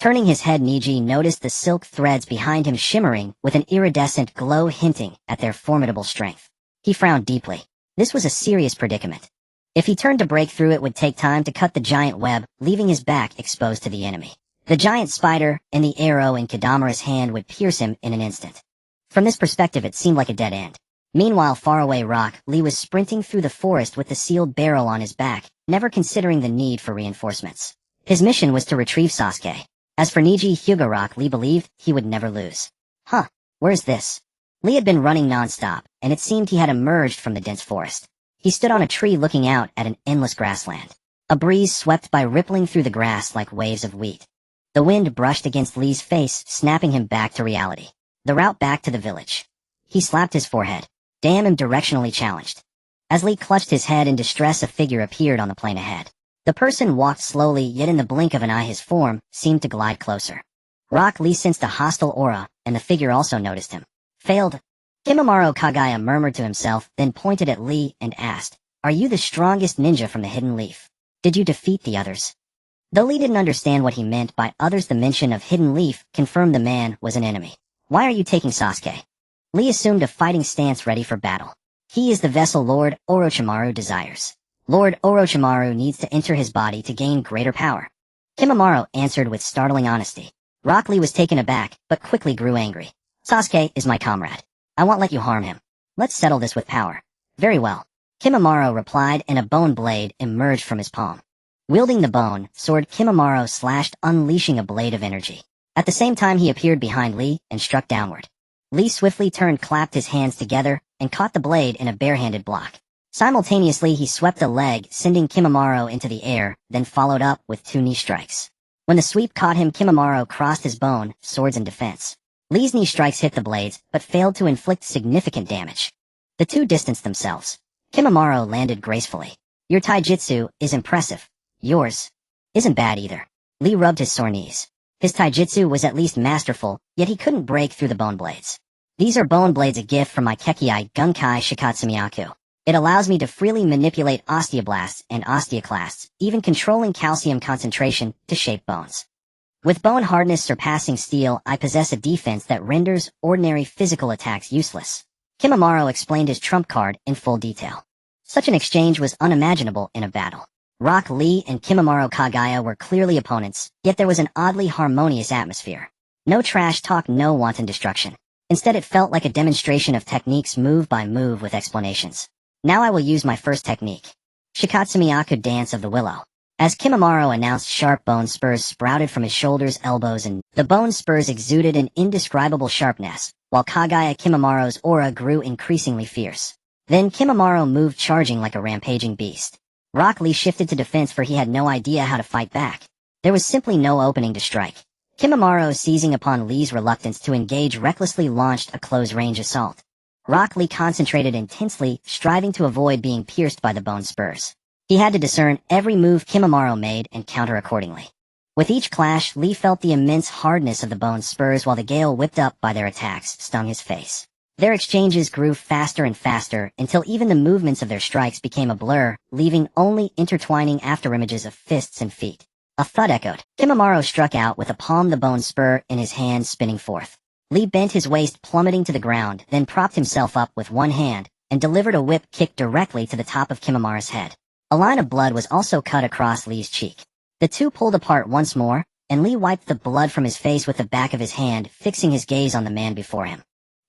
Turning his head, Niji noticed the silk threads behind him shimmering with an iridescent glow, hinting at their formidable strength. He frowned deeply. This was a serious predicament. If he turned to break through, it would take time to cut the giant web, leaving his back exposed to the enemy. The giant spider and the arrow in Kidamaru's hand would pierce him in an instant. From this perspective, it seemed like a dead end. Meanwhile, far away, Rock Lee was sprinting through the forest with the sealed barrel on his back, never considering the need for reinforcements. His mission was to retrieve Sasuke. As for Hyuga, Rock Lee believed he would never lose. Huh, where's this? Lee had been running non-stop, and it seemed he had emerged from the dense forest. He stood on a tree looking out at an endless grassland. A breeze swept by, rippling through the grass like waves of wheat. The wind brushed against Lee's face, snapping him back to reality. The route back to the village. He slapped his forehead. Damn, him directionally challenged. As Lee clutched his head in distress, a figure appeared on the plain ahead. The person walked slowly, yet in the blink of an eye his form seemed to glide closer. Rock Lee sensed a hostile aura, and the figure also noticed him. Failed. Kimimaro Kagaya murmured to himself, then pointed at Lee and asked, "Are you the strongest ninja from the Hidden Leaf? Did you defeat the others?" Though Lee didn't understand what he meant by others, the mention of Hidden Leaf confirmed the man was an enemy. "Why are you taking Sasuke?" Lee assumed a fighting stance, ready for battle. "He is the vessel Lord Orochimaru desires. Lord Orochimaru needs to enter his body to gain greater power." Kimimaro answered with startling honesty. Rock Lee was taken aback, but quickly grew angry. "Sasuke is my comrade. I won't let you harm him. Let's settle this with power." "Very well." Kimimaro replied, and a bone blade emerged from his palm. Wielding the bone sword, Kimimaro slashed, unleashing a blade of energy. At the same time, he appeared behind Lee and struck downward. Lee swiftly turned, clapped his hands together, and caught the blade in a barehanded block. Simultaneously, he swept a leg, sending Kimimaro into the air, then followed up with 2 knee strikes. When the sweep caught him, Kimimaro crossed his bone swords in defense. Lee's knee strikes hit the blades, but failed to inflict significant damage. The two distanced themselves. Kimimaro landed gracefully. Your taijutsu is impressive. Yours isn't bad either. Lee rubbed his sore knees. His taijutsu was at least masterful, yet he couldn't break through the bone blades. These are bone blades, a gift from my Kekkei Gunkai Shikatsumiyaku. It allows me to freely manipulate osteoblasts and osteoclasts, even controlling calcium concentration to shape bones. With bone hardness surpassing steel, I possess a defense that renders ordinary physical attacks useless. Kimimaro explained his trump card in full detail. Such an exchange was unimaginable in a battle. Rock Lee and Kimimaro Kagaya were clearly opponents, yet there was an oddly harmonious atmosphere. No trash talk, no wanton destruction. Instead, it felt like a demonstration of techniques move by move with explanations. Now I will use my first technique. Shikatsumiyaku Dance of the Willow. As Kimimaro announced, sharp bone spurs sprouted from his shoulders, elbows, and the bone spurs exuded an indescribable sharpness, while Kagaya Kimimaro's aura grew increasingly fierce. Then Kimimaro moved, charging like a rampaging beast. Rock Lee shifted to defense, for he had no idea how to fight back. There was simply no opening to strike. Kimimaro, seizing upon Lee's reluctance to engage, recklessly launched a close-range assault. Rock Lee concentrated intensely, striving to avoid being pierced by the bone spurs. He had to discern every move Kimimaro made and counter accordingly. With each clash, Lee felt the immense hardness of the bone spurs, while the gale whipped up by their attacks stung his face. Their exchanges grew faster and faster, until even the movements of their strikes became a blur, leaving only intertwining afterimages of fists and feet. A thud echoed. Kimimaro struck out with a palm the bone spur in his hand, spinning forth. Lee bent his waist, plummeting to the ground, then propped himself up with one hand, and delivered a whip kick directly to the top of Kimimaro's head. A line of blood was also cut across Lee's cheek. The two pulled apart once more, and Lee wiped the blood from his face with the back of his hand, fixing his gaze on the man before him.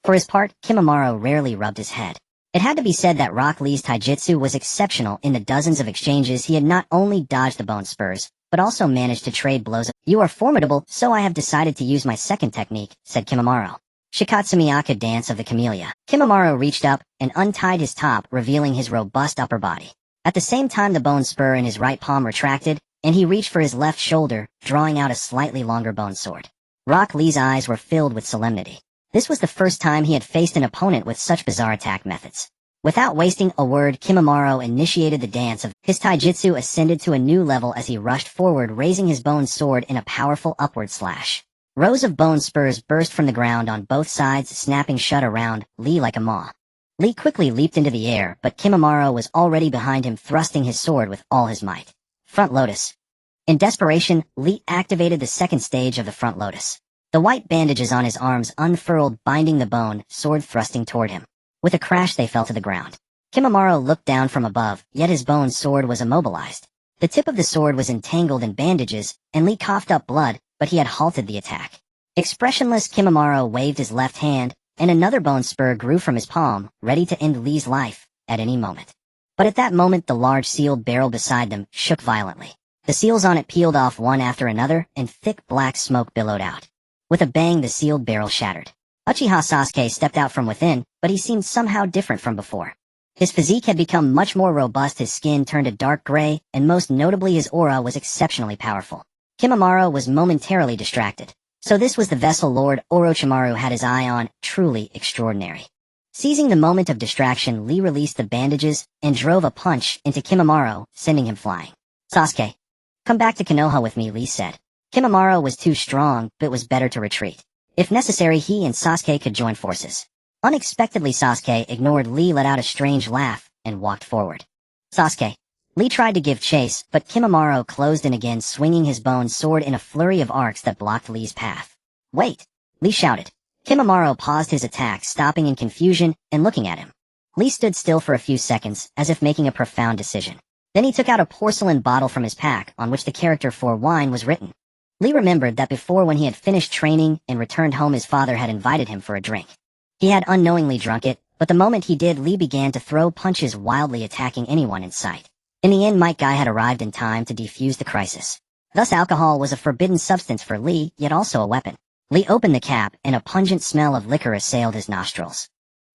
For his part, Kimimaro rarely rubbed his head. It had to be said that Rock Lee's taijutsu was exceptional. In the dozens of exchanges, he had not only dodged the bone spurs, but also managed to trade blows. You are formidable, so I have decided to use my second technique, said Kimimaro. Shikatsumiyaku Dance of the Camellia. Kimimaro reached up and untied his top, revealing his robust upper body. At the same time, the bone spur in his right palm retracted, and he reached for his left shoulder, drawing out a slightly longer bone sword. Rock Lee's eyes were filled with solemnity. This was the first time he had faced an opponent with such bizarre attack methods. Without wasting a word, Kimimaro initiated the dance of his taijutsu, ascended to a new level as he rushed forward, raising his bone sword in a powerful upward slash. Rows of bone spurs burst from the ground on both sides, snapping shut around Lee like a maw. Lee quickly leaped into the air, but Kimimaro was already behind him, thrusting his sword with all his might. Front Lotus. In desperation, Lee activated the second stage of the Front Lotus. The white bandages on his arms unfurled, binding the bone sword, thrusting toward him. With a crash, they fell to the ground. Kimimaro looked down from above, yet his bone sword was immobilized. The tip of the sword was entangled in bandages, and Lee coughed up blood, but he had halted the attack. Expressionless, Kimimaro waved his left hand, and another bone spur grew from his palm, ready to end Lee's life at any moment. But at that moment, the large sealed barrel beside them shook violently. The seals on it peeled off one after another, and thick black smoke billowed out. With a bang, the sealed barrel shattered. Uchiha Sasuke stepped out from within, but he seemed somehow different from before. His physique had become much more robust, his skin turned a dark gray, and most notably his aura was exceptionally powerful. Kimimaro was momentarily distracted. So this was the vessel Lord Orochimaru had his eye on, truly extraordinary. Seizing the moment of distraction, Lee released the bandages and drove a punch into Kimimaro, sending him flying. Sasuke, come back to Konoha with me, Lee said. Kimimaro was too strong, but it was better to retreat. If necessary, he and Sasuke could join forces. Unexpectedly, Sasuke ignored Lee, let out a strange laugh, and walked forward. Sasuke. Lee tried to give chase, but Kimimaro closed in again, swinging his bone sword in a flurry of arcs that blocked Lee's path. Wait! Lee shouted. Kimimaro paused his attack, stopping in confusion and looking at him. Lee stood still for a few seconds, as if making a profound decision. Then he took out a porcelain bottle from his pack, on which the character for wine was written. Lee remembered that before, when he had finished training and returned home, his father had invited him for a drink. He had unknowingly drunk it, But the moment he did, Lee began to throw punches, wildly attacking anyone in sight. In the end, Mike Guy had arrived in time to defuse the crisis. Thus alcohol was a forbidden substance for Lee, yet also a weapon. Lee opened the cap, and a pungent smell of liquor assailed his nostrils.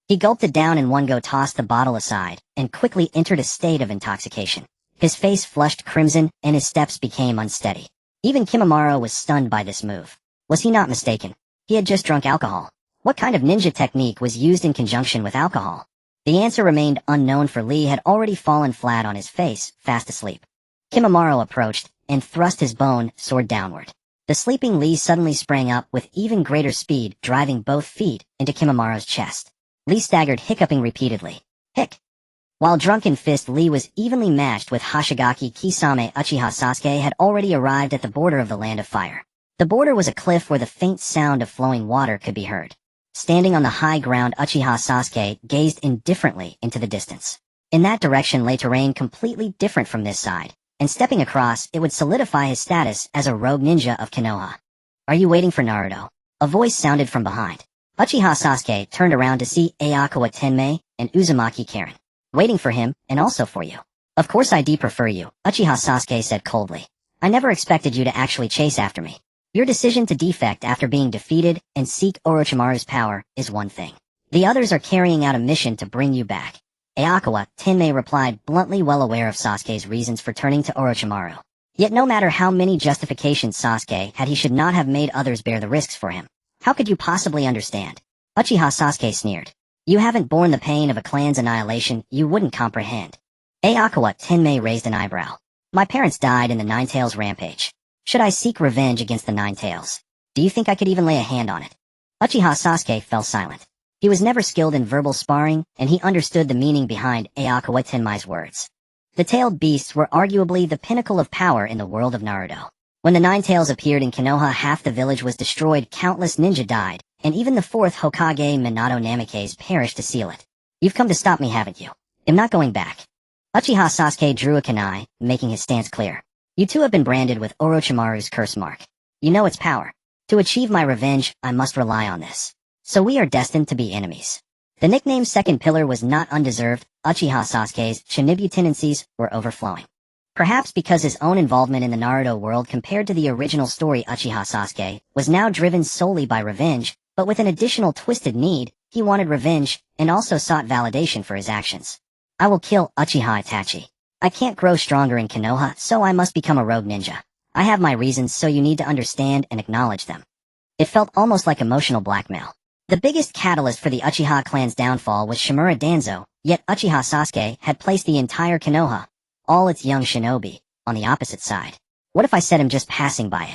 He gulped it down in one go, tossed the bottle aside, and quickly entered a state of intoxication. His face flushed crimson, and his steps became unsteady. Even Kimimaro was stunned by this move. Was he not mistaken? He had just drunk alcohol. What kind of ninja technique was used in conjunction with alcohol? The answer remained unknown, for Lee had already fallen flat on his face, fast asleep. Kimimaro approached, and thrust his bone sword downward. The sleeping Lee suddenly sprang up with even greater speed, driving both feet into Kimimaro's chest. Lee staggered, hiccuping repeatedly. Hic! While drunk in fist, Lee was evenly matched with Hoshigaki Kisame. Uchiha Sasuke had already arrived at the border of the Land of Fire. The border was a cliff where the faint sound of flowing water could be heard. Standing on the high ground, Uchiha Sasuke gazed indifferently into the distance. In that direction lay terrain completely different from this side, and stepping across, it would solidify his status as a rogue ninja of Konoha. Are you waiting for Naruto? A voice sounded from behind. Uchiha Sasuke turned around to see Aokawa Tenmei and Uzumaki Karen. Waiting for him, and also for you. Of course I prefer you, Uchiha Sasuke said coldly. I never expected you to actually chase after me. Your decision to defect after being defeated and seek Orochimaru's power is one thing. The others are carrying out a mission to bring you back. Aokawa Tenmei replied, bluntly, well aware of Sasuke's reasons for turning to Orochimaru. Yet no matter how many justifications Sasuke had, he should not have made others bear the risks for him. How could you possibly understand? Uchiha Sasuke sneered. You haven't borne the pain of a clan's annihilation, you wouldn't comprehend. Aokawa Tenmei raised an eyebrow. My parents died in the Ninetales rampage. Should I seek revenge against the Ninetales? Do you think I could even lay a hand on it? Uchiha Sasuke fell silent. He was never skilled in verbal sparring, and he understood the meaning behind Aokawa Tenmei's words. The tailed beasts were arguably the pinnacle of power in the world of Naruto. When the Ninetales appeared in Konoha, half the village was destroyed, countless ninja died, and even the fourth Hokage, Minato Namikaze, perished to seal it. You've come to stop me, haven't you? I'm not going back. Uchiha Sasuke drew a kunai, making his stance clear. You two have been branded with Orochimaru's curse mark. You know its power. To achieve my revenge, I must rely on this. So we are destined to be enemies. The nickname Second Pillar was not undeserved. Uchiha Sasuke's shinibu tendencies were overflowing. Perhaps because his own involvement in the Naruto world compared to the original story, Uchiha Sasuke was now driven solely by revenge, but with an additional twisted need. He wanted revenge, and also sought validation for his actions. I will kill Uchiha Itachi. I can't grow stronger in Konoha, so I must become a rogue ninja. I have my reasons, so you need to understand and acknowledge them. It felt almost like emotional blackmail. The biggest catalyst for the Uchiha clan's downfall was Shimura Danzo, yet Uchiha Sasuke had placed the entire Konoha, all its young shinobi, on the opposite side. What if I said I'm just passing by?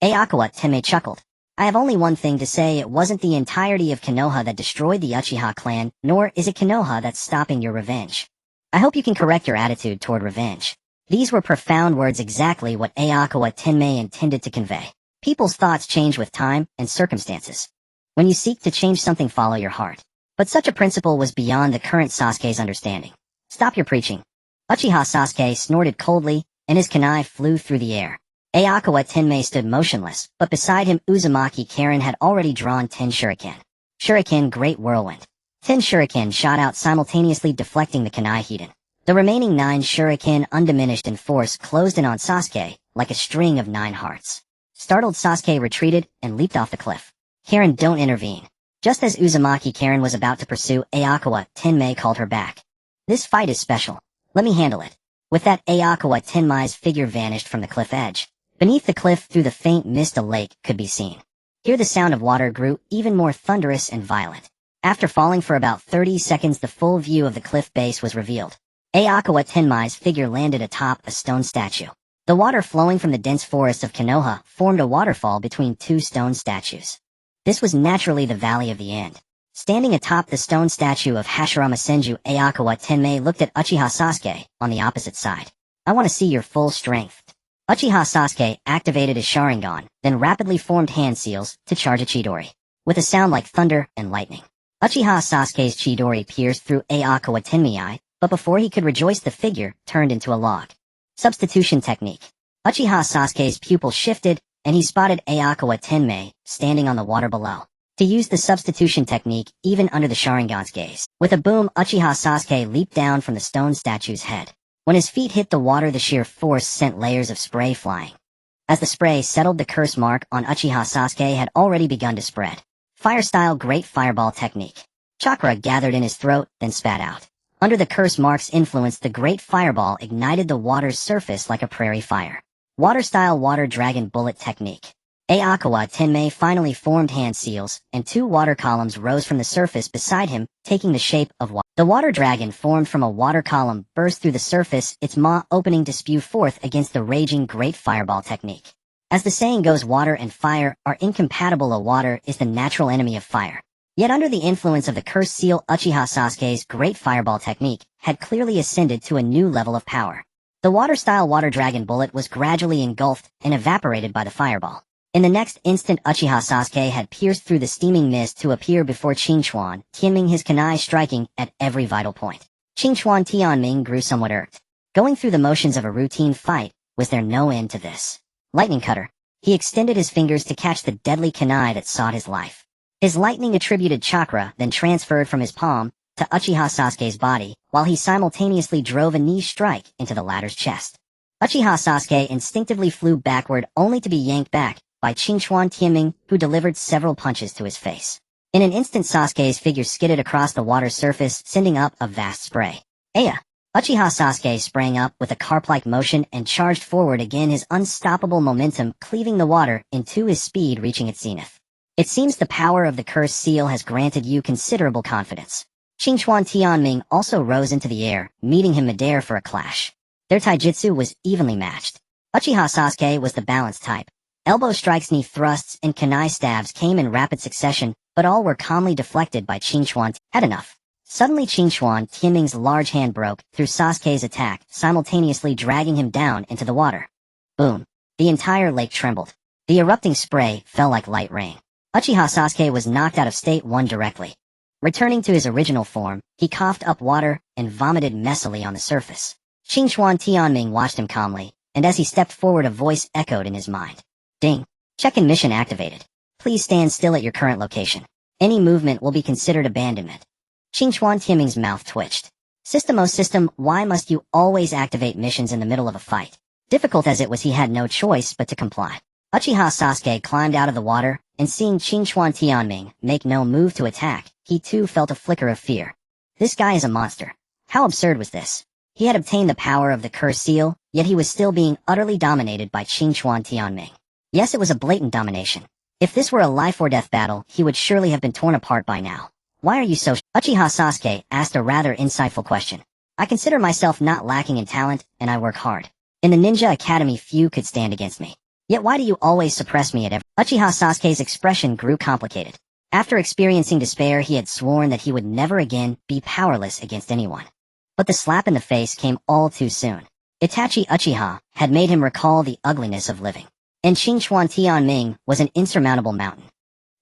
Aokawa Tenmei chuckled. I have only one thing to say: it wasn't the entirety of Konoha that destroyed the Uchiha clan, nor is it Konoha that's stopping your revenge. I hope you can correct your attitude toward revenge. These were profound words, exactly what Aokawa Tenmei intended to convey. People's thoughts change with time and circumstances. When you seek to change something, follow your heart. But such a principle was beyond the current Sasuke's understanding. Stop your preaching. Uchiha Sasuke snorted coldly, and his kunai flew through the air. Aokawa Tenmei stood motionless, but beside him Uzumaki Karen had already drawn 10 shuriken. Shuriken, Great Whirlwind. 10 shuriken shot out simultaneously, deflecting the kunai Hiden. The remaining 9 shuriken, undiminished in force, closed in on Sasuke like a string of 9 hearts. Startled, Sasuke retreated and leaped off the cliff. Karen, don't intervene. Just as Uzumaki Karen was about to pursue, Aokawa Tenmei called her back. This fight is special. Let me handle it. With that, Aokawa Tenmei's figure vanished from the cliff edge. Beneath the cliff, through the faint mist, a lake could be seen. Here the sound of water grew even more thunderous and violent. After falling for about 30 seconds, the full view of the cliff base was revealed. Aokawa Tenmei's figure landed atop a stone statue. The water flowing from the dense forest of Konoha formed a waterfall between 2 stone statues. This was naturally the Valley of the End. Standing atop the stone statue of Hashirama Senju, Aokawa Tenmei looked at Uchiha Sasuke on the opposite side. I want to see your full strength. Uchiha Sasuke activated his Sharingan, then rapidly formed hand seals to charge a Chidori. With a sound like thunder and lightning, Uchiha Sasuke's Chidori pierced through Aokawa Tenmei, but before he could rejoice, the figure turned into a log. Substitution technique. Uchiha Sasuke's pupil shifted, and he spotted Aokawa Tenmei standing on the water below. to use the substitution technique even under the Sharingan's gaze. With a boom, Uchiha Sasuke leaped down from the stone statue's head. When his feet hit the water, the sheer force sent layers of spray flying. As the spray settled, the curse mark on Uchiha Sasuke had already begun to spread. Fire-style Great Fireball technique. Chakra gathered in his throat, then spat out. Under the curse mark's influence, the Great Fireball ignited the water's surface like a prairie fire. Water-style Water Dragon Bullet technique. Aokawa Tenmei finally formed hand seals, and 2 water columns rose from the surface beside him, taking the shape of water. The water dragon formed from a water column burst through the surface, its maw opening to spew forth against the raging Great Fireball technique. As the saying goes, water and fire are incompatible. Water is the natural enemy of fire. Yet under the influence of the cursed seal, Uchiha Sasuke's Great Fireball technique had clearly ascended to a new level of power. The water-style Water Dragon Bullet was gradually engulfed and evaporated by the fireball. In the next instant, Uchiha Sasuke had pierced through the steaming mist to appear before Qingchuan, Tianming, his kunai striking at every vital point. Qingchuan Tianming grew somewhat irked. Going through the motions of a routine fight, was there no end to this? Lightning Cutter. He extended his fingers to catch the deadly kunai that sought his life. His lightning-attributed chakra then transferred from his palm to Uchiha Sasuke's body, while he simultaneously drove a knee strike into the latter's chest. Uchiha Sasuke instinctively flew backward, only to be yanked back by Qingchuan Tianming, who delivered several punches to his face. In an instant, Sasuke's figure skidded across the water's surface, sending up a vast spray. Aya! Uchiha Sasuke sprang up with a carp-like motion and charged forward again, his unstoppable momentum cleaving the water in two, his speed reaching its zenith. It seems the power of the cursed seal has granted you considerable confidence. Qingchuan Tianming also rose into the air, meeting him midair for a clash. Their taijutsu was evenly matched. Uchiha Sasuke was the balanced type. Elbow strikes, knee thrusts, and kunai stabs came in rapid succession, but all were calmly deflected by Qingchuan. Had enough. Suddenly Qingchuan Tianming's large hand broke through Sasuke's attack, simultaneously dragging him down into the water. Boom. The entire lake trembled. The erupting spray fell like light rain. Uchiha Sasuke was knocked out of state one directly. Returning to his original form, he coughed up water and vomited messily on the surface. Qingchuan Tianming watched him calmly, and as he stepped forward, a voice echoed in his mind. Ding. Check-in mission activated. Please stand still at your current location. Any movement will be considered abandonment. Qingchuan Tianming's mouth twitched. System, why must you always activate missions in the middle of a fight? Difficult as it was, he had no choice but to comply. Uchiha Sasuke climbed out of the water, and seeing Qingchuan Tianming make no move to attack, he too felt a flicker of fear. This guy is a monster. How absurd was this? He had obtained the power of the cursed seal, yet he was still being utterly dominated by Qingchuan Tianming. Yes, it was a blatant domination. If this were a life-or-death battle, he would surely have been torn apart by now. Why are you so Uchiha Sasuke asked a rather insightful question. I consider myself not lacking in talent, and I work hard. In the Ninja Academy, few could stand against me. Yet why do you always suppress me at every— Uchiha Sasuke's expression grew complicated. After experiencing despair, he had sworn that he would never again be powerless against anyone. But the slap in the face came all too soon. Itachi Uchiha had made him recall the ugliness of living. And Qingchuan Tianming was an insurmountable mountain.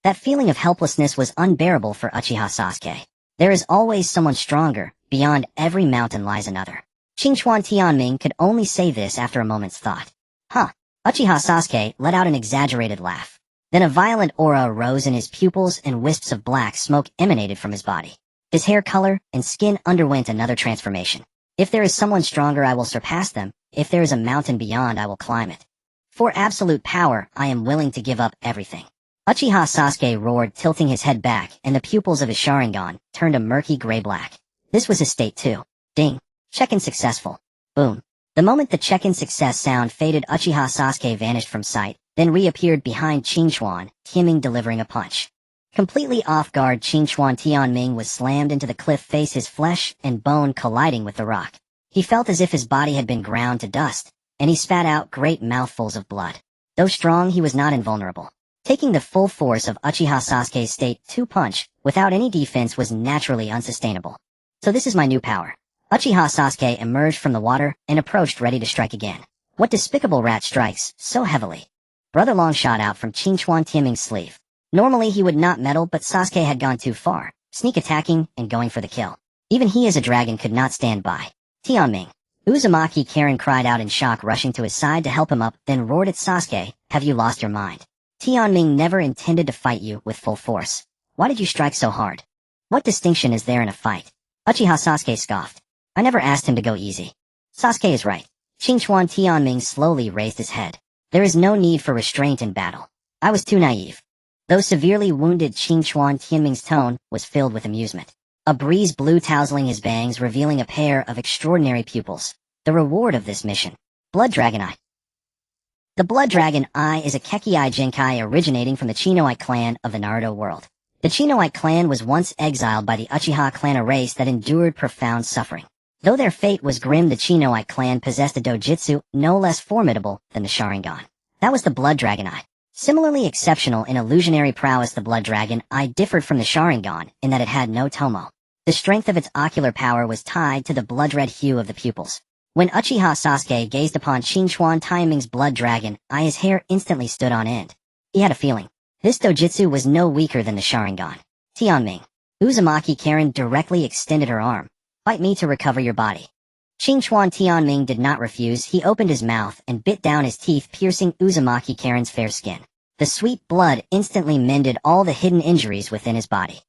That feeling of helplessness was unbearable for Uchiha Sasuke. There is always someone stronger. Beyond every mountain lies another. Qingchuan Tianming could only say this after a moment's thought. Huh. Uchiha Sasuke let out an exaggerated laugh. Then a violent aura arose in his pupils and wisps of black smoke emanated from his body. His hair color and skin underwent another transformation. If there is someone stronger, I will surpass them. If there is a mountain beyond, I will climb it. For absolute power, I am willing to give up everything. Uchiha Sasuke roared, tilting his head back, and the pupils of his Sharingan turned a murky gray-black. This was his state too. Ding. Check-in successful. Boom. The moment the check-in success sound faded, Uchiha Sasuke vanished from sight, then reappeared behind Qingchuan, Tianming delivering a punch. Completely off guard, Qingchuan Tianming was slammed into the cliff face, his flesh and bone colliding with the rock. He felt as if his body had been ground to dust, and he spat out great mouthfuls of blood. Though strong, he was not invulnerable. Taking the full force of Uchiha Sasuke's state 2 punch without any defense was naturally unsustainable. So this is my new power. Uchiha Sasuke emerged from the water and approached, ready to strike again. What despicable rat strikes so heavily? Brother Long shot out from Qingchuan Tianming's sleeve. Normally he would not meddle, but Sasuke had gone too far, sneak attacking and going for the kill. Even he as a dragon could not stand by. Tianming. Uzumaki Karen cried out in shock, rushing to his side to help him up, then roared at Sasuke, have you lost your mind? Tianming never intended to fight you with full force. Why did you strike so hard? What distinction is there in a fight? Uchiha Sasuke scoffed. I never asked him to go easy. Sasuke is right. Qingchuan Tianming slowly raised his head. There is no need for restraint in battle. I was too naive. Though severely wounded, Qingchuan Tianming's tone was filled with amusement. A breeze blew tousling his bangs, revealing a pair of extraordinary pupils. The reward of this mission. Blood Dragon Eye. The Blood Dragon Eye is a Kekii Genkai originating from the Chinoite clan of the Naruto world. The Chinoite clan was once exiled by the Uchiha clan, a race that endured profound suffering. Though their fate was grim, the Chinoite clan possessed a dojutsu no less formidable than the Sharingan. That was the Blood Dragon Eye. Similarly exceptional in illusionary prowess, the Blood Dragon Eye differed from the Sharingan in that it had no tomo. The strength of its ocular power was tied to the blood-red hue of the pupils. When Uchiha Sasuke gazed upon Qingchuan Tianming's Blood Dragon Eye, his hair instantly stood on end. He had a feeling. This dojutsu was no weaker than the Sharingan. Tianming. Uzumaki Karen directly extended her arm. Fight me to recover your body. Qingchuan Tianming did not refuse. He opened his mouth and bit down his teeth, piercing Uzumaki Karen's fair skin. The sweet blood instantly mended all the hidden injuries within his body.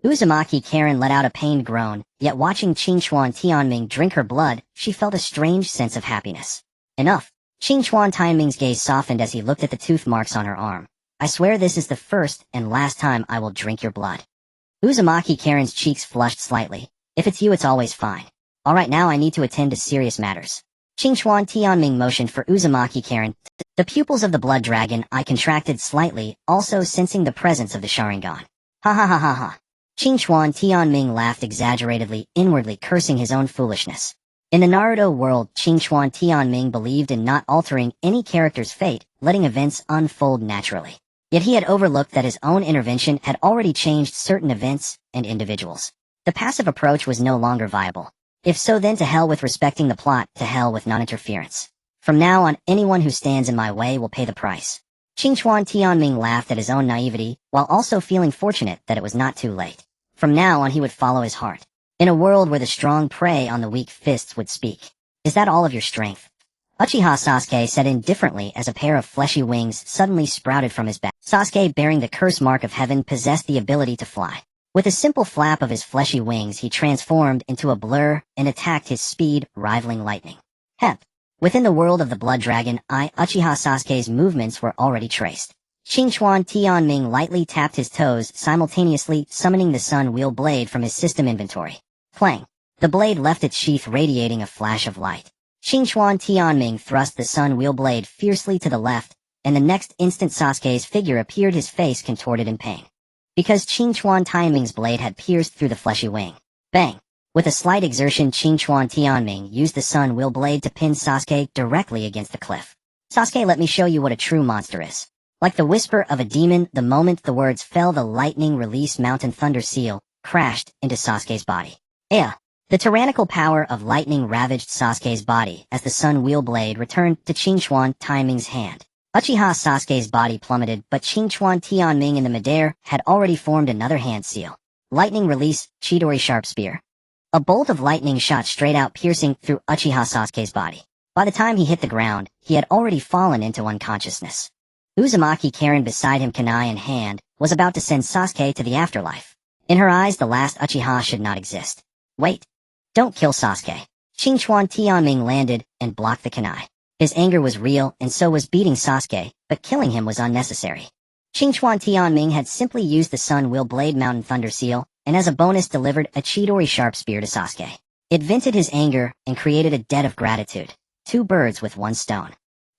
Uzumaki Karen let out a pained groan, yet watching Qingchuan Tianming drink her blood, she felt a strange sense of happiness. Enough. Qingchuan Tianming's gaze softened as he looked at the tooth marks on her arm. I swear this is the first and last time I will drink your blood. Uzumaki Karen's cheeks flushed slightly. If it's you, it's always fine. Alright, now I need to attend to serious matters. Qingchuan Tianming motioned for Uzumaki Karen. The pupils of the Blood Dragon Eye contracted slightly, also sensing the presence of the Sharingan. Ha ha ha ha ha. Qingchuan Tianming laughed exaggeratedly, inwardly cursing his own foolishness. In the Naruto world, Qingchuan Tianming believed in not altering any character's fate, letting events unfold naturally. Yet he had overlooked that his own intervention had already changed certain events and individuals. The passive approach was no longer viable. If so, then to hell with respecting the plot, to hell with non-interference. From now on, anyone who stands in my way will pay the price. Qingchuan Tianming laughed at his own naivety, while also feeling fortunate that it was not too late. From now on he would follow his heart. In a world where the strong prey on the weak fists would speak. Is that all of your strength? Uchiha Sasuke said indifferently as a pair of fleshy wings suddenly sprouted from his back. Sasuke, bearing the curse mark of heaven, possessed the ability to fly. With a simple flap of his fleshy wings, he transformed into a blur and attacked, his speed rivaling lightning. Hep. Within the world of the Blood Dragon Eye, Uchiha Sasuke's movements were already traced. Qingchuan Tianming lightly tapped his toes, simultaneously summoning the Sun Wheel Blade from his system inventory. Clang. The blade left its sheath, radiating a flash of light. Qingchuan Tianming thrust the Sun Wheel Blade fiercely to the left, and the next instant Sasuke's figure appeared, his face contorted in pain. Because Qingchuan Tianming's blade had pierced through the fleshy wing. Bang! With a slight exertion, Qingchuan Tianming used the Sun Wheel Blade to pin Sasuke directly against the cliff. Sasuke, let me show you what a true monster is. Like the whisper of a demon, the moment the words fell, the lightning release Mountain Thunder Seal crashed into Sasuke's body. The tyrannical power of lightning ravaged Sasuke's body as the Sun Wheel Blade returned to Qingchuan Tianming's hand. Uchiha Sasuke's body plummeted, but Qingchuan Tianming in the midair had already formed another hand seal. Lightning release, Chidori Sharp Spear. A bolt of lightning shot straight out, piercing through Uchiha Sasuke's body. By the time he hit the ground, he had already fallen into unconsciousness. Uzumaki Karen beside him, kunai in hand, was about to send Sasuke to the afterlife. In her eyes, the last Uchiha should not exist. Wait. Don't kill Sasuke. Qingchuan Tianming landed and blocked the kunai. His anger was real, and so was beating Sasuke, but killing him was unnecessary. Qingchuan Tianming had simply used the Sun Wheel Blade Mountain Thunder Seal, and as a bonus delivered a Chidori Sharp Spear to Sasuke. It vented his anger and created a debt of gratitude. Two birds with one stone.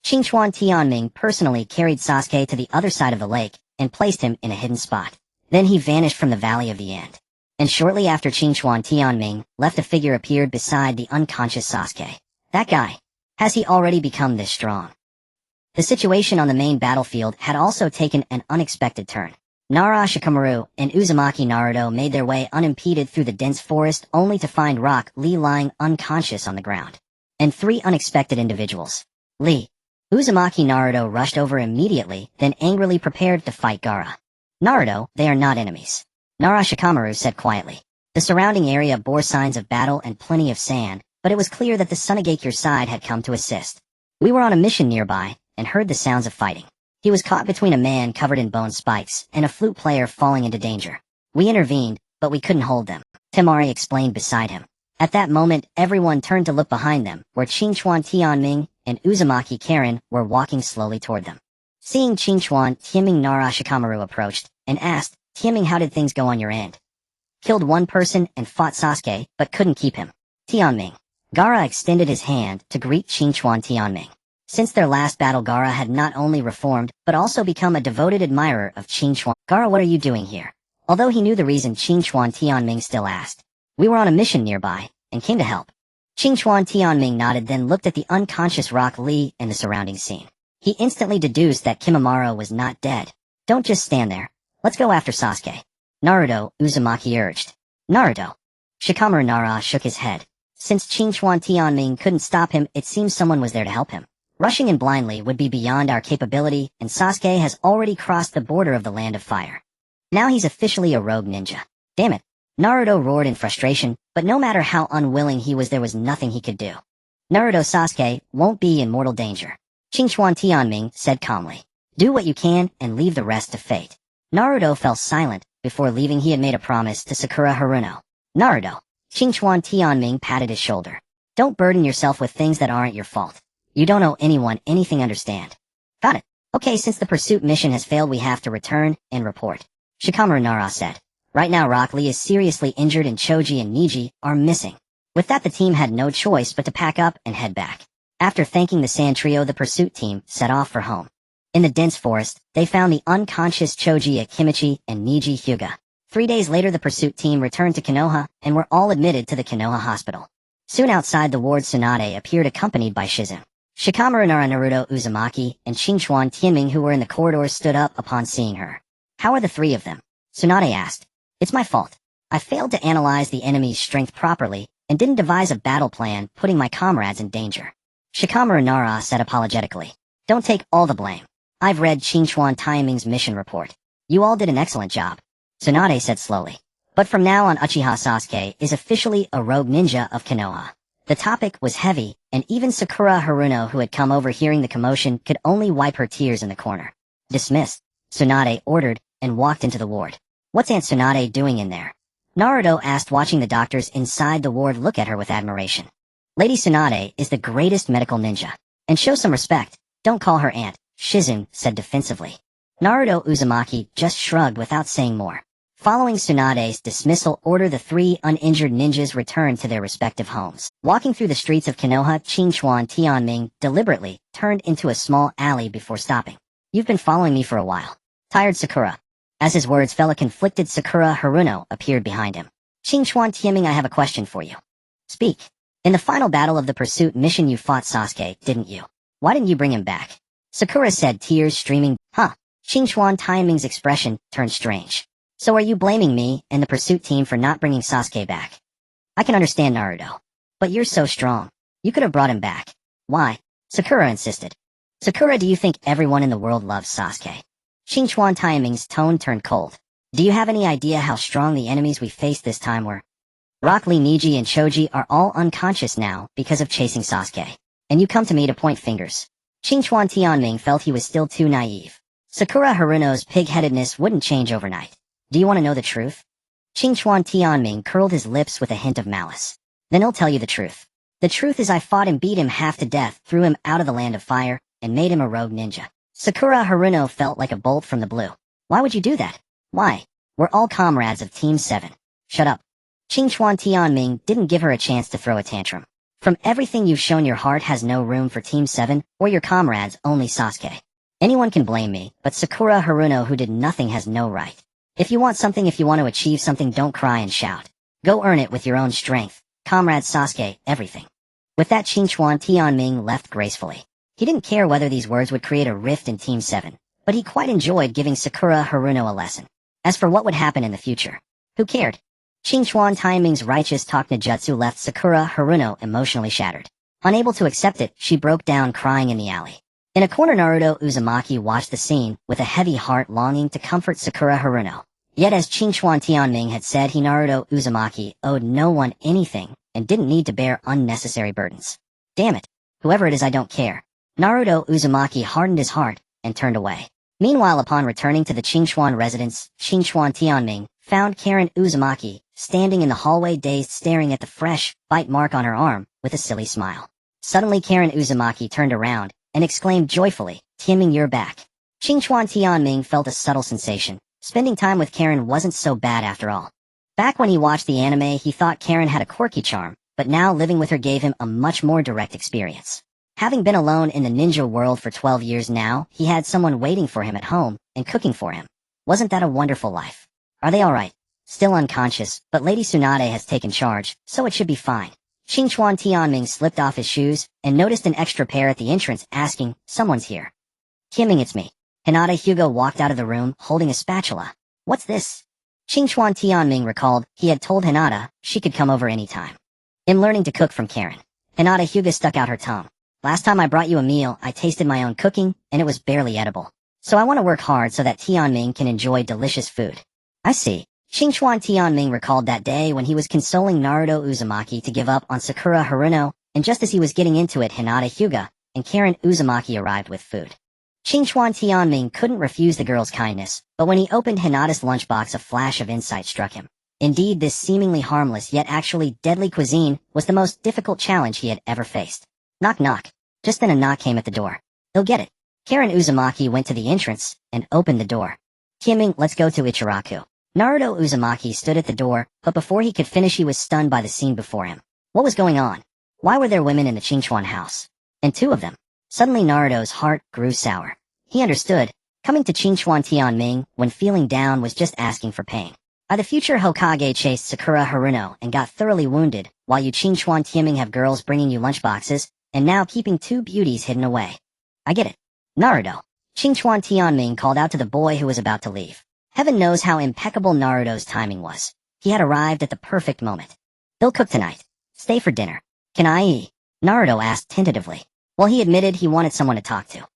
Qingchuan Tianming personally carried Sasuke to the other side of the lake and placed him in a hidden spot. Then he vanished from the Valley of the End. And shortly after Qingchuan Tianming left, a figure appeared beside the unconscious Sasuke. That guy. Has he already become this strong? The situation on the main battlefield had also taken an unexpected turn. Orochimaru and Uzumaki Naruto made their way unimpeded through the dense forest, only to find Rock Lee lying unconscious on the ground. And three unexpected individuals. Lee. Uzumaki Naruto rushed over immediately, then angrily prepared to fight Gaara. Naruto, they are not enemies. Orochimaru said quietly. The surrounding area bore signs of battle and plenty of sand, but it was clear that the Sunagakure side had come to assist. We were on a mission nearby, and heard the sounds of fighting. He was caught between a man covered in bone spikes and a flute player falling into danger. We intervened, but we couldn't hold them, Temari explained beside him. At that moment, everyone turned to look behind them, where Qingchuan Tianming and Uzumaki Karen were walking slowly toward them. Seeing Qingchuan, Tianming Nara Shikamaru approached, and asked, Tianming, how did things go on your end? Killed one person and fought Sasuke, but couldn't keep him. Tianming. Gaara extended his hand to greet Qingchuan Tianming. Since their last battle, Gaara had not only reformed, but also become a devoted admirer of Qingchuan. Gaara, what are you doing here? Although he knew the reason, Qingchuan Tianming still asked. We were on a mission nearby, and came to help. Qingchuan Tianming nodded, then looked at the unconscious Rock Lee and the surrounding scene. He instantly deduced that Kimimaro was not dead. Don't just stand there. Let's go after Sasuke. Naruto, Uzumaki urged. Naruto. Shikamaru Nara shook his head. Since Qingchuan Tianming couldn't stop him, it seems someone was there to help him. Rushing in blindly would be beyond our capability, and Sasuke has already crossed the border of the Land of Fire. Now he's officially a rogue ninja. Damn it. Naruto roared in frustration, but no matter how unwilling he was, there was nothing he could do. Naruto, Sasuke won't be in mortal danger. Qingchuan Tianming said calmly. Do what you can and leave the rest to fate. Naruto fell silent. Before leaving, he had made a promise to Sakura Haruno. Naruto. Qingchuan Tianming patted his shoulder. Don't burden yourself with things that aren't your fault. You don't owe anyone anything, understand? Got it. Okay, since the pursuit mission has failed, we have to return and report. Shikamaru Nara said. Right now, Rock Lee is seriously injured and Choji and Niji are missing. With that, the team had no choice but to pack up and head back. After thanking the Sand Trio, the pursuit team set off for home. In the dense forest, they found the unconscious Choji Akimichi and Niji Hyuga. 3 days later, the pursuit team returned to Konoha and were all admitted to the Konoha hospital. Soon outside the ward, Tsunade appeared accompanied by Shizune. Shikamaru Nara, Naruto, Uzumaki, and Qingchuan Tianming, who were in the corridors, stood up upon seeing her. How are the three of them? Tsunade asked. It's my fault. I failed to analyze the enemy's strength properly and didn't devise a battle plan, putting my comrades in danger. Shikamaru Nara said apologetically. Don't take all the blame. I've read Qingchuan Tianming's mission report. You all did an excellent job. Tsunade said slowly. But from now on, Uchiha Sasuke is officially a rogue ninja of Konoha. The topic was heavy, and even Sakura Haruno, who had come over hearing the commotion, could only wipe her tears in the corner. Dismissed, Tsunade ordered, and walked into the ward. What's Aunt Tsunade doing in there? Naruto asked, watching the doctors inside the ward look at her with admiration. Lady Tsunade is the greatest medical ninja. And show some respect. Don't call her aunt, Shizune said defensively. Naruto Uzumaki just shrugged without saying more. Following Tsunade's dismissal order, the three uninjured ninjas returned to their respective homes. Walking through the streets of Konoha, Qingchuan Tianming deliberately turned into a small alley before stopping. You've been following me for a while. Tired, Sakura? As his words fell, a conflicted Sakura Haruno appeared behind him. Qingchuan Tianming, I have a question for you. Speak. In the final battle of the pursuit mission, you fought Sasuke, didn't you? Why didn't you bring him back? Sakura said, tears streaming. Huh. Qingchuan Tianming's expression turned strange. So are you blaming me and the pursuit team for not bringing Sasuke back? I can understand, Naruto. But you're so strong. You could have brought him back. Why? Sakura insisted. Sakura, do you think everyone in the world loves Sasuke? Qingchuan Tianming's tone turned cold. Do you have any idea how strong the enemies we faced this time were? Rock Lee, Niji, and Choji are all unconscious now because of chasing Sasuke. And you come to me to point fingers. Qingchuan Tianming felt he was still too naive. Sakura Haruno's pig-headedness wouldn't change overnight. Do you want to know the truth? Qingchuan Tianming curled his lips with a hint of malice. Then he'll tell you the truth. The truth is I fought and beat him half to death, threw him out of the Land of Fire, and made him a rogue ninja. Sakura Haruno felt like a bolt from the blue. Why would you do that? Why? We're all comrades of Team 7. Shut up. Qingchuan Tianming didn't give her a chance to throw a tantrum. From everything you've shown, your heart has no room for Team 7 or your comrades, only Sasuke. Anyone can blame me, but Sakura Haruno, who did nothing, has no right. If you want something, if you want to achieve something, don't cry and shout. Go earn it with your own strength. Comrade Sasuke, everything. With that, Qingchuan Tianming left gracefully. He didn't care whether these words would create a rift in Team 7, but he quite enjoyed giving Sakura Haruno a lesson. As for what would happen in the future, who cared? Qingchuan Tianming's righteous talk ninjutsu left Sakura Haruno emotionally shattered. Unable to accept it, she broke down crying in the alley. In a corner, Naruto Uzumaki watched the scene with a heavy heart, longing to comfort Sakura Haruno. Yet as Qingchuan Tianming had said, he, Naruto Uzumaki, owed no one anything and didn't need to bear unnecessary burdens. Damn it. Whoever it is, I don't care. Naruto Uzumaki hardened his heart and turned away. Meanwhile, upon returning to the Qingchuan residence, Qingchuan Tianming found Karen Uzumaki standing in the hallway, dazed, staring at the fresh bite mark on her arm with a silly smile. Suddenly Karen Uzumaki turned around and exclaimed joyfully, "Tianming, you're back." Qingchuan Tianming felt a subtle sensation. Spending time with Karen wasn't so bad after all. Back when he watched the anime, he thought Karen had a quirky charm, but now living with her gave him a much more direct experience. Having been alone in the ninja world for 12 years now, he had someone waiting for him at home and cooking for him. Wasn't that a wonderful life? Are they alright? Still unconscious, but Lady Tsunade has taken charge, so it should be fine. Qingchuan Tianming slipped off his shoes and noticed an extra pair at the entrance, asking, "Someone's here." "Tianming, it's me." Hinata Hugo walked out of the room, holding a spatula. "What's this?" Qingchuan Tianming recalled he had told Hinata she could come over anytime. "I'm learning to cook from Karen." Hinata Hugo stuck out her tongue. "Last time I brought you a meal, I tasted my own cooking, and it was barely edible. So I want to work hard so that Tianming can enjoy delicious food." "I see." Qingchuan Tianming recalled that day when he was consoling Naruto Uzumaki to give up on Sakura Haruno, and just as he was getting into it, Hinata Hyuga and Karen Uzumaki arrived with food. Qingchuan Tianming couldn't refuse the girl's kindness, but when he opened Hinata's lunchbox, a flash of insight struck him. Indeed, this seemingly harmless yet actually deadly cuisine was the most difficult challenge he had ever faced. Knock knock. Just then a knock came at the door. "He'll get it." Karen Uzumaki went to the entrance and opened the door. "Tianming, let's go to Ichiraku." Naruto Uzumaki stood at the door, but before he could finish he was stunned by the scene before him. What was going on? Why were there women in the Qingchuan house? And two of them. Suddenly Naruto's heart grew sour. He understood. Coming to Qingchuan Tianming when feeling down was just asking for pain. The future Hokage chased Sakura Haruno and got thoroughly wounded, while you Qingchuan Tianming have girls bringing you lunchboxes, and now keeping two beauties hidden away. I get it. Naruto. Qingchuan Tianming called out to the boy who was about to leave. Heaven knows how impeccable Naruto's timing was. He had arrived at the perfect moment. "They'll cook tonight. Stay for dinner." "Can I eat?" Naruto asked tentatively. Well, he admitted he wanted someone to talk to.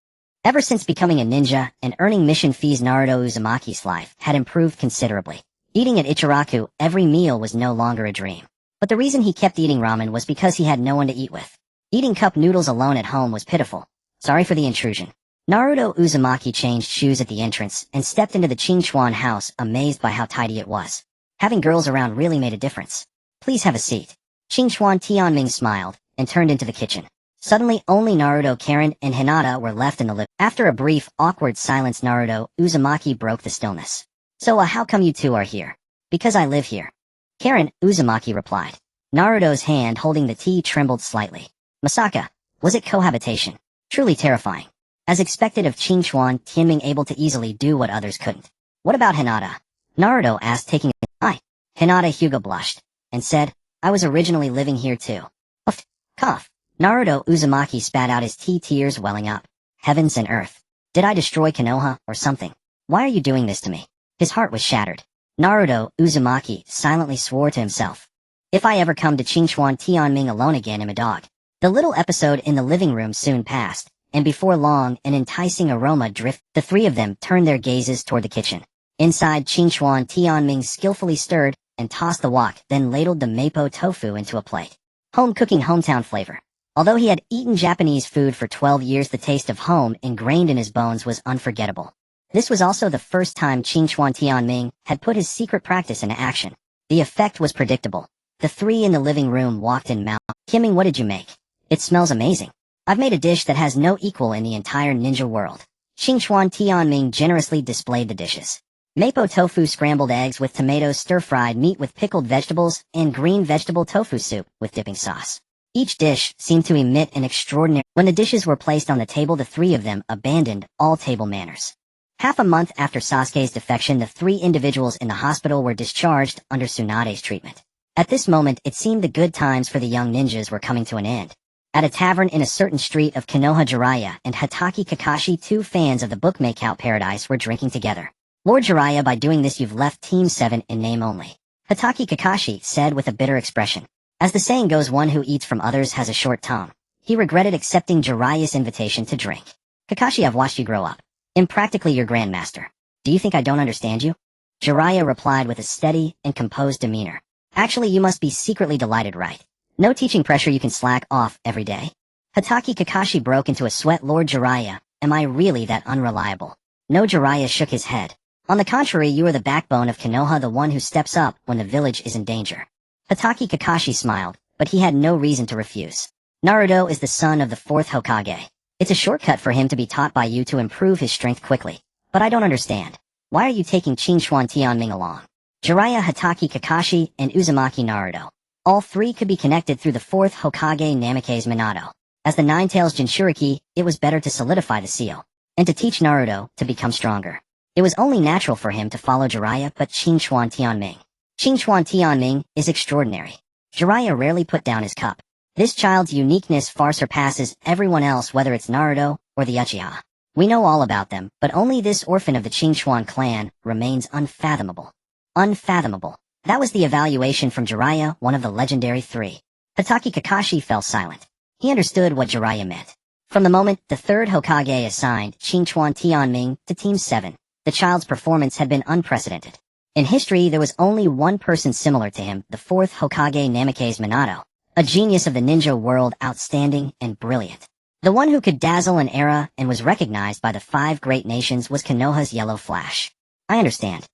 Ever since becoming a ninja and earning mission fees, Naruto Uzumaki's life had improved considerably. Eating at Ichiraku every meal was no longer a dream. But the reason he kept eating ramen was because he had no one to eat with. Eating cup noodles alone at home was pitiful. Sorry for the intrusion. Naruto Uzumaki changed shoes at the entrance and stepped into the Qingchuan house, amazed by how tidy it was. Having girls around really made a difference. "Please have a seat." Qingchuan Tianming smiled and turned into the kitchen. Suddenly, only Naruto, Karen, and Hinata were left in the living room. After a brief, awkward silence, Naruto Uzumaki broke the stillness. "So, how come you two are here?" "Because I live here." Karen Uzumaki replied. Naruto's hand holding the tea trembled slightly. "Masaka, was it cohabitation?" "Truly terrifying." As expected of Qingchuan Tianming, able to easily do what others couldn't. "What about Hinata?" Naruto asked, taking a eye. Hinata Hyuga blushed and said, "I was originally living here too." Puffed. Cough. Naruto Uzumaki spat out his tea, tears welling up. Heavens and earth. Did I destroy Konoha or something? Why are you doing this to me? His heart was shattered. Naruto Uzumaki silently swore to himself. If I ever come to Qingchuan Tianming alone again, I'm a dog. The little episode in the living room soon passed, and before long an enticing aroma drifted. The three of them turned their gazes toward the kitchen. Inside, Qingchuan Tianming skillfully stirred and tossed the wok, then ladled the mapo tofu into a plate. Home cooking, hometown flavor. Although he had eaten Japanese food for 12 years, the taste of home ingrained in his bones was unforgettable. This was also the first time Qingchuan Tianming had put his secret practice into action. The effect was predictable. The three in the living room walked in mouth. "Tianming, what did you make? It smells amazing. I've made a dish that has no equal in the entire ninja world." Qingchuan Tianming generously displayed the dishes. Mapo tofu, scrambled eggs with tomatoes, stir-fried meat with pickled vegetables, and green vegetable tofu soup with dipping sauce. Each dish seemed to emit an extraordinary... When the dishes were placed on the table, the three of them abandoned all table manners. Half a month after Sasuke's defection, the three individuals in the hospital were discharged under Tsunade's treatment. At this moment, it seemed the good times for the young ninjas were coming to an end. At a tavern in a certain street of Konoha, Jiraiya and Hatake Kakashi, two fans of the book Makeout Paradise, were drinking together. "Lord Jiraiya, by doing this you've left Team 7 in name only," Hatake Kakashi said with a bitter expression. As the saying goes, one who eats from others has a short tongue. He regretted accepting Jiraiya's invitation to drink. "Kakashi, I've watched you grow up. I'm practically your grandmaster. Do you think I don't understand you?" Jiraiya replied with a steady and composed demeanor. "Actually, you must be secretly delighted, right? No teaching pressure, you can slack off every day." Hatake Kakashi broke into a sweat. "Lord Jiraiya, am I really that unreliable? No, Jiraiya shook his head. On the contrary, you are the backbone of Konoha, the one who steps up when the village is in danger. Hatake Kakashi smiled, but he had no reason to refuse. Naruto is the son of the 4th Hokage. It's a shortcut for him to be taught by you to improve his strength quickly. But I don't understand. Why are you taking Qingxuan Tianming along? Jiraiya, Hatake Kakashi, and Uzumaki Naruto. All three could be connected through the 4th Hokage Namake's Minato. As the Nine-Tails Jinchuriki, it was better to solidify the seal, and to teach Naruto to become stronger. It was only natural for him to follow Jiraiya, but Qingxuan Tianming. Qingxuan Tianming is extraordinary. Jiraiya rarely put down his cup. This child's uniqueness far surpasses everyone else, whether it's Naruto or the Uchiha. We know all about them, but only this orphan of the Qingxuan clan remains unfathomable. Unfathomable. That was the evaluation from Jiraiya, one of the legendary three. Hatake Kakashi fell silent. He understood what Jiraiya meant. From the moment the 3rd Hokage assigned Qingxuan Tianming to Team 7, the child's performance had been unprecedented. In history, there was only one person similar to him, the 4th Hokage Namake's Minato, a genius of the ninja world, outstanding and brilliant. The one who could dazzle an era and was recognized by the 5 great nations was Konoha's Yellow Flash. I understand.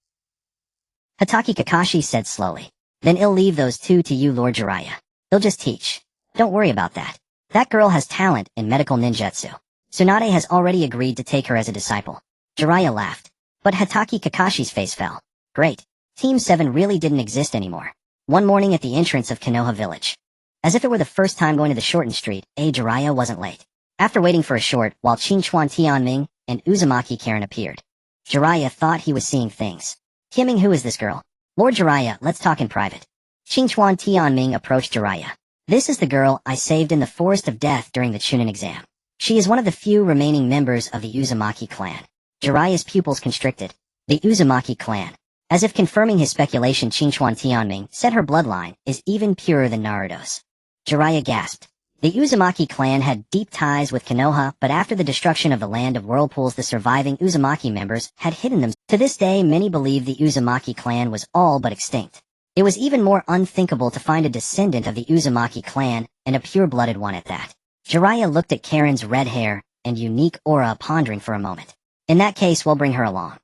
Hatake Kakashi said slowly. Then I'll leave those two to you, Lord Jiraiya. They'll just teach. Don't worry about that. That girl has talent in medical ninjutsu. Tsunade has already agreed to take her as a disciple. Jiraiya laughed. But Hatake Kakashi's face fell. Great. Team 7 really didn't exist anymore. One morning at the entrance of Konoha village. As if it were the first time going to the shortened street, Jiraiya wasn't late. After waiting for a short while Qingxuan Tianming and Uzumaki Karen appeared, Jiraiya thought he was seeing things. Tianming, who is this girl? Lord Jiraiya, let's talk in private. Qingxuan Tianming approached Jiraiya. This is the girl I saved in the Forest of Death during the Chunin exam. She is one of the few remaining members of the Uzumaki clan. Jiraiya's pupils constricted. The Uzumaki clan. As if confirming his speculation, Qingxuan Tianming said her bloodline is even purer than Naruto's. Jiraiya gasped. The Uzumaki clan had deep ties with Konoha, but after the destruction of the Land of Whirlpools, the surviving Uzumaki members had hidden them. To this day, many believe the Uzumaki clan was all but extinct. It was even more unthinkable to find a descendant of the Uzumaki clan, and a pure-blooded one at that. Jiraiya looked at Karen's red hair and unique aura, pondering for a moment. In that case, we'll bring her along.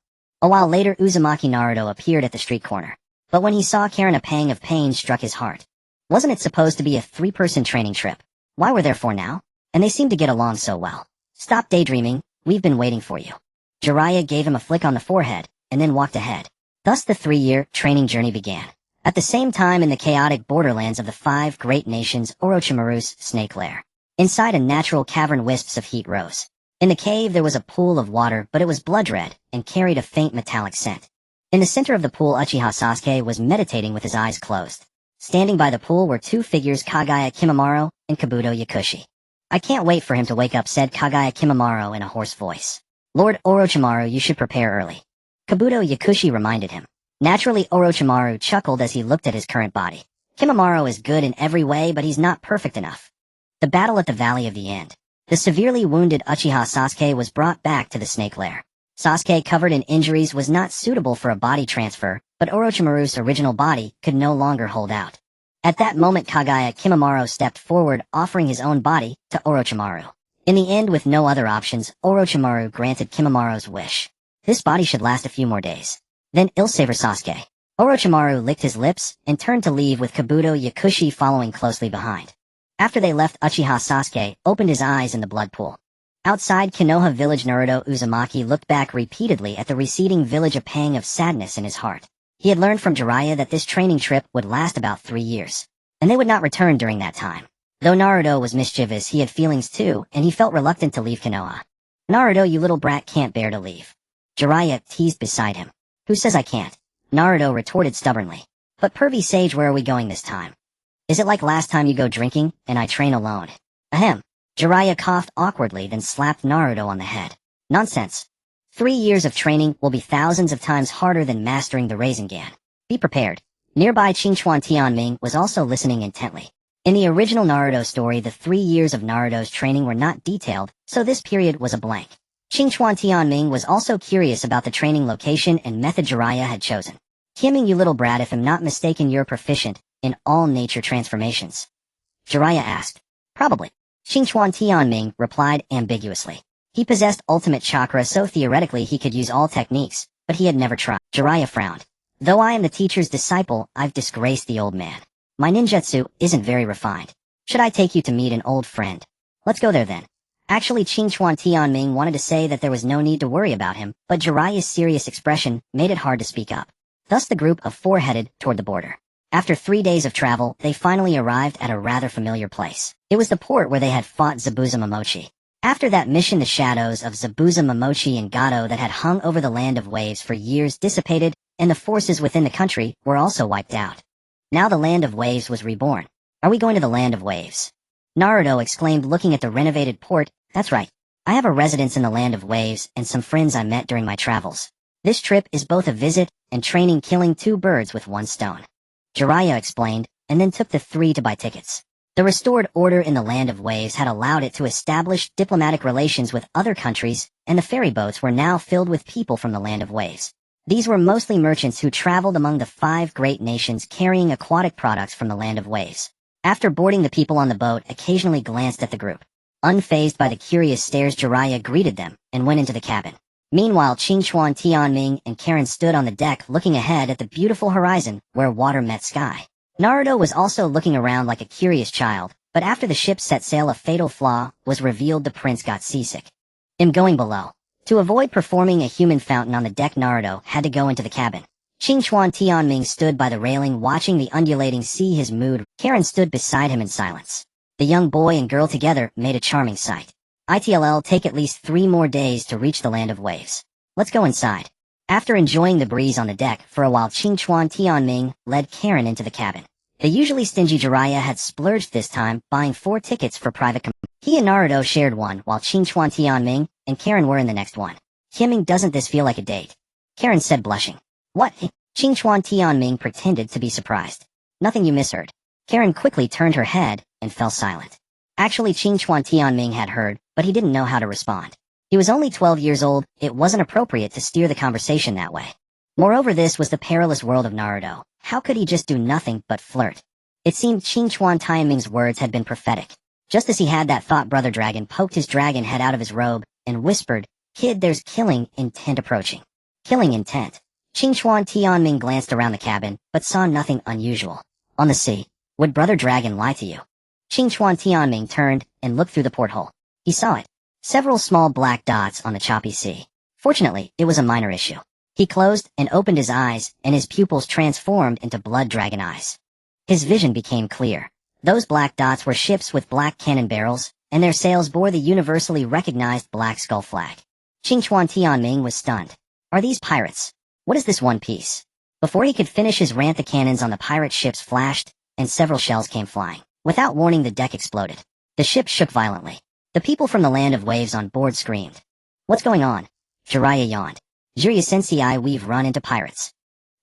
A while later, Uzumaki Naruto appeared at the street corner. But when he saw Karen, a pang of pain struck his heart. Wasn't it supposed to be a 3-person training trip? Why were there 4 now? And they seemed to get along so well. Stop daydreaming, we've been waiting for you. Jiraiya gave him a flick on the forehead, and then walked ahead. Thus the 3-year training journey began. At the same time, in the chaotic borderlands of the 5 great nations, Orochimaru's snake lair. Inside a natural cavern, wisps of heat rose. In the cave there was a pool of water, but it was blood red, and carried a faint metallic scent. In the center of the pool, Uchiha Sasuke was meditating with his eyes closed. Standing by the pool were 2 figures, Kagaya Kimimaro and Kabuto Yakushi. I can't wait for him to wake up, said Kagaya Kimimaro in a hoarse voice. Lord Orochimaru, you should prepare early. Kabuto Yakushi reminded him. Naturally, Orochimaru chuckled as he looked at his current body. Kimimaro is good in every way, but he's not perfect enough. The battle at the Valley of the End. The severely wounded Uchiha Sasuke was brought back to the snake lair. Sasuke, covered in injuries, was not suitable for a body transfer, but Orochimaru's original body could no longer hold out. At that moment, Kagaya Kimimaro stepped forward, offering his own body to Orochimaru. In the end, with no other options, Orochimaru granted Kimimaro's wish. This body should last a few more days. Then I'll savor Sasuke. Orochimaru licked his lips and turned to leave, with Kabuto Yakushi following closely behind. After they left, Uchiha Sasuke opened his eyes in the blood pool. Outside Konoha village, Naruto Uzumaki looked back repeatedly at the receding village, a pang of sadness in his heart. He had learned from Jiraiya that this training trip would last about 3 years, and they would not return during that time. Though Naruto was mischievous, he had feelings too, and he felt reluctant to leave Konoha. Naruto, you little brat, can't bear to leave. Jiraiya teased beside him. Who says I can't? Naruto retorted stubbornly. But pervy sage, where are we going this time? Is it like last time you go drinking, and I train alone? Ahem. Jiraiya coughed awkwardly, then slapped Naruto on the head. Nonsense. 3 years of training will be thousands of times harder than mastering the Rasengan. Be prepared. Nearby, Qingxuan Tianming was also listening intently. In the original Naruto story, the 3 years of Naruto's training were not detailed, so this period was a blank. Qingxuan Tianming was also curious about the training location and method Jiraiya had chosen. Tianming, you little brat, if I'm not mistaken, you're proficient in all nature transformations? Jiraiya asked. Probably. Qingxuan Tianming replied ambiguously. He possessed ultimate chakra, so theoretically he could use all techniques, but he had never tried. Jiraiya frowned. Though I am the teacher's disciple, I've disgraced the old man. My ninjutsu isn't very refined. Should I take you to meet an old friend? Let's go there then. Actually, Qingchuan Tianming wanted to say that there was no need to worry about him, but Jiraiya's serious expression made it hard to speak up. Thus the group of four headed toward the border. After 3 days of travel, they finally arrived at a rather familiar place. It was the port where they had fought Zabuza Momochi. After that mission, the shadows of Zabuza Momochi and Gato that had hung over the land of waves for years dissipated, and the forces within the country were also wiped out. Now the land of waves was reborn. Are we going to the land of waves? Naruto exclaimed, looking at the renovated port. That's right. I have a residence in the land of waves and some friends I met during my travels. This trip is both a visit and training, killing 2 birds with 1 stone. Jiraiya explained, and then took the 3 to buy tickets. The restored order in the land of waves had allowed it to establish diplomatic relations with other countries, and the ferry boats were now filled with people from the land of waves. These were mostly merchants who traveled among the 5 great nations carrying aquatic products from the land of waves. After boarding, the people on the boat occasionally glanced at the group. Unfazed by the curious stares, Jiraiya greeted them and went into the cabin. Meanwhile, Qingchuan Tianming and Karen stood on the deck looking ahead at the beautiful horizon where water met sky. Naruto was also looking around like a curious child, but after the ship set sail, a fatal flaw was revealed. The prince got seasick. I'm going below. To avoid performing a human fountain on the deck, Naruto had to go into the cabin. Qingchuan Tianming stood by the railing watching the undulating sea. His mood. Karen stood beside him in silence. The young boy and girl together made a charming sight. It'll take at least 3 more days to reach the land of waves. Let's go inside. After enjoying the breeze on the deck for a while, Qingchuan Tianming led Karen into the cabin. The usually stingy Jiraiya had splurged this time, buying 4 tickets for private He and Naruto shared one, while Qingchuan Tianming and Karen were in the next one. Kimming, doesn't this feel like a date? Karen said, blushing. What? Qingchuan Tianming pretended to be surprised. Nothing, you misheard. Karen quickly turned her head and fell silent. Actually, Qingchuan Tianming had heard, but he didn't know how to respond. He was only 12 years old. It wasn't appropriate to steer the conversation that way. Moreover, this was the perilous world of Naruto. How could he just do nothing but flirt? It seemed Qingchuan Tianming's words had been prophetic. Just as he had that thought, Brother Dragon poked his dragon head out of his robe and whispered, "Kid, there's killing intent approaching." Killing intent. Qingchuan Tianming glanced around the cabin, but saw nothing unusual. On the sea. Would Brother Dragon lie to you? Qingchuan Tianming turned and looked through the porthole. He saw it. Several small black dots on the choppy sea. Fortunately, it was a minor issue. He closed and opened his eyes, and his pupils transformed into blood dragon eyes. His vision became clear. Those black dots were ships with black cannon barrels, and their sails bore the universally recognized black skull flag. Qingchuan Tianming was stunned. Are these pirates? What is this one piece? Before he could finish his rant, the cannons on the pirate ships flashed, and several shells came flying. Without warning, the deck exploded. The ship shook violently. The people from the land of waves on board screamed. What's going on? Jiraiya yawned. Jiraiya sensei, we've run into pirates.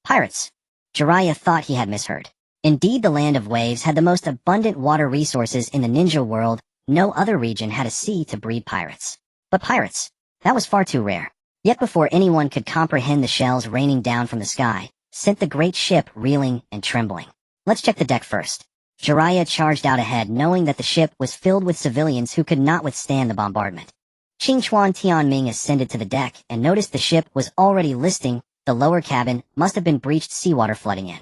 Pirates? Jiraiya thought he had misheard. Indeed, the land of waves had the most abundant water resources in the ninja world. No other region had a sea to breed pirates. But pirates? That was far too rare. Yet before anyone could comprehend, the shells raining down from the sky sent the great ship reeling and trembling. Let's check the deck first. Jiraiya charged out ahead, knowing that the ship was filled with civilians who could not withstand the bombardment. Qingchuan Tianming ascended to the deck and noticed the ship was already listing. The lower cabin must have been breached, seawater flooding in.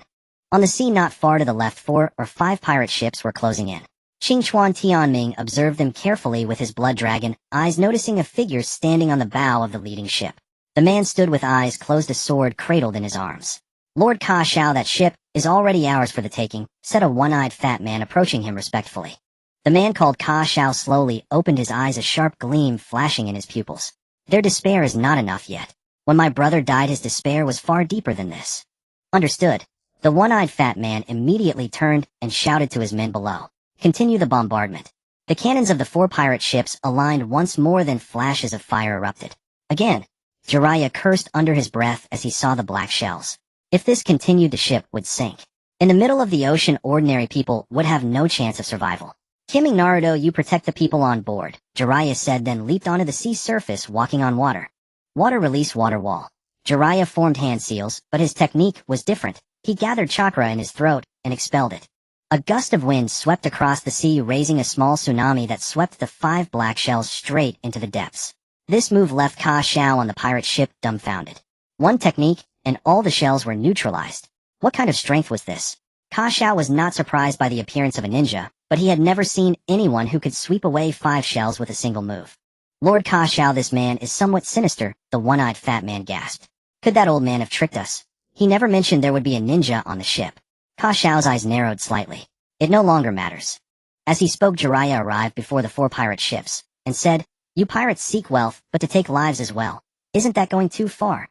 On the sea not far to the left, 4 or 5 pirate ships were closing in. Qingchuan Tianming observed them carefully with his blood dragon eyes, noticing a figure standing on the bow of the leading ship. The man stood with eyes closed, a sword cradled in his arms. Lord Ka Xiao, that ship is already ours for the taking, said a one-eyed fat man approaching him respectfully. The man called Ka Xiao slowly opened his eyes, a sharp gleam flashing in his pupils. Their despair is not enough yet. When my brother died, his despair was far deeper than this. Understood. The one-eyed fat man immediately turned and shouted to his men below. Continue the bombardment. The cannons of the 4 pirate ships aligned once more, then flashes of fire erupted. Again, Jiraiya cursed under his breath as he saw the black shells. If this continued, the ship would sink. In the middle of the ocean, ordinary people would have no chance of survival. Kimming, Naruto, you protect the people on board, Jiraiya said, then leaped onto the sea surface, walking on water. Water release, water wall. Jiraiya formed hand seals, but his technique was different. He gathered chakra in his throat and expelled it. A gust of wind swept across the sea, raising a small tsunami that swept the 5 black shells straight into the depths. This move left Ka Xiao on the pirate ship dumbfounded. One technique, and all the shells were neutralized. What kind of strength was this? Ka Xiao was not surprised by the appearance of a ninja, but he had never seen anyone who could sweep away 5 shells with a single move. Lord Ka Xiao, this man is somewhat sinister, the one-eyed fat man gasped. Could that old man have tricked us? He never mentioned there would be a ninja on the ship. Ka Xiao's eyes narrowed slightly. It no longer matters. As he spoke, Jiraiya arrived before the 4 pirate ships, and said, "You pirates seek wealth, but to take lives as well. Isn't that going too far?"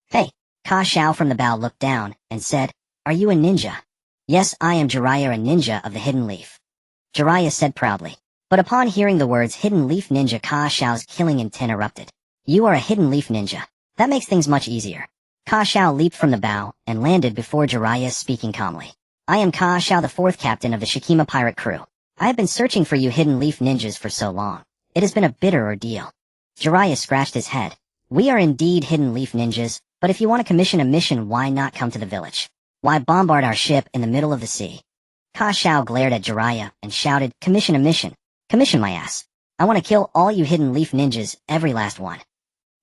"Hey." Ka Xiao from the bow looked down, and said, "Are you a ninja?" "Yes, I am Jiraiya, a ninja of the Hidden Leaf," Jiraiya said proudly. But upon hearing the words Hidden Leaf Ninja, Ka Xiao's killing intent erupted. "You are a Hidden Leaf Ninja. That makes things much easier." Ka Xiao leaped from the bow, and landed before Jiraiya, speaking calmly. "I am Ka Xiao, the 4th captain of the Shikima pirate crew. I have been searching for you Hidden Leaf Ninjas for so long. It has been a bitter ordeal." Jiraiya scratched his head. "We are indeed Hidden Leaf Ninjas, but if you want to commission a mission, why not come to the village? Why bombard our ship in the middle of the sea?" Ka Xiao glared at Jiraiya and shouted, "Commission a mission? Commission my ass. I want to kill all you Hidden Leaf Ninjas, every last one."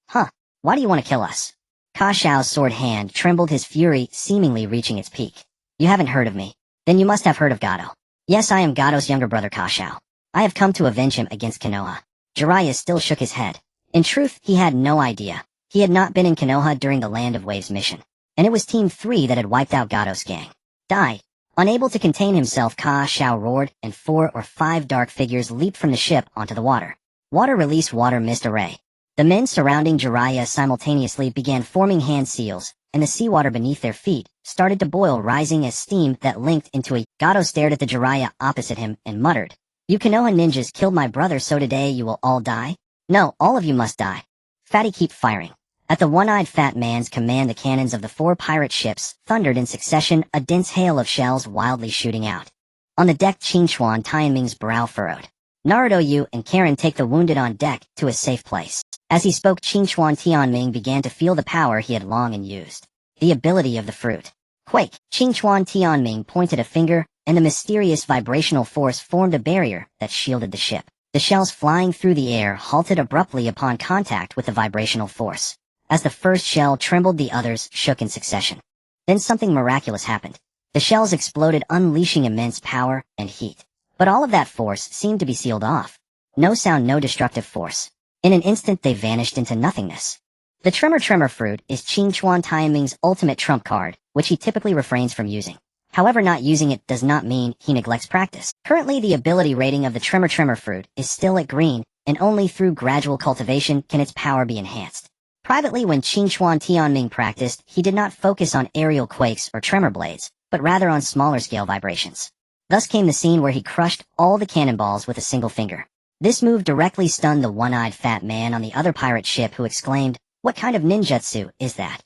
"Huh, why do you want to kill us?" Ka Xiao's sword hand trembled, his fury seemingly reaching its peak. "You haven't heard of me. Then you must have heard of Gato. Yes, I am Gato's younger brother Ka Xiao. I have come to avenge him against Konoha." Jiraiya still shook his head. In truth, he had no idea. He had not been in Konoha during the Land of Waves mission, and it was Team 3 that had wiped out Gato's gang. "Die!" Unable to contain himself, Ka Xiao roared, and 4 or 5 dark figures leaped from the ship onto the water. Water release, water mist array. The men surrounding Jiraiya simultaneously began forming hand seals, and the seawater beneath their feet started to boil, rising as steam that linked into a... Gato stared at the Jiraiya opposite him and muttered, "You Konoha ninjas killed my brother, so today you will all die? No, all of you must die. Fatty, keep firing." At the one-eyed fat man's command, the cannons of the 4 pirate ships thundered in succession, a dense hail of shells wildly shooting out. On the deck, Qingchuan Tianming's brow furrowed. "Naruto, you and Karen take the wounded on deck to a safe place." As he spoke, Qingchuan Tianming began to feel the power he had long used. The ability of the fruit. "Quake!" Qingchuan Tianming pointed a finger, and the mysterious vibrational force formed a barrier that shielded the ship. The shells flying through the air halted abruptly upon contact with the vibrational force. As the first shell trembled, the others shook in succession. Then something miraculous happened. The shells exploded, unleashing immense power and heat. But all of that force seemed to be sealed off. No sound, no destructive force. In an instant, they vanished into nothingness. The Tremor fruit is Qingchuan Tianming's ultimate trump card, which he typically refrains from using. However, not using it does not mean he neglects practice. Currently, the ability rating of the Tremor fruit is still at green, and only through gradual cultivation can its power be enhanced. Privately, when Qingchuan Tianming practiced, he did not focus on aerial quakes or tremor blades, but rather on smaller-scale vibrations. Thus came the scene where he crushed all the cannonballs with a single finger. This move directly stunned the one-eyed fat man on the other pirate ship, who exclaimed, "What kind of ninjutsu is that?"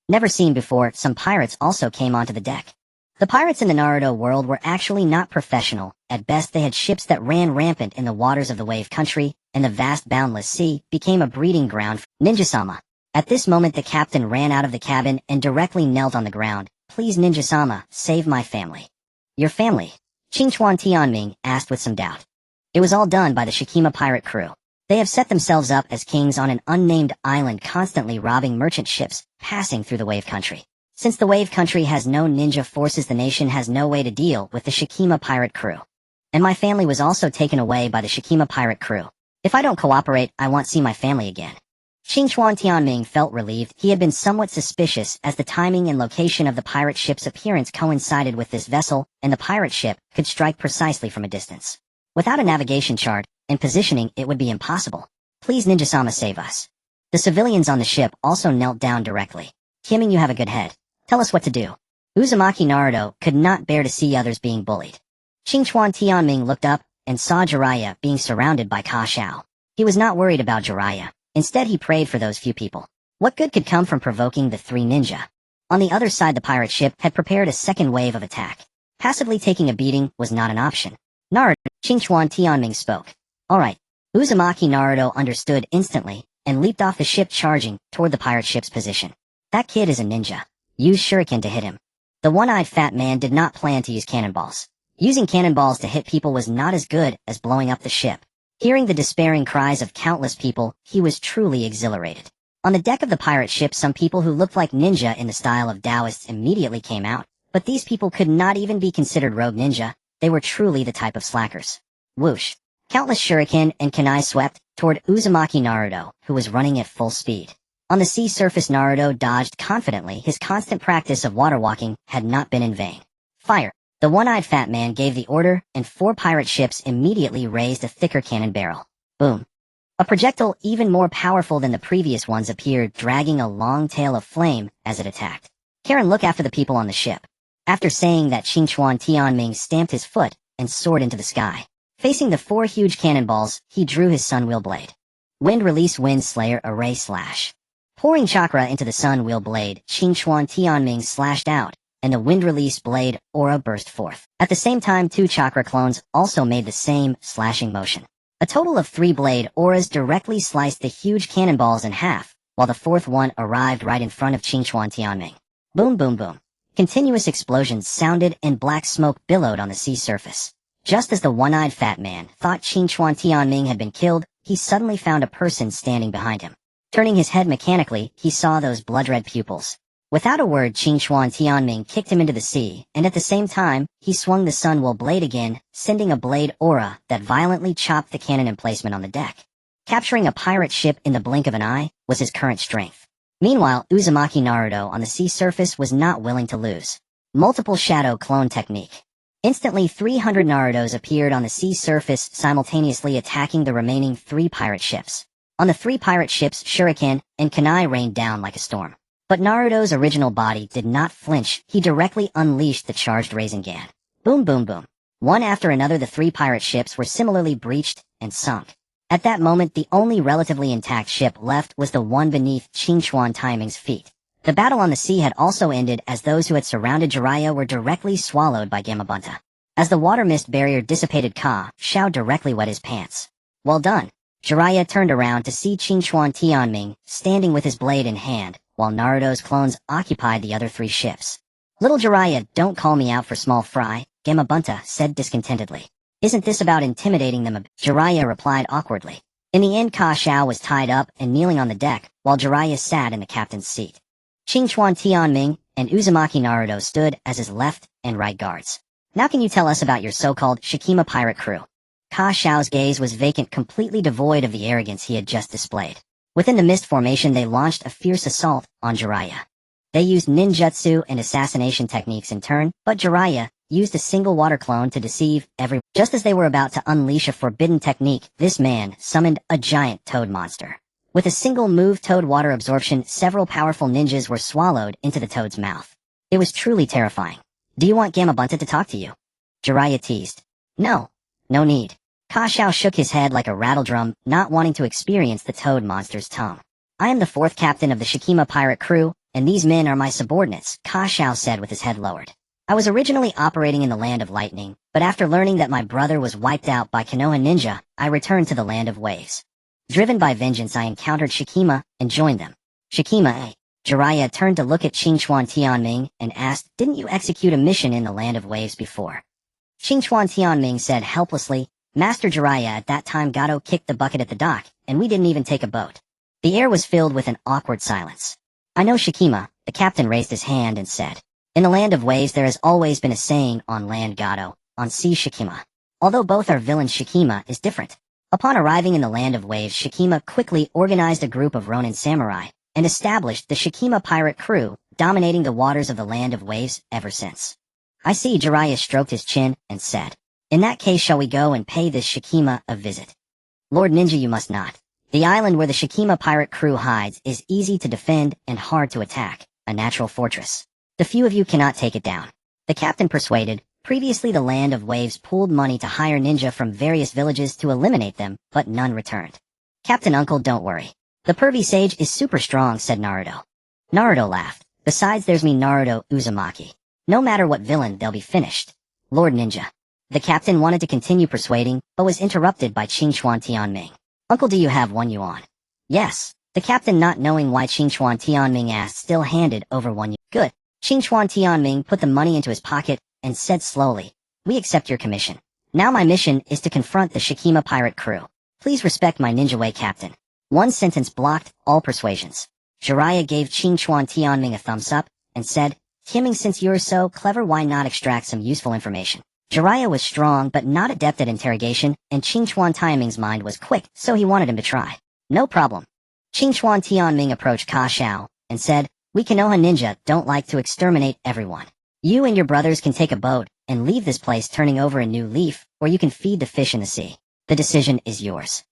Never seen before, some pirates also came onto the deck. The pirates in the Naruto world were actually not professional. At best, they had ships that ran rampant in the waters of the Wave Country, and the vast boundless sea became a breeding ground for Ninja-sama. At this moment, the captain ran out of the cabin and directly knelt on the ground. "Please, Ninja-sama, save my family." "Your family?" Qingchuan Tianming asked with some doubt. "It was all done by the Shikima pirate crew. They have set themselves up as kings on an unnamed island, constantly robbing merchant ships passing through the Wave Country. Since the Wave Country has no ninja forces, the nation has no way to deal with the Shikima pirate crew. And my family was also taken away by the Shikima pirate crew. If I don't cooperate, I won't see my family again." Qingchuan Tianming felt relieved. He had been somewhat suspicious, as the timing and location of the pirate ship's appearance coincided with this vessel, and the pirate ship could strike precisely from a distance. Without a navigation chart and positioning, it would be impossible. "Please, Ninja-sama, save us." The civilians on the ship also knelt down directly. "Kiming, you have a good head. Tell us what to do." Uzumaki Naruto could not bear to see others being bullied. Qingchuan Tianming looked up and saw Jiraiya being surrounded by Ka Xiao. He was not worried about Jiraiya. Instead, he prayed for those few people. What good could come from provoking the 3 ninja? On the other side, the pirate ship had prepared a second wave of attack. Passively taking a beating was not an option. "Naruto," Qingchuan Tianming spoke. "All right." Uzumaki Naruto understood instantly and leaped off the ship, charging toward the pirate ship's position. "That kid is a ninja. Use shuriken to hit him." The one-eyed fat man did not plan to use cannonballs. Using cannonballs to hit people was not as good as blowing up the ship. Hearing the despairing cries of countless people, he was truly exhilarated. On the deck of the pirate ship, some people who looked like ninja in the style of Taoists immediately came out, but these people could not even be considered rogue ninja. They were truly the type of slackers. Whoosh. Countless shuriken and kunai swept toward Uzumaki Naruto, who was running at full speed. On the sea surface, Naruto dodged confidently. His constant practice of water walking had not been in vain. Fire. The one-eyed fat man gave the order, and 4 pirate ships immediately raised a thicker cannon barrel. Boom. A projectile even more powerful than the previous ones appeared, dragging a long tail of flame as it attacked. Karen, look after the people on the ship. After saying that, Qingchuan Tianming stamped his foot and soared into the sky. Facing the 4 huge cannonballs, he drew his sun wheel blade. Wind release, wind slayer array slash. Pouring chakra into the sun wheel blade, Qingchuan Tianming slashed out, and the wind release blade aura burst forth. At the same time, 2 chakra clones also made the same slashing motion. A total of 3 blade auras directly sliced the huge cannonballs in half, while the 4th one arrived right in front of Qingchuan Tianming. Boom boom boom. Continuous explosions sounded and black smoke billowed on the sea surface. Just as the one-eyed fat man thought Qingchuan Tianming had been killed, he suddenly found a person standing behind him. Turning his head mechanically, he saw those blood-red pupils. Without a word, Qingchuan Tianming kicked him into the sea, and at the same time, he swung the sun wheel blade again, sending a blade aura that violently chopped the cannon emplacement on the deck. Capturing a pirate ship in the blink of an eye was his current strength. Meanwhile, Uzumaki Naruto on the sea surface was not willing to lose. Multiple shadow clone technique. Instantly, 300 Narutos appeared on the sea surface, simultaneously attacking the remaining 3 pirate ships. On the 3 pirate ships, shuriken and kunai rained down like a storm. But Naruto's original body did not flinch. He directly unleashed the charged Rasengan. Boom boom boom. One after another, the 3 pirate ships were similarly breached and sunk. At that moment, the only relatively intact ship left was the one beneath Qingchuan Tianming's feet. The battle on the sea had also ended, as those who had surrounded Jiraiya were directly swallowed by Gamabunta. As the water mist barrier dissipated, Shao directly wet his pants. Well done. Jiraiya turned around to see Qingchuan Tianming standing with his blade in hand, while Naruto's clones occupied the other 3 ships. Little Jiraiya, don't call me out for small fry, Gamabunta said discontentedly. Isn't this about intimidating them? Jiraiya replied awkwardly. In the end, Shao was tied up and kneeling on the deck, while Jiraiya sat in the captain's seat. Qingchuan Tianming and Uzumaki Naruto stood as his left and right guards. Now can you tell us about your so-called Shikima pirate crew? Shao's gaze was vacant, completely devoid of the arrogance he had just displayed. Within the mist formation, they launched a fierce assault on Jiraiya. They used ninjutsu and assassination techniques in turn, but Jiraiya used a single water clone to deceive everyone. Just as they were about to unleash a forbidden technique, this man summoned a giant toad monster. With a single move, toad water absorption, several powerful ninjas were swallowed into the toad's mouth. It was truly terrifying. Do you want Gamabunta to talk to you? Jiraiya teased. No. No need. Shao shook his head like a rattledrum, not wanting to experience the toad monster's tongue. I am the 4th captain of the Shikima pirate crew, and these men are my subordinates, Shao said with his head lowered. I was originally operating in the land of lightning, but after learning that my brother was wiped out by Konoha ninja, I returned to the land of waves. Driven by vengeance, I encountered Shikima and joined them. Shikima, eh? Jiraiya turned to look at Qingchuan Tianming and asked, didn't you execute a mission in the land of waves before? Qingchuan Tianming said helplessly, Master Jiraiya, at that time Gato kicked the bucket at the dock, and we didn't even take a boat. The air was filled with an awkward silence. I know Shikima. The captain raised his hand and said, in the land of waves there has always been a saying, on land Gato, on sea Shikima. Although both are villains, Shikima is different. Upon arriving in the land of waves, Shikima quickly organized a group of Ronin samurai, and established the Shikima pirate crew, dominating the waters of the land of waves ever since. I see. Jiraiya stroked his chin and said, in that case, shall we go and pay this Shikima a visit? Lord Ninja, you must not. The island where the Shikima pirate crew hides is easy to defend and hard to attack, a natural fortress. The few of you cannot take it down. The captain persuaded. Previously, the land of waves pooled money to hire ninja from various villages to eliminate them, but none returned. Captain Uncle, don't worry. The pervy sage is super strong, said Naruto. Naruto laughed. Besides, there's me, Naruto Uzumaki. No matter what villain, they'll be finished. Lord Ninja. The captain wanted to continue persuading, but was interrupted by Qingchuan Tianming. Uncle, do you have one yuan? Yes. The captain, not knowing why Qingchuan Tianming asked, still handed over 1 yuan. Good. Qingchuan Tianming put the money into his pocket and said slowly, we accept your commission. Now my mission is to confront the Shikima pirate crew. Please respect my ninja way, Captain. One sentence blocked all persuasions. Jiraiya gave Qingchuan Tianming a thumbs up and said, Tianming, since you're so clever, why not extract some useful information? Jiraiya was strong but not adept at interrogation, and Qingchuan Tianming's mind was quick, so he wanted him to try. No problem. Qingchuan Tianming approached Ka Xiao and said, we Konoha ninja don't like to exterminate everyone. You and your brothers can take a boat and leave this place turning over a new leaf, or you can feed the fish in the sea. The decision is yours.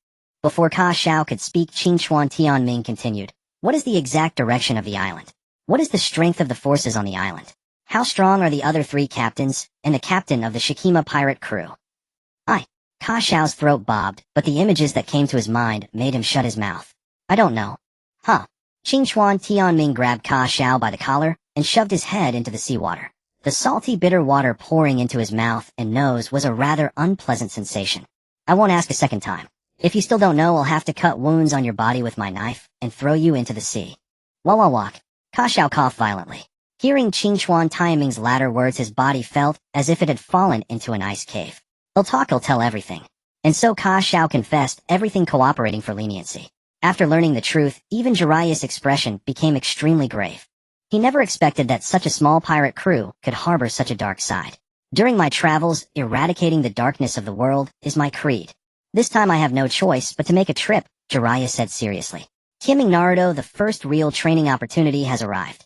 Before Ka Xiao could speak, Qingchuan Tianming continued, what is the exact direction of the island? What is the strength of the forces on the island? How strong are the other 3 captains, and the captain of the Shikima pirate crew? Ka Xiao's throat bobbed, but the images that came to his mind made him shut his mouth. I don't know. Huh. Qingchuan Tianming grabbed Ka Xiao by the collar and shoved his head into the seawater. The salty, bitter water pouring into his mouth and nose was a rather unpleasant sensation. I won't ask a second time. If you still don't know, I'll have to cut wounds on your body with my knife and throw you into the sea. Walk. Ka Xiao coughed violently. Hearing Qingchuan Tianming's latter words, his body felt as if it had fallen into an ice cave. He'll talk, he'll tell everything. And so Ka Xiao confessed everything, cooperating for leniency. After learning the truth, even Jiraiya's expression became extremely grave. He never expected that such a small pirate crew could harbor such a dark side. During my travels, eradicating the darkness of the world is my creed. This time I have no choice but to make a trip, Jiraiya said seriously. Tianming Naruto, the first real training opportunity has arrived.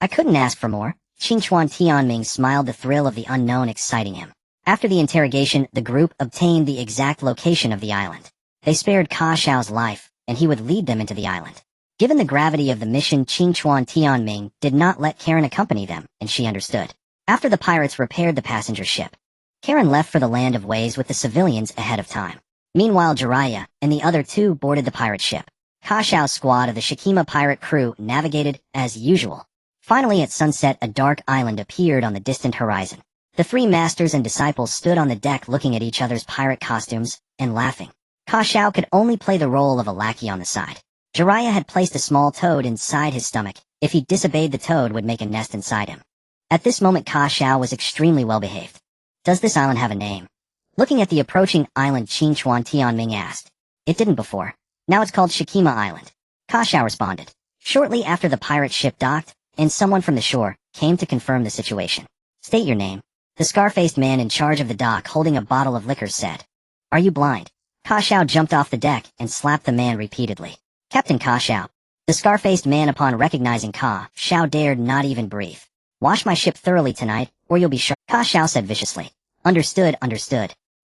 I couldn't ask for more. Qingchuan Tianming smiled, the thrill of the unknown exciting him. After the interrogation, the group obtained the exact location of the island. They spared Ka Xiao's life, and he would lead them into the island. Given the gravity of the mission, Qingchuan Tianming did not let Karen accompany them, and she understood. After the pirates repaired the passenger ship, Karen left for the land of ways with the civilians ahead of time. Meanwhile, Jiraiya and the other 2 boarded the pirate ship. Ka Xiao's squad of the Shikima pirate crew navigated as usual. Finally, at sunset, a dark island appeared on the distant horizon. The 3 masters and disciples stood on the deck looking at each other's pirate costumes and laughing. Ka Xiao could only play the role of a lackey on the side. Jiraiya had placed a small toad inside his stomach. If he disobeyed, the toad would make a nest inside him. At this moment, Ka Xiao was extremely well behaved. Does this island have a name? Looking at the approaching island, Qingchuan Tianming asked. It didn't before. Now it's called Shikima Island. Ka Xiao responded. Shortly after, the pirate ship docked, and someone from the shore came to confirm the situation. State your name. The scar-faced man in charge of the dock, holding a bottle of liquor, said. Are you blind? Ka Xiao jumped off the deck and slapped the man repeatedly. Captain Ka Xiao. The scar-faced man, upon recognizing Ka Xiao, dared not even breathe. Wash my ship thoroughly tonight, or you'll be sure. Ka Xiao said viciously. Understood.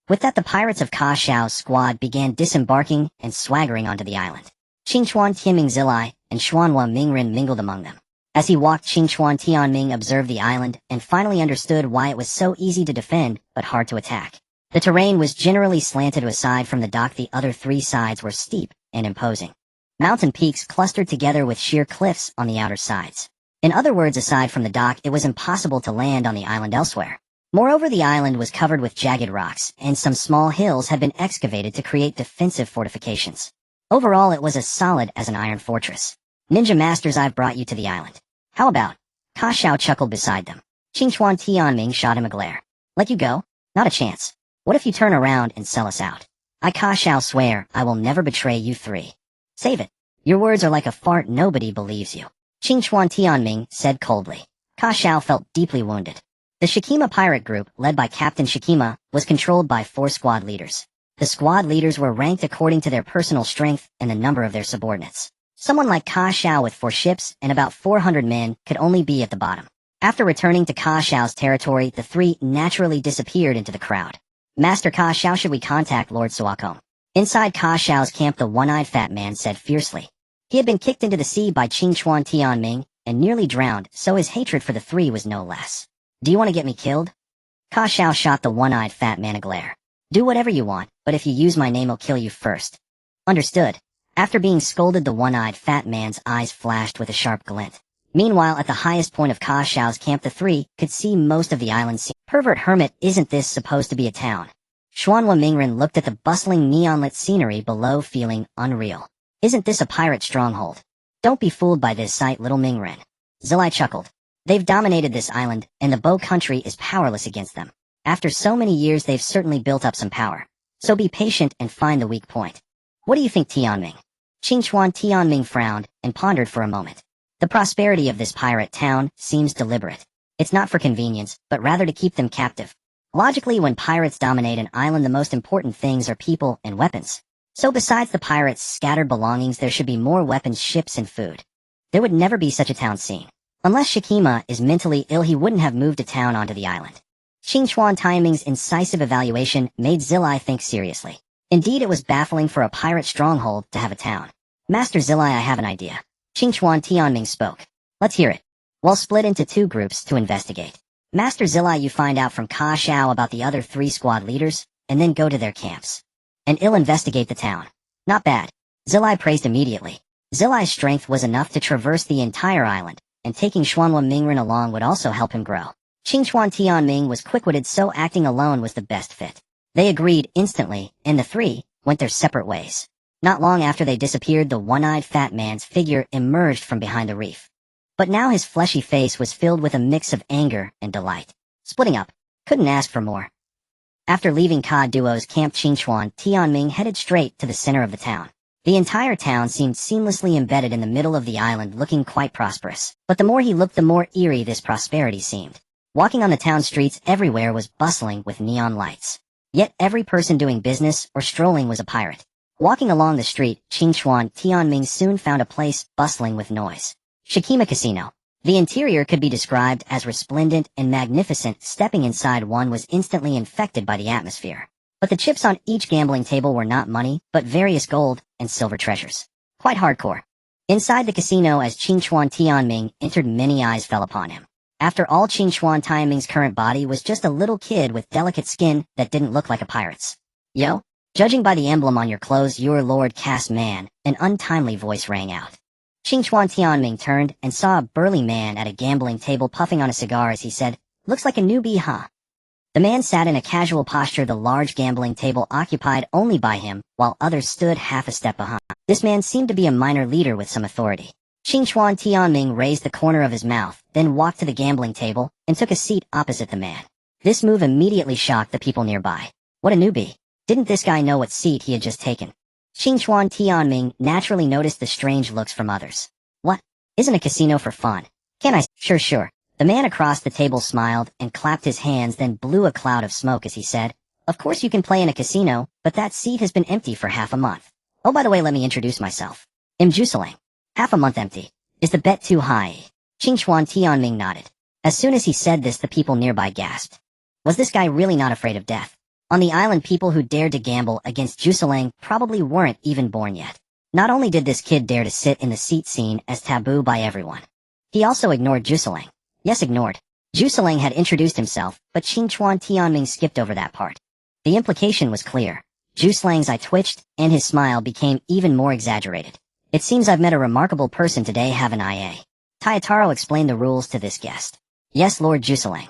With that, the pirates of Ka Xiao's squad began disembarking and swaggering onto the island. Qingchuan Tianming Zilai and Xuanhua Mingren mingled among them. As he walked, Qingchuan Tianming observed the island and finally understood why it was so easy to defend but hard to attack. The terrain was generally slanted. Aside from the dock, the other 3 sides were steep and imposing. Mountain peaks clustered together with sheer cliffs on the outer sides. In other words, aside from the dock, it was impossible to land on the island elsewhere. Moreover, the island was covered with jagged rocks, and some small hills had been excavated to create defensive fortifications. Overall, it was as solid as an iron fortress. Ninja masters, I've brought you to the island. How about? Ka Xiao chuckled beside them. Qingchuan Tianming shot him a glare. Let you go? Not a chance. What if you turn around and sell us out? I, Ka Xiao, swear I will never betray you 3. Save it. Your words are like a fart, nobody believes you. Qingchuan Tianming said coldly. Ka Xiao felt deeply wounded. The Shikima pirate group, led by Captain Shikima, was controlled by 4 squad leaders. The squad leaders were ranked according to their personal strength and the number of their subordinates. Someone like Ka Xiao with 4 ships and about 400 men could only be at the bottom. After returning to Ka Xiao's territory, the 3 naturally disappeared into the crowd. Master Ka Xiao, should we contact Lord Suakom? Inside Ka Xiao's camp, the one-eyed fat man said fiercely. He had been kicked into the sea by Qingchuan Tianming and nearly drowned, so his hatred for the 3 was no less. Do you want to get me killed? Ka Xiao shot the one-eyed fat man a glare. Do whatever you want, but if you use my name, I'll kill you first. Understood. After being scolded, the one-eyed fat man's eyes flashed with a sharp glint. Meanwhile, at the highest point of Ka Xiao's camp, the 3 could see most of the island scene. Pervert hermit, isn't this supposed to be a town? Xuanhua Mingren looked at the bustling neon-lit scenery below, feeling unreal. Isn't this a pirate stronghold? Don't be fooled by this sight, little Mingren. Zilai chuckled. They've dominated this island, and the Bo country is powerless against them. After so many years, they've certainly built up some power. So be patient and find the weak point. What do you think, Tianming? Qingchuan Tianming frowned and pondered for a moment. The prosperity of this pirate town seems deliberate. It's not for convenience, but rather to keep them captive. Logically, when pirates dominate an island, the most important things are people and weapons. So besides the pirates' scattered belongings, there should be more weapons, ships, and food. There would never be such a town scene. Unless Shikima is mentally ill, he wouldn't have moved a town onto the island. Qingchuan Taiming's incisive evaluation made Zilai think seriously. Indeed, it was baffling for a pirate stronghold to have a town. Master Zilai, I have an idea. Qingchuan Tianming spoke. Let's hear it. We'll split into 2 groups to investigate. Master Zilai, you find out from Ka Xiao about the other 3 squad leaders, and then go to their camps. And I'll investigate the town. Not bad. Zilai praised immediately. Zilai's strength was enough to traverse the entire island, and taking Xuanhua Mingren along would also help him grow. Qingchuan Tianming was quick-witted, so acting alone was the best fit. They agreed instantly, and the 3 went their separate ways. Not long after they disappeared, the one-eyed fat man's figure emerged from behind the reef. But now his fleshy face was filled with a mix of anger and delight. Splitting up. Couldn't ask for more. After leaving Ka Duo's camp, Qingchuan Tianming headed straight to the center of the town. The entire town seemed seamlessly embedded in the middle of the island, looking quite prosperous. But the more he looked, the more eerie this prosperity seemed. Walking on the town streets, everywhere was bustling with neon lights. Yet every person doing business or strolling was a pirate. Walking along the street, Qingchuan Tianming soon found a place bustling with noise. Shikima Casino. The interior could be described as resplendent and magnificent. Stepping inside, one was instantly infected by the atmosphere. But the chips on each gambling table were not money, but various gold and silver treasures. Quite hardcore. Inside the casino, as Qingchuan Tianming entered, many eyes fell upon him. After all, Qingchuan Tianming's current body was just a little kid with delicate skin that didn't look like a pirate's. Yo? Judging by the emblem on your clothes, you're Lord Cass Man, an untimely voice rang out. Qingchuan Tianming turned and saw a burly man at a gambling table puffing on a cigar as he said, "Looks like a newbie, huh?" The man sat in a casual posture, the large gambling table occupied only by him, while others stood half a step behind. This man seemed to be a minor leader with some authority. Qingchuan Tianming raised the corner of his mouth, then walked to the gambling table and took a seat opposite the man. This move immediately shocked the people nearby. What a newbie. Didn't this guy know what seat he had just taken? Qingchuan Tianming naturally noticed the strange looks from others. What? Isn't a casino for fun? Can I? Sure. The man across the table smiled and clapped his hands, then blew a cloud of smoke as he said, "Of course you can play in a casino, but that seat has been empty for half a month. Oh, by the way, let me introduce myself. I'm Juseling. Half a month empty. Is the bet too high?" Qingchuan Tianming nodded. As soon as he said this, the people nearby gasped. Was this guy really not afraid of death? On the island, people who dared to gamble against Juseling probably weren't even born yet. Not only did this kid dare to sit in the seat seen as taboo by everyone, he also ignored Juseling. Yes, ignored. Juseling had introduced himself, but Qingchuan Tianming skipped over that part. The implication was clear. Juseling's eye twitched, and his smile became even more exaggerated. "It seems I've met a remarkable person today, haven't I? Tayataro explained the rules to this guest. Yes, Lord Juseling.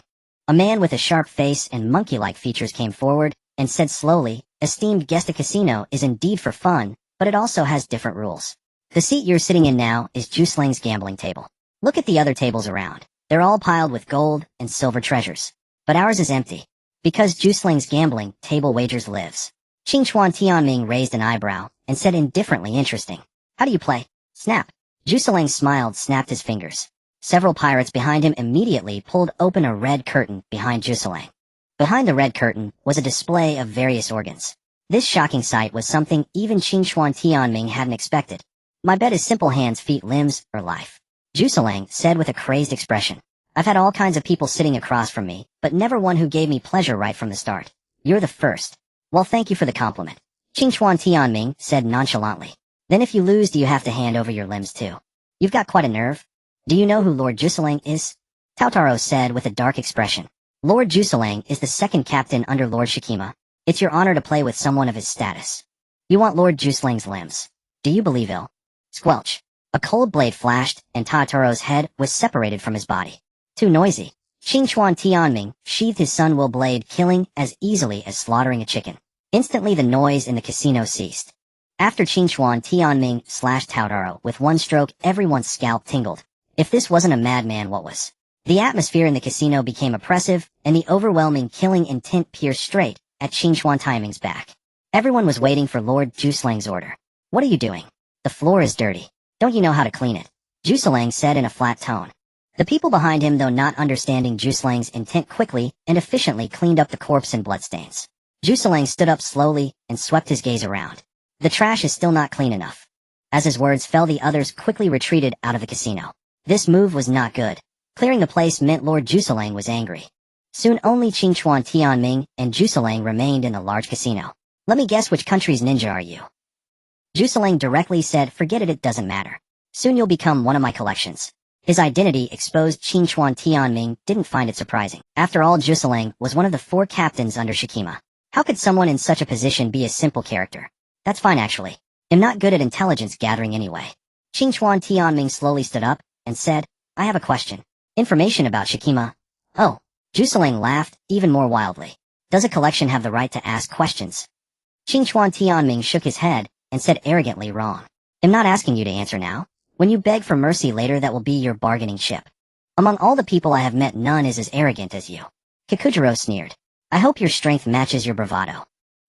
A man with a sharp face and monkey-like features came forward and said slowly, "Esteemed guest, a casino is indeed for fun, but it also has different rules. The seat you're sitting in now is Juseling's gambling table. Look at the other tables around. They're all piled with gold and silver treasures. But ours is empty. Because Juseling's gambling table wagers lives." Qingchuan Tianming raised an eyebrow and said indifferently, "Interesting. How do you play?" Snap. Juseling smiled, snapped his fingers. Several pirates behind him immediately pulled open a red curtain behind Juseling. Behind the red curtain was a display of various organs. This shocking sight was something even Qingchuan Tianming hadn't expected. "My bet is simple: hands, feet, limbs, or life," Juseling said with a crazed expression. "I've had all kinds of people sitting across from me, but never one who gave me pleasure right from the start. You're the first." "Well, thank you for the compliment," Qingchuan Tianming said nonchalantly. "Then if you lose, do you have to hand over your limbs too? You've got quite a nerve. Do you know who Lord Juseling is?" Taotaro said with a dark expression. "Lord Juseling is the second captain under Lord Shikima. It's your honor to play with someone of his status. You want Lord Juseling's limbs. Do you believe ill?" Squelch. A cold blade flashed, and Taotaro's head was separated from his body. Too noisy. Qingchuan Tianming sheathed his sunwill blade, killing as easily as slaughtering a chicken. Instantly the noise in the casino ceased. After Qingchuan Tianming slashed Taotaro with one stroke, everyone's scalp tingled. If this wasn't a madman, what was? The atmosphere in the casino became oppressive, and the overwhelming killing intent pierced straight at Qingchuan Tianming's back. Everyone was waiting for Lord Juseling's order. What are you doing? The floor is dirty. Don't you know how to clean it? Juselang said in a flat tone. The people behind him, though not understanding Juselang's intent, quickly and efficiently cleaned up the corpse and bloodstains. Juselang stood up slowly and swept his gaze around. The trash is still not clean enough. As his words fell, the others quickly retreated out of the casino. This move was not good. Clearing the place meant Lord Juselang was angry. Soon only Qingchuan Tianming and Juselang remained in the large casino. Let me guess, which country's ninja are you? Juselang directly said, forget it, it doesn't matter. Soon you'll become one of my collections. His identity exposed. Qingchuan Tianming didn't find it surprising. After all, Juselang was one of the 4 captains under Shikima. How could someone in such a position be a simple character? That's fine actually. I'm not good at intelligence gathering anyway. Qingchuan Tianming slowly stood up and said, I have a question. Information about Shikima. Oh. Juselang laughed even more wildly. Does a collection have the right to ask questions? Qingchuan Tianming shook his head and said arrogantly, wrong. I'm not asking you to answer now. When you beg for mercy later, that will be your bargaining chip. Among all the people I have met, none is as arrogant as you. Kikujiro sneered. I hope your strength matches your bravado.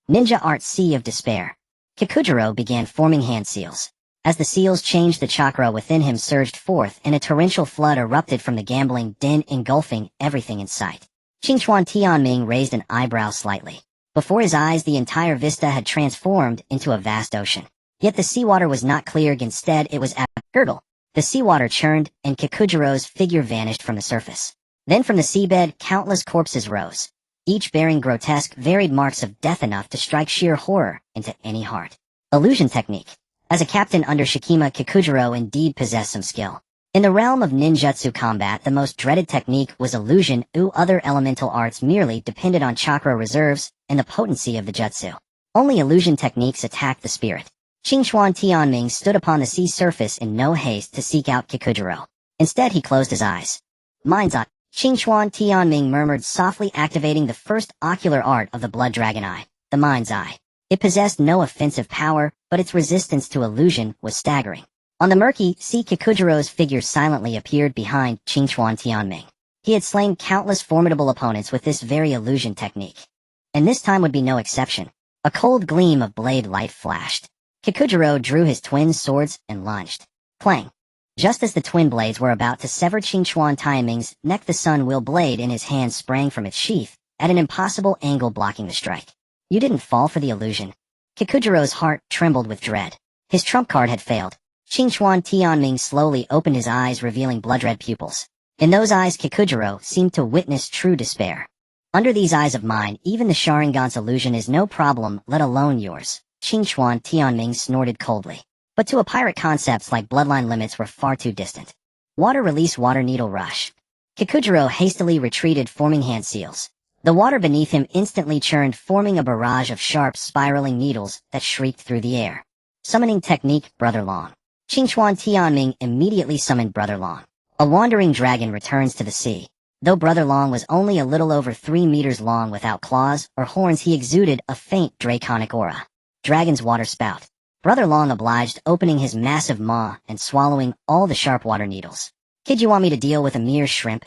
Ninja art sea of despair. Kikujiro began forming hand seals. As the seals changed, the chakra within him surged forth and a torrential flood erupted from the gambling den, engulfing everything in sight. Qingchuan Tianming raised an eyebrow slightly. Before his eyes, the entire vista had transformed into a vast ocean. Yet the seawater was not clear, instead it was a curdle. The seawater churned, and Kikujiro's figure vanished from the surface. Then from the seabed, countless corpses rose, each bearing grotesque, varied marks of death enough to strike sheer horror into any heart. Illusion technique. As a captain under Shikima, Kikujiro indeed possessed some skill. In the realm of ninjutsu combat, the most dreaded technique was illusion. Other elemental arts merely depended on chakra reserves and the potency of the jutsu. Only illusion techniques attacked the spirit. Qingchuan Tianming stood upon the sea surface in no haste to seek out Kikujiro. Instead, he closed his eyes. Mind's eye. Qingchuan Tianming murmured softly, activating the first ocular art of the blood dragon eye, the mind's eye. It possessed no offensive power, but its resistance to illusion was staggering. On the murky sea, Kikujiro's figure silently appeared behind Qingchuan Tianming. He had slain countless formidable opponents with this very illusion technique. And this time would be no exception. A cold gleam of blade light flashed. Kikujiro drew his twin swords and lunged. Clang! Just as the twin blades were about to sever Qingchuan Tianming's neck, the sun-will blade in his hand sprang from its sheath, at an impossible angle blocking the strike. You didn't fall for the illusion. Kikujiro's heart trembled with dread. His trump card had failed. Qingchuan Tianming slowly opened his eyes, revealing blood-red pupils. In those eyes, Kikujiro seemed to witness true despair. Under these eyes of mine, even the Sharingan's illusion is no problem, let alone yours. Qingchuan Tianming snorted coldly. But to a pirate, concepts like bloodline limits were far too distant. Water release, water needle rush. Kikujiro hastily retreated, forming hand seals. The water beneath him instantly churned, forming a barrage of sharp, spiraling needles that shrieked through the air. Summoning technique, Brother Long. Qingchuan Tianming immediately summoned Brother Long. A wandering dragon returns to the sea. Though Brother Long was only a little over 3 meters long, without claws or horns, he exuded a faint draconic aura. Dragon's water spout. Brother Long obliged, opening his massive maw and swallowing all the sharp water needles. Kid, you want me to deal with a mere shrimp?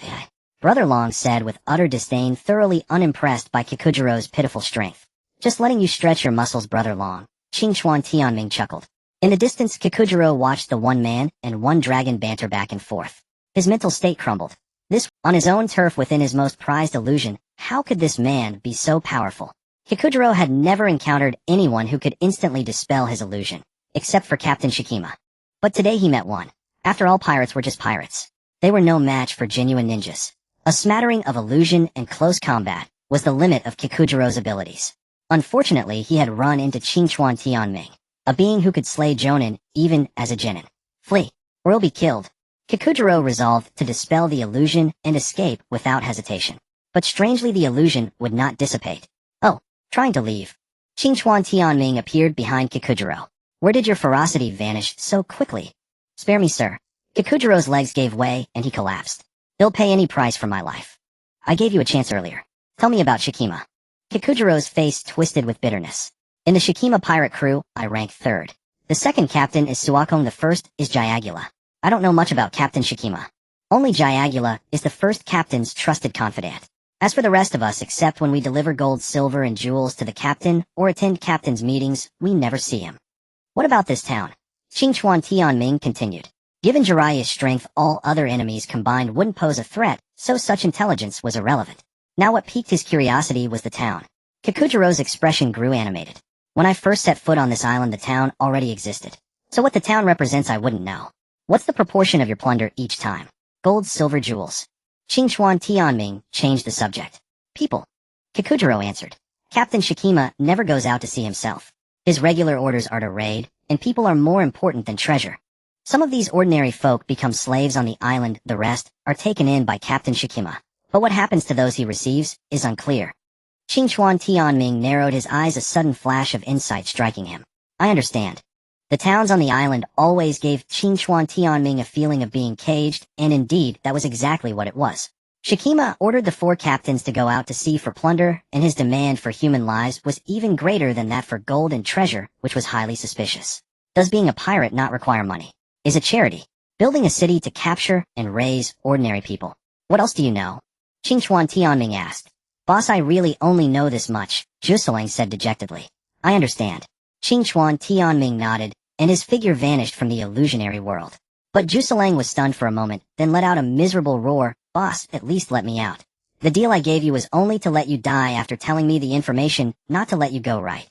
Brother Long said with utter disdain, thoroughly unimpressed by Kikujiro's pitiful strength. Just letting you stretch your muscles, Brother Long. Qingchuan Tianming chuckled. In the distance, Kikujiro watched the one man and one dragon banter back and forth. His mental state crumbled. This, on his own turf within his most prized illusion, how could this man be so powerful? Kikujiro had never encountered anyone who could instantly dispel his illusion, except for Captain Shikima. But today he met one. After all, pirates were just pirates. They were no match for genuine ninjas. A smattering of illusion and close combat was the limit of Kikujiro's abilities. Unfortunately, he had run into Qingchuan Tianming, a being who could slay Jonin even as a genin. Flee, or he'll be killed. Kikujiro resolved to dispel the illusion and escape without hesitation. But strangely, the illusion would not dissipate. Oh, trying to leave. Qingchuan Tianming appeared behind Kikujiro. Where did your ferocity vanish so quickly? Spare me, sir. Kikujiro's legs gave way and he collapsed. He'll pay any price for my life. I gave you a chance earlier. Tell me about Shikima. Kikujiro's face twisted with bitterness. In the Shikima pirate crew, I rank 3rd. The second captain is Suakong, the first is Jayagula. I don't know much about Captain Shikima. Only Jayagula is the first captain's trusted confidant. As for the rest of us, except when we deliver gold, silver, and jewels to the captain or attend captain's meetings, we never see him. What about this town? Qingchuan Tianming continued. Given Jiraiya's strength, all other enemies combined wouldn't pose a threat, so such intelligence was irrelevant. Now what piqued his curiosity was the town. Kakujiro's expression grew animated. When I first set foot on this island, the town already existed. So what the town represents I wouldn't know. What's the proportion of your plunder each time? Gold, silver, jewels. Qingchuan Tianming changed the subject. People. Kakujiro answered. Captain Shikima never goes out to see himself. His regular orders are to raid, and people are more important than treasure. Some of these ordinary folk become slaves on the island, the rest are taken in by Captain Shikima. But what happens to those he receives is unclear. Qingchuan Tianming narrowed his eyes, a sudden flash of insight striking him. I understand. The towns on the island always gave Qingchuan Tianming a feeling of being caged, and indeed, that was exactly what it was. Shikima ordered the 4 captains to go out to sea for plunder, and his demand for human lives was even greater than that for gold and treasure, which was highly suspicious. Does being a pirate not require money? Is it charity? Building a city to capture and raise ordinary people. What else do you know? Qingchuan Tianming asked. Boss, I really only know this much, Juseling said dejectedly. I understand. Qingchuan Tianming nodded, and his figure vanished from the illusionary world. But Juseling was stunned for a moment, then let out a miserable roar. Boss, at least let me out. The deal I gave you was only to let you die after telling me the information, not to let you go, right?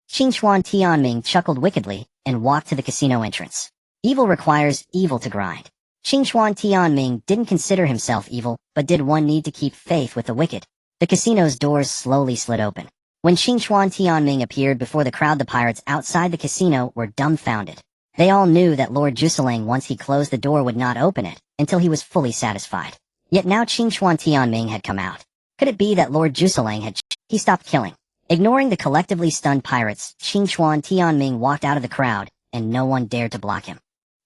Qingchuan Tianming chuckled wickedly, and walked to the casino entrance. Evil requires evil to grind. Qingchuan Tianming didn't consider himself evil, but did one need to keep faith with the wicked? The casino's doors slowly slid open. When Qingchuan Tianming appeared before the crowd, the pirates outside the casino were dumbfounded. They all knew that Lord Juseling, once he closed the door, would not open it until he was fully satisfied. Yet now Qingchuan Tianming had come out. Could it be that Lord Juseling had... He stopped killing. Ignoring the collectively stunned pirates, Qingchuan Tianming walked out of the crowd, and no one dared to block him.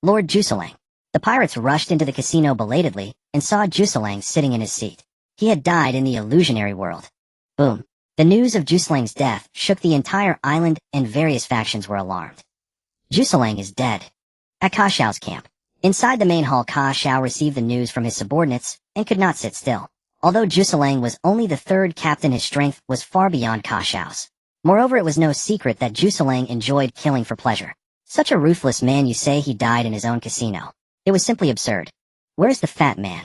Lord Juseling. The pirates rushed into the casino belatedly, and saw Juseling sitting in his seat. He had died in the illusionary world. Boom. The news of Juseling's death shook the entire island, and various factions were alarmed. Juseling is dead. At Ka Xiao's camp. Inside the main hall, Ka Xiao received the news from his subordinates, and could not sit still. Although Juseling was only the 3rd captain, his strength was far beyond Ka Xiao's. Moreover, it was no secret that Juseling enjoyed killing for pleasure. Such a ruthless man, you say he died in his own casino. It was simply absurd. Where's the fat man?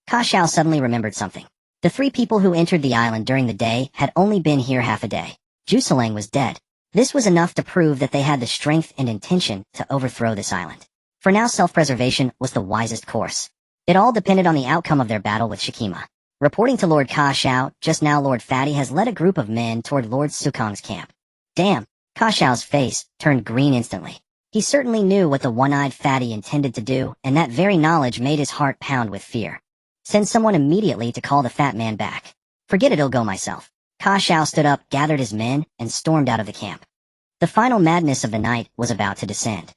Ka Xiao suddenly remembered something. The 3 people who entered the island during the day had only been here half a day. Juseling was dead. This was enough to prove that they had the strength and intention to overthrow this island. For now, self-preservation was the wisest course. It all depended on the outcome of their battle with Shikima. Reporting to Lord Ka Xiao, just now Lord Fatty has led a group of men toward Lord Sukong's camp. Damn, Ka Xiao's face turned green instantly. He certainly knew what the one-eyed fatty intended to do, and that very knowledge made his heart pound with fear. Send someone immediately to call the fat man back. Forget it, I'll go myself. Ka Xiao stood up, gathered his men, and stormed out of the camp. The final madness of the night was about to descend.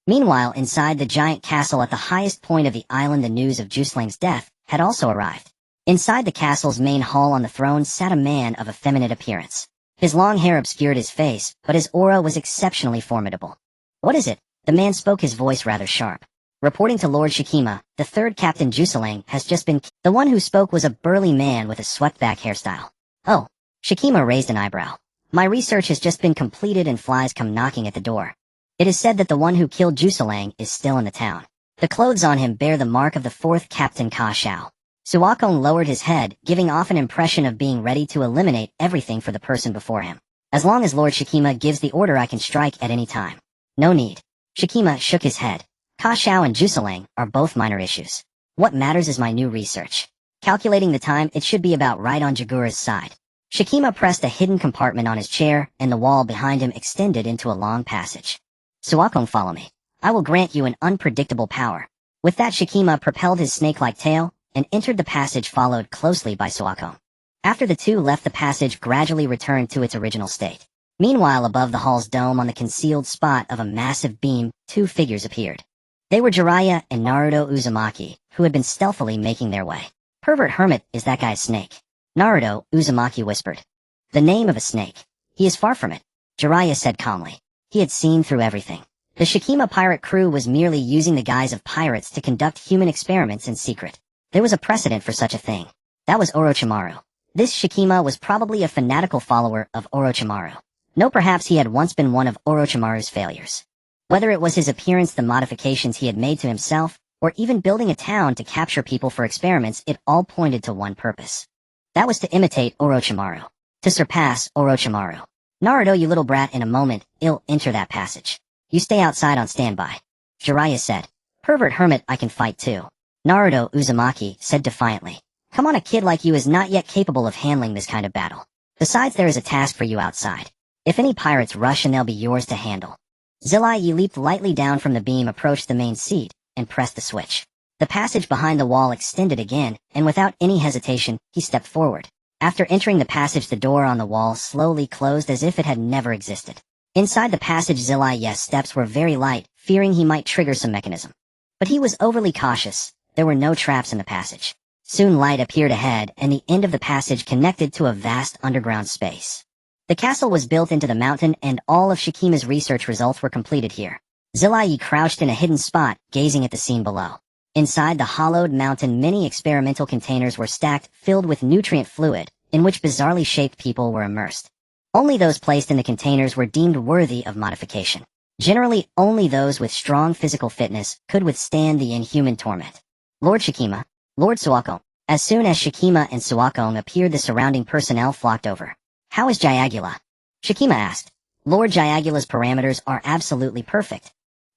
Meanwhile, inside the giant castle at the highest point of the island, the news of Juseling's death had also arrived. Inside the castle's main hall on the throne sat a man of effeminate appearance. His long hair obscured his face, but his aura was exceptionally formidable. What is it? The man spoke, his voice rather sharp. Reporting to Lord Shikima, the 3rd Captain Juseling has just been... The one who spoke was a burly man with a swept-back hairstyle. Oh. Shikima raised an eyebrow. My research has just been completed and flies come knocking at the door. It is said that the one who killed Juseling is still in the town. The clothes on him bear the mark of the 4th Captain Ka Xiao. Suakong lowered his head, giving off an impression of being ready to eliminate everything for the person before him. As long as Lord Shikima gives the order, I can strike at any time. No need. Shikima shook his head. Ka Xiao and Juseling are both minor issues. What matters is my new research. Calculating the time, it should be about right on Jagura's side. Shikima pressed a hidden compartment on his chair, and the wall behind him extended into a long passage. Suakong, follow me. I will grant you an unpredictable power. With that, Shikima propelled his snake-like tail, and entered the passage, followed closely by Suakong. After the two left, the passage gradually returned to its original state. Meanwhile, above the hall's dome, on the concealed spot of a massive beam, 2 figures appeared. They were Jiraiya and Naruto Uzumaki, who had been stealthily making their way. Pervert hermit, is that guy a snake? Naruto, Uzumaki whispered. The name of a snake. He is far from it, Jiraiya said calmly. He had seen through everything. The Shikima pirate crew was merely using the guise of pirates to conduct human experiments in secret. There was a precedent for such a thing. That was Orochimaru. This Shikima was probably a fanatical follower of Orochimaru. No, perhaps he had once been one of Orochimaru's failures. Whether it was his appearance, the modifications he had made to himself, or even building a town to capture people for experiments, it all pointed to one purpose. That was to imitate Orochimaru. To surpass Orochimaru. Naruto, you little brat, in a moment, I'll enter that passage. You stay outside on standby. Jiraiya said. Pervert hermit, I can fight too. Naruto Uzumaki said defiantly. Come on, a kid like you is not yet capable of handling this kind of battle. Besides, there is a task for you outside. If any pirates rush, and they'll be yours to handle. Zillai leaped lightly down from the beam, approached the main seat, and pressed the switch. The passage behind the wall extended again, and without any hesitation, he stepped forward. After entering the passage, the door on the wall slowly closed as if it had never existed. Inside the passage, Zillai's steps were very light, fearing he might trigger some mechanism. But he was overly cautious. There were no traps in the passage. Soon light appeared ahead, and the end of the passage connected to a vast underground space. The castle was built into the mountain, and all of Shikima's research results were completed here. Zillai crouched in a hidden spot, gazing at the scene below. Inside the hollowed mountain, many experimental containers were stacked, filled with nutrient fluid, in which bizarrely shaped people were immersed. Only those placed in the containers were deemed worthy of modification. Generally, only those with strong physical fitness could withstand the inhuman torment. Lord Shikima, Lord Suwakong. As soon as Shikima and Suwakong appeared, the surrounding personnel flocked over. How is Jayagula? Shikima asked. Lord Jayagula's parameters are absolutely perfect.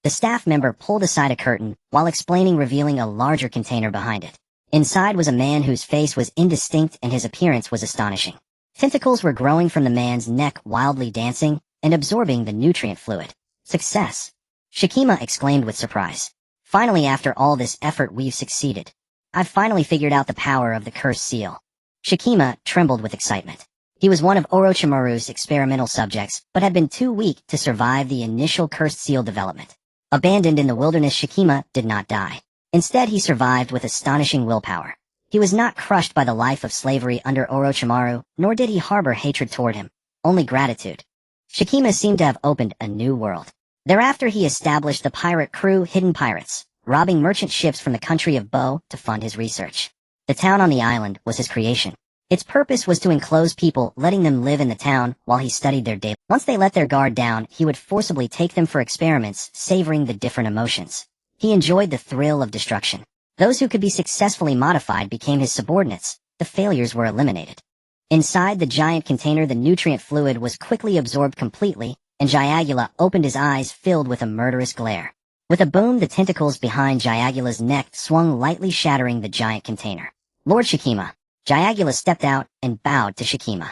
The staff member pulled aside a curtain, while explaining, revealing a larger container behind it. Inside was a man whose face was indistinct and his appearance was astonishing. Tentacles were growing from the man's neck, wildly dancing, and absorbing the nutrient fluid. Success! Shikima exclaimed with surprise. Finally, after all this effort, we've succeeded. I've finally figured out the power of the cursed seal. Shikima trembled with excitement. He was one of Orochimaru's experimental subjects, but had been too weak to survive the initial cursed seal development. Abandoned in the wilderness, Shikima did not die. Instead, he survived with astonishing willpower. He was not crushed by the life of slavery under Orochimaru, nor did he harbor hatred toward him, only gratitude. Shikima seemed to have opened a new world. Thereafter, he established the pirate crew Hidden Pirates, robbing merchant ships from the country of Bo to fund his research. The town on the island was his creation. Its purpose was to enclose people, letting them live in the town while he studied their daily. Once they let their guard down, he would forcibly take them for experiments, savoring the different emotions. He enjoyed the thrill of destruction. Those who could be successfully modified became his subordinates. The failures were eliminated. Inside the giant container, the nutrient fluid was quickly absorbed completely, and Jayagula opened his eyes, filled with a murderous glare. With a boom, the tentacles behind Jayagula's neck swung lightly, shattering the giant container. Lord Shikima. Jayagula stepped out and bowed to Shikima.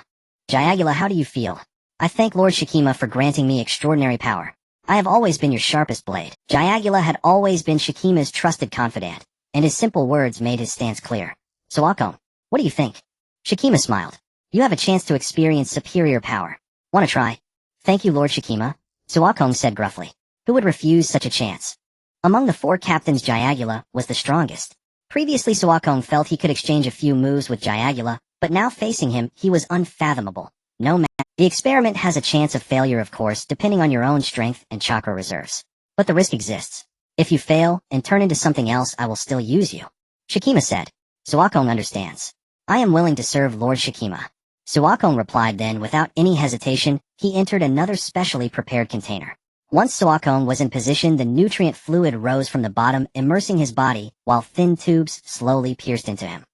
Jayagula, how do you feel? I thank Lord Shikima for granting me extraordinary power. I have always been your sharpest blade. Jayagula had always been Shikima's trusted confidant, and his simple words made his stance clear. Suwakong, what do you think? Shikima smiled. You have a chance to experience superior power. Want to try? Thank you, Lord Shikima, Suwakong said gruffly. Who would refuse such a chance? Among the four captains, Jayagula was the strongest. Previously, Suwakong felt he could exchange a few moves with Jayagula, but now facing him, he was unfathomable. No matter. The experiment has a chance of failure, of course, depending on your own strength and chakra reserves. But the risk exists. If you fail and turn into something else, I will still use you. Shikima said. Suwakong understands. I am willing to serve Lord Shikima. Suwakong replied. Then, without any hesitation, he entered another specially prepared container. Once Suwakong was in position, the nutrient fluid rose from the bottom, immersing his body, while thin tubes slowly pierced into him.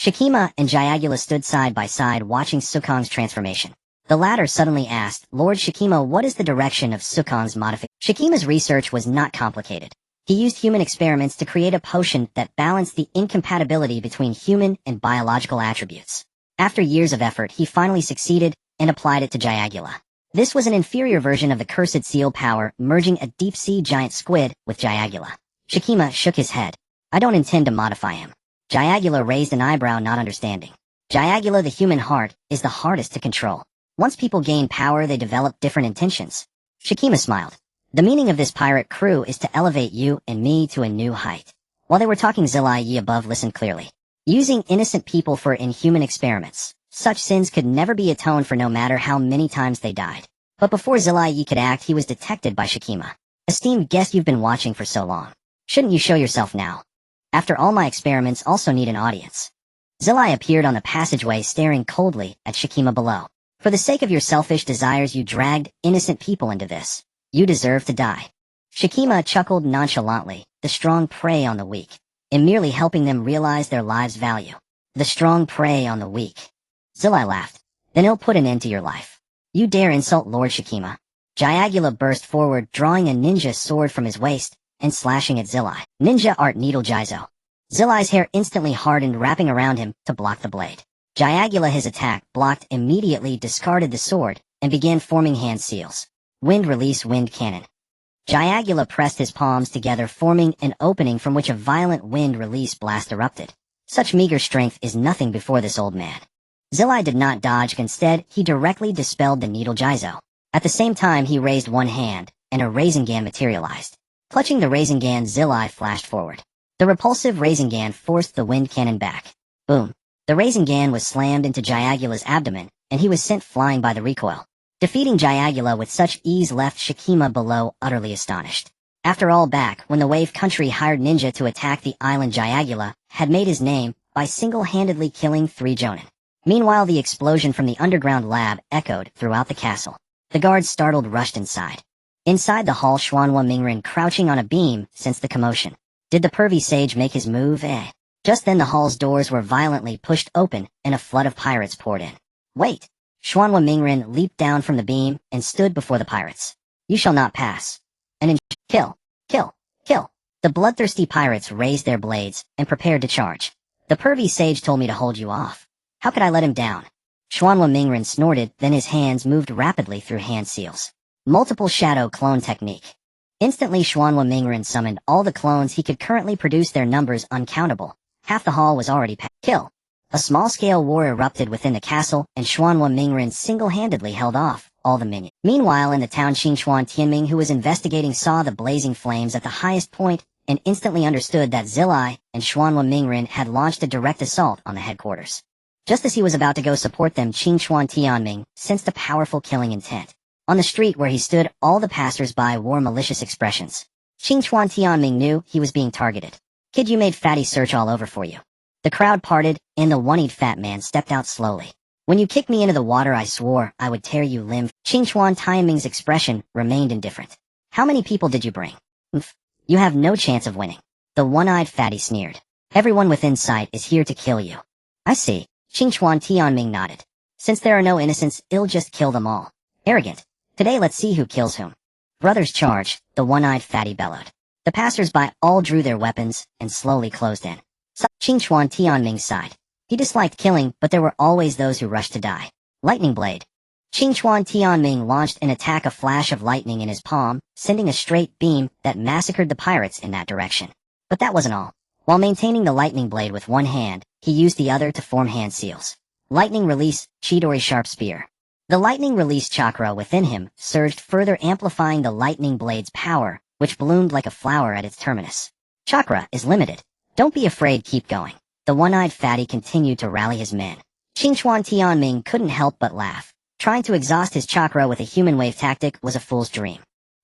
Shikima and Jayagula stood side by side, watching Sukong's transformation. The latter suddenly asked, Lord Shikima, what is the direction of Sukong's modification? Shikima's research was not complicated. He used human experiments to create a potion that balanced the incompatibility between human and biological attributes. After years of effort, he finally succeeded and applied it to Jayagula. This was an inferior version of the cursed seal power, merging a deep-sea giant squid with Jayagula. Shikima shook his head. I don't intend to modify him. Jayagula raised an eyebrow, not understanding. Jayagula, the human heart, is the hardest to control. Once people gain power, they develop different intentions. Shikima smiled. The meaning of this pirate crew is to elevate you and me to a new height. While they were talking, Zillai above listened clearly. Using innocent people for inhuman experiments. Such sins could never be atoned for, no matter how many times they died. But before Zillai could act, he was detected by Shikima. Esteemed guest, you've been watching for so long. Shouldn't you show yourself now? After all, my experiments also need an audience. Zillai appeared on the passageway, staring coldly at Shikima below. For the sake of your selfish desires, you dragged innocent people into this. You deserve to die. Shikima chuckled nonchalantly. The strong prey on the weak, in merely helping them realize their lives' value. The strong prey on the weak. Zillai laughed. Then he'll put an end to your life. You dare insult Lord Shikima? Jayagula burst forward, drawing a ninja sword from his waist and slashing at Zillai. Ninja art needle Jizo. Zillai's hair instantly hardened, wrapping around him to block the blade. Jayagula, his attack blocked, immediately discarded the sword and began forming hand seals. Wind release wind cannon. Jayagula pressed his palms together, forming an opening from which a violent wind release blast erupted. Such meager strength is nothing before this old man. Zillai did not dodge. Instead, he directly dispelled the needle Jizo. At the same time, he raised one hand, and a Rasengan materialized. Clutching the Rasengan, Zillai flashed forward. The repulsive Rasengan forced the wind cannon back. Boom. The Rasengan was slammed into Jayagula's abdomen, and he was sent flying by the recoil. Defeating Jayagula with such ease left Shikima below, utterly astonished. After all, back when the Wave Country hired ninja to attack the island, Jayagula had made his name by single-handedly killing 3 jonin. Meanwhile, the explosion from the underground lab echoed throughout the castle. The guards, startled, rushed inside. Inside the hall, Xuanhua Mingren crouching on a beam sensed the commotion. Did the pervy sage make his move? Just then the hall's doors were violently pushed open and a flood of pirates poured in. Wait! Xuanhua Mingren leaped down from the beam and stood before the pirates. You shall not pass. And kill, kill, kill. The bloodthirsty pirates raised their blades and prepared to charge. The pervy sage told me to hold you off. How could I let him down? Xuanhua Mingren snorted, then his hands moved rapidly through hand seals. Multiple shadow clone technique. Instantly Xuanhua Mingren summoned all the clones he could currently produce, their numbers uncountable. Half the hall was already kill. A small-scale war erupted within the castle, and Xuanhua Mingren single-handedly held off all the minions. Meanwhile, in the town, Xinchuan Tianming, who was investigating, saw the blazing flames at the highest point and instantly understood that Zillai and Xuanhua Mingren had launched a direct assault on the headquarters. Just as he was about to go support them, Xinchuan Tianming sensed a powerful killing intent. On the street where he stood, all the passers-by wore malicious expressions. Xinchuan Tianming knew he was being targeted. Kid, you made fatty search all over for you. The crowd parted, and the one-eyed fat man stepped out slowly. When you kicked me into the water, I swore I would tear you limb. Xinchuan Tianming's expression remained indifferent. How many people did you bring? You have no chance of winning. The one-eyed fatty sneered. Everyone within sight is here to kill you. I see. Xinchuan Tianming nodded. Since there are no innocents, I'll just kill them all. Arrogant. Today let's see who kills whom. Brothers charge, the one-eyed fatty bellowed. The passers-by all drew their weapons and slowly closed in. Xinchuan Tianming sighed. He disliked killing, but there were always those who rushed to die. Lightning blade. Xinchuan Tianming launched an attack, a flash of lightning in his palm, sending a straight beam that massacred the pirates in that direction. But that wasn't all. While maintaining the lightning blade with one hand, he used the other to form hand seals. Lightning release, Chidori sharp spear. The lightning release chakra within him surged, further amplifying the lightning blade's power, which bloomed like a flower at its terminus. Chakra is limited. Don't be afraid, keep going. The one-eyed fatty continued to rally his men. Xinchuan Tianming couldn't help but laugh. Trying to exhaust his chakra with a human wave tactic was a fool's dream.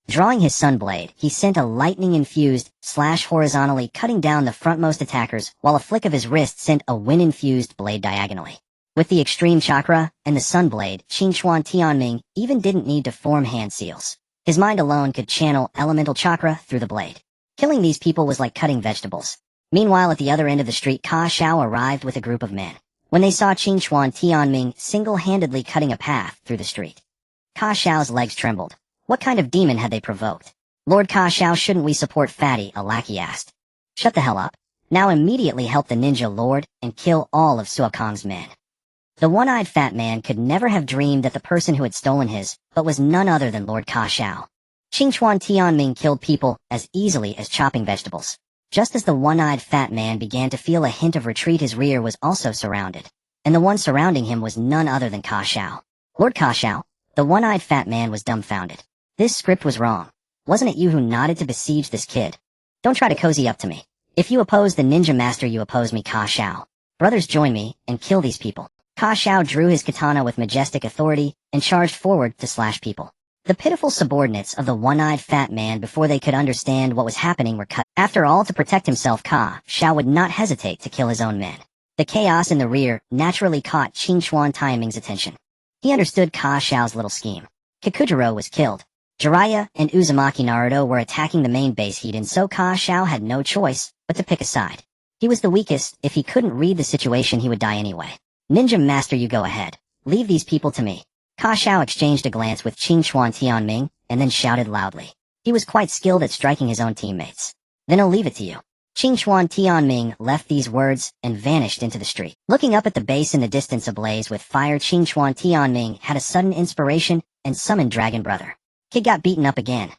Drawing his sunblade, he sent a lightning-infused slash horizontally, cutting down the frontmost attackers, while a flick of his wrist sent a wind-infused blade diagonally. With the extreme chakra and the sunblade, Xinchuan Tianming even didn't need to form hand seals. His mind alone could channel elemental chakra through the blade. Killing these people was like cutting vegetables. Meanwhile, at the other end of the street, Ka Xiao arrived with a group of men. When they saw Xinchuan Tianming single-handedly cutting a path through the street, Ka Xiao's legs trembled. What kind of demon had they provoked? Lord Ka Xiao, shouldn't we support Fatty? A lackey asked. Shut the hell up. Now immediately help the ninja lord and kill all of Suokong's men. The one-eyed fat man could never have dreamed that the person who had stolen his, but was none other than Lord Ka Xiao. Xinchuan Tianming killed people as easily as chopping vegetables. Just as the one-eyed fat man began to feel a hint of retreat, his rear was also surrounded, and the one surrounding him was none other than Ka Xiao. Lord Ka Xiao, the one-eyed fat man was dumbfounded. This script was wrong. Wasn't it you who nodded to besiege this kid? Don't try to cozy up to me. If you oppose the ninja master, you oppose me, Ka Xiao. Brothers, join me and kill these people. Ka Xiao drew his katana with majestic authority and charged forward to slash people. The pitiful subordinates of the one-eyed fat man, before they could understand what was happening, were cut. After all, to protect himself, Ka Xiao would not hesitate to kill his own men. The chaos in the rear naturally caught Xinchuan Tianming's attention. He understood Ka Xiao's little scheme. Kikujiro was killed. Jiraiya and Uzumaki Naruto were attacking the main base heat, and so Kakashi had no choice but to pick a side. He was the weakest. If he couldn't read the situation, he would die anyway. Ninja Master, you go ahead. Leave these people to me. Kakashi exchanged a glance with Qingchuan Tianming and then shouted loudly. He was quite skilled at striking his own teammates. Then I'll leave it to you. Qingchuan Tianming left these words and vanished into the street. Looking up at the base in the distance ablaze with fire, Qingchuan Tianming had a sudden inspiration and summoned Dragon Brother. Kid got beaten up again.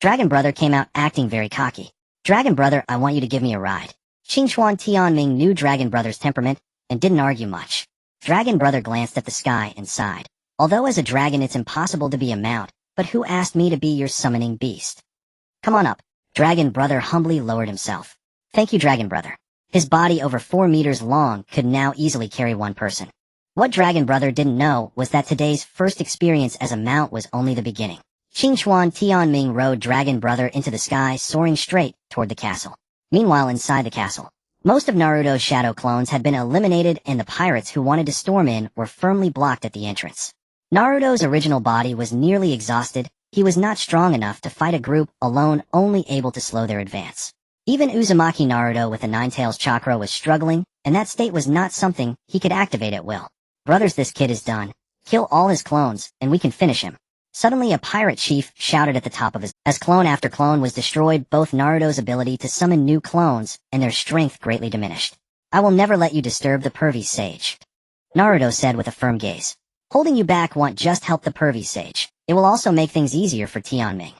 Dragon Brother came out acting very cocky. Dragon Brother, I want you to give me a ride. Qingchuan Tianming knew Dragon Brother's temperament and didn't argue much. Dragon Brother glanced at the sky and sighed. Although as a dragon it's impossible to be a mount, but who asked me to be your summoning beast? Come on up. Dragon Brother humbly lowered himself. Thank you, Dragon Brother. His body, over 4 meters long, could now easily carry one person. What Dragon Brother didn't know was that today's first experience as a mount was only the beginning. Qingchuan Tianming rode Dragon Brother into the sky, soaring straight toward the castle. Meanwhile, inside the castle, most of Naruto's shadow clones had been eliminated, and the pirates who wanted to storm in were firmly blocked at the entrance. Naruto's original body was nearly exhausted. He was not strong enough to fight a group alone, only able to slow their advance. Even Uzumaki Naruto with the Nine-Tails Chakra was struggling, and that state was not something he could activate at will. Brothers, this kid is done. Kill all his clones, and we can finish him. Suddenly a pirate chief shouted at the top of his... As clone after clone was destroyed, both Naruto's ability to summon new clones and their strength greatly diminished. I will never let you disturb the pervy sage, Naruto said with a firm gaze. Holding you back won't just help the pervy sage. It will also make things easier for Tianming.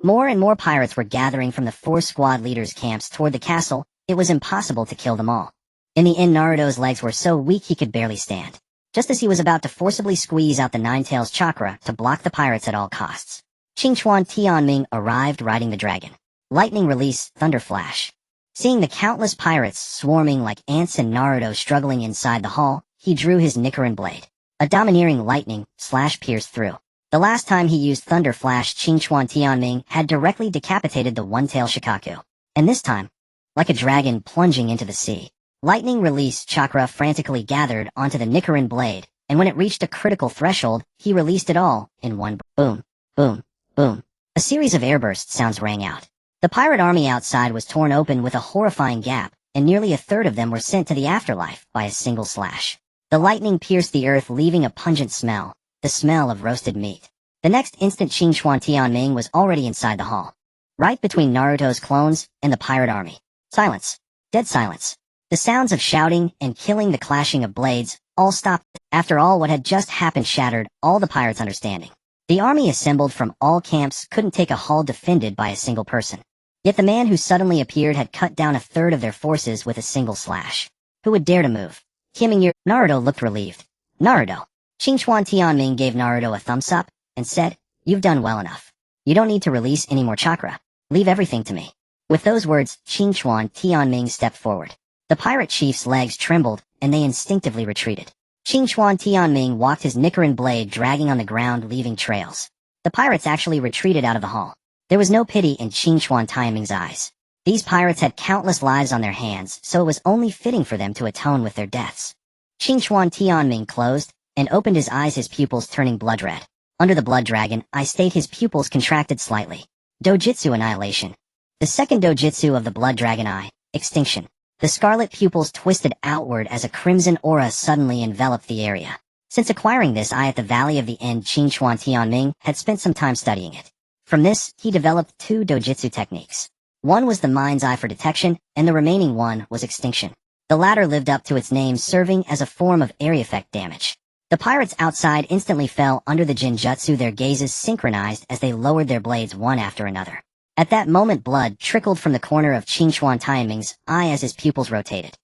More and more pirates were gathering from the 4 squad leaders' camps toward the castle. It was impossible to kill them all. In the end, Naruto's legs were so weak he could barely stand. Just as he was about to forcibly squeeze out the Nine-Tails Chakra to block the pirates at all costs, Qingchuan Tianming arrived riding the dragon. Lightning release, thunder flash. Seeing the countless pirates swarming like ants and Naruto struggling inside the hall, he drew his Nichiren blade. A domineering lightning slash pierced through. The last time he used Thunder Flash, Qingchuan Tianming had directly decapitated the one-tail Shikaku. And this time, like a dragon plunging into the sea, lightning release chakra frantically gathered onto the Nichiren blade, and when it reached a critical threshold, he released it all in one boom, boom, boom. A series of airburst sounds rang out. The pirate army outside was torn open with a horrifying gap, and nearly a third of them were sent to the afterlife by a single slash. The lightning pierced the earth, leaving a pungent smell, the smell of roasted meat. The next instant, Qingchuan Tianming was already inside the hall, right between Naruto's clones and the pirate army. Silence. Dead silence. The sounds of shouting and killing, the clashing of blades, all stopped. After all, what had just happened shattered all the pirates' understanding. The army assembled from all camps couldn't take a hall defended by a single person. Yet the man who suddenly appeared had cut down a third of their forces with a single slash. Who would dare to move? Naruto looked relieved. Naruto. Qingchuan Tianming gave Naruto a thumbs up and said, "You've done well enough. You don't need to release any more chakra. Leave everything to me." With those words, Qingchuan Tianming stepped forward. The pirate chief's legs trembled, and they instinctively retreated. Qingchuan Tianming walked his Nichiren blade dragging on the ground, leaving trails. The pirates actually retreated out of the hall. There was no pity in Qingchuan Tianming's eyes. These pirates had countless lives on their hands, so it was only fitting for them to atone with their deaths. Qingchuan Tianming closed and opened his eyes, his pupils turning blood red. Under the blood dragon, his pupils contracted slightly. Dojutsu annihilation. The second dojutsu of the blood dragon eye, extinction. The scarlet pupils twisted outward as a crimson aura suddenly enveloped the area. Since acquiring this eye at the Valley of the End, Qingchuan Tianming had spent some time studying it. From this, he developed 2 dojutsu techniques. One was the mind's eye for detection, and the remaining one was extinction. The latter lived up to its name, serving as a form of area effect damage. The pirates outside instantly fell under the Jinjutsu, their gazes synchronized as they lowered their blades one after another. At that moment, blood trickled from the corner of Qingchuan Tianming's eye as his pupils rotated.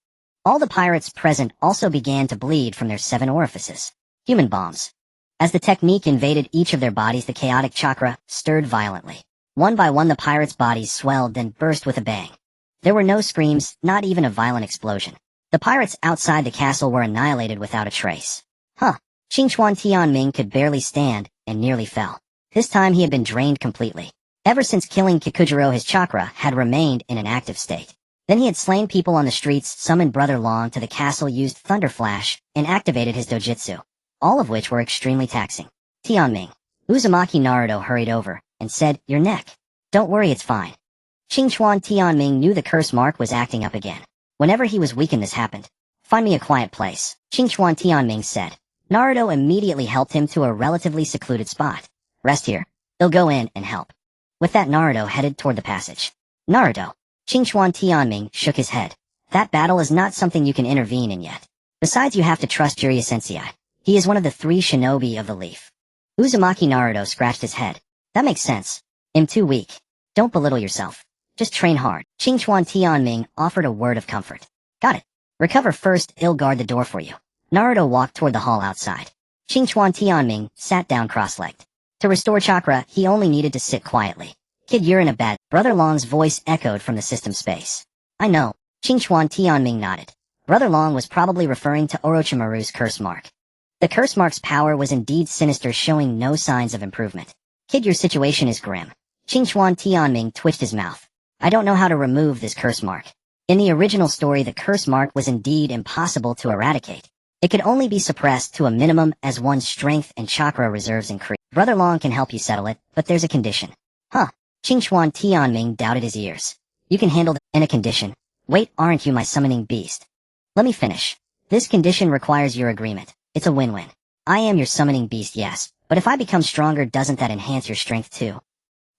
All the pirates present also began to bleed from their 7 orifices. Human bombs. As the technique invaded each of their bodies, the chaotic chakra stirred violently. One by one, the pirates' bodies swelled, then burst with a bang. There were no screams, not even a violent explosion. The pirates outside the castle were annihilated without a trace. Qingchuan Tianming could barely stand and nearly fell. This time he had been drained completely. Ever since killing Kikujiro, his chakra had remained in an active state. Then he had slain people on the streets, summoned Brother Long to the castle, used Thunder Flash, and activated his dojutsu, all of which were extremely taxing. Tianming. Uzumaki Naruto hurried over, and said, "Your neck. Don't worry, it's fine." Qingchuan Tianming knew the curse mark was acting up again. Whenever he was weakened, this happened. "Find me a quiet place," Qingchuan Tianming said. Naruto immediately helped him to a relatively secluded spot. "Rest here. He'll go in and help." With that, Naruto headed toward the passage. "Naruto." Qingchuan Tianming shook his head. "That battle is not something you can intervene in yet. Besides, you have to trust Jiraiya Sensei. He is one of the 3 shinobi of the leaf." Uzumaki Naruto scratched his head. "That makes sense. I'm too weak. Don't belittle yourself. Just train hard." Qingchuan Tianming offered a word of comfort. "Got it. Recover first, I'll guard the door for you." Naruto walked toward the hall outside. Qingchuan Tianming sat down cross-legged. To restore chakra, he only needed to sit quietly. "Kid, you're in a bad..." Brother Long's voice echoed from the system space. "I know." Qingchuan Tianming nodded. Brother Long was probably referring to Orochimaru's curse mark. The curse mark's power was indeed sinister, showing no signs of improvement. "Kid, your situation is grim." Qingchuan Tianming twitched his mouth. "I don't know how to remove this curse mark." In the original story, the curse mark was indeed impossible to eradicate. It could only be suppressed to a minimum as one's strength and chakra reserves increase. "Brother Long can help you settle it, but there's a condition." "Huh?" Qingchuan Tianming doubted his ears. "You can handle in a condition." "Wait, aren't you my summoning beast?" "Let me finish. This condition requires your agreement. It's a win-win. I am your summoning beast, yes, but if I become stronger, doesn't that enhance your strength too?"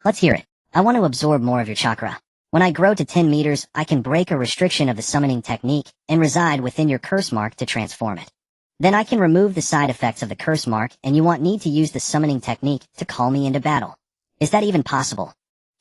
"Let's hear it. I want to absorb more of your chakra. When I grow to 10 meters, I can break a restriction of the summoning technique and reside within your curse mark to transform it. Then I can remove the side effects of the curse mark, and you won't need to use the summoning technique to call me into battle. Is that even possible?"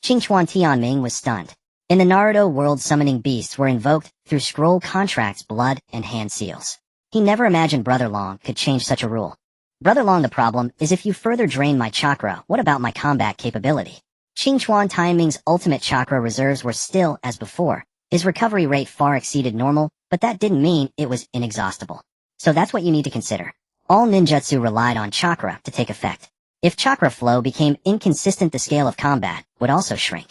Qingchuan Tianming was stunned. In the Naruto world, summoning beasts were invoked through scroll contracts, blood, and hand seals. He never imagined Brother Long could change such a rule. "Brother Long, the problem is if you further drain my chakra, what about my combat capability?" Qingchuan Tianming's ultimate chakra reserves were still as before. His recovery rate far exceeded normal, but that didn't mean it was inexhaustible. So that's what you need to consider. All ninjutsu relied on chakra to take effect. If chakra flow became inconsistent, the scale of combat would also shrink.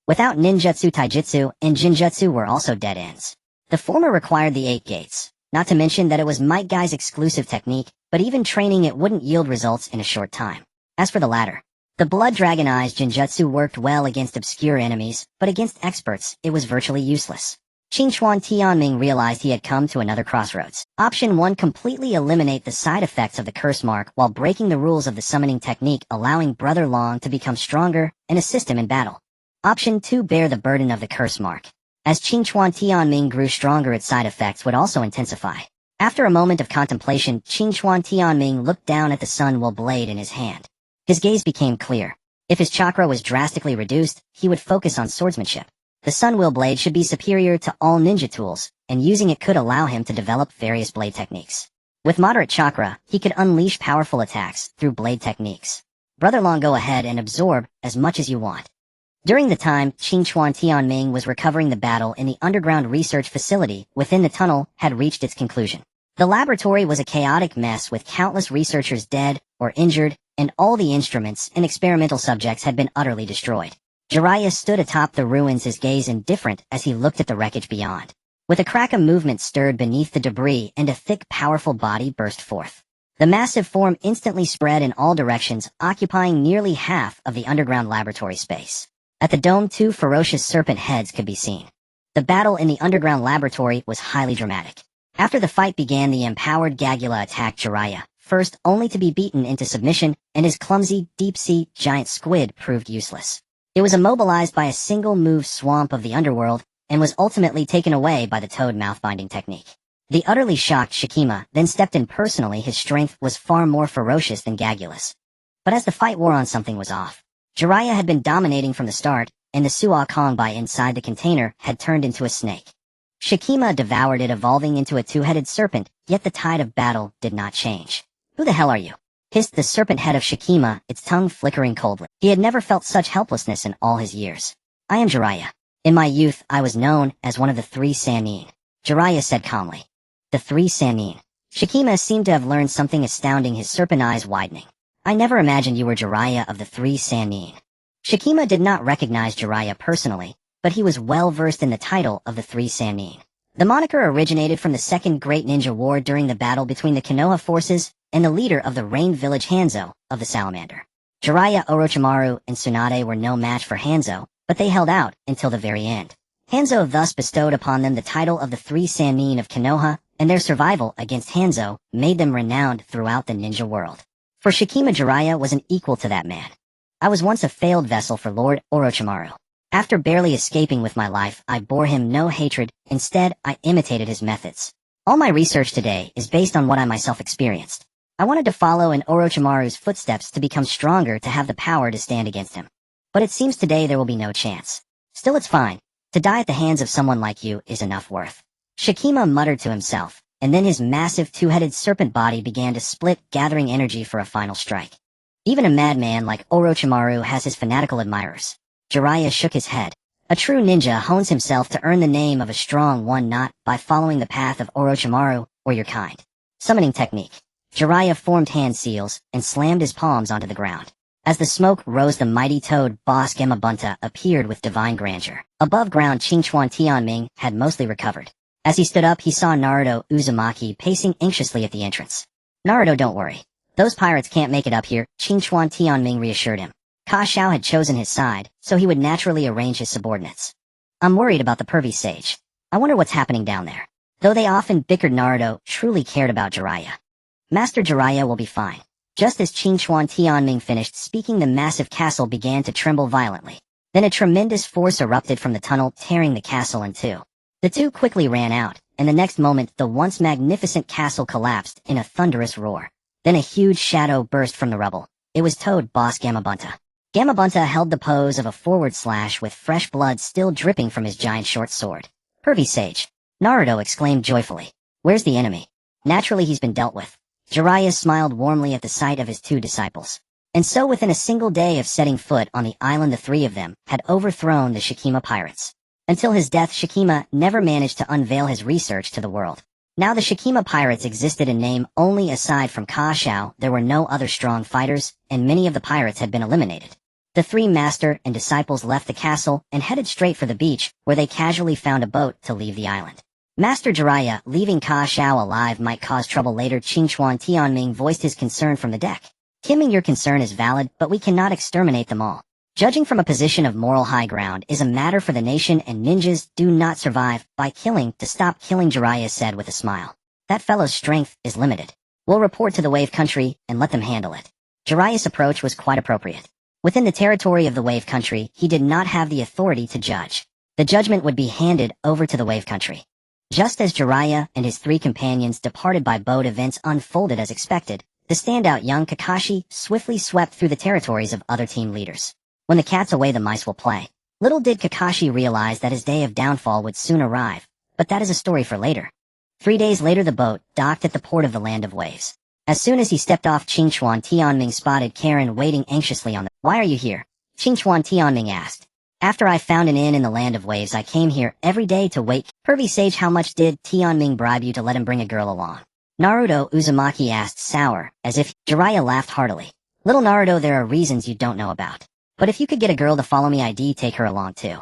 Without ninjutsu, taijutsu, and jinjutsu were also dead ends. The former required the 8 gates, not to mention that it was Might Guy's exclusive technique, but even training it wouldn't yield results in a short time. As for the latter, the Blood Dragon Eyes Jinjutsu worked well against obscure enemies, but against experts, it was virtually useless. Qingchuan Tianming realized he had come to another crossroads. Option 1, completely eliminate the side effects of the curse mark while breaking the rules of the summoning technique, allowing Brother Long to become stronger and assist him in battle. Option 2, bear the burden of the curse mark. As Qingchuan Tianming grew stronger, its side effects would also intensify. After a moment of contemplation, Qingchuan Tianming looked down at the Sun Will blade in his hand. His gaze became clear. If his chakra was drastically reduced, he would focus on swordsmanship. The Sun Will blade should be superior to all ninja tools, and using it could allow him to develop various blade techniques. With moderate chakra, he could unleash powerful attacks through blade techniques. Brother Long, go ahead and absorb as much as you want. During the time Qingchuan Tianming was recovering, the battle in the underground research facility within the tunnel had reached its conclusion. The laboratory was a chaotic mess with countless researchers dead or injured, and all the instruments and experimental subjects had been utterly destroyed. Jiraiya stood atop the ruins, his gaze indifferent as he looked at the wreckage beyond. With a crack, a movement stirred beneath the debris, and a thick, powerful body burst forth. The massive form instantly spread in all directions, occupying nearly half of the underground laboratory space. At the dome, 2 ferocious serpent heads could be seen. The battle in the underground laboratory was highly dramatic. After the fight began, the empowered Gagula attacked Jiraiya, first only to be beaten into submission, and his clumsy, deep-sea giant squid proved useless. It was immobilized by a single-move swamp of the underworld, and was ultimately taken away by the toad mouth-binding technique. The utterly shocked Shikima then stepped in personally. His strength was far more ferocious than Gagula's. But as the fight wore on, something was off. Jiraiya had been dominating from the start, and the Suo Kong by inside the container had turned into a snake. Shikima devoured it, evolving into a 2-headed serpent, yet the tide of battle did not change. "Who the hell are you?" hissed the serpent head of Shikima, its tongue flickering coldly. He had never felt such helplessness in all his years. "I am Jiraiya. In my youth, I was known as one of the 3 Sannin," Jiraiya said calmly. "The 3 Sannin." Shikima seemed to have learned something astounding, his serpent eyes widening. "I never imagined you were Jiraiya of the 3 Sannin." Shikima did not recognize Jiraiya personally, but he was well versed in the title of the 3 Sannin. The moniker originated from the Second Great Ninja War during the battle between the Konoha forces and the leader of the Rain Village, Hanzo, of the Salamander. Jiraiya, Orochimaru, and Tsunade were no match for Hanzo, but they held out until the very end. Hanzo thus bestowed upon them the title of the Three Sannin of Konoha, and their survival against Hanzo made them renowned throughout the ninja world. For Shikima, Jiraiya was an equal to that man. I was once a failed vessel for Lord Orochimaru. After barely escaping with my life, I bore him no hatred. Instead, I imitated his methods. All my research today is based on what I myself experienced. I wanted to follow in Orochimaru's footsteps to become stronger, to have the power to stand against him. But it seems today there will be no chance. Still, it's fine. To die at the hands of someone like you is enough worth. Shikima muttered to himself, and then his massive two-headed serpent body began to split, gathering energy for a final strike. Even a madman like Orochimaru has his fanatical admirers. Jiraiya shook his head. A true ninja hones himself to earn the name of a strong one, not by following the path of Orochimaru or your kind. Summoning technique. Jiraiya formed hand seals and slammed his palms onto the ground. As the smoke rose, the mighty toad boss Gamabunta appeared with divine grandeur. Above ground, Qingchuan Tianming had mostly recovered. As he stood up, he saw Naruto Uzumaki pacing anxiously at the entrance. Naruto, don't worry. Those pirates can't make it up here, Qingchuan Tianming reassured him. Kashao had chosen his side, so he would naturally arrange his subordinates. I'm worried about the pervy sage. I wonder what's happening down there. Though they often bickered, Naruto truly cared about Jiraiya. Master Jiraiya will be fine. Just as Qingchuan Tianming finished speaking, the massive castle began to tremble violently. Then a tremendous force erupted from the tunnel, tearing the castle in two. The two quickly ran out, and the next moment the once magnificent castle collapsed in a thunderous roar. Then a huge shadow burst from the rubble. It was Toad Boss Gamabunta. Gamabunta held the pose of a forward slash with fresh blood still dripping from his giant short sword. Pervy sage. Naruto exclaimed joyfully. Where's the enemy? Naturally he's been dealt with. Jiraiya smiled warmly at the sight of his two disciples. And so within a single day of setting foot on the island, the three of them had overthrown the Shikima pirates. Until his death, Shikima never managed to unveil his research to the world. Now the Shikima pirates existed in name only. Aside from Kashao, there were no other strong fighters, and many of the pirates had been eliminated. The three master and disciples left the castle and headed straight for the beach, where they casually found a boat to leave the island. Master Jiraiya, leaving Kashao alive might cause trouble later. Qingchuan Tianming voiced his concern from the deck. Tianming, your concern is valid, but we cannot exterminate them all. Judging from a position of moral high ground is a matter for the nation, and ninjas do not survive by killing. To stop killing, Jiraiya said with a smile. That fellow's strength is limited. We'll report to the Wave Country and let them handle it. Jiraiya's approach was quite appropriate. Within the territory of the Wave Country, he did not have the authority to judge. The judgment would be handed over to the Wave Country. Just as Jiraiya and his three companions departed by boat, events unfolded as expected. The standout young Kakashi swiftly swept through the territories of other team leaders. When the cat's away, the mice will play. Little did Kakashi realize that his day of downfall would soon arrive, but that is a story for later. 3 days later, the boat docked at the port of the Land of Waves. As soon as he stepped off, Qingchuan Tianming spotted Karen waiting anxiously on the— Why are you here? Qingchuan Tianming asked. After I found an inn in the Land of Waves, I came here every day to wait. Pervy sage, how much did Tianming bribe you to let him bring a girl along? Naruto Uzumaki asked, sour, as if— Jiraiya laughed heartily. Little Naruto, there are reasons you don't know about. But if you could get a girl to follow me, I'd take her along too.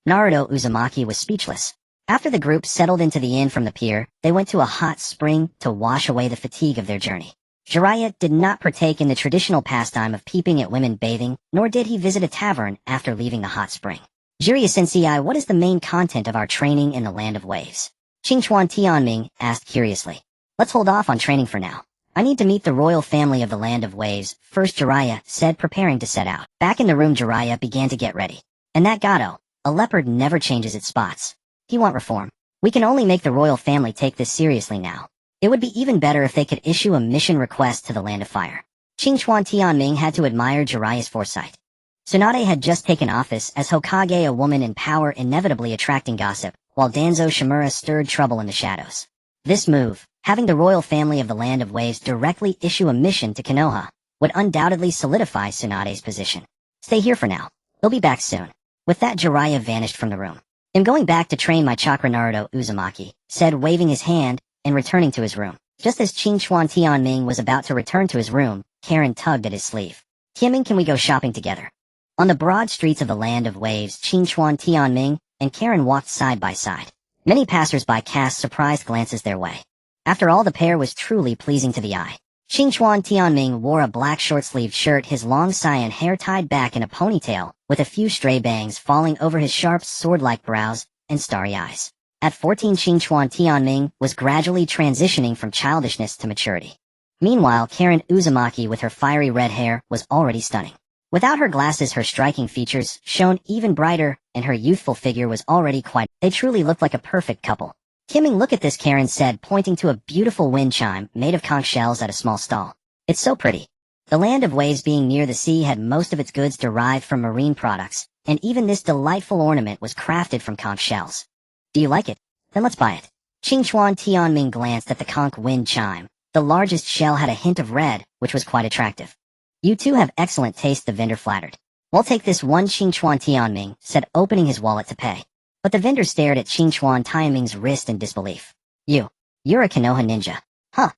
Naruto Uzumaki was speechless. After the group settled into the inn from the pier, they went to a hot spring to wash away the fatigue of their journey. Jiraiya did not partake in the traditional pastime of peeping at women bathing, nor did he visit a tavern after leaving the hot spring. Jiraiya-sensei, what is the main content of our training in the Land of Waves? Qingchuan Tianming asked curiously. Let's hold off on training for now. I need to meet the royal family of the Land of Waves first, Jiraiya said, preparing to set out. Back in the room, Jiraiya began to get ready. And that Gato, a leopard never changes its spots. He want reform. We can only make the royal family take this seriously now. It would be even better if they could issue a mission request to the Land of Fire. Qingchuan Tianming had to admire Jiraiya's foresight. Tsunade had just taken office as Hokage, a woman in power inevitably attracting gossip, while Danzo Shimura stirred trouble in the shadows. This move, having the royal family of the Land of Waves directly issue a mission to Konoha, would undoubtedly solidify Tsunade's position. Stay here for now. They'll be back soon. With that, Jiraiya vanished from the room. I'm going back to train my chakra, Naruto Uzumaki said, waving his hand and returning to his room. Just as Qingchuan Tianming was about to return to his room, Karen tugged at his sleeve. Tianming, can we go shopping together? On the broad streets of the Land of Waves, Qingchuan Tianming and Karen walked side by side. Many passers-by cast surprised glances their way. After all, the pair was truly pleasing to the eye. Qingchuan Tianming wore a black short-sleeved shirt, his long cyan hair tied back in a ponytail, with a few stray bangs falling over his sharp sword-like brows and starry eyes. At 14, Qingchuan Tianming was gradually transitioning from childishness to maturity. Meanwhile, Karen Uzumaki with her fiery red hair was already stunning. Without her glasses, her striking features shone even brighter, and her youthful figure was already quite... They truly looked like a perfect couple. Tianming, look at this, Karen said, pointing to a beautiful wind chime made of conch shells at a small stall. It's so pretty. The land of waves, being near the sea, had most of its goods derived from marine products, and even this delightful ornament was crafted from conch shells. Do you like it? Then let's buy it. Qingchuan Tianming glanced at the conch wind chime. The largest shell had a hint of red, which was quite attractive. You two have excellent taste, the vendor flattered. We'll take this one, Qingchuan Tianming said, opening his wallet to pay. But the vendor stared at Qingchuan Tianming's wrist in disbelief. You're a Konoha ninja. Huh?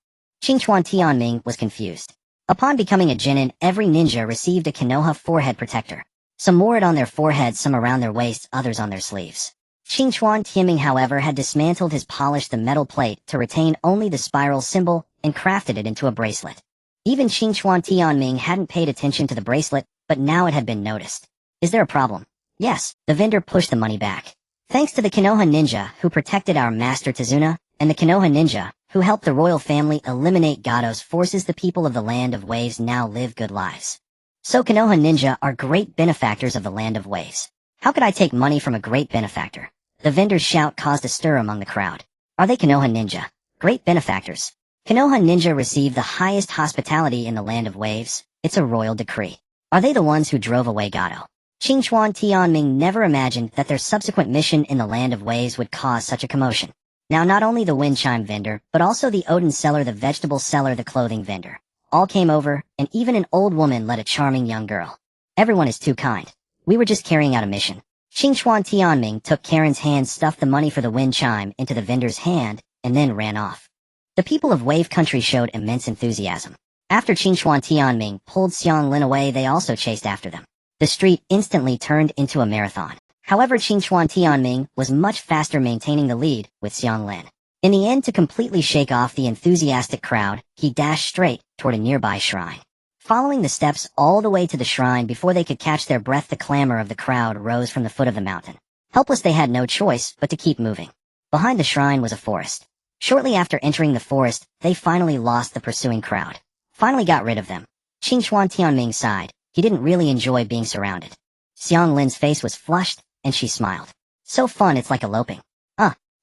Qingchuan Tianming was confused. Upon becoming a genin, every ninja received a Konoha forehead protector. Some wore it on their foreheads, some around their waists, others on their sleeves. Qingchuan Tianming, however, had dismantled his polished the metal plate to retain only the spiral symbol and crafted it into a bracelet. Even Qingchuan Tianming hadn't paid attention to the bracelet, but now it had been noticed. Is there a problem? Yes, the vendor pushed the money back. Thanks to the Konoha ninja who protected our master Tazuna, and the Konoha ninja who helped the royal family eliminate Gado's forces, the people of the Land of Waves now live good lives. So Konoha ninja are great benefactors of the Land of Waves. How could I take money from a great benefactor? The vendor's shout caused a stir among the crowd. Are they Konoha ninja? Great benefactors. Konoha ninja receive the highest hospitality in the Land of Waves. It's a royal decree. Are they the ones who drove away Gado? Qingchuan Tianming never imagined that their subsequent mission in the Land of Waves would cause such a commotion. Now not only the wind chime vendor, but also the Odin seller, the vegetable seller, the clothing vendor, all came over, and even an old woman led a charming young girl. Everyone is too kind. We were just carrying out a mission. Qingchuan Tianming took Karen's hand, stuffed the money for the wind chime into the vendor's hand, and then ran off. The people of Wave Country showed immense enthusiasm. After Qingchuan Tianming pulled Xianglin away, they also chased after them. The street instantly turned into a marathon. However, Qingchuan Tianming was much faster, maintaining the lead with Xianglin. In the end, to completely shake off the enthusiastic crowd, he dashed straight toward a nearby shrine. Following the steps all the way to the shrine, before they could catch their breath, the clamor of the crowd rose from the foot of the mountain. Helpless, they had no choice but to keep moving. Behind the shrine was a forest. Shortly after entering the forest, they finally lost the pursuing crowd. Finally got rid of them. Qingchuan Tianming sighed. He didn't really enjoy being surrounded. Xianglin's face was flushed, and she smiled. So fun, it's like eloping.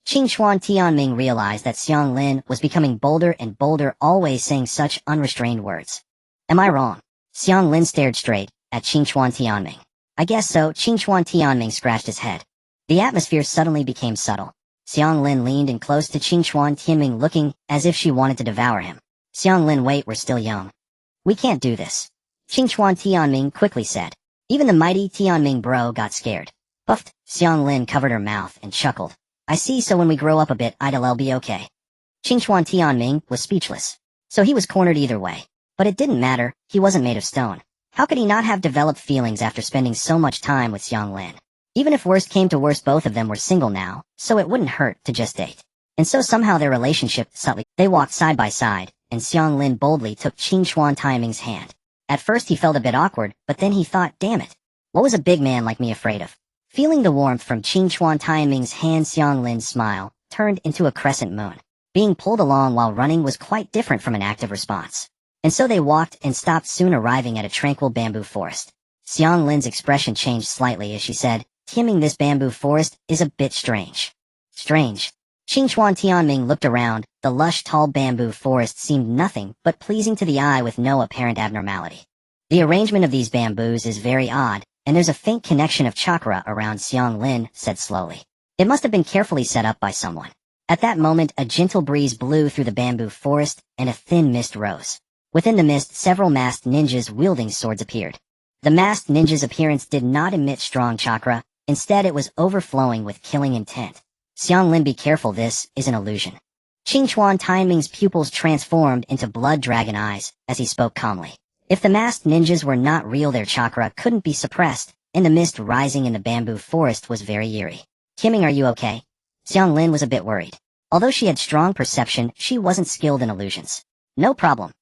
Qingchuan Tianming realized that Xianglin was becoming bolder and bolder, always saying such unrestrained words. Am I wrong? Xianglin stared straight at Qingchuan Tianming. I guess so. Qingchuan Tianming scratched his head. The atmosphere suddenly became subtle. Xianglin leaned in close to Qingchuan Tianming, looking as if she wanted to devour him. Xianglin, wait, we're still young. We can't do this. Qingchuan Tianming quickly said. Even the mighty Tianming bro got scared. Puffed. Xianglin covered her mouth and chuckled. I see, so when we grow up a bit, I'll be okay. Qingchuan Tianming was speechless. So he was cornered either way. But it didn't matter, he wasn't made of stone. How could he not have developed feelings after spending so much time with Xianglin? Even if worst came to worst, both of them were single now, so it wouldn't hurt to just date. And so somehow their relationship subtly. They walked side by side, and Xianglin boldly took Qingchuan Tianming's hand. At first he felt a bit awkward, but then he thought, damn it. What was a big man like me afraid of? Feeling the warmth from Qingchuan Tianming's hand, Xianglin's smile turned into a crescent moon. Being pulled along while running was quite different from an active response. And so they walked and stopped, soon arriving at a tranquil bamboo forest. Xianglin's expression changed slightly as she said, Tianming, this bamboo forest is a bit strange. Strange. Qingchuan Tianming looked around. The lush, tall bamboo forest seemed nothing but pleasing to the eye, with no apparent abnormality. The arrangement of these bamboos is very odd, and there's a faint connection of chakra around, Xianglin said slowly. It must have been carefully set up by someone. At that moment, a gentle breeze blew through the bamboo forest, and a thin mist rose. Within the mist, several masked ninjas wielding swords appeared. The masked ninjas' appearance did not emit strong chakra, instead it was overflowing with killing intent. Xianglin, be careful, this is an illusion. Qingchuan Tianming's pupils transformed into blood dragon eyes as he spoke calmly. If the masked ninjas were not real, their chakra couldn't be suppressed, and the mist rising in the bamboo forest was very eerie. Tianming, are you okay? Xianglin was a bit worried. Although she had strong perception, she wasn't skilled in illusions. No problem.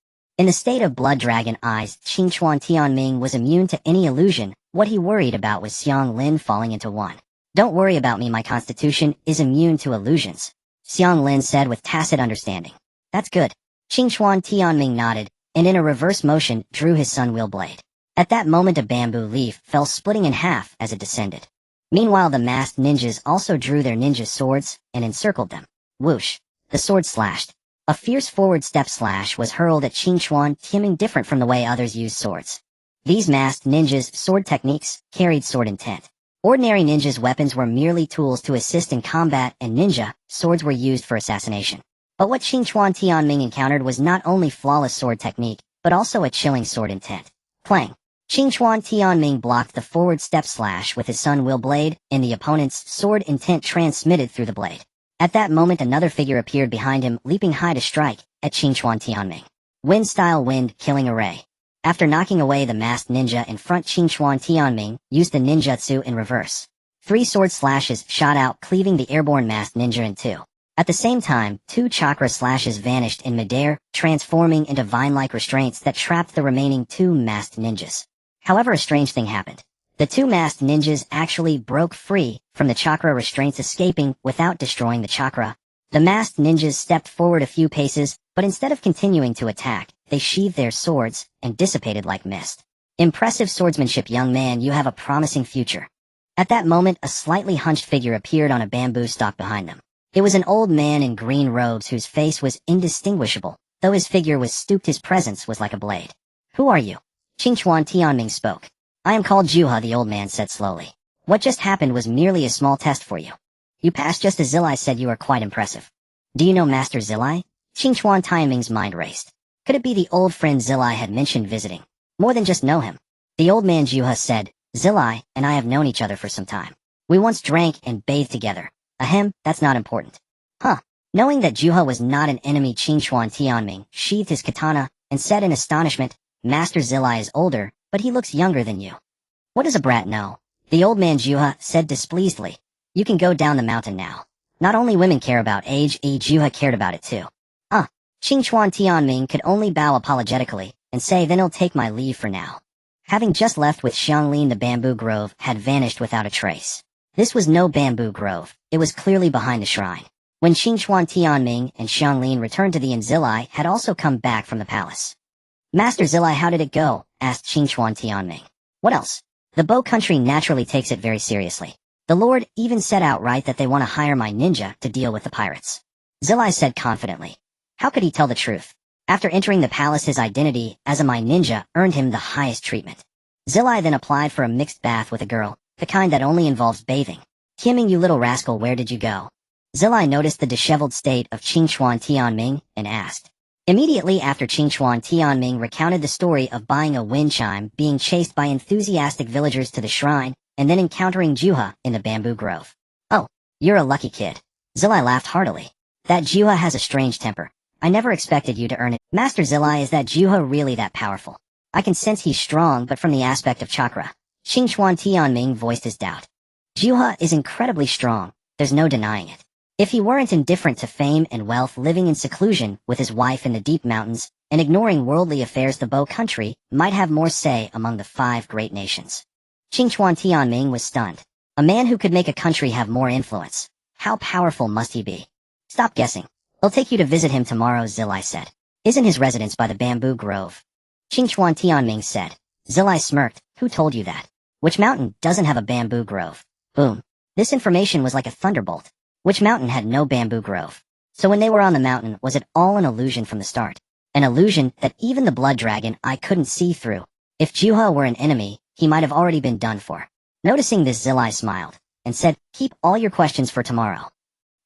In the state of blood dragon eyes, Qingchuan Tianming was immune to any illusion. What he worried about was Xiang Lin falling into one. Don't worry about me, my constitution is immune to illusions, Xiang Lin said with tacit understanding. That's good. Qingchuan Tianming nodded, and in a reverse motion drew his sun-wheel blade. At that moment a bamboo leaf fell splitting in half as it descended. Meanwhile the masked ninjas also drew their ninja swords and encircled them. Whoosh! The sword slashed. A fierce forward step slash was hurled at Qingchuan Tianming, different from the way others used swords. These masked ninjas' sword techniques carried sword intent. Ordinary ninjas' weapons were merely tools to assist in combat, and ninja swords were used for assassination. But what Qingchuan Tianming encountered was not only flawless sword technique, but also a chilling sword intent. Clang! Qingchuan Tianming blocked the forward step slash with his sun-wheel blade, and the opponent's sword intent transmitted through the blade. At that moment another figure appeared behind him, leaping high to strike at Qingchuan Tianming. Wind-style wind killing array. After knocking away the masked ninja in front, Qingchuan Tianming used the ninjutsu in reverse. 3 sword slashes shot out, cleaving the airborne masked ninja in two. At the same time, 2 chakra slashes vanished in midair, transforming into vine-like restraints that trapped the remaining 2 masked ninjas. However, a strange thing happened. The 2 masked ninjas actually broke free from the chakra restraints, escaping without destroying the chakra. The masked ninjas stepped forward a few paces, but instead of continuing to attack, they sheathed their swords and dissipated like mist. Impressive swordsmanship, young man, you have a promising future. At that moment, a slightly hunched figure appeared on a bamboo stalk behind them. It was an old man in green robes whose face was indistinguishable, though his figure was stooped. His presence was like a blade. Who are you? Qingchuan Tianming spoke. I am called Juha, the old man said slowly. What just happened was merely a small test for you. You passed just as Zilai said. You are quite impressive. Do you know Master Zilai? Qingchuan Tianming's mind raced. Could it be the old friend Zilai had mentioned visiting? More than just know him. The old man Juha said, Zilai and I have known each other for some time. We once drank and bathed together. Ahem, that's not important. Huh. Knowing that Juha was not an enemy, Qingchuan Tianming sheathed his katana and said in astonishment, Master Zilai is older, but he looks younger than you. What does a brat know? The old man Juha said displeasedly. You can go down the mountain now. Not only women care about age, Juha cared about it too. Qingchuan Tianming could only bow apologetically and say, then I'll take my leave for now. Having just left with Xianglin, the bamboo grove had vanished without a trace. This was no bamboo grove. It was clearly behind the shrine. When Qingchuan Tianming and Xianglin returned to the inn, Zilai had also come back from the palace. Master Zilai, how did it go? Asked Qingchuan Tianming. What else? The Bo country naturally takes it very seriously. The Lord even said outright that they want to hire my ninja to deal with the pirates. Zilai said confidently. How could he tell the truth? After entering the palace, his identity as a my ninja earned him the highest treatment. Zilai then applied for a mixed bath with a girl, the kind that only involves bathing. Tianming, you little rascal, where did you go? Zilai noticed the disheveled state of Qingchuan Tianming and asked. Immediately after, Qingchuan Tianming recounted the story of buying a wind chime, being chased by enthusiastic villagers to the shrine, and then encountering Juha in the bamboo grove. Oh, you're a lucky kid. Zilai laughed heartily. That Juha has a strange temper. I never expected you to earn it. Master Zilai, is that Juha really that powerful? I can sense he's strong, but from the aspect of chakra. Qingchuan Tianming voiced his doubt. Juha is incredibly strong, there's no denying it. If he weren't indifferent to fame and wealth, living in seclusion with his wife in the deep mountains, and ignoring worldly affairs, the Bo country might have more say among the 5 great nations. Qingchuan Tianming was stunned. A man who could make a country have more influence. How powerful must he be? Stop guessing. I'll take you to visit him tomorrow, Zilai said. Isn't his residence by the bamboo grove? Qingchuan Tianming said. Zilai smirked. Who told you that? Which mountain doesn't have a bamboo grove? Boom. This information was like a thunderbolt. Which mountain had no bamboo grove? So when they were on the mountain, was it all an illusion from the start? An illusion that even the blood dragon I couldn't see through. If Juha were an enemy, he might have already been done for. Noticing this, Zilai smiled and said, keep all your questions for tomorrow.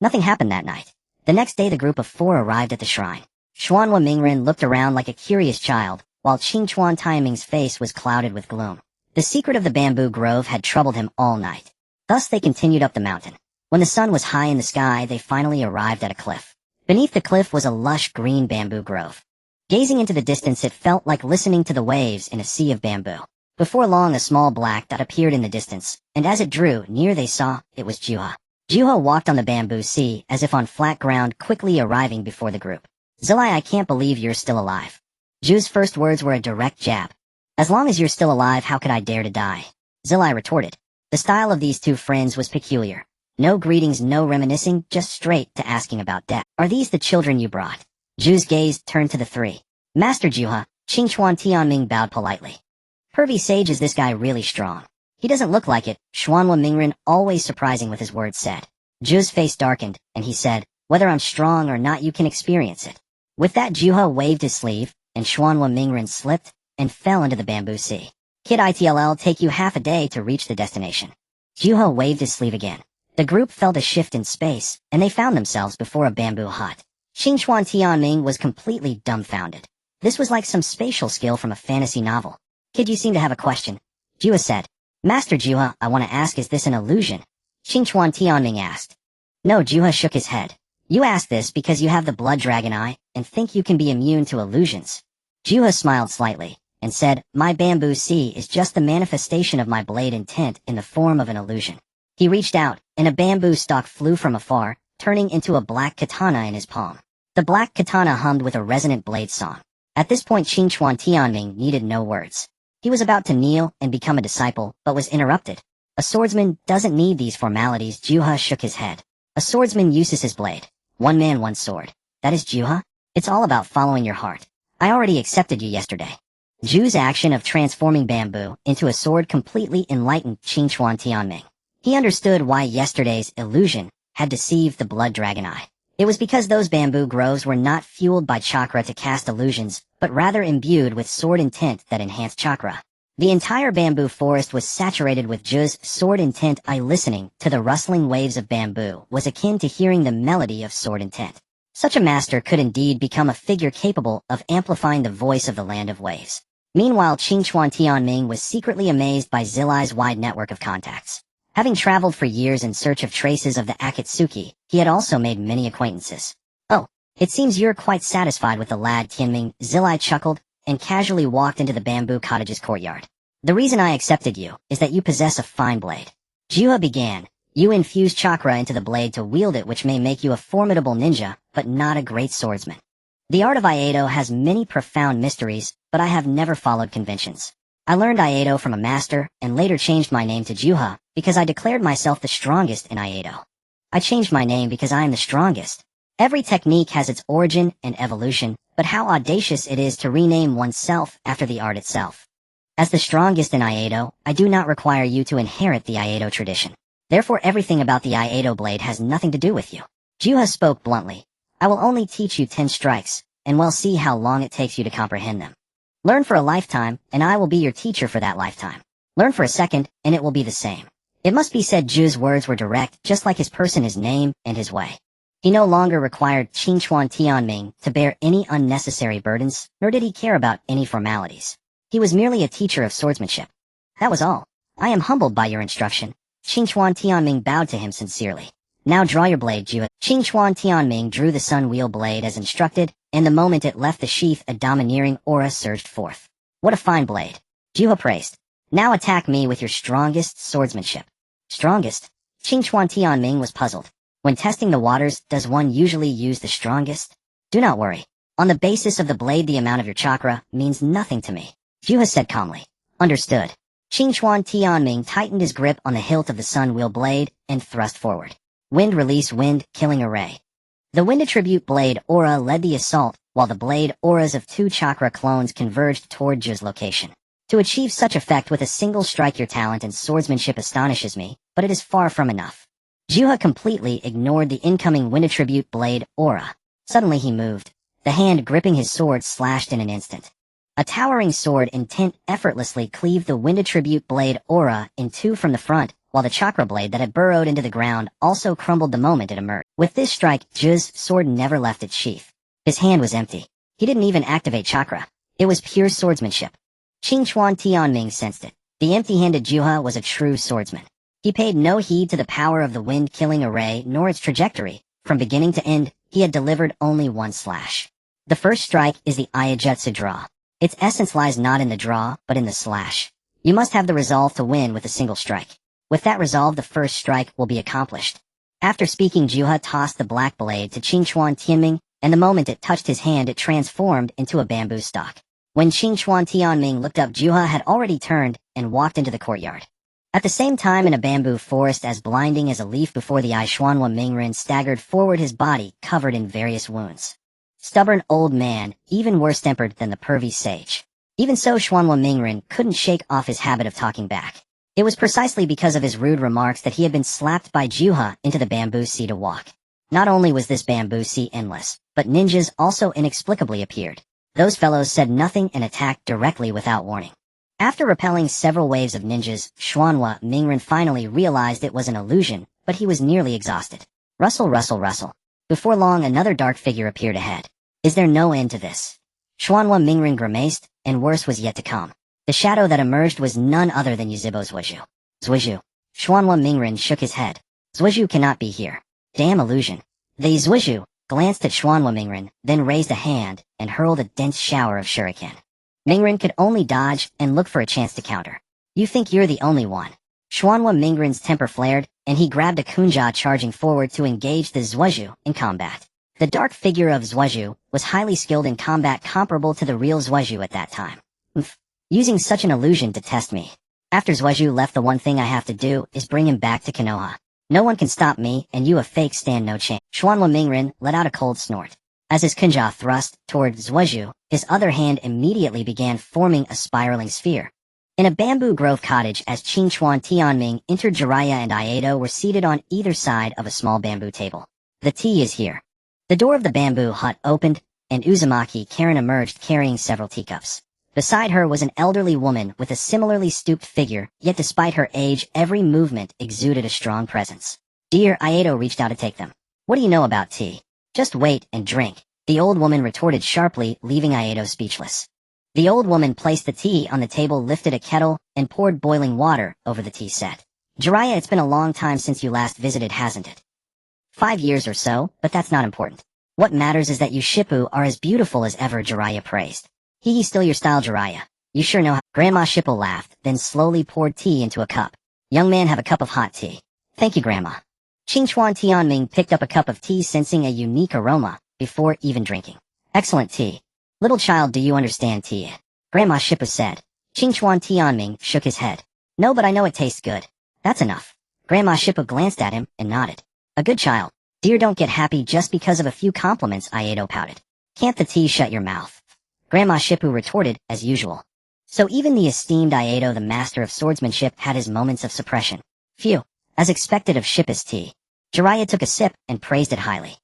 Nothing happened that night. The next day the group of 4 arrived at the shrine. Xuanhua Mingren looked around like a curious child, while Qingchuan Tianming's face was clouded with gloom. The secret of the bamboo grove had troubled him all night. Thus they continued up the mountain. When the sun was high in the sky, they finally arrived at a cliff. Beneath the cliff was a lush green bamboo grove. Gazing into the distance, it felt like listening to the waves in a sea of bamboo. Before long, a small black dot appeared in the distance, and as it drew near, they saw it was Juha. Juha walked on the bamboo sea as if on flat ground, quickly arriving before the group. Zilai, I can't believe you're still alive. Ju's first words were a direct jab. As long as you're still alive, how could I dare to die? Zilai retorted. The style of these two friends was peculiar. No greetings, no reminiscing, just straight to asking about death. Are these the children you brought? Ju's gaze turned to the three. Master Juha, Qingchuan Tianming bowed politely. Pervy sage, is this guy really strong? He doesn't look like it, Xuanhua Mingren, always surprising with his words, said. Ju's face darkened, and he said, whether I'm strong or not, you can experience it. With that, Juha waved his sleeve, and Xuanhua Mingren slipped and fell into the bamboo sea. Kid, it'll take you half a day to reach the destination. Juha waved his sleeve again. The group felt a shift in space, and they found themselves before a bamboo hut. Qingchuan Tianming was completely dumbfounded. This was like some spatial skill from a fantasy novel. Kid, you seem to have a question. Juha said. Master Juha, I want to ask, is this an illusion? Qingchuan Tianming asked. No, Juha shook his head. You ask this because you have the blood dragon eye and think you can be immune to illusions. Juha smiled slightly and said, my bamboo sea is just the manifestation of my blade intent in the form of an illusion. He reached out, and a bamboo stalk flew from afar, turning into a black katana in his palm. The black katana hummed with a resonant blade song. At this point, Qingchuan Tianming needed no words. He was about to kneel and become a disciple, but was interrupted. A swordsman doesn't need these formalities. Juha shook his head. A swordsman uses his blade. One man, one sword. That is Juha. It's all about following your heart. I already accepted you yesterday. Ju's action of transforming bamboo into a sword completely enlightened Qingchuan Tianming. He understood why yesterday's illusion had deceived the blood dragon eye. It was because those bamboo groves were not fueled by chakra to cast illusions, but rather imbued with sword intent that enhanced chakra. The entire bamboo forest was saturated with Ju's sword intent eye. Listening to the rustling waves of bamboo was akin to hearing the melody of sword intent. Such a master could indeed become a figure capable of amplifying the voice of the land of waves. Meanwhile, Qingchuan Tianming was secretly amazed by Zilai's wide network of contacts. Having traveled for years in search of traces of the Akatsuki, he had also made many acquaintances. Oh, it seems you're quite satisfied with the lad, Tianming. Zilai chuckled and casually walked into the bamboo cottage's courtyard. The reason I accepted you is that you possess a fine blade. Juha began. You infuse chakra into the blade to wield it, which may make you a formidable ninja, but not a great swordsman. The art of Aido has many profound mysteries, but I have never followed conventions. I learned Aido from a master and later changed my name to Juha because I declared myself the strongest in Aido. I changed my name because I am the strongest. Every technique has its origin and evolution, but how audacious it is to rename oneself after the art itself. As the strongest in Aido, I do not require you to inherit the Aido tradition. Therefore, everything about the Aido blade has nothing to do with you. Juha spoke bluntly. I will only teach you 10 strikes, and we'll see how long it takes you to comprehend them. Learn for a lifetime, and I will be your teacher for that lifetime. Learn for a second, and it will be the same. It must be said Ju's words were direct, just like his person, his name, and his way. He no longer required Qingchuan Tianming to bear any unnecessary burdens, nor did he care about any formalities. He was merely a teacher of swordsmanship. That was all. I am humbled by your instruction. Qingchuan Tianming bowed to him sincerely. Now draw your blade, Juha. Qingchuan Tianming drew the sun wheel blade as instructed, and the moment it left the sheath, a domineering aura surged forth. What a fine blade. Juha praised. Now attack me with your strongest swordsmanship. Strongest? Qingchuan Tianming was puzzled. When testing the waters, does one usually use the strongest? Do not worry. On the basis of the blade, the amount of your chakra means nothing to me. Juha said calmly. Understood. Qingchuan Tianming tightened his grip on the hilt of the sun wheel blade and thrust forward. Wind release, wind killing array. The wind attribute blade aura led the assault, while the blade auras of 2 chakra clones converged toward Ju's location. To achieve such effect with a single strike, your talent and swordsmanship astonishes me, but it is far from enough. Juha completely ignored the incoming wind attribute blade aura. Suddenly he moved. The hand gripping his sword slashed in an instant. A towering sword intent effortlessly cleaved the wind attribute blade aura in 2 from the front, while the chakra blade that had burrowed into the ground also crumbled the moment it emerged. With this strike, Ju's sword never left its sheath. His hand was empty. He didn't even activate chakra. It was pure swordsmanship. Qingchuan Tianming sensed it. The empty-handed Juha was a true swordsman. He paid no heed to the power of the wind-killing array nor its trajectory. From beginning to end, he had delivered only 1 slash. The first strike is the Ayajutsu draw. Its essence lies not in the draw, but in the slash. You must have the resolve to win with a single strike. With that resolve, the first strike will be accomplished. After speaking, Juha tossed the black blade to Qingchuan Tianming, and the moment it touched his hand, it transformed into a bamboo stalk. When Qingchuan Tianming looked up, Juha had already turned and walked into the courtyard. At the same time, in a bamboo forest as blinding as a leaf before the eye, Xuanhua Mingren staggered forward, his body covered in various wounds. Stubborn old man, even worse-tempered than the pervy sage. Even so, Xuanhua Mingren couldn't shake off his habit of talking back. It was precisely because of his rude remarks that he had been slapped by Juha into the bamboo sea to walk. Not only was this bamboo sea endless, but ninjas also inexplicably appeared. Those fellows said nothing and attacked directly without warning. After repelling several waves of ninjas, Xuanhua Mingren finally realized it was an illusion, but he was nearly exhausted. Rustle, rustle, rustle. Before long, another dark figure appeared ahead. Is there no end to this? Xuanhua Mingren grimaced, and worse was yet to come. The shadow that emerged was none other than Yuzhibo Zhuozhu. Zhuozhu. Xuanhua Mingren shook his head. Zhuozhu cannot be here. Damn illusion. The Zhuozhu glanced at Xuanhua Mingren, then raised a hand and hurled a dense shower of shuriken. Mingren could only dodge and look for a chance to counter. You think you're the only one. Xuanhua Mingren's temper flared, and he grabbed a kunja, charging forward to engage the Zhuozhu in combat. The dark figure of Zhuozhu was highly skilled in combat, comparable to the real Zhuozhu at that time. Using such an illusion to test me. After Zhuozhu left, the one thing I have to do is bring him back to Konoha. No one can stop me, and you a fake stand no chance. Xuanhua Mingren let out a cold snort. As his kunja thrust toward Zhuozhu, his other hand immediately began forming a spiraling sphere. In a bamboo grove cottage, as Qingchuan Tianming entered, Jiraiya and Iato were seated on either side of a small bamboo table. The tea is here. The door of the bamboo hut opened, and Uzumaki Karen emerged carrying several teacups. Beside her was an elderly woman with a similarly stooped figure, yet despite her age, every movement exuded a strong presence. Dear, Iato reached out to take them. What do you know about tea? Just wait and drink, the old woman retorted sharply, leaving Iato speechless. The old woman placed the tea on the table, lifted a kettle, and poured boiling water over the tea set. Jiraiya, it's been a long time since you last visited, hasn't it? 5 years or so, but that's not important. What matters is that you Shippu are as beautiful as ever, Jiraiya praised. Hee, still your style, Jiraiya. You sure know how. Grandma Shippu laughed, then slowly poured tea into a cup. Young man, have a cup of hot tea. Thank you, Grandma. Qingchuan Tianming picked up a cup of tea, sensing a unique aroma, before even drinking. Excellent tea. Little child, do you understand tea? Grandma Shippu said. Qingchuan Tianming shook his head. No, but I know it tastes good. That's enough. Grandma Shippu glanced at him and nodded. A good child. Dear, don't get happy just because of a few compliments, Iato pouted. Can't the tea shut your mouth? Grandma Shippu retorted, as usual. So even the esteemed Iato, the master of swordsmanship, had his moments of suppression. Phew. As expected of Shippu's tea. Jiraiya took a sip and praised it highly.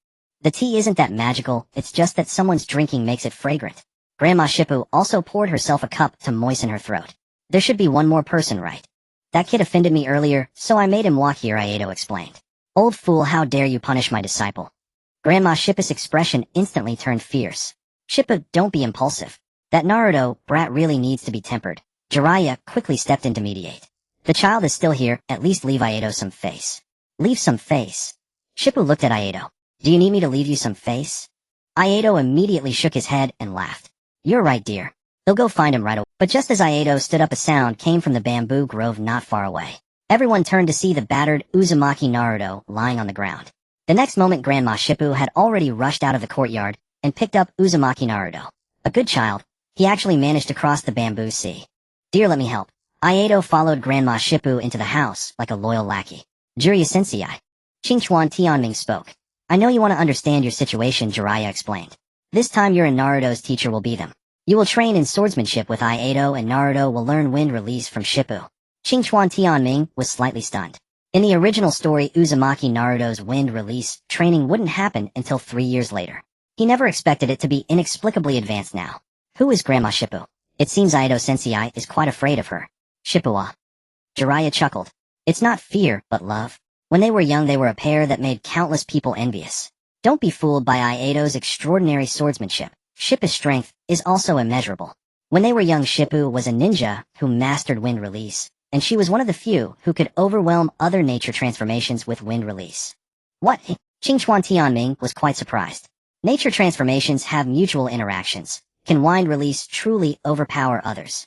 The tea isn't that magical, it's just that someone's drinking makes it fragrant. Grandma Shippu also poured herself a cup to moisten her throat. There should be one more person, right? That kid offended me earlier, so I made him walk here, Iato explained. Old fool, how dare you punish my disciple? Grandma Shippu's expression instantly turned fierce. Shippu, don't be impulsive. That Naruto brat really needs to be tempered. Jiraiya quickly stepped in to mediate. The child is still here, at least leave Iato some face. Leave some face? Shippu looked at Iato. Do you need me to leave you some face? Iato immediately shook his head and laughed. You're right, dear. They'll go find him right away. But just as Iato stood up, a sound came from the bamboo grove not far away. Everyone turned to see the battered Uzumaki Naruto lying on the ground. The next moment, Grandma Shippu had already rushed out of the courtyard and picked up Uzumaki Naruto. A good child. He actually managed to cross the bamboo sea. Dear, let me help. Iato followed Grandma Shippu into the house like a loyal lackey. Jiraiya sensei. Qingchuan Tianming spoke. I know you want to understand your situation, Jiraiya explained. This time you and Naruto's teacher will be them. You will train in swordsmanship with Iato, and Naruto will learn wind release from Shippu. Qingchuan Tianming was slightly stunned. In the original story, Uzumaki Naruto's wind release training wouldn't happen until 3 years later. He never expected it to be inexplicably advanced now. Who is Grandma Shippu? It seems Iato sensei is quite afraid of her. Shippu. Jiraiya chuckled. It's not fear, but love. When they were young, they were a pair that made countless people envious. Don't be fooled by Iato's extraordinary swordsmanship. Shippu's strength is also immeasurable. When they were young, Shippu was a ninja who mastered wind release, and she was one of the few who could overwhelm other nature transformations with wind release. What? Qingchuan Tianming was quite surprised. Nature transformations have mutual interactions. Can wind release truly overpower others?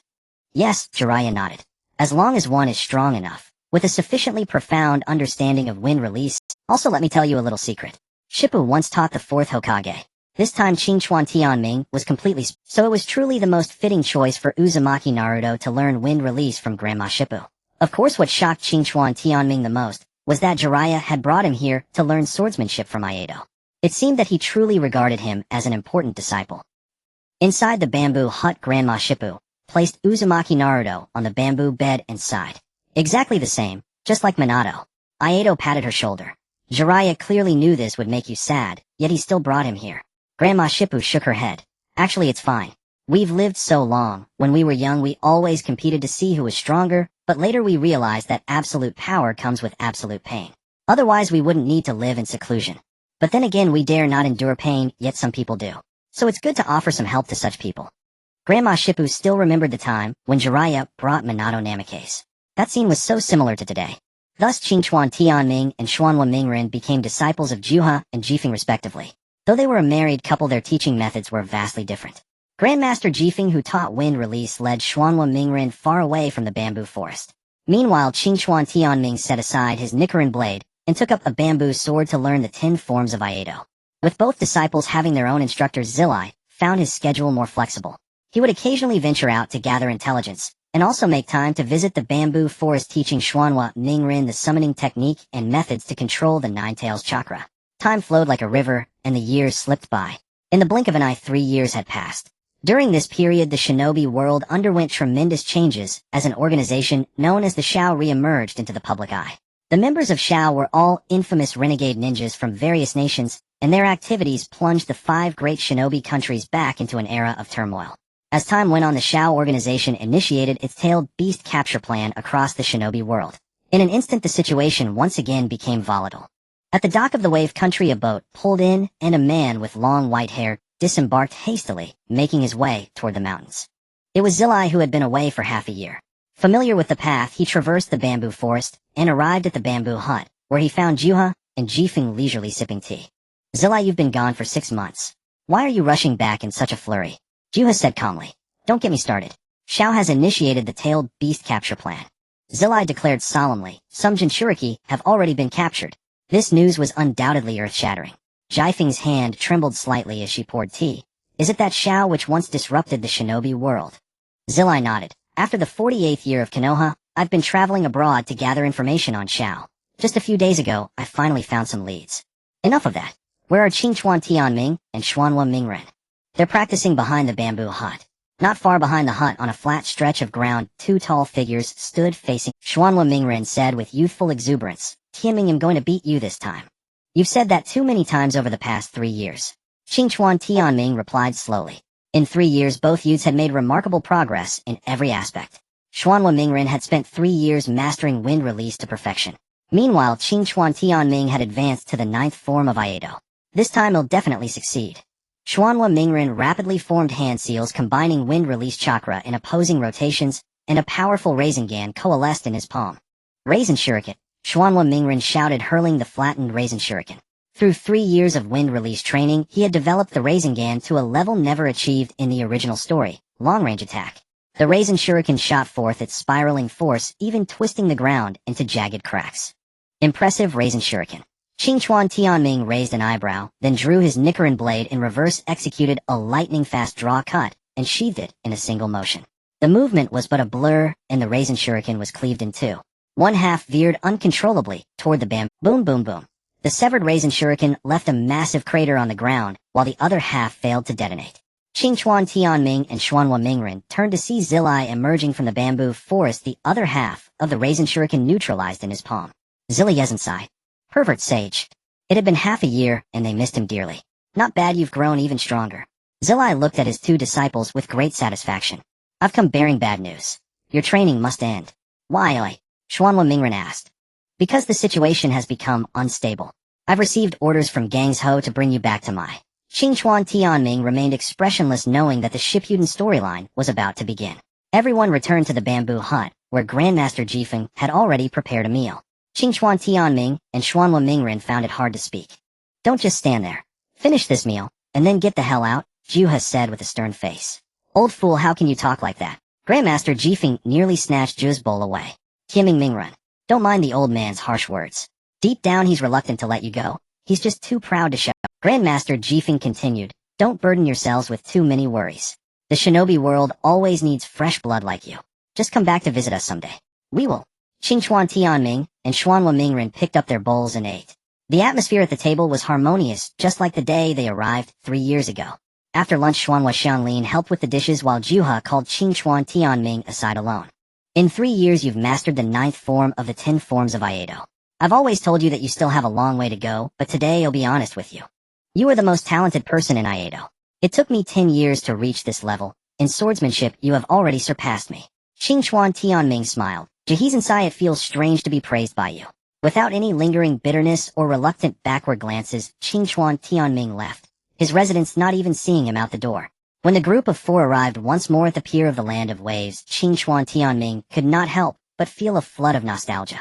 Yes, Jiraiya nodded. As long as one is strong enough, with a sufficiently profound understanding of wind release. Also, let me tell you a little secret. Shippu once taught the 4th Hokage. This time Qing Chuan Tianming was completely so it was truly the most fitting choice for Uzumaki Naruto to learn wind release from Grandma Shippu. Of course what shocked Qing Chuan Tianming the most was that Jiraiya had brought him here to learn swordsmanship from Aido. It seemed that he truly regarded him as an important disciple. Inside the bamboo hut, Grandma Shippu placed Uzumaki Naruto on the bamboo bed and sighed. Exactly the same, just like Minato. Aido patted her shoulder. Jiraiya clearly knew this would make you sad, yet he still brought him here. Grandma Shippu shook her head. Actually, it's fine. We've lived so long. When we were young, we always competed to see who was stronger, but later we realized that absolute power comes with absolute pain. Otherwise, we wouldn't need to live in seclusion. But then again, we dare not endure pain, yet some people do. So it's good to offer some help to such people. Grandma Shippu still remembered the time when Jiraiya brought Minato Namikaze. That scene was so similar to today. Thus Qingchuan Tianming and Xuanhua Mingren became disciples of Juha and Jifeng respectively. Though they were a married couple, their teaching methods were vastly different. Grandmaster Jifeng, who taught wind release, led Xuanhua Mingren far away from the bamboo forest. Meanwhile, Qingchuan Tianming set aside his Nichiren blade and took up a bamboo sword to learn the 10 forms of Aido. With both disciples having their own instructors, Zilai found his schedule more flexible. He would occasionally venture out to gather intelligence, and also make time to visit the bamboo forest, teaching Xuanhua Mingren the summoning technique and methods to control the Nine-Tails chakra. Time flowed like a river, and the years slipped by. In the blink of an eye, 3 years had passed. During this period, the shinobi world underwent tremendous changes as an organization known as the Shao re-emerged into the public eye. The members of Shao were all infamous renegade ninjas from various nations, and their activities plunged the 5 great shinobi countries back into an era of turmoil. As time went on, the Shao organization initiated its tailed beast capture plan across the shinobi world. In an instant, the situation once again became volatile. At the dock of the Wave Country, a boat pulled in, and a man with long white hair disembarked hastily, making his way toward the mountains. It was Zilai, who had been away for half a year. Familiar with the path, he traversed the bamboo forest and arrived at the bamboo hut, where he found Juha and Jifeng leisurely sipping tea. Zilai, you've been gone for 6 months. Why are you rushing back in such a flurry? Juha said calmly. Don't get me started. Shao has initiated the tailed beast capture plan. Zilai declared solemnly. Some Jinchuriki have already been captured. This news was undoubtedly earth-shattering. Jifeng's hand trembled slightly as she poured tea. Is it that Shao which once disrupted the shinobi world? Zilai nodded. After the 48th year of Konoha, I've been traveling abroad to gather information on Shao. Just a few days ago, I finally found some leads. Enough of that. Where are Qingchuan Tianming and Xuanhua Mingren? They're practicing behind the bamboo hut. Not far behind the hut, on a flat stretch of ground, 2 tall figures stood facing. Xuanhua Mingren said with youthful exuberance, Tianming, I'm going to beat you this time. You've said that too many times over the past 3 years. Qingchuan Tianming replied slowly. In 3 years, both youths had made remarkable progress in every aspect. Xuanhua Mingren had spent 3 years mastering wind release to perfection. Meanwhile, Qingchuan Tianming had advanced to the 9th form of Aido. This time he'll definitely succeed. Xuanhua Mingren rapidly formed hand seals combining wind release chakra in opposing rotations, and a powerful Rasengan coalesced in his palm. Raisin shuriken, Xuanhua Mingren shouted, hurling the flattened Raisin shuriken. Through 3 years of wind release training, he had developed the Rasengan to a level never achieved in the original story, long-range attack. The Raisin shuriken shot forth its spiraling force, even twisting the ground into jagged cracks. Impressive Raisin shuriken. Qingchuan Tianming raised an eyebrow, then drew his Nichiren blade in reverse, executed a lightning-fast draw cut, and sheathed it in a single motion. The movement was but a blur, and the Raisin shuriken was cleaved in 2. One half veered uncontrollably toward the bamboo. Boom, boom, boom. The severed Raisin shuriken left a massive crater on the ground, while the other half failed to detonate. Qingchuan Tianming and Xuanhua Mingren turned to see Zilai emerging from the bamboo forest, the other half of the Raisin shuriken neutralized in his palm. Zilai Yezensai. Pervert sage. It had been half a year, and they missed him dearly. Not bad, you've grown even stronger. Zilai looked at his 2 disciples with great satisfaction. I've come bearing bad news. Your training must end. Why? Xuanhua Mingren asked. Because the situation has become unstable. I've received orders from Gangs Ho to bring you back to Mai. Qingchuan Tianming remained expressionless, knowing that the Shippuden storyline was about to begin. Everyone returned to the bamboo hut, where Grandmaster Jifeng had already prepared a meal. Qingchuan Tianming and Xuanhua Mingren found it hard to speak. Don't just stand there. Finish this meal, and then get the hell out, Juha said with a stern face. Old fool, how can you talk like that? Grandmaster Jifeng nearly snatched Ju's bowl away. Tianming Mingren. Don't mind the old man's harsh words. Deep down he's reluctant to let you go. He's just too proud to show. Grandmaster Jifeng continued. Don't burden yourselves with too many worries. The shinobi world always needs fresh blood like you. Just come back to visit us someday. We will. Qingchuan Tianming and Xuanhua Mingren picked up their bowls and ate. The atmosphere at the table was harmonious, just like the day they arrived 3 years ago. After lunch, Xuanhua Xianglin helped with the dishes while Juha called Qingchuan Tianming aside alone. In 3 years you've mastered the 9th form of the 10 forms of Iaido. I've always told you that you still have a long way to go, but today I'll be honest with you. You are the most talented person in Iaido. It took me 10 years to reach this level. In swordsmanship, you have already surpassed me. Qingchuan Tianming smiled. Jahees inside it feels strange to be praised by you. Without any lingering bitterness or reluctant backward glances, Qingchuan Tianming left, his residents not even seeing him out the door. When the group of 4 arrived once more at the pier of the Land of Waves, Qingchuan Tianming could not help but feel a flood of nostalgia.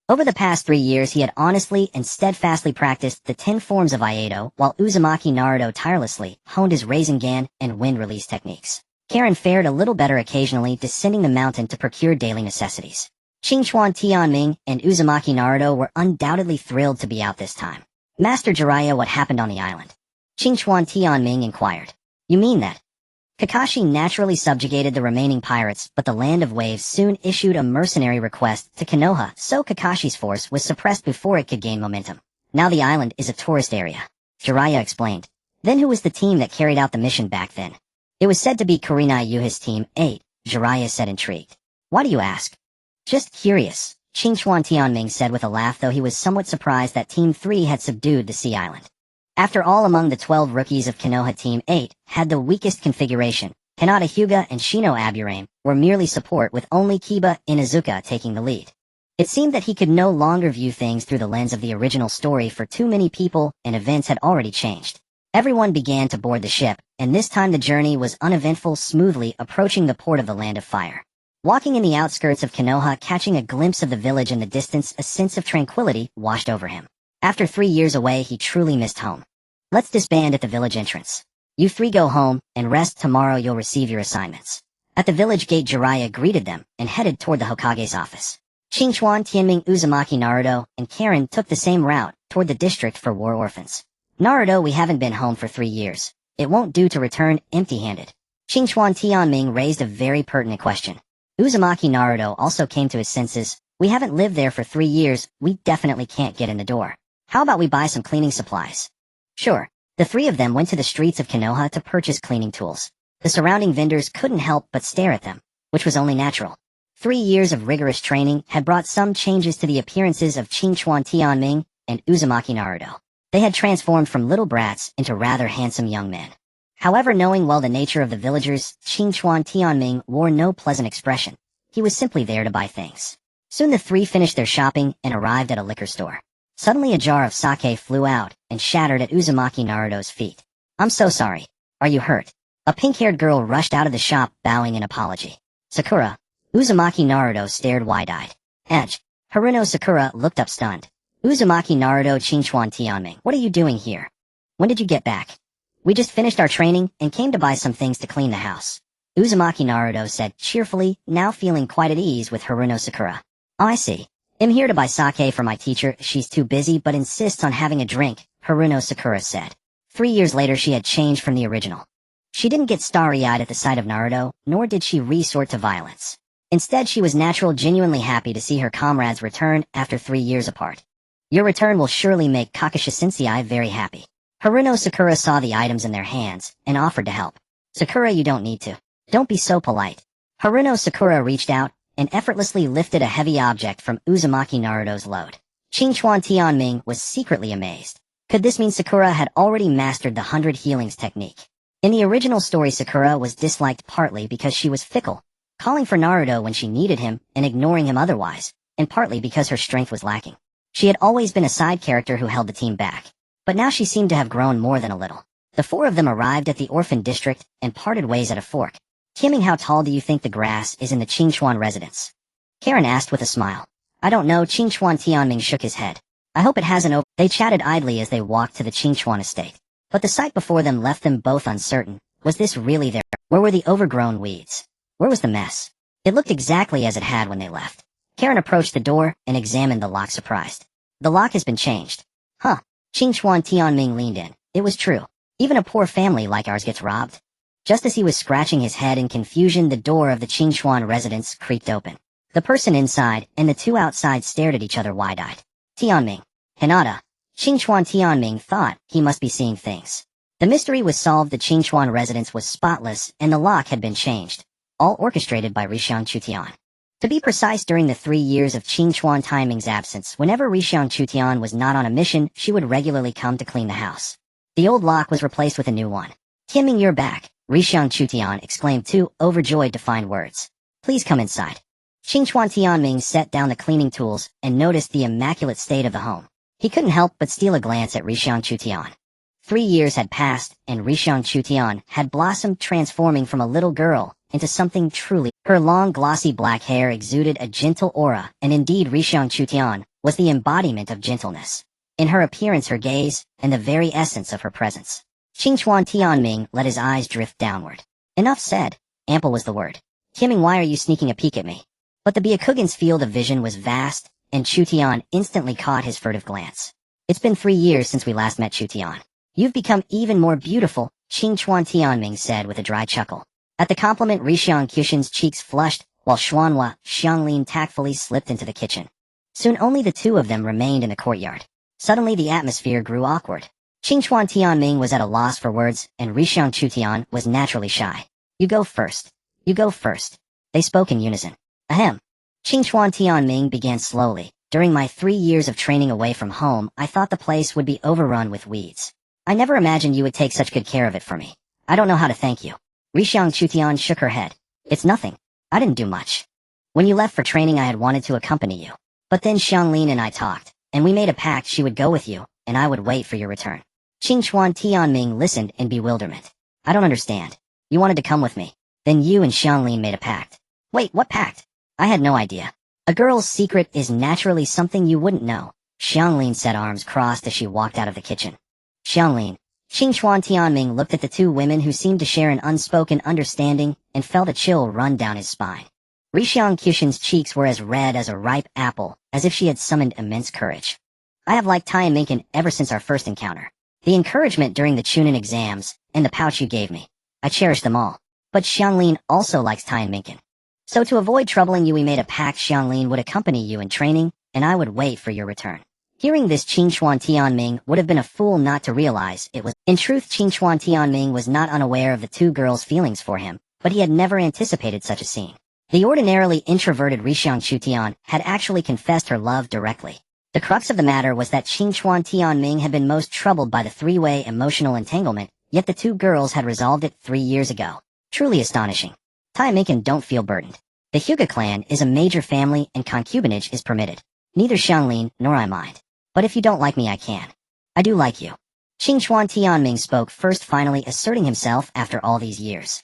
Over the past 3 years he had honestly and steadfastly practiced the 10 forms of Iaido, while Uzumaki Naruto tirelessly honed his Rasengan and wind release techniques. Karen fared a little better occasionally, descending the mountain to procure daily necessities. Qingchuan Tianming and Uzumaki Naruto were undoubtedly thrilled to be out this time. Master Jiraiya, what happened on the island? Qingchuan Tianming inquired. You mean that? Kakashi naturally subjugated the remaining pirates, but the Land of Waves soon issued a mercenary request to Konoha, so Kakashi's force was suppressed before it could gain momentum. Now the island is a tourist area. Jiraiya explained. Then who was the team that carried out the mission back then? It was said to be Kurenai Yuha's team 8, Jiraiya said, intrigued. Why do you ask? Just curious, Qingchuan Tianming said with a laugh, though he was somewhat surprised that Team 3 had subdued the Sea Island. After all, among the 12 rookies of Konoha, Team 8 had the weakest configuration. Hinata Hyuga and Shino Aburame were merely support, with only Kiba Inuzuka taking the lead. It seemed that he could no longer view things through the lens of the original story, for too many people and events had already changed. Everyone began to board the ship, and this time the journey was uneventful, smoothly approaching the port of the Land of Fire. Walking in the outskirts of Konoha, catching a glimpse of the village in the distance, a sense of tranquility washed over him. After 3 years away, he truly missed home. Let's disband at the village entrance. You 3 go home and rest. Tomorrow you'll receive your assignments. At the village gate, Jiraiya greeted them and headed toward the Hokage's office. Qingchuan Tianming, Uzumaki Naruto, and Karen took the same route toward the district for war orphans. Naruto, we haven't been home for 3 years. It won't do to return empty-handed. Qingchuan Tianming raised a very pertinent question. Uzumaki Naruto also came to his senses. We haven't lived there for 3 years. We definitely can't get in the door. How about we buy some cleaning supplies? Sure. The 3 of them went to the streets of Konoha to purchase cleaning tools. The surrounding vendors couldn't help but stare at them, which was only natural. 3 years of rigorous training had brought some changes to the appearances of Qingchuan Tianming and Uzumaki Naruto. They had transformed from little brats into rather handsome young men. However, knowing well the nature of the villagers, Qingchuan Tianming wore no pleasant expression. He was simply there to buy things. Soon the 3 finished their shopping and arrived at a liquor store. Suddenly a jar of sake flew out and shattered at Uzumaki Naruto's feet. I'm so sorry. Are you hurt? A pink-haired girl rushed out of the shop, bowing in apology. Sakura. Uzumaki Naruto stared wide-eyed. Edge. Haruno Sakura looked up stunned. Uzumaki Naruto, Qingchuan Tianming. What are you doing here? When did you get back? We just finished our training and came to buy some things to clean the house. Uzumaki Naruto said cheerfully, now feeling quite at ease with Haruno Sakura. Oh, I see. I'm here to buy sake for my teacher. She's too busy but insists on having a drink, Haruno Sakura said. 3 years later she had changed from the original. She didn't get starry-eyed at the sight of Naruto, nor did she resort to violence. Instead, she was genuinely happy to see her comrades return after 3 years apart. Your return will surely make Kakashi Sensei very happy. Haruno Sakura saw the items in their hands and offered to help. Sakura, you don't need to. Don't be so polite. Haruno Sakura reached out and effortlessly lifted a heavy object from Uzumaki Naruto's load. Qingchuan Tianming was secretly amazed. Could this mean Sakura had already mastered the 100 healings technique? In the original story, Sakura was disliked partly because she was fickle, calling for Naruto when she needed him and ignoring him otherwise, and partly because her strength was lacking. She had always been a side character who held the team back, but now she seemed to have grown more than a little. The 4 of them arrived at the orphan district and parted ways at a fork. Kimming, how tall do you think the grass is in the Qingchuan residence? Karen asked with a smile. I don't know. Qingchuan Tianming shook his head. I hope it hasn't opened. They chatted idly as they walked to the Qingchuan estate. But the sight before them left them both uncertain. Was this really there? Where were the overgrown weeds? Where was the mess? It looked exactly as it had when they left. Karen approached the door and examined the lock, surprised. The lock has been changed. Huh. Qingchuan Tianming leaned in. It was true. Even a poor family like ours gets robbed. Just as he was scratching his head in confusion, the door of the Qingchuan residence creaked open. The person inside and the two outside stared at each other wide-eyed. Tianming. Hinata. Qingchuan Tianming thought he must be seeing things. The mystery was solved. The Qingchuan residence was spotless and the lock had been changed, all orchestrated by Rixiang Chutian. To be precise, during the 3 years of Qingchuan Timing's absence, whenever Rixiang Chutian was not on a mission, she would regularly come to clean the house. The old lock was replaced with a new one. Tianming, you're back, Rixiang Chutian exclaimed, too overjoyed to find words. Please come inside. Qingchuan Tianming set down the cleaning tools and noticed the immaculate state of the home. He couldn't help but steal a glance at Rixiang Chutian. 3 years had passed, and Rixiang Chutian had blossomed, transforming from a little girl into something truly. Her long glossy black hair exuded a gentle aura, and indeed Rixiang Chutian was the embodiment of gentleness. In her appearance, her gaze, and the very essence of her presence. Qingchuan Tianming let his eyes drift downward. Enough said. Ample was the word. Tianming, why are you sneaking a peek at me? But the Byakugan's field of vision was vast, and Chutian instantly caught his furtive glance. It's been 3 years since we last met, Chutian. You've become even more beautiful, Qingchuan Tianming said with a dry chuckle. At the compliment, Rixiang Qushin's cheeks flushed, while Xuanhua Xianglin tactfully slipped into the kitchen. Soon only the two of them remained in the courtyard. Suddenly the atmosphere grew awkward. Qingchuan Tianming was at a loss for words, and Rixiang Chutian was naturally shy. You go first. You go first. They spoke in unison. Ahem. Qingchuan Tianming began slowly. During my 3 years of training away from home, I thought the place would be overrun with weeds. I never imagined you would take such good care of it for me. I don't know how to thank you. Rixiang Chutian shook her head. It's nothing. I didn't do much. When you left for training, I had wanted to accompany you. But then Xianglin and I talked, and we made a pact she would go with you, and I would wait for your return. Qingchuan Tianming listened in bewilderment. I don't understand. You wanted to come with me. Then you and Xianglin made a pact. Wait, what pact? I had no idea. A girl's secret is naturally something you wouldn't know. Xianglin said, arms crossed, as she walked out of the kitchen. Xianglin. Qingchuan Tianming looked at the two women, who seemed to share an unspoken understanding, and felt a chill run down his spine. Rixiang Qushin's cheeks were as red as a ripe apple, as if she had summoned immense courage. I have liked Tianming ever since our first encounter. The encouragement during the Chunin exams, and the pouch you gave me. I cherish them all. But Xianglin also likes Tianming. So to avoid troubling you, we made a pact. Xianglin would accompany you in training, and I would wait for your return. Hearing this, Qingchuan Tianming would have been a fool not to realize it was. In truth, Qingchuan Tianming was not unaware of the two girls' feelings for him, but he had never anticipated such a scene. The ordinarily introverted Rixiang Chutian had actually confessed her love directly. The crux of the matter was that Qingchuan Tianming had been most troubled by the three-way emotional entanglement, yet the two girls had resolved it 3 years ago. Truly astonishing. Tianming, don't feel burdened. The Hyuga clan is a major family, and concubinage is permitted. Neither Xianglin nor I mind. But if you don't like me, I can. I do like you. Qingchuan Tianming spoke first, finally asserting himself after all these years.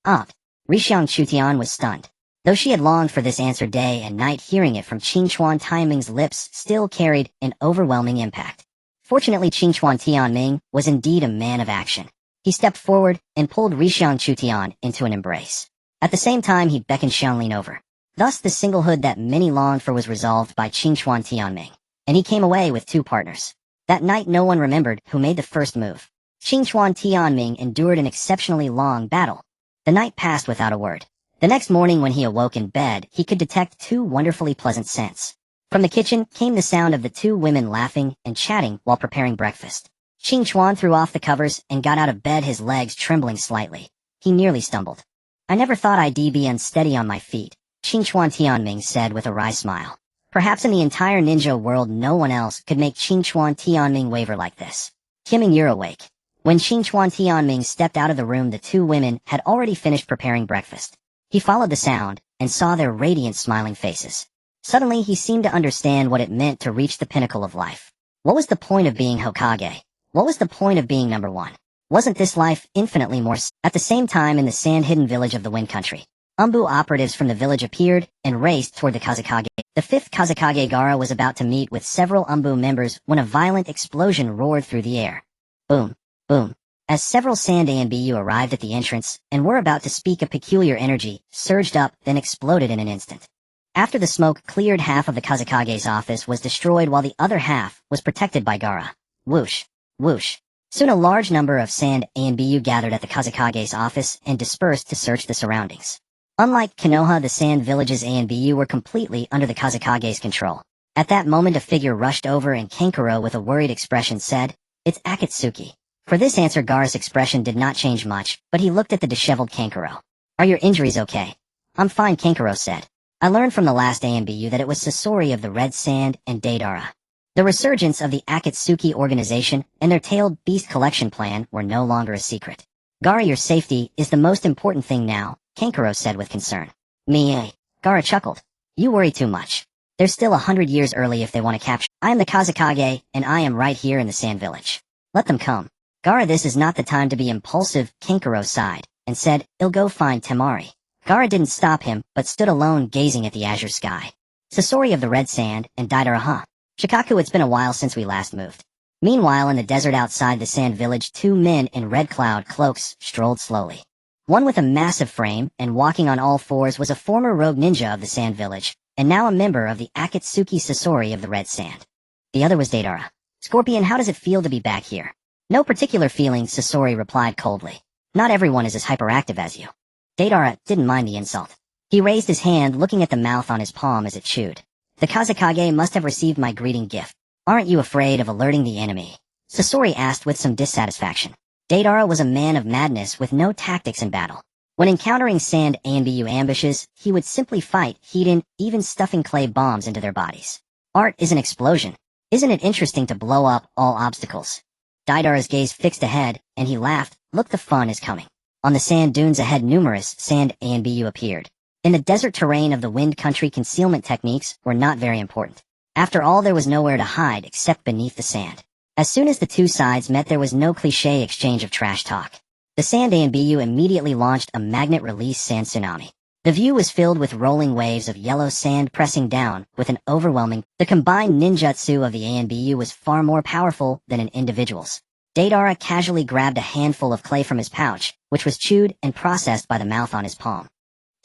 Rixiang Chutian was stunned. Though she had longed for this answer day and night, hearing it from Qingchuan Tianming's lips still carried an overwhelming impact. Fortunately, Qingchuan Tianming was indeed a man of action. He stepped forward and pulled Rixiang Chutian into an embrace. At the same time, he beckoned Xianglin over. Thus, the singlehood that many longed for was resolved by Qingchuan Tianming, and he came away with 2 partners. That night, no one remembered who made the first move. Qingchuan Tianming endured an exceptionally long battle. The night passed without a word. The next morning, when he awoke in bed, he could detect 2 wonderfully pleasant scents. From the kitchen came the sound of the 2 women laughing and chatting while preparing breakfast. Qingchuan threw off the covers and got out of bed, his legs trembling slightly. He nearly stumbled. I never thought I'd be unsteady on my feet, Qingchuan Tianming said with a wry smile. Perhaps in the entire ninja world no one else could make Qingchuan Tianming waver like this. Tianming, you're awake. When Qingchuan Tianming stepped out of the room, the 2 women had already finished preparing breakfast. He followed the sound and saw their radiant, smiling faces. Suddenly, he seemed to understand what it meant to reach the pinnacle of life. What was the point of being Hokage? What was the point of being number 1? Wasn't this life infinitely more? At the same time, in the sand-hidden village of the Wind Country, Umbu operatives from the village appeared and raced toward the Kazekage. The 5th Kazekage Gaara was about to meet with several Umbu members when a violent explosion roared through the air. Boom, boom. As several Sandae arrived at the entrance and were about to speak, a peculiar energy surged up, then exploded in an instant. After the smoke cleared, half of the Kazekage's office was destroyed while the other half was protected by Gaara. Whoosh, whoosh. Soon a large number of Sand ANBU gathered at the Kazakage's office and dispersed to search the surroundings. Unlike Konoha, the Sand Village's ANBU were completely under the Kazakage's control. At that moment a figure rushed over and Kankuro with a worried expression said, "It's Akatsuki." For this answer Gaara's expression did not change much, but he looked at the disheveled Kankuro. "Are your injuries okay?" "I'm fine," Kankuro said. "I learned from the last ANBU that it was Sasori of the Red Sand and Deidara. The resurgence of the Akatsuki organization and their tailed beast collection plan were no longer a secret. Gaara, your safety is the most important thing now," Kankuro said with concern. "Me, Gaara chuckled. "You worry too much. They're still 100 years early if they want to capture. I am the Kazakage, and I am right here in the Sand Village. Let them come." "Gaara, this is not the time to be impulsive," Kankuro sighed, and said, "I'll go find Temari." Gaara didn't stop him, but stood alone gazing at the azure sky. "Sasori of the Red Sand, and Deidara, huh? Shikaku, it's been a while since we last moved." Meanwhile, in the desert outside the Sand Village, two men in red cloud cloaks strolled slowly. One with a massive frame and walking on all fours was a former rogue ninja of the Sand Village, and now a member of the Akatsuki Sasori of the Red Sand. The other was Deidara. "Scorpion, how does it feel to be back here?" "No particular feeling," Sasori replied coldly. "Not everyone is as hyperactive as you." Deidara didn't mind the insult. He raised his hand, looking at the mouth on his palm as it chewed. "The Kazakage must have received my greeting gift. Aren't you afraid of alerting the enemy?" Sasori asked with some dissatisfaction. Deidara was a man of madness with no tactics in battle. When encountering Sand ANBU ambushes, he would simply fight, even stuffing clay bombs into their bodies. "Art is an explosion. Isn't it interesting to blow up all obstacles?" Deidara's gaze fixed ahead, and he laughed. "Look, the fun is coming." On the sand dunes ahead numerous Sand ANBU appeared. In the desert terrain of the Wind Country, concealment techniques were not very important. After all, there was nowhere to hide except beneath the sand. As soon as the two sides met, there was no cliché exchange of trash talk. The Sand ANBU immediately launched a magnet-release sand tsunami. The view was filled with rolling waves of yellow sand pressing down with an overwhelming. The combined ninjutsu of the ANBU was far more powerful than an individual's. Deidara casually grabbed a handful of clay from his pouch, which was chewed and processed by the mouth on his palm.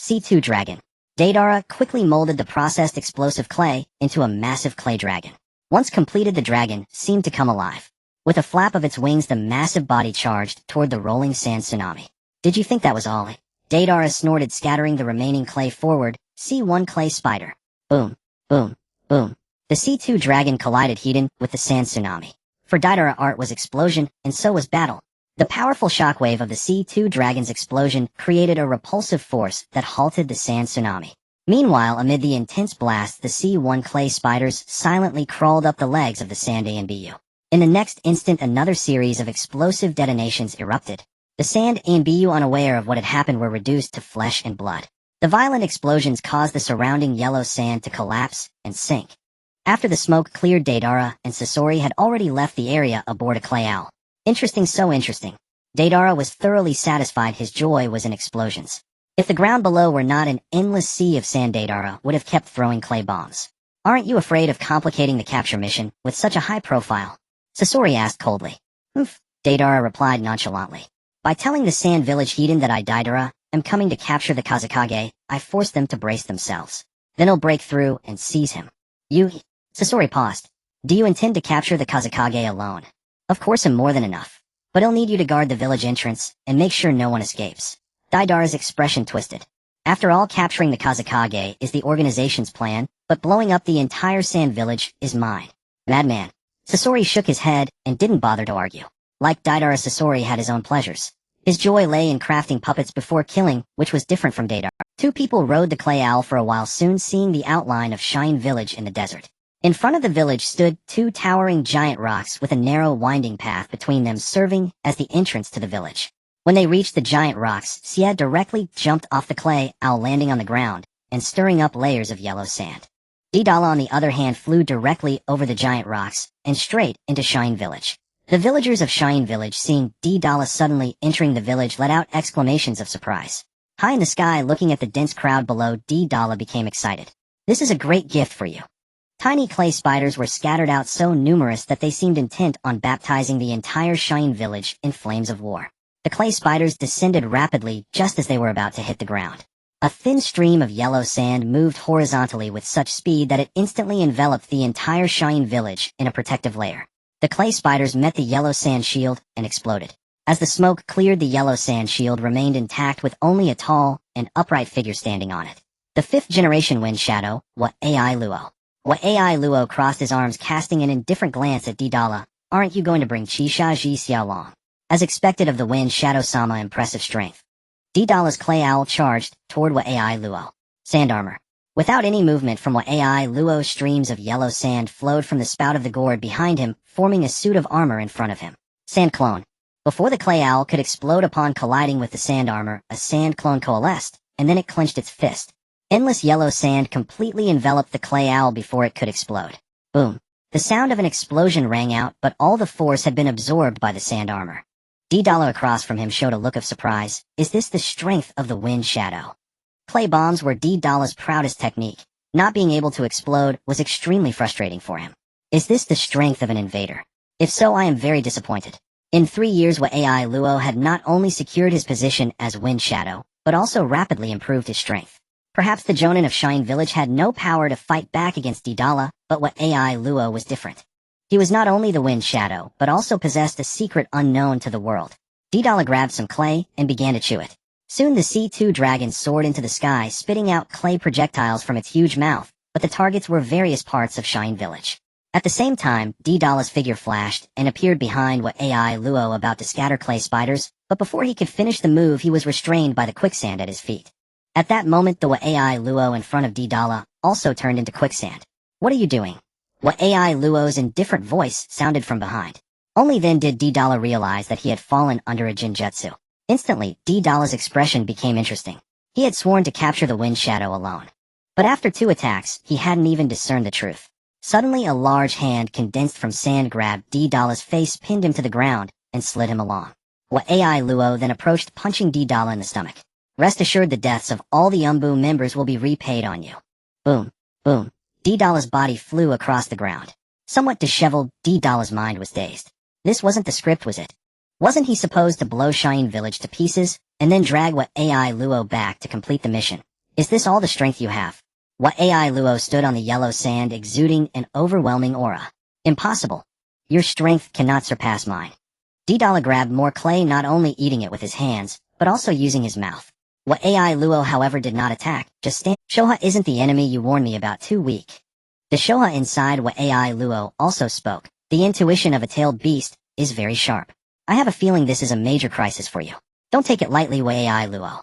C2 Dragon. Deidara quickly molded the processed explosive clay into a massive clay dragon. Once completed, the dragon seemed to come alive. With a flap of its wings, the massive body charged toward the rolling sand tsunami. "Did you think that was all?" Deidara snorted, scattering the remaining clay forward. C1 Clay Spider. Boom, boom, boom. The C2 Dragon collided head-on with the sand tsunami. For Deidara, art was explosion, and so was battle. The powerful shockwave of the C2 Dragon's explosion created a repulsive force that halted the sand tsunami. Meanwhile, amid the intense blast, the C1 Clay Spiders silently crawled up the legs of the Sand ANBU. In the next instant, another series of explosive detonations erupted. The Sand ANBU, unaware of what had happened, were reduced to flesh and blood. The violent explosions caused the surrounding yellow sand to collapse and sink. After the smoke cleared, Deidara and Sasori had already left the area aboard a clay owl. Interesting, so interesting. Deidara was thoroughly satisfied. His joy was in explosions. If the ground below were not an endless sea of sand, Deidara would have kept throwing clay bombs. "Aren't you afraid of complicating the capture mission with such a high profile?" Sasori asked coldly. "Oof," Deidara replied nonchalantly. "By telling the Sand Village heathen that I, Deidara, am coming to capture the Kazakage, I forced them to brace themselves. Then I'll break through and seize him." "You..." Sasori paused. "Do you intend to capture the Kazakage alone?" "Of course, I'm more than enough. But I'll need you to guard the village entrance and make sure no one escapes." Deidara's expression twisted. After all, capturing the Kazakage is the organization's plan, but blowing up the entire Sand Village is mine. "Madman." Sasori shook his head and didn't bother to argue. Like Deidara, Sasori had his own pleasures. His joy lay in crafting puppets before killing, which was different from Deidara. Two people rode the clay owl for a while, soon seeing the outline of Shine Village in the desert. In front of the village stood two towering giant rocks with a narrow winding path between them, serving as the entrance to the village. When they reached the giant rocks, Sia directly jumped off the clay owl, landing on the ground and stirring up layers of yellow sand. Deidara, on the other hand, flew directly over the giant rocks and straight into Shine Village. The villagers of Shine Village, seeing Deidara suddenly entering the village, let out exclamations of surprise. High in the sky, looking at the dense crowd below, Deidara became excited. "This is a great gift for you." Tiny clay spiders were scattered out, so numerous that they seemed intent on baptizing the entire Shine Village in flames of war. The clay spiders descended rapidly just as they were about to hit the ground. A thin stream of yellow sand moved horizontally with such speed that it instantly enveloped the entire Shine Village in a protective layer. The clay spiders met the yellow sand shield and exploded. As the smoke cleared, the yellow sand shield remained intact with only a tall and upright figure standing on it. The fifth-generation wind shadow, Wa-ai Luo. Wa-ai Luo crossed his arms, casting an indifferent glance at Didala. Aren't you going to bring Chi-sha Ji Xiaolong? As expected of the wind shadow-sama impressive strength. Didala's clay owl charged toward Wa-ai Luo. Sand armor. Without any movement from Wa-ai Luo, streams of yellow sand flowed from the spout of the gourd behind him, forming a suit of armor in front of him. Sand clone. Before the clay owl could explode upon colliding with the sand armor, a sand clone coalesced, and then it clenched its fist. Endless yellow sand completely enveloped the clay owl before it could explode. Boom. The sound of an explosion rang out, but all the force had been absorbed by the sand armor. Didala across from him showed a look of surprise. Is this the strength of the wind shadow? Clay bombs were Didala's proudest technique. Not being able to explode was extremely frustrating for him. Is this the strength of an invader? If so, I am very disappointed. In 3 years, Wa-ai Luo had not only secured his position as wind shadow, but also rapidly improved his strength. Perhaps the Jonin of Shine Village had no power to fight back against Didala, but Wa-ai Luo was different. He was not only the wind shadow, but also possessed a secret unknown to the world. Didala grabbed some clay and began to chew it. Soon the C2 dragon soared into the sky, spitting out clay projectiles from its huge mouth, but the targets were various parts of Shine Village. At the same time, Didala's figure flashed and appeared behind Wa-ai Luo, about to scatter clay spiders, but before he could finish the move, he was restrained by the quicksand at his feet. At that moment, the Wa-ai Luo in front of Didala also turned into quicksand. What are you doing? Wa-ai Luo's indifferent voice sounded from behind. Only then did Didala realize that he had fallen under a jinjutsu. Instantly, Didala's expression became interesting. He had sworn to capture the wind shadow alone. But after 2 attacks, he hadn't even discerned the truth. Suddenly, a large hand condensed from sand grabbed Didala's face, pinned him to the ground, and slid him along. Wa-ai Luo then approached, punching Didala in the stomach. Rest assured, the deaths of all the Umbu members will be repaid on you. Boom, boom. Didala's body flew across the ground. Somewhat disheveled, Didala's mind was dazed. This wasn't the script, was it? Wasn't he supposed to blow Shine Village to pieces, and then drag Wa-ai Luo back to complete the mission? Is this all the strength you have? Wa-ai Luo stood on the yellow sand, exuding an overwhelming aura. Impossible. Your strength cannot surpass mine. Didala grabbed more clay, not only eating it with his hands, but also using his mouth. Wa-ai Luo, however, did not attack, just stand. Shoha isn't the enemy you warned me about, too weak. The Shoha inside Wa-ai Luo also spoke. The intuition of a tailed beast is very sharp. I have a feeling this is a major crisis for you. Don't take it lightly, Wa-ai Luo.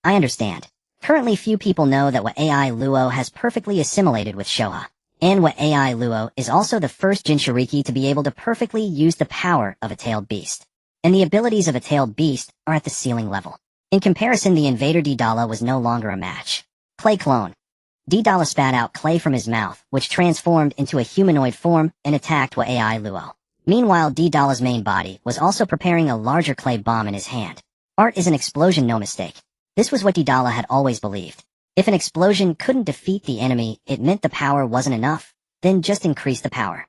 I understand. Currently, few people know that Wa-ai Luo has perfectly assimilated with Shoha. And Wa-ai Luo is also the first Jinchuriki to be able to perfectly use the power of a tailed beast. And the abilities of a tailed beast are at the ceiling level. In comparison, the invader Didala was no longer a match. Clay clone. Didala spat out clay from his mouth, which transformed into a humanoid form and attacked Wa-ai Luo. Meanwhile, Didala's main body was also preparing a larger clay bomb in his hand. Art is an explosion, no mistake. This was what Didala had always believed. If an explosion couldn't defeat the enemy, it meant the power wasn't enough. Then just increase the power.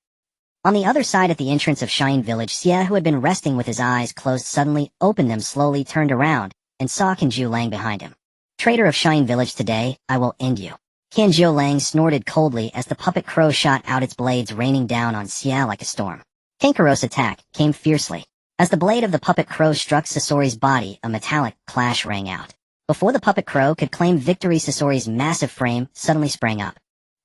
On the other side, at the entrance of Shine Village, Xie, who had been resting with his eyes closed, suddenly opened them, slowly turned around, and saw Kanju Lang behind him. Traitor of Shine Village, today, I will end you. Kanju Lang snorted coldly as the puppet crow shot out its blades, raining down on Xie like a storm. Kankaro's attack came fiercely. As the blade of the puppet crow struck Sasori's body, a metallic clash rang out. Before the puppet crow could claim victory, Sasori's massive frame suddenly sprang up.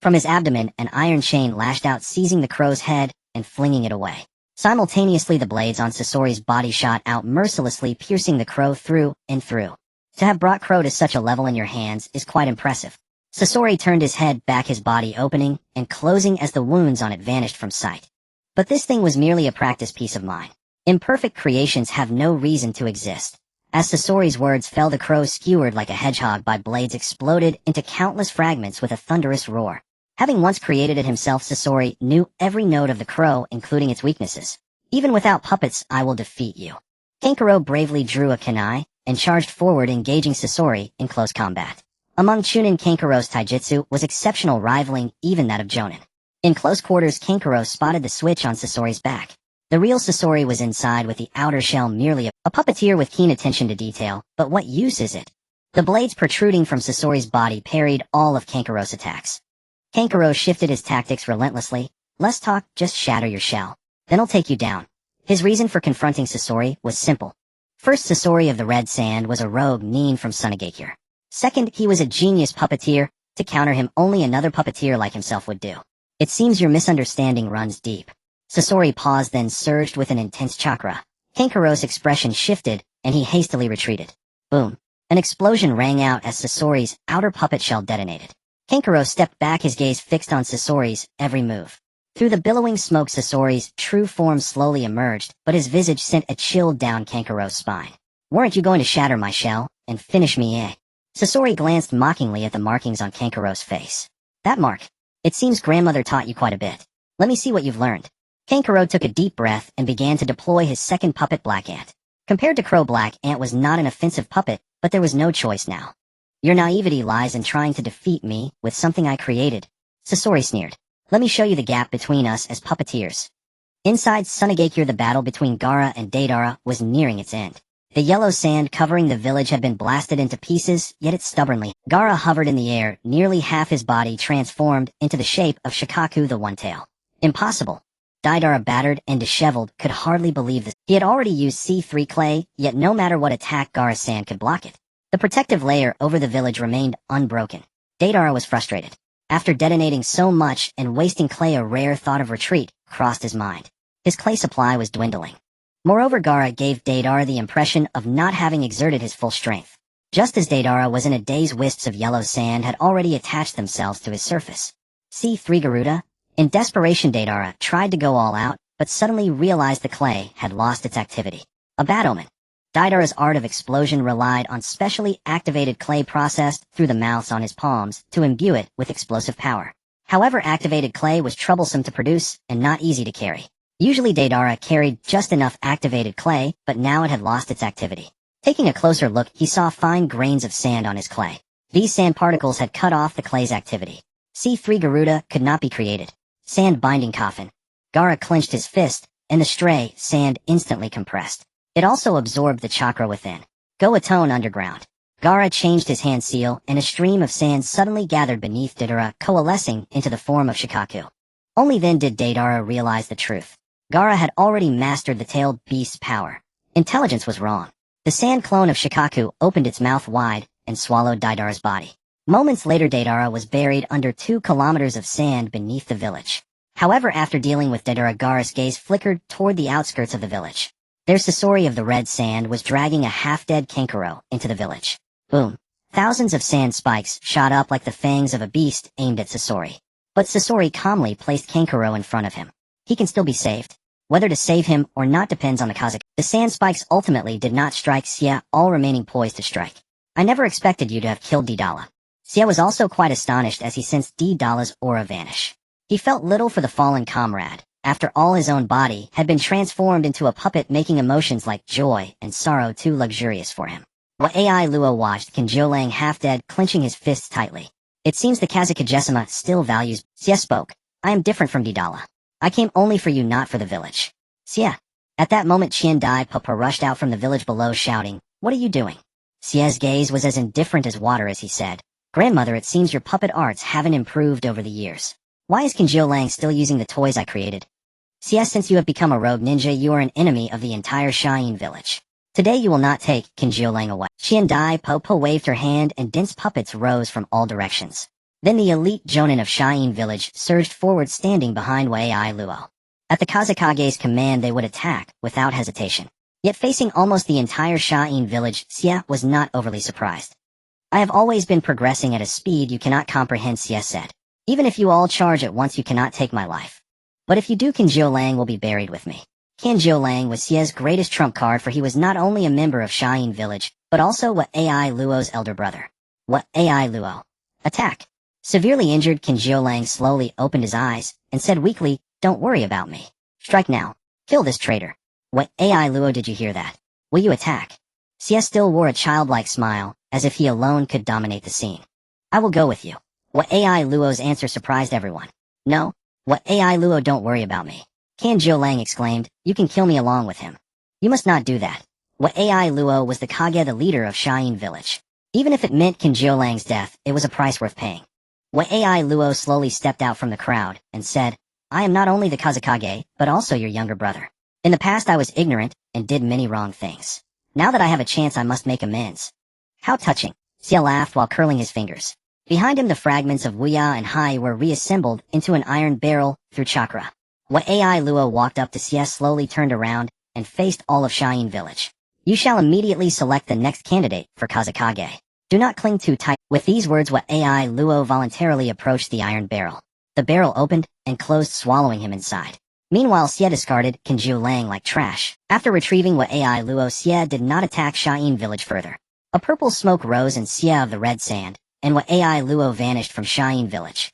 From his abdomen, an iron chain lashed out, seizing the crow's head and flinging it away. Simultaneously, the blades on Sasori's body shot out mercilessly, piercing the crow through and through. To have brought Crow to such a level in your hands is quite impressive. Sasori turned his head back, his body opening and closing as the wounds on it vanished from sight. But this thing was merely a practice piece of mine. Imperfect creations have no reason to exist. As Sasori's words fell, the crow, skewered like a hedgehog by blades, exploded into countless fragments with a thunderous roar. Having once created it himself, Sasori knew every note of the crow, including its weaknesses. Even without puppets, I will defeat you. Kankuro bravely drew a kunai and charged forward, engaging Sasori in close combat. Among Chunin, Kankuro's taijutsu was exceptional, rivaling even that of Jonin. In close quarters, Kankuro spotted the switch on Sasori's back. The real Sasori was inside, with the outer shell merely a puppeteer with keen attention to detail, but what use is it? The blades protruding from Sasori's body parried all of Kankuro's attacks. Kankuro shifted his tactics relentlessly. Less talk, just shatter your shell. Then I'll take you down. His reason for confronting Sasori was simple. First, Sasori of the Red Sand was a rogue nin from Sunagakure. Second, he was a genius puppeteer. To counter him, only another puppeteer like himself would do. It seems your misunderstanding runs deep. Sasori paused, then surged with an intense chakra. Kankuro's expression shifted, and he hastily retreated. Boom. An explosion rang out as Sasori's outer puppet shell detonated. Kankuro stepped back, his gaze fixed on Sasori's every move. Through the billowing smoke, Sasori's true form slowly emerged, but his visage sent a chill down Kankuro's spine. Weren't you going to shatter my shell and finish me, eh? Sasori glanced mockingly at the markings on Kankuro's face. That mark. It seems grandmother taught you quite a bit. Let me see what you've learned. Kankuro took a deep breath and began to deploy his second puppet, Black Ant. Compared to Crow, Black Ant was not an offensive puppet, but there was no choice now. Your naivety lies in trying to defeat me with something I created. Sasori sneered. Let me show you the gap between us as puppeteers. Inside Sunagakure, the battle between Gaara and Deidara was nearing its end. The yellow sand covering the village had been blasted into pieces, yet it stubbornly. Gaara hovered in the air, nearly half his body transformed into the shape of Shikaku the One-Tail. Impossible. Deidara, battered and disheveled, could hardly believe this. He had already used C3 clay, yet no matter what attack, Gaara's sand could block it. The protective layer over the village remained unbroken. Deidara was frustrated. After detonating so much and wasting clay, a rare thought of retreat crossed his mind. His clay supply was dwindling. Moreover, Gaara gave Deidara the impression of not having exerted his full strength. Just as Deidara was in a daze, wisps of yellow sand had already attached themselves to his surface. C3 Garuda? In desperation, Deidara tried to go all out, but suddenly realized the clay had lost its activity. A bad omen. Deidara's art of explosion relied on specially activated clay processed through the mouths on his palms to imbue it with explosive power. However, activated clay was troublesome to produce and not easy to carry. Usually Deidara carried just enough activated clay, but now it had lost its activity. Taking a closer look, he saw fine grains of sand on his clay. These sand particles had cut off the clay's activity. C3 Garuda could not be created. Sand binding coffin. Gaara clenched his fist, and the stray sand instantly compressed. It also absorbed the chakra within. Go atone underground. Gaara changed his hand seal, and a stream of sand suddenly gathered beneath Deidara, coalescing into the form of Shikaku. Only then did Deidara realize the truth. Gaara had already mastered the tailed beast's power. Intelligence was wrong. The sand clone of Shikaku opened its mouth wide and swallowed Deidara's body. Moments later, Deidara was buried under 2 kilometers of sand beneath the village. However, after dealing with Deidara, Gaara's gaze flickered toward the outskirts of the village. There, Sasori of the Red Sand was dragging a half-dead Kankuro into the village. Boom. Thousands of sand spikes shot up like the fangs of a beast aimed at Sasori. But Sasori calmly placed Kankuro in front of him. He can still be saved. Whether to save him or not depends on the Kazakh. The sand spikes ultimately did not strike Sia, all remaining poised to strike. I never expected you to have killed Deidara. Sia was also quite astonished as he sensed Deidara's aura vanish. He felt little for the fallen comrade. After all, his own body had been transformed into a puppet, making emotions like joy and sorrow too luxurious for him. What AI Luo watched, Kinjo laying half-dead, clenching his fists tightly. It seems the Kazakhajessima still values. Sia spoke. I am different from Deidara. I came only for you, not for the village. Sia. At that moment, Chien Dai Papa rushed out from the village below, shouting, What are you doing? Sia's gaze was as indifferent as water as he said, Grandmother, it seems your puppet arts haven't improved over the years. Why is Kinjo Lang still using the toys I created? Sia, since you have become a rogue ninja, you are an enemy of the entire Shine village. Today you will not take Kinjo Lang away. Chien Dai Popo waved her hand and dense puppets rose from all directions. Then the elite Jonin of Shine village surged forward, standing behind Wei Ai Luo. At the Kazakage's command, they would attack without hesitation. Yet facing almost the entire Shine village, Sia was not overly surprised. I have always been progressing at a speed you cannot comprehend, Sia said. Even if you all charge at once, you cannot take my life. But if you do, Kinjo Lang will be buried with me. Kinjo Lang was Sia's greatest trump card, for he was not only a member of Shine village, but also Wat Ai Luo's elder brother. Wat Ai Luo. Attack. Severely injured, Kinjo Lang slowly opened his eyes and said weakly, Don't worry about me. Strike now. Kill this traitor. Wat Ai Luo, did you hear that? Will you attack? Sia still wore a childlike smile, as if he alone could dominate the scene. I will go with you. Wat Ai Luo's answer surprised everyone. No. Wat Ai Luo, don't worry about me. Kinjo Lang exclaimed, You can kill me along with him. You must not do that. Wat Ai Luo was the Kage, the leader of Shine village. Even if it meant Kinjo Lang's death, it was a price worth paying. Wat Ai Luo slowly stepped out from the crowd and said, I am not only the Kazekage, but also your younger brother. In the past I was ignorant, and did many wrong things. Now that I have a chance I must make amends. How touching. Xie laughed while curling his fingers. Behind him the fragments of Wuya and Hai were reassembled into an iron barrel through Chakra. Ai Luo walked up to Xie, slowly turned around, and faced all of Shayun village. You shall immediately select the next candidate for Kazekage. Do not cling too tight. With these words Ai Luo voluntarily approached the iron barrel. The barrel opened and closed, swallowing him inside. Meanwhile Xie discarded Kenju Lang like trash. After retrieving Ai Luo, Xie did not attack Shayun village further. A purple smoke rose in Xie of the red sand, and Ai Luo vanished from Shayun village.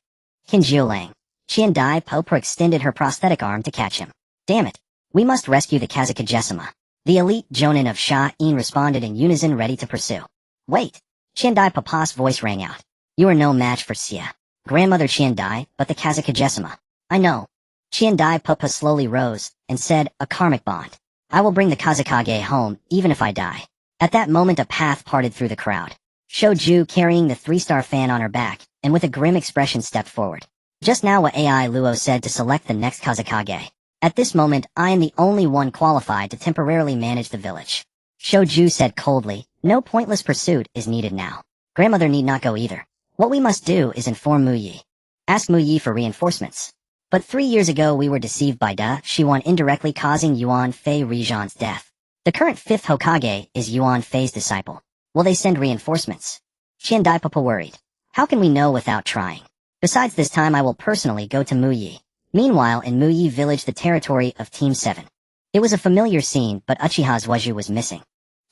Kenju Lang. Qian Dai Popra extended her prosthetic arm to catch him. Damn it. We must rescue the Kazekage. The elite Jonin of Shayun responded in unison, ready to pursue. Wait. Qian Dai Papa's voice rang out. You are no match for Xie. Grandmother Qian Dai, but the Kazekage. I know. Qian Dai Papa slowly rose, and said, a karmic bond. I will bring the Kazekage home, even if I die. At that moment a path parted through the crowd. Shoju, carrying the 3-star fan on her back, and with a grim expression stepped forward. Just now Ai Luo said to select the next Kazekage. At this moment I am the only one qualified to temporarily manage the village. Shoju said coldly, no pointless pursuit is needed now. Grandmother need not go either. What we must do is inform Mu Yi. Ask Mu Yi for reinforcements. But 3 years ago we were deceived by Da Shiwan, indirectly causing Yuan Fei Rijan's death. The current 5th Hokage is Yuan Fei's disciple. Will they send reinforcements? Qian Dai Papa worried. How can we know without trying? Besides, this time I will personally go to Mu Yi. Meanwhile in Mu Yi village, the territory of Team 7. It was a familiar scene, but Uchiha Zuoju was missing.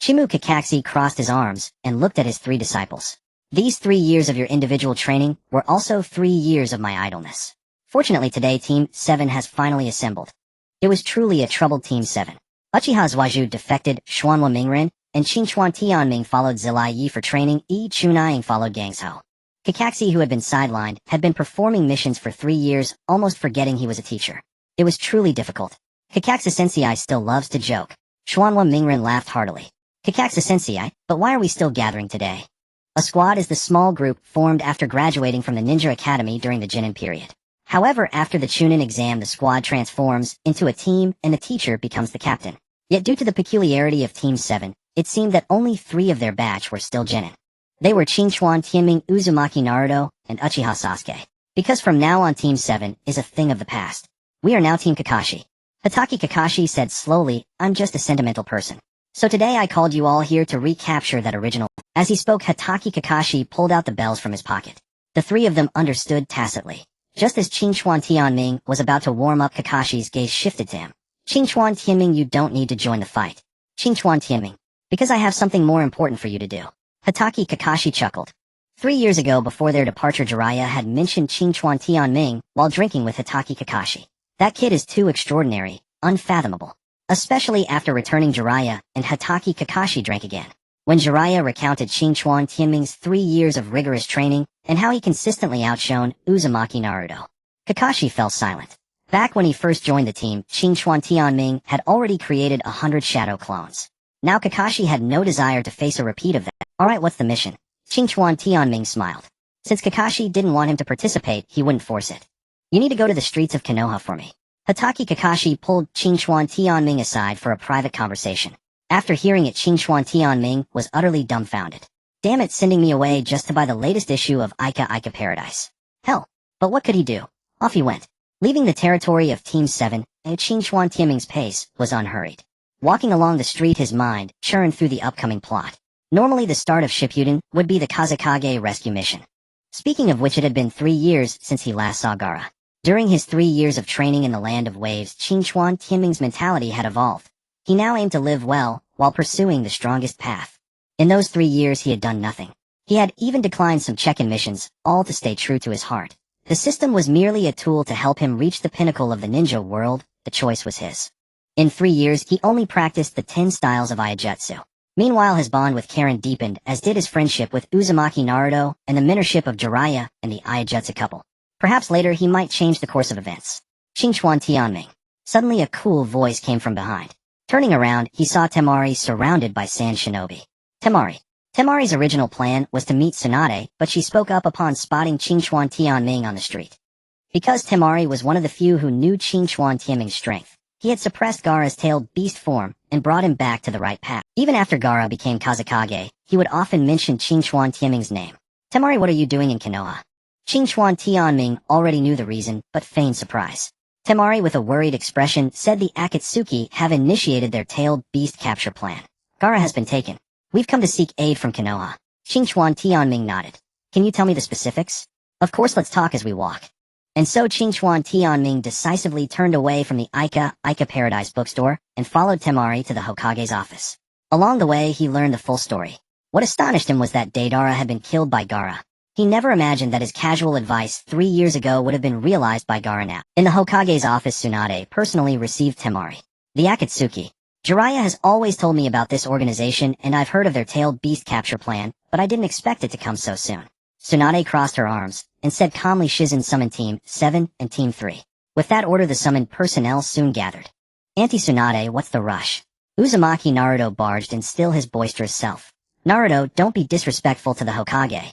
Chimu Kakashi crossed his arms and looked at his 3 disciples. These 3 years of your individual training were also 3 years of my idleness. Fortunately today Team 7 has finally assembled. It was truly a troubled Team 7. Uchiha Zuoju defected, Xuanhua Mingren, and Qingchuan Tianming followed Zilai Yi for training, Yi Chunai followed Gangshou. Kakashi, who had been sidelined, had been performing missions for 3 years, almost forgetting he was a teacher. It was truly difficult. Kakashi Sensei still loves to joke. Xuanhua Mingren laughed heartily. Kakashi Sensei, but why are we still gathering today? A squad is the small group formed after graduating from the Ninja Academy during the Jinin period. However, after the Chunin exam the squad transforms into a team and the teacher becomes the captain. Yet due to the peculiarity of Team 7, it seemed that only 3 of their batch were still Jinin. They were Qingchuan Tianming, Uzumaki Naruto, and Uchiha Sasuke. Because from now on Team 7 is a thing of the past. We are now Team Kakashi. Hatake Kakashi said slowly, I'm just a sentimental person. So today I called you all here to recapture that original. As he spoke, Hatake Kakashi pulled out the bells from his pocket. The 3 of them understood tacitly. Just as Qingchuan Tianming was about to warm up, Kakashi's gaze shifted to him. Qingchuan Tianming, you don't need to join the fight. Qingchuan Tianming. Because I have something more important for you to do. Hatake Kakashi chuckled. 3 years ago, before their departure, Jiraiya had mentioned Qingchuan Tianming while drinking with Hatake Kakashi. That kid is too extraordinary, unfathomable. Especially after returning, Jiraiya and Hatake Kakashi drank again. When Jiraiya recounted Qingchuan Tianming's 3 years of rigorous training and how he consistently outshone Uzumaki Naruto, Kakashi fell silent. Back when he first joined the team, Qingchuan Tianming had already created 100 shadow clones. Now Kakashi had no desire to face a repeat of that. Alright, what's the mission? Qingchuan Tianming smiled. Since Kakashi didn't want him to participate, he wouldn't force it. You need to go to the streets of Konoha for me. Hatake Kakashi pulled Qingchuan Tianming aside for a private conversation. After hearing it, Qingchuan Tianming was utterly dumbfounded. Damn it, sending me away just to buy the latest issue of Ika Paradise. Hell, but what could he do? Off he went. Leaving the territory of Team 7, Qingchuan Tianming's pace was unhurried. Walking along the street, his mind churned through the upcoming plot. Normally the start of Shippuden would be the Kazekage rescue mission. Speaking of which, it had been 3 years since he last saw Gaara. During his 3 years of training in the Land of Waves, Qingchuan Tianming's mentality had evolved. He now aimed to live well, while pursuing the strongest path. In those 3 years he had done nothing. He had even declined some check-in missions, all to stay true to his heart. The system was merely a tool to help him reach the pinnacle of the ninja world. The choice was his. In 3 years he only practiced the 10 styles of Iaijutsu. Meanwhile his bond with Karen deepened, as did his friendship with Uzumaki Naruto and the mentorship of Jiraiya and the Iaijutsu couple. Perhaps later he might change the course of events. Qingchuan Tianming. Suddenly a cool voice came from behind. Turning around, he saw Temari surrounded by sand shinobi. Temari. Temari's original plan was to meet Tsunade, but she spoke up upon spotting Qingchuan Tianming on the street. Because Temari was one of the few who knew Qingchuan Tianming's strength, he had suppressed Gaara's tailed beast form and brought him back to the right path. Even after Gaara became Kazekage, he would often mention Qingchuan Tianming's name. Temari, what are you doing in Konoha? Qingchuan Tianming already knew the reason, but feigned surprise. Temari, with a worried expression, said the Akatsuki have initiated their tailed beast capture plan. Gaara has been taken. We've come to seek aid from Konoha. Qingchuan Tianming nodded. Can you tell me the specifics? Of course, let's talk as we walk. And so Qingchuan Tianming decisively turned away from the Ika Paradise bookstore and followed Temari to the Hokage's office. Along the way, he learned the full story. What astonished him was that Deidara had been killed by Gaara. He never imagined that his casual advice 3 years ago would have been realized by Gaara now. In the Hokage's office, Tsunade personally received Temari. The Akatsuki. Jiraiya has always told me about this organization, and I've heard of their tailed beast capture plan, but I didn't expect it to come so soon. Tsunade crossed her arms and said calmly, Shizen summoned Team 7 and Team 3. With that order, the summoned personnel soon gathered. Auntie Tsunade, what's the rush? Uzumaki Naruto barged in, still his boisterous self. Naruto, don't be disrespectful to the Hokage.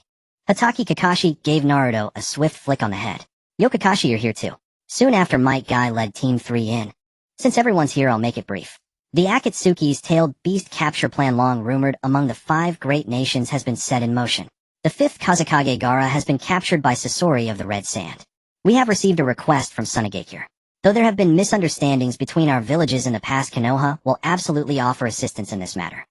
Hatake Kakashi gave Naruto a swift flick on the head. Yo Kakashi, you're here too. Soon after, Might Guy led Team 3 in. Since everyone's here, I'll make it brief. The Akatsuki's tailed beast capture plan, long rumored among the 5 great nations, has been set in motion. The 5th Kazekage Gaara has been captured by Sasori of the Red Sand. We have received a request from Sunagakure. Though there have been misunderstandings between our villages in the past, Konoha will absolutely offer assistance in this matter.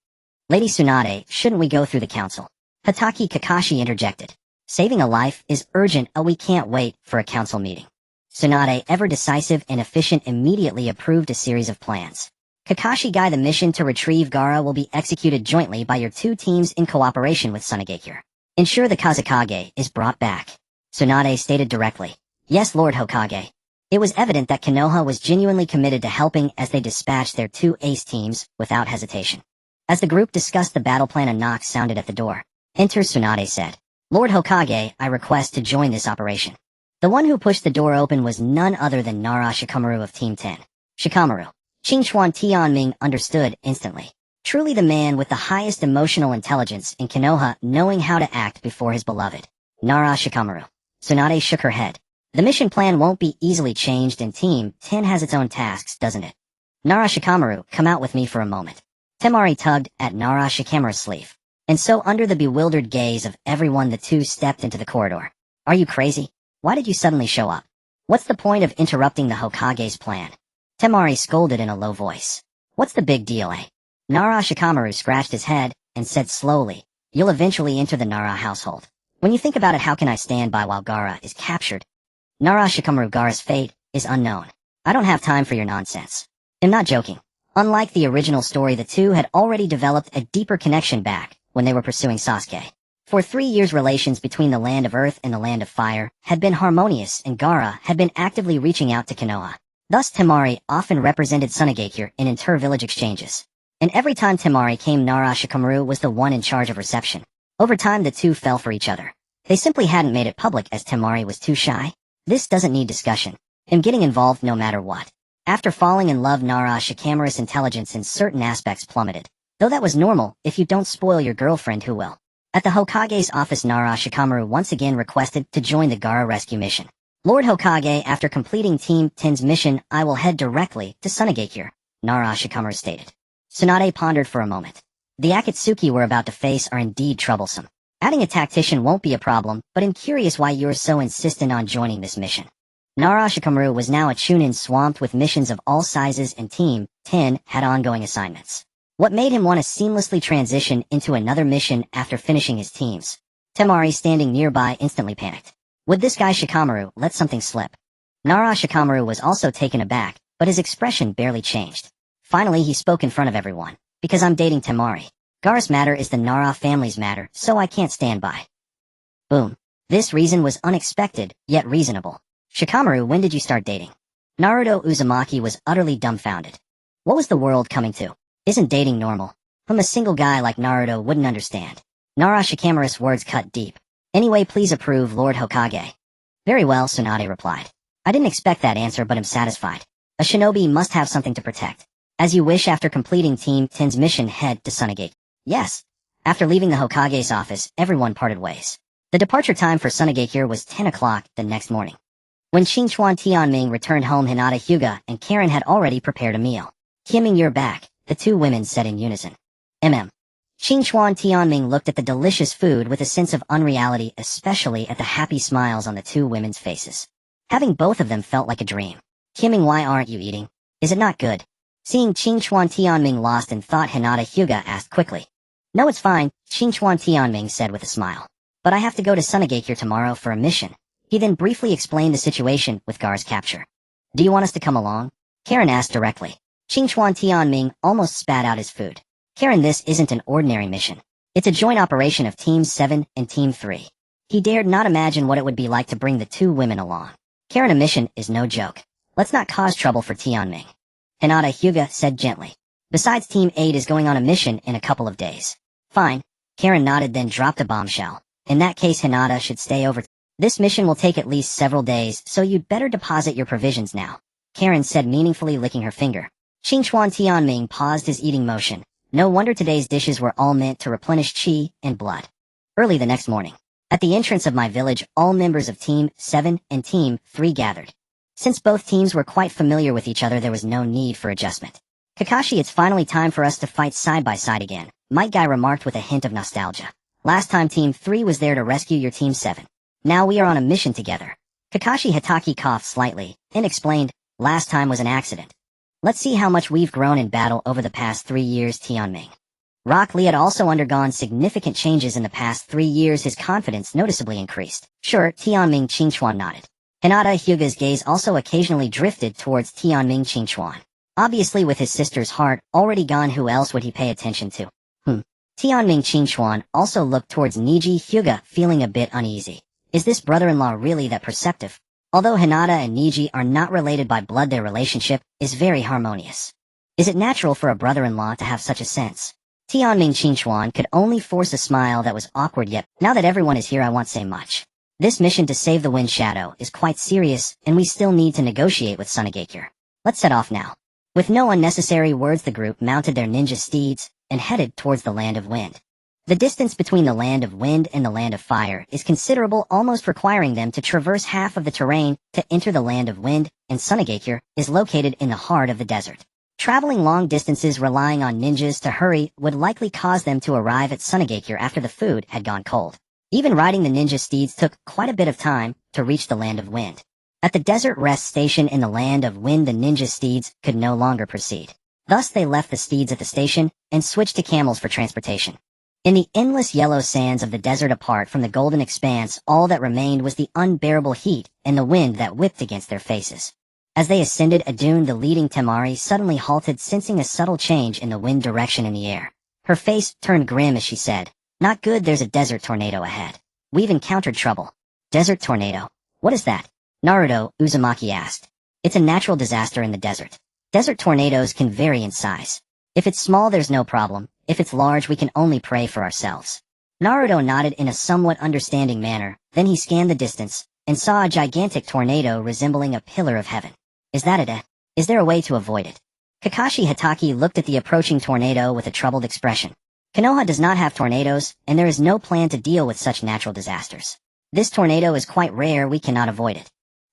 Lady Tsunade, shouldn't we go through the council? Hatake Kakashi interjected. Saving a life is urgent, we can't wait for a council meeting. Tsunade, ever decisive and efficient, immediately approved a series of plans. Kakashi Guy, the mission to retrieve Gaara will be executed jointly by your 2 teams in cooperation with Sunagakure. Ensure the Kazekage is brought back. Tsunade stated directly. Yes, Lord Hokage. It was evident that Konoha was genuinely committed to helping as they dispatched their 2 ace teams without hesitation. As the group discussed the battle plan, a knock sounded at the door. Enter, Tsunade said. Lord Hokage, I request to join this operation. The one who pushed the door open was none other than Nara Shikamaru of Team 10. Shikamaru. Qingchuan Tianming understood instantly. Truly the man with the highest emotional intelligence in Konoha, knowing how to act before his beloved. Nara Shikamaru. Tsunade shook her head. The mission plan won't be easily changed, and Team 10 has its own tasks, doesn't it? Nara Shikamaru, come out with me for a moment. Temari tugged at Nara Shikamaru's sleeve. And so, under the bewildered gaze of everyone, the 2 stepped into the corridor. Are you crazy? Why did you suddenly show up? What's the point of interrupting the Hokage's plan? Temari scolded in a low voice. What's the big deal, eh? Nara Shikamaru scratched his head and said slowly, you'll eventually enter the Nara household. When you think about it, how can I stand by while Gaara is captured? Nara Shikamaru, Gaara's fate is unknown. I don't have time for your nonsense. I'm not joking. Unlike the original story, the 2 had already developed a deeper connection back when they were pursuing Sasuke. For 3 years, relations between the Land of Earth and the Land of Fire had been harmonious, and Gaara had been actively reaching out to Konoha. Thus, Temari often represented Sunagakure in inter-village exchanges. And every time Temari came, Nara Shikamaru was the one in charge of reception. Over time, the 2 fell for each other. They simply hadn't made it public as Temari was too shy. This doesn't need discussion. I'm getting involved no matter what. After falling in love, Nara Shikamaru's intelligence in certain aspects plummeted. Though that was normal, if you don't spoil your girlfriend, who will? At the Hokage's office, Nara Shikamaru once again requested to join the Gaara rescue mission. Lord Hokage, after completing Team 10's mission, I will head directly to Sunagakure, Nara Shikamaru stated. Tsunade pondered for a moment. The Akatsuki we're about to face are indeed troublesome. Adding a tactician won't be a problem, but I'm curious why you're so insistent on joining this mission. Nara Shikamaru was now a chunin swamped with missions of all sizes, and Team 10 had ongoing assignments. What made him want to seamlessly transition into another mission after finishing his teams? Temari, standing nearby, instantly panicked. Would this guy Shikamaru let something slip? Nara Shikamaru was also taken aback, but his expression barely changed. Finally, he spoke in front of everyone. Because I'm dating Temari. Gaara's matter is the Nara family's matter, so I can't stand by. Boom. This reason was unexpected, yet reasonable. Shikamaru, when did you start dating? Naruto Uzumaki was utterly dumbfounded. What was the world coming to? Isn't dating normal? A single guy like Naruto wouldn't understand. Nara Shikamaru's words cut deep. Anyway, please approve, Lord Hokage. Very well, Tsunade replied. I didn't expect that answer, but am satisfied. A shinobi must have something to protect. As you wish. After completing Team 10's mission, head to Sunagate. Yes. After leaving the Hokage's office, everyone parted ways. The departure time for Sunagakure was 10 o'clock the next morning. When Qingchuan Tianming returned home, Hinata Hyuga and Karen had already prepared a meal. Kimming, you're back, the two women said in unison. Qingchuan Tianming looked at the delicious food with a sense of unreality, especially at the happy smiles on the two women's faces. Having both of them felt like a dream. Kimming, why aren't you eating? Is it not good? Seeing Qingchuan Tianming lost in thought, Hinata Hyuga asked quickly. No, it's fine, Qingchuan Tianming said with a smile. But I have to go to Sunagakure tomorrow for a mission. He then briefly explained the situation with Gar's capture. Do you want us to come along? Karen asked directly. Qingchuan Tianming almost spat out his food. Karen, this isn't an ordinary mission. It's a joint operation of Team 7 and Team 3. He dared not imagine what it would be like to bring the two women along. Karen, a mission is no joke. Let's not cause trouble for Tianming. Hinata Hyuga said gently. Besides, Team 8 is going on a mission in a couple of days. Fine. Karen nodded, then dropped a bombshell. In that case, Hinata should stay over. This mission will take at least several days, so you'd better deposit your provisions now. Karen said, meaningfully licking her finger. Qingchuan Tianming paused his eating motion. No wonder today's dishes were all meant to replenish qi and blood. Early the next morning, at the entrance of my village, all members of Team 7 and Team 3 gathered. Since both teams were quite familiar with each other, there was no need for adjustment. Kakashi, it's finally time for us to fight side by side again, Might Guy remarked with a hint of nostalgia. Last time Team 3 was there to rescue your Team 7. Now we are on a mission together. Kakashi Hitaki coughed slightly and explained, last time was an accident. Let's see how much we've grown in battle over the past 3 years, Tianming. Rock Lee had also undergone significant changes in the past 3 years. His confidence noticeably increased. Sure, Tianming. Qingchuan nodded. Hinata Hyuga's gaze also occasionally drifted towards Tianming. Qingchuan. Obviously, with his sister's heart already gone, who else would he pay attention to? Tianming. Qingchuan also looked towards Niji Hyuga, feeling a bit uneasy. Is this brother-in-law really that perceptive? Although Hinata and Niji are not related by blood, their relationship is very harmonious. Is it natural for a brother-in-law to have such a sense? Tianming. Qingchuan could only force a smile that was awkward, yet now that everyone is here, I won't say much. This mission to save the Wind Shadow is quite serious, and we still need to negotiate with Sunagakure. Let's set off now. With no unnecessary words, the group mounted their ninja steeds and headed towards the Land of Wind. The distance between the Land of Wind and the Land of Fire is considerable, almost requiring them to traverse half of the terrain to enter the Land of Wind, and Sunagakure is located in the heart of the desert. Traveling long distances relying on ninjas to hurry would likely cause them to arrive at Sunagakure after the food had gone cold. Even riding the ninja steeds took quite a bit of time to reach the Land of Wind. At the desert rest station in the Land of Wind, the ninja steeds could no longer proceed. Thus they left the steeds at the station and switched to camels for transportation. In the endless yellow sands of the desert, apart from the golden expanse, all that remained was the unbearable heat and the wind that whipped against their faces. As they ascended a dune, the leading Temari suddenly halted, sensing a subtle change in the wind direction in the air. Her face turned grim as she said, "Not good, there's a desert tornado ahead. We've encountered trouble." Desert tornado? What is that? Naruto, Uzumaki asked. It's a natural disaster in the desert. Desert tornadoes can vary in size. If it's small, there's no problem. If it's large, we can only pray for ourselves. Naruto nodded in a somewhat understanding manner, then he scanned the distance and saw a gigantic tornado resembling a pillar of heaven. Is that it? Is there a way to avoid it? Kakashi Hitaki looked at the approaching tornado with a troubled expression. Konoha does not have tornadoes, and there is no plan to deal with such natural disasters. This tornado is quite rare, we cannot avoid it.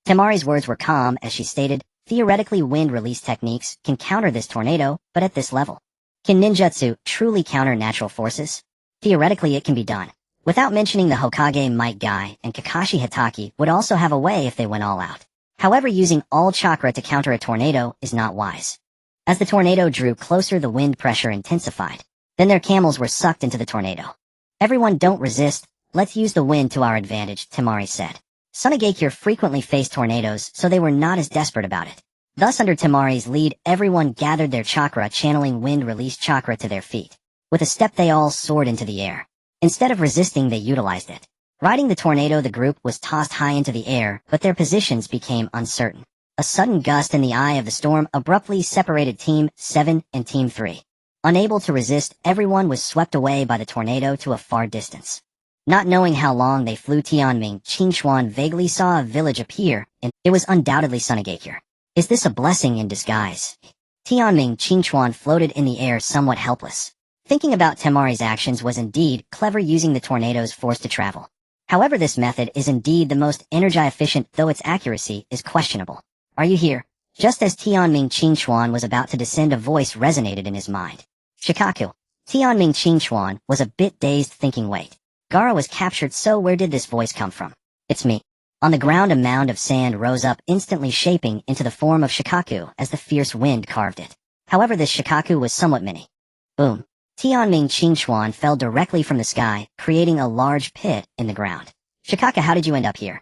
Temari's words were calm as she stated, theoretically wind release techniques can counter this tornado, but at this level. Can ninjutsu truly counter natural forces? Theoretically it can be done. Without mentioning the Hokage Might Guy and Kakashi Hitaki would also have a way if they went all out. However, using all chakra to counter a tornado is not wise. As the tornado drew closer, the wind pressure intensified. Then their camels were sucked into the tornado. Everyone don't resist, let's use the wind to our advantage, Temari said. Sunagakure frequently faced tornadoes, so they were not as desperate about it. Thus, under Temari's lead, everyone gathered their chakra, channeling wind-released chakra to their feet. With a step, they all soared into the air. Instead of resisting, they utilized it. Riding the tornado, the group was tossed high into the air, but their positions became uncertain. A sudden gust in the eye of the storm abruptly separated Team 7 and Team 3. Unable to resist, everyone was swept away by the tornado to a far distance. Not knowing how long they flew, Tianming Qingchuan vaguely saw a village appear, and it was undoubtedly Sunagakure. Is this a blessing in disguise? Tianming Qingchuan floated in the air somewhat helpless. Thinking about Temari's actions was indeed clever, using the tornado's force to travel. However, this method is indeed the most energy-efficient, though its accuracy is questionable. Are you here? Just as Tianming Qingchuan was about to descend, a voice resonated in his mind. Shikaku. Tianming Qingchuan was a bit dazed, thinking, wait. Gaara was captured, so where did this voice come from? It's me. On the ground, a mound of sand rose up, instantly shaping into the form of Shikaku as the fierce wind carved it. However, this Shikaku was somewhat mini. Boom. Tianming Qingchuan fell directly from the sky, creating a large pit in the ground. Shikaku, how did you end up here?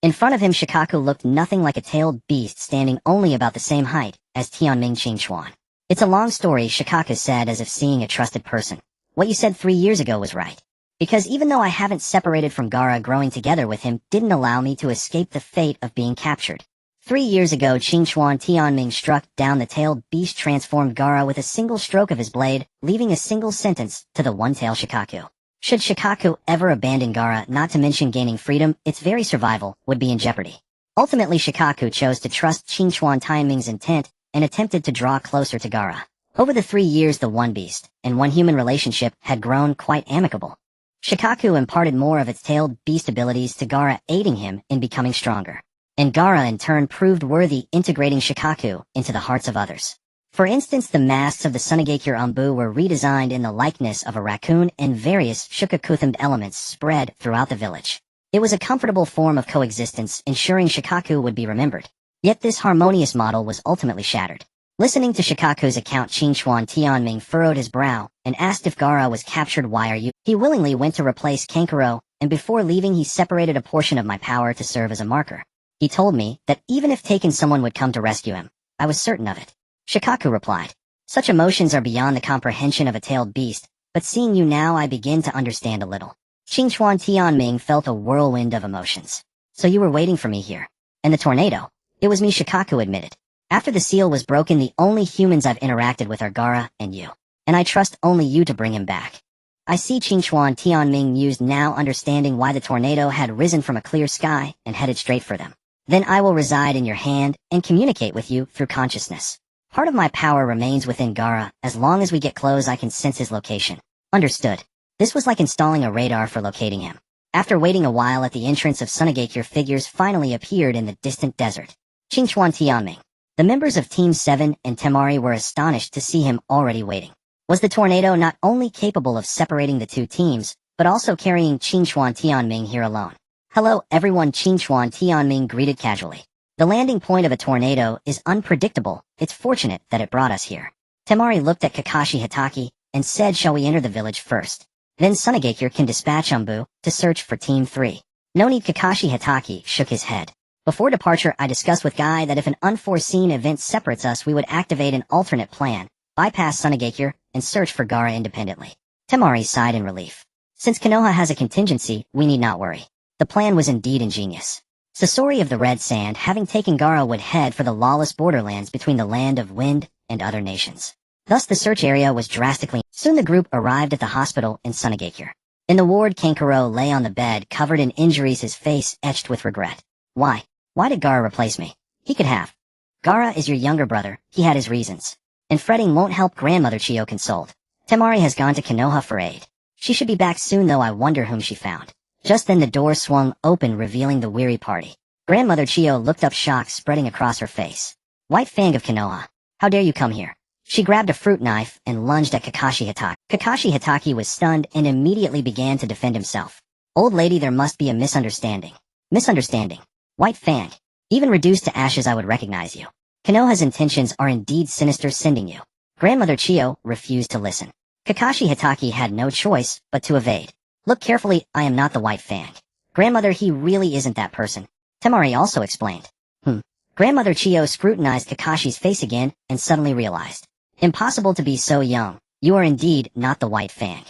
In front of him, Shikaku looked nothing like a tailed beast, standing only about the same height as Tianming Qingchuan. It's a long story, Shikaku said, as if seeing a trusted person. What you said 3 years ago was right. Because even though I haven't separated from Gaara, growing together with him didn't allow me to escape the fate of being captured. 3 years ago, Qingchuan Tianming struck down the tailed beast, transformed Gaara with a single stroke of his blade, leaving a single sentence to the one-tailed Shikaku. Should Shikaku ever abandon Gaara, not to mention gaining freedom, its very survival would be in jeopardy. Ultimately, Shikaku chose to trust Qingchuan Tianming's intent and attempted to draw closer to Gaara. Over the 3 years, the one beast and one human relationship had grown quite amicable. Shikaku imparted more of its tailed beast abilities to Gaara, aiding him in becoming stronger. And Gaara in turn proved worthy, integrating Shikaku into the hearts of others. For instance, the masks of the Sunagakure Umbu were redesigned in the likeness of a raccoon, and various Shukaku-themed elements spread throughout the village. It was a comfortable form of coexistence, ensuring Shikaku would be remembered. Yet this harmonious model was ultimately shattered. Listening to Shikaku's account, Qingchuan Tianming furrowed his brow and asked if Gaara was captured. Why are you? He willingly went to replace Kankuro, and before leaving he separated a portion of my power to serve as a marker. He told me that even if taken, someone would come to rescue him. I was certain of it. Shikaku replied. Such emotions are beyond the comprehension of a tailed beast, but seeing you now I begin to understand a little. Qingchuan Tianming felt a whirlwind of emotions. So you were waiting for me here. And the tornado? It was me, Shikaku admitted. After the seal was broken, the only humans I've interacted with are Gaara and you. And I trust only you to bring him back. I see, Qingchuan Tianming mused, now understanding why the tornado had risen from a clear sky and headed straight for them. Then I will reside in your hand and communicate with you through consciousness. Part of my power remains within Gaara. As long as we get close, I can sense his location. Understood. This was like installing a radar for locating him. After waiting a while at the entrance of Sunagakure, figures finally appeared in the distant desert. Qingchuan Tianming. The members of Team 7 and Temari were astonished to see him already waiting. Was the tornado not only capable of separating the two teams, but also carrying Qingchuan Tianming here alone? Hello everyone, Qingchuan Tianming greeted casually. The landing point of a tornado is unpredictable. It's fortunate that it brought us here. Temari looked at Kakashi Hitaki and said, shall we enter the village first? Then Sunagakure can dispatch Umbu to search for Team 3. No need. Kakashi Hitaki shook his head. Before departure, I discussed with Guy that if an unforeseen event separates us, we would activate an alternate plan, bypass Sunagakure, and search for Gaara independently. Temari sighed in relief. Since Konoha has a contingency, we need not worry. The plan was indeed ingenious. Sasori of the Red Sand, having taken Gaara, would head for the lawless borderlands between the Land of Wind and other nations. Thus the search area was drastically. Soon the group arrived at the hospital in Sunagakure. In the ward, Kankuro lay on the bed, covered in injuries, his face etched with regret. Why? Why did Gaara replace me? He could have. Gaara is your younger brother, he had his reasons. And fretting won't help, Grandmother Chiyo consoled. Temari has gone to Konoha for aid. She should be back soon, though I wonder whom she found. Just then the door swung open, revealing the weary party. Grandmother Chiyo looked up, shock spreading across her face. White Fang of Konoha, how dare you come here? She grabbed a fruit knife and lunged at Kakashi Hitaki. Kakashi Hitaki was stunned and immediately began to defend himself. Old lady, there must be a misunderstanding. Misunderstanding? White Fang. Even reduced to ashes I would recognize you. Konoha's intentions are indeed sinister, sending you. Grandmother Chiyo refused to listen. Kakashi Hitaki had no choice but to evade. Look carefully, I am not the White Fang. Grandmother, he really isn't that person. Temari also explained. Grandmother Chiyo scrutinized Kakashi's face again and suddenly realized. Impossible to be so young. You are indeed not the White Fang.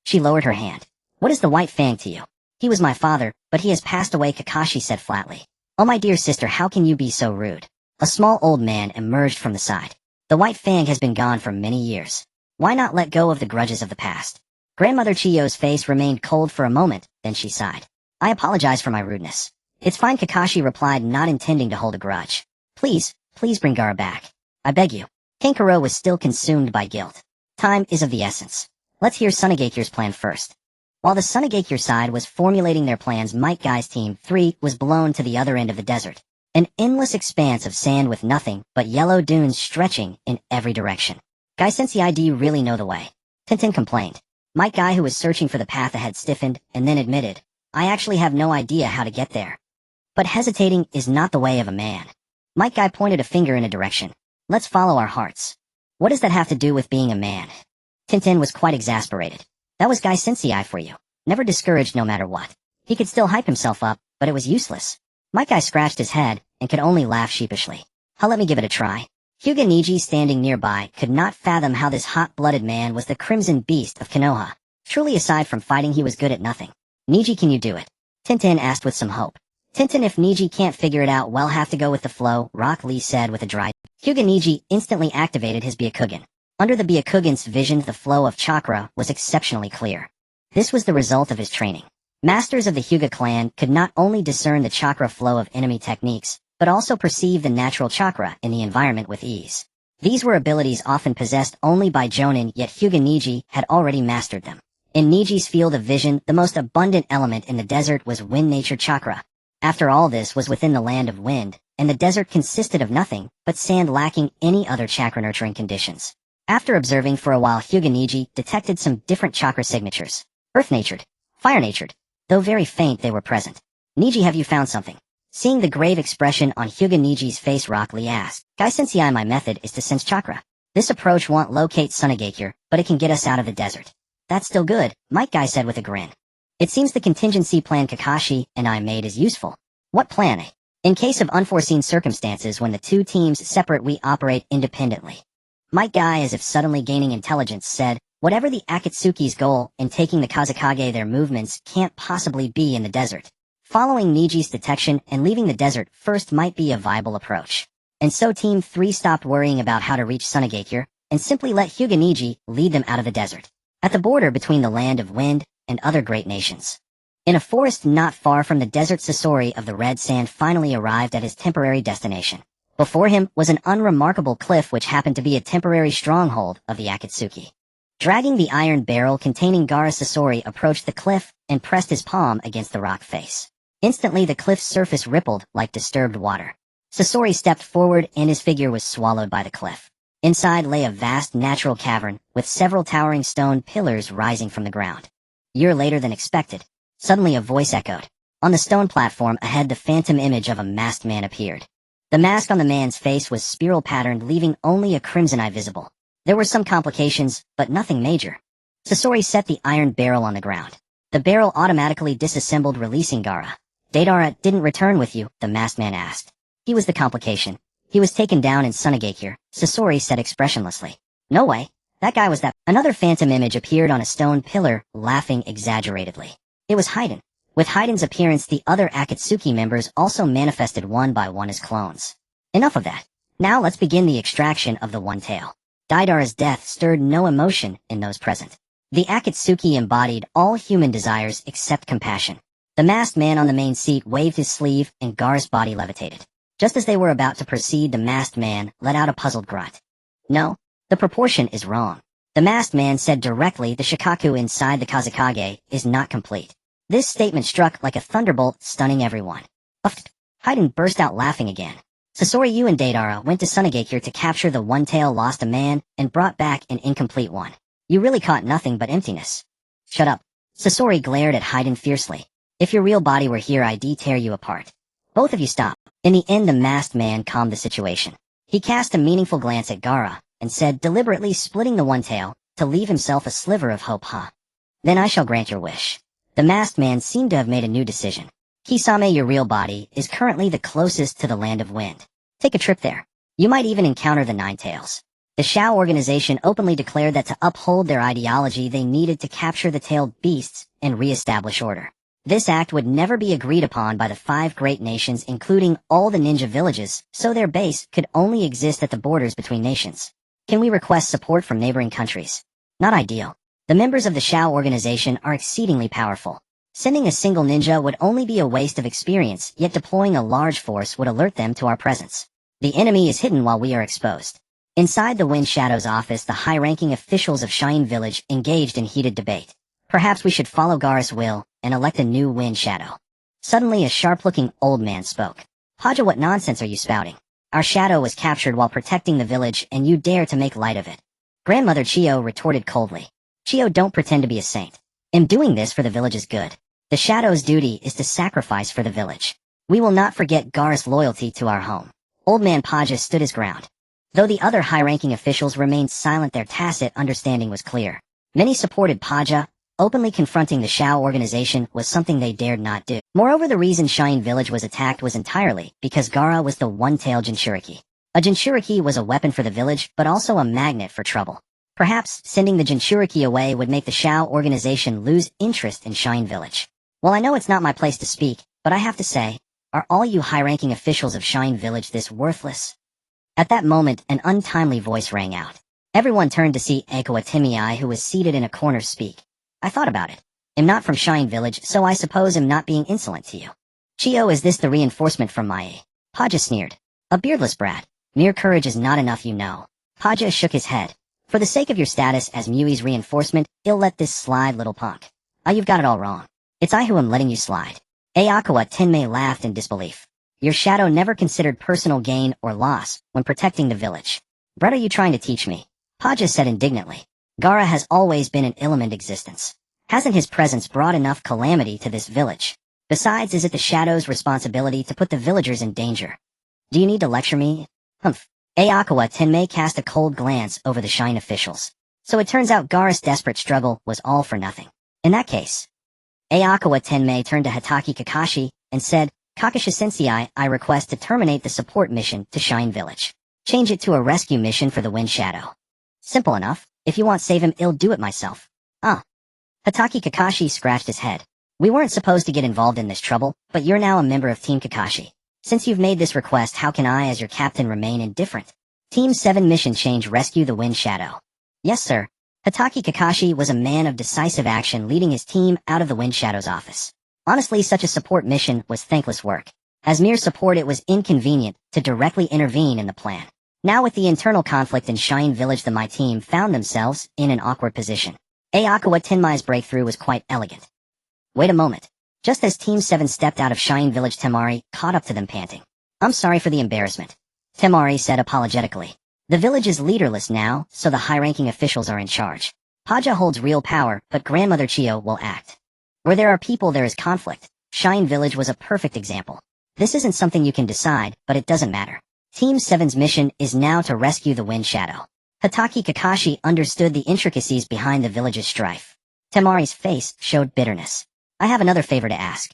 She lowered her hand. What is the White Fang to you? He was my father, but he has passed away, Kakashi said flatly. Oh my dear sister, how can you be so rude? A small old man emerged from the side. The White Fang has been gone for many years. Why not let go of the grudges of the past? Grandmother Chiyo's face remained cold for a moment, then she sighed. I apologize for my rudeness. It's fine, Kakashi replied, not intending to hold a grudge. Please bring Gaara back. I beg you. Kankuro was still consumed by guilt. Time is of the essence. Let's hear Sunagakure's plan first. While the Sunagakure side was formulating their plans, Might Guy's Team 3 was blown to the other end of the desert. An endless expanse of sand with nothing but yellow dunes stretching in every direction. Guy Sensei, do you really know the way? Tintin complained. Might Guy, who was searching for the path ahead, stiffened and then admitted, I actually have no idea how to get there. But hesitating is not the way of a man. Might Guy pointed a finger in a direction. Let's follow our hearts. What does that have to do with being a man? Tintin was quite exasperated. That was Guy Sensei for you. Never discouraged no matter what. He could still hype himself up, but it was useless. Might Guy scratched his head and could only laugh sheepishly. Let me give it a try. Hyuga Niji, standing nearby, could not fathom how this hot-blooded man was the crimson beast of Konoha. Truly, aside from fighting, he was good at nothing. Niji, can you do it? Tintin asked with some hope. Tintin, if Niji can't figure it out, we'll have to go with the flow, Rock Lee said with a dry. Hyuga Niji instantly activated his Byakugan. Under the Byakugan's vision, the flow of chakra was exceptionally clear. This was the result of his training. Masters of the Hyuga clan could not only discern the chakra flow of enemy techniques, but also perceive the natural chakra in the environment with ease. These were abilities often possessed only by Jonin, yet Hyuga Niji had already mastered them. In Niji's field of vision, the most abundant element in the desert was wind nature chakra. After all, this was within the land of wind, and the desert consisted of nothing but sand lacking any other chakra-nurturing conditions. After observing for a while, Hyuga Niji detected some different chakra signatures. Earth-natured, fire-natured. Though very faint, they were present. Niji, have you found something? Seeing the grave expression on Hyuga Niji's face, Rock Lee asked. Guy Sensei, my method is to sense chakra. This approach won't locate Sunagakure, but it can get us out of the desert. That's still good, Might Guy said with a grin. It seems the contingency plan Kakashi and I made is useful. What plan? In case of unforeseen circumstances when the two teams separate, we operate independently. Might Guy, as if suddenly gaining intelligence, said, whatever the Akatsuki's goal in taking the Kazekage, their movements can't possibly be in the desert. Following Niji's detection and leaving the desert first might be a viable approach. And so Team 3 stopped worrying about how to reach Sunagakure and simply let Hyuga Niji lead them out of the desert, at the border between the land of wind and other great nations. In a forest not far from the desert, Sasori of the Red Sand finally arrived at his temporary destination. Before him was an unremarkable cliff which happened to be a temporary stronghold of the Akatsuki. Dragging the iron barrel containing Gaara, Sasori approached the cliff and pressed his palm against the rock face. Instantly the cliff's surface rippled like disturbed water. Sasori stepped forward and his figure was swallowed by the cliff. Inside lay a vast natural cavern with several towering stone pillars rising from the ground. A year later than expected, suddenly a voice echoed. On the stone platform ahead, the phantom image of a masked man appeared. The mask on the man's face was spiral-patterned, leaving only a crimson eye visible. There were some complications, but nothing major. Sasori set the iron barrel on the ground. The barrel automatically disassembled, releasing Gaara. Deidara didn't return with you, the masked man asked. He was the complication. He was taken down in Sunagakure, Sasori said expressionlessly. No way. That guy was that. Another phantom image appeared on a stone pillar, laughing exaggeratedly. It was Haiden. With Haiden's appearance, the other Akatsuki members also manifested one by one as clones. Enough of that. Now let's begin the extraction of the One Tail. Deidara's death stirred no emotion in those present. The Akatsuki embodied all human desires except compassion. The masked man on the main seat waved his sleeve and Gaara's body levitated. Just as they were about to proceed, the masked man let out a puzzled grunt. No, the proportion is wrong. The masked man said directly, the Shikaku inside the Kazekage is not complete. This statement struck like a thunderbolt, stunning everyone. Haiden burst out laughing again. Sasori, you and Deidara went to Sunagakure to capture the One Tail, lost a man, and brought back an incomplete one. You really caught nothing but emptiness. Shut up. Sasori glared at Haiden fiercely. If your real body were here, I'd tear you apart. Both of you stop. In the end, the masked man calmed the situation. He cast a meaningful glance at Gaara and said, deliberately splitting the One Tail to leave himself a sliver of hope, huh? Then I shall grant your wish. The masked man seemed to have made a new decision. Kisame, your real body is currently the closest to the land of wind. Take a trip there. You might even encounter the Nine Tails. The Shao organization openly declared that to uphold their ideology they needed to capture the tailed beasts and re-establish order. This act would never be agreed upon by the 5 great nations, including all the ninja villages, so their base could only exist at the borders between nations. Can we request support from neighboring countries? Not ideal. The members of the Shao organization are exceedingly powerful. Sending a single ninja would only be a waste of experience, yet deploying a large force would alert them to our presence. The enemy is hidden while we are exposed. Inside the Wind Shadow's office, the high-ranking officials of Shine Village engaged in heated debate. Perhaps we should follow Gaara's will and elect a new wind shadow. Suddenly a sharp-looking old man spoke. Paja, what nonsense are you spouting? Our shadow was captured while protecting the village and you dare to make light of it. Grandmother Chio retorted coldly. Chio, don't pretend to be a saint. I'm doing this for the village's good. The shadow's duty is to sacrifice for the village. We will not forget Gaara's loyalty to our home. Old man Paja stood his ground. Though the other high-ranking officials remained silent, their tacit understanding was clear. Many supported Paja. Openly confronting the Shao organization was something they dared not do. Moreover, the reason Shine Village was attacked was entirely because Gaara was the one-tailed Jinchuriki. A Jinchuriki was a weapon for the village, but also a magnet for trouble. Perhaps sending the Jinchuriki away would make the Shao organization lose interest in Shine Village. Well, I know it's not my place to speak, but I have to say, are all you high-ranking officials of Shine Village this worthless? At that moment, an untimely voice rang out. Everyone turned to see Aokawa Tenmei, who was seated in a corner, speak. I thought about it. I'm not from Shine Village, so I suppose I'm not being insolent to you. Chio, is this the reinforcement from Mai? Paja sneered. A beardless brat. Mere courage is not enough, you know. Paja shook his head. For the sake of your status as Mui's reinforcement, I'll let this slide, little punk. You've got it all wrong. It's I who am letting you slide. Aokawa Tenmei laughed in disbelief. Your shadow never considered personal gain or loss when protecting the village. What are you trying to teach me? Paja said indignantly. Gaara has always been an illumined existence. Hasn't his presence brought enough calamity to this village? Besides, is it the Shadow's responsibility to put the villagers in danger? Do you need to lecture me? Humph. Aokawa Tenmei cast a cold glance over the Shine officials. So it turns out Gaara's desperate struggle was all for nothing. In that case, Aokawa Tenmei turned to Hitaki Kakashi and said, Kakashi-sensei, I request to terminate the support mission to Shine Village. Change it to a rescue mission for the Wind Shadow. Simple enough. If you want save him, I'll do it myself. Hitaki Kakashi scratched his head. We weren't supposed to get involved in this trouble, but you're now a member of Team Kakashi. Since you've made this request, how can I, as your captain, remain indifferent? Team 7 mission change, rescue the Wind Shadow. Yes, sir. Hitaki Kakashi was a man of decisive action, leading his team out of the Wind Shadow's office. Honestly, such a support mission was thankless work. As mere support, it was inconvenient to directly intervene in the plan. Now with the internal conflict in Shine Village, my team found themselves in an awkward position. Aokawa Tenmei's breakthrough was quite elegant. Wait a moment. Just as Team 7 stepped out of Shine Village, Temari caught up to them panting. I'm sorry for the embarrassment. Temari said apologetically. The village is leaderless now, so the high-ranking officials are in charge. Paja holds real power, but Grandmother Chio will act. Where there are people, there is conflict. Shine Village was a perfect example. This isn't something you can decide, but it doesn't matter. Team 7's mission is now to rescue the Wind Shadow. Hitaki Kakashi understood the intricacies behind the village's strife. Temari's face showed bitterness. I have another favor to ask.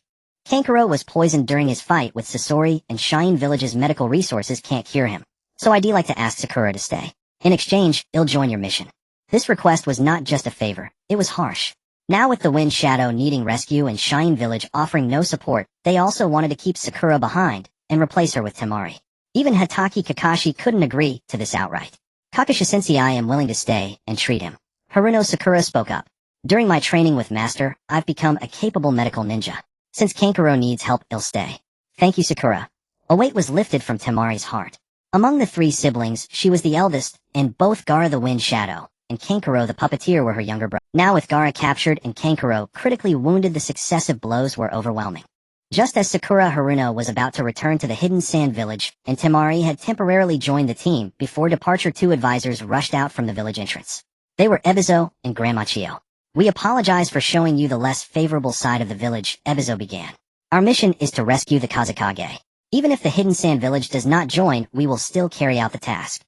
Kankuro was poisoned during his fight with Sasori, and Shine Village's medical resources can't cure him. So I'd like to ask Sakura to stay. In exchange, I'll join your mission. This request was not just a favor, it was harsh. Now with the Wind Shadow needing rescue and Shine Village offering no support, they also wanted to keep Sakura behind and replace her with Temari. Even Hitaki Kakashi couldn't agree to this outright. Kakashi-sensei, I am willing to stay and treat him. Haruno Sakura spoke up. During my training with Master, I've become a capable medical ninja. Since Kankuro needs help, I'll stay. Thank you, Sakura. A weight was lifted from Temari's heart. Among the 3 siblings, she was the eldest, and both Gaara the Wind Shadow and Kankuro the Puppeteer were her younger brother. Now with Gaara captured and Kankuro critically wounded, the successive blows were overwhelming. Just as Sakura, Haruno was about to return to the Hidden Sand Village, and Temari had temporarily joined the team before departure, 2 advisors rushed out from the village entrance. They were Ebizo and Grandma Chio. We apologize for showing you the less favorable side of the village, Ebizo began. Our mission is to rescue the Kazekage. Even if the Hidden Sand Village does not join, we will still carry out the task.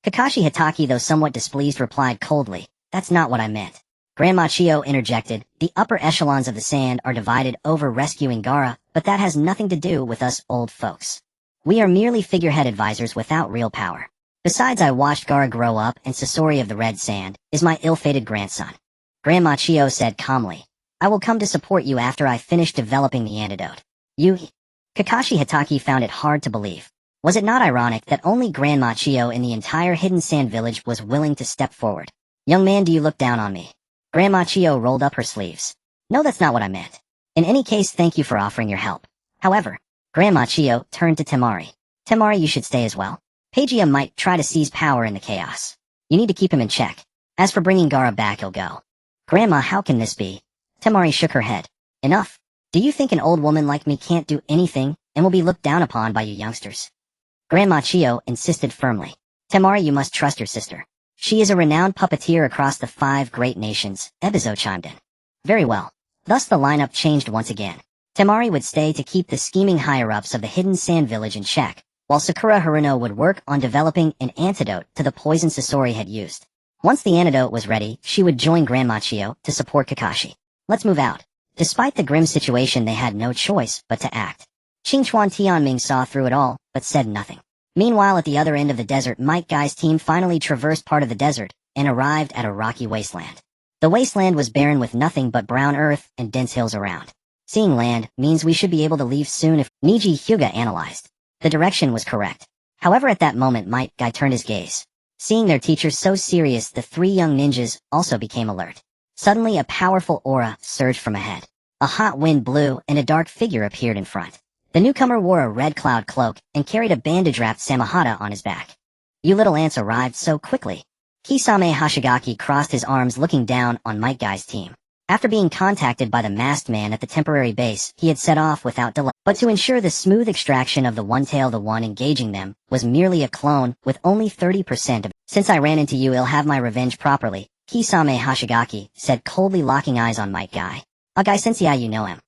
Kakashi Hitaki, though somewhat displeased, replied coldly, That's not what I meant. Grandma Chio interjected, The upper echelons of the sand are divided over rescuing Gaara, but that has nothing to do with us old folks. We are merely figurehead advisors without real power. Besides, I watched Gaara grow up, and Sasori of the Red Sand is my ill-fated grandson. Grandma Chio said calmly, I will come to support you after I finish developing the antidote. You... Kakashi Hitaki found it hard to believe. Was it not ironic that only Grandma Chio in the entire Hidden Sand Village was willing to step forward? Young man, do you look down on me? Grandma Chio rolled up her sleeves. No, that's not what I meant. In any case, thank you for offering your help. However, Grandma Chio turned to Temari. Temari, you should stay as well. Pagia might try to seize power in the chaos. You need to keep him in check. As for bringing Gaara back, he'll go. Grandma, how can this be? Temari shook her head. Enough. Do you think an old woman like me can't do anything and will be looked down upon by you youngsters? Grandma Chio insisted firmly. Temari, you must trust your sister. She is a renowned puppeteer across the 5 great nations, Ebizo chimed in. Very well. Thus the lineup changed once again. Temari would stay to keep the scheming higher-ups of the hidden sand village in check, while Sakura Haruno would work on developing an antidote to the poison Sasori had used. Once the antidote was ready, she would join Grandma Chio to support Kakashi. Let's move out. Despite the grim situation, they had no choice but to act. Qingchuan Tianming saw through it all, but said nothing. Meanwhile, at the other end of the desert, Might Guy's team finally traversed part of the desert and arrived at a rocky wasteland. The wasteland was barren with nothing but brown earth and dense hills around. Seeing land means we should be able to leave soon if Niji Hyuga analyzed. The direction was correct. However, at that moment, Might Guy turned his gaze. Seeing their teacher so serious, the 3 young ninjas also became alert. Suddenly, a powerful aura surged from ahead. A hot wind blew and a dark figure appeared in front. The newcomer wore a red cloud cloak and carried a bandage-wrapped samahata on his back. You little ants arrived so quickly. Kisame Hashigaki crossed his arms looking down on Might Guy's team. After being contacted by the masked man at the temporary base, he had set off without delay. But to ensure the smooth extraction of the one-tail, the one engaging them was merely a clone with only 30% of it. Since I ran into you, I'll have my revenge properly, Kisame Hashigaki said, coldly locking eyes on Might Guy. Guy Sensei, you know him.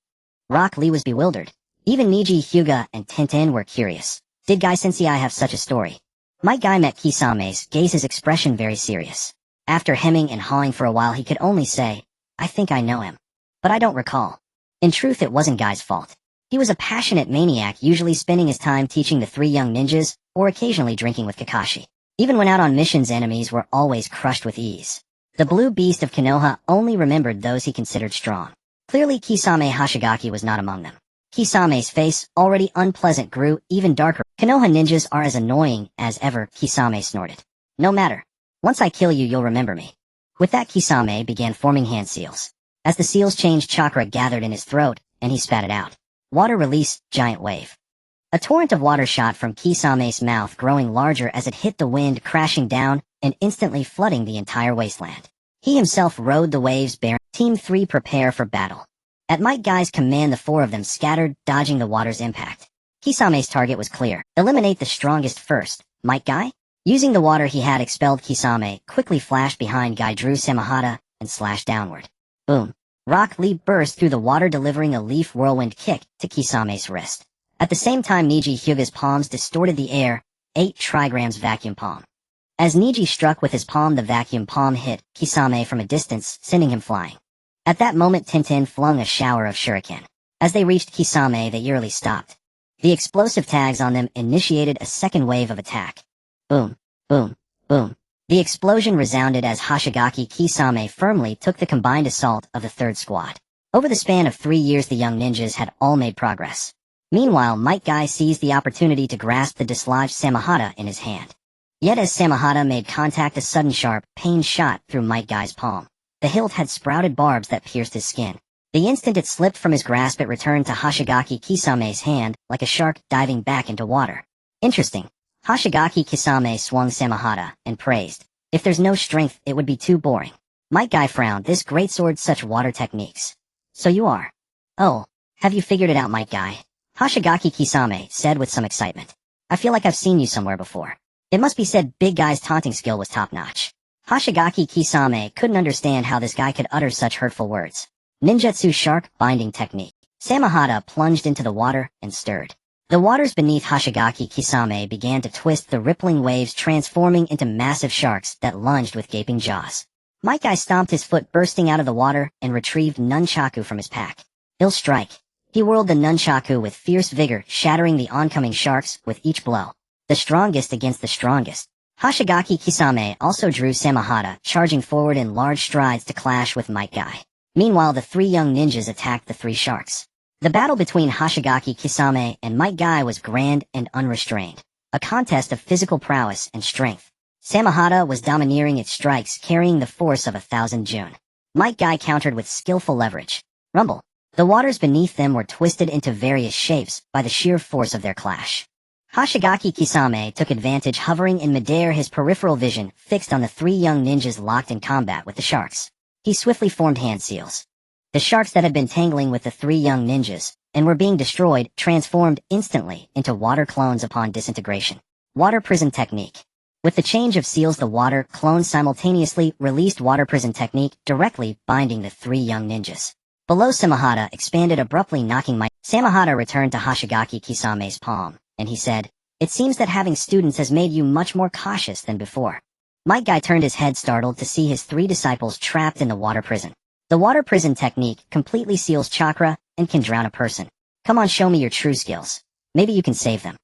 Rock Lee was bewildered. Even Niji Hyuga and Tenten were curious. Did Guy Sensei have such a story? Might Guy met Kisame's gaze, his expression very serious. After hemming and hawing for a while, he could only say, I think I know him. But I don't recall. In truth, it wasn't Guy's fault. He was a passionate maniac, usually spending his time teaching the 3 young ninjas, or occasionally drinking with Kakashi. Even when out on missions, enemies were always crushed with ease. The blue beast of Konoha only remembered those he considered strong. Clearly, Kisame Hashigaki was not among them. Kisame's face, already unpleasant, grew even darker. Konoha ninjas are as annoying as ever, Kisame snorted. No matter. Once I kill you, you'll remember me. With that, Kisame began forming hand seals. As the seals changed, chakra gathered in his throat, and he spat it out. Water release, giant wave. A torrent of water shot from Kisame's mouth, growing larger as it hit the wind, crashing down, and instantly flooding the entire wasteland. He himself rode the waves bearing. Team 3 prepare for battle. At Might Guy's command, the 4 of them scattered, dodging the water's impact. Kisame's target was clear. Eliminate the strongest first. Might Guy? Using the water he had expelled, Kisame quickly flashed behind Guy, drew Samahata, and slashed downward. Boom. Rock Lee burst through the water, delivering a leaf whirlwind kick to Kisame's wrist. At the same time, Niji Hyuga's palms distorted the air. 8 trigrams vacuum palm. As Niji struck with his palm, the vacuum palm hit Kisame from a distance, sending him flying. At that moment, Tenten flung a shower of shuriken. As they reached Kisame, they eerily stopped. The explosive tags on them initiated a second wave of attack. Boom, boom, boom. The explosion resounded as Hashigaki Kisame firmly took the combined assault of the 3rd squad. Over the span of 3 years, the young ninjas had all made progress. Meanwhile, Might Guy seized the opportunity to grasp the dislodged samahata in his hand. Yet as samahata made contact, a sudden sharp pain shot through Might Guy's palm. The hilt had sprouted barbs that pierced his skin. The instant it slipped from his grasp, it returned to Hashigaki Kisame's hand like a shark diving back into water. Interesting. Hashigaki Kisame swung samahata and praised. If there's no strength, it would be too boring. Might Guy frowned. This greatsword, such water techniques. So you are. Oh, have you figured it out, Might Guy? Hashigaki Kisame said with some excitement. I feel like I've seen you somewhere before. It must be said Big Guy's taunting skill was top-notch. Hashigaki Kisame couldn't understand how this guy could utter such hurtful words. Ninjutsu shark binding technique. Samahata plunged into the water and stirred. The waters beneath Hashigaki Kisame began to twist, the rippling waves transforming into massive sharks that lunged with gaping jaws. Might Guy stomped his foot, bursting out of the water, and retrieved nunchaku from his pack. He'll strike. He whirled the nunchaku with fierce vigor, shattering the oncoming sharks with each blow. The strongest against the strongest. Hashigaki Kisame also drew samahata, charging forward in large strides to clash with Might Guy. Meanwhile, the 3 young ninjas attacked the 3 sharks. The battle between Hashigaki Kisame and Might Guy was grand and unrestrained. A contest of physical prowess and strength. Samahata was domineering its strikes, carrying the force of 1,000 jun. Might Guy countered with skillful leverage. Rumble. The waters beneath them were twisted into various shapes by the sheer force of their clash. Hashigaki Kisame took advantage, hovering in midair, his peripheral vision fixed on the 3 young ninjas locked in combat with the sharks. He swiftly formed hand seals. The sharks that had been tangling with the three young ninjas and were being destroyed transformed instantly into water clones upon disintegration. Water prison technique. With the change of seals, the water clones simultaneously released water prison technique, directly binding the three young ninjas. Below, Samahata expanded abruptly, knocking my... Samahata returned to Hoshigaki Kisame's palm, and he said, "It seems that having students has made you much more cautious than before." Might Guy turned his head, startled to see his three disciples trapped in the water prison. The water prison technique completely seals chakra and can drown a person. "Come on, show me your true skills. Maybe you can save them."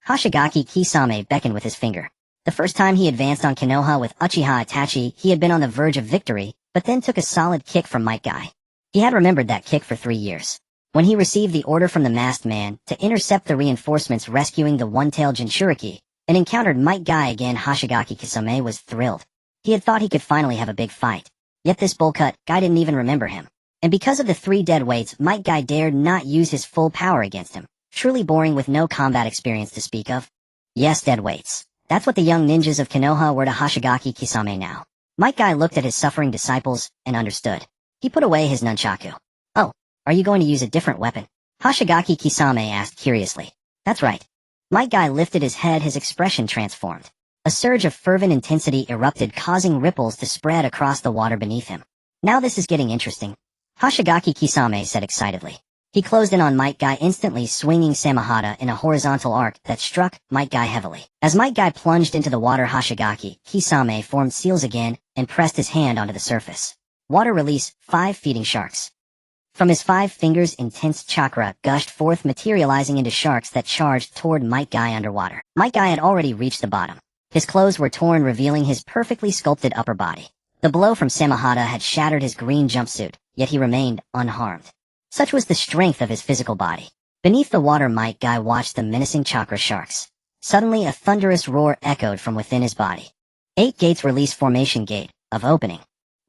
Hoshigaki Kisame beckoned with his finger. The first time he advanced on Konoha with Uchiha Itachi, he had been on the verge of victory, but then took a solid kick from Might Guy. He had remembered that kick for 3 years. When he received the order from the masked man to intercept the reinforcements rescuing the one-tailed Jinchuriki, and encountered Might Guy again, Hoshigaki Kisame was thrilled. He had thought he could finally have a big fight. Yet this bullcut guy didn't even remember him. And because of the 3 dead weights, Might Guy dared not use his full power against him. Truly boring with no combat experience to speak of. Yes, dead weights. That's what the young ninjas of Konoha were to Hoshigaki Kisame now. Might Guy looked at his suffering disciples and understood. He put away his nunchaku. "Oh, are you going to use a different weapon?" Hoshigaki Kisame asked curiously. "That's right." Might Guy lifted his head, his expression transformed. A surge of fervent intensity erupted, causing ripples to spread across the water beneath him. "Now this is getting interesting," Hoshigaki Kisame said excitedly. He closed in on Might Guy, instantly swinging Samahata in a horizontal arc that struck Might Guy heavily. As Might Guy plunged into the water, Hoshigaki Kisame formed seals again and pressed his hand onto the surface. Water release, 5 feeding sharks. From his 5 fingers, intense chakra gushed forth, materializing into sharks that charged toward Might Guy underwater. Might Guy had already reached the bottom. His clothes were torn, revealing his perfectly sculpted upper body. The blow from Samahata had shattered his green jumpsuit, yet he remained unharmed. Such was the strength of his physical body. Beneath the water, Might Guy watched the menacing chakra sharks. Suddenly, a thunderous roar echoed from within his body. 8 gates release, formation gate of opening.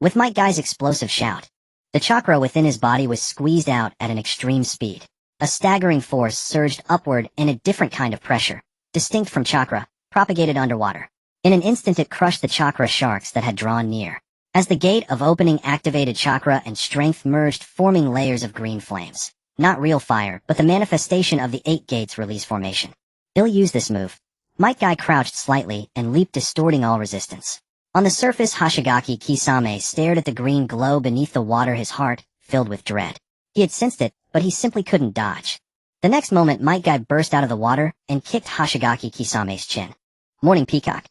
With Might Guy's explosive shout, the chakra within his body was squeezed out at an extreme speed. A staggering force surged upward, and a different kind of pressure, distinct from chakra, propagated underwater. In an instant it crushed the chakra sharks that had drawn near. As the gate of opening activated, chakra and strength merged, forming layers of green flames. Not real fire, but the manifestation of the 8 gates release formation. He'll use this move. Might Guy crouched slightly and leaped, distorting all resistance. On the surface, Hoshigaki Kisame stared at the green glow beneath the water, his heart filled with dread. He had sensed it, but he simply couldn't dodge. The next moment, Might Guy burst out of the water and kicked Hoshigaki Kisame's chin. Morning Peacock.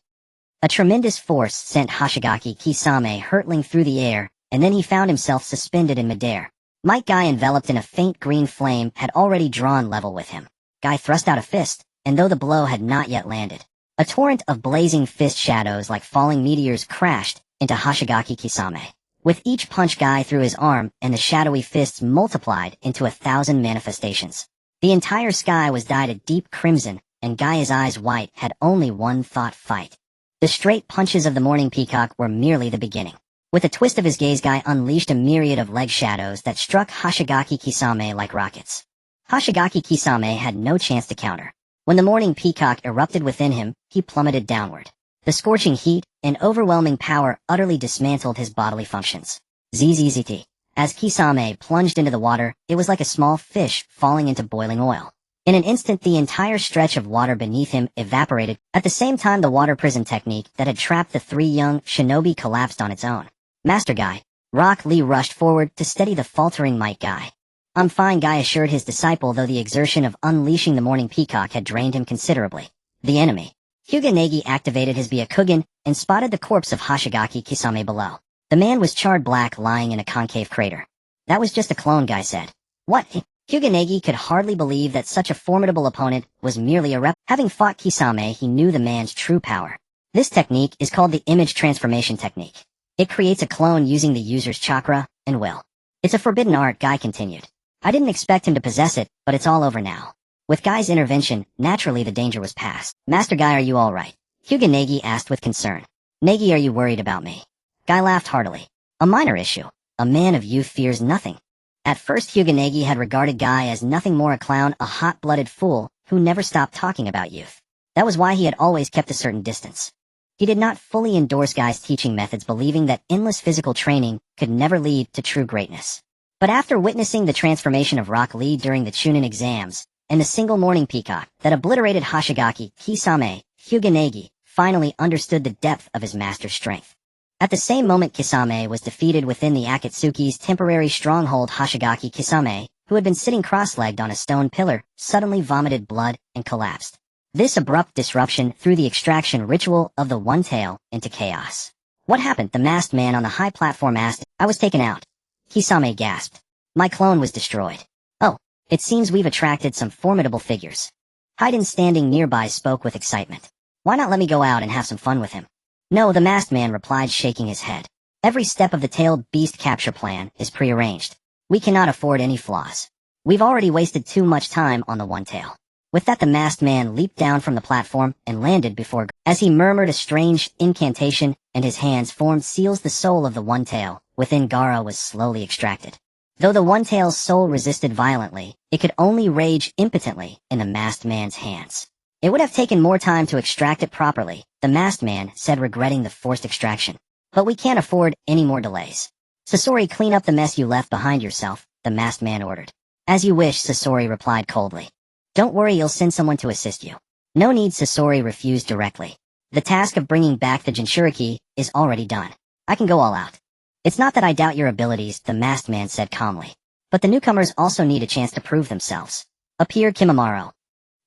A tremendous force sent Hoshigaki Kisame hurtling through the air, and then he found himself suspended in midair. Might Guy, enveloped in a faint green flame, had already drawn level with him. Guy thrust out a fist, and though the blow had not yet landed, a torrent of blazing fist shadows like falling meteors crashed into Hoshigaki Kisame. With each punch, Guy threw his arm, and the shadowy fists multiplied into 1,000 manifestations. The entire sky was dyed a deep crimson, and Guy's eyes white had only one thought: fight. The straight punches of the Morning Peacock were merely the beginning. With a twist of his gaze, Guy unleashed a myriad of leg shadows that struck Hoshigaki Kisame like rockets. Hoshigaki Kisame had no chance to counter. When the Morning Peacock erupted within him, he plummeted downward. The scorching heat and overwhelming power utterly dismantled his bodily functions. ZZZT. As Kisame plunged into the water, it was like a small fish falling into boiling oil. In an instant, the entire stretch of water beneath him evaporated. At the same time, the water prison technique that had trapped the 3 young shinobi collapsed on its own. Master Guy. Rock Lee rushed forward to steady the faltering Might Guy. "I'm fine," Guy assured his disciple, though the exertion of unleashing the Morning Peacock had drained him considerably. The enemy. Hyuga Negi activated his Byakugan and spotted the corpse of Hoshigaki Kisame below. The man was charred black, lying in a concave crater. "That was just a clone," Guy said. "What?" Hyuga Negi could hardly believe that such a formidable opponent was merely a rep. Having fought Kisame, he knew the man's true power. This technique is called the image transformation technique. It creates a clone using the user's chakra and will. It's a forbidden art, Guy continued. I didn't expect him to possess it, but it's all over now. With Guy's intervention, naturally the danger was past. "Master Guy, are you all right?" Hyuga Negi asked with concern. "Negi, are you worried about me?" Guy laughed heartily. "A minor issue. A man of youth fears nothing." At first, Hyuga Negi had regarded Guy as nothing more, a clown, a hot-blooded fool who never stopped talking about youth. That was why he had always kept a certain distance. He did not fully endorse Guy's teaching methods, believing that endless physical training could never lead to true greatness. But after witnessing the transformation of Rock Lee during the Chunin exams, and the single morning peacock that obliterated Hoshigaki, Kisame, Hyuga finally understood the depth of his master's strength. At the same moment Kisame was defeated within the Akatsuki's temporary stronghold, Hoshigaki Kisame, who had been sitting cross-legged on a stone pillar, suddenly vomited blood and collapsed. This abrupt disruption threw the extraction ritual of the One Tail into chaos. What happened? The masked man on the high platform asked. I was taken out. Kisame gasped. My clone was destroyed. Oh, it seems we've attracted some formidable figures. Haiden standing nearby spoke with excitement. Why not let me go out and have some fun with him? No, the masked man replied, shaking his head. Every step of the tailed beast capture plan is prearranged. We cannot afford any flaws. We've already wasted too much time on the One Tail. With that, the masked man leaped down from the platform and landed before as he murmured a strange incantation and his hands formed seals. The soul of the One Tail within Gaara was slowly extracted. Though the One Tail's soul resisted violently, it could only rage impotently in the masked man's hands. It would have taken more time to extract it properly, the masked man said, regretting the forced extraction. But we can't afford any more delays. Sasori, clean up the mess you left behind yourself, the masked man ordered. As you wish, Sasori replied coldly. Don't worry, you'll send someone to assist you. No need, Sasori refused directly. The task of bringing back the Jinchuriki is already done. I can go all out. It's not that I doubt your abilities, the masked man said calmly. But the newcomers also need a chance to prove themselves. Appear Kimimaro.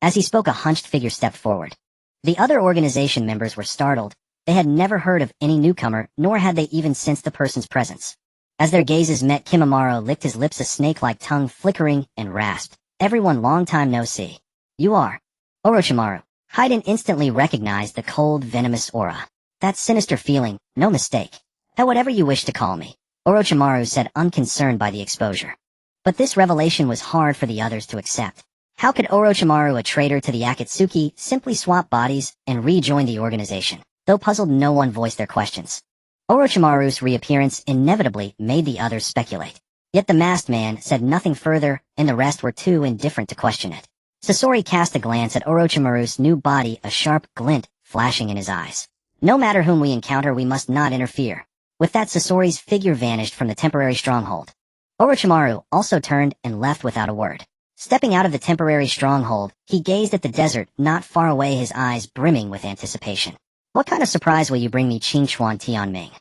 As he spoke, a hunched figure stepped forward. The other organization members were startled. They had never heard of any newcomer, nor had they even sensed the person's presence. As their gazes met, Kimimaro licked his lips, a snake-like tongue flickering, and rasped. Everyone, long time no see. You are Orochimaru. Haiden instantly recognized the cold, venomous aura. That sinister feeling, no mistake. Whatever you wish to call me, Orochimaru said, unconcerned by the exposure. But this revelation was hard for the others to accept. How could Orochimaru, a traitor to the Akatsuki, simply swap bodies and rejoin the organization? Though puzzled, no one voiced their questions. Orochimaru's reappearance inevitably made the others speculate. Yet the masked man said nothing further, and the rest were too indifferent to question it. Sasori cast a glance at Orochimaru's new body, a sharp glint flashing in his eyes. No matter whom we encounter, we must not interfere. With that, Sasori's figure vanished from the temporary stronghold. Orochimaru also turned and left without a word. Stepping out of the temporary stronghold, he gazed at the desert not far away, his eyes brimming with anticipation. What kind of surprise will you bring me, Qingchuan Tianming?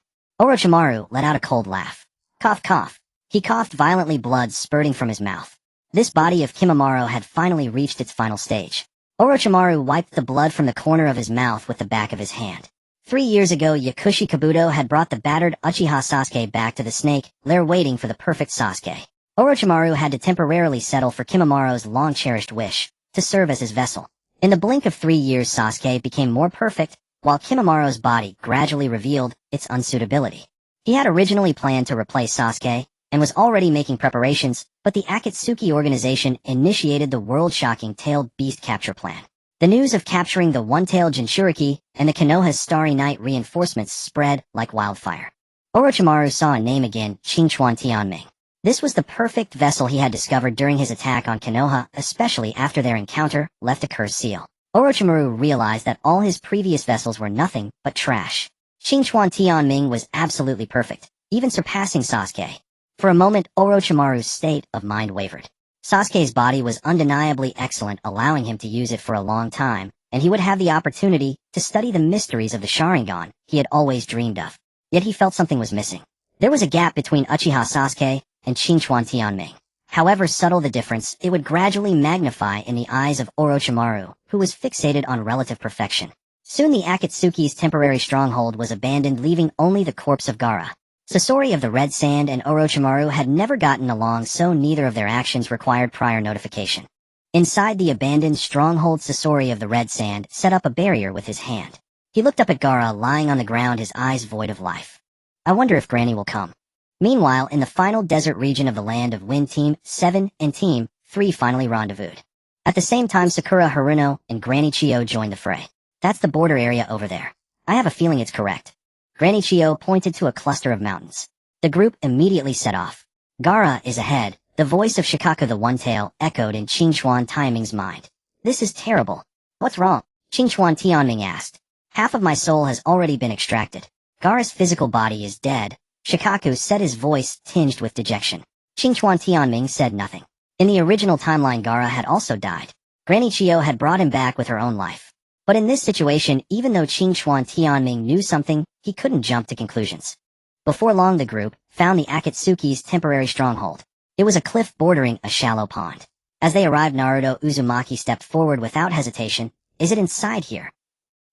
Orochimaru let out a cold laugh. Cough, cough. He coughed violently, blood spurting from his mouth. This body of Kimimaro had finally reached its final stage. Orochimaru wiped the blood from the corner of his mouth with the back of his hand. 3 years ago, Yakushi Kabuto had brought the battered Uchiha Sasuke back to the snake lair, waiting for the perfect Sasuke. Orochimaru had to temporarily settle for Kimimaro's long-cherished wish, to serve as his vessel. In the blink of 3 years, Sasuke became more perfect, while Kimimaro's body gradually revealed its unsuitability. He had originally planned to replace Sasuke, and was already making preparations, but the Akatsuki organization initiated the world-shocking tailed beast capture plan. The news of capturing the one-tailed Jinchuriki and the Konoha's Starry Night reinforcements spread like wildfire. Orochimaru saw a name again, Qingchuan Tianming. This was the perfect vessel he had discovered during his attack on Konoha, especially after their encounter left a cursed seal. Orochimaru realized that all his previous vessels were nothing but trash. Qingchuan Tianming was absolutely perfect, even surpassing Sasuke. For a moment, Orochimaru's state of mind wavered. Sasuke's body was undeniably excellent, allowing him to use it for a long time, and he would have the opportunity to study the mysteries of the Sharingan he had always dreamed of. Yet he felt something was missing. There was a gap between Uchiha Sasuke and Qingchuan Tianming. However subtle the difference, it would gradually magnify in the eyes of Orochimaru, who was fixated on relative perfection. Soon the Akatsuki's temporary stronghold was abandoned, leaving only the corpse of Gaara. Sasori of the Red Sand and Orochimaru had never gotten along, so neither of their actions required prior notification. Inside the abandoned stronghold, Sasori of the Red Sand set up a barrier with his hand. He looked up at Gaara lying on the ground, his eyes void of life. I wonder if Granny will come. Meanwhile, in the final desert region of the land of Wind, Team 7 and Team 3 finally rendezvoused. At the same time, Sakura Haruno and Granny Chiyo joined the fray. That's the border area over there. I have a feeling it's correct. Granny Chiyo pointed to a cluster of mountains. The group immediately set off. Gaara is ahead. The voice of Shikaku the One-Tail echoed in Qingchuan Tianming's mind. This is terrible. What's wrong? Qingchuan Tianming asked. Half of my soul has already been extracted. Gaara's physical body is dead. Shikaku said, his voice tinged with dejection. Qingchuan Tianming said nothing. In the original timeline, Gaara had also died. Granny Chiyo had brought him back with her own life. But in this situation, even though Qingchuan Tianming knew something, he couldn't jump to conclusions. Before long, the group found the Akatsuki's temporary stronghold. It was a cliff bordering a shallow pond. As they arrived, Naruto Uzumaki stepped forward without hesitation. Is it inside here?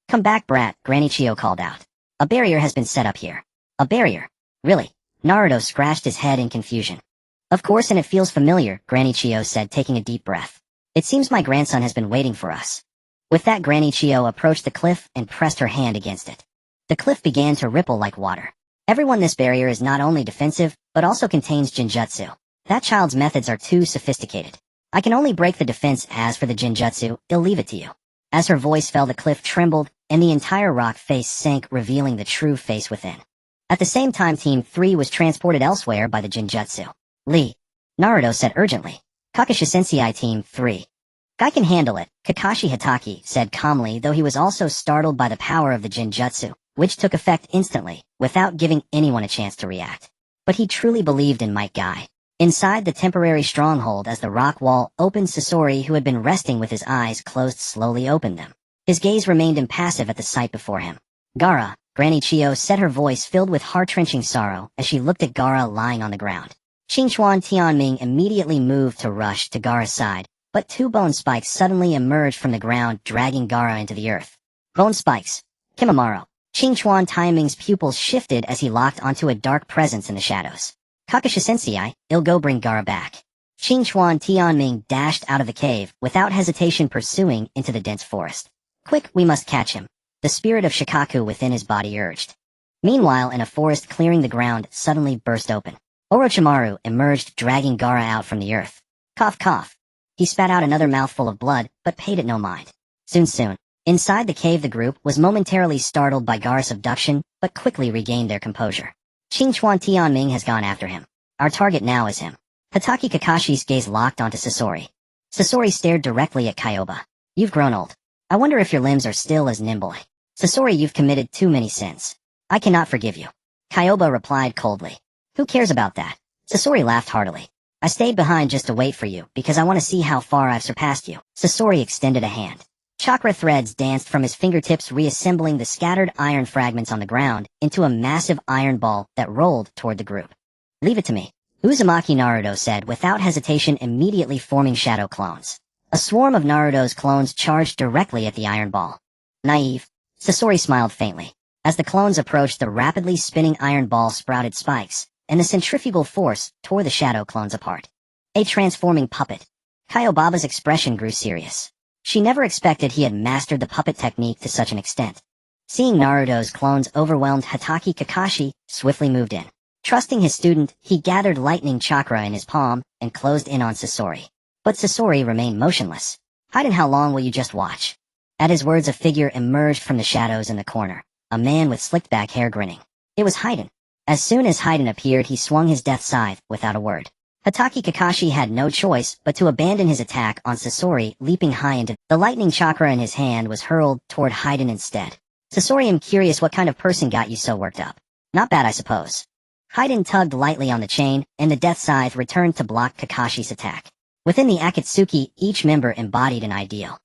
Come back, brat, Granny Chiyo called out. A barrier has been set up here. A barrier? Really? Naruto scratched his head in confusion. Of course, and it feels familiar, Granny Chiyo said, taking a deep breath. It seems my grandson has been waiting for us. With that, Granny Chiyo approached the cliff and pressed her hand against it. The cliff began to ripple like water. Everyone, this barrier is not only defensive, but also contains Jinjutsu. That child's methods are too sophisticated. I can only break the defense. As for the Jinjutsu, I'll leave it to you. As her voice fell, the cliff trembled, and the entire rock face sank, revealing the true face within. At the same time, Team 3 was transported elsewhere by the Jinjutsu. Lee, Naruto said urgently. Kakashi Sensei, Team 3. I can handle it, Kakashi Hatake said calmly, though he was also startled by the power of the Jinjutsu, which took effect instantly, without giving anyone a chance to react. But he truly believed in Might Guy. Inside the temporary stronghold, as the rock wall opened, Sasori, who had been resting with his eyes closed, slowly opened them. His gaze remained impassive at the sight before him. Gaara, Granny Chiyo said, her voice filled with heart-wrenching sorrow as she looked at Gaara lying on the ground. Qingchuan Tianming immediately moved to rush to Gaara's side, but two bone spikes suddenly emerged from the ground, dragging Gaara into the earth. Bone spikes. Kimimaro. Qingchuan Tianming's pupils shifted as he locked onto a dark presence in the shadows. Kakashi Sensei, I'll go bring Gaara back. Qingchuan Tianming dashed out of the cave, without hesitation pursuing into the dense forest. Quick, we must catch him. The spirit of Shikaku within his body urged. Meanwhile, in a forest clearing, the ground suddenly burst open. Orochimaru emerged, dragging Gaara out from the earth. Cough, cough. He spat out another mouthful of blood, but paid it no mind. Soon. Inside the cave, the group was momentarily startled by Gaara's abduction, but quickly regained their composure. Qingchuan Tianming has gone after him. Our target now is him. Hatake Kakashi's gaze locked onto Sasori. Sasori stared directly at Kyoba. You've grown old. I wonder if your limbs are still as nimble. Sasori, you've committed too many sins. I cannot forgive you. Kyoba replied coldly. Who cares about that? Sasori laughed heartily. I stayed behind just to wait for you, because I want to see how far I've surpassed you. Sasori extended a hand. Chakra threads danced from his fingertips, reassembling the scattered iron fragments on the ground into a massive iron ball that rolled toward the group. Leave it to me. Uzumaki, Naruto said without hesitation, immediately forming shadow clones. A swarm of Naruto's clones charged directly at the iron ball. Naive. Sasori smiled faintly. As the clones approached, the rapidly spinning iron ball sprouted spikes, and the centrifugal force tore the shadow clones apart. A transforming puppet. Kyobaba's expression grew serious. She never expected he had mastered the puppet technique to such an extent. Seeing Naruto's clones overwhelmed, Hatake Kakashi swiftly moved in. Trusting his student, he gathered lightning chakra in his palm and closed in on Sasori. But Sasori remained motionless. Haiden, how long will you just watch? At his words, a figure emerged from the shadows in the corner, a man with slicked back hair grinning. It was Haiden. As soon as Haiden appeared, he swung his death scythe without a word. Hatake Kakashi had no choice but to abandon his attack on Sasori, leaping high into the lightning chakra in his hand was hurled toward Haiden instead. Sasori, I'm curious what kind of person got you so worked up. Not bad, I suppose. Haiden tugged lightly on the chain, and the death scythe returned to block Kakashi's attack. Within the Akatsuki, each member embodied an ideal.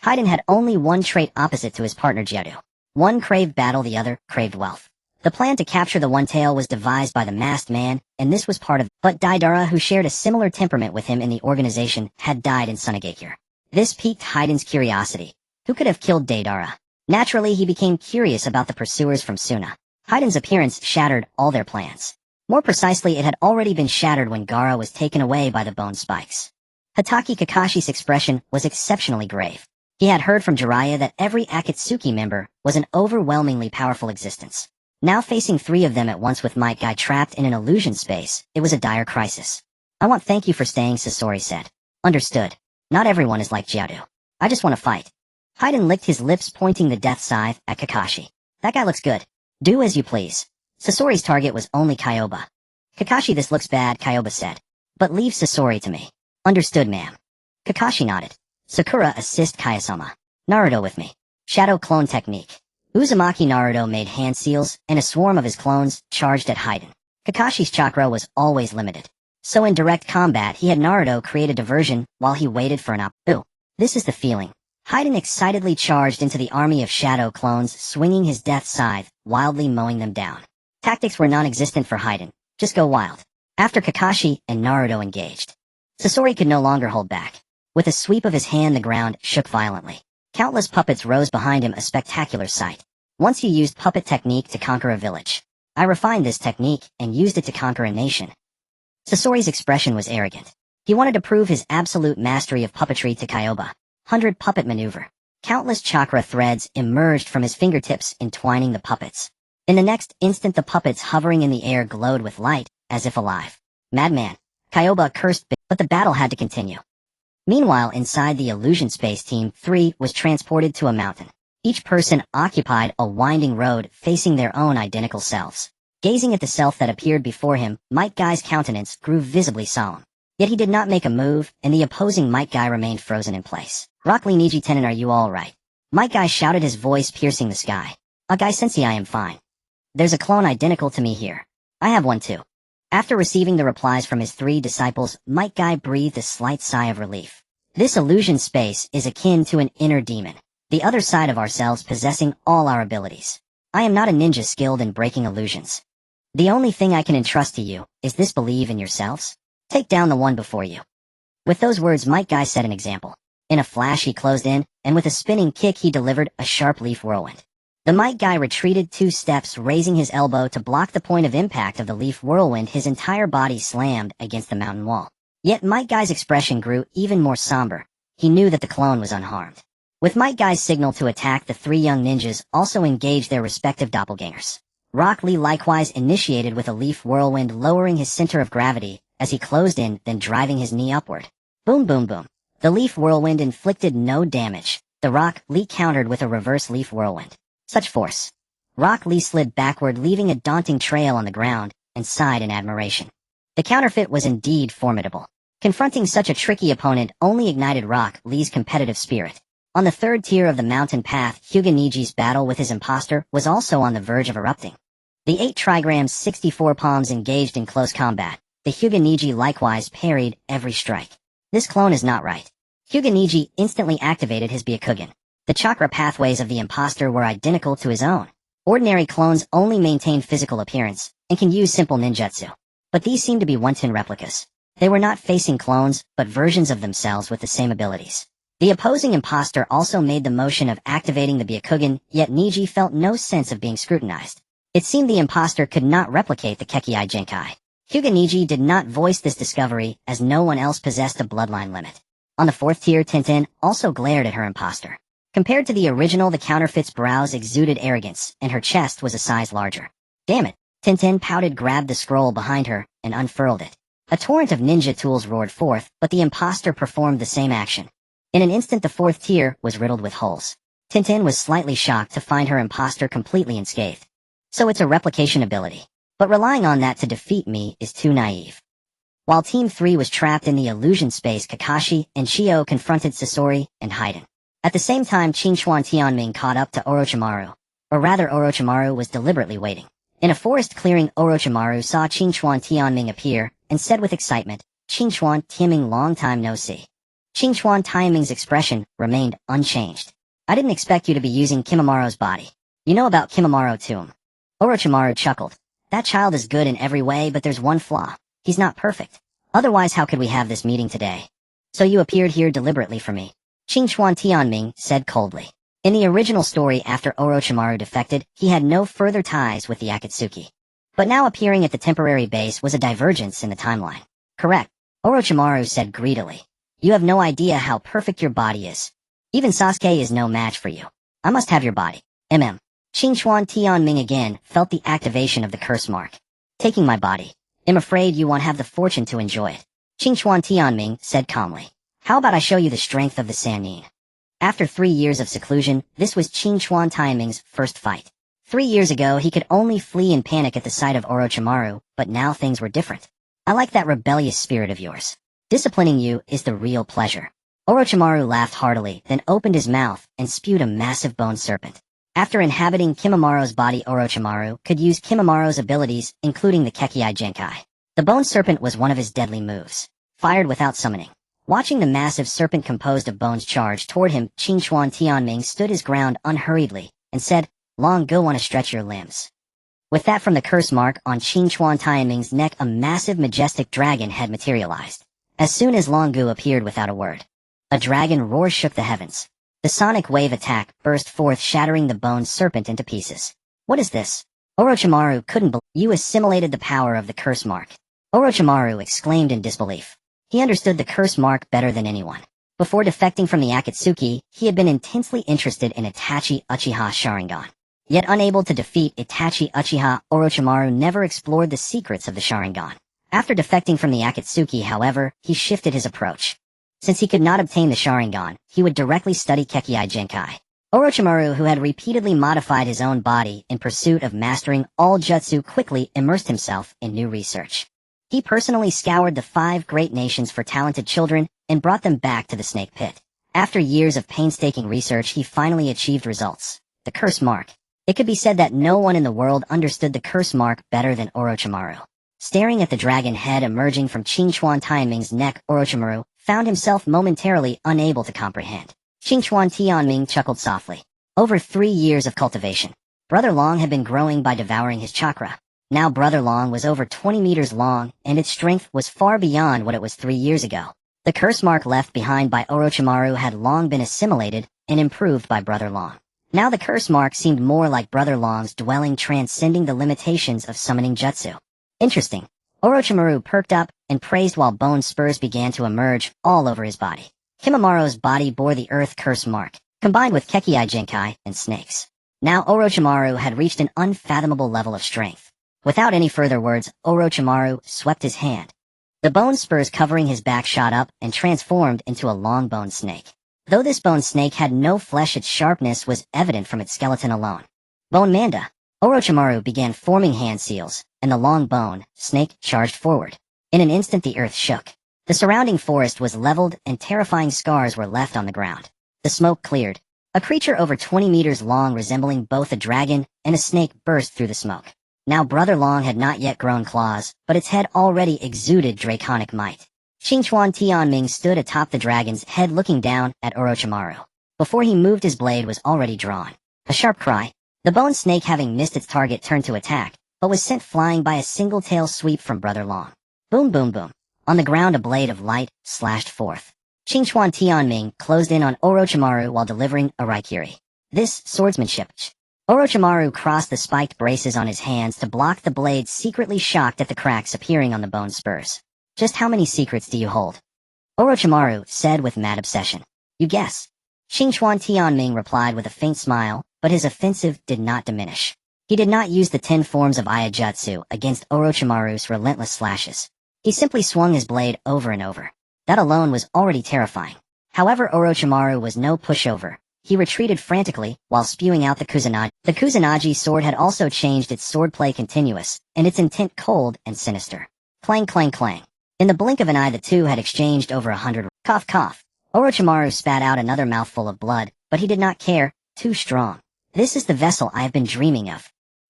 Haiden had only one trait opposite to his partner Gyadu. One craved battle, the other craved wealth. The plan to capture the One Tail was devised by the masked man, and this was part of it. But Deidara, who shared a similar temperament with him in the organization, had died in Sunagakure. This piqued Haiden's curiosity. Who could have killed Deidara? Naturally, he became curious about the pursuers from Suna. Haiden's appearance shattered all their plans. More precisely, it had already been shattered when Gaara was taken away by the bone spikes. Hatake Kakashi's expression was exceptionally grave. He had heard from Jiraiya that every Akatsuki member was an overwhelmingly powerful existence. Now facing three of them at once with Might Guy trapped in an illusion space, it was a dire crisis. I want thank you for staying, Sasori said. Understood. Not everyone is like Gyadu. I just want to fight. Haiden licked his lips, pointing the death scythe at Kakashi. That guy looks good. Do as you please. Sasori's target was only Kyoba. Kakashi, this looks bad, Kyoba said. But leave Sasori to me. Understood, ma'am. Kakashi nodded. Sakura, assist Kayasama. Naruto with me. Shadow clone technique. Uzumaki Naruto made hand seals, and a swarm of his clones charged at Haiden. Kakashi's chakra was always limited. So in direct combat, he had Naruto create a diversion while he waited for an Ooh, this is the feeling. Hayden excitedly charged into the army of shadow clones, swinging his death scythe, wildly mowing them down. Tactics were non-existent for Hayden. Just go wild. After Kakashi and Naruto engaged, Sasori could no longer hold back. With a sweep of his hand, the ground shook violently. Countless puppets rose behind him, a spectacular sight. Once he used puppet technique to conquer a village. I refined this technique and used it to conquer a nation. Sasori's expression was arrogant. He wanted to prove his absolute mastery of puppetry to Kyoba. 100 puppet maneuver. Countless chakra threads emerged from his fingertips, entwining the puppets. In the next instant, the puppets hovering in the air glowed with light, as if alive. Madman. Kyoba cursed, but the battle had to continue. Meanwhile, inside the illusion space, Team 3 was transported to a mountain. Each person occupied a winding road facing their own identical selves. Gazing at the self that appeared before him, Might Guy's countenance grew visibly solemn. Yet he did not make a move, and the opposing Might Guy remained frozen in place. Rock Lee Niji Tenon, are you alright? Might Guy shouted, his voice piercing the sky. Guy Sensei, I am fine. There's a clone identical to me here. I have one too. After receiving the replies from his 3 disciples, Might Guy breathed a slight sigh of relief. This illusion space is akin to an inner demon, the other side of ourselves possessing all our abilities. I am not a ninja skilled in breaking illusions. The only thing I can entrust to you is this: believe in yourselves. Take down the one before you. With those words, Might Guy set an example. In a flash he closed in, and with a spinning kick he delivered a sharp leaf whirlwind. The Might Guy retreated 2 steps, raising his elbow to block the point of impact of the leaf whirlwind. His entire body slammed against the mountain wall. Yet Might Guy's expression grew even more somber. He knew that the clone was unharmed. With Might Guy's signal to attack, the 3 young ninjas also engaged their respective doppelgangers. Rock Lee likewise initiated with a leaf whirlwind, lowering his center of gravity as he closed in, then driving his knee upward. Boom, boom, boom. The leaf whirlwind inflicted no damage. The Rock Lee countered with a reverse leaf whirlwind. Such force. Rock Lee slid backward, leaving a daunting trail on the ground, and sighed in admiration. The counterfeit was indeed formidable. Confronting such a tricky opponent only ignited Rock Lee's competitive spirit. On the 3rd tier of the mountain path, Hyuga Niji's battle with his imposter was also on the verge of erupting. The 8 trigrams 64 palms engaged in close combat. The Hyuga Niji likewise parried every strike. This clone is not right. Hyuga Niji instantly activated his Byakugan. The chakra pathways of the imposter were identical to his own. Ordinary clones only maintain physical appearance and can use simple ninjutsu. But these seemed to be one-tin replicas. They were not facing clones, but versions of themselves with the same abilities. The opposing imposter also made the motion of activating the Byakugan, yet Niji felt no sense of being scrutinized. It seemed the imposter could not replicate the Kekkei Genkai. Hyuga Niji did not voice this discovery, as no one else possessed a bloodline limit. On the 4th tier, Tintin also glared at her imposter. Compared to the original, the counterfeit's brows exuded arrogance, and her chest was a size larger. Damn it! Tintin pouted, grabbed the scroll behind her, and unfurled it. A torrent of ninja tools roared forth, but the imposter performed the same action. In an instant, the 4th tier was riddled with holes. Tintin was slightly shocked to find her imposter completely unscathed. So it's a replication ability. But relying on that to defeat me is too naive. While Team 3 was trapped in the illusion space, Kakashi and Shio confronted Sasori and Hayden. At the same time, Qingchuan Tianming caught up to Orochimaru. Or rather, Orochimaru was deliberately waiting. In a forest clearing, Orochimaru saw Qingchuan Tianming appear, and said with excitement, "Qingchuan Tianming, long time no see." Qingchuan Tianming's expression remained unchanged. "I didn't expect you to be using Kimamaro's body. You know about Kimamaro tomb." Orochimaru chuckled. "That child is good in every way, but there's one flaw. He's not perfect. Otherwise, how could we have this meeting today? So you appeared here deliberately for me," Qingchuan Tianming said coldly. In the original story, after Orochimaru defected, he had no further ties with the Akatsuki. But now appearing at the temporary base was a divergence in the timeline. "Correct," Orochimaru said greedily. "You have no idea how perfect your body is. Even Sasuke is no match for you. I must have your body. Qingchuan Tianming again felt the activation of the curse mark. "Taking my body. I'm afraid you won't have the fortune to enjoy it," Qingchuan Tianming said calmly. "How about I show you the strength of the Sannin?" After 3 years of seclusion, this was Qingchuan Tianming's first fight. 3 years ago, he could only flee in panic at the sight of Orochimaru, but now things were different. "I like that rebellious spirit of yours. Disciplining you is the real pleasure." Orochimaru laughed heartily, then opened his mouth and spewed a massive bone serpent. After inhabiting Kimamaro's body, Orochimaru could use Kimamaro's abilities, including the Kekkei Genkai. The bone serpent was one of his deadly moves, fired without summoning. Watching the massive serpent composed of bones charge toward him, Qingchuan Tianming stood his ground unhurriedly and said, "Long go wanna stretch your limbs." With that from the curse mark on Qingchuan Tianming's neck, a massive majestic dragon head materialized. As soon as Long Gu appeared without a word, a dragon roar shook the heavens. The sonic wave attack burst forth, shattering the bone serpent into pieces. What is this? Orochimaru couldn't believe. You assimilated the power of the curse mark. Orochimaru exclaimed in disbelief. He understood the curse mark better than anyone. Before defecting from the Akatsuki, he had been intensely interested in Itachi Uchiha Sharingan. Yet unable to defeat Itachi Uchiha, Orochimaru never explored the secrets of the Sharingan. After defecting from the Akatsuki, however, he shifted his approach. Since he could not obtain the Sharingan, he would directly study Kekkei Genkai. Orochimaru, who had repeatedly modified his own body in pursuit of mastering all jutsu, quickly immersed himself in new research. He personally scoured the 5 great nations for talented children and brought them back to the snake pit. After years of painstaking research, he finally achieved results. The curse mark. It could be said that no one in the world understood the curse mark better than Orochimaru. Staring at the dragon head emerging from Qingchuan Tianming's neck, Orochimaru found himself momentarily unable to comprehend. Qingchuan Tianming chuckled softly. Over 3 years of cultivation, Brother Long had been growing by devouring his chakra. Now Brother Long was over 20 meters long, and its strength was far beyond what it was 3 years ago. The curse mark left behind by Orochimaru had long been assimilated and improved by Brother Long. Now the curse mark seemed more like Brother Long's dwelling, transcending the limitations of summoning jutsu. Interesting. Orochimaru perked up and praised while bone spurs began to emerge all over his body. Kimamaro's body bore the earth curse mark, combined with Kekkei Genkai and snakes. Now Orochimaru had reached an unfathomable level of strength. Without any further words, Orochimaru swept his hand. The bone spurs covering his back shot up and transformed into a long bone snake. Though this bone snake had no flesh, its sharpness was evident from its skeleton alone. Bone Manda. Orochimaru began forming hand seals, and the long bone snake charged forward. In an instant the earth shook. The surrounding forest was leveled and terrifying scars were left on the ground. The smoke cleared. A creature over 20 meters long resembling both a dragon and a snake burst through the smoke. Now Brother Long had not yet grown claws, but its head already exuded draconic might. Qingchuan Tianming stood atop the dragon's head looking down at Orochimaru. Before he moved, his blade was already drawn. A sharp cry. The bone snake, having missed its target, turned to attack, but was sent flying by a single tail sweep from Brother Long. Boom boom boom. On the ground a blade of light slashed forth. Qingchuan Tianming closed in on Orochimaru while delivering a raikiri. This swordsmanship. Orochimaru crossed the spiked braces on his hands to block the blade, secretly shocked at the cracks appearing on the bone spurs. Just how many secrets do you hold? Orochimaru said with mad obsession. You guess. Qingchuan Tianming replied with a faint smile, but his offensive did not diminish. He did not use the 10 forms of Ayajutsu against Orochimaru's relentless slashes. He simply swung his blade over and over. That alone was already terrifying. However, Orochimaru was no pushover. He retreated frantically while spewing out the Kusanagi. The Kusanagi sword had also changed its swordplay continuous, and its intent cold and sinister. Clang clang clang. In the blink of an eye the two had exchanged over 100. Cough cough. Orochimaru spat out another mouthful of blood, but he did not care. Too strong. This is the vessel I have been dreaming of.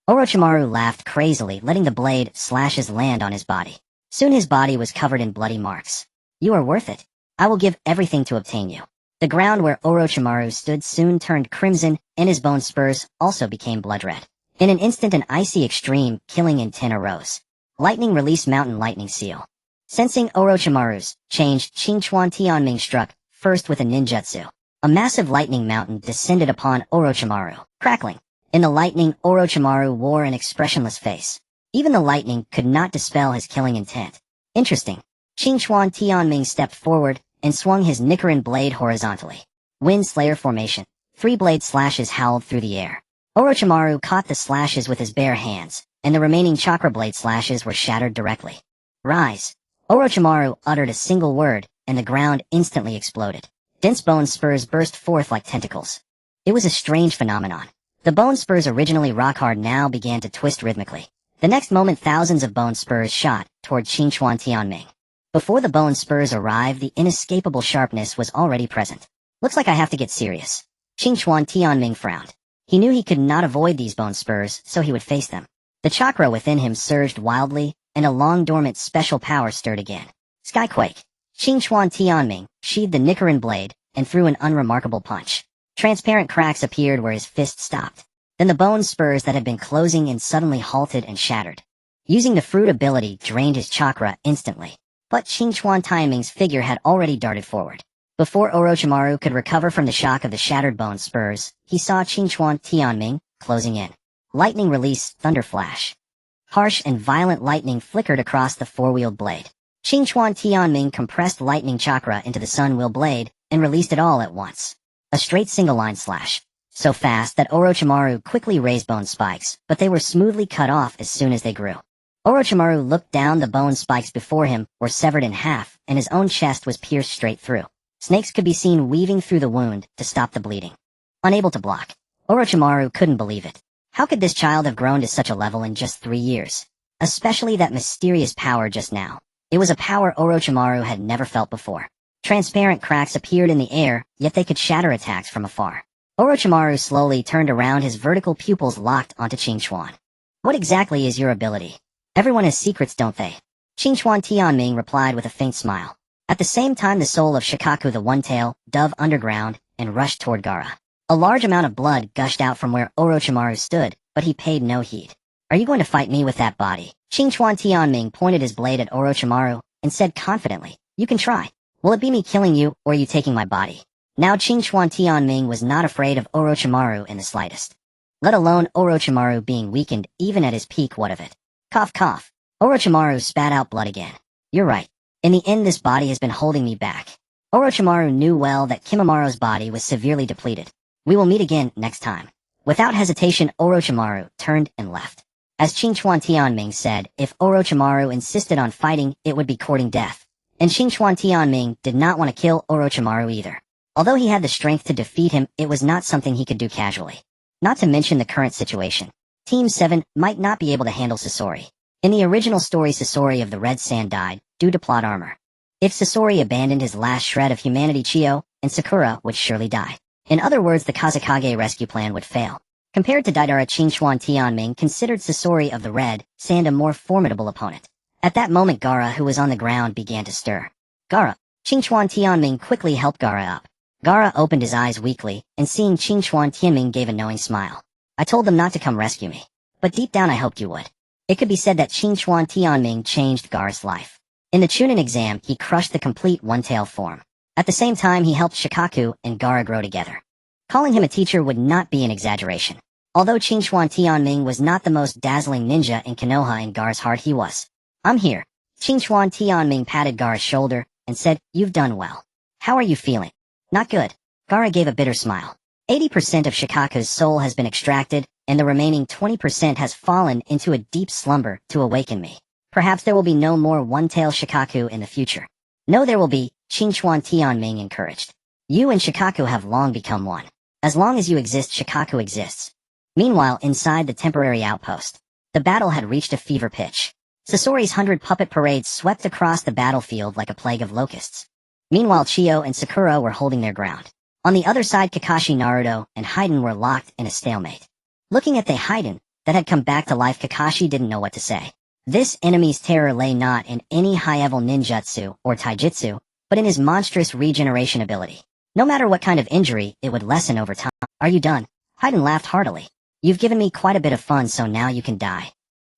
Orochimaru laughed crazily, letting the blade slashes land on his body. Soon his body was covered in bloody marks. You are worth it. I will give everything to obtain you. The ground where Orochimaru stood soon turned crimson, and his bone spurs also became blood red. In an instant an icy extreme, killing intent arose. Lightning released mountain lightning seal. Sensing Orochimaru's change, Qingchuan Tianming struck, first with a ninjutsu. A massive lightning mountain descended upon Orochimaru, crackling. In the lightning, Orochimaru wore an expressionless face. Even the lightning could not dispel his killing intent. Interesting. Qingchuan Tianming stepped forward and swung his Nichiren blade horizontally. Wind Slayer formation. 3 blade slashes howled through the air. Orochimaru caught the slashes with his bare hands, and the remaining chakra blade slashes were shattered directly. Rise. Orochimaru uttered a single word, and the ground instantly exploded. Dense bone spurs burst forth like tentacles. It was a strange phenomenon. The bone spurs, originally rock-hard, now began to twist rhythmically. The next moment thousands of bone spurs shot toward Qingchuan Tianming. Before the bone spurs arrived, the inescapable sharpness was already present. Looks like I have to get serious. Qingchuan Tianming frowned. He knew he could not avoid these bone spurs, so he would face them. The chakra within him surged wildly, and a long-dormant special power stirred again. Skyquake. Qingchuan Tianming sheathed the Nichiren blade and threw an unremarkable punch. Transparent cracks appeared where his fist stopped. Then the bone spurs that had been closing in suddenly halted and shattered. Using the fruit ability drained his chakra instantly. But Qingchuan Tianming's figure had already darted forward. Before Orochimaru could recover from the shock of the shattered bone spurs, he saw Qingchuan Tianming closing in. Lightning release, thunder flash. Harsh and violent lightning flickered across the four-wheeled blade. Qingchuan Tianming compressed lightning chakra into the sun-wheel blade and released it all at once. A straight single-line slash. So fast that Orochimaru quickly raised bone spikes, but they were smoothly cut off as soon as they grew. Orochimaru looked down. The bone spikes before him were severed in half, and his own chest was pierced straight through. Snakes could be seen weaving through the wound to stop the bleeding. Unable to block, Orochimaru couldn't believe it. How could this child have grown to such a level in just 3 years? Especially that mysterious power just now. It was a power Orochimaru had never felt before. Transparent cracks appeared in the air, yet they could shatter attacks from afar. Orochimaru slowly turned around, his vertical pupils locked onto Qingchuan. What exactly is your ability? Everyone has secrets, don't they? Qingchuan Tianming replied with a faint smile. At the same time, the soul of Shikaku the One-Tail dove underground and rushed toward Gaara. A large amount of blood gushed out from where Orochimaru stood, but he paid no heed. Are you going to fight me with that body? Qingchuan Tianming pointed his blade at Orochimaru and said confidently, you can try. Will it be me killing you, or are you taking my body? Now Qingchuan Tianming was not afraid of Orochimaru in the slightest. Let alone Orochimaru being weakened even at his peak. What of it? Cough cough. Orochimaru spat out blood again. You're right. In the end, this body has been holding me back. Orochimaru knew well that Kimimura's body was severely depleted. We will meet again next time. Without hesitation, Orochimaru turned and left. As Qingchuan Tianming said, if Orochimaru insisted on fighting, it would be courting death. And Qingchuan Tianming did not want to kill Orochimaru either. Although he had the strength to defeat him, it was not something he could do casually. Not to mention the current situation. Team 7 might not be able to handle Sasori. In the original story, Sasori of the Red Sand died due to plot armor. If Sasori abandoned his last shred of humanity, Chiyo and Sakura would surely die. In other words, the Kazekage rescue plan would fail. Compared to Deidara, Qingchuan Tianming considered Sasori of the Red Sand a more formidable opponent. At that moment, Gaara, who was on the ground, began to stir. Gaara. Qingchuan Tianming quickly helped Gaara up. Gaara opened his eyes weakly, and seeing Qingchuan Tianming gave a knowing smile. I told them not to come rescue me. But deep down I hoped you would. It could be said that Qingchuan Tianming changed Gaara's life. In the Chunin exam, he crushed the complete one-tail form. At the same time, he helped Shikaku and Gaara grow together. Calling him a teacher would not be an exaggeration. Although Qingchuan Tianming was not the most dazzling ninja in Konoha, in Gaara's heart he was. I'm here. Qingchuan Tianming patted Gaara's shoulder and said, you've done well. How are you feeling? Not good. Gaara gave a bitter smile. 80% of Shikaku's soul has been extracted, and the remaining 20% has fallen into a deep slumber to awaken me. Perhaps there will be no more one-tail Shikaku in the future. No, there will be, Qingchuan Tianming encouraged. You and Shikaku have long become one. As long as you exist, Shikaku exists. Meanwhile, inside the temporary outpost, the battle had reached a fever pitch. Sasori's 100 puppet parades swept across the battlefield like a plague of locusts. Meanwhile, Chiyo and Sakura were holding their ground. On the other side, Kakashi, Naruto, and Haiden were locked in a stalemate. Looking at the Haiden that had come back to life, Kakashi didn't know what to say. This enemy's terror lay not in any high-level ninjutsu or taijutsu, but in his monstrous regeneration ability. No matter what kind of injury, it would lessen over time. Are you done? Haiden laughed heartily. You've given me quite a bit of fun, so now you can die.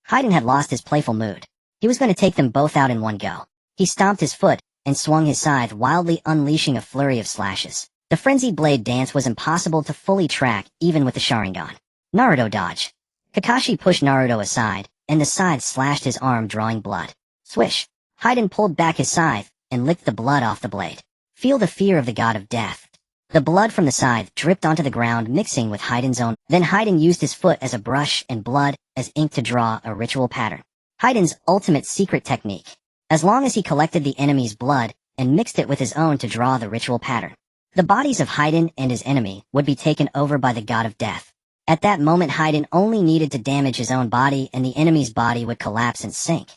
Haiden had lost his playful mood. He was going to take them both out in one go. He stomped his foot and swung his scythe, wildly unleashing a flurry of slashes. The frenzied blade dance was impossible to fully track, even with the Sharingan. Naruto dodge. Kakashi pushed Naruto aside, and the scythe slashed his arm, drawing blood. Swish. Haiden pulled back his scythe and licked the blood off the blade. Feel the fear of the god of death. The blood from the scythe dripped onto the ground, mixing with Haiden's own. Then Haiden used his foot as a brush and blood as ink to draw a ritual pattern. Haiden's ultimate secret technique. As long as he collected the enemy's blood and mixed it with his own to draw the ritual pattern, the bodies of Haiden and his enemy would be taken over by the god of death. At that moment, Haiden only needed to damage his own body and the enemy's body would collapse and sink.